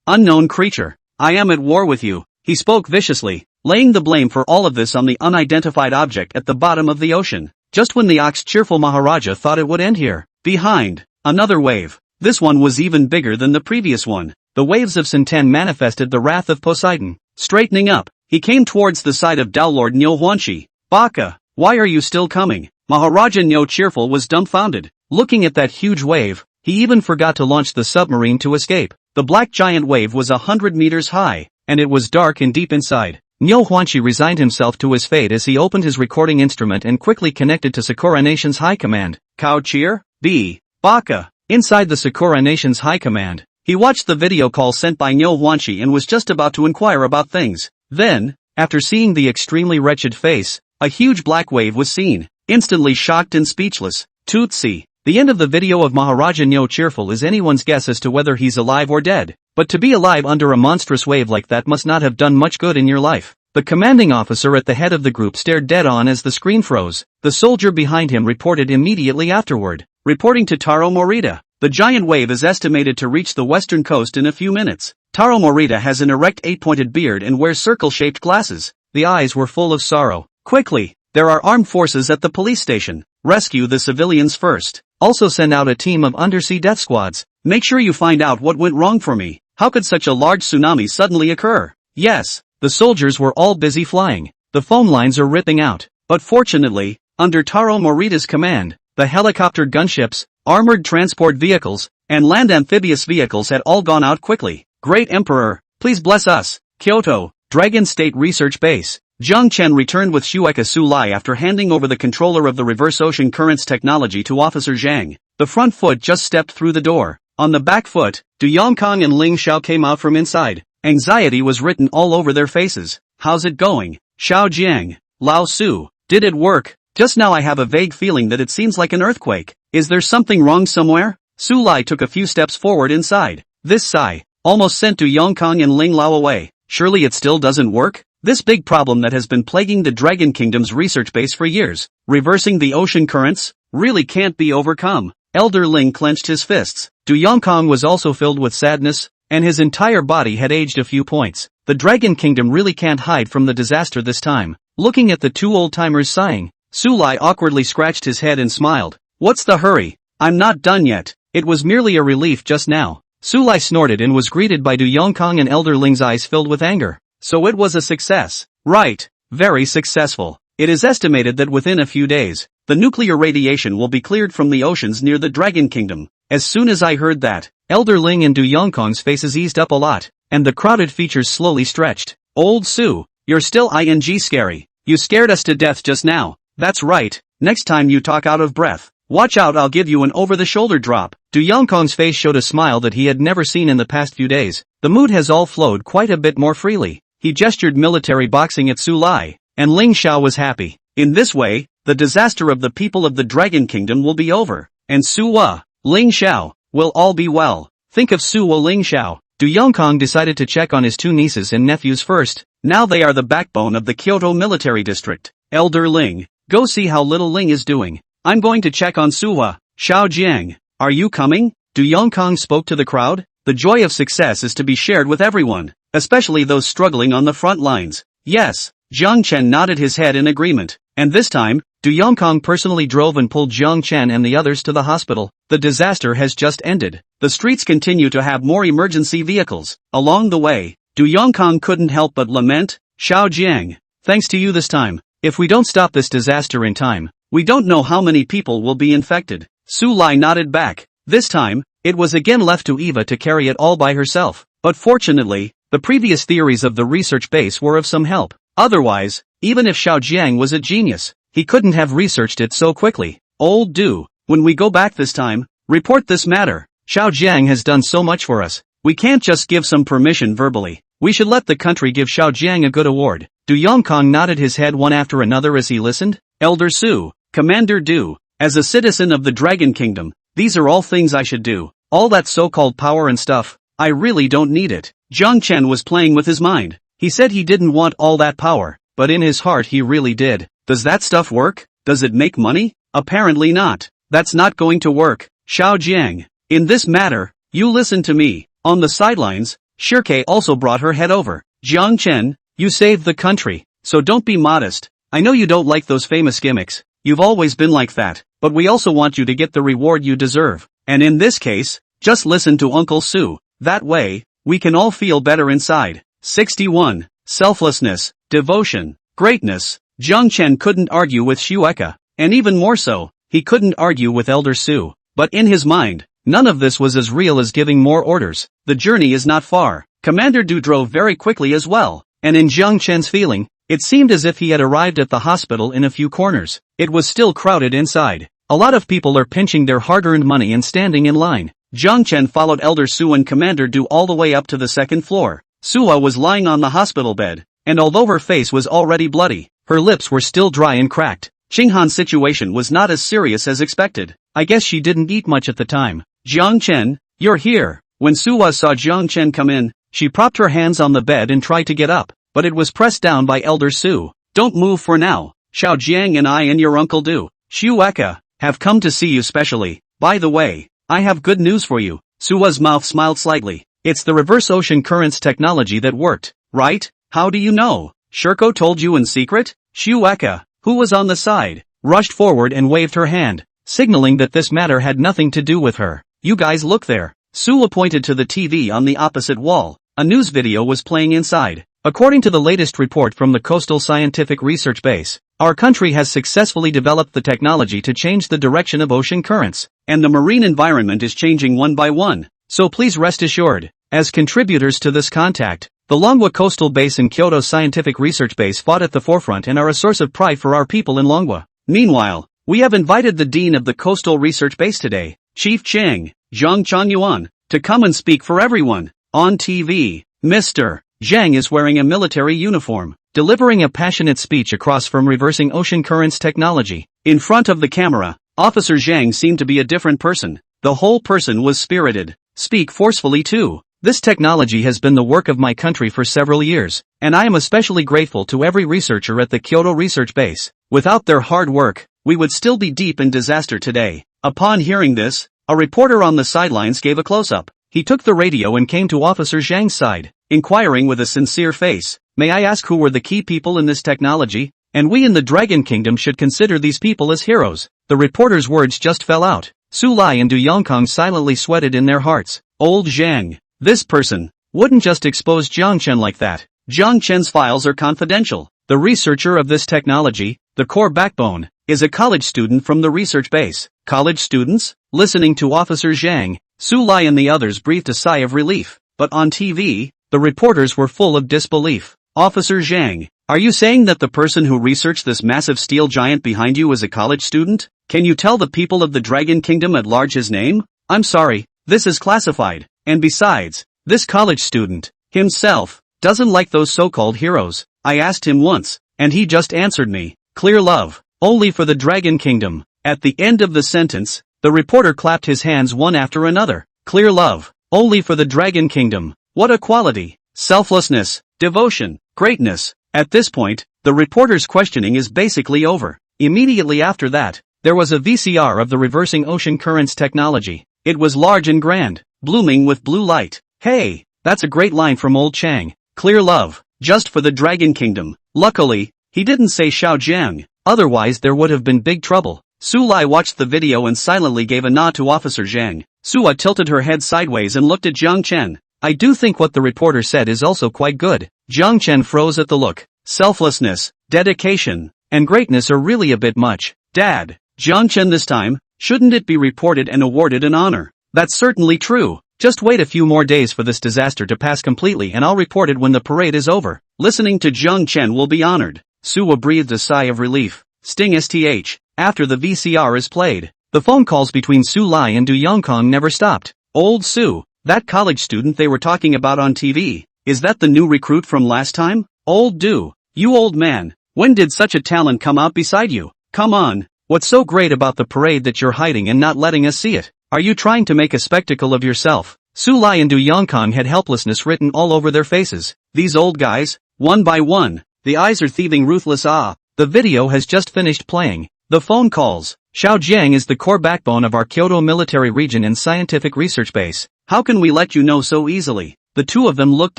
Unknown creature, I am at war with you, he spoke viciously, laying the blame for all of this on the unidentified object at the bottom of the ocean. Just when the Ox cheerful Maharaja thought it would end here, behind, another wave. This one was even bigger than the previous one. The waves of Sinten manifested the wrath of Poseidon. Straightening up, he came towards the side of Daolord Nyo Huanchi. Baka, why are you still coming? Maharaja Nyo cheerful was dumbfounded. Looking at that huge wave, he even forgot to launch the submarine to escape. The black giant wave was 100 meters high, and it was dark and deep inside. Nyo Huanchi resigned himself to his fate as he opened his recording instrument and quickly connected to Sakura Nation's High Command. Kao Cheer? B. Baka. Inside the Sakura Nation's High Command, he watched the video call sent by Nyo Huanchi and was just about to inquire about things. Then, after seeing the extremely wretched face, a huge black wave was seen. Instantly shocked and speechless. Tootsie. The end of the video of Maharaja Nyo cheerful is anyone's guess as to whether he's alive or dead. But to be alive under a monstrous wave like that must not have done much good in your life. The commanding officer at the head of the group stared dead on as the screen froze. The soldier behind him reported immediately afterward. Reporting to Taro Morita. The giant wave is estimated to reach the western coast in a few minutes. Taro Morita has an erect 8-pointed beard and wears circle-shaped glasses. The eyes were full of sorrow. Quickly, there are armed forces at the police station. Rescue the civilians first. Also send out a team of undersea death squads. Make sure you find out what went wrong for me. How could such a large tsunami suddenly occur? Yes, the soldiers were all busy flying. The phone lines are ripping out. But fortunately, under Taro Morita's command, the helicopter gunships, armored transport vehicles, and land amphibious vehicles had all gone out quickly. Great Emperor, please bless us. Kyoto, Dragon State Research Base. Zhang Chen returned with Shueika Sulai after handing over the controller of the reverse ocean currents technology to Officer Zhang. The front foot just stepped through the door. On the back foot, Du Yongkong and Ling Xiao came out from inside. Anxiety was written all over their faces. How's it going? Xiao Jiang, Lao Su, did it work? Just now I have a vague feeling that it seems like an earthquake. Is there something wrong somewhere? Sulai took a few steps forward inside. This sigh almost sent Du Yongkong and Ling Lao away. Surely it still doesn't work? This big problem that has been plaguing the Dragon Kingdom's research base for years, reversing the ocean currents, really can't be overcome. Elder Ling clenched his fists. Du Yongkong was also filled with sadness, and his entire body had aged a few points. The Dragon Kingdom really can't hide from the disaster this time. Looking at the two old-timers sighing, Sulai awkwardly scratched his head and smiled. What's the hurry? I'm not done yet. It was merely a relief just now. Sulai snorted and was greeted by Du Yongkong and Elder Ling's eyes filled with anger. So it was a success. Right. Very successful. It is estimated that within a few days, the nuclear radiation will be cleared from the oceans near the Dragon Kingdom. As soon as I heard that, Elder Ling and Du Yongkong's faces eased up a lot, and the crowded features slowly stretched. Old Su, you're still scary. You scared us to death just now. That's right, next time you talk out of breath. Watch out, I'll give you an over-the-shoulder drop. Du Yongkong's face showed a smile that he had never seen in the past few days. The mood has all flowed quite a bit more freely. He gestured military boxing at Su Lai, and Ling Xiao was happy. In this way, the disaster of the people of the Dragon Kingdom will be over, and Su Wa, Ling Xiao, will all be well. Think of Su Wa, Ling Xiao. Du Yongkong decided to check on his two nieces and nephews first. Now they are the backbone of the Kyoto military district. Elder Ling, go see how little Ling is doing. I'm going to check on Suwa. Xiao Jiang, are you coming? Du Yongkong spoke to the crowd. The joy of success is to be shared with everyone, especially those struggling on the front lines. Yes, Jiang Chen nodded his head in agreement, and this time, Du Yongkong personally drove and pulled Jiang Chen and the others to the hospital. The disaster has just ended. The streets continue to have more emergency vehicles. Along the way, Du Yongkong couldn't help but lament, Xiao Jiang, thanks to you this time. If we don't stop this disaster in time, we don't know how many people will be infected. Su Lai nodded back. This time, it was again left to Eva to carry it all by herself. But fortunately, the previous theories of the research base were of some help. Otherwise, even if Xiao Jiang was a genius, he couldn't have researched it so quickly. Old Du, when we go back this time, report this matter. Xiao Jiang has done so much for us. We can't just give some permission verbally. We should let the country give Xiao Jiang a good award. Du Yongkong nodded his head one after another as he listened. Elder Su, Commander Du, as a citizen of the Dragon Kingdom, these are all things I should do. All that so-called power and stuff, I really don't need it. Jiang Chen was playing with his mind. He said he didn't want all that power, but in his heart he really did. Does that stuff work? Does it make money? Apparently not. That's not going to work. Xiao Jiang, in this matter, you listen to me. On the sidelines, Shirke also brought her head over. Jiang Chen, you saved the country, so don't be modest. I know you don't like those famous gimmicks. You've always been like that, but we also want you to get the reward you deserve. And in this case, just listen to Uncle Su. That way, we can all feel better inside. 61. Selflessness, devotion, greatness. Jiang Chen couldn't argue with Shueka, and even more so, he couldn't argue with Elder Su. But in his mind, none of this was as real as giving more orders. The journey is not far. Commander Du drove very quickly as well, and in Jiang Chen's feeling, it seemed as if he had arrived at the hospital in a few corners. It was still crowded inside. A lot of people are pinching their hard-earned money and standing in line. Jiang Chen followed Elder Su and Commander Du all the way up to the second floor. Suwa was lying on the hospital bed, and although her face was already bloody, her lips were still dry and cracked. Qinghan's situation was not as serious as expected. I guess she didn't eat much at the time. Jiang Chen, you're here. When Suwa saw Jiang Chen come in, she propped her hands on the bed and tried to get up, but it was pressed down by Elder Su. Don't move for now. Xiao Jiang and I and your Uncle Du, Shueka, have come to see you specially. By the way, I have good news for you. Suwa's mouth smiled slightly. It's the reverse ocean currents technology that worked, right? How do you know? Shirko told you in secret? Shueka, who was on the side, rushed forward and waved her hand, signaling that this matter had nothing to do with her. You guys look there. Suwa pointed to the TV on the opposite wall. A news video was playing inside. According to the latest report from the Coastal Scientific Research Base, our country has successfully developed the technology to change the direction of ocean currents, and the marine environment is changing one by one. So please rest assured, as contributors to this contact, the Longwa Coastal Base and Kyoto Scientific Research Base fought at the forefront and are a source of pride for our people in Longwa. Meanwhile, we have invited the Dean of the Coastal Research Base today, Chief Cheng, Zhang Changyuan, to come and speak for everyone. On TV, Mr. Zhang is wearing a military uniform, delivering a passionate speech across from reversing ocean currents technology. In front of the camera, Officer Zhang seemed to be a different person. The whole person was spirited. Speak forcefully too. This technology has been the work of my country for several years, and I am especially grateful to every researcher at the Kyoto Research Base. Without their hard work, we would still be deep in disaster today. Upon hearing this, a reporter on the sidelines gave a close-up. He took the radio and came to Officer Zhang's side, inquiring with a sincere face, "May I ask who were the key people in this technology? And we in the Dragon Kingdom should consider these people as heroes." The reporter's words just fell out. Su Lai and Du Yongkong silently sweated in their hearts. Old Zhang, this person, wouldn't just expose Jiang Chen like that. Jiang Chen's files are confidential. The researcher of this technology, the core backbone, is a college student from the research base. College students? Listening to Officer Zhang, Su Lai and the others breathed a sigh of relief. But on TV, the reporters were full of disbelief. Officer Zhang, are you saying that the person who researched this massive steel giant behind you is a college student? Can you tell the people of the Dragon Kingdom at large his name? I'm sorry, this is classified, and besides, this college student, himself, doesn't like those so-called heroes. I asked him once, and he just answered me, clear love, only for the Dragon Kingdom. At the end of the sentence, the reporter clapped his hands one after another. Clear love, only for the Dragon Kingdom. What a quality! Selflessness, devotion, greatness. At this point, the reporter's questioning is basically over. Immediately after that, there was a VCR of the reversing ocean currents technology. It was large and grand, blooming with blue light. Hey, that's a great line from old Chang. Clear love, just for the Dragon Kingdom. Luckily, he didn't say Xiao Jiang, otherwise there would have been big trouble. Su Lai watched the video and silently gave a nod to Officer Zhang. Sua tilted her head sideways and looked at Jiang Chen. I do think what the reporter said is also quite good. Jiang Chen froze at the look. Selflessness, dedication, and greatness are really a bit much. Dad, Jiang Chen this time, shouldn't it be reported and awarded an honor? That's certainly true. Just wait a few more days for this disaster to pass completely and I'll report it when the parade is over. Listening to Jiang Chen will be honored. Sua breathed a sigh of relief. Sting STH. After the VCR is played, the phone calls between Su Lai and Du Yongkong never stopped. Old Su, that college student they were talking about on TV, is that the new recruit from last time? Old Du, you old man, when did such a talent come out beside you? Come on, what's so great about the parade that you're hiding and not letting us see it? Are you trying to make a spectacle of yourself? Su Lai and Du Yongkong had helplessness written all over their faces. These old guys, one by one, the eyes are thieving ruthless. The video has just finished playing. The phone calls. Xiao Jiang is the core backbone of our Kyoto military region and scientific research base. How can we let you know so easily? The two of them looked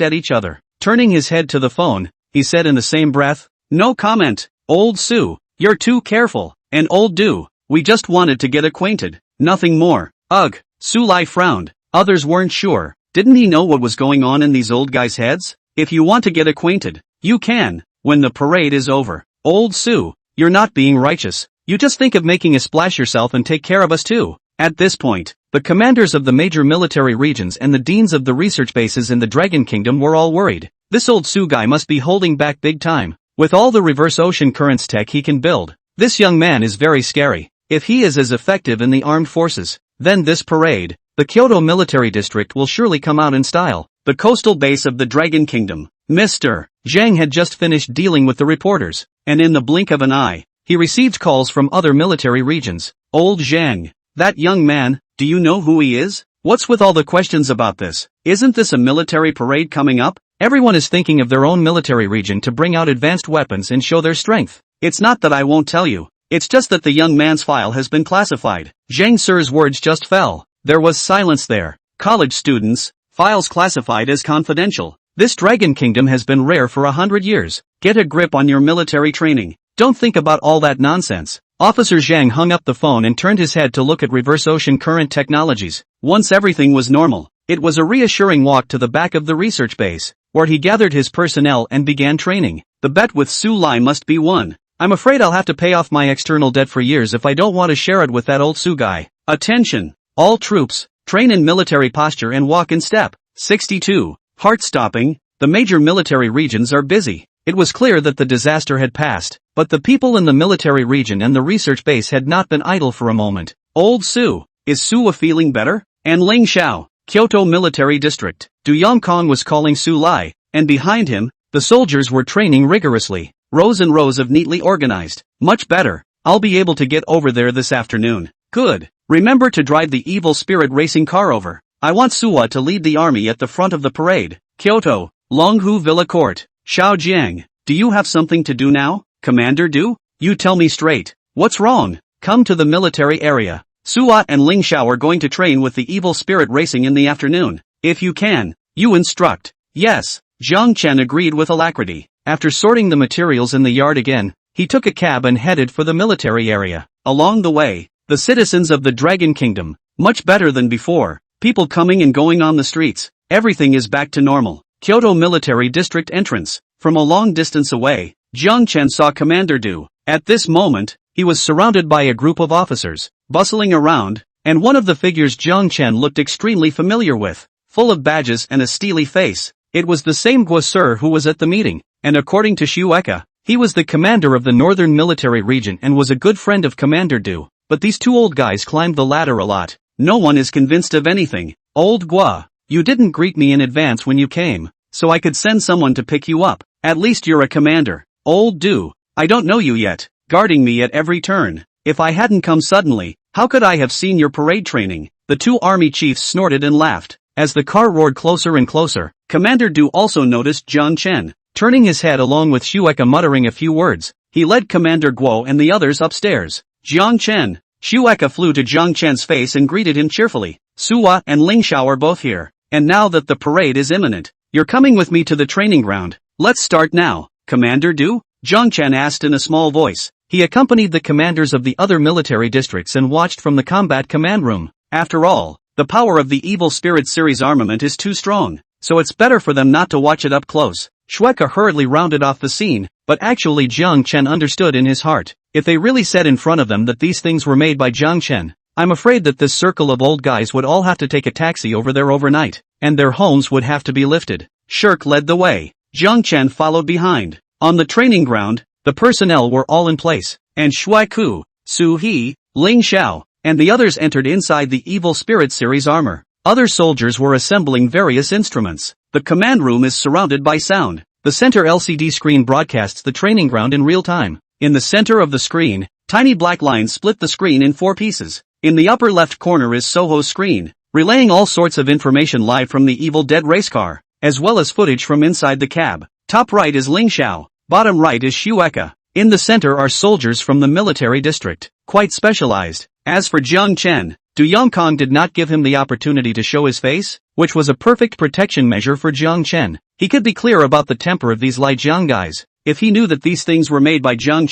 at each other. Turning his head to the phone, he said in the same breath, no comment. Old Su, you're too careful. And old Du, we just wanted to get acquainted. Nothing more. Ugh. Su Lai frowned. Others weren't sure. Didn't he know what was going on in these old guys' heads? If you want to get acquainted, you can, when the parade is over. Old Su, you're not being righteous. You just think of making a splash yourself and take care of us too. At this point, the commanders of the major military regions and the deans of the research bases in the Dragon Kingdom were all worried. This old Su guy must be holding back big time. With all the reverse ocean currents tech he can build, this young man is very scary. If he is as effective in the armed forces, then this parade, the Kyoto military district will surely come out in style. The coastal base of the Dragon Kingdom. Mr. Zhang had just finished dealing with the reporters, and in the blink of an eye, he received calls from other military regions. Old Zhang, that young man, do you know who he is? What's with all the questions about this? Isn't this a military parade coming up? Everyone is thinking of their own military region to bring out advanced weapons and show their strength. It's not that I won't tell you. It's just that the young man's file has been classified. Zhang Sir's words just fell. There was silence there. College students, files classified as confidential. This Dragon Kingdom has been rare for 100 years. Get a grip on your military training. Don't think about all that nonsense. Officer Zhang hung up the phone and turned his head to look at reverse ocean current technologies. Once everything was normal, it was a reassuring walk to the back of the research base, where he gathered his personnel and began training. The bet with Su Lai must be won. I'm afraid I'll have to pay off my external debt for years if I don't want to share it with that old Su guy. Attention! All troops, train in military posture and walk in step. 62. Heart-stopping, the major military regions are busy. It was clear that the disaster had passed, but the people in the military region and the research base had not been idle for a moment. Old Su, is Su feeling better? And Ling Xiao, Kyoto military district. Du Yongkong was calling Su Lai, and behind him, the soldiers were training rigorously. Rows and rows of neatly organized. Much better. I'll be able to get over there this afternoon. Good. Remember to drive the evil spirit racing car over. I want Suwa to lead the army at the front of the parade. Kyoto, Longhu Villa Court. Xiao Jiang, do you have something to do now? Commander Du? You tell me straight. What's wrong? Come to the military area. Suwa and Ling Xiao are going to train with the evil spirit racing in the afternoon. If you can, you instruct. Yes. Jiang Chen agreed with alacrity. After sorting the materials in the yard again, he took a cab and headed for the military area. Along the way, the citizens of the Dragon Kingdom, much better than before, people coming and going on the streets, everything is back to normal. Kyoto Military District entrance. From a long distance away, Jiang Chen saw Commander Du. At this moment, he was surrounded by a group of officers, bustling around, and one of the figures Jiang Chen looked extremely familiar with, full of badges and a steely face. It was the same Guo Sir who was at the meeting, and according to Xu Eka, he was the commander of the Northern Military Region and was a good friend of Commander Du. but these two old guys climbed the ladder a lot. No one is convinced of anything. Old Gua, you didn't greet me in advance when you came, so I could send someone to pick you up. At least you're a commander. Old Du, I don't know you yet, guarding me at every turn. If I hadn't come suddenly, how could I have seen your parade training? The two army chiefs snorted and laughed. As the car roared closer and closer, Commander Du also noticed Jiang Chen, turning his head along with Shueka muttering a few words. He led Commander Guo and the others upstairs. Jiang Chen. Shueka flew to Jiang Chen's face and greeted him cheerfully. Suwa and Ling Xiao are both here. And now that the parade is imminent, you're coming with me to the training ground. Let's start now. Commander Du? Jiang Chen asked in a small voice. He accompanied the commanders of the other military districts and watched from the combat command room. After all, the power of the Evil Spirit series armament is too strong, so it's better for them not to watch it up close. Shueka hurriedly rounded off the scene, but actually Jiang Chen understood in his heart. If they really said in front of them that these things were made by Jiang Chen, I'm afraid that this circle of old guys would all have to take a taxi over there overnight, and their homes would have to be lifted. Shirk led the way. Jiang Chen followed behind. On the training ground, the personnel were all in place, and Shui Ku, Su He, Ling Xiao, and the others entered inside the Evil Spirit series armor. Other soldiers were assembling various instruments. The command room is surrounded by sound. The center LCD screen broadcasts the training ground in real time. In the center of the screen, tiny black lines split the screen in 4 pieces. In the upper left corner is Soho's screen, relaying all sorts of information live from the Evil Dead race car, as well as footage from inside the cab. Top right is Ling Xiao, bottom right is Shueka. In the center are soldiers from the military district, quite specialized. As for Jiang Chen, Du Yongkong did not give him the opportunity to show his face, which was a perfect protection measure for Jiang Chen. He could be clear about the temper of these Lai Jiang guys. If he knew that these things were made by Jiang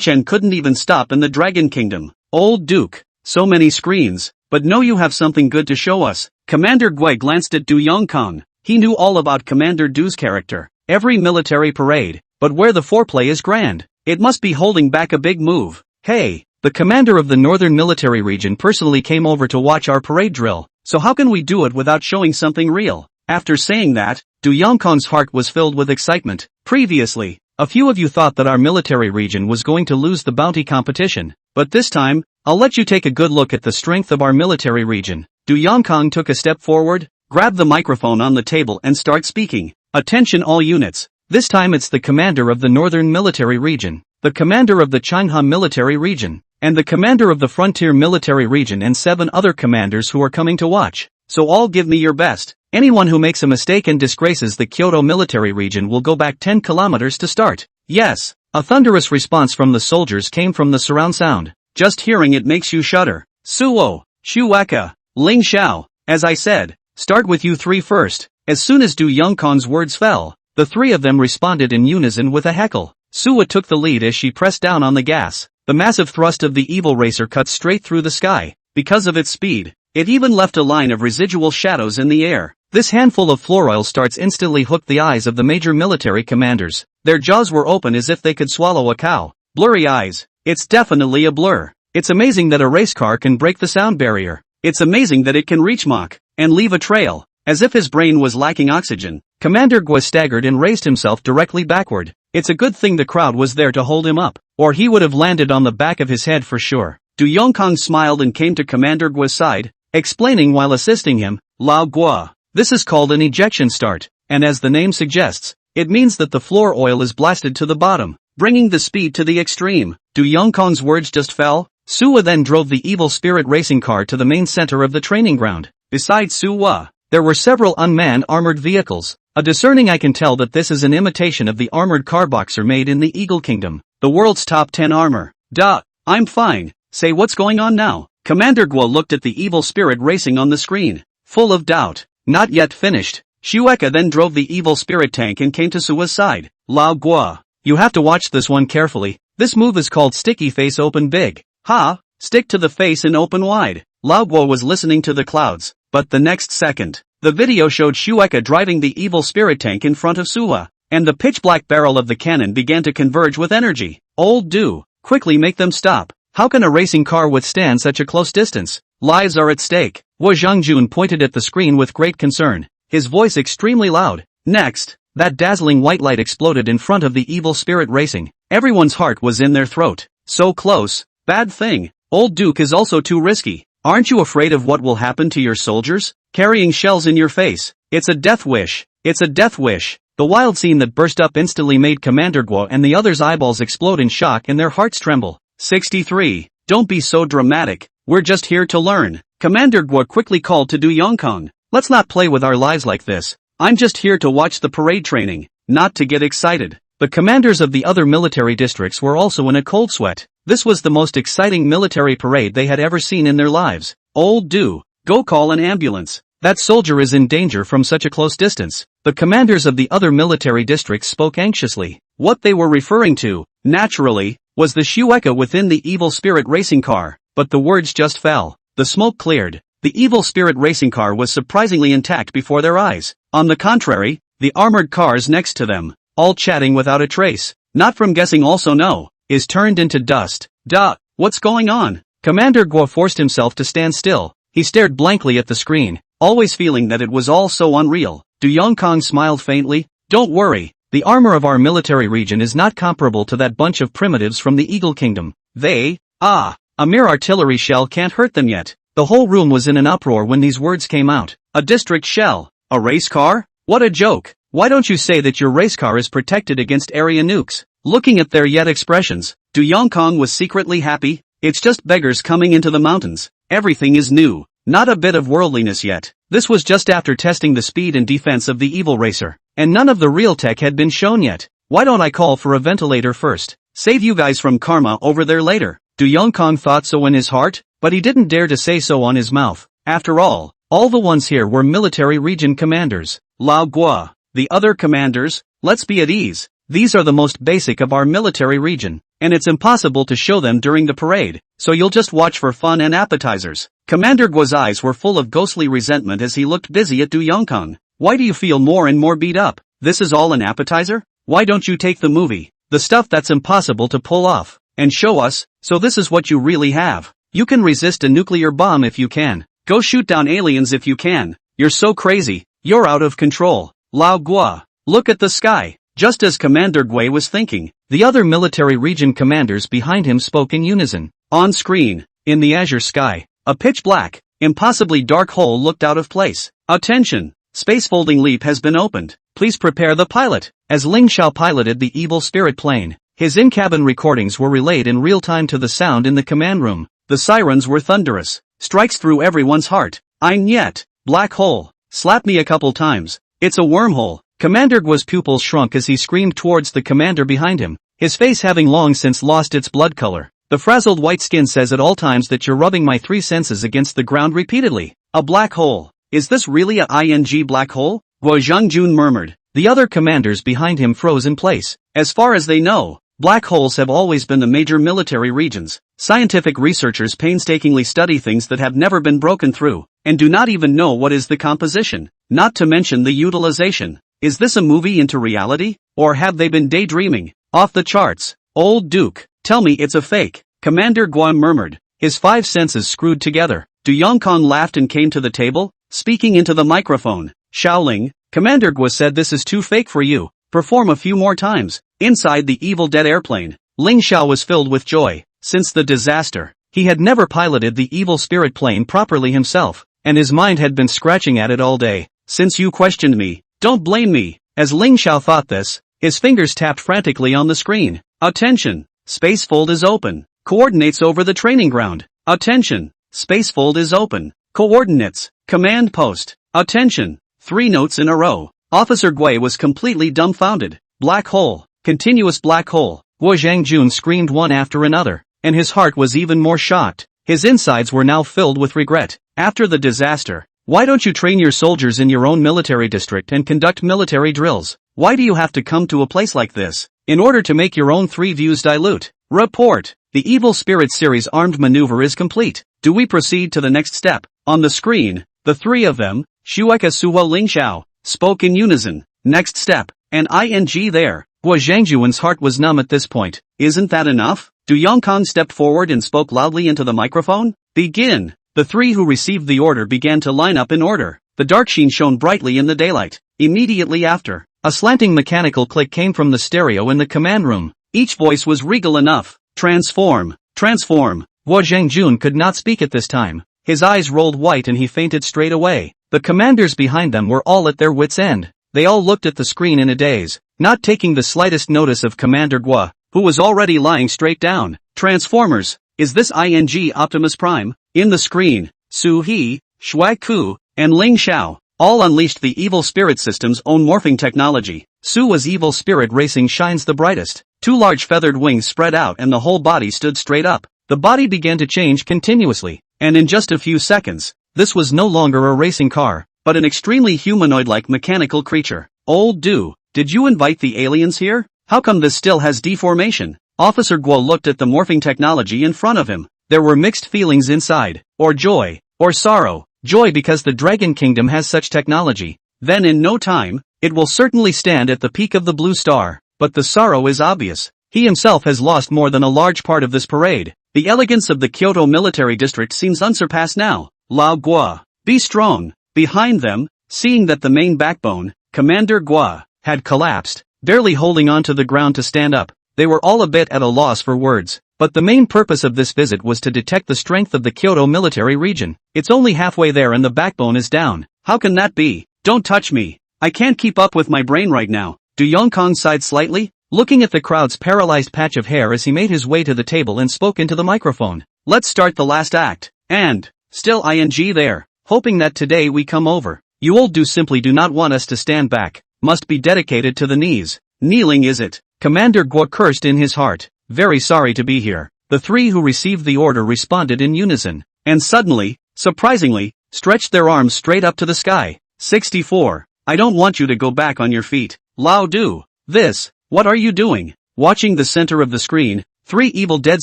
Chen couldn't even stop in the Dragon Kingdom. Old Duke, so many screens, but no, you have something good to show us. Commander Gui glanced at Du Yongkong. He knew all about Commander Du's character. Every military parade, but where the foreplay is grand. It must be holding back a big move. Hey, the commander of the Northern Military Region personally came over to watch our parade drill, so how can we do it without showing something real? After saying that, Du Yongkong's heart was filled with excitement. Previously, a few of you thought that our military region was going to lose the bounty competition, but this time, I'll let you take a good look at the strength of our military region. Du Yongkong took a step forward, grabbed the microphone on the table and started speaking. Attention all units. This time it's the commander of the Northern Military Region, the commander of the Changhua Military Region, and the commander of the Frontier Military Region and 7 other commanders who are coming to watch. So all give me your best. Anyone who makes a mistake and disgraces the Kyoto Military Region will go back 10 kilometers to start. Yes. A thunderous response from the soldiers came from the surround sound. Just hearing it makes you shudder. Suo, Shueka, Ling Xiao, as I said, start with you 3 first. As soon as Du Yongkong's words fell, the 3 of them responded in unison with a heckle. Suwa took the lead as she pressed down on the gas. The massive thrust of the evil racer cut straight through the sky. Because of its speed, it even left a line of residual shadows in the air. This handful of floor oil starts instantly hooked the eyes of the major military commanders. Their jaws were open as if they could swallow a cow. Blurry eyes. It's definitely a blur. It's amazing that a race car can break the sound barrier. It's amazing that it can reach Mach and leave a trail. As if his brain was lacking oxygen, Commander Gua staggered and raised himself directly backward. It's a good thing the crowd was there to hold him up, or he would have landed on the back of his head for sure. Du Yongkong smiled and came to Commander Gua's side, explaining while assisting him, Lao Gua. This is called an ejection start, and as the name suggests, it means that the floor oil is blasted to the bottom, bringing the speed to the extreme. Du Yongkong's words just fell. Suwa then drove the evil spirit racing car to the main center of the training ground. Besides Suwa, there were several unmanned armored vehicles. A discerning eye can tell that this is an imitation of the armored car boxer made in the Eagle Kingdom, the world's top 10 armor. Duh, I'm fine. Say what's going on now? Commander Guo looked at the evil spirit racing on the screen, full of doubt. Not yet finished. Shueka then drove the evil spirit tank and came to Suwa's side. Lao Gua, you have to watch this one carefully. This move is called sticky face open big. Ha, stick to the face and open wide. Lao Gua was listening to the clouds, but the next second, the video showed Shueka driving the evil spirit tank in front of Suwa, and the pitch-black barrel of the cannon began to converge with energy. Old Du, quickly make them stop. How can a racing car withstand such a close distance? Lives are at stake. Wu Zhangjun pointed at the screen with great concern, his voice extremely loud. Next, that dazzling white light exploded in front of the evil spirit racing. Everyone's heart was in their throat. So close. Bad thing. Old Duke is also too risky. Aren't you afraid of what will happen to your soldiers? Carrying shells in your face. It's a death wish. It's a death wish. The wild scene that burst up instantly made Commander Guo and the others' eyeballs explode in shock and their hearts tremble. 63. Don't be so dramatic. We're just here to learn. Commander Guo quickly called to Du Yongkang. Let's not play with our lives like this. I'm just here to watch the parade training, not to get excited. The commanders of the other military districts were also in a cold sweat. This was the most exciting military parade they had ever seen in their lives. Old Du, go call an ambulance. That soldier is in danger from such a close distance. The commanders of the other military districts spoke anxiously. What they were referring to, naturally, was the Shueka within the evil spirit racing car, but the words just fell. The smoke cleared. The evil spirit racing car was surprisingly intact before their eyes. On the contrary, the armored cars next to them, all chatting without a trace, not from guessing also no, is turned into dust. Duh, what's going on? Commander Guo forced himself to stand still. He stared blankly at the screen, always feeling that it was all so unreal. Du Yongkang smiled faintly. Don't worry, the armor of our military region is not comparable to that bunch of primitives from the Eagle Kingdom. A mere artillery shell can't hurt them yet. The whole room was in an uproar when these words came out. A district shell? A race car? What a joke. Why don't you say that your race car is protected against area nukes? Looking at their yet expressions, Du Yongkang was secretly happy. It's just beggars coming into the mountains. Everything is new. Not a bit of worldliness yet. This was just after testing the speed and defense of the evil racer, and none of the real tech had been shown yet. Why don't I call for a ventilator first? Save you guys from karma over there later. Du Yongkang thought so in his heart, but he didn't dare to say so on his mouth. After all the ones here were military region commanders. Lao Guo, the other commanders, let's be at ease. These are the most basic of our military region, and it's impossible to show them during the parade, so you'll just watch for fun and appetizers. Commander Guo's eyes were full of ghostly resentment as he looked busy at Du Yongkang. Why do you feel more and more beat up? This is all an appetizer? Why don't you take the movie, the stuff that's impossible to pull off, and show us, so this is what you really have. You can resist a nuclear bomb if you can. Go shoot down aliens if you can. You're so crazy, you're out of control. Lao Guo, look at the sky. Just as Commander Guo was thinking, the other military region commanders behind him spoke in unison. On screen, in the azure sky, a pitch black, impossibly dark hole looked out of place. Attention! Space folding leap has been opened. Please prepare the pilot. As Ling Xiao piloted the evil spirit plane, his in-cabin recordings were relayed in real time to the sound in the command room. The sirens were thunderous. Strikes through everyone's heart. Ein yet. Black hole. Slap me a couple times. It's a wormhole. Commander Guo's pupils shrunk as he screamed towards the commander behind him, his face having long since lost its blood color. The frazzled white skin says at all times that you're rubbing my three senses against the ground repeatedly. A black hole. Is this really a ing black hole? Guo Zhangjun murmured. The other commanders behind him froze in place. As far as they know, black holes have always been the major military regions. Scientific researchers painstakingly study things that have never been broken through, and do not even know what is the composition, not to mention the utilization. Is this a movie into reality? Or have they been daydreaming? Off the charts. Old Duke, tell me it's a fake. Commander Guo murmured, his five senses screwed together. Du Yongkang laughed and came to the table, speaking into the microphone. Shaoling, Commander Guo said this is too fake for you. Perform a few more times. Inside the Evil Dead airplane, Ling Xiao was filled with joy. Since the disaster, he had never piloted the evil spirit plane properly himself, and his mind had been scratching at it all day. Since you questioned me, don't blame me. As Ling Xiao thought this, his fingers tapped frantically on the screen. Attention! Spacefold is open. Coordinates over the training ground. Attention! Spacefold is open. Coordinates. Command post. Attention! 3 notes in a row. Officer Guo was completely dumbfounded. Black hole. Continuous black hole. Guo Zhangjun screamed one after another, and his heart was even more shocked. His insides were now filled with regret. After the disaster, why don't you train your soldiers in your own military district and conduct military drills? Why do you have to come to a place like this, in order to make your own 3 views dilute? Report. The Evil Spirit series armed maneuver is complete. Do we proceed to the next step? On the screen, the 3 of them, Shueka Suo Ling Xiao, spoke in unison. Next step. An ing there. Guo Zhangjuan's heart was numb at this point. Isn't that enough? Du Yongkang stepped forward and spoke loudly into the microphone. Begin. The 3 who received the order began to line up in order. The dark sheen shone brightly in the daylight. Immediately after, a slanting mechanical click came from the stereo in the command room. Each voice was regal enough. Transform. Transform. Guo Zhengjun could not speak at this time. His eyes rolled white and he fainted straight away. The commanders behind them were all at their wits' end. They all looked at the screen in a daze, not taking the slightest notice of Commander Guo, who was already lying straight down. Transformers, is this ING Optimus Prime? In the screen, Su He, Shui Ku, and Ling Xiao all unleashed the Evil Spirit System's own morphing technology. Su's Evil Spirit Racing shines the brightest. Two large feathered wings spread out and the whole body stood straight up. The body began to change continuously, and in just a few seconds, this was no longer a racing car, but an extremely humanoid-like mechanical creature. Old Du, did you invite the aliens here? How come this still has deformation? Officer Guo looked at the morphing technology in front of him. There were mixed feelings inside, or joy, or sorrow. Joy because the Dragon Kingdom has such technology. Then in no time, it will certainly stand at the peak of the Blue Star. But the sorrow is obvious. He himself has lost more than a large part of this parade. The elegance of the Kyoto military district seems unsurpassed now. Lao Guo, be strong. Behind them, seeing that the main backbone, Commander Guo, had collapsed, barely holding on to the ground to stand up, they were all a bit at a loss for words. But the main purpose of this visit was to detect the strength of the Kyoto military region. It's only halfway there and the backbone is down. How can that be? Don't touch me. I can't keep up with my brain right now. Du Yongkong sighed slightly, looking at the crowd's paralyzed patch of hair as he made his way to the table and spoke into the microphone. Let's start the last act. And, still ing there, hoping that today we come over. You old Du simply do not want us to stand back. Must be dedicated to the knees. Kneeling is it? Commander Guo cursed in his heart. Very sorry to be here. The three who received the order responded in unison, and suddenly, surprisingly, stretched their arms straight up to the sky. 64. I don't want you to go back on your feet. Lao Du. This. What are you doing? Watching the center of the screen, three Evil Dead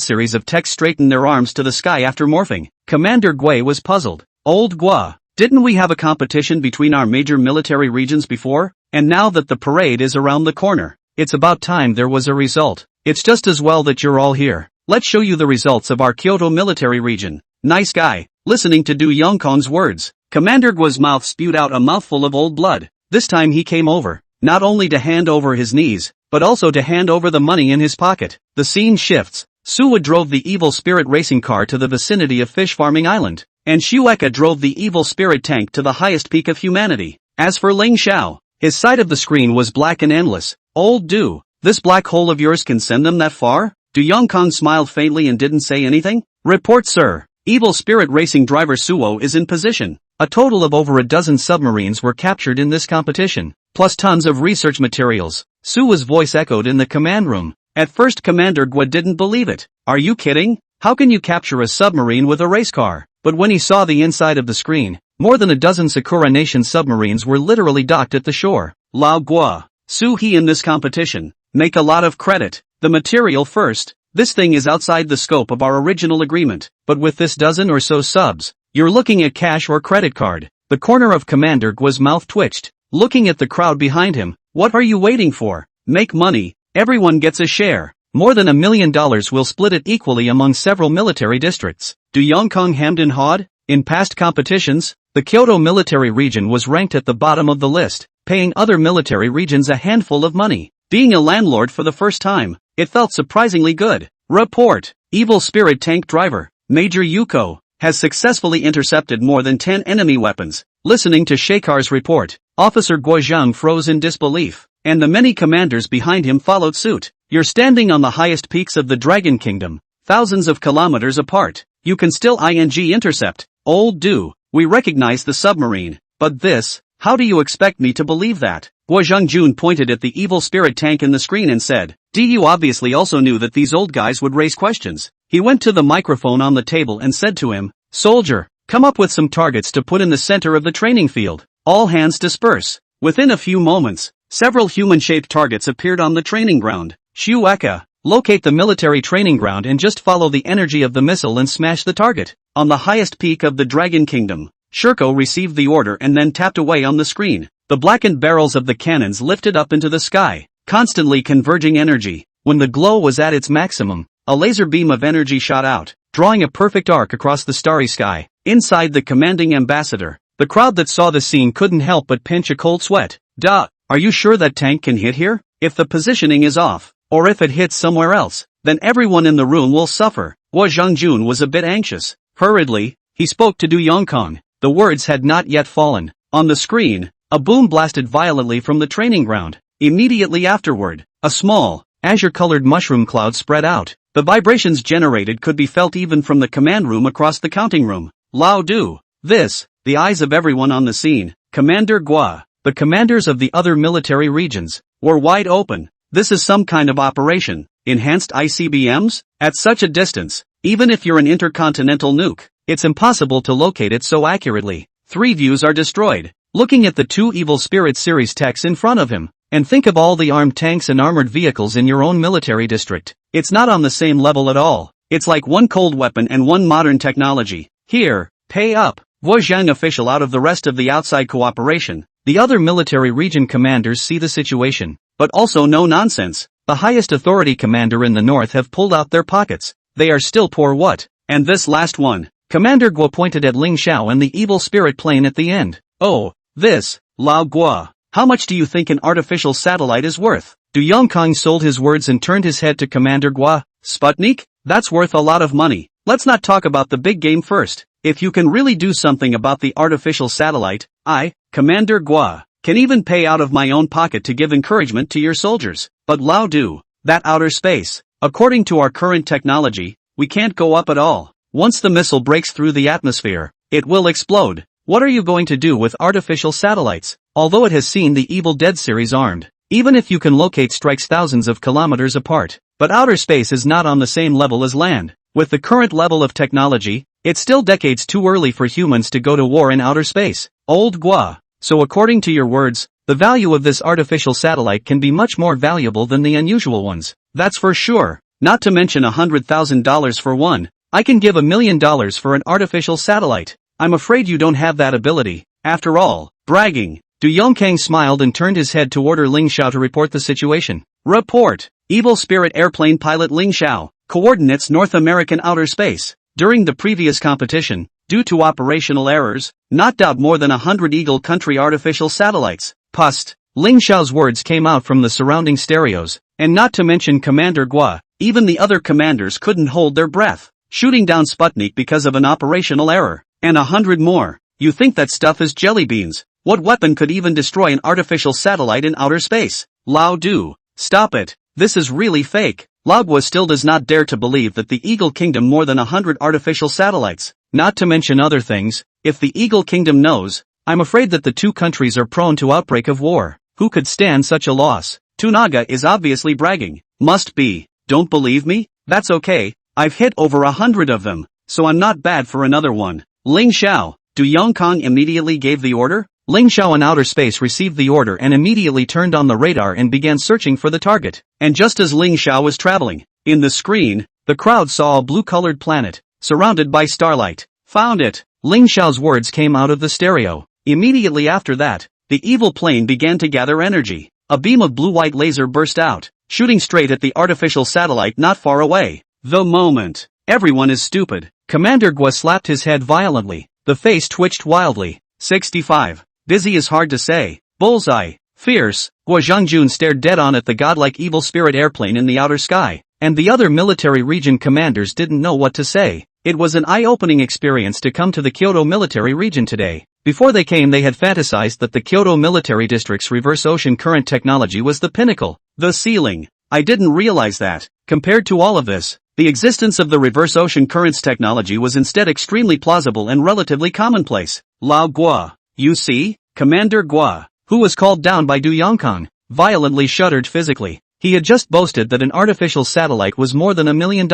series of text straightened their arms to the sky after morphing. Commander Gui was puzzled. Old Guo, didn't we have a competition between our major military regions before? And now that the parade is around the corner, it's about time there was a result. It's just as well that you're all here. Let's show you the results of our Kyoto military region. Nice guy. Listening to Du Yongkong's words, Commander Guo's mouth spewed out a mouthful of old blood. This time he came over, not only to hand over his knees, but also to hand over the money in his pocket. The scene shifts. Suwa drove the Evil Spirit racing car to the vicinity of Fish Farming Island, and Shueka drove the Evil Spirit tank to the highest peak of humanity. As for Ling Xiao, his side of the screen was black and endless. Old Du, this black hole of yours can send them that far? Du Yongkong smiled faintly and didn't say anything. Report, sir. Evil Spirit Racing driver Suo is in position. A total of over a dozen submarines were captured in this competition, plus tons of research materials. Suo's voice echoed in the command room. At first Commander Guo didn't believe it. Are you kidding? How can you capture a submarine with a race car? But when he saw the inside of the screen, more than a dozen Sakura Nation submarines were literally docked at the shore. Lao Guo, Su He in this competition. Make a lot of credit. The material first. This thing is outside the scope of our original agreement, but with this dozen or so subs, you're looking at cash or credit card. The corner of Commander Guo's mouth twitched, looking at the crowd behind him. What are you waiting for? Make money. Everyone gets a share. More than $1 million will split it equally among several military districts. Du Yongkong hemmed and hawed? In past competitions, the Kyoto military region was ranked at the bottom of the list, paying other military regions a handful of money. Being a landlord for the first time, it felt surprisingly good. Report. Evil Spirit Tank Driver, Major Yuko, has successfully intercepted more than 10 enemy weapons. Listening to Shekar's report, Officer Guozhang froze in disbelief, and the many commanders behind him followed suit. You're standing on the highest peaks of the Dragon Kingdom, thousands of kilometers apart. You can still intercept. Old Du, we recognize the submarine, but this, how do you expect me to believe that? Guozhang Jun pointed at the Evil Spirit tank in the screen and said, Du obviously also knew that these old guys would raise questions. He went to the microphone on the table and said to him, Soldier, come up with some targets to put in the center of the training field. All hands disperse. Within a few moments, several human-shaped targets appeared on the training ground. Shueka, locate the military training ground and just follow the energy of the missile and smash the target. On the highest peak of the Dragon Kingdom, Shirko received the order and then tapped away on the screen. The blackened barrels of the cannons lifted up into the sky, constantly converging energy. When the glow was at its maximum, a laser beam of energy shot out, drawing a perfect arc across the starry sky. Inside the commanding ambassador, the crowd that saw the scene couldn't help but pinch a cold sweat. Duh, are you sure that tank can hit here? If the positioning is off, or if it hits somewhere else, then everyone in the room will suffer. Guo Zhongjun was a bit anxious. Hurriedly, he spoke to Du Yongkang. The words had not yet fallen. On the screen, a boom blasted violently from the training ground. Immediately afterward, a small, azure-colored mushroom cloud spread out. The vibrations generated could be felt even from the command room across the counting room. Lao Du. This, the eyes of everyone on the scene, Commander Guo, the commanders of the other military regions, were wide open. This is some kind of operation. Enhanced ICBMs? At such a distance, even if you're an intercontinental nuke, it's impossible to locate it so accurately. 3 views are destroyed. Looking at the 2 Evil Spirit series techs in front of him, and think of all the armed tanks and armored vehicles in your own military district. It's not on the same level at all. It's like one cold weapon and one modern technology. Here, pay up. Guozhang official out of the rest of the outside cooperation. The other military region commanders see the situation, but also no nonsense. The highest authority commander in the north have pulled out their pockets. They are still poor what? And this last one. Commander Guo pointed at Ling Xiao and the evil spirit plane at the end. Oh, this, Lao Guo. How much do you think an artificial satellite is worth? Du Yongkang sold his words and turned his head to Commander Guo. Sputnik? That's worth a lot of money. Let's not talk about the big game first. If you can really do something about the artificial satellite, I, Commander Guo, can even pay out of my own pocket to give encouragement to your soldiers. But Lao Du, that outer space, according to our current technology, we can't go up at all. Once the missile breaks through the atmosphere, it will explode. What are you going to do with artificial satellites? Although it has seen the Evil Dead series armed, even if you can locate strikes thousands of kilometers apart, but outer space is not on the same level as land. With the current level of technology, it's still decades too early for humans to go to war in outer space. Old Guo. So according to your words, the value of this artificial satellite can be much more valuable than the unusual ones. That's for sure. Not to mention $100,000 for one. I can give $1 million for an artificial satellite. I'm afraid you don't have that ability. After all, bragging. Du Yongkang smiled and turned his head to order Ling Xiao to report the situation. Report. Evil Spirit airplane pilot Ling Xiao. Coordinates North American outer space. During the previous competition, due to operational errors, knocked out more than 100 Eagle Country artificial satellites. Pust. Ling Xiao's words came out from the surrounding stereos, and not to mention Commander Guo, even the other commanders couldn't hold their breath. Shooting down Sputnik because of an operational error, and 100 more. You think that stuff is jelly beans? What weapon could even destroy an artificial satellite in outer space? Lao Du. Stop it. This is really fake. Lao Guo still does not dare to believe that the Eagle Kingdom more than 100 artificial satellites, not to mention other things. If the Eagle Kingdom knows, I'm afraid that the 2 countries are prone to outbreak of war. Who could stand such a loss? Tunaga is obviously bragging. Must be. Don't believe me? That's okay. I've hit over 100 of them, so I'm not bad for another one. Ling Xiao. Du Yongkang immediately gave the order? Ling Xiao in outer space received the order and immediately turned on the radar and began searching for the target. And just as Ling Xiao was traveling, in the screen, the crowd saw a blue-colored planet, surrounded by starlight. Found it. Ling Xiao's words came out of the stereo. Immediately after that, the evil plane began to gather energy. A beam of blue-white laser burst out, shooting straight at the artificial satellite not far away. The moment. Everyone is stupid. Commander Guo slapped his head violently. The face twitched wildly. 65. Busy is hard to say. Bullseye. Fierce. Guo Zhongjun stared dead on at the godlike evil spirit airplane in the outer sky, and the other military region commanders didn't know what to say. It was an eye-opening experience to come to the Kyoto military region today. Before they came they had fantasized that the Kyoto military district's reverse ocean current technology was the pinnacle, the ceiling. I didn't realize that, compared to all of this, the existence of the reverse ocean currents technology was instead extremely plausible and relatively commonplace. Lao Guo. You see? Commander Guo, who was called down by Du Yongkang, violently shuddered physically. He had just boasted that an artificial satellite was more than $1 million,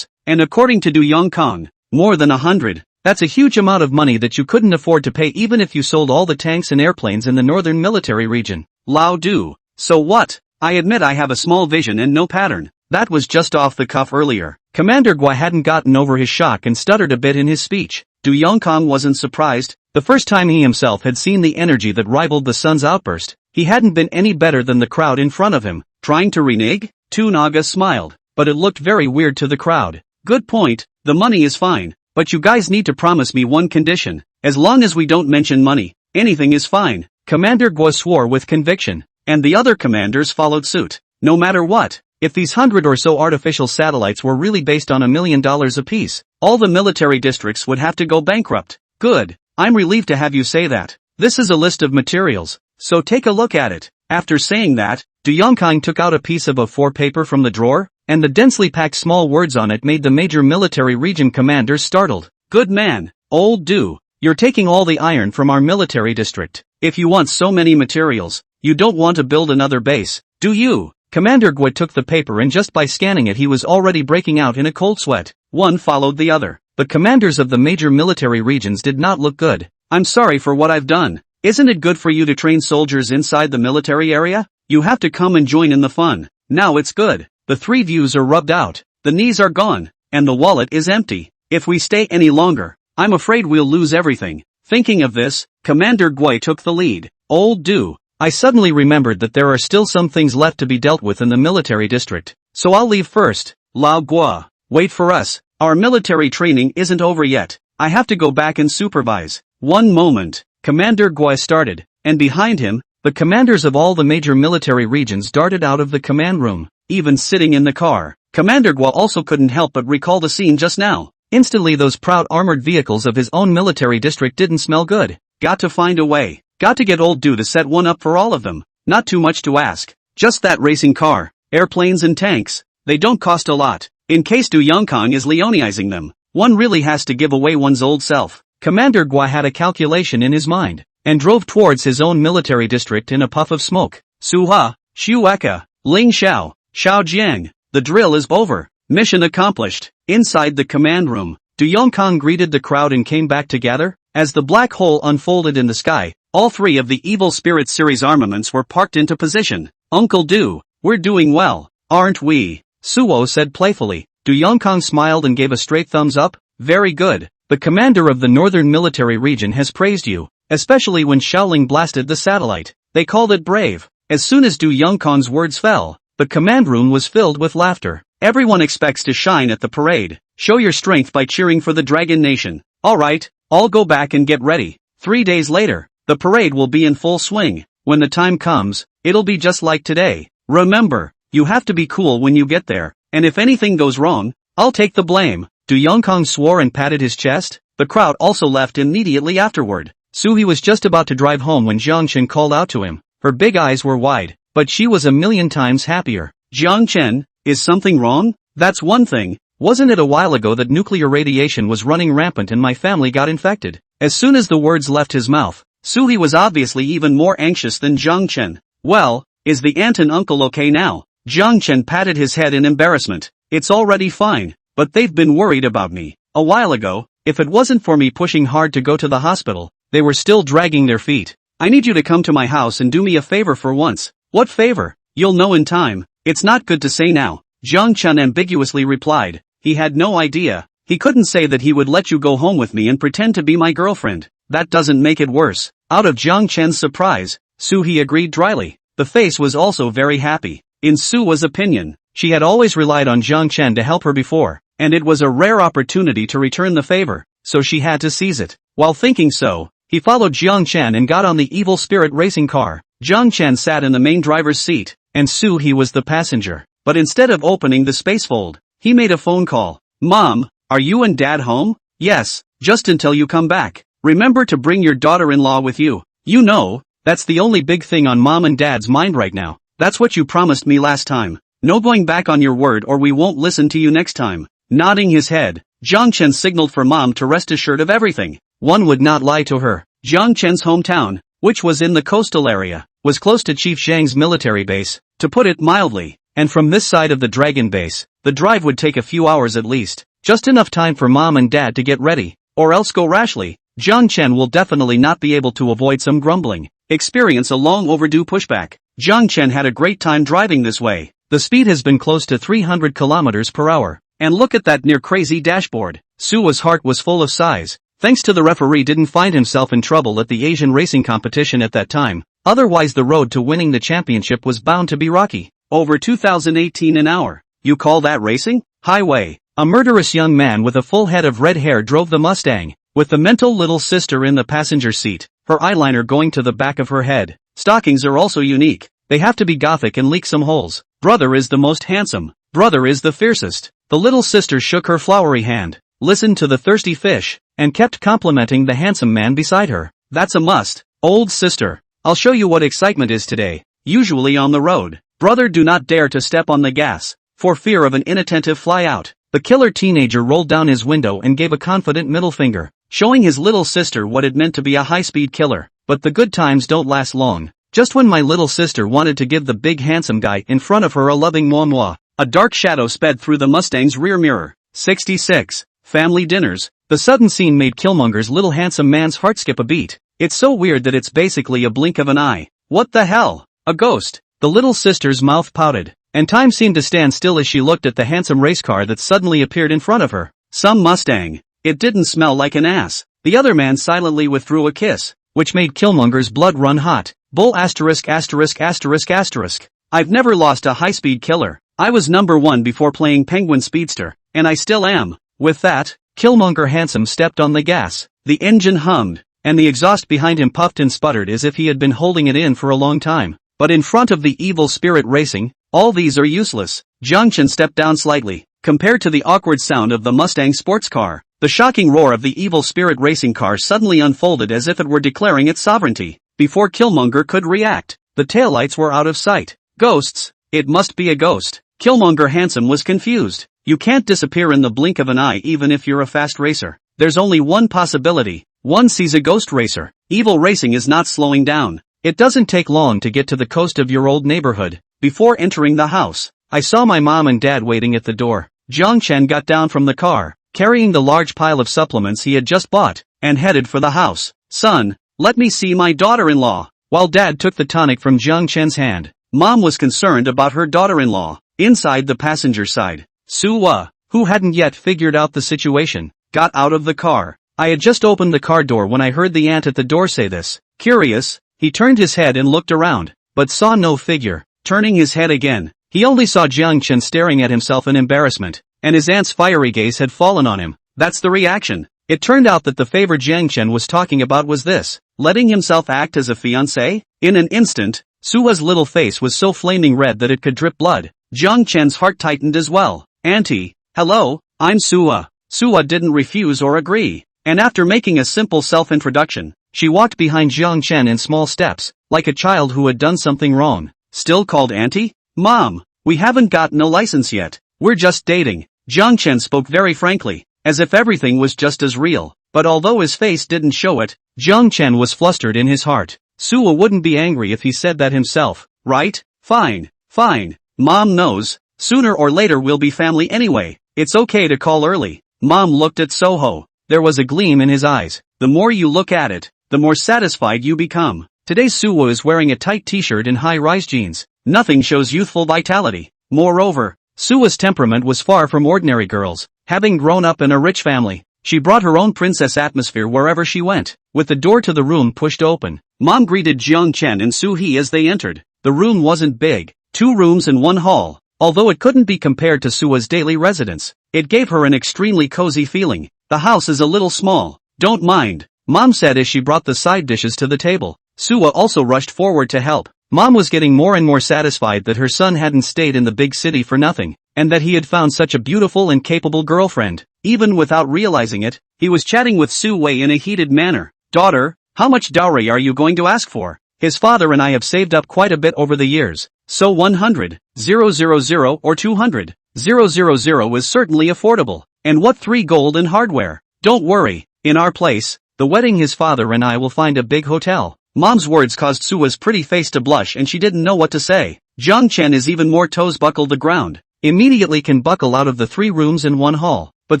and according to Du Yongkang, more than 100. That's a huge amount of money that you couldn't afford to pay even if you sold all the tanks and airplanes in the northern military region. Lao Du. So what? I admit I have a small vision and no pattern. That was just off the cuff earlier. Commander Guo hadn't gotten over his shock and stuttered a bit in his speech. Du Yongkang wasn't surprised. The first time he himself had seen the energy that rivaled the sun's outburst, he hadn't been any better than the crowd in front of him. Trying to renege? Tunaga smiled, but it looked very weird to the crowd. Good point, the money is fine, but you guys need to promise me one condition. As long as we don't mention money, anything is fine. Commander Guo swore with conviction, and the other commanders followed suit. No matter what, If these 100 or so artificial satellites were really based on $1 million apiece, all the military districts would have to go bankrupt. Good. I'm relieved to have you say that. This is a list of materials, so take a look at it. After saying that, Du Yongkang took out a piece of A4 paper from the drawer, and the densely packed small words on it made the major military region commanders startled. Good man, old Du. You're taking all the iron from our military district. If you want so many materials, you don't want to build another base, do you? Commander Gui took the paper and just by scanning it he was already breaking out in a cold sweat. One followed the other. The commanders of the major military regions did not look good. I'm sorry for what I've done. Isn't it good for you to train soldiers inside the military area? You have to come and join in the fun. Now it's good. The 3 views are rubbed out. The knees are gone. And the wallet is empty. If we stay any longer, I'm afraid we'll lose everything. Thinking of this, Commander Gui took the lead. Old Du. I suddenly remembered that there are still some things left to be dealt with in the military district. So I'll leave first. Lao Gua. Wait for us. Our military training isn't over yet. I have to go back and supervise. One moment. Commander Gui started, and behind him, the commanders of all the major military regions darted out of the command room, even sitting in the car. Commander Gui also couldn't help but recall the scene just now. Instantly those proud armored vehicles of his own military district didn't smell good. Got to find a way. Got to get old Du to set one up for all of them. Not too much to ask. Just that racing car, airplanes and tanks. They don't cost a lot. In case Du Yongkang is Leonizing them, one really has to give away one's old self. Commander Gui had a calculation in his mind, and drove towards his own military district in a puff of smoke. Suha, Shueka, Ling Xiao, Xiao Jiang, the drill is over. Mission accomplished. Inside the command room, Du Yongkang greeted the crowd and came back to gather. As the black hole unfolded in the sky, all 3 of the Evil Spirit series armaments were parked into position. Uncle Du, we're doing well, aren't we? Suo said playfully. Du Yongkang smiled and gave a straight thumbs up. Very good. The commander of the northern military region has praised you, especially when Shaoling blasted the satellite. They called it brave. As soon as Du Yongkang's words fell, the command room was filled with laughter. Everyone expects to shine at the parade. Show your strength by cheering for the Dragon Nation. Alright, I'll go back and get ready. 3 days later, the parade will be in full swing. When the time comes, it'll be just like today. Remember, you have to be cool when you get there, and if anything goes wrong, I'll take the blame. Du Yongkang swore and patted his chest. The crowd also left immediately afterward. Suhi was just about to drive home when Jiang Chen called out to him. Her big eyes were wide, but she was a million times happier. Jiang Chen, is something wrong? That's one thing. Wasn't it a while ago that nuclear radiation was running rampant and my family got infected? As soon as the words left his mouth, Suhi was obviously even more anxious than Jiang Chen. Well, is the aunt and uncle okay now? Jiang Chen patted his head in embarrassment. It's already fine, but they've been worried about me. A while ago, if it wasn't for me pushing hard to go to the hospital, they were still dragging their feet. I need you to come to my house and do me a favor for once. What favor? You'll know in time. It's not good to say now. Jiang Chen ambiguously replied. He had no idea. He couldn't say that he would let you go home with me and pretend to be my girlfriend. That doesn't make it worse. Out of Jiang Chen's surprise, Suhi agreed dryly. The face was also very happy. In Su's opinion, she had always relied on Jiang Chen to help her before, and it was a rare opportunity to return the favor, so she had to seize it. While thinking so, he followed Jiang Chen and got on the Evil Spirit racing car. Jiang Chen sat in the main driver's seat, and Suhi was the passenger. But instead of opening the spacefold, he made a phone call. Mom, are you and Dad home? Yes, just until you come back. Remember to bring your daughter-in-law with you. You know, that's the only big thing on Mom and Dad's mind right now. That's what you promised me last time. No going back on your word or we won't listen to you next time. Nodding his head, Jiang Chen signaled for Mom to rest assured of everything. One would not lie to her. Jiang Chen's hometown, which was in the coastal area, was close to Chief Zhang's military base, to put it mildly, and from this side of the Dragon base, the drive would take a few hours at least, just enough time for Mom and Dad to get ready, or else go rashly. Jiang Chen will definitely not be able to avoid some grumbling, experience a long overdue pushback. Jiang Chen had a great time driving this way. The speed has been close to 300 kilometers per hour, and look at that near crazy dashboard. Su's heart was full of sighs. Thanks to the referee didn't find himself in trouble at the Asian racing competition at that time, otherwise the road to winning the championship was bound to be rocky. Over 2018 an hour. You call that racing? Highway. A murderous young man with a full head of red hair drove the Mustang, with the mental little sister in the passenger seat, her eyeliner going to the back of her head. Stockings are also unique. They have to be gothic and leak some holes. Brother is the most handsome. Brother is the fiercest. The little sister shook her flowery hand, listened to the thirsty fish, and kept complimenting the handsome man beside her. That's a must. Old sister, I'll show you what excitement is today. Usually on the road, brother, do not dare to step on the gas, for fear of an inattentive fly out. The killer teenager rolled down his window and gave a confident middle finger, showing his little sister what it meant to be a high-speed killer. But the good times don't last long. Just when my little sister wanted to give the big handsome guy in front of her a loving manhwa, a dark shadow sped through the Mustang's rear mirror. 66. Family dinners. The sudden scene made Killmonger's little handsome man's heart skip a beat. It's so weird that it's basically a blink of an eye. What the hell? A ghost. The little sister's mouth pouted, and time seemed to stand still as she looked at the handsome race car that suddenly appeared in front of her. Some Mustang. It didn't smell like an ass. The other man silently withdrew a kiss, which made Killmonger's blood run hot. Bull asterisk asterisk asterisk asterisk. I've never lost a high-speed killer. I was number 1 before playing Penguin Speedster, and I still am. With that, Killmonger Handsome stepped on the gas. The engine hummed, and the exhaust behind him puffed and sputtered as if he had been holding it in for a long time. But in front of the evil spirit racing, all these are useless. Jiangchen stepped down slightly. Compared to the awkward sound of the Mustang sports car, the shocking roar of the evil spirit racing car suddenly unfolded as if it were declaring its sovereignty. Before Killmonger could react, the taillights were out of sight. Ghosts? It must be a ghost. Killmonger Handsome was confused. You can't disappear in the blink of an eye even if you're a fast racer. There's only one possibility. One sees a ghost racer. Evil racing is not slowing down. It doesn't take long to get to the coast of your old neighborhood. Before entering the house, I saw my mom and dad waiting at the door. Jiang Chen got down from the car, carrying the large pile of supplements he had just bought, and headed for the house. Son, let me see my daughter-in-law. While dad took the tonic from Jiang Chen's hand, mom was concerned about her daughter-in-law. Inside the passenger side, Suwa, who hadn't yet figured out the situation, got out of the car. I had just opened the car door when I heard the aunt at the door say this. Curious, he turned his head and looked around, but saw no figure. Turning his head again, he only saw Jiang Chen staring at himself in embarrassment, and his aunt's fiery gaze had fallen on him. That's the reaction. It turned out that the favor Jiang Chen was talking about was this, letting himself act as a fiancé? In an instant, Suwa's little face was so flaming red that it could drip blood. Jiang Chen's heart tightened as well. Auntie, hello, I'm Suwa. Suwa didn't refuse or agree, and after making a simple self-introduction, she walked behind Jiang Chen in small steps, like a child who had done something wrong. Still called Auntie? Mom, we haven't gotten a license yet. We're just dating. Jiang Chen spoke very frankly, as if everything was just as real, but although his face didn't show it, Jiang Chen was flustered in his heart. Suwa wouldn't be angry if he said that himself, right? Fine, fine. Mom knows, sooner or later we'll be family anyway. It's okay to call early. Mom looked at Soho. There was a gleam in his eyes. The more you look at it, the more satisfied you become. Today Suwa is wearing a tight t-shirt and high-rise jeans. Nothing shows youthful vitality. Moreover, Suwa's temperament was far from ordinary girls. Having grown up in a rich family, she brought her own princess atmosphere wherever she went. With the door to the room pushed open, Mom greeted Jiang Chen and Su He as they entered. The room wasn't big. 2 rooms and 1 hall. Although it couldn't be compared to Suwa's daily residence, it gave her an extremely cozy feeling. The house is a little small. Don't mind, Mom said as she brought the side dishes to the table. Suwa also rushed forward to help. Mom was getting more and more satisfied that her son hadn't stayed in the big city for nothing, and that he had found such a beautiful and capable girlfriend. Even without realizing it, he was chatting with Su Wei in a heated manner. Daughter, how much dowry are you going to ask for? His father and I have saved up quite a bit over the years. So 100, 000 or 200, 000 is certainly affordable. And what 3 gold and hardware? Don't worry, in our place, the wedding his father and I will find a big hotel. Mom's words caused Suwa's pretty face to blush and she didn't know what to say. Jiang Chen is even more toes buckled the ground. Immediately can buckle out of the 3 rooms and 1 hall. But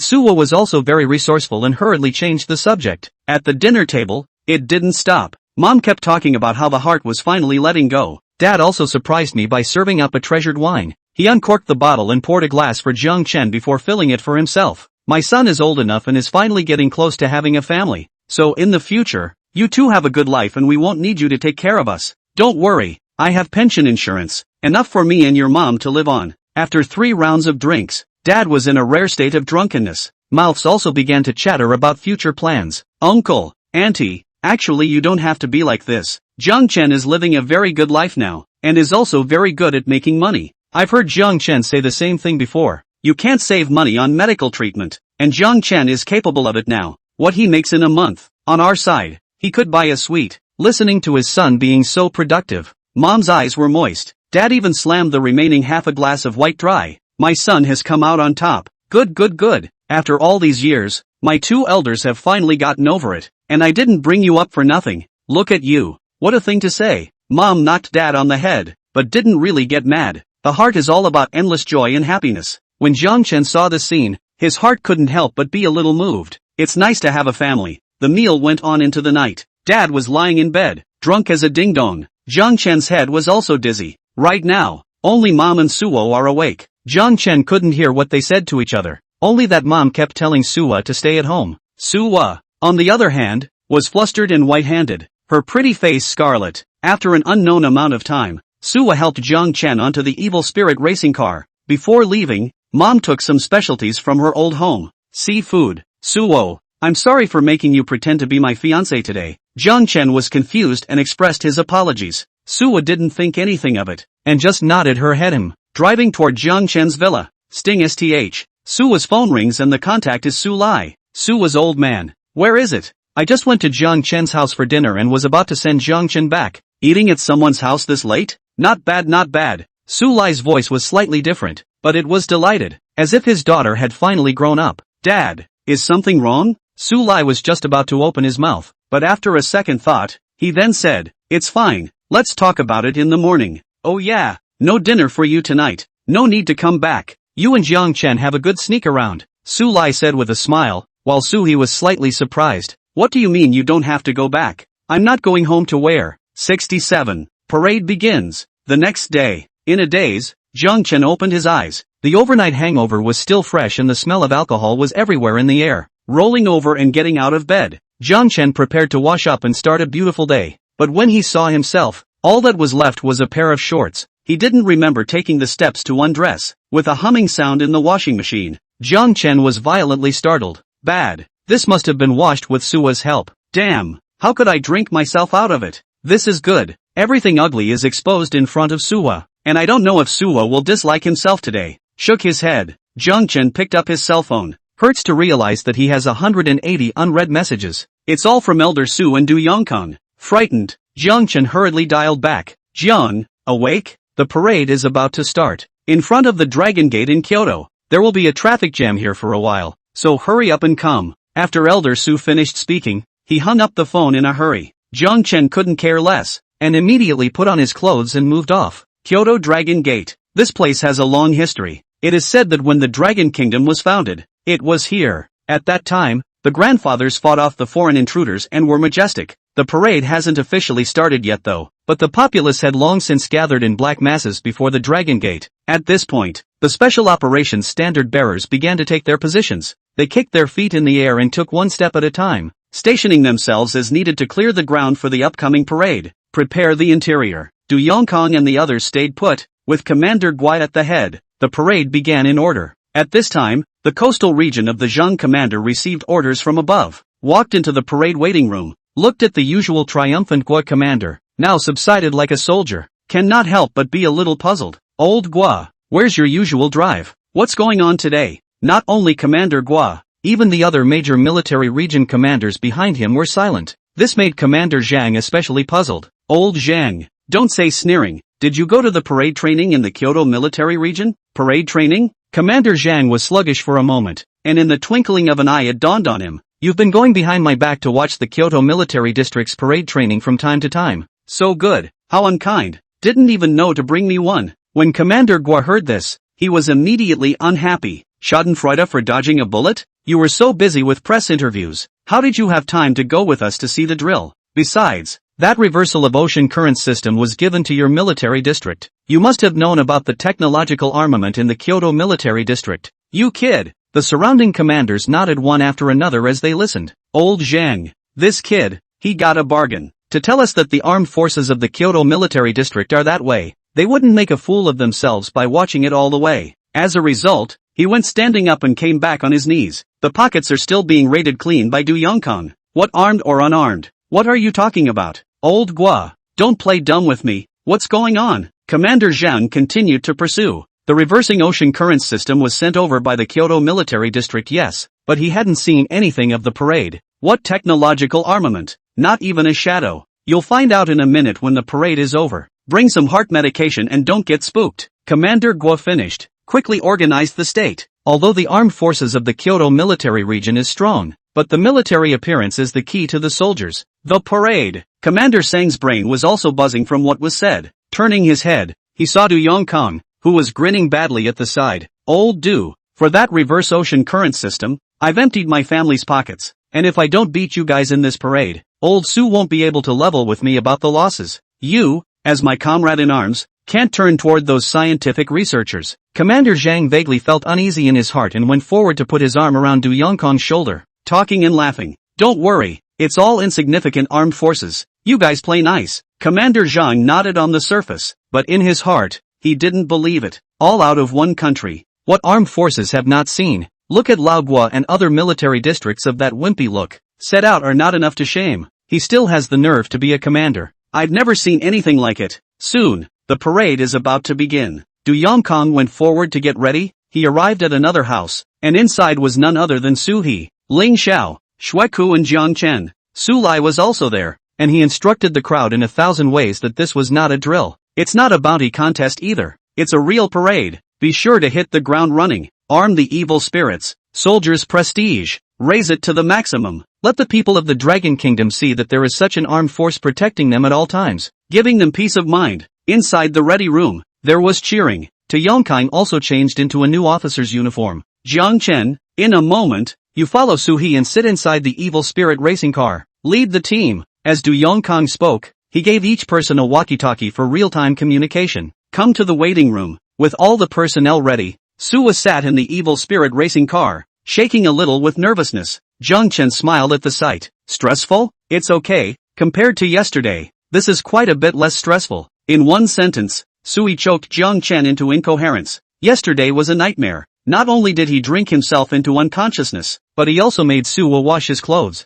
Suwa was also very resourceful and hurriedly changed the subject. At the dinner table, it didn't stop. Mom kept talking about how the heart was finally letting go. Dad also surprised me by serving up a treasured wine. He uncorked the bottle and poured a glass for Jiang Chen before filling it for himself. My son is old enough and is finally getting close to having a family. So in the future, you two have a good life and we won't need you to take care of us. Don't worry, I have pension insurance, enough for me and your mom to live on. After 3 rounds of drinks, Dad was in a rare state of drunkenness. Mouths also began to chatter about future plans. Uncle, Auntie, actually you don't have to be like this. Jiang Chen is living a very good life now. and is also very good at making money. I've heard Jiang Chen say the same thing before. You can't save money on medical treatment, and Jiang Chen is capable of it now. What he makes in a month, on our side, he could buy a suite. Listening to his son being so productive, Mom's eyes were moist. Dad even slammed the remaining half a glass of white dry. My son has come out on top. Good, good, good. After all these years, my two elders have finally gotten over it, and I didn't bring you up for nothing. Look at you. What a thing to say. Mom knocked Dad on the head, but didn't really get mad. The heart is all about endless joy and happiness. When Jiang Chen saw the scene, his heart couldn't help but be a little moved. It's nice to have a family. The meal went on into the night. Dad was lying in bed, drunk as a ding-dong. Jiang Chen's head was also dizzy. Right now, only Mom and Suo are awake. Jiang Chen couldn't hear what they said to each other. Only that Mom kept telling Suo to stay at home. Suo, on the other hand, was flustered and white-handed, her pretty face scarlet. After an unknown amount of time, Suo helped Jiang Chen onto the evil spirit racing car. Before leaving, Mom took some specialties from her old home. Seafood. Suo, I'm sorry for making you pretend to be my fiancé today. Jiang Chen was confused and expressed his apologies. Suo didn't think anything of it, and just nodded her head driving toward Jiang Chen's villa. Sting STH. Suo's phone rings and the contact is Su Lai. Suo's old man. Where is it? I just went to Jiang Chen's house for dinner and was about to send Jiang Chen back. Eating at someone's house this late? Not bad, not bad. Su Lai's voice was slightly different, but it was delighted, as if his daughter had finally grown up. Dad, is something wrong? Su Lai was just about to open his mouth, but after a second thought, he then said, it's fine, let's talk about it in the morning. Oh yeah, no dinner for you tonight, no need to come back. You and Jiang Chen have a good sneak around, Su Lai said with a smile, while Suhi was slightly surprised. What do you mean you don't have to go back? I'm not going home to where? 67. Parade begins. The next day. In a daze, Jiang Chen opened his eyes. The overnight hangover was still fresh and the smell of alcohol was everywhere in the air. Rolling over and getting out of bed, Jiang Chen prepared to wash up and start a beautiful day. But when he saw himself, all that was left was a pair of shorts. He didn't remember taking the steps to undress. With a humming sound in the washing machine, Jiang Chen was violently startled. Bad. This must have been washed with Suo's help. Damn. How could I drink myself out of it? This is good. Everything ugly is exposed in front of Suo, and I don't know if Suo will dislike himself today. Shook his head. Jiang Chen picked up his cell phone. Hurts to realize that he has 180 unread messages. It's all from Elder Su and Du Yongkong. Frightened, Jiang Chen hurriedly dialed back. Jiang, awake? The parade is about to start. In front of the Dragon Gate in Kyoto. There will be a traffic jam here for a while, so hurry up and come. After Elder Su finished speaking, he hung up the phone in a hurry. Jiang Chen couldn't care less, and immediately put on his clothes and moved off. Kyoto Dragon Gate. This place has a long history. It is said that when the Dragon Kingdom was founded, it was here. At that time, the grandfathers fought off the foreign intruders and were majestic. The parade hasn't officially started yet though, but the populace had long since gathered in black masses before the Dragon Gate. At this point, the Special Operations Standard Bearers began to take their positions. They kicked their feet in the air and took one step at a time, stationing themselves as needed to clear the ground for the upcoming parade. Prepare the interior. Du Yongkong and the others stayed put, with Commander Guai at the head. The parade began in order. At this time, the coastal region of the Zhang commander received orders from above, walked into the parade waiting room, looked at the usual triumphant Guai commander, now subsided like a soldier, cannot help but be a little puzzled. Old Guai, where's your usual drive? What's going on today? Not only Commander Guai, even the other major military region commanders behind him were silent. This made Commander Zhang especially puzzled. Old Zhang, don't say sneering. Did you go to the parade training in the Kyoto military region? Parade training? Commander Zhang was sluggish for a moment, and in the twinkling of an eye it dawned on him. You've been going behind my back to watch the Kyoto military district's parade training from time to time. So good. How unkind. Didn't even know to bring me one. When Commander Guai heard this, he was immediately unhappy. Schadenfreude for dodging a bullet? You were so busy with press interviews. How did you have time to go with us to see the drill? Besides, that reversal of ocean current system was given to your military district. You must have known about the technological armament in the Kyoto military district. You kid. The surrounding commanders nodded one after another as they listened. Old Zhang. This kid, he got a bargain. To tell us that the armed forces of the Kyoto military district are that way, they wouldn't make a fool of themselves by watching it all the way. As a result, he went standing up and came back on his knees. The pockets are still being raided clean by Du Yongkong. What, armed or unarmed? What are you talking about? Old Guai, don't play dumb with me. What's going on? Commander Zhang continued to pursue. The reversing ocean currents system was sent over by the Kyoto military district, yes, but he hadn't seen anything of the parade. What technological armament? Not even a shadow. You'll find out in a minute when the parade is over. Bring some heart medication and don't get spooked. Commander Guo finished. Quickly organized the state. Although the armed forces of the Kyoto military region is strong, but the military appearance is the key to the soldiers. The parade. Commander Sang's brain was also buzzing from what was said. Turning his head, he saw Du Yongkang, who was grinning badly at the side. Old Du, for that reverse ocean current system, I've emptied my family's pockets, and if I don't beat you guys in this parade, old Su won't be able to level with me about the losses. You, as my comrade in arms, can't turn toward those scientific researchers. Commander Zhang vaguely felt uneasy in his heart and went forward to put his arm around Du Yongkang's shoulder, talking and laughing. Don't worry, it's all insignificant armed forces. You guys play nice. Commander Zhang nodded on the surface, but in his heart, he didn't believe it. All out of one country. What armed forces have not seen? Look at Laogua and other military districts of that wimpy look. Set out are not enough to shame. He still has the nerve to be a commander. I've never seen anything like it. Soon, the parade is about to begin. Du Yongkang went forward to get ready. He arrived at another house, and inside was none other than Su He, Ling Xiao, Xueku and Jiang Chen. Su Lai was also there, and he instructed the crowd in 1,000 ways that this was not a drill. It's not a bounty contest either. It's a real parade. Be sure to hit the ground running. Arm the evil spirits. Soldiers' prestige. Raise it to the maximum. Let the people of the Dragon Kingdom see that there is such an armed force protecting them at all times, giving them peace of mind. Inside the ready room, there was cheering. Tu Yongkang also changed into a new officer's uniform. Jiang Chen, in a moment, you follow Su He and sit inside the evil spirit racing car. Lead the team. As Du Yongkang spoke, he gave each person a walkie-talkie for real-time communication. Come to the waiting room. With all the personnel ready, Su was sat in the evil spirit racing car, shaking a little with nervousness. Jiang Chen smiled at the sight. Stressful? It's okay. Compared to yesterday, this is quite a bit less stressful. In one sentence, Sui choked Jiang Chen into incoherence. Yesterday was a nightmare. Not only did he drink himself into unconsciousness, but he also made Su wash his clothes.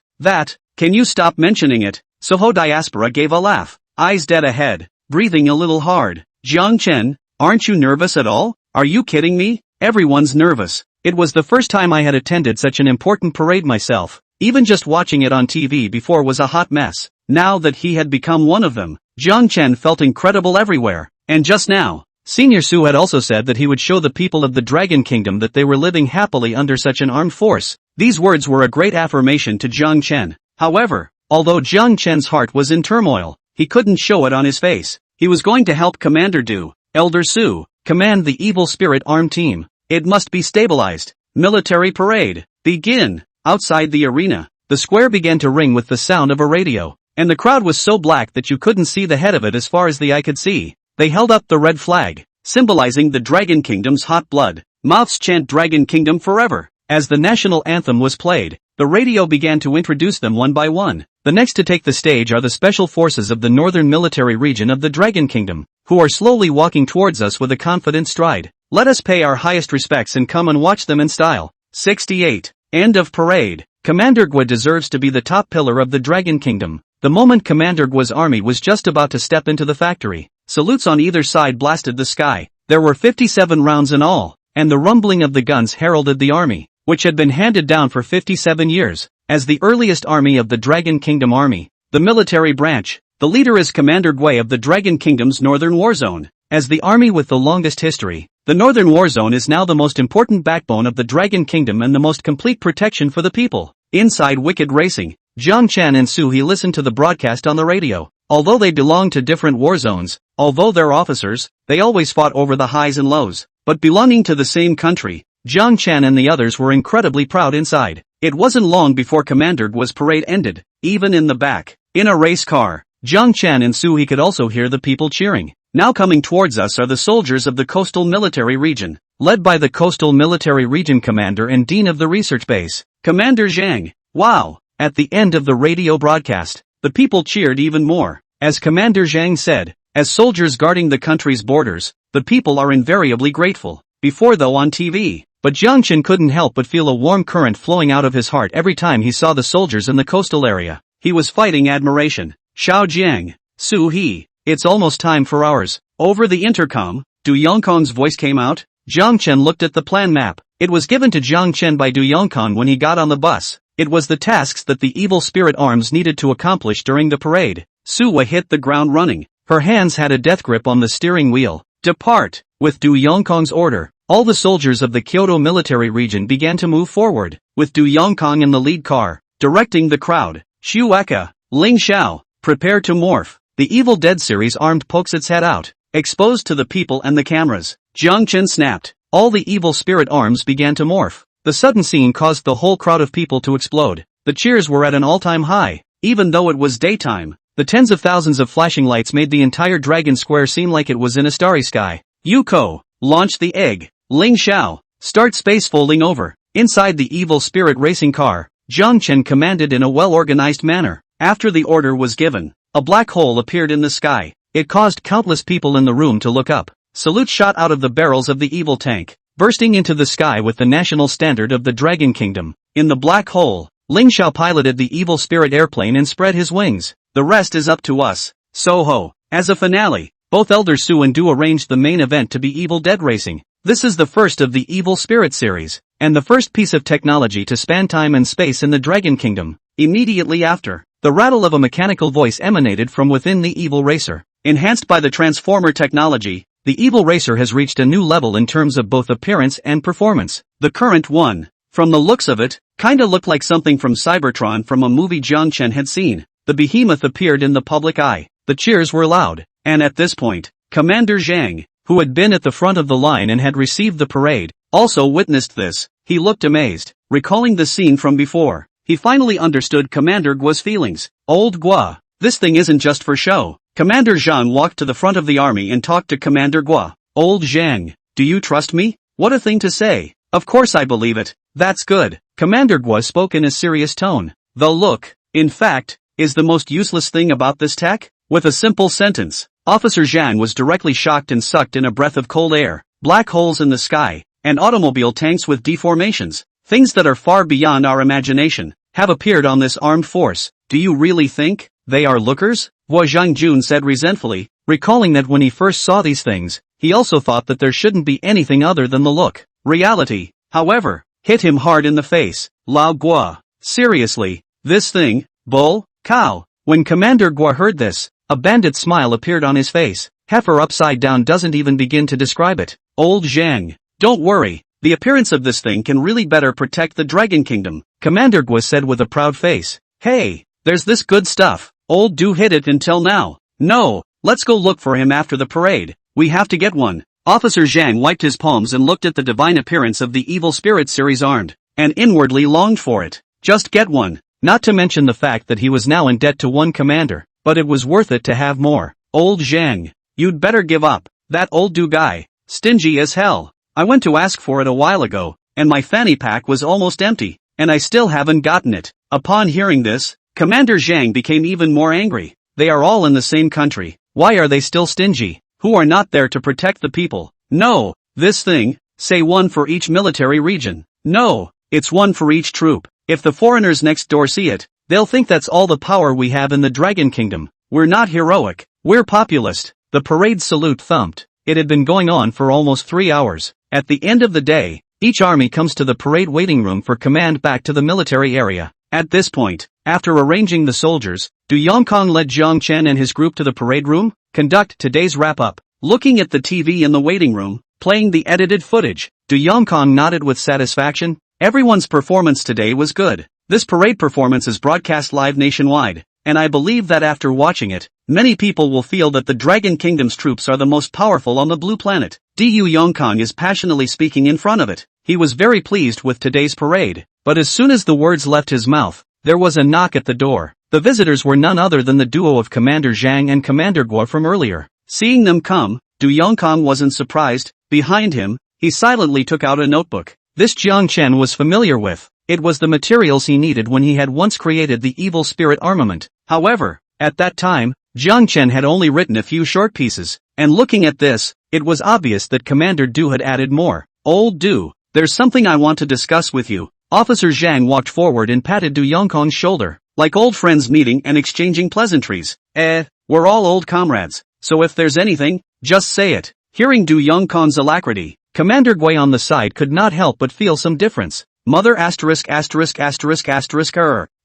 Can you stop mentioning it? Soho Diaspora gave a laugh, eyes dead ahead, breathing a little hard. Jiang Chen, aren't you nervous at all? Are you kidding me? Everyone's nervous. It was the first time I had attended such an important parade myself. Even just watching it on TV before was a hot mess. Now that he had become one of them, Jiang Chen felt incredible everywhere. And just now, Senior Su had also said that he would show the people of the Dragon Kingdom that they were living happily under such an armed force. These words were a great affirmation to Jiang Chen. However, although Jiang Chen's heart was in turmoil, he couldn't show it on his face. He was going to help Commander Du, Elder Su, command the evil spirit armed team. It must be stabilized. Military parade. Begin. Outside the arena, the square began to ring with the sound of a radio, and the crowd was so black that you couldn't see the head of it as far as the eye could see. They held up the red flag, symbolizing the Dragon Kingdom's hot blood. Mouths chant Dragon Kingdom forever. As the national anthem was played, the radio began to introduce them one by one. The next to take the stage are the special forces of the northern military region of the Dragon Kingdom, who are slowly walking towards us with a confident stride. Let us pay our highest respects and come and watch them in style. 68. End of parade. Commander Gua deserves to be the top pillar of the Dragon Kingdom. The moment Commander Gua's army was just about to step into the factory, salutes on either side blasted the sky. There were 57 rounds in all, and the rumbling of the guns heralded the army, which had been handed down for 57 years, as the earliest army of the Dragon Kingdom army. The military branch. The leader is Commander Gui of the Dragon Kingdom's Northern War Zone. As the army with the longest history, the Northern War Zone is now the most important backbone of the Dragon Kingdom and the most complete protection for the people. Inside Wicked Racing, Jiang Chen and Su He listened to the broadcast on the radio. Although they belonged to different war zones, although they're officers, they always fought over the highs and lows. But belonging to the same country, Jiang Chen and the others were incredibly proud inside. It wasn't long before Commander Gua's parade ended. Even in the back, in a race car, Jiang Chen and Su He could also hear the people cheering. Now coming towards us are the soldiers of the Coastal Military Region, led by the Coastal Military Region Commander and Dean of the Research Base, Commander Zhang. Wow! At the end of the radio broadcast, the people cheered even more. As Commander Zhang said, as soldiers guarding the country's borders, the people are invariably grateful. Before though on TV, but Jiang Chen couldn't help but feel a warm current flowing out of his heart every time he saw the soldiers in the coastal area. He was fighting admiration. Xiao Jiang, Su He, It's almost time for ours. Over the intercom, Du Yongkong's voice came out. Jiang Chen looked at the plan map. It was given to Jiang Chen by Du Yongkong when he got on the bus. It was the tasks that the evil spirit arms needed to accomplish during the parade. Suwa hit the ground running. Her hands had a death grip on the steering wheel. Depart! With Du Yongkong's order, all the soldiers of the Kyoto military region began to move forward, with Du Yongkong in the lead car, directing the crowd. Shueka, Ling Xiao, prepare to morph. The Evil Dead series armed pokes its head out, exposed to the people and the cameras. Jiang Chen snapped. All the evil spirit arms began to morph. The sudden scene caused the whole crowd of people to explode. The cheers were at an all-time high, even though it was daytime. The tens of thousands of flashing lights made the entire Dragon Square seem like it was in a starry sky. Yuko, launch the egg. Ling Xiao, start space folding over. Inside the evil spirit racing car, Jiang Chen commanded in a well-organized manner. After the order was given, a black hole appeared in the sky. It caused countless people in the room to look up. Salute shot out of the barrels of the evil tank, bursting into the sky with the national standard of the Dragon Kingdom. In the black hole, Ling Xiao piloted the evil spirit airplane and spread his wings. The rest is up to us. Soho. As a finale, both Elder Su and Du arranged the main event to be Evil Dead Racing. This is the first of the Evil Spirit series, and the first piece of technology to span time and space in the Dragon Kingdom. Immediately after, the rattle of a mechanical voice emanated from within the Evil Racer. Enhanced by the Transformer technology, the Evil Racer has reached a new level in terms of both appearance and performance. The current one, from the looks of it, kinda looked like something from Cybertron from a movie Jiang Chen had seen. The behemoth appeared in the public eye. The cheers were loud, and at this point, Commander Zhang, who had been at the front of the line and had received the parade, also witnessed this. He looked amazed, recalling the scene from before. He finally understood Commander Guo's feelings. Old Guo, this thing isn't just for show. Commander Zhang walked to the front of the army and talked to Commander Guo. Old Zhang, do you trust me? What a thing to say. Of course I believe it. That's good. Commander Guo spoke in a serious tone. The look, in fact, is the most useless thing about this tech? With a simple sentence, Officer Zhang was directly shocked and sucked in a breath of cold air. Black holes in the sky, and automobile tanks with deformations, things that are far beyond our imagination, have appeared on this armed force. Do you really think they are lookers? Guo Zhangjun said resentfully, recalling that when he first saw these things, he also thought that there shouldn't be anything other than the look. Reality, however, hit him hard in the face. Lao Guo, seriously, this thing, bull, cow. When Commander Guo heard this, a bandit smile appeared on his face. Heifer upside down doesn't even begin to describe it. Old Zhang, don't worry, the appearance of this thing can really better protect the Dragon Kingdom, Commander Guo said with a proud face. Hey, there's this good stuff. Old Du hid it until now. No, let's go look for him after the parade. We have to get one. Officer Zhang wiped his palms and looked at the divine appearance of the Evil Spirit series armed, and inwardly longed for it. Just get one. Not to mention the fact that he was now in debt to one commander, but it was worth it to have more. Old Zhang, you'd better give up. That old Du guy, stingy as hell. I went to ask for it a while ago, and my fanny pack was almost empty, and I still haven't gotten it. Upon hearing this, Commander Zhang became even more angry. They are all in the same country. Why are they still stingy? Who are not there to protect the people? No, this thing, say one for each military region. No, it's one for each troop. If the foreigners next door see it, they'll think that's all the power we have in the Dragon Kingdom. We're not heroic, we're populist. The parade salute thumped. It had been going on for almost 3 hours. At the end of the day, each army comes to the parade waiting room for command back to the military area. At this point, after arranging the soldiers, Du Yongkong led Jiang Chen and his group to the parade room, conduct today's wrap-up. Looking at the TV in the waiting room, playing the edited footage, Du Yongkong nodded with satisfaction. Everyone's performance today was good. This parade performance is broadcast live nationwide, and I believe that after watching it, many people will feel that the Dragon Kingdom's troops are the most powerful on the blue planet. Du Yongkong is passionately speaking in front of it. He was very pleased with today's parade, but as soon as the words left his mouth, there was a knock at the door. The visitors were none other than the duo of Commander Zhang and Commander Guo from earlier. Seeing them come, Du Yongkong wasn't surprised. Behind him, he silently took out a notebook. This Jiang Chen was familiar with. It was the materials he needed when he had once created the evil spirit armament. However, at that time, Jiang Chen had only written a few short pieces, and looking at this, it was obvious that Commander Du had added more. Old Du, there's something I want to discuss with you. Officer Zhang walked forward and patted Du Yongkong's shoulder, like old friends meeting and exchanging pleasantries. We're all old comrades. so if there's anything, just say it. Hearing Du Yongkong's alacrity, Commander Gui on the side could not help but feel some difference. Mother asterisk asterisk asterisk asterisk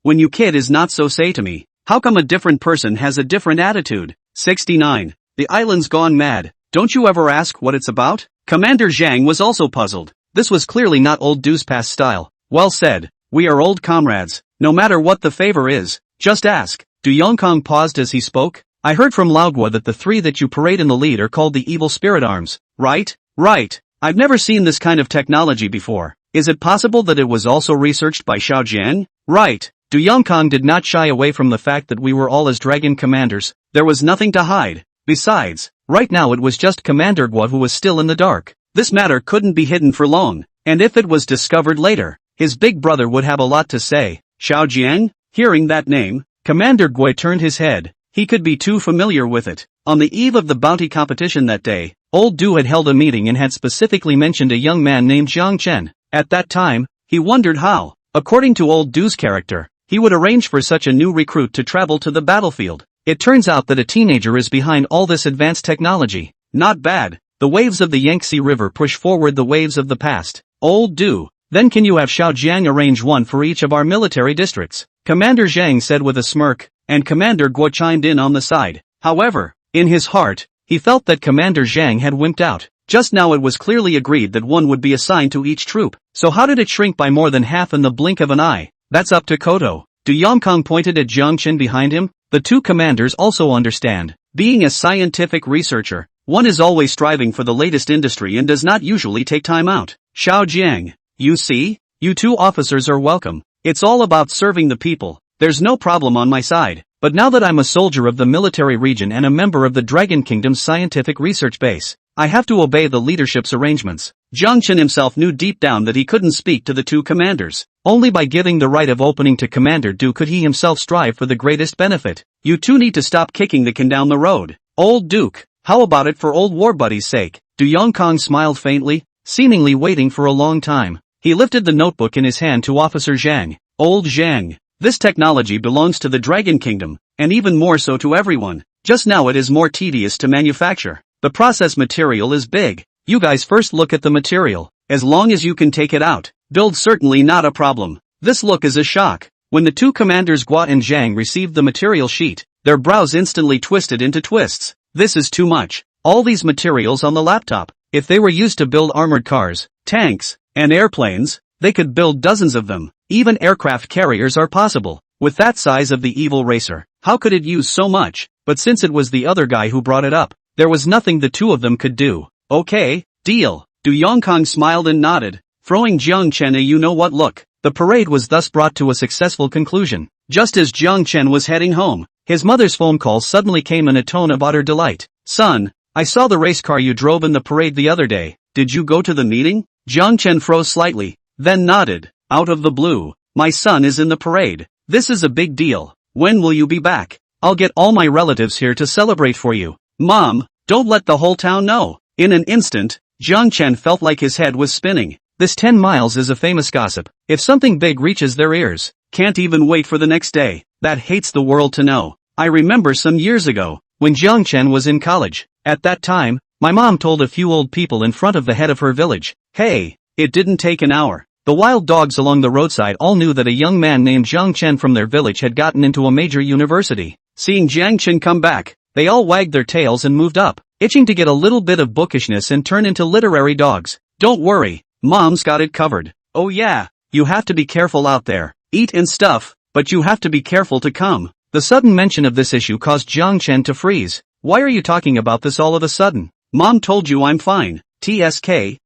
when you kid is not so say to me. How come a different person has a different attitude? 69. The island's gone mad. Don't you ever ask what it's about? Commander Zhang was also puzzled. This was clearly not old Du's past style. Well said. We are old comrades. No matter what the favor is, just ask. Du Yongkong paused as he spoke. I heard from Laogua that the three that you parade in the lead are called the evil spirit arms, right? Right. I've never seen this kind of technology before. Is it possible that it was also researched by Xiao Jiang? Right. Du Yongkong did not shy away from the fact that we were all as dragon commanders. There was nothing to hide. Besides, right now it was just Commander Gua who was still in the dark. This matter couldn't be hidden for long, and if it was discovered later, his big brother would have a lot to say. Xiao Jiang? Hearing that name, Commander Gui turned his head. He could be too familiar with it. On the eve of the bounty competition that day, old Du had held a meeting and had specifically mentioned a young man named Jiang Chen. At that time, he wondered how, according to old Du's character, he would arrange for such a new recruit to travel to the battlefield. It turns out that a teenager is behind all this advanced technology. Not bad. The waves of the Yangtze River push forward the waves of the past. Old Du. Then can you have Xiao Jiang arrange one for each of our military districts? Commander Zhang said with a smirk, and Commander Guo chimed in on the side. However, in his heart, he felt that Commander Zhang had wimped out. Just now it was clearly agreed that one would be assigned to each troop, so how did it shrink by more than half in the blink of an eye? That's up to Koto. Du Yongkong pointed at Jiang Chen behind him. The two commanders also understand. Being a scientific researcher, one is always striving for the latest industry and does not usually take time out. Xiao Jiang, you see? You two officers are welcome. It's all about serving the people. There's no problem on my side. But now that I'm a soldier of the military region and a member of the Dragon Kingdom's scientific research base, I have to obey the leadership's arrangements. Jiang Chen himself knew deep down that he couldn't speak to the two commanders. Only by giving the right of opening to Commander Du could he himself strive for the greatest benefit. You two need to stop kicking the can down the road. Old Duke, how about it for old war buddy's sake? Du Yongkong smiled faintly, seemingly waiting for a long time. He lifted the notebook in his hand to Officer Zhang. Old Zhang, this technology belongs to the Dragon Kingdom, and even more so to everyone. Just now it is more tedious to manufacture. The process material is big. You guys first look at the material. As long as you can take it out, build certainly not a problem. This look is a shock. When the two commanders Gua and Zhang received the material sheet, their brows instantly twisted into twists. This is too much. All these materials on the laptop. If they were used to build armored cars, tanks, and airplanes, they could build dozens of them. Even aircraft carriers are possible. With that size of the evil racer, how could it use so much? But since it was the other guy who brought it up, there was nothing the two of them could do. Okay, deal. Du Yongkong smiled and nodded, throwing Jiang Chen a you-know-what look. The parade was thus brought to a successful conclusion. Just as Jiang Chen was heading home, his mother's phone call suddenly came in a tone of utter delight. Son, I saw the race car you drove in the parade the other day. Did you go to the meeting? Jiang Chen froze slightly, then nodded. Out of the blue, my son is in the parade. This is a big deal. When will you be back? I'll get all my relatives here to celebrate for you. Mom, don't let the whole town know. In an instant, Jiang Chen felt like his head was spinning. This 10 miles is a famous gossip. If something big reaches their ears, can't even wait for the next day. That hates the world to know. I remember some years ago, when Jiang Chen was in college. At that time, my mom told a few old people in front of the head of her village. Hey, it didn't take an hour. The wild dogs along the roadside all knew that a young man named Jiang Chen from their village had gotten into a major university. Seeing Jiang Chen come back, they all wagged their tails and moved up, itching to get a little bit of bookishness and turn into literary dogs. Don't worry, Mom's got it covered. Oh yeah, you have to be careful out there. Eat and stuff, but you have to be careful to come. The sudden mention of this issue caused Jiang Chen to freeze. Why are you talking about this all of a sudden? Mom told you I'm fine. TSK,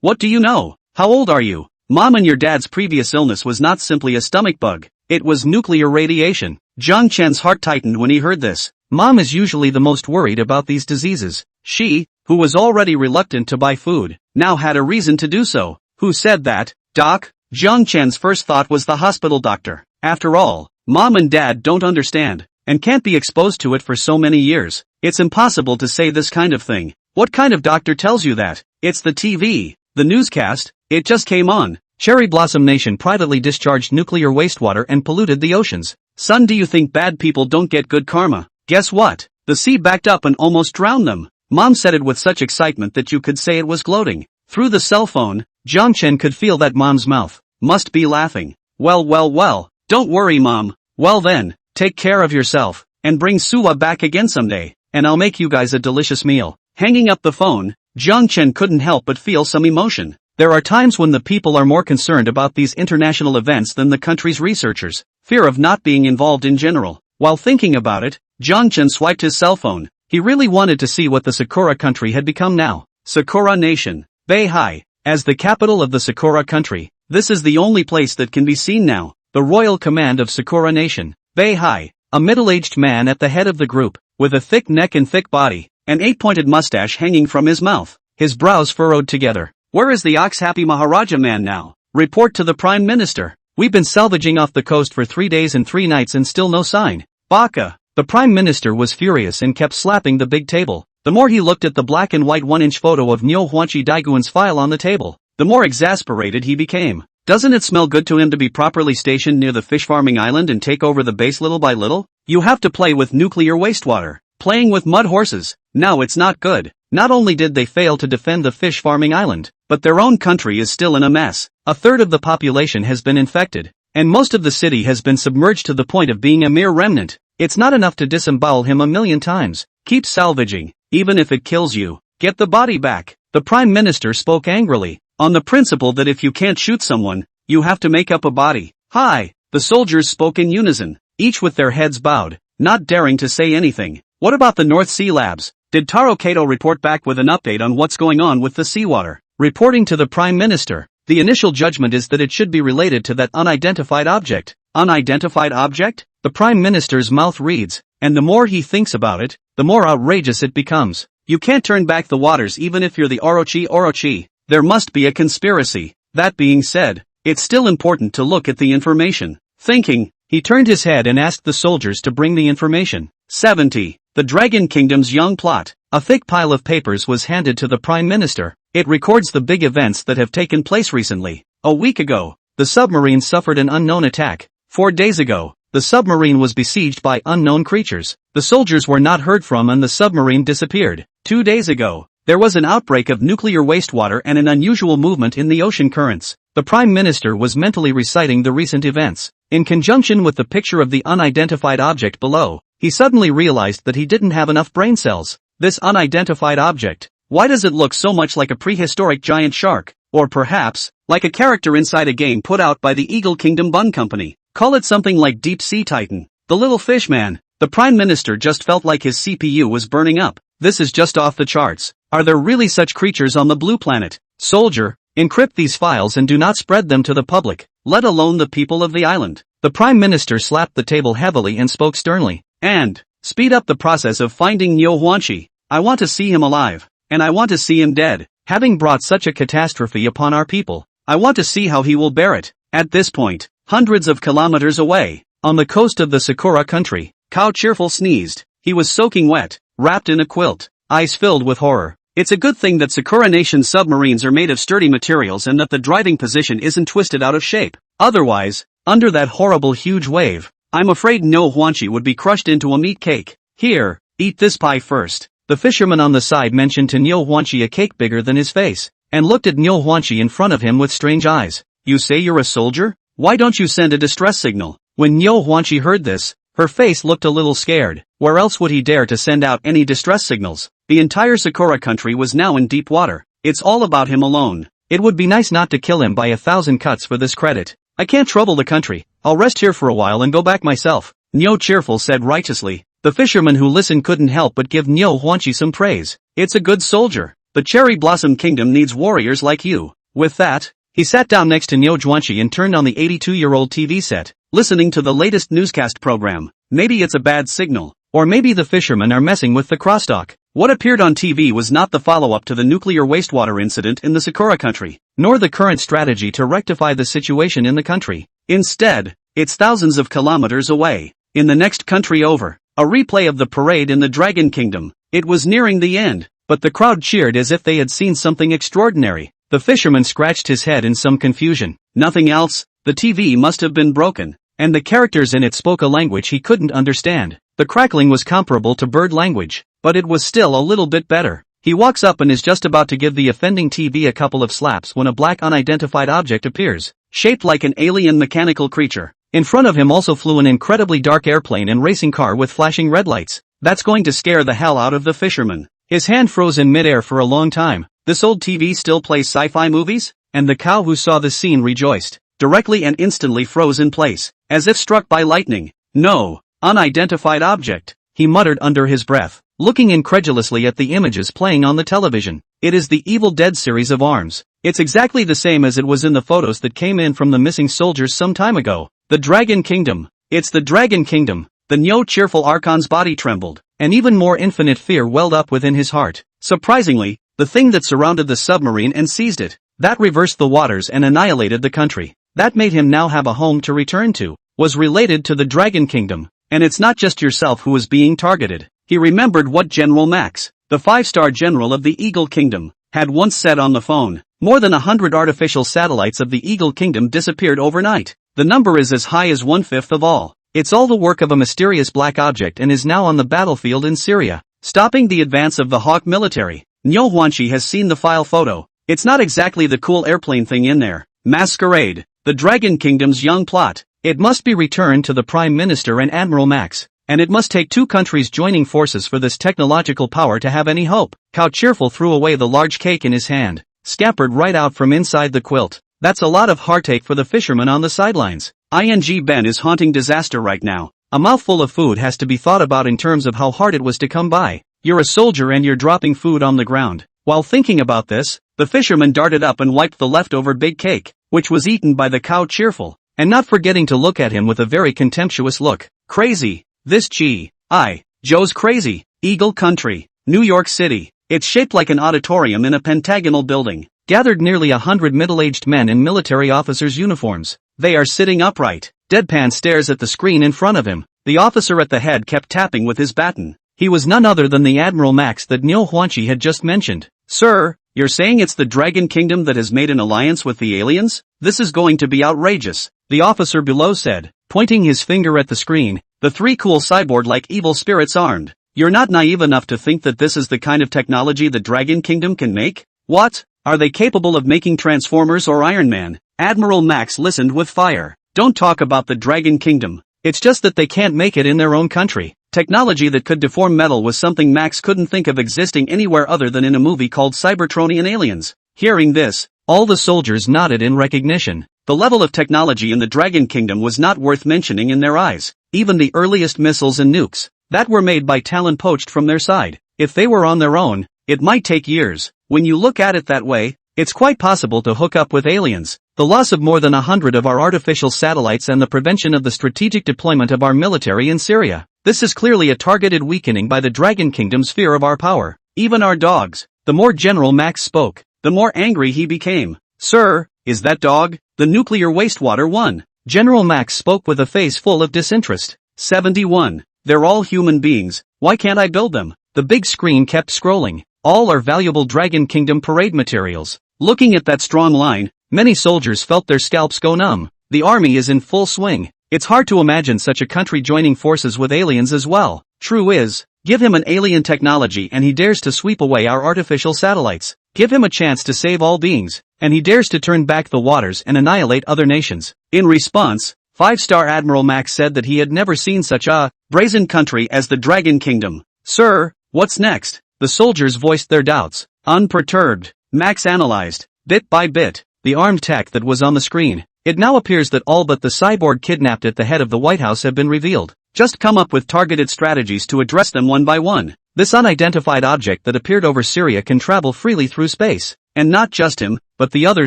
what do you know? How old are you? Mom and your dad's previous illness was not simply a stomach bug. It was nuclear radiation. Jiang Chen's heart tightened when he heard this. Mom is usually the most worried about these diseases. She, who was already reluctant to buy food, now had a reason to do so. Who said that? Doc? Jiang Chen's first thought was the hospital doctor. After all, Mom and Dad don't understand, and can't be exposed to it for so many years. It's impossible to say this kind of thing. What kind of doctor tells you that? It's the TV. The newscast. It just came on. Cherry Blossom Nation privately discharged nuclear wastewater and polluted the oceans. Son, do you think bad people don't get good karma? Guess what? The sea backed up and almost drowned them. Mom said it with such excitement that you could say it was gloating. Through the cell phone, Jiangchen could feel that Mom's mouth must be laughing. Well, don't worry Mom. Well then, take care of yourself, and bring Suwa back again someday, and I'll make you guys a delicious meal. Hanging up the phone, Jiangchen couldn't help but feel some emotion. There are times when the people are more concerned about these international events than the country's researchers. Fear of not being involved in general. While thinking about it, Jiangchen swiped his cell phone. He really wanted to see what the Sakura country had become now. Sakura Nation. Beihai. As the capital of the Sakura country, this is the only place that can be seen now. The royal command of Sakura Nation. Beihai. A middle-aged man at the head of the group, with a thick neck and thick body, an 8-pointed mustache hanging from his mouth, his brows furrowed together. Where is the ox-happy Maharaja man now? Report to the Prime Minister. We've been salvaging off the coast for 3 days and 3 nights and still no sign. Baka. The Prime Minister was furious and kept slapping the big table. The more he looked at the black and white 1-inch photo of Nyo Huanchi Daiguan's file on the table, the more exasperated he became. Doesn't it smell good to him to be properly stationed near the fish farming island and take over the base little by little? You have to play with nuclear wastewater. Playing with mud horses. Now it's not good. Not only did they fail to defend the fish farming island, but their own country is still in a mess. A third of the population has been infected, and most of the city has been submerged to the point of being a mere remnant. It's not enough to disembowel him a million times. Keep salvaging, even if it kills you. Get the body back. The Prime Minister spoke angrily, on the principle that if you can't shoot someone, you have to make up a body. Hi! The soldiers spoke in unison, each with their heads bowed, not daring to say anything. What about the North Sea Labs? Did Taro Kato report back with an update on what's going on with the seawater? Reporting to the Prime Minister, the initial judgment is that it should be related to that unidentified object. Unidentified object? The Prime Minister's mouth reads, and the more he thinks about it, the more outrageous it becomes. You can't turn back the waters even if you're the Orochi. There must be a conspiracy. That being said, it's still important to look at the information. Thinking, he turned his head and asked the soldiers to bring the information. 70. The Dragon Kingdom's young plot. A thick pile of papers was handed to the Prime Minister. It records the big events that have taken place recently. A week ago, the submarine suffered an unknown attack. 4 days ago, the submarine was besieged by unknown creatures. The soldiers were not heard from and the submarine disappeared. 2 days ago, there was an outbreak of nuclear wastewater and an unusual movement in the ocean currents. The Prime Minister was mentally reciting the recent events. In conjunction with the picture of the unidentified object below, he suddenly realized that he didn't have enough brain cells. This unidentified object, why does it look so much like a prehistoric giant shark? Or perhaps, like a character inside a game put out by the Eagle Kingdom Bun Company. Call it something like Deep Sea Titan. The little fish man. The Prime Minister just felt like his CPU was burning up. This is just off the charts. Are there really such creatures on the blue planet? Soldier, encrypt these files and do not spread them to the public, let alone the people of the island. The Prime Minister slapped the table heavily and spoke sternly. And, speed up the process of finding Nyo Huanchi. I want to see him alive, and I want to see him dead. Having brought such a catastrophe upon our people, I want to see how he will bear it. At this point, hundreds of kilometers away, on the coast of the Sakura country, Kao Cheerful sneezed. He was soaking wet, wrapped in a quilt, eyes filled with horror. It's a good thing that Sakura Nation submarines are made of sturdy materials and that the driving position isn't twisted out of shape. Otherwise, under that horrible huge wave, I'm afraid Nyo Huanchi would be crushed into a meat cake. Here, eat this pie first. The fisherman on the side mentioned to Nyo Huanchi a cake bigger than his face, and looked at Nyo Huanchi in front of him with strange eyes. You say you're a soldier? Why don't you send a distress signal? When Nyo Huanchi heard this, her face looked a little scared. Where else would he dare to send out any distress signals? The entire Sakura country was now in deep water. It's all about him alone. It would be nice not to kill him by 1,000 cuts for this credit. I can't trouble the country. I'll rest here for a while and go back myself. Nyo Cheerful said righteously. The fisherman who listened couldn't help but give Nyo Huanchi some praise. It's a good soldier. The Cherry Blossom Kingdom needs warriors like you. With that, he sat down next to Nyo Huanchi and turned on the 82-year-old TV set, listening to the latest newscast program. Maybe it's a bad signal. Or maybe the fishermen are messing with the crosstalk. What appeared on TV was not the follow-up to the nuclear wastewater incident in the Sakura country, nor the current strategy to rectify the situation in the country. Instead, it's thousands of kilometers away, in the next country over. A replay of the parade in the Dragon Kingdom. It was nearing the end, but the crowd cheered as if they had seen something extraordinary. The fisherman scratched his head in some confusion. Nothing else? The TV must have been broken, and the characters in it spoke a language he couldn't understand. The crackling was comparable to bird language, but it was still a little bit better. He walks up and is just about to give the offending TV a couple of slaps when a black unidentified object appears, shaped like an alien mechanical creature. In front of him also flew an incredibly dark airplane and racing car with flashing red lights. That's going to scare the hell out of the fisherman. His hand froze in midair for a long time. This old TV still plays sci-fi movies? And the cow who saw the scene rejoiced, directly and instantly froze in place, as if struck by lightning. No, unidentified object, he muttered under his breath, looking incredulously at the images playing on the television. It is the Evil Dead series of arms. It's exactly the same as it was in the photos that came in from the missing soldiers some time ago. The Dragon Kingdom. It's the Dragon Kingdom. The Nyo cheerful Archon's body trembled, and even more infinite fear welled up within his heart. Surprisingly, the thing that surrounded the submarine and seized it, that reversed the waters and annihilated the country, that made him now have a home to return to, was related to the Dragon Kingdom. And it's not just yourself who is being targeted. He remembered what General Max, the 5-star general of the Eagle Kingdom, had once said on the phone. More than 100 artificial satellites of the Eagle Kingdom disappeared overnight. The number is as high as 1/5 of all. It's all the work of a mysterious black object and is now on the battlefield in Syria, stopping the advance of the Hawk military. Nyo Huanchi has seen the file photo. It's not exactly the cool airplane thing in there. Masquerade, the Dragon Kingdom's young plot. It must be returned to the Prime Minister and Admiral Max, and it must take two countries joining forces for this technological power to have any hope. Cow Cheerful threw away the large cake in his hand, scampered right out from inside the quilt. That's a lot of heartache for the fisherman on the sidelines. Ben is haunting disaster right now. A mouthful of food has to be thought about in terms of how hard it was to come by. You're a soldier and you're dropping food on the ground. While thinking about this, the fisherman darted up and wiped the leftover big cake, which was eaten by the Cow Cheerful, and not forgetting to look at him with a very contemptuous look. Crazy. This Joe's crazy. Eagle Country, New York City. It's shaped like an auditorium in a pentagonal building. Gathered nearly 100 middle-aged men in military officers' uniforms. They are sitting upright. Deadpan stares at the screen in front of him. The officer at the head kept tapping with his baton. He was none other than the Admiral Max that Nyo Huanchi had just mentioned. Sir, you're saying it's the Dragon Kingdom that has made an alliance with the aliens? This is going to be outrageous, the officer below said, pointing his finger at the screen. The three cool cyborg-like evil spirits armed. You're not naive enough to think that this is the kind of technology the Dragon Kingdom can make? What? Are they capable of making Transformers or Iron Man? Admiral Max listened with fire. Don't talk about the Dragon Kingdom. It's just that they can't make it in their own country. Technology that could deform metal was something Max couldn't think of existing anywhere other than in a movie called Cybertronian Aliens. Hearing this, all the soldiers nodded in recognition. The level of technology in the Dragon Kingdom was not worth mentioning in their eyes. Even the earliest missiles and nukes that were made by Talon poached from their side. If they were on their own, it might take years. When you look at it that way, it's quite possible to hook up with aliens. The loss of more than 100 of our artificial satellites and the prevention of the strategic deployment of our military in Syria. This is clearly a targeted weakening by the Dragon Kingdom's fear of our power. Even our dogs. The more General Max spoke, the more angry he became. Sir, is that dog? The nuclear wastewater one. General Max spoke with a face full of disinterest. 71. They're all human beings. Why can't I build them? The big screen kept scrolling. All are valuable Dragon Kingdom parade materials. Looking at that strong line, many soldiers felt their scalps go numb. The army is in full swing. It's hard to imagine such a country joining forces with aliens as well. True is, give him an alien technology and he dares to sweep away our artificial satellites. Give him a chance to save all beings, and he dares to turn back the waters and annihilate other nations. In response, 5-star Admiral Max said that he had never seen such a brazen country as the Dragon Kingdom. Sir, what's next? The soldiers voiced their doubts. Unperturbed, Max analyzed, bit by bit, the armed tech that was on the screen. It now appears that all but the cyborg kidnapped at the head of the White House have been revealed. Just come up with targeted strategies to address them one by one. This unidentified object that appeared over Syria can travel freely through space. And not just him, but the other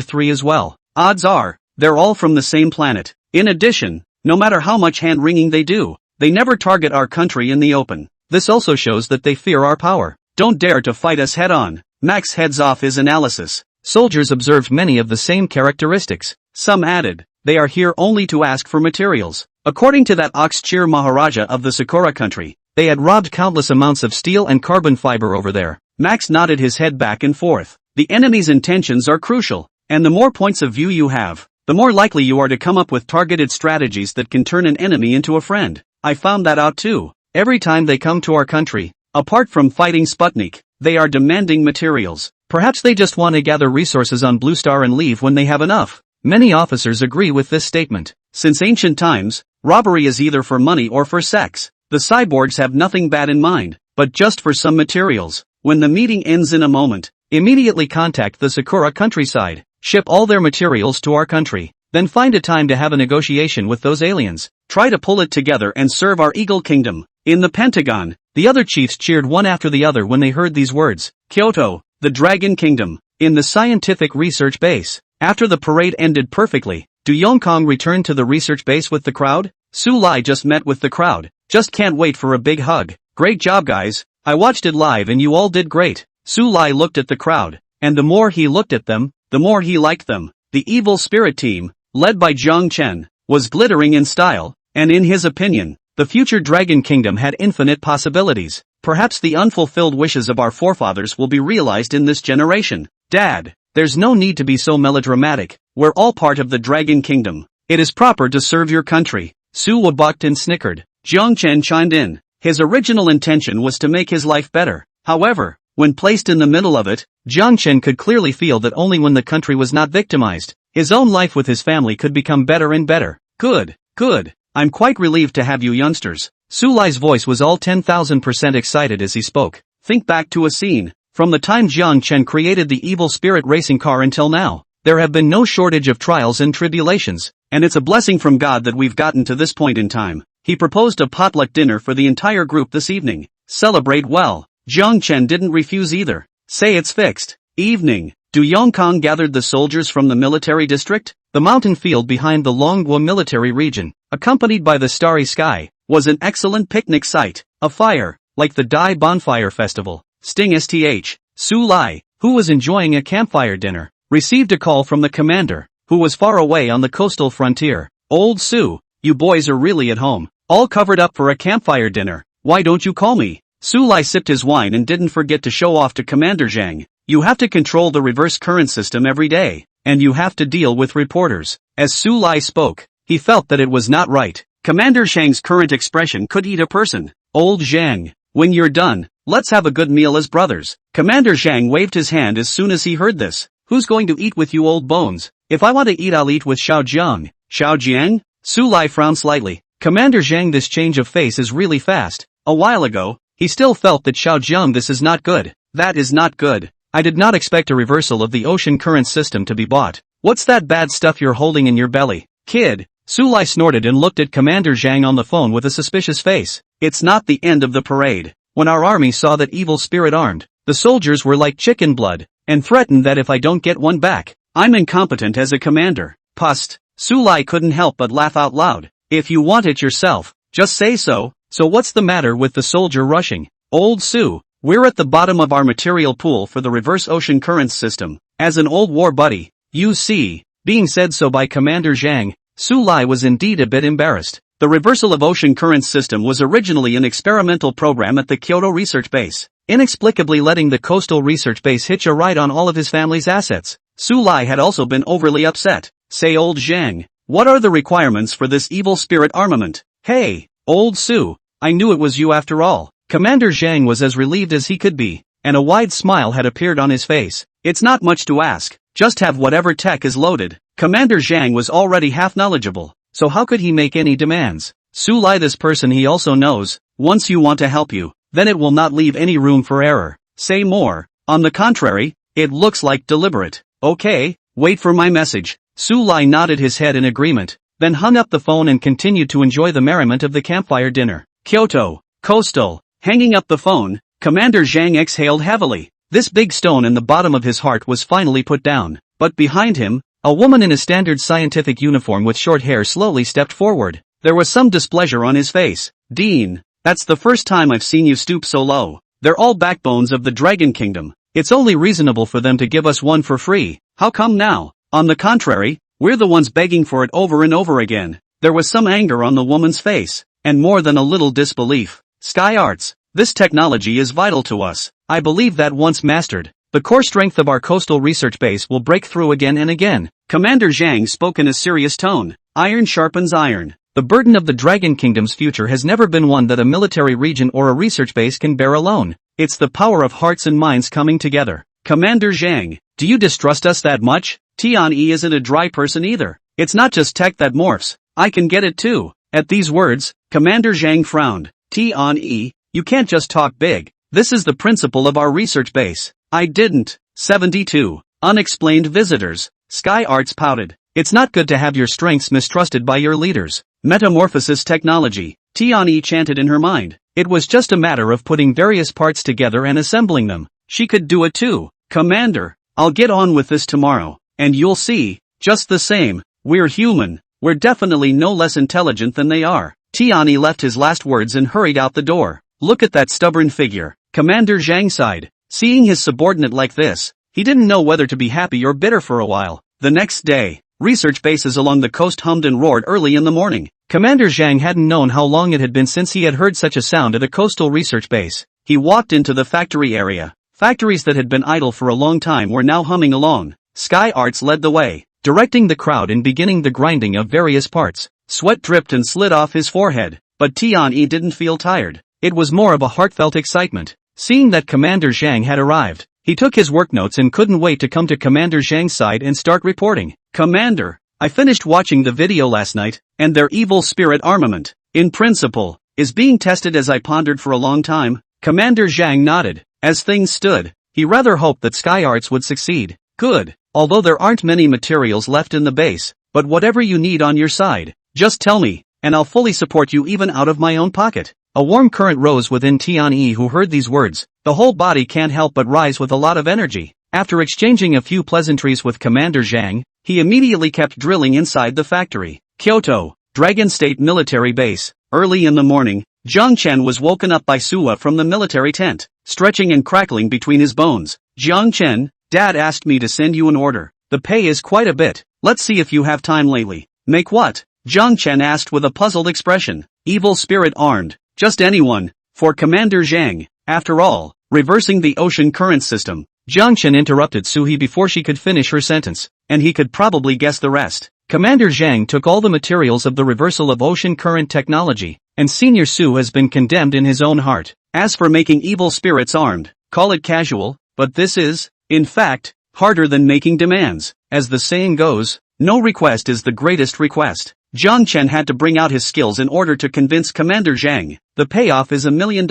three as well. Odds are, they're all from the same planet. In addition, no matter how much hand-wringing they do, they never target our country in the open. This also shows that they fear our power. Don't dare to fight us head-on. Max heads off his analysis. Soldiers observed many of the same characteristics. Some added, they are here only to ask for materials. According to that Oxcheer Maharaja of the Sakura country, they had robbed countless amounts of steel and carbon fiber over there. Max nodded his head back and forth. The enemy's intentions are crucial, and the more points of view you have, the more likely you are to come up with targeted strategies that can turn an enemy into a friend. I found that out too. Every time they come to our country, apart from fighting Sputnik, they are demanding materials. Perhaps they just want to gather resources on Blue Star and leave when they have enough. Many officers agree with this statement. Since ancient times, robbery is either for money or for sex. The cyborgs have nothing bad in mind, but just for some materials. When the meeting ends in a moment, immediately contact the Sakura countryside, ship all their materials to our country, then find a time to have a negotiation with those aliens. Try to pull it together and serve our Eagle Kingdom. In the Pentagon, the other chiefs cheered one after the other when they heard these words. Kyoto, the Dragon Kingdom. In the scientific research base. After the parade ended perfectly, Du Yongkong returned to the research base with the crowd. Su Lai just met with the crowd. Just can't wait for a big hug. Great job guys, I watched it live and you all did great. Su Lai looked at the crowd, and the more he looked at them, the more he liked them. The evil spirit team, led by Jiang Chen, was glittering in style, and in his opinion, the future Dragon Kingdom had infinite possibilities. Perhaps the unfulfilled wishes of our forefathers will be realized in this generation. Dad, there's no need to be so melodramatic. We're all part of the Dragon Kingdom. It is proper to serve your country. Su Wa balked and snickered. Jiang Chen chimed in. His original intention was to make his life better. However, when placed in the middle of it, Jiang Chen could clearly feel that only when the country was not victimized, his own life with his family could become better and better. Good, good. I'm quite relieved to have you youngsters. Su Lai's voice was all 10,000% excited as he spoke. Think back to a scene. From the time Jiang Chen created the evil spirit racing car until now, there have been no shortage of trials and tribulations, and it's a blessing from God that we've gotten to this point in time. He proposed a potluck dinner for the entire group this evening. Celebrate well. Jiang Chen didn't refuse either. Say it's fixed. Evening. Du Yongkong gathered the soldiers from the military district. The mountain field behind the Longhua military region, accompanied by the starry sky, was an excellent picnic site. A fire, like the Dai Bonfire Festival. Sting Sth. Su Lai, who was enjoying a campfire dinner, received a call from the commander, who was far away on the coastal frontier. Old Su, you boys are really at home, all covered up for a campfire dinner. Why don't you call me? Su Lai sipped his wine and didn't forget to show off to Commander Zhang. You have to control the reverse current system every day, and you have to deal with reporters. As Su Lai spoke, he felt that it was not right. Commander Zhang's current expression could eat a person. Old Zhang, when you're done, let's have a good meal as brothers. Commander Zhang waved his hand as soon as he heard this. Who's going to eat with you old bones? If I want to eat I'll eat with Xiao Jiang. Xiao Jiang? Su Lai frowned slightly. Commander Zhang, this change of face is really fast. A while ago, he still felt that Xiao Jiang, this is not good. That is not good. I did not expect a reversal of the ocean current system to be bought. What's that bad stuff you're holding in your belly? Kid. Su Lai snorted and looked at Commander Zhang on the phone with a suspicious face. It's not the end of the parade. When our army saw that evil spirit armed, the soldiers were like chicken blood, and threatened that if I don't get one back, I'm incompetent as a commander. Pust. Su Lai couldn't help but laugh out loud. If you want it yourself, just say so. So what's the matter with the soldier rushing? Old Su, we're at the bottom of our material pool for the reverse ocean currents system. As an old war buddy, you see. Being said so by Commander Zhang, Su Lai was indeed a bit embarrassed. The reversal of ocean currents system was originally an experimental program at the Kyoto research base, inexplicably letting the coastal research base hitch a ride on all of his family's assets. Su Lai had also been overly upset. Say old Zhang, what are the requirements for this evil spirit armament? Hey, old Su, I knew it was you after all. Commander Zhang was as relieved as he could be, and a wide smile had appeared on his face. It's not much to ask, just have whatever tech is loaded. Commander Zhang was already half knowledgeable, so how could he make any demands? Su Lai, this person he also knows, once you want to help you, then it will not leave any room for error. Say more. On the contrary, it looks like deliberate. Okay, wait for my message. Su Lai nodded his head in agreement, then hung up the phone and continued to enjoy the merriment of the campfire dinner. Kyoto, coastal. Hanging up the phone, Commander Zhang exhaled heavily. This big stone in the bottom of his heart was finally put down, but behind him, a woman in a standard scientific uniform with short hair slowly stepped forward. There was some displeasure on his face. Dean, that's the first time I've seen you stoop so low. They're all backbones of the Dragon Kingdom. It's only reasonable for them to give us one for free. How come now? On the contrary, we're the ones begging for it over and over again. There was some anger on the woman's face, and more than a little disbelief. Sky Arts, this technology is vital to us. I believe that once mastered, the core strength of our coastal research base will break through again and again. Commander Zhang spoke in a serious tone. Iron sharpens iron. The burden of the Dragon Kingdom's future has never been one that a military region or a research base can bear alone. It's the power of hearts and minds coming together. Commander Zhang, do you distrust us that much? Tian-E isn't a dry person either. It's not just tech that morphs. I can get it too. At these words, Commander Zhang frowned. Tian-E, you can't just talk big. This is the principle of our research base. I didn't. 72. Unexplained visitors. Sky Arts pouted. It's not good to have your strengths mistrusted by your leaders. Metamorphosis technology. Tian-E chanted in her mind. It was just a matter of putting various parts together and assembling them. She could do it too. Commander, I'll get on with this tomorrow. And you'll see. Just the same, we're human. We're definitely no less intelligent than they are. Tian-E left his last words and hurried out the door. Look at that stubborn figure. Commander Zhang sighed. Seeing his subordinate like this, he didn't know whether to be happy or bitter for a while. The next day, research bases along the coast hummed and roared early in the morning. Commander Zhang hadn't known how long it had been since he had heard such a sound at a coastal research base. He walked into the factory area. Factories that had been idle for a long time were now humming along. Sky Arts led the way, directing the crowd and beginning the grinding of various parts. Sweat dripped and slid off his forehead, but Tian-E didn't feel tired. It was more of a heartfelt excitement. Seeing that Commander Zhang had arrived, he took his work notes and couldn't wait to come to Commander Zhang's side and start reporting. Commander, I finished watching the video last night, and their evil spirit armament, in principle, is being tested as I pondered for a long time. Commander Zhang nodded. As things stood, he rather hoped that Sky Arts would succeed. Good, although there aren't many materials left in the base, but whatever you need on your side, just tell me, and I'll fully support you even out of my own pocket. A warm current rose within Tian-E who heard these words. The whole body can't help but rise with a lot of energy. After exchanging a few pleasantries with Commander Zhang, he immediately kept drilling inside the factory. Kyoto, Dragon State Military Base. Early in the morning, Jiang Chen was woken up by Suwa from the military tent, stretching and crackling between his bones. Jiang Chen, Dad asked me to send you an order. The pay is quite a bit. Let's see if you have time lately. Make what? Jiang Chen asked with a puzzled expression. Evil spirit armed. Just anyone. For Commander Zhang. After all, reversing the ocean current system. Jiang Chen interrupted Suhi before she could finish her sentence, and he could probably guess the rest. Commander Zhang took all the materials of the reversal of ocean current technology, and Senior Su has been condemned in his own heart. As for making evil spirits armed, call it casual, but this is, in fact, harder than making demands. As the saying goes, no request is the greatest request. Jiang Chen had to bring out his skills in order to convince Commander Zhang. The payoff is $1 million.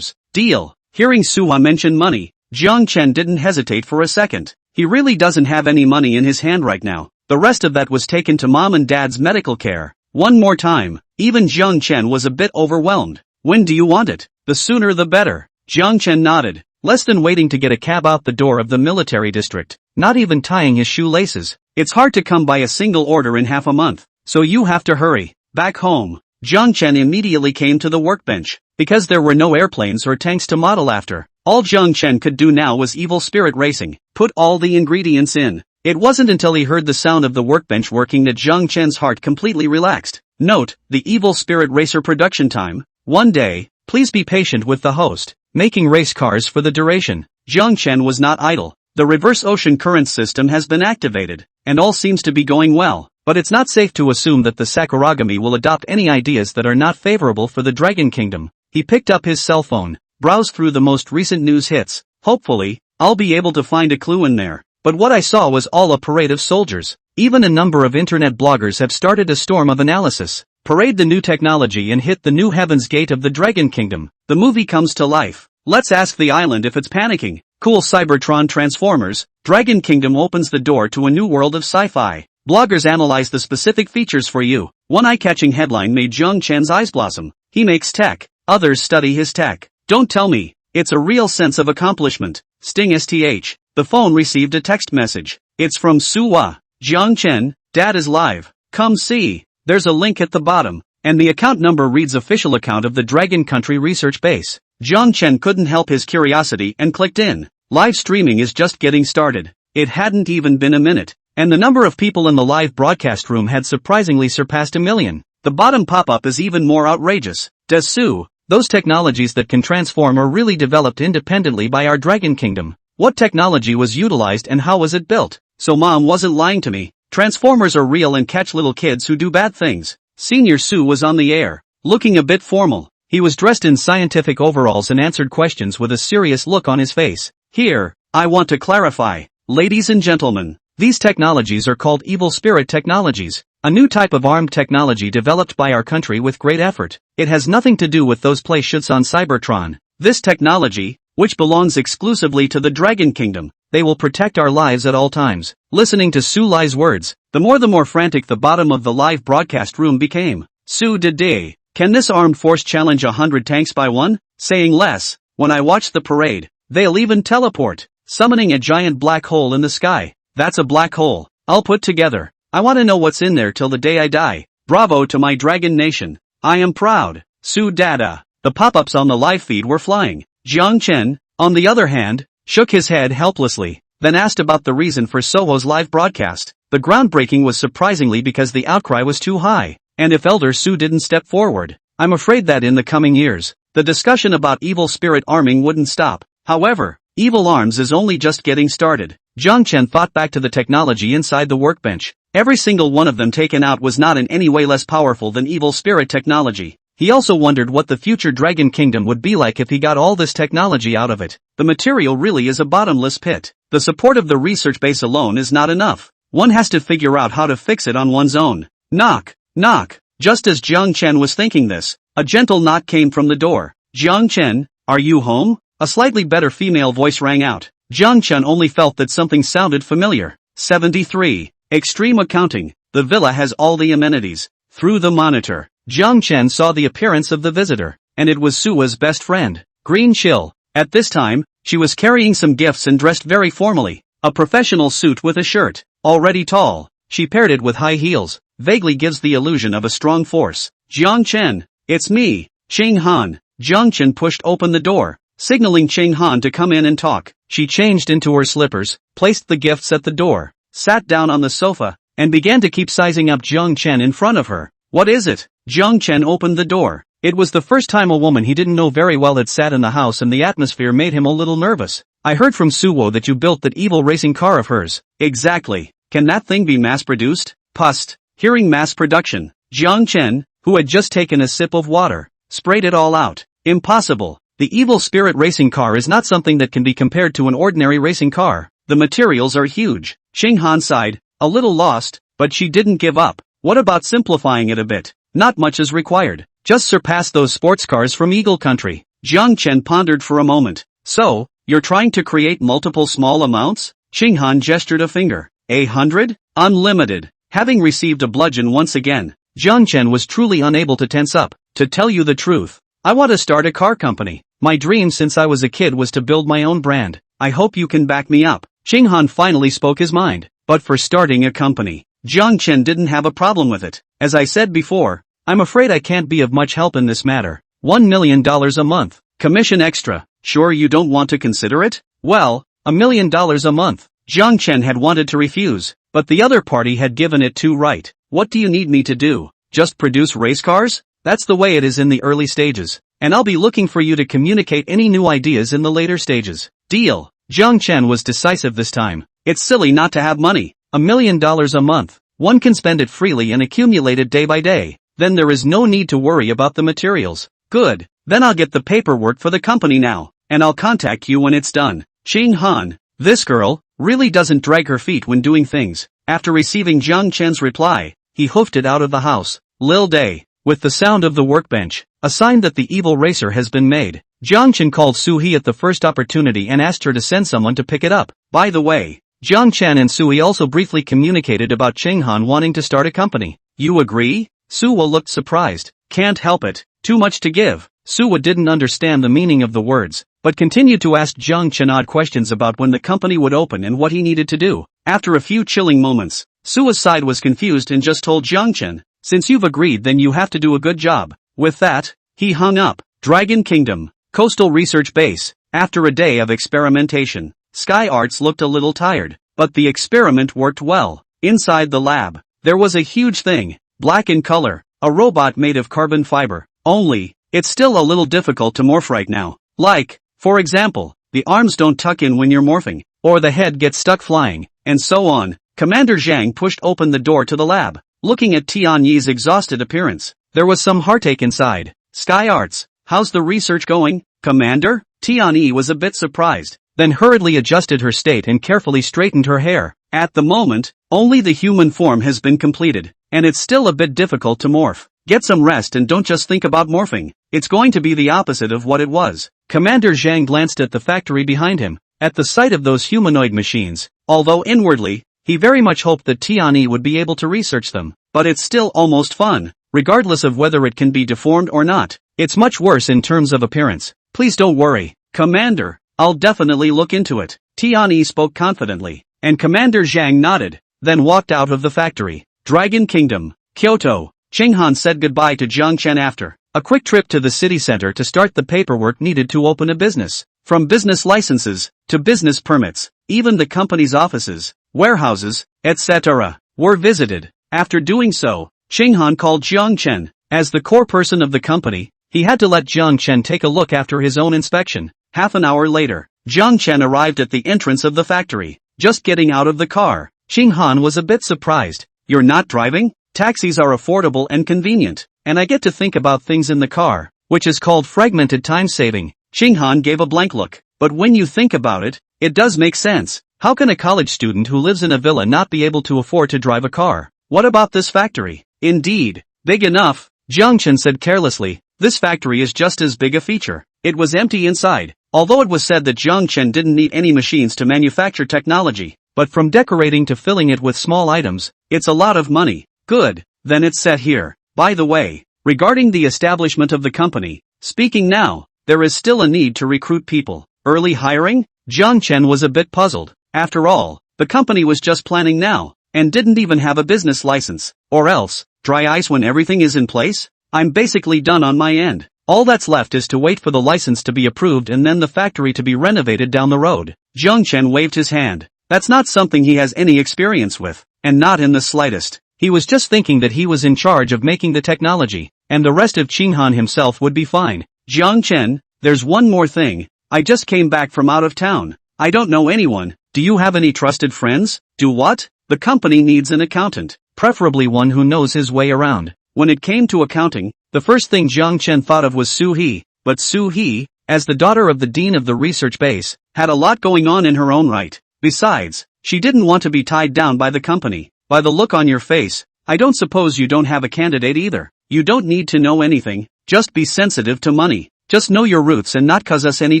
Deal. Hearing Suha mention money, Jiang Chen didn't hesitate for a second. He really doesn't have any money in his hand right now. The rest of that was taken to Mom and Dad's medical care. One more time. Even Jiang Chen was a bit overwhelmed. When do you want it? The sooner the better. Jiang Chen nodded, less than waiting to get a cab out the door of the military district, not even tying his shoelaces. It's hard to come by a single order in half a month, so you have to hurry. Back home, Jiang Chen immediately came to the workbench. Because there were no airplanes or tanks to model after, all Jiang Chen could do now was evil spirit racing. Put all the ingredients in. It wasn't until he heard the sound of the workbench working that Jiang Chen's heart completely relaxed. Note, the evil spirit racer production time. One day, please be patient with the host, making race cars for the duration. Jiang Chen was not idle. The reverse ocean current system has been activated, and all seems to be going well. But it's not safe to assume that the Sakuragami will adopt any ideas that are not favorable for the Dragon Kingdom. He picked up his cell phone, browsed through the most recent news hits. Hopefully, I'll be able to find a clue in there. But what I saw was all a parade of soldiers. Even a number of internet bloggers have started a storm of analysis. Parade the new technology and hit the new heaven's gate of the Dragon Kingdom. The movie comes to life. Let's ask the island if it's panicking. Cool Cybertron Transformers. Dragon Kingdom opens the door to a new world of sci-fi. Bloggers analyze the specific features for you. One eye-catching headline made Jiang Chen's eyes blossom. He makes tech. Others study his tech. Don't tell me. It's a real sense of accomplishment. Sting STH. The phone received a text message. It's from Suwa. Jiang Chen, Dad is live. Come see. There's a link at the bottom, and the account number reads official account of the Dragon Country Research Base. Jiang Chen couldn't help his curiosity and clicked in. Live streaming is just getting started. It hadn't even been a minute, and the number of people in the live broadcast room had surprisingly surpassed 1 million. The bottom pop-up is even more outrageous. Desu, those technologies that can transform are really developed independently by our Dragon Kingdom. What technology was utilized and how was it built? So Mom wasn't lying to me. Transformers are real and catch little kids who do bad things. Senior Su was on the air, looking a bit formal. He was dressed in scientific overalls and answered questions with a serious look on his face. Here, I want to clarify, ladies and gentlemen, these technologies are called evil spirit technologies, a new type of armed technology developed by our country with great effort. It has nothing to do with those play shoots on Cybertron. This technology, which belongs exclusively to the Dragon Kingdom, they will protect our lives at all times. Listening to Su Lai's words, the more frantic the bottom of the live broadcast room became. Su Dede, can this armed force challenge 100 tanks by one? Saying less, when I watch the parade, they'll even teleport, summoning a giant black hole in the sky. That's a black hole. I'll put together. I want to know what's in there till the day I die. Bravo to my Dragon Nation. I am proud. Su Dada. The pop-ups on the live feed were flying. Jiang Chen, on the other hand, shook his head helplessly, then asked about the reason for Soho's live broadcast. The groundbreaking was surprisingly because the outcry was too high, and if Elder Su didn't step forward, I'm afraid that in the coming years, the discussion about evil spirit arming wouldn't stop. However, evil arms is only just getting started. Jiang Chen thought back to the technology inside the workbench. Every single one of them taken out was not in any way less powerful than evil spirit technology. He also wondered what the future Dragon Kingdom would be like if he got all this technology out of it. The material really is a bottomless pit. The support of the research base alone is not enough. One has to figure out how to fix it on one's own. Knock, knock. Just as Jiang Chen was thinking this, a gentle knock came from the door. Jiang Chen, are you home? A slightly better female voice rang out. Jiang Chen only felt that something sounded familiar. 73. Extreme Accounting. The villa has all the amenities. Through the monitor, Jiang Chen saw the appearance of the visitor, and it was Sua's best friend, Green Chill. At this time, she was carrying some gifts and dressed very formally. A professional suit with a shirt, already tall. She paired it with high heels, vaguely gives the illusion of a strong force. Jiang Chen, it's me, Cheng Han. Jiang Chen pushed open the door, signaling Cheng Han to come in and talk. She changed into her slippers, placed the gifts at the door, sat down on the sofa, and began to keep sizing up Jiang Chen in front of her. What is it? Jiang Chen opened the door. It was the first time a woman he didn't know very well had sat in the house, and the atmosphere made him a little nervous. I heard from Suwo that you built that evil racing car of hers. Exactly. Can that thing be mass-produced? Pust. Hearing mass production, Jiang Chen, who had just taken a sip of water, sprayed it all out. Impossible. The evil spirit racing car is not something that can be compared to an ordinary racing car. The materials are huge. Cheng Han sighed, a little lost, but she didn't give up. What about simplifying it a bit? Not much is required. Just surpass those sports cars from Eagle Country. Jiang Chen pondered for a moment. So, you're trying to create multiple small amounts? Cheng Han gestured a finger. 100? Unlimited. Having received a bludgeon once again, Jiang Chen was truly unable to tense up. To tell you the truth, I want to start a car company. My dream since I was a kid was to build my own brand. I hope you can back me up. Cheng Han finally spoke his mind. But for starting a company, Jiang Chen didn't have a problem with it. As I said before, I'm afraid I can't be of much help in this matter. $1 million a month. Commission extra. Sure you don't want to consider it? Well, $1 million a month. Jiang Chen had wanted to refuse, but the other party had given it too right. What do you need me to do? Just produce race cars? That's the way it is in the early stages. And I'll be looking for you to communicate any new ideas in the later stages. Deal. Jiang Chen was decisive this time. It's silly not to have money. $1 million a month. One can spend it freely and accumulate it day by day. Then there is no need to worry about the materials. Good. Then I'll get the paperwork for the company now, and I'll contact you when it's done. Cheng Han. This girl really doesn't drag her feet when doing things. After receiving Jiang Chen's reply, he hoofed it out of the house. Lil Day. With the sound of the workbench, a sign that the evil racer has been made. Jiang Chen called Su-hee at the first opportunity and asked her to send someone to pick it up. By the way, Jiang Chen and Su-hee also briefly communicated about Cheng Han wanting to start a company. You agree? Suwa looked surprised. Can't help it. Too much to give. Suwa didn't understand the meaning of the words, but continued to ask Jiang Chen odd questions about when the company would open and what he needed to do. After a few chilling moments, Suwa's side was confused and just told Jiang Chen, since you've agreed then you have to do a good job. With that, he hung up. Dragon Kingdom. Coastal Research Base. After a day of experimentation, Sky Arts looked a little tired, but the experiment worked well. Inside the lab, there was a huge thing, black in color, a robot made of carbon fiber. Only, it's still a little difficult to morph right now. Like, for example, the arms don't tuck in when you're morphing, or the head gets stuck flying, and so on. Commander Zhang pushed open the door to the lab. looking at Tianyi's exhausted appearance. There was some heartache inside. Sky Arts, how's the research going, Commander? Tianyi was a bit surprised, then hurriedly adjusted her state and carefully straightened her hair. At the moment, only the human form has been completed, and it's still a bit difficult to morph. Get some rest and don't just think about morphing. It's going to be the opposite of what it was. Commander Zhang glanced at the factory behind him, at the sight of those humanoid machines, although inwardly, he very much hoped that Tianyi would be able to research them. But it's still almost fun, regardless of whether it can be deformed or not. It's much worse in terms of appearance. Please don't worry, Commander, I'll definitely look into it. Tianyi spoke confidently, and Commander Zhang nodded, then walked out of the factory. Dragon Kingdom, Kyoto. Qinghan said goodbye to Jiang Chen after a quick trip to the city center to start the paperwork needed to open a business. From business licenses, to business permits, even the company's offices, warehouses, etc., were visited. After doing so, Qinghan called Jiang Chen. As the core person of the company, he had to let Jiang Chen take a look after his own inspection. Half an hour later, Jiang Chen arrived at the entrance of the factory, just getting out of the car. Qinghan was a bit surprised. You're not driving? Taxis are affordable and convenient, and I get to think about things in the car, which is called fragmented time saving. Qinghan gave a blank look, but when you think about it, it does make sense. How can a college student who lives in a villa not be able to afford to drive a car? What about this factory? Indeed, big enough, Jiang Chen said carelessly. This factory is just as big a feature. It was empty inside, although it was said that Jiang Chen didn't need any machines to manufacture technology, but from decorating to filling it with small items, it's a lot of money. Good, then it's set here. By the way, regarding the establishment of the company, speaking now, there is still a need to recruit people. Early hiring? Jiang Chen was a bit puzzled. After all, the company was just planning now, and didn't even have a business license. Or else, dry ice when everything is in place? I'm basically done on my end. All that's left is to wait for the license to be approved and then the factory to be renovated down the road. Jiang Chen waved his hand. That's not something he has any experience with, and not in the slightest. He was just thinking that he was in charge of making the technology, and the rest of Qinghan himself would be fine. Jiang Chen, there's one more thing. I just came back from out of town. I don't know anyone. Do you have any trusted friends? Do what? The company needs an accountant, preferably one who knows his way around. When it came to accounting, the first thing Jiang Chen thought of was Su He, but Su He, as the daughter of the dean of the research base, had a lot going on in her own right. Besides, she didn't want to be tied down by the company. By the look on your face, I don't suppose you don't have a candidate either. You don't need to know anything, just be sensitive to money. Just know your roots and not cause us any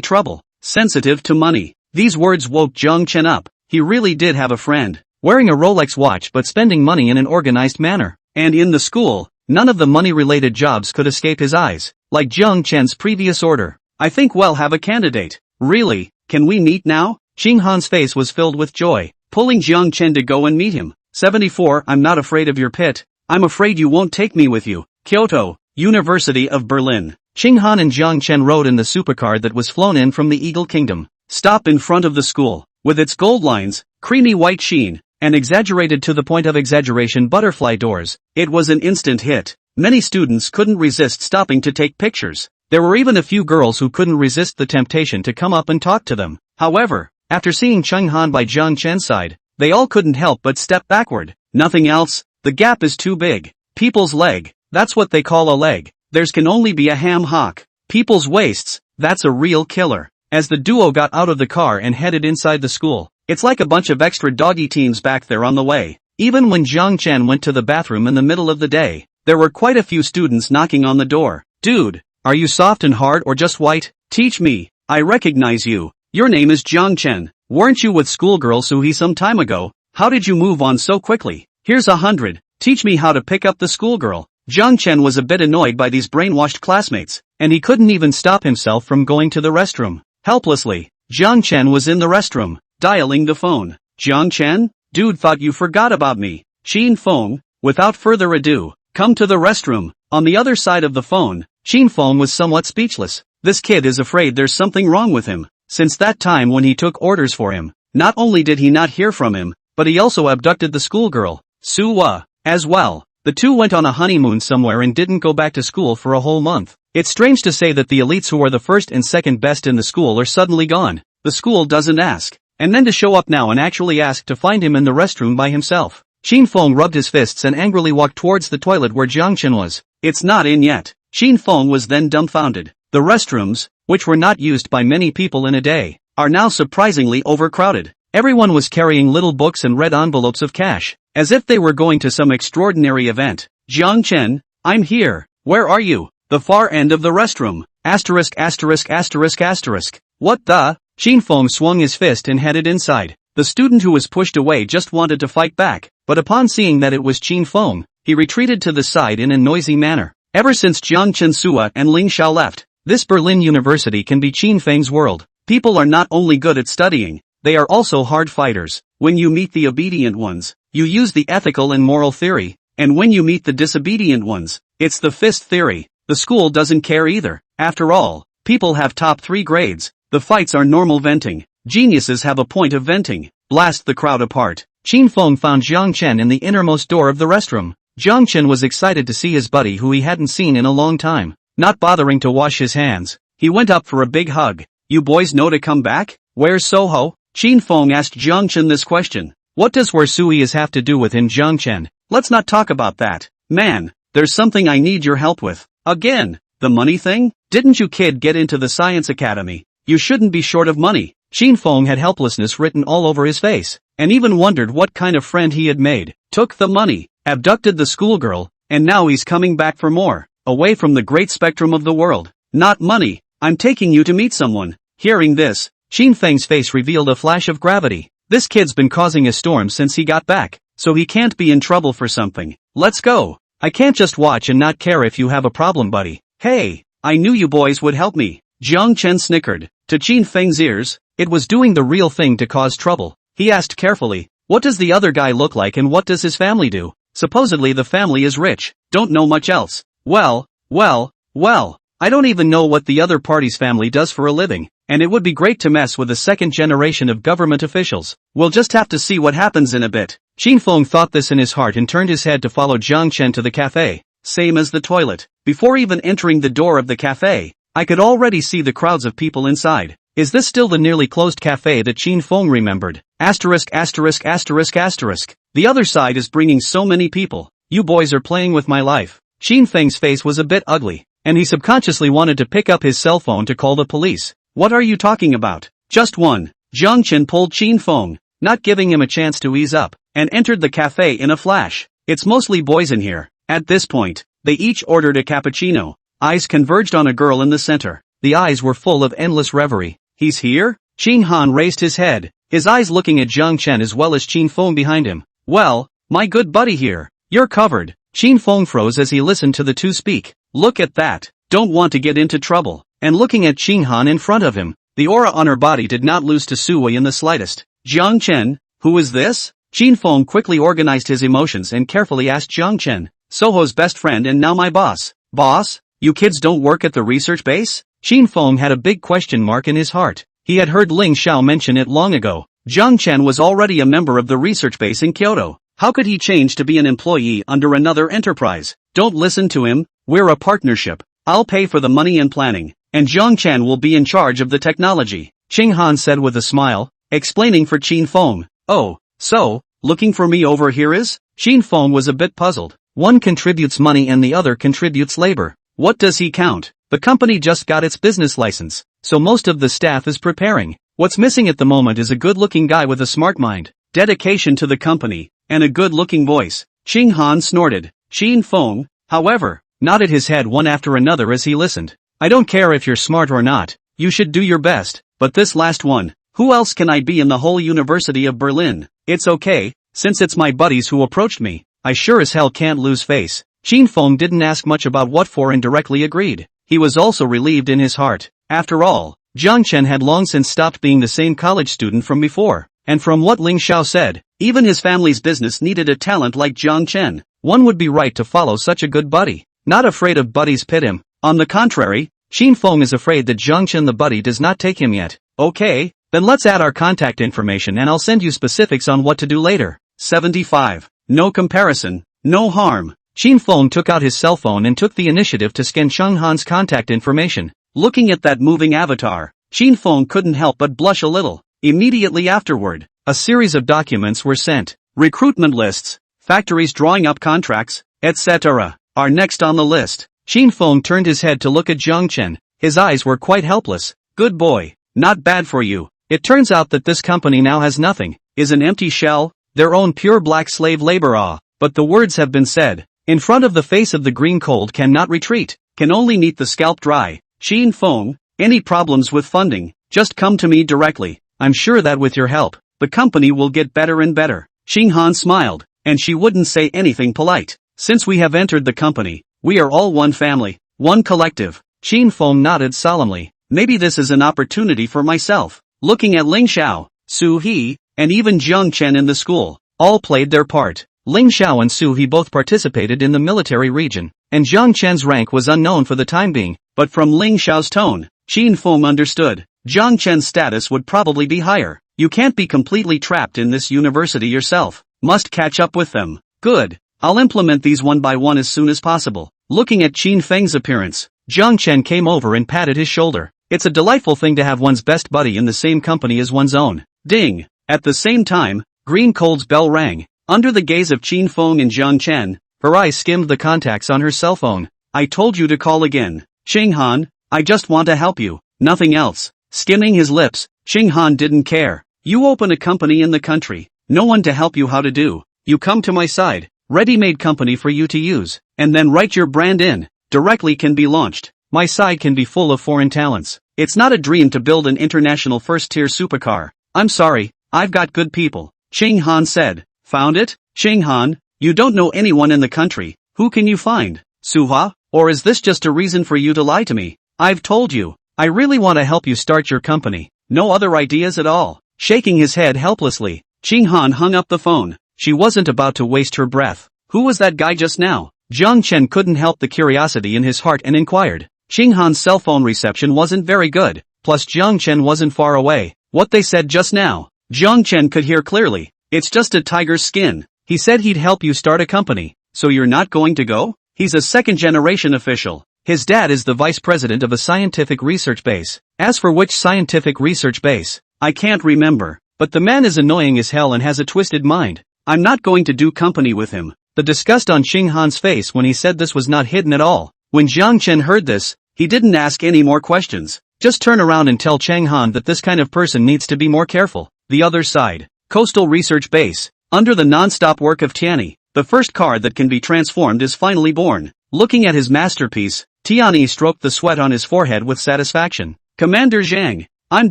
trouble. Sensitive to money. These words woke Jiang Chen up. He really did have a friend, wearing a Rolex watch but spending money in an organized manner. And in the school, none of the money-related jobs could escape his eyes, like Jiang Chen's previous order. I think we'll have a candidate. Really? Can we meet now? Qinghan's face was filled with joy, pulling Jiang Chen to go and meet him. 74. I'm not afraid of your pit. I'm afraid you won't take me with you. Kyoto, University of Berlin. Qinghan and Jiang Chen rode in the supercar that was flown in from the Eagle Kingdom. Stop in front of the school, with its gold lines, creamy white sheen, and exaggerated to the point of exaggeration butterfly doors. It was an instant hit. Many students couldn't resist stopping to take pictures. There were even a few girls who couldn't resist the temptation to come up and talk to them. However, after seeing Qinghan by Jiang Chen's side, they all couldn't help but step backward. Nothing else, the gap is too big. People's leg, that's what they call a leg. Theirs can only be a ham hock. People's waists, that's a real killer. As the duo got out of the car and headed inside the school, it's like a bunch of extra doggy teams back there on the way. Even when Jiang Chen went to the bathroom in the middle of the day, there were quite a few students knocking on the door. Dude, are you soft and hard or just white? Teach me, I recognize you. Your name is Jiang Chen. Weren't you with schoolgirl Suhi some time ago? How did you move on so quickly? Here's 100. Teach me how to pick up the schoolgirl. Jiang Chen was a bit annoyed by these brainwashed classmates, and he couldn't even stop himself from going to the restroom. Helplessly, Jiang Chen was in the restroom, dialing the phone. Jiang Chen? Dude, thought you forgot about me. Qin Feng, without further ado, come to the restroom. On the other side of the phone, Qin Feng was somewhat speechless. This kid is afraid there's something wrong with him. Since that time when he took orders for him, not only did he not hear from him, but he also abducted the schoolgirl, Su Wa, as well. The two went on a honeymoon somewhere and didn't go back to school for a whole month. It's strange to say that the elites who are the first and second best in the school are suddenly gone. The school doesn't ask. And then to show up now and actually ask to find him in the restroom by himself. Qin Feng rubbed his fists and angrily walked towards the toilet where Jiang Chen was. It's not in yet. Qin Feng was then dumbfounded. The restrooms, which were not used by many people in a day, are now surprisingly overcrowded. Everyone was carrying little books and red envelopes of cash, as if they were going to some extraordinary event. Jiang Chen, I'm here. Where are you? The far end of the restroom. Asterisk asterisk asterisk asterisk. What the? Qin Feng swung his fist and headed inside. The student who was pushed away just wanted to fight back, but upon seeing that it was Qin Feng, he retreated to the side in a noisy manner. Ever since Jiang Chen Sua and Ling Xiao left, this Berlin University can be Qin Feng's world. People are not only good at studying, they are also hard fighters. When you meet the obedient ones, you use the ethical and moral theory, and when you meet the disobedient ones, it's the fist theory. The school doesn't care either. After all, people have top 3 grades. The fights are normal venting. Geniuses have a point of venting. Blast the crowd apart. Qin Feng found Jiang Chen in the innermost door of the restroom. Jiang Chen was excited to see his buddy who he hadn't seen in a long time. Not bothering to wash his hands, he went up for a big hug. You boys know to come back? Where's Soho? Qin Feng asked Jiang Chen this question. What does where Sui is have to do with him, Jiang Chen? Let's not talk about that. Man, there's something I need your help with. Again, the money thing? Didn't you kid get into the science academy? You shouldn't be short of money. Qin Feng had helplessness written all over his face, and even wondered what kind of friend he had made. Took the money, abducted the schoolgirl, and now he's coming back for more, away from the great spectrum of the world. Not money, I'm taking you to meet someone. Hearing this, Qin Feng's face revealed a flash of gravity. This kid's been causing a storm since he got back, so he can't be in trouble for something. Let's go. I can't just watch and not care if you have a problem, buddy. Hey, I knew you boys would help me. Jiang Chen snickered. To Qin Feng's ears, it was doing the real thing to cause trouble. He asked carefully, what does the other guy look like and what does his family do? Supposedly the family is rich, don't know much else. Well, I don't even know what the other party's family does for a living, and it would be great to mess with the second generation of government officials. We'll just have to see what happens in a bit. Qin Feng thought this in his heart and turned his head to follow Jiang Chen to the cafe. Same as the toilet. Before even entering the door of the cafe, I could already see the crowds of people inside. Is this still the nearly closed cafe that Qin Feng remembered? Asterisk asterisk asterisk asterisk. The other side is bringing so many people. You boys are playing with my life. Qin Feng's face was a bit ugly, and he subconsciously wanted to pick up his cell phone to call the police. What are you talking about? Just one. Jiang Chen pulled Qin Feng, not giving him a chance to ease up, and entered the cafe in a flash. It's mostly boys in here. At this point, they each ordered a cappuccino. Eyes converged on a girl in the center. The eyes were full of endless reverie. He's here? Qin Han raised his head, his eyes looking at Jiang Chen as well as Qin Feng behind him. Well, my good buddy here. You're covered. Qin Feng froze as he listened to the two speak. Look at that. Don't want to get into trouble. And looking at Qin Han in front of him, the aura on her body did not lose to Sui in the slightest. Jiang Chen, who is this? Qin Feng quickly organized his emotions and carefully asked Jiang Chen. Soho's best friend and now my boss. Boss? You kids don't work at the research base? Qin Feng had a big question mark in his heart. He had heard Ling Xiao mention it long ago. Jiang Chen was already a member of the research base in Kyoto. How could he change to be an employee under another enterprise? Don't listen to him. We're a partnership. I'll pay for the money and planning, and Jiang Chen will be in charge of the technology. Qin Han said with a smile, explaining for Qin Feng. Oh, so, looking for me over here is? Qin Feng was a bit puzzled. One contributes money and the other contributes labor. What does he count? The company just got its business license, so most of the staff is preparing. What's missing at the moment is a good-looking guy with a smart mind, dedication to the company, and a good-looking voice. Qin Han snorted. Qin Feng, however, nodded his head one after another as he listened. I don't care if you're smart or not, you should do your best, but this last one, who else can I be in the whole University of Berlin? It's okay, since it's my buddies who approached me, I sure as hell can't lose face. Qin Feng didn't ask much about what for and directly agreed. He was also relieved in his heart. After all, Jiang Chen had long since stopped being the same college student from before, and from what Ling Xiao said, even his family's business needed a talent like Jiang Chen. One would be right to follow such a good buddy. Not afraid of buddies pit him. On the contrary, Qin Feng is afraid that Jiang Chen the buddy does not take him yet. Okay, then let's add our contact information and I'll send you specifics on what to do later. 75. No comparison, no harm. Qin Feng took out his cell phone and took the initiative to scan Qin Han's contact information. Looking at that moving avatar, Qin Feng couldn't help but blush a little. Immediately afterward, a series of documents were sent. Recruitment lists, factories drawing up contracts, etc. are next on the list. Qin Feng turned his head to look at Jiang Chen. His eyes were quite helpless. Good boy, not bad for you. It turns out that this company now has nothing, is an empty shell, their own pure black slave labor. But the words have been said. In front of the face of the green cold cannot retreat, can only knead the scalp dry. Qin Feng, any problems with funding, just come to me directly. I'm sure that with your help, the company will get better and better. Xing Han smiled, and she wouldn't say anything polite. Since we have entered the company, we are all one family, one collective. Qin Feng nodded solemnly. Maybe this is an opportunity for myself. Looking at Ling Xiao, Su He, and even Jiang Chen in the school, all played their part. Ling Xiao and Su He both participated in the military region, and Jiang Chen's rank was unknown for the time being, but from Ling Xiao's tone, Qin Feng understood. Jiang Chen's status would probably be higher. You can't be completely trapped in this university yourself. Must catch up with them. Good. I'll implement these one by one as soon as possible. Looking at Qin Feng's appearance, Jiang Chen came over and patted his shoulder. It's a delightful thing to have one's best buddy in the same company as one's own. Ding! At the same time, Green Cold's bell rang. Under the gaze of Qin Feng and Jiang Chen, her eyes skimmed the contacts on her cell phone. I told you to call again. Xing Han, I just want to help you. Nothing else. Skimming his lips, Xing Han didn't care. You open a company in the country. No one to help you how to do. You come to my side. Ready-made company for you to use. And then write your brand in. Directly can be launched. My side can be full of foreign talents. It's not a dream to build an international first-tier supercar. I'm sorry, I've got good people. Xing Han said. Found it? Xing Han, you don't know anyone in the country. Who can you find? Suha? Or is this just a reason for you to lie to me? I've told you. I really want to help you start your company. No other ideas at all. Shaking his head helplessly, Xing Han hung up the phone. She wasn't about to waste her breath. Who was that guy just now? Jiang Chen couldn't help the curiosity in his heart and inquired. Xing Han's cell phone reception wasn't very good, plus Jiang Chen wasn't far away. What they said just now, Jiang Chen could hear clearly. It's just a tiger's skin. He said he'd help you start a company. So you're not going to go? He's a second-generation official. His dad is the vice president of a scientific research base. As for which scientific research base, I can't remember. But the man is annoying as hell and has a twisted mind. I'm not going to do company with him. The disgust on Xing Han's face when he said this was not hidden at all. When Jiang Chen heard this, he didn't ask any more questions. Just turn around and tell Cheng Han that this kind of person needs to be more careful. The other side. Coastal Research Base. Under the non-stop work of Tianyi, the first car that can be transformed is finally born. Looking at his masterpiece, Tianyi stroked the sweat on his forehead with satisfaction. Commander Zhang, I'm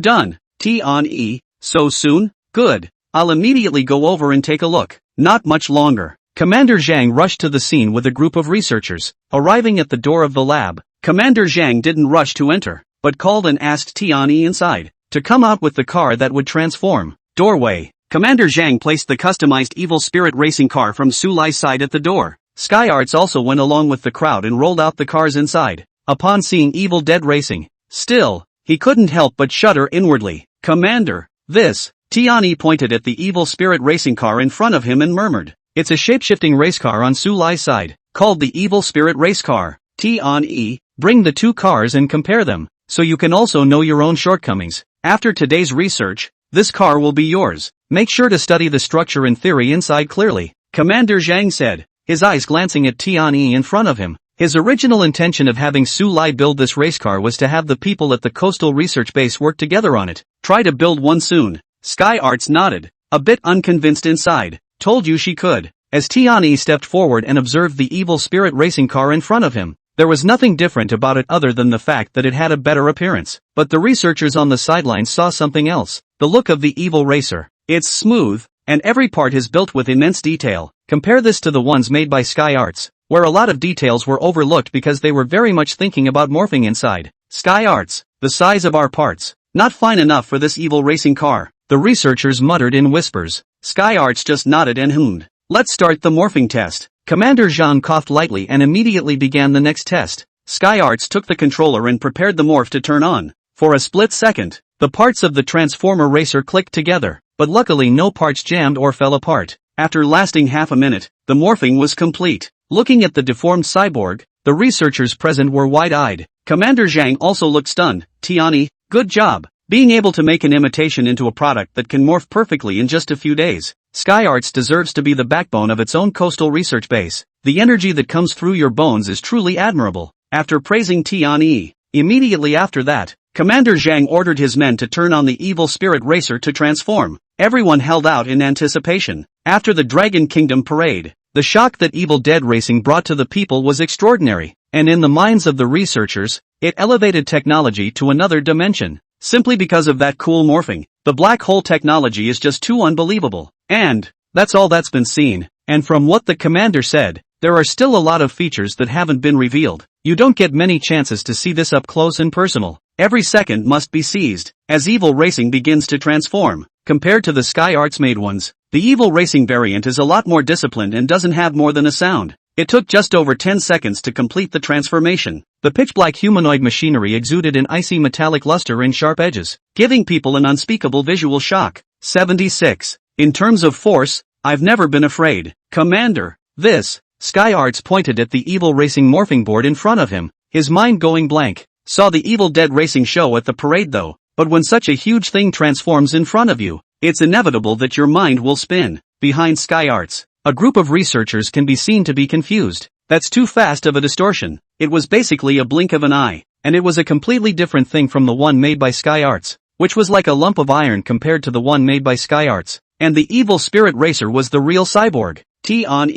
done. Tianyi, so soon? Good. I'll immediately go over and take a look. Not much longer. Commander Zhang rushed to the scene with a group of researchers. Arriving at the door of the lab, Commander Zhang didn't rush to enter, but called and asked Tianyi inside to come out with the car that would transform. Doorway. Commander Zhang placed the customized Evil Spirit racing car from Su Lai's side at the door. Sky Arts also went along with the crowd and rolled out the cars inside. Upon seeing Evil Dead Racing, still, he couldn't help but shudder inwardly. Commander, this. Tianyi pointed at the Evil Spirit racing car in front of him and murmured. It's a shape-shifting race car on Su Lai's side, called the Evil Spirit race car. Tianyi, bring the two cars and compare them, so you can also know your own shortcomings. After today's research, this car will be yours. Make sure to study the structure and theory inside clearly, Commander Zhang said, his eyes glancing at Tianyi in front of him. His original intention of having Su Lai build this race car was to have the people at the Coastal Research Base work together on it. Try to build one soon. Sky Arts nodded, a bit unconvinced inside. Told you she could. As Tianyi stepped forward and observed the Evil Spirit racing car in front of him, there was nothing different about it other than the fact that it had a better appearance. But the researchers on the sidelines saw something else. The look of the evil racer. It's smooth, and every part is built with immense detail. Compare this to the ones made by Sky Arts, where a lot of details were overlooked because they were very much thinking about morphing inside. Sky Arts, the size of our parts, not fine enough for this evil racing car, the researchers muttered in whispers. Sky Arts just nodded and hummed. Let's start the morphing test. Commander Zhang coughed lightly and immediately began the next test. Sky Arts took the controller and prepared the morph to turn on. For a split second, the parts of the Transformer racer clicked together, but luckily no parts jammed or fell apart. After lasting half a minute, the morphing was complete. Looking at the deformed cyborg, the researchers present were wide-eyed. Commander Zhang also looked stunned. Tianyi, good job. Being able to make an imitation into a product that can morph perfectly in just a few days. Sky Arts deserves to be the backbone of its own coastal research base. The energy that comes through your bones is truly admirable. After praising Tian, immediately after that, Commander Zhang ordered his men to turn on the evil spirit racer to transform. Everyone held out in anticipation. After the Dragon Kingdom parade, the shock that Evil Dead Racing brought to the people was extraordinary, and in the minds of the researchers, it elevated technology to another dimension. Simply because of that cool morphing, the black hole technology is just too unbelievable. And that's all that's been seen, and from what the commander said, there are still a lot of features that haven't been revealed. You don't get many chances to see this up close and personal. Every second must be seized, as Evil Racing begins to transform. Compared to the Sky Arts made ones, the Evil Racing variant is a lot more disciplined and doesn't have more than a sound. It took just over 10 seconds to complete the transformation. The pitch-black humanoid machinery exuded an icy metallic luster and sharp edges, giving people an unspeakable visual shock. 76. In terms of force, I've never been afraid. Commander, this. Sky Arts pointed at the Evil Racing morphing board in front of him, his mind going blank. Saw the Evil Dead Racing show at the parade though, but when such a huge thing transforms in front of you, it's inevitable that your mind will spin. Behind Sky Arts, a group of researchers can be seen to be confused. That's too fast of a distortion. It was basically a blink of an eye, and it was a completely different thing from the one made by Sky Arts, which was like a lump of iron compared to the one made by Sky Arts. And the Evil Spirit Racer was the real cyborg. Tian,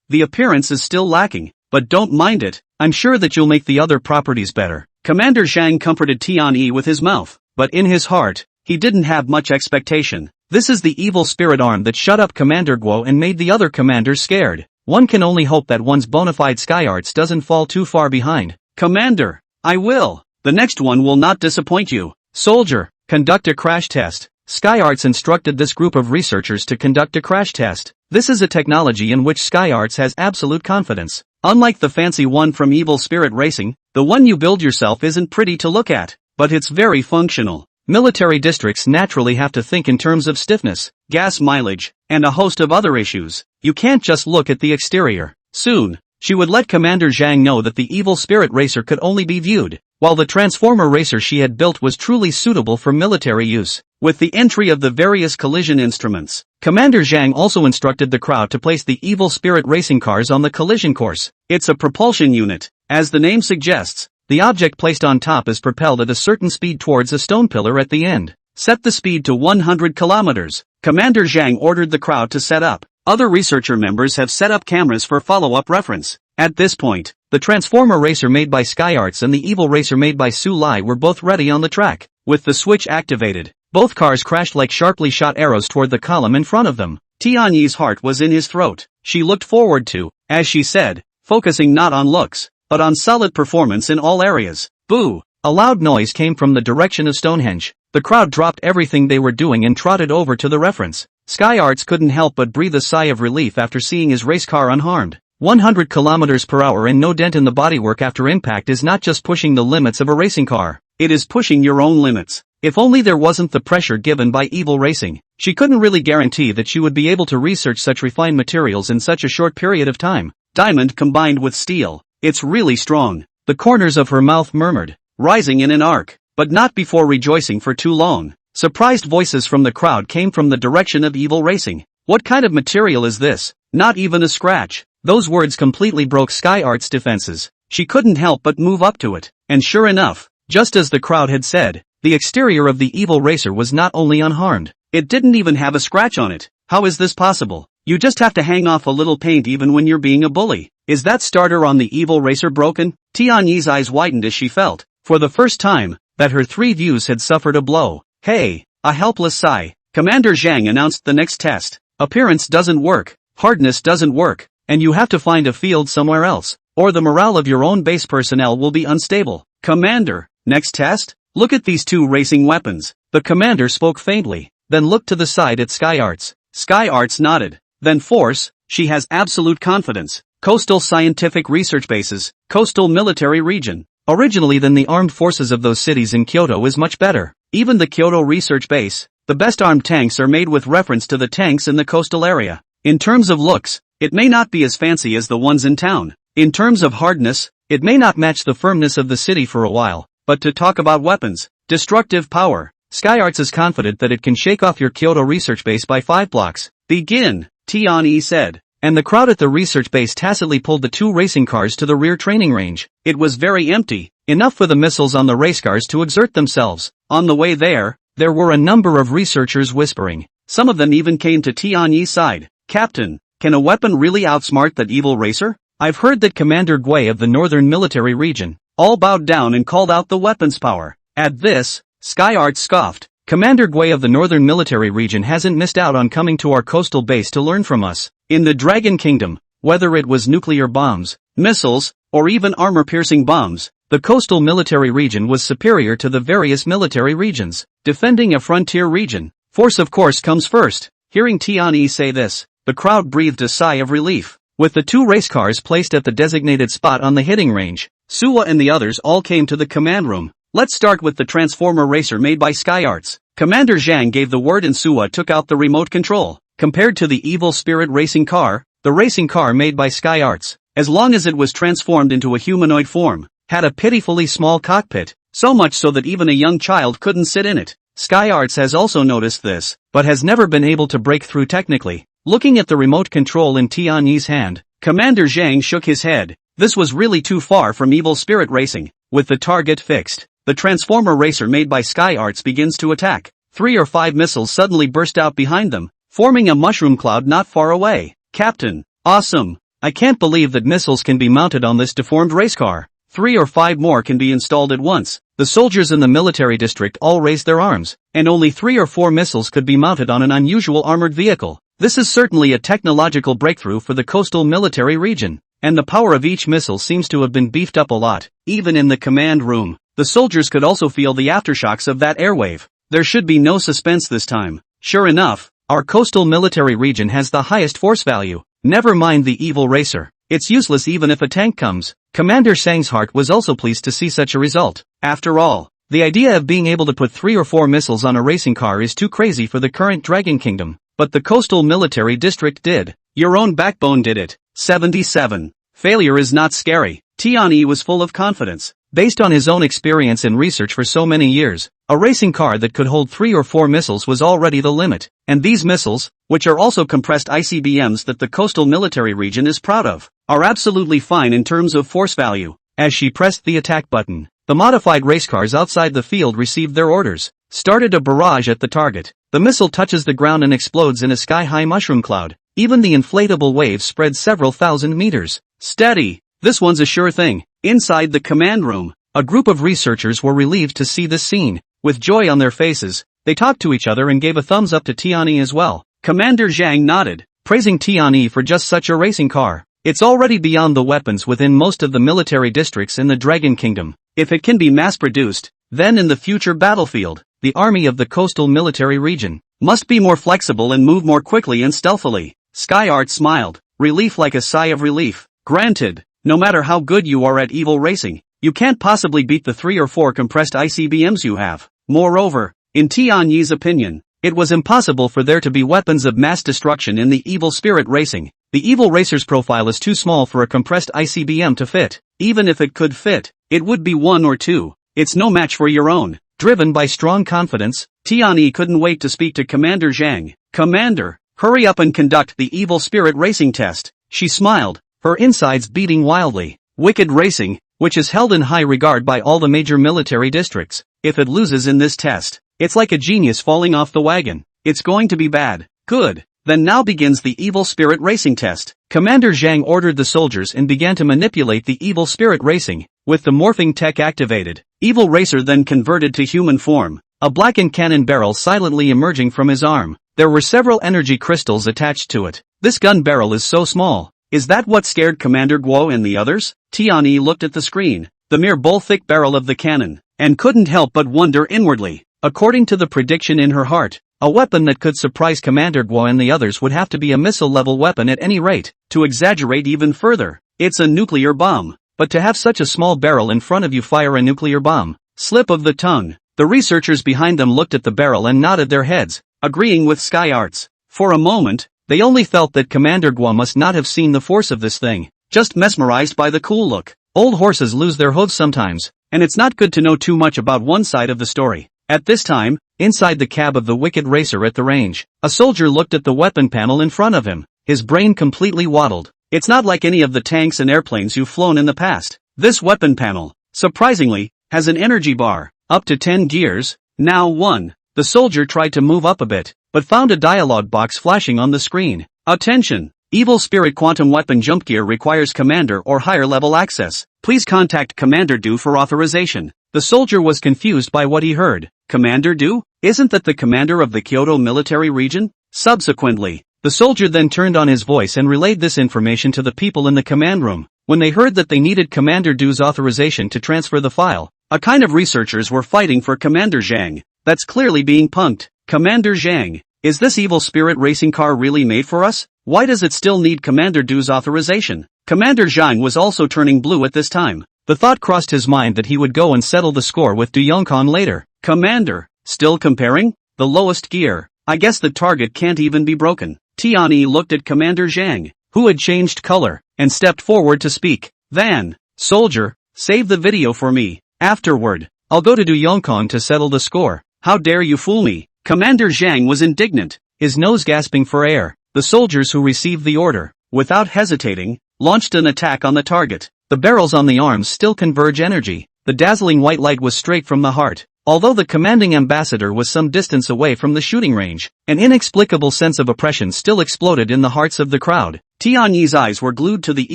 the appearance is still lacking, but don't mind it, I'm sure that you'll make the other properties better. Commander Zhang comforted Tian with his mouth, but in his heart, he didn't have much expectation. This is the evil spirit arm that shut up Commander Guo and made the other commanders scared. One can only hope that one's bona fide Sky Arts doesn't fall too far behind. Commander, I will. The next one will not disappoint you. Soldier, conduct a crash test. Sky Arts instructed this group of researchers to conduct a crash test. This is a technology in which Sky Arts has absolute confidence. Unlike the fancy one from Evil Spirit Racing, the one you build yourself isn't pretty to look at, but it's very functional. Military districts naturally have to think in terms of stiffness, gas mileage, and a host of other issues. You can't just look at the exterior. Soon, she would let Commander Zhang know that the Evil Spirit Racer could only be viewed, while the Transformer Racer she had built was truly suitable for military use. With the entry of the various collision instruments, Commander Zhang also instructed the crowd to place the Evil Spirit Racing cars on the collision course. It's a propulsion unit. As the name suggests, the object placed on top is propelled at a certain speed towards a stone pillar at the end. Set the speed to 100 kilometers. Commander Zhang ordered the crowd to set up. Other researcher members have set up cameras for follow-up reference. At this point, the Transformer Racer made by Sky Arts and the Evil Racer made by Su Lai were both ready on the track. With the switch activated, both cars crashed like sharply shot arrows toward the column in front of them. Tianyi's heart was in his throat. She looked forward to, as she said, focusing not on looks, but on solid performance in all areas. Boo! A loud noise came from the direction of Stonehenge. The crowd dropped everything they were doing and trotted over to the reference. Sky Arts couldn't help but breathe a sigh of relief after seeing his race car unharmed. 100 kilometers per hour and no dent in the bodywork after impact is not just pushing the limits of a racing car. It is pushing your own limits. If only there wasn't the pressure given by Evil Racing. She couldn't really guarantee that she would be able to research such refined materials in such a short period of time. Diamond combined with steel. It's really strong. The corners of her mouth murmured, rising in an arc, but not before rejoicing for too long. Surprised voices from the crowd came from the direction of Evil Racing. What kind of material is this? Not even a scratch. Those words completely broke Sky Arts' defenses. She couldn't help but move up to it. And sure enough, just as the crowd had said, the exterior of the Evil Racer was not only unharmed, it didn't even have a scratch on it. How is this possible? You just have to hang off a little paint even when you're being a bully. Is that starter on the Evil Racer broken? Tianyi's eyes widened as she felt, for the first time, that her three views had suffered a blow. Hey, a helpless sigh. Commander Zhang announced the next test. Appearance doesn't work, hardness doesn't work, and you have to find a field somewhere else, or the morale of your own base personnel will be unstable. Commander, next test? Look at these two racing weapons. The commander spoke faintly, then looked to the side at Sky Arts. Sky Arts nodded. Then force, she has absolute confidence. Coastal scientific research bases, coastal military region. Originally then the armed forces of those cities in Kyoto is much better. Even the Kyoto research base, the best armed tanks are made with reference to the tanks in the coastal area. In terms of looks, it may not be as fancy as the ones in town. In terms of hardness, it may not match the firmness of the city for a while. But to talk about weapons, destructive power, Sky Arts is confident that it can shake off your Kyoto research base by 5 blocks. Begin, Tian said. And the crowd at the research base tacitly pulled the 2 racing cars to the rear training range. It was very empty, enough for the missiles on the race cars to exert themselves. On the way there were a number of researchers whispering. Some of them even came to Tianyi's side. Captain, can a weapon really outsmart that evil racer? I've heard that Commander Gui of the Northern Military Region. All bowed down and called out the weapon's power. At this, Sky Arts scoffed. Commander Gui of the Northern Military Region hasn't missed out on coming to our coastal base to learn from us. In the Dragon Kingdom, whether it was nuclear bombs, missiles, or even armor-piercing bombs, the coastal military region was superior to the various military regions. Defending a frontier region, force of course comes first. Hearing Tianyi say this, the crowd breathed a sigh of relief. With the 2 race cars placed at the designated spot on the hitting range, Suwa and the others all came to the command room. Let's start with the Transformer Racer made by Sky Arts. Commander Zhang gave the word and Suwa took out the remote control. Compared to the Evil Spirit racing car, the racing car made by Sky Arts, as long as it was transformed into a humanoid form, had a pitifully small cockpit, so much so that even a young child couldn't sit in it. Sky Arts has also noticed this, but has never been able to break through technically. Looking at the remote control in Tianyi's hand, Commander Zhang shook his head. This was really too far from Evil Spirit racing. With the target fixed, the Transformer Racer made by Sky Arts begins to attack. 3 or 5 missiles suddenly burst out behind them, forming a mushroom cloud not far away. Captain, awesome! I can't believe that missiles can be mounted on this deformed race car. 3 or 5 more can be installed at once. The soldiers in the military district all raised their arms, and only 3 or 4 missiles could be mounted on an unusual armored vehicle. This is certainly a technological breakthrough for the coastal military region, and the power of each missile seems to have been beefed up a lot. Even in the command room, the soldiers could also feel the aftershocks of that airwave. There should be no suspense this time. Sure enough, our coastal military region has the highest force value. Never mind the evil racer. It's useless even if a tank comes. Commander Sang's heart was also pleased to see such a result. After all, the idea of being able to put 3 or 4 missiles on a racing car is too crazy for the current Dragon Kingdom. But the coastal military district did. Your own backbone did it. 77. Failure is not scary. Tianyi was full of confidence. Based on his own experience and research for so many years, a racing car that could hold 3 or 4 missiles was already the limit. And these missiles, which are also compressed ICBMs that the coastal military region is proud of, are absolutely fine in terms of force value. As she pressed the attack button, the modified race cars outside the field received their orders, started a barrage at the target. The missile touches the ground and explodes in a sky-high mushroom cloud. Even the inflatable waves spread several thousand meters. Steady! This one's a sure thing. Inside the command room, a group of researchers were relieved to see this scene. With joy on their faces, they talked to each other and gave a thumbs up to Tianyi as well. Commander Zhang nodded, praising Tianyi for just such a racing car. It's already beyond the weapons within most of the military districts in the Dragon Kingdom. If it can be mass-produced, then in the future battlefield, the army of the coastal military region must be more flexible and move more quickly and stealthily. Sky Arts smiled, relief like a sigh of relief. Granted, no matter how good you are at evil racing, you can't possibly beat the 3 or 4 compressed ICBMs you have. Moreover, in Tianyi's opinion, it was impossible for there to be weapons of mass destruction in the evil spirit racing. The evil racer's profile is too small for a compressed ICBM to fit. Even if it could fit, it would be 1 or 2. It's no match for your own. Driven by strong confidence, Tianyi couldn't wait to speak to Commander Zhang. Commander, hurry up and conduct the evil spirit racing test. She smiled, her insides beating wildly. Wicked racing, which is held in high regard by all the major military districts. If it loses in this test, it's like a genius falling off the wagon. It's going to be bad. Good. Then now begins the evil spirit racing test. Commander Zhang ordered the soldiers and began to manipulate the evil spirit racing. With the morphing tech activated, Evil Racer then converted to human form, a blackened cannon barrel silently emerging from his arm. There were several energy crystals attached to it. This gun barrel is so small. Is that what scared Commander Guo and the others? Tianyi looked at the screen, the mere bowl-thick barrel of the cannon, and couldn't help but wonder inwardly. According to the prediction in her heart, a weapon that could surprise Commander Guo and the others would have to be a missile-level weapon at any rate. To exaggerate even further, it's a nuclear bomb. But to have such a small barrel in front of you fire a nuclear bomb. Slip of the tongue. The researchers behind them looked at the barrel and nodded their heads, agreeing with Sky Arts. For a moment, they only felt that Commander Guo must not have seen the force of this thing, just mesmerized by the cool look. Old horses lose their hooves sometimes, and it's not good to know too much about one side of the story. At this time, inside the cab of the wicked racer at the range, a soldier looked at the weapon panel in front of him, his brain completely waddled. It's not like any of the tanks and airplanes you've flown in the past. This weapon panel, surprisingly, has an energy bar, up to 10 gears, now 1. The soldier tried to move up a bit, but found a dialogue box flashing on the screen. Attention! Evil Spirit Quantum Weapon Jump Gear requires Commander or higher level access. Please contact Commander Du for authorization. The soldier was confused by what he heard. Commander Du? Isn't that the commander of the Kyoto military region? Subsequently, the soldier then turned on his voice and relayed this information to the people in the command room. When they heard that they needed Commander Du's authorization to transfer the file, a kind of researchers were fighting for Commander Zhang. That's clearly being punked. Commander Zhang, is this evil spirit racing car really made for us? Why does it still need Commander Du's authorization? Commander Zhang was also turning blue at this time. The thought crossed his mind that he would go and settle the score with Du Yongkon later. Commander, still comparing? The lowest gear. I guess the target can't even be broken. Tianyi looked at Commander Zhang, who had changed color, and stepped forward to speak. Then, soldier, save the video for me. Afterward, I'll go to Du Yongkon to settle the score. How dare you fool me? Commander Zhang was indignant, his nose gasping for air. The soldiers who received the order, without hesitating, launched an attack on the target. The barrels on the arms still converge energy. The dazzling white light was straight from the heart. Although the commanding ambassador was some distance away from the shooting range, an inexplicable sense of oppression still exploded in the hearts of the crowd. Tianyi's eyes were glued to the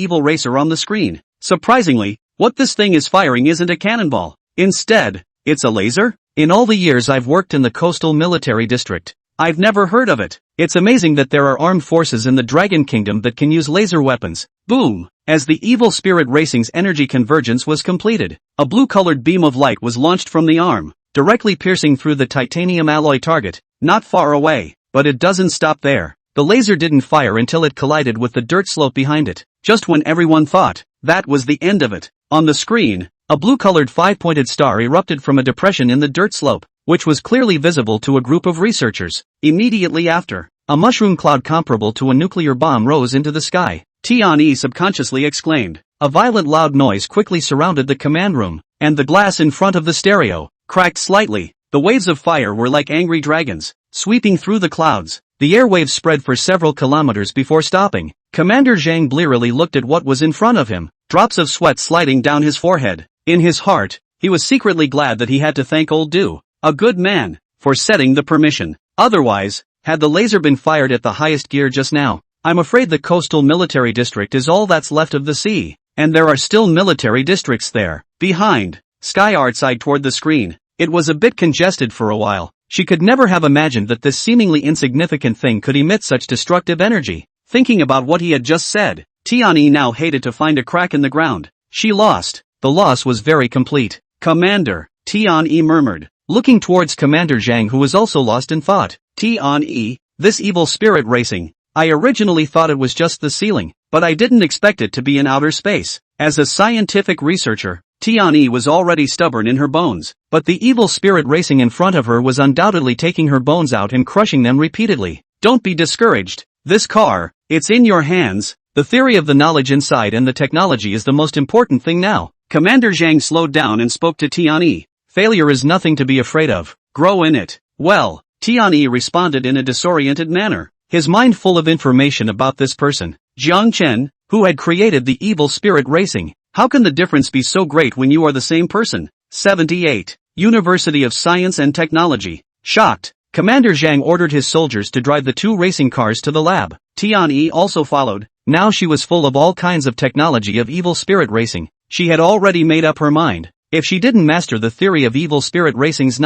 evil racer on the screen. Surprisingly, what this thing is firing isn't a cannonball. Instead, it's a laser? In all the years I've worked in the coastal military district, I've never heard of it. It's amazing that there are armed forces in the Dragon Kingdom that can use laser weapons. Boom! As the evil spirit racing's energy convergence was completed, a blue-colored beam of light was launched from the arm, directly piercing through the titanium alloy target, not far away. But it doesn't stop there. The laser didn't fire until it collided with the dirt slope behind it, just when everyone thought that was the end of it. On the screen, a blue-colored five-pointed star erupted from a depression in the dirt slope, which was clearly visible to a group of researchers. Immediately after, a mushroom cloud comparable to a nuclear bomb rose into the sky. Tianyi subconsciously exclaimed. A violent loud noise quickly surrounded the command room, and the glass in front of the stereo cracked slightly. The waves of fire were like angry dragons, sweeping through the clouds. The airwaves spread for several kilometers before stopping. Commander Zhang blearily looked at what was in front of him, drops of sweat sliding down his forehead. In his heart, he was secretly glad that he had to thank old Du, a good man, for setting the permission. Otherwise, had the laser been fired at the highest gear just now, I'm afraid the coastal military district is all that's left of the sea, and there are still military districts there. Behind, Sky Art sighed toward the screen. It was a bit congested for a while. She could never have imagined that this seemingly insignificant thing could emit such destructive energy. Thinking about what he had just said, Tianyi now hated to find a crack in the ground. She lost. The loss was very complete. Commander, Tianyi murmured, looking towards Commander Zhang, who was also lost in thought. Tianyi, this evil spirit racing. I originally thought it was just the ceiling, but I didn't expect it to be in outer space. As a scientific researcher, Tianyi was already stubborn in her bones, but the evil spirit racing in front of her was undoubtedly taking her bones out and crushing them repeatedly. Don't be discouraged. This car, it's in your hands. The theory of the knowledge inside and the technology is the most important thing now. Commander Zhang slowed down and spoke to Tianyi. Failure is nothing to be afraid of. Grow in it. Well, Tianyi responded in a disoriented manner, his mind full of information about this person, Jiang Chen, who had created the evil spirit racing. How can the difference be so great when you are the same person? 78. University of Science and Technology. Shocked, Commander Zhang ordered his soldiers to drive the two racing cars to the lab. Tianyi also followed. Now she was full of all kinds of technology of evil spirit racing. She had already made up her mind. If she didn't master the theory of evil spirit racing's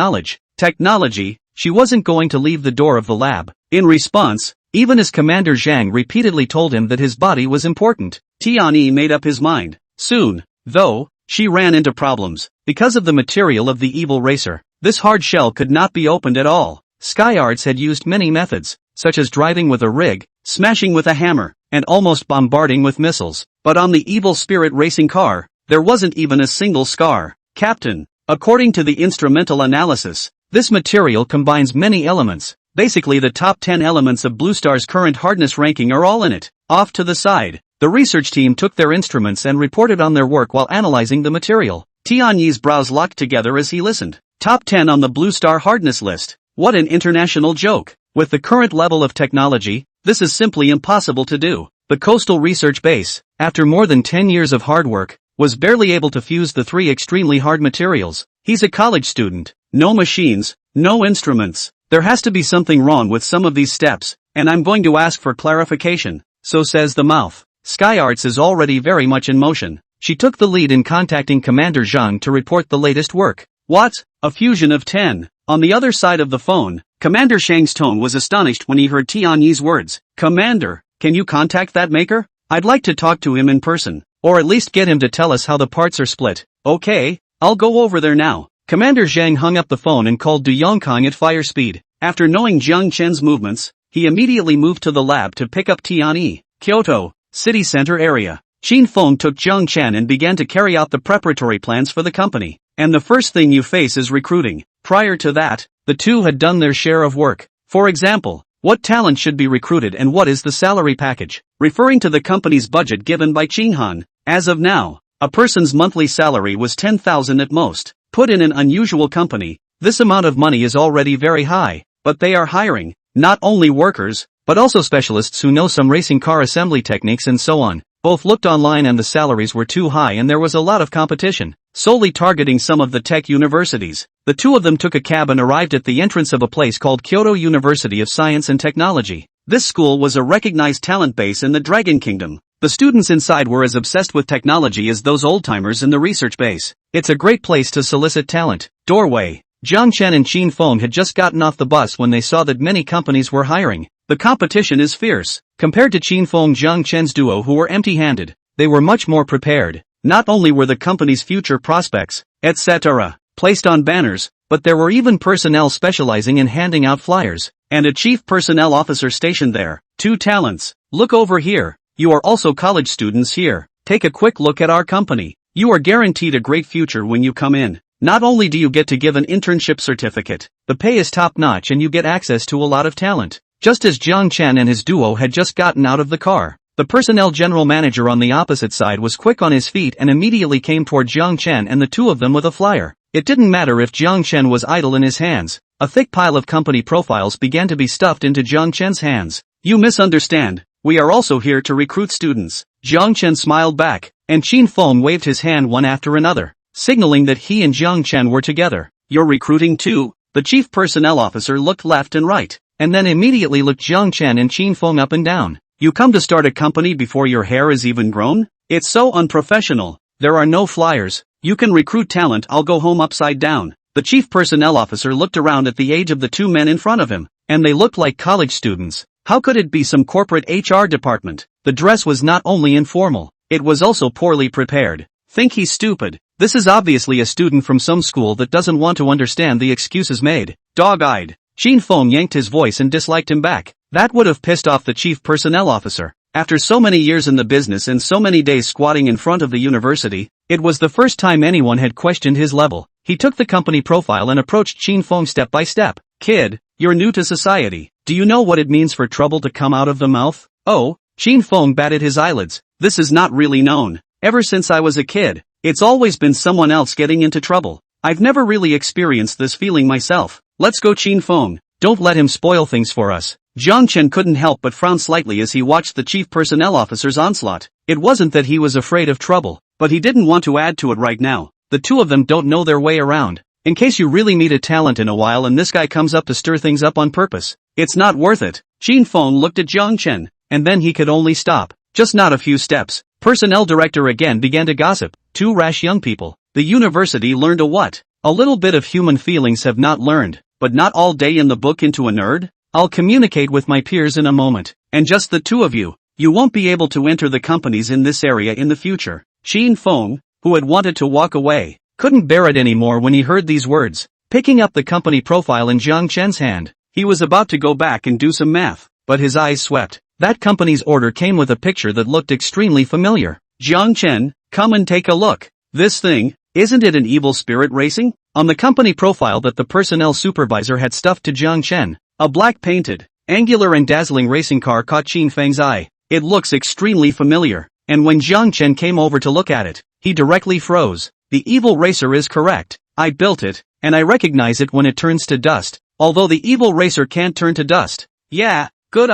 technology, she wasn't going to leave the door of the lab. In response, even as Commander Zhang repeatedly told him that his body was important, Tianyi made up his mind. Soon, though, she ran into problems. Because of the material of the evil racer, this hard shell could not be opened at all. Sky Arts had used many methods, such as driving with a rig, smashing with a hammer, and almost bombarding with missiles. But on the evil spirit racing car, there wasn't even a single scar. Captain, according to the instrumental analysis, this material combines many elements. Basically the top 10 elements of Blue Star's current hardness ranking are all in it. Off to the side, the research team took their instruments and reported on their work while analyzing the material. Tianyi's brows locked together as he listened. Top 10 on the Blue Star hardness list. What an international joke. With the current level of technology, this is simply impossible to do. The Coastal Research Base, after more than 10 years of hard work, was barely able to fuse the three extremely hard materials. He's a college student. No machines, no instruments. There has to be something wrong with some of these steps, and I'm going to ask for clarification. So says the mouth. Sky Arts is already very much in motion. She took the lead in contacting Commander Zhang to report the latest work. What? A fusion of 10. On the other side of the phone, Commander Shang's tone was astonished when he heard Tian Yi's words. Commander, can you contact that maker? I'd like to talk to him in person, or at least get him to tell us how the parts are split. Okay, I'll go over there now. Commander Zhang hung up the phone and called Du Yongkang at fire speed. After knowing Jiang Chen's movements, he immediately moved to the lab to pick up Tian Yi. Kyoto, city center area. Qin Feng took Jiang Chen and began to carry out the preparatory plans for the company. And the first thing you face is recruiting. Prior to that, the two had done their share of work. For example, what talent should be recruited and what is the salary package? Referring to the company's budget given by Qin Han, as of now, a person's monthly salary was 10,000 at most. Put in an unusual company, this amount of money is already very high, but they are hiring, not only workers, but also specialists who know some racing car assembly techniques and so on. Both looked online and the salaries were too high and there was a lot of competition, solely targeting some of the tech universities. The two of them took a cab and arrived at the entrance of a place called Kyoto University of Science and Technology. This school was a recognized talent base in the Dragon Kingdom. The students inside were as obsessed with technology as those old-timers in the research base. It's a great place to solicit talent. Doorway. Jiang Chen and Qin Feng had just gotten off the bus when they saw that many companies were hiring. The competition is fierce. Compared to Qin Feng Jiang Chen's duo who were empty-handed, they were much more prepared. Not only were the company's future prospects, etc., placed on banners, but there were even personnel specializing in handing out flyers, and a chief personnel officer stationed there. 2 talents. Look over here. You are also college students here. Take a quick look at our company. You are guaranteed a great future when you come in. Not only do you get to give an internship certificate, the pay is top-notch and you get access to a lot of talent. Just as Jiang Chen and his duo had just gotten out of the car, the personnel general manager on the opposite side was quick on his feet and immediately came toward Jiang Chen and the two of them with a flyer. It didn't matter if Jiang Chen was idle in his hands. A thick pile of company profiles began to be stuffed into Jiang Chen's hands. You misunderstand. We are also here to recruit students. Jiang Chen smiled back, and Qin Feng waved his hand one after another, signaling that he and Jiang Chen were together. You're recruiting too? The chief personnel officer looked left and right, and then immediately looked Jiang Chen and Qin Feng up and down. You come to start a company before your hair is even grown? It's so unprofessional. There are no flyers. You can recruit talent. I'll go home upside down. The chief personnel officer looked around at the age of the two men in front of him, and they looked like college students. How could it be some corporate HR department? The dress was not only informal, it was also poorly prepared. Think he's stupid? This is obviously a student from some school that doesn't want to understand the excuses made. Dog-eyed. Qin Feng yanked his voice and disliked him back. That would have pissed off the chief personnel officer. After so many years in the business and so many days squatting in front of the university, it was the first time anyone had questioned his level. He took the company profile and approached Qin Feng step by step. Kid, you're new to society. Do you know what it means for trouble to come out of the mouth? Oh, Qin Feng batted his eyelids. This is not really known. Ever since I was a kid, it's always been someone else getting into trouble. I've never really experienced this feeling myself. Let's go, Qin Feng. Don't let him spoil things for us. Jiang Chen couldn't help but frown slightly as he watched the chief personnel officer's onslaught. It wasn't that he was afraid of trouble, but he didn't want to add to it right now. The two of them don't know their way around. In case you really meet a talent in a while and this guy comes up to stir things up on purpose, it's not worth it. Qin Feng looked at Jiang Chen, and then he could only stop. Just not a few steps. Personnel director again began to gossip. 2 rash young people. The university learned a what? A little bit of human feelings have not learned, but not all day in the book into a nerd? I'll communicate with my peers in a moment. And just the two of you. You won't be able to enter the companies in this area in the future. Qin Feng, who had wanted to walk away, couldn't bear it anymore when he heard these words. Picking up the company profile in Jiang Chen's hand, he was about to go back and do some math, but his eyes swept. That company's order came with a picture that looked extremely familiar. Jiang Chen, come and take a look. This thing, isn't it an evil spirit racing? On the company profile that the personnel supervisor had stuffed to Jiang Chen, a black-painted, angular and dazzling racing car caught Qin Feng's eye. It looks extremely familiar, and when Jiang Chen came over to look at it, he directly froze. The evil racer is correct. I built it. and I recognize it when it turns to dust, although the evil racer can't turn to dust. Yeah, good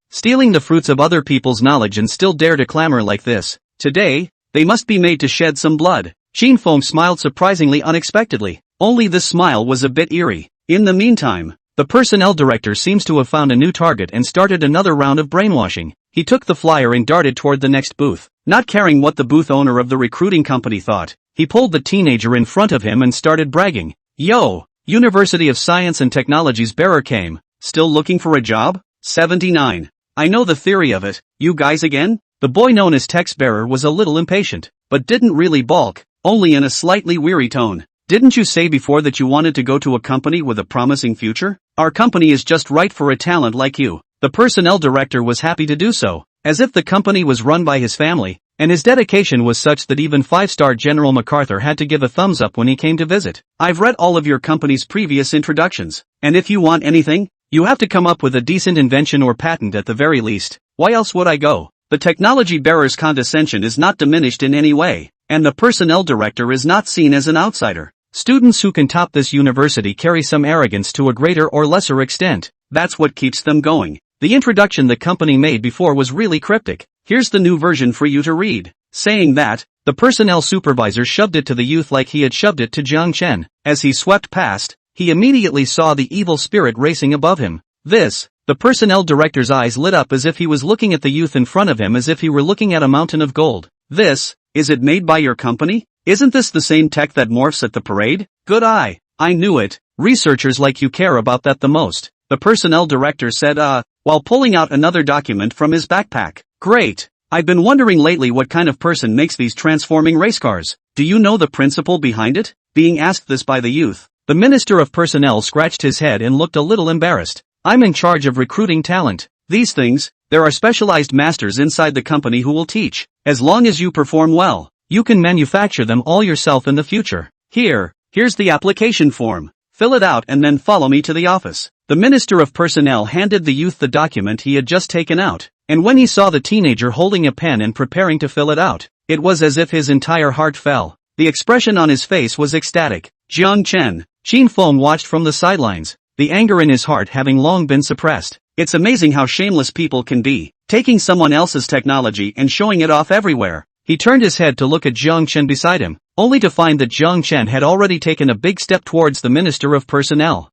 stealing the fruits of other people's knowledge and still dare to clamor like this. Today, they must be made to shed some blood. Shinfeng smiled surprisingly unexpectedly, only this smile was a bit eerie. In the meantime, the personnel director seems to have found a new target and started another round of brainwashing. He took the flyer and darted toward the next booth. Not caring what the booth owner of the recruiting company thought, he pulled the teenager in front of him and started bragging. Yo, University of Science and Technology's bearer came. Still looking for a job? 79. I know the theory of it. You guys again? The boy known as text bearer was a little impatient, but didn't really balk, only in a slightly weary tone. Didn't you say before that you wanted to go to a company with a promising future? Our company is just right for a talent like you. The personnel director was happy to do so, as if the company was run by his family, and his dedication was such that even 5-star General MacArthur had to give a thumbs up when he came to visit. I've read all of your company's previous introductions, and if you want anything, you have to come up with a decent invention or patent at the very least. Why else would I go? The technology bearer's condescension is not diminished in any way, and the personnel director is not seen as an outsider. Students who can top this university carry some arrogance to a greater or lesser extent. That's what keeps them going. The introduction the company made before was really cryptic. Here's the new version for you to read. Saying that, the personnel supervisor shoved it to the youth like he had shoved it to Jiang Chen. As he swept past, he immediately saw the evil spirit racing above him. The personnel director's eyes lit up as if he was looking at the youth in front of him as if he were looking at a mountain of gold. Is it made by your company? Isn't this the same tech that morphs at the parade? Good eye. I knew it. Researchers like you care about that the most. The personnel director said while pulling out another document from his backpack. Great. I've been wondering lately what kind of person makes these transforming race cars. Do you know the principle behind it? Being asked this by the youth, the Minister of Personnel scratched his head and looked a little embarrassed. I'm in charge of recruiting talent. These things, there are specialized masters inside the company who will teach. As long as you perform well, you can manufacture them all yourself in the future. Here's the application form. Fill it out and then follow me to the office. The Minister of Personnel handed the youth the document he had just taken out, and when he saw the teenager holding a pen and preparing to fill it out, it was as if his entire heart fell. The expression on his face was ecstatic. Jiang Chen, Shinfeng watched from the sidelines, the anger in his heart having long been suppressed. It's amazing how shameless people can be, taking someone else's technology and showing it off everywhere. He turned his head to look at Jiang Chen beside him, only to find that Jiang Chen had already taken a big step towards the Minister of Personnel.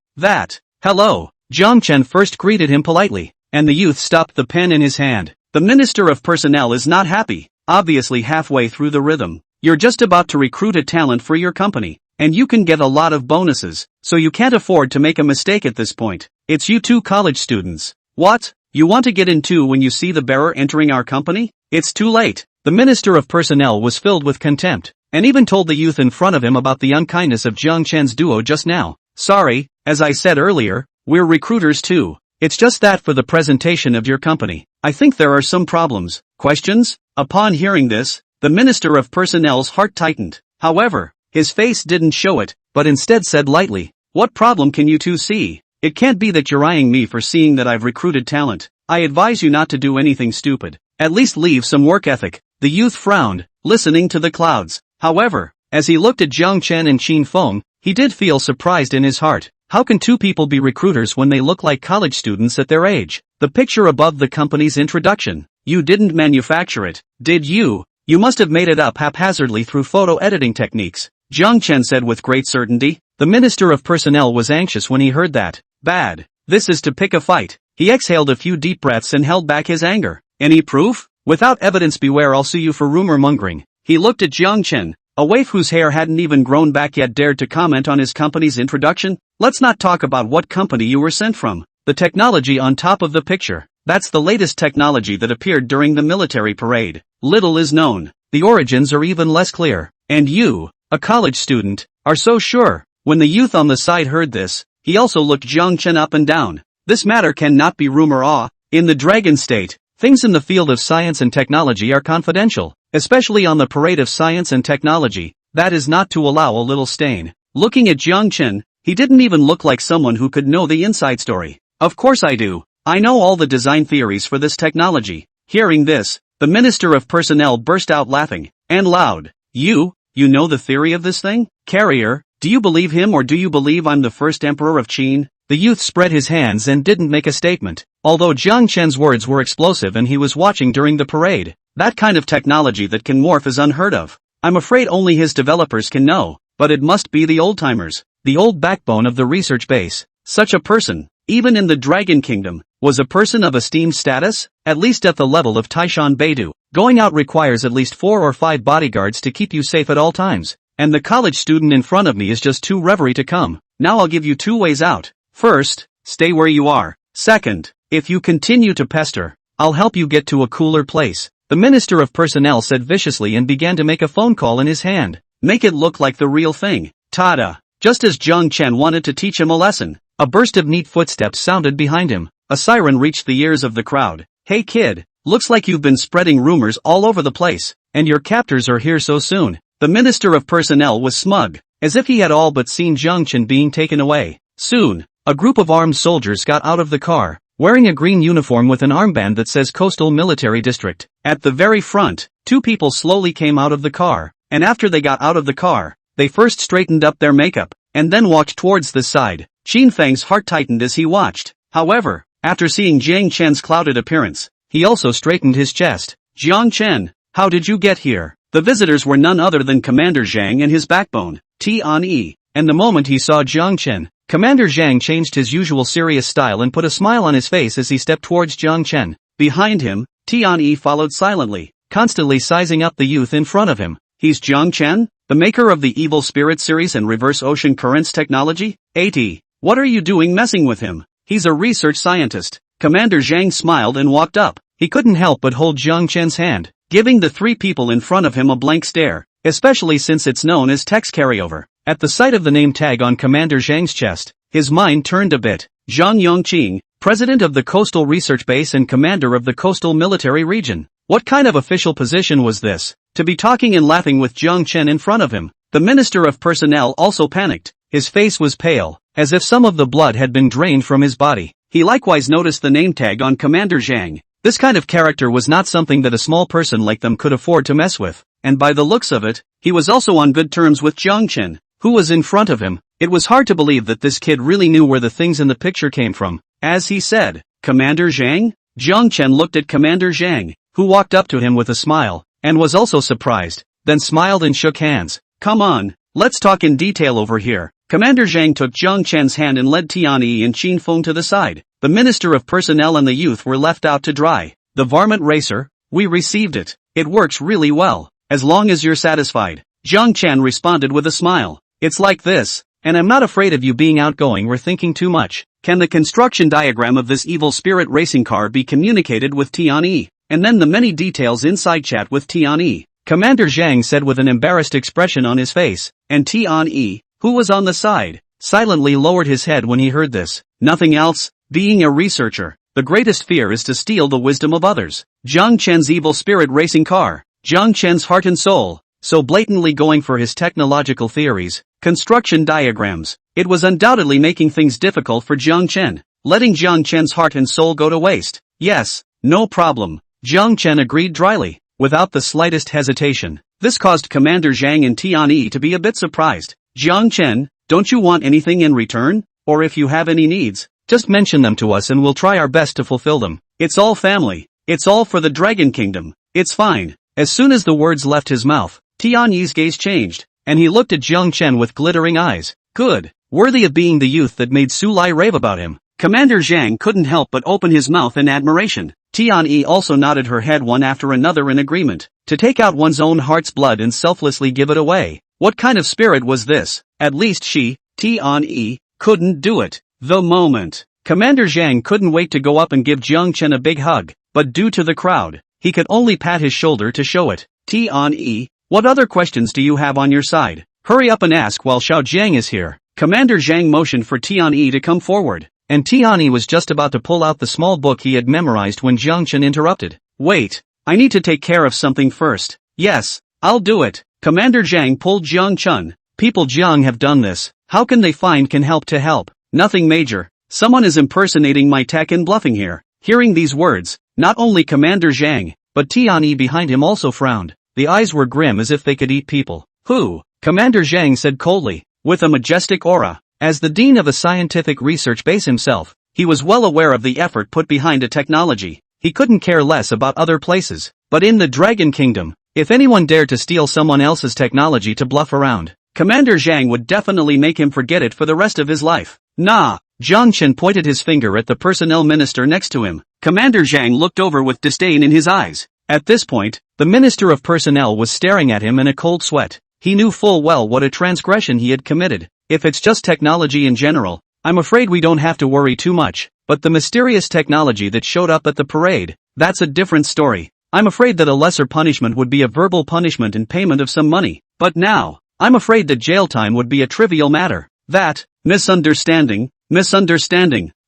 Hello. Jiang Chen first greeted him politely, and the youth stopped the pen in his hand. The Minister of Personnel is not happy, obviously halfway through the rhythm. You're just about to recruit a talent for your company, and you can get a lot of bonuses, so you can't afford to make a mistake at this point. It's you two college students. What? You want to get in too when you see the bearer entering our company? It's too late. The Minister of Personnel was filled with contempt, and even told the youth in front of him about the unkindness of Jiang Chen's duo just now. Sorry, as I said earlier, we're recruiters too. It's just that for the presentation of your company, I think there are some problems. Questions? Upon hearing this, the Minister of Personnel's heart tightened. However, his face didn't show it, but instead said lightly, what problem can you two see? It can't be that you're eyeing me for seeing that I've recruited talent. I advise you not to do anything stupid. At least leave some work ethic. The youth frowned, listening to the clouds. However, as he looked at Jiang Chen and Shinfeng, he did feel surprised in his heart. How can two people be recruiters when they look like college students at their age? The picture above the company's introduction. You didn't manufacture it, did you? You must have made it up haphazardly through photo editing techniques, Jiang Chen said with great certainty. The Minister of Personnel was anxious when he heard that. Bad. This is to pick a fight. He exhaled a few deep breaths and held back his anger. Any proof? Without evidence beware, I'll sue you for rumor mongering. He looked at Jiang Chen. A waif whose hair hadn't even grown back yet dared to comment on his company's introduction. Let's not talk about what company you were sent from. The technology on top of the picture. That's the latest technology that appeared during the military parade. Little is known. The origins are even less clear. And you, a college student, are so sure. When the youth on the side heard this, he also looked Jiang Chen up and down. This matter cannot be rumor. In the Dragon State, things in the field of science and technology are confidential, especially on the parade of science and technology. That is not to allow a little stain. Looking at Jiang Chen, he didn't even look like someone who could know the inside story. Of course I do. I know all the design theories for this technology. Hearing this, the Minister of Personnel burst out laughing, and loud. You know the theory of this thing? Carrier, Do you believe him or do you believe I'm the first emperor of Qin? The youth spread his hands and didn't make a statement, although Jiang Chen's words were explosive and he was watching during the parade. That kind of technology that can morph is unheard of. I'm afraid only his developers can know, but it must be the old-timers, the old backbone of the research base. Such a person, even in the Dragon Kingdom, was a person of esteemed status, at least at the level of Taishan Beidou. Going out requires at least 4 or 5 bodyguards to keep you safe at all times, and the college student in front of me is just too reverie to come. Now I'll give you 2 ways out. First, stay where you are. Second, if you continue to pester, I'll help you get to a cooler place. The Minister of Personnel said viciously and began to make a phone call in his hand. Make it look like the real thing. Tada! Just as Jiang Chen wanted to teach him a lesson, a burst of neat footsteps sounded behind him. A siren reached the ears of the crowd. Hey kid, looks like you've been spreading rumors all over the place, and your captors are here so soon. The Minister of Personnel was smug, as if he had all but seen Jiang Chen being taken away. Soon, a group of armed soldiers got out of the car, wearing a green uniform with an armband that says Coastal Military District. At the very front, 2 people slowly came out of the car, and after they got out of the car, they first straightened up their makeup, and then walked towards the side. Qin Feng's heart tightened as he watched. However, after seeing Jiang Chen's clouded appearance, he also straightened his chest. Jiang Chen, how did you get here? The visitors were none other than Commander Zhang and his backbone, Tian Yi, and the moment he saw Jiang Chen, Commander Zhang changed his usual serious style and put a smile on his face as he stepped towards Jiang Chen. Behind him, Tian Yi followed silently, constantly sizing up the youth in front of him. He's Jiang Chen, the maker of the Evil Spirit series and reverse ocean currents technology? AT, what are you doing messing with him? He's a research scientist. Commander Zhang smiled and walked up. He couldn't help but hold Jiang Chen's hand, giving the 3 people in front of him a blank stare, especially since it's known as text carryover. At the sight of the name tag on Commander Zhang's chest, his mind turned a bit. Zhang Yongqing, President of the Coastal Research Base and Commander of the Coastal Military Region. What kind of official position was this? To be talking and laughing with Jiang Chen in front of him. The Minister of Personnel also panicked. His face was pale, as if some of the blood had been drained from his body. He likewise noticed the name tag on Commander Zhang. This kind of character was not something that a small person like them could afford to mess with, and by the looks of it, he was also on good terms with Jiang Chen, who was in front of him. It was hard to believe that this kid really knew where the things in the picture came from. As he said, Commander Zhang? Jiang Chen looked at Commander Zhang, who walked up to him with a smile, and was also surprised, then smiled and shook hands. Come on, let's talk in detail over here. Commander Zhang took Jiang Chen's hand and led Tian Yi and Qin Feng to the side. The Minister of Personnel and the youth were left out to dry. The varmint racer, we received it. It works really well, as long as you're satisfied. Jiang Chen responded with a smile. It's like this, and I'm not afraid of you being outgoing or thinking too much. Can the construction diagram of this evil spirit racing car be communicated with Tian Yi? And then the many details inside chat with Tian Yi. Commander Zhang said with an embarrassed expression on his face, and Tian Yi, who was on the side, silently lowered his head when he heard this. Nothing else. Being a researcher, the greatest fear is to steal the wisdom of others. Jiang Chen's evil spirit racing car. Jiang Chen's heart and soul, so blatantly going for his technological theories, construction diagrams. It was undoubtedly making things difficult for Jiang Chen, letting Jiang Chen's heart and soul go to waste. Yes, no problem. Jiang Chen agreed dryly, without the slightest hesitation. This caused Commander Zhang and Tian Yi to be a bit surprised. Jiang Chen, don't you want anything in return? Or if you have any needs, just mention them to us and we'll try our best to fulfill them. It's all family. It's all for the Dragon Kingdom. It's fine. As soon as the words left his mouth, Tian Yi's gaze changed, and he looked at Jiang Chen with glittering eyes. Good. Worthy of being the youth that made Su Lai rave about him. Commander Zhang couldn't help but open his mouth in admiration. Tian Yi also nodded her head one after another in agreement. To take out one's own heart's blood and selflessly give it away. What kind of spirit was this? At least she, Tian Yi, couldn't do it. The moment. Commander Zhang couldn't wait to go up and give Jiang Chen a big hug, but due to the crowd, he could only pat his shoulder to show it. Tian Yi, what other questions do you have on your side? Hurry up and ask while Xiao Jiang is here. Commander Zhang motioned for Tian Yi to come forward, and Tian Yi was just about to pull out the small book he had memorized when Jiang Chen interrupted. Wait, I need to take care of something first. Yes, I'll do it. Commander Zhang pulled Jiang Chen. People Jiang have done this. How can they find can help to help? Nothing major. Someone is impersonating my tech and bluffing here. Hearing these words, not only Commander Zhang, but Tian Yi behind him also frowned. The eyes were grim as if they could eat people. Who? Commander Zhang said coldly. with a majestic aura. As the dean of a scientific research base himself, he was well aware of the effort put behind a technology. He couldn't care less about other places, but in the Dragon Kingdom, if anyone dared to steal someone else's technology to bluff around, Commander Zhang would definitely make him forget it for the rest of his life. Nah. Jiang Chen pointed his finger at the personnel minister next to him. Commander Zhang looked over with disdain in his eyes. At this point, the Minister of Personnel was staring at him in a cold sweat. He knew full well what a transgression he had committed. If it's just technology in general, I'm afraid we don't have to worry too much. But the mysterious technology that showed up at the parade, that's a different story. I'm afraid that a lesser punishment would be a verbal punishment in payment of some money. But now, I'm afraid that jail time would be a trivial matter. That, misunderstanding.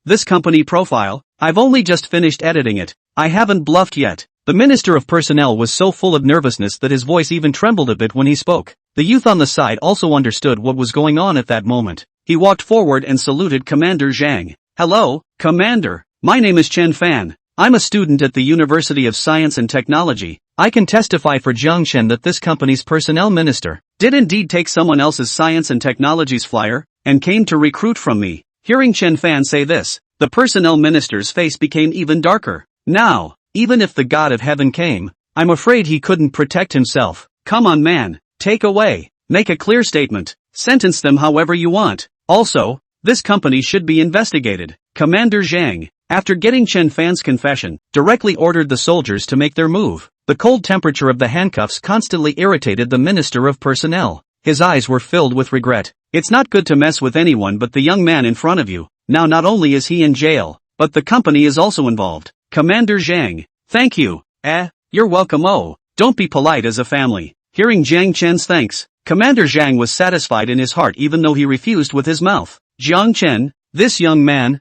This company profile, I've only just finished editing it. I haven't bluffed yet. The Minister of Personnel was so full of nervousness that his voice even trembled a bit when he spoke. The youth on the side also understood what was going on at that moment. He walked forward and saluted Commander Zhang. Hello, Commander. My name is Chen Fan. I'm a student at the University of Science and Technology. I can testify for Jiang Chen that this company's personnel minister did indeed take someone else's science and technologies flyer and came to recruit from me. Hearing Chen Fan say this, the personnel minister's face became even darker. Now, even if the god of heaven came, I'm afraid he couldn't protect himself. Come on man, take away, make a clear statement, sentence them however you want. Also, this company should be investigated. Commander Zhang, after getting Chen Fan's confession, directly ordered the soldiers to make their move. The cold temperature of the handcuffs constantly irritated the Minister of Personnel. His eyes were filled with regret. It's not good to mess with anyone but the young man in front of you. Now not only is he in jail, but the company is also involved. Commander Zhang, thank you. You're welcome. Oh, don't be polite as a family. Hearing Jiang Chen's thanks, Commander Zhang was satisfied in his heart even though he refused with his mouth. Jiang Chen, this young man,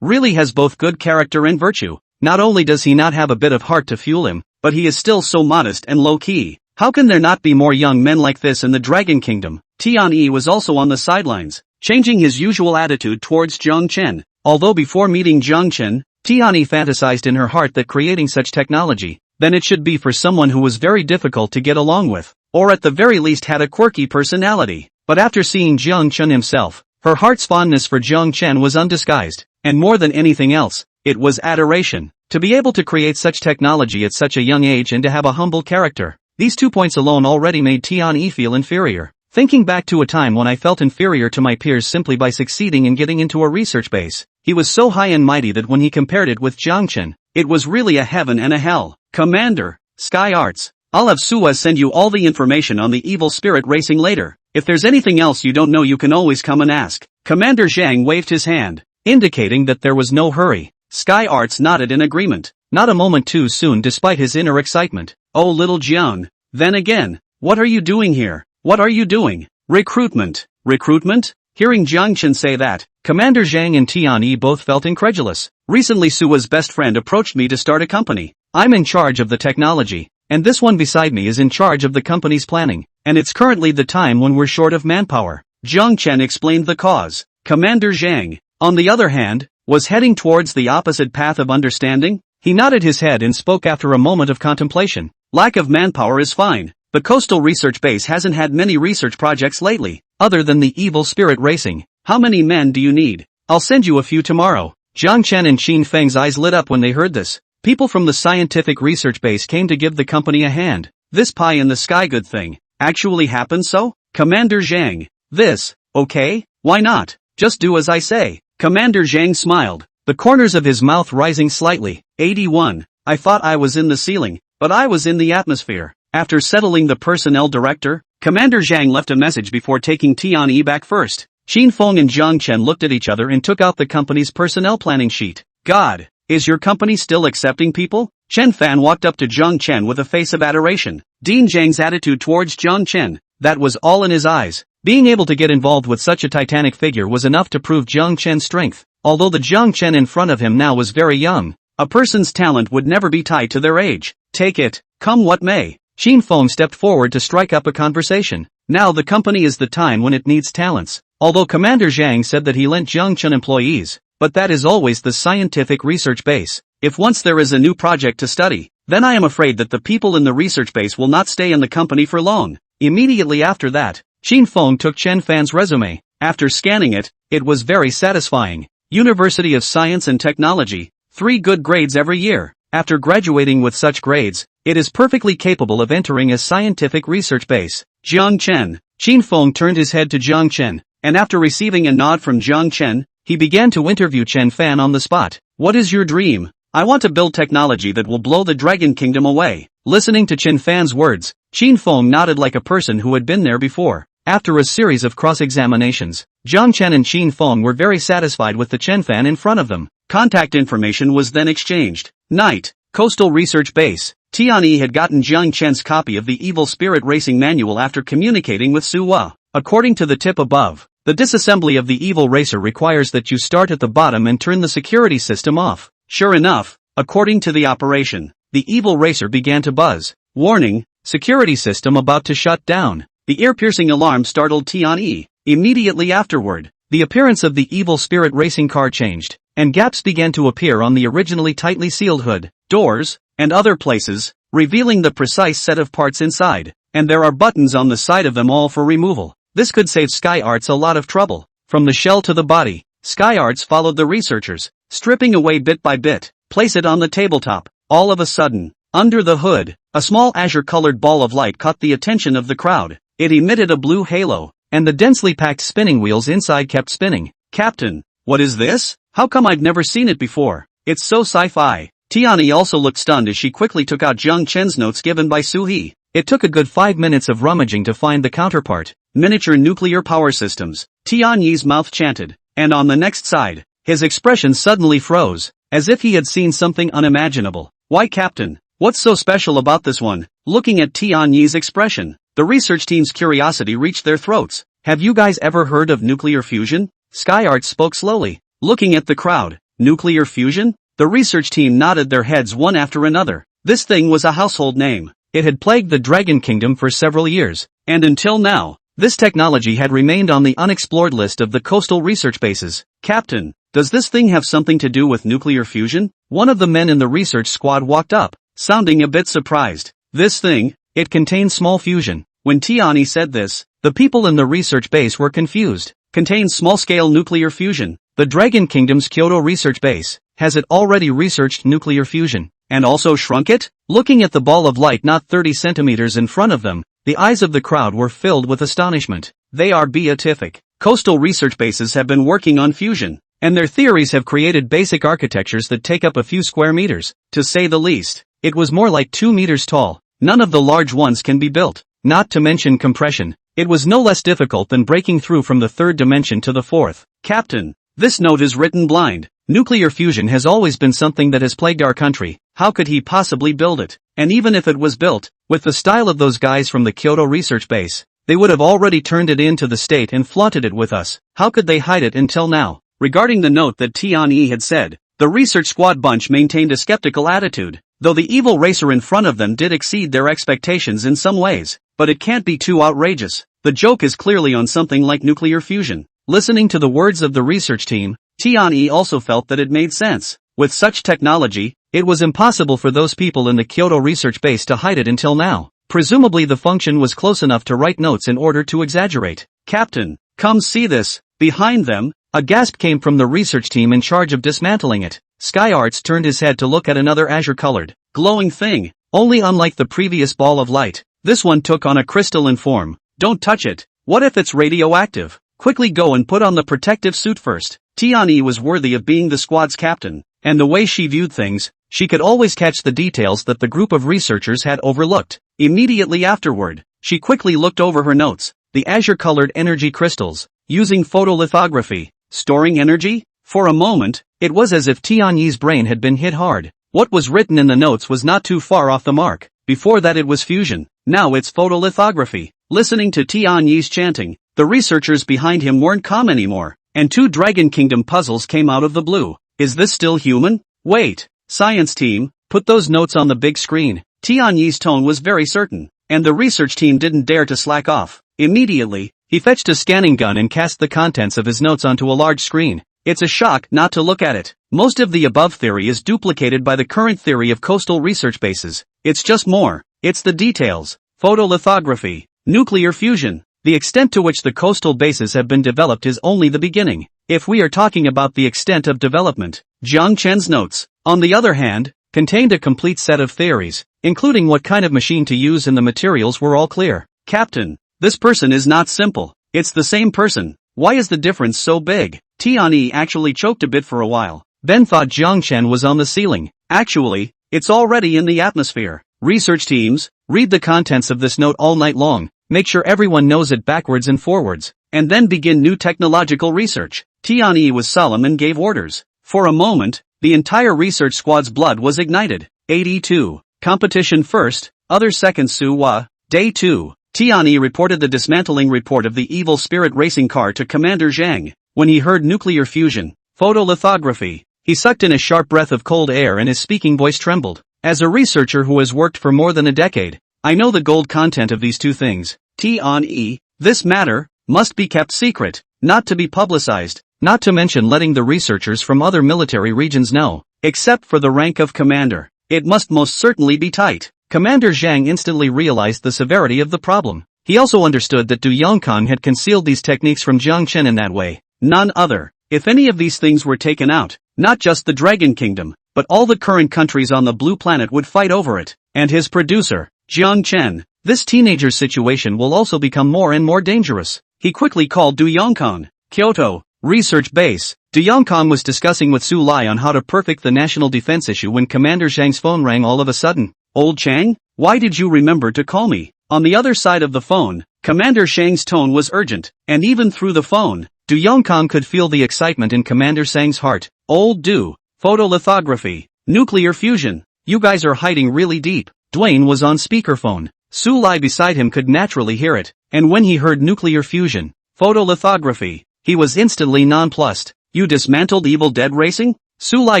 really has both good character and virtue. Not only does he not have a bit of heart to fuel him, but he is still so modest and low-key. How can there not be more young men like this in the Dragon Kingdom? Tian Yi was also on the sidelines, changing his usual attitude towards Jiang Chen. Although before meeting Jiang Chen, Tian Yi fantasized in her heart that creating such technology, then it should be for someone who was very difficult to get along with, or at the very least had a quirky personality. But after seeing Jiang Chen himself, her heart's fondness for Jiang Chen was undisguised, and more than anything else, it was adoration. To be able to create such technology at such a young age and to have a humble character, these 2 points alone already made Tian Yi feel inferior. Thinking back to a time when I felt inferior to my peers simply by succeeding in getting into a research base, he was so high and mighty that when he compared it with Jiang Chen, it was really a heaven and a hell. Commander, Sky Arts, I'll have Suez send you all the information on the evil spirit racing later. If there's anything else you don't know you can always come and ask. Commander Zhang waved his hand, indicating that there was no hurry. Sky Arts nodded in agreement, not a moment too soon despite his inner excitement. Oh little Jiang, then again, what are you doing here? What are you doing? Recruitment. Recruitment? Hearing Jiang Chen say that, Commander Zhang and Tian Yi both felt incredulous. Recently Sua's best friend approached me to start a company. I'm in charge of the technology, and this one beside me is in charge of the company's planning, and it's currently the time when we're short of manpower. Jiang Chen explained the cause. Commander Zhang, on the other hand, was heading towards the opposite path of understanding. He nodded his head and spoke after a moment of contemplation. Lack of manpower is fine. The coastal research base hasn't had many research projects lately, other than the evil spirit racing. How many men do you need? I'll send you a few tomorrow. Jiang Chen and Qin Feng's eyes lit up when they heard this. People from the scientific research base came to give the company a hand. This pie in the sky good thing actually happened so? Commander Zhang, this, okay? Why not? Just do as I say. Commander Zhang smiled, the corners of his mouth rising slightly. 81. I thought I was in the ceiling, but I was in the atmosphere. After settling the personnel director, Commander Zhang left a message before taking Tian Yi back first. Qin Feng and Jiang Chen looked at each other and took out the company's personnel planning sheet. God, is your company still accepting people? Chen Fan walked up to Jiang Chen with a face of adoration. Dean Zhang's attitude towards Jiang Chen, that was all in his eyes. Being able to get involved with such a titanic figure was enough to prove Jiang Chen's strength. Although the Jiang Chen in front of him now was very young, a person's talent would never be tied to their age. Take it, come what may. Qin Feng stepped forward to strike up a conversation. Now the company is the time when it needs talents. Although Commander Zhang said that he lent Jiang Chen employees, but that is always the scientific research base. If once there is a new project to study, then I am afraid that the people in the research base will not stay in the company for long. Immediately after that, Qin Feng took Chen Fan's resume. After scanning it, it was very satisfying. University of Science and Technology, 3 good grades every year. After graduating with such grades, it is perfectly capable of entering a scientific research base. Jiang Chen. Qin Feng turned his head to Jiang Chen, and after receiving a nod from Jiang Chen, he began to interview Chen Fan on the spot. What is your dream? I want to build technology that will blow the Dragon Kingdom away. Listening to Chen Fan's words, Qin Feng nodded like a person who had been there before. After a series of cross-examinations, Jiang Chen and Qin Feng were very satisfied with the Chen Fan in front of them. Contact information was then exchanged. Night. Coastal Research Base. Tianyi had gotten Jiang Chen's copy of the Evil Spirit Racing Manual after communicating with Su Hua. According to the tip above, the disassembly of the Evil Racer requires that you start at the bottom and turn the security system off. Sure enough, according to the operation, the Evil Racer began to buzz. Warning, security system about to shut down. The ear-piercing alarm startled Tianyi. Immediately afterward, the appearance of the Evil Spirit Racing car changed, and gaps began to appear on the originally tightly sealed hood, doors, and other places, revealing the precise set of parts inside, and there are buttons on the side of them all for removal. This could save Sky Arts a lot of trouble. From the shell to the body, Sky Arts followed the researchers, stripping away bit by bit. Place it on the tabletop. All of a sudden, under the hood, a small azure-colored ball of light caught the attention of the crowd. It emitted a blue halo, and the densely packed spinning wheels inside kept spinning. Captain, what is this? How come I've never seen it before? It's so sci-fi. Tianyi also looked stunned as she quickly took out Jiang Chen's notes given by Su He. It took a good 5 minutes of rummaging to find the counterpart. Miniature nuclear power systems. Tianyi's mouth chanted, and on the next side, his expression suddenly froze, as if he had seen something unimaginable. Why, Captain? What's so special about this one? Looking at Tianyi's expression, the research team's curiosity reached their throats. Have you guys ever heard of nuclear fusion? Sky Arts spoke slowly, looking at the crowd. Nuclear fusion? The research team nodded their heads one after another. This thing was a household name. It had plagued the Dragon Kingdom for several years, and until now, this technology had remained on the unexplored list of the coastal research bases. Captain, does this thing have something to do with nuclear fusion? One of the men in the research squad walked up, sounding a bit surprised. This thing, it contains small fusion. When Tianyi said this, the people in the research base were confused. Contains small-scale nuclear fusion. The Dragon Kingdom's Kyoto research base, has it already researched nuclear fusion, and also shrunk it? Looking at the ball of light not 30 centimeters in front of them, the eyes of the crowd were filled with astonishment. They are beatific. Coastal research bases have been working on fusion, and their theories have created basic architectures that take up a few square meters, to say the least. It was more like 2 meters tall. None of the large ones can be built, not to mention compression. It was no less difficult than breaking through from the 3rd dimension to the 4th. Captain, this note is written blind. Nuclear fusion has always been something that has plagued our country. How could he possibly build it? And even if it was built, with the style of those guys from the Kyoto research base, they would have already turned it into the state and flaunted it with us. How could they hide it until now? Regarding the note that Tianyi had said, the research squad bunch maintained a skeptical attitude, though the evil racer in front of them did exceed their expectations in some ways, but it can't be too outrageous. The joke is clearly on something like nuclear fusion. Listening to the words of the research team, Tianyi also felt that it made sense. With such technology, it was impossible for those people in the Kyoto research base to hide it until now. Presumably the function was close enough to write notes in order to exaggerate. Captain, come see this. Behind them, a gasp came from the research team in charge of dismantling it. Sky Arts turned his head to look at another azure-colored, glowing thing. Only unlike the previous ball of light, this one took on a crystalline form. Don't touch it. What if it's radioactive? Quickly go and put on the protective suit first. Tianyi was worthy of being the squad's captain, and the way she viewed things, she could always catch the details that the group of researchers had overlooked. Immediately afterward, she quickly looked over her notes. The azure-colored energy crystals, using photolithography, storing energy? For a moment, it was as if Tianyi's brain had been hit hard. What was written in the notes was not too far off the mark. Before that it was fusion, now it's photolithography. Listening to Tianyi's chanting, the researchers behind him weren't calm anymore, and 2 Dragon Kingdom puzzles came out of the blue. Is this still human? Wait, science team, put those notes on the big screen. Tianyi's tone was very certain, and the research team didn't dare to slack off. Immediately, he fetched a scanning gun and cast the contents of his notes onto a large screen. It's a shock not to look at it. Most of the above theory is duplicated by the current theory of coastal research bases. It's just more. It's the details. Photolithography. Nuclear fusion. The extent to which the coastal bases have been developed is only the beginning. If we are talking about the extent of development, Jiang Chen's notes, on the other hand, contained a complete set of theories, including what kind of machine to use, and the materials were all clear. Captain, this person is not simple. It's the same person. Why is the difference so big? Tianyi actually choked a bit for a while, then thought Jiang Chen was on the ceiling. Actually, it's already in the atmosphere. Research teams, read the contents of this note all night long, make sure everyone knows it backwards and forwards, and then begin new technological research. Tianyi was solemn and gave orders. For a moment, the entire research squad's blood was ignited. 82. Competition first, other second. Suwa. Day 2. Tianyi reported the dismantling report of the evil spirit racing car to Commander Zhang. When he heard nuclear fusion, photolithography, he sucked in a sharp breath of cold air and his speaking voice trembled. As a researcher who has worked for more than a decade, I know the gold content of these two things. Tianyi, this matter must be kept secret, not to be publicized, not to mention letting the researchers from other military regions know, except for the rank of commander. It must most certainly be tight. Commander Zhang instantly realized the severity of the problem. He also understood that Du Yongkang had concealed these techniques from Jiang Chen in that way. None other. If any of these things were taken out, not just the Dragon Kingdom, but all the current countries on the Blue Planet would fight over it. And his producer, Jiang Chen. This teenager's situation will also become more and more dangerous. He quickly called Du Yongkang. Kyoto, research base. Du Yongkang was discussing with Su Lai on how to perfect the national defense issue when Commander Zhang's phone rang all of a sudden. Old Chang? Why did you remember to call me? On the other side of the phone, Commander Zhang's tone was urgent, and even through the phone, Du Yongkang could feel the excitement in Commander Zhang's heart. Old Du, photolithography, nuclear fusion. You guys are hiding really deep. Dwayne was on speakerphone. Su Lai beside him could naturally hear it, and when he heard nuclear fusion, photolithography, he was instantly nonplussed. You dismantled Evil Dead Racing? Su Lai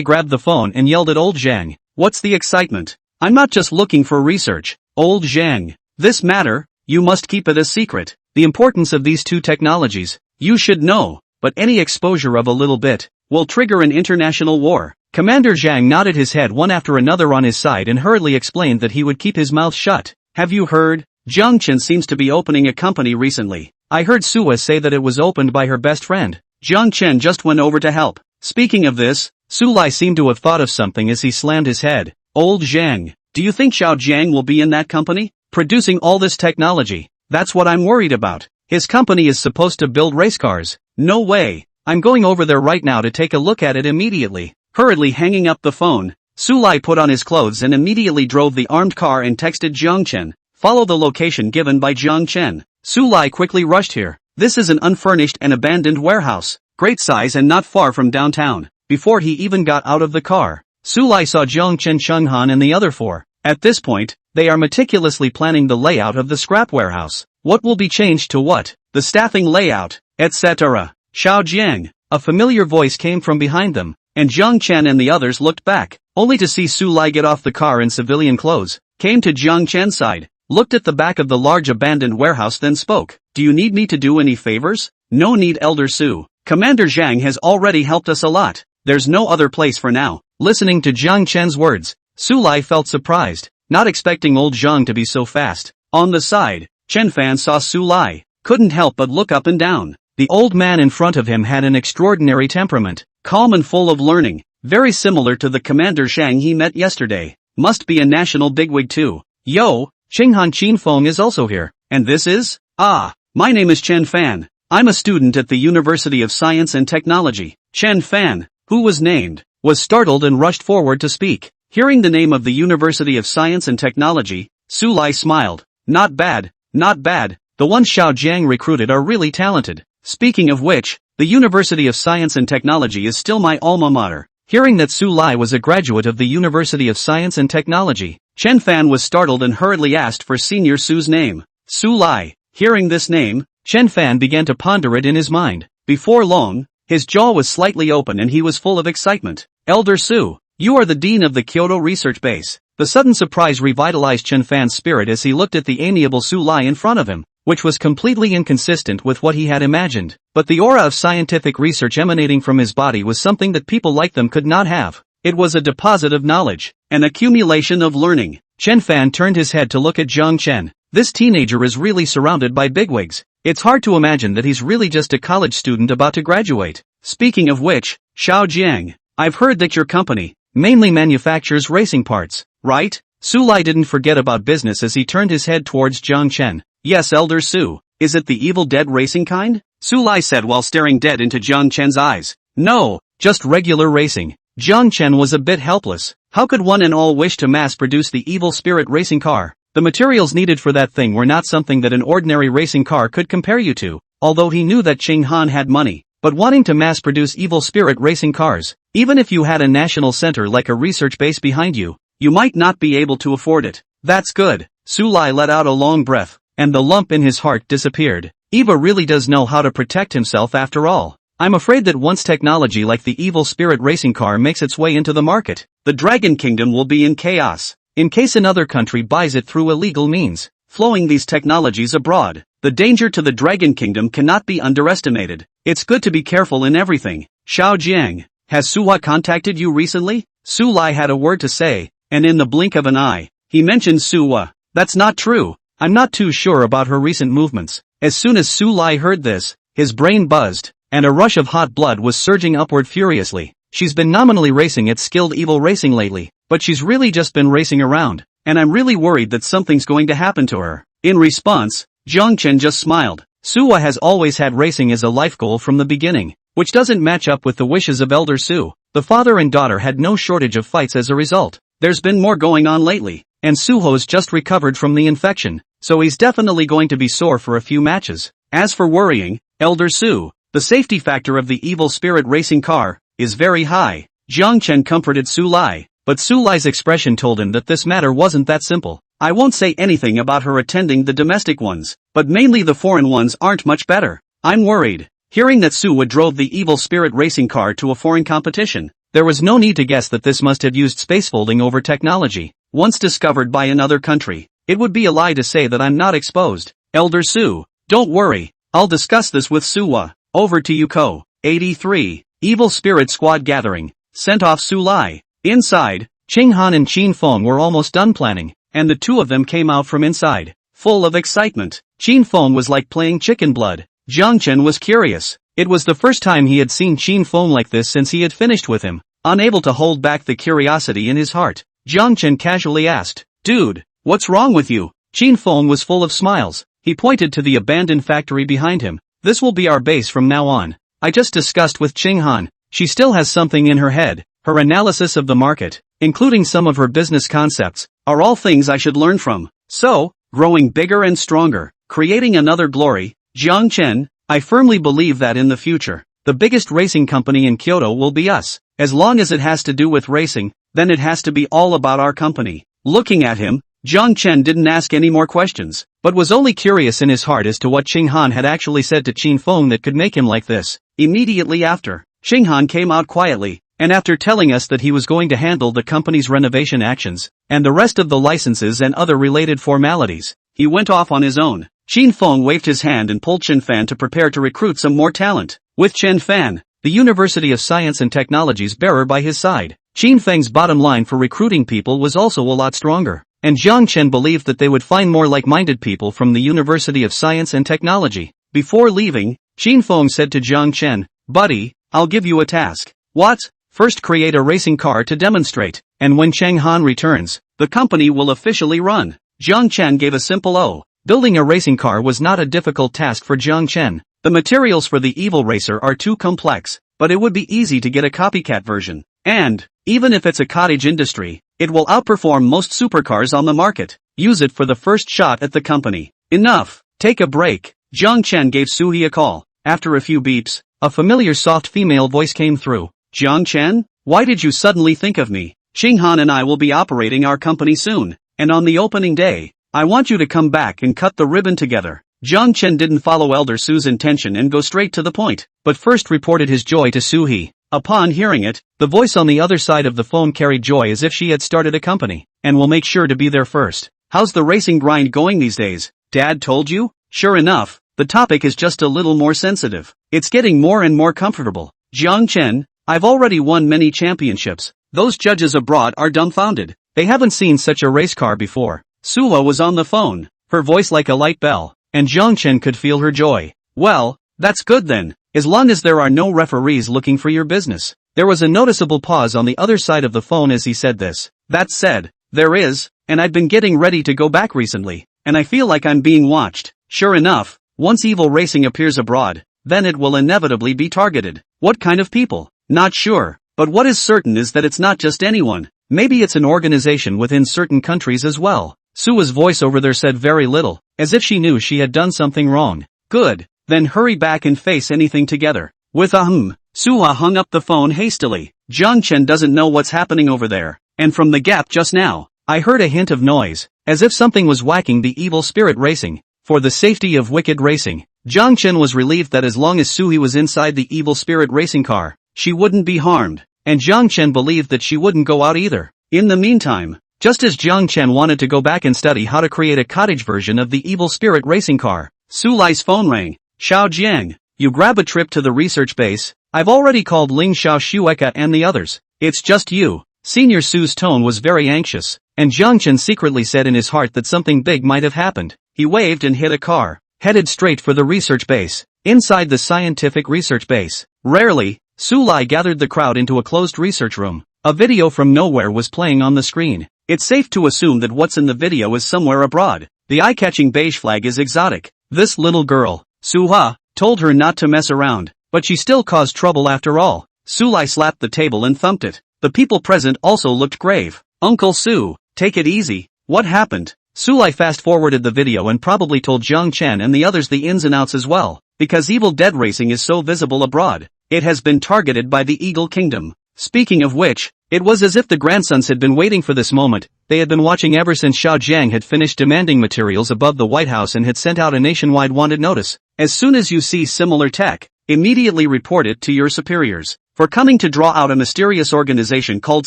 grabbed the phone and yelled at old Zhang. What's the excitement? I'm not just looking for research. Old Zhang, this matter, you must keep it a secret. The importance of these two technologies, you should know, but any exposure of a little bit will trigger an international war. Commander Zhang nodded his head one after another on his side and hurriedly explained that he would keep his mouth shut. Have you heard? Jiang Chen seems to be opening a company recently. I heard Suwa say that it was opened by her best friend. Jiang Chen just went over to help. Speaking of this, Su Lai seemed to have thought of something as he slammed his head. Old Zhang, do you think Xiao Jiang will be in that company? Producing all this technology? That's what I'm worried about. His company is supposed to build race cars. No way. I'm going over there right now to take a look at it immediately. Hurriedly hanging up the phone, Su Lai put on his clothes and immediately drove the armed car and texted Jiang Chen. Follow the location given by Jiang Chen. Su Lai quickly rushed here. This is an unfurnished and abandoned warehouse. Great size and not far from downtown. Before he even got out of the car, Su Lai saw Jiang Chen, Chenghan and the other four. At this point, they are meticulously planning the layout of the scrap warehouse. What will be changed to what? The staffing layout, etc. Xiao Jiang, a familiar voice came from behind them, and Jiang Chen and the others looked back, only to see Su Lai get off the car in civilian clothes, came to Jiang Chen's side, looked at the back of the large abandoned warehouse then spoke. Do you need me to do any favors? No need, Elder Su. Commander Zhang has already helped us a lot. There's no other place for now. Listening to Jiang Chen's words, Su Lai felt surprised, not expecting old Zhang to be so fast. On the side, Chen Fan saw Su Lai, couldn't help but look up and down. The old man in front of him had an extraordinary temperament, calm and full of learning, very similar to the Commander Zhang he met yesterday. Must be a national bigwig too. Yo, Qinghan Qinfeng is also here. And this is? Ah, my name is Chen Fan. I'm a student at the University of Science and Technology. Chen Fan, who was named, was startled and rushed forward to speak. Hearing the name of the University of Science and Technology, Su Lai smiled. Not bad, not bad. The ones Xiao Jiang recruited are really talented. Speaking of which, the University of Science and Technology is still my alma mater. Hearing that Su Lai was a graduate of the University of Science and Technology, Chen Fan was startled and hurriedly asked for Senior Su's name. Su Lai. Hearing this name, Chen Fan began to ponder it in his mind. Before long, his jaw was slightly open and he was full of excitement. Elder Su, you are the dean of the Kyoto Research Base. The sudden surprise revitalized Chen Fan's spirit as he looked at the amiable Su Lai in front of him, which was completely inconsistent with what he had imagined. But the aura of scientific research emanating from his body was something that people like them could not have. It was a deposit of knowledge, an accumulation of learning. Chen Fan turned his head to look at Jiang Chen. This teenager is really surrounded by bigwigs. It's hard to imagine that he's really just a college student about to graduate. Speaking of which, Xiao Jiang, I've heard that your company mainly manufactures racing parts, right? Su Lai didn't forget about business as he turned his head towards Jiang Chen. Yes, Elder Su. Is it the Evil Dead racing kind? Su Lai said while staring dead into Jiang Chen's eyes. No, just regular racing. Jiang Chen was a bit helpless. How could one and all wish to mass-produce the Evil Spirit racing car? The materials needed for that thing were not something that an ordinary racing car could compare you to, although he knew that Qing Han had money. But wanting to mass-produce Evil Spirit racing cars, even if you had a national center like a research base behind you, you might not be able to afford it. That's good. Su Lai let out a long breath, and the lump in his heart disappeared. Eva really does know how to protect himself after all. I'm afraid that once technology like the Evil Spirit racing car makes its way into the market, the Dragon Kingdom will be in chaos. In case another country buys it through illegal means, flowing these technologies abroad, the danger to the Dragon Kingdom cannot be underestimated. It's good to be careful in everything. Xiao Jiang, has Suhua contacted you recently? Su Lai had a word to say, and in the blink of an eye, he mentioned Suhua. That's not true. I'm not too sure about her recent movements. As soon as Su Lai heard this, his brain buzzed, and a rush of hot blood was surging upward furiously. She's been nominally racing at Skilled Evil Racing lately, but she's really just been racing around, and I'm really worried that something's going to happen to her. In response, Jiang Chen just smiled. Suhua has always had racing as a life goal from the beginning, which doesn't match up with the wishes of Elder Su. The father and daughter had no shortage of fights as a result. There's been more going on lately, and Suho's just recovered from the infection, so he's definitely going to be sore for a few matches. As for worrying, Elder Su, the safety factor of the Evil Spirit racing car is very high. Jiang Chen comforted Su Lai, but Su Lai's expression told him that this matter wasn't that simple. I won't say anything about her attending the domestic ones, but mainly the foreign ones aren't much better. I'm worried. Hearing that Su drove the Evil Spirit racing car to a foreign competition, there was no need to guess that this must have used spacefolding over technology, once discovered by another country. It would be a lie to say that I'm not exposed. Elder Su, don't worry, I'll discuss this with Suhua. Over to you, Ko. 83. Evil Spirit Squad Gathering. Sent off Su Lai. Inside, Qing Han and Qin Feng were almost done planning, and the two of them came out from inside, full of excitement. Qin Feng was like playing chicken blood. Jiang Chen was curious. It was the first time he had seen Qin Feng like this since he had finished with him. Unable to hold back the curiosity in his heart, Jiang Chen casually asked, "Dude, what's wrong with you?" Qin Feng was full of smiles. He pointed to the abandoned factory behind him. "This will be our base from now on. I just discussed with Qing Han. She still has something in her head. Her analysis of the market, including some of her business concepts, are all things I should learn from. So, growing bigger and stronger, creating another glory. Jiang Chen, I firmly believe that in the future, the biggest racing company in Kyoto will be us. As long as it has to do with racing, then it has to be all about our company." Looking at him, Jiang Chen didn't ask any more questions, but was only curious in his heart as to what Qing Han had actually said to Qin Feng that could make him like this. Immediately after, Qing Han came out quietly, and after telling us that he was going to handle the company's renovation actions, and the rest of the licenses and other related formalities, he went off on his own. Qin Feng waved his hand and pulled Chen Fan to prepare to recruit some more talent. With Chen Fan, the University of Science and Technology's bearer by his side, Qin Feng's bottom line for recruiting people was also a lot stronger, and Jiang Chen believed that they would find more like-minded people from the University of Science and Technology. Before leaving, Qin Feng said to Jiang Chen, "Buddy, I'll give you a task." "What?" "First create a racing car to demonstrate, and when Cheng Han returns, the company will officially run." Jiang Chen gave a simple "oh." Building a racing car was not a difficult task for Jiang Chen. The materials for the Evil Racer are too complex, but it would be easy to get a copycat version. And, even if it's a cottage industry, it will outperform most supercars on the market. Use it for the first shot at the company. Enough. Take a break. Jiang Chen gave Suhi a call. After a few beeps, a familiar soft female voice came through. "Jiang Chen, why did you suddenly think of me? Qing Han and I will be operating our company soon, and on the opening day, I want you to come back and cut the ribbon together." Jiang Chen didn't follow Elder Su's intention and go straight to the point, but first reported his joy to Suhi. Upon hearing it, the voice on the other side of the phone carried joy as if she had started a company, and will make sure to be there first. "How's the racing grind going these days? Dad told you?" Sure enough, the topic is just a little more sensitive. It's getting more and more comfortable. "Jiang Chen, I've already won many championships. Those judges abroad are dumbfounded. They haven't seen such a race car before." Suwa was on the phone, her voice like a light bell. and Jiang Chen could feel her joy. Well, that's good then, as long as there are no referees looking for your business. There was a noticeable pause on the other side of the phone as he said this. That said, there is, and I've been getting ready to go back recently, and I feel like I'm being watched. Sure enough, once evil racing appears abroad, then it will inevitably be targeted. What kind of people? Not sure, but what is certain is that it's not just anyone. Maybe it's an organization within certain countries as well. Sua's voice over there said very little, as if she knew she had done something wrong. Good, then hurry back and face anything together. With a Sua hung up the phone hastily. Jiang Chen doesn't know what's happening over there, and from the gap just now, I heard a hint of noise, as if something was whacking the evil spirit racing. For the safety of wicked racing, Jiang Chen was relieved that as long as Sui was inside the evil spirit racing car, she wouldn't be harmed, and Jiang Chen believed that she wouldn't go out either. In the meantime, just as Jiang Chen wanted to go back and study how to create a cottage version of the evil spirit racing car, Su Lai's phone rang. Xiao Jiang, you grab a trip to the research base. I've already called Ling Xiao Shueka and the others. It's just you. Senior Su's tone was very anxious, and Jiang Chen secretly said in his heart that something big might have happened. He waved and hit a car, headed straight for the research base. Inside the scientific research base, rarely, Su Lai gathered the crowd into a closed research room. A video from nowhere was playing on the screen. It's safe to assume that what's in the video is somewhere abroad. The eye-catching beige flag is exotic. This little girl, Su Ha, told her not to mess around, but she still caused trouble after all. Su Lai slapped the table and thumped it. The people present also looked grave. Uncle Su, take it easy. What happened? Su Lai fast-forwarded the video and probably told Jiang Chen and the others the ins and outs as well, because Evil Dead racing is so visible abroad. It has been targeted by the Eagle Kingdom. Speaking of which, it was as if the grandsons had been waiting for this moment. They had been watching ever since Xiao Jiang had finished demanding materials above the White House and had sent out a nationwide wanted notice. As soon as you see similar tech, immediately report it to your superiors for coming to draw out a mysterious organization called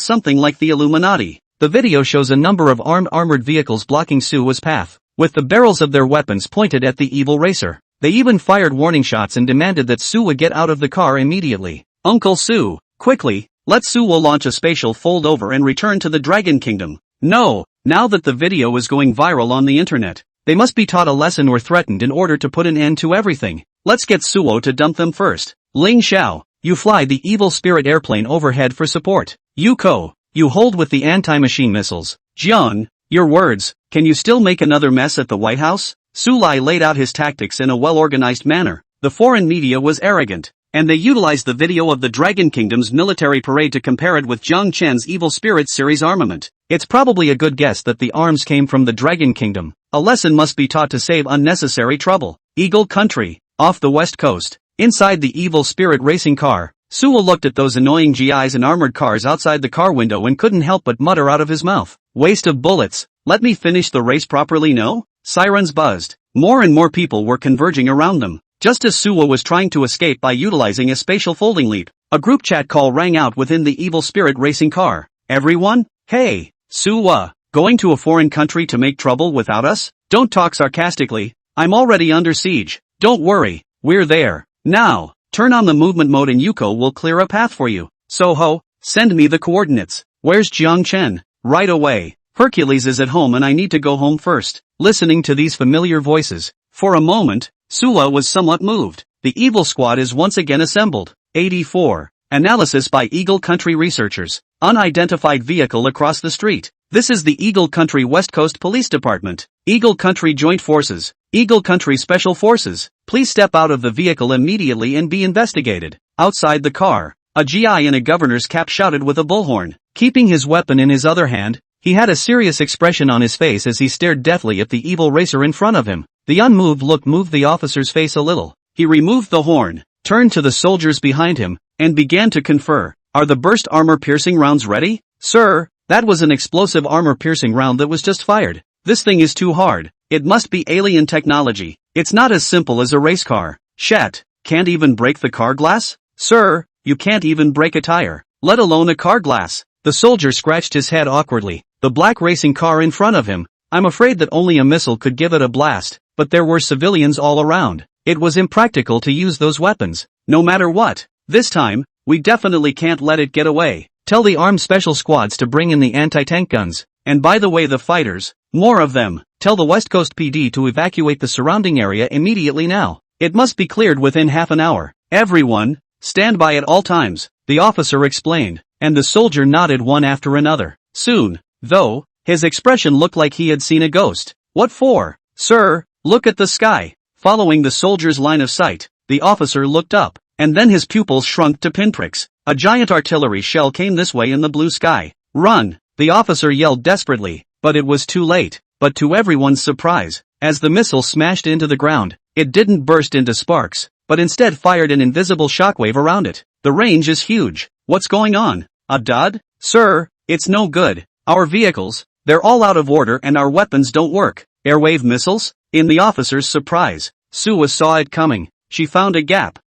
something like the Illuminati. The video shows a number of armored vehicles blocking Su's path, with the barrels of their weapons pointed at the evil racer. They even fired warning shots and demanded that Su would get out of the car immediately. Uncle Su, quickly, let Su launch a spatial fold-over and return to the Dragon Kingdom. No, now that the video is going viral on the internet, they must be taught a lesson or threatened in order to put an end to everything. Let's get Suo to dump them first. Ling Xiao, you fly the evil spirit airplane overhead for support. Yuko, you hold with the anti-machine missiles. Jiang, your words, can you still make another mess at the White House? Su Lai laid out his tactics in a well-organized manner. The foreign media was arrogant, and they utilized the video of the Dragon Kingdom's military parade to compare it with Jiang Chen's Evil Spirit series armament. It's probably a good guess that the arms came from the Dragon Kingdom. A lesson must be taught to save unnecessary trouble. Eagle Country, off the west coast, inside the Evil Spirit racing car, Suo looked at those annoying GIs and armored cars outside the car window and couldn't help but mutter out of his mouth. Waste of bullets. Let me finish the race properly, no? Sirens buzzed. More and more people were converging around them. Just as Suo was trying to escape by utilizing a spatial folding leap, a group chat call rang out within the Evil Spirit racing car. Everyone? Hey, Suo, going to a foreign country to make trouble without us? Don't talk sarcastically. I'm already under siege. Don't worry, we're there. Now, turn on the movement mode and Yuko will clear a path for you. Soho, send me the coordinates. Where's Jiang Chen? Right away. Hercules is at home and I need to go home first. Listening to these familiar voices, for a moment, Suo was somewhat moved. The evil squad is once again assembled. 84. Analysis by Eagle Country researchers. Unidentified vehicle across the street. This is the Eagle Country West Coast Police Department. Eagle Country Joint Forces. Eagle Country Special Forces. Please step out of the vehicle immediately and be investigated. Outside the car, a GI in a governor's cap shouted with a bullhorn. Keeping his weapon in his other hand, he had a serious expression on his face as he stared deathly at the evil racer in front of him. The unmoved look moved the officer's face a little. He removed the horn, turned to the soldiers behind him, and began to confer. Are the burst armor-piercing rounds ready? Sir, that was an explosive armor-piercing round that was just fired. This thing is too hard. It must be alien technology. It's not as simple as a race car. Shat, can't even break the car glass? Sir, you can't even break a tire, let alone a car glass. The soldier scratched his head awkwardly. The black racing car in front of him. I'm afraid that only a missile could give it a blast, but there were civilians all around. It was impractical to use those weapons. No matter what, this time, we definitely can't let it get away. Tell the armed special squads to bring in the anti-tank guns. And by the way, the fighters, more of them. Tell the West Coast PD to evacuate the surrounding area immediately now. It must be cleared within half an hour. Everyone, stand by at all times, the officer explained, and the soldier nodded one after another. Soon, though, his expression looked like he had seen a ghost. What for? Sir, look at the sky. Following the soldier's line of sight, the officer looked up, and then his pupils shrunk to pinpricks. A giant artillery shell came this way in the blue sky. Run! The officer yelled desperately, but it was too late. But to everyone's surprise, as the missile smashed into the ground, it didn't burst into sparks, but instead fired an invisible shockwave around it. The range is huge. What's going on? A dud? Sir, it's no good. Our vehicles, they're all out of order and our weapons don't work. Airwave missiles? In the officer's surprise, Suwa saw it coming. She found a gap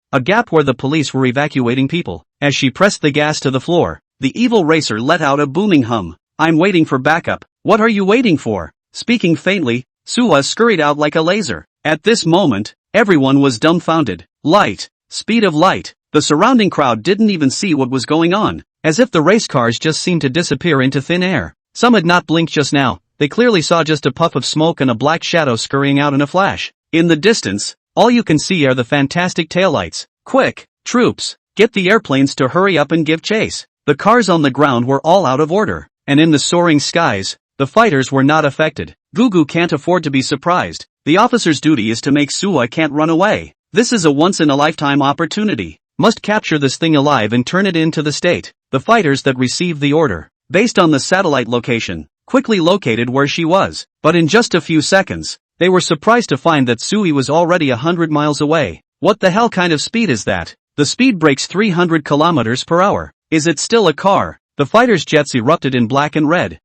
where the police were evacuating people. As she pressed the gas to the floor, the evil racer let out a booming hum. I'm waiting for backup. What are you waiting for? Speaking faintly, Suwa scurried out like a laser. At this moment, everyone was dumbfounded. Light, speed of light. The surrounding crowd didn't even see what was going on, as if the race cars just seemed to disappear into thin air. Some had not blinked just now. They clearly saw just a puff of smoke and a black shadow scurrying out in a flash. In the distance, all you can see are the fantastic taillights. Quick, troops, get the airplanes to hurry up and give chase. The cars on the ground were all out of order, and in the soaring skies, the fighters were not affected. Gugu can't afford to be surprised. The officer's duty is to make Suwa can't run away. This is a once-in-a-lifetime opportunity. Must capture this thing alive and turn it into the state. The fighters that received the order, based on the satellite location, quickly located where she was. But in just a few seconds, they were surprised to find that Sui was already 100 miles away. What the hell kind of speed is that? The speed breaks 300 kilometers per hour. Is it still a car? The fighters' jets erupted in black and red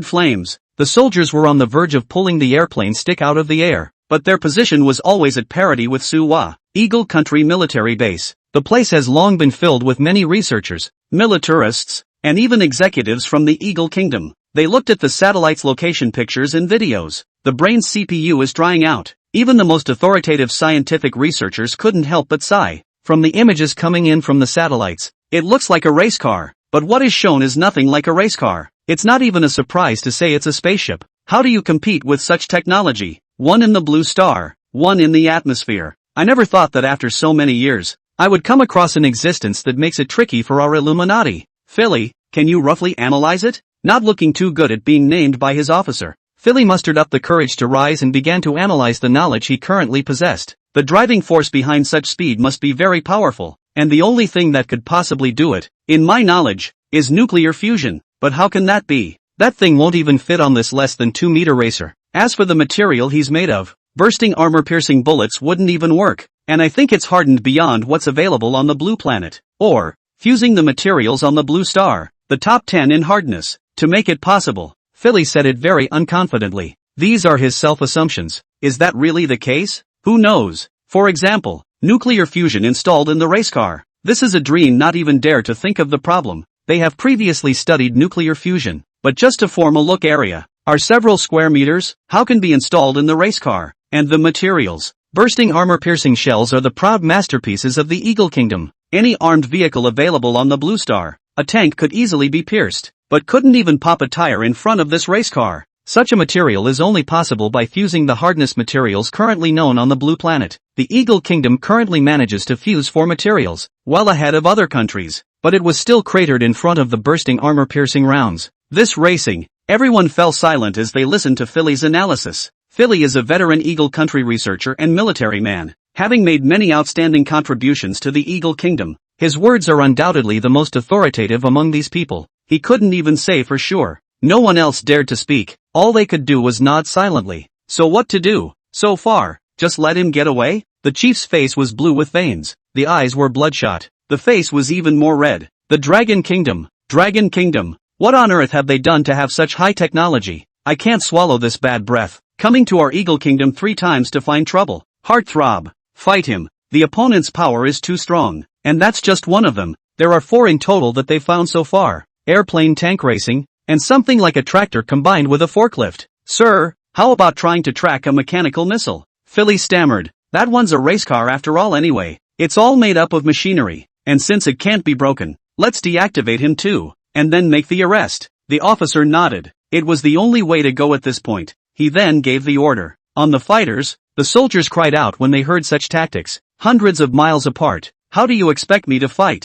flames. The soldiers were on the verge of pulling the airplane stick out of the air, but their position was always at parity with Suwa Eagle Country Military Base. The place has long been filled with many researchers, militarists, and even executives from the Eagle Kingdom. They looked at the satellite's location pictures and videos. The brain's CPU is drying out. Even the most authoritative scientific researchers couldn't help but sigh. From the images coming in from the satellites, it looks like a race car, but what is shown is nothing like a race car. It's not even a surprise to say it's a spaceship. How do you compete with such technology? One in the blue star, one in the atmosphere. I never thought that after so many years, I would come across an existence that makes it tricky for our Illuminati. Philly, can you roughly analyze it? Not looking too good at being named by his officer, Philly mustered up the courage to rise and began to analyze the knowledge he currently possessed. The driving force behind such speed must be very powerful, and the only thing that could possibly do it, in my knowledge, is nuclear fusion. But how can that be? That thing won't even fit on this less than 2-meter racer. As for the material he's made of, bursting armor-piercing bullets wouldn't even work, and I think it's hardened beyond what's available on the blue planet, or fusing the materials on the blue star, the top 10 in hardness, to make it possible. Philly said it very unconfidently. These are his self-assumptions. Is that really the case? Who knows? For example, nuclear fusion installed in the race car. This is a dream. Not even dare to think of the problem. They have previously studied nuclear fusion, but just to form a look area, are several square meters, how can be installed in the race car? And the materials. Bursting armor-piercing shells are the proud masterpieces of the Eagle Kingdom. Any armed vehicle available on the Blue Star, a tank could easily be pierced, but couldn't even pop a tire in front of this race car. Such a material is only possible by fusing the hardness materials currently known on the Blue Planet. The Eagle Kingdom currently manages to fuse 4 materials, well ahead of other countries, but it was still cratered in front of the bursting armor-piercing rounds. This racing, everyone fell silent as they listened to Philly's analysis. Philly is a veteran Eagle Country researcher and military man, having made many outstanding contributions to the Eagle Kingdom. His words are undoubtedly the most authoritative among these people. He couldn't even say for sure. No one else dared to speak. All they could do was nod silently. So what to do? So far, just let him get away? The chief's face was blue with veins. The eyes were bloodshot. The face was even more red. The Dragon Kingdom. Dragon Kingdom. What on earth have they done to have such high technology? I can't swallow this bad breath. Coming to our Eagle Kingdom 3 times to find trouble. Heartthrob. Fight him. The opponent's power is too strong. And that's just one of them. There are 4 in total that they've found so far. Airplane tank racing, and something like a tractor combined with a forklift. Sir, how about trying to track a mechanical missile? Philly stammered. That one's a race car after all anyway. It's all made up of machinery, and since it can't be broken, let's deactivate him too, and then make the arrest. The officer nodded. It was the only way to go at this point. He then gave the order. On the fighters, the soldiers cried out when they heard such tactics. Hundreds of miles apart, how do you expect me to fight?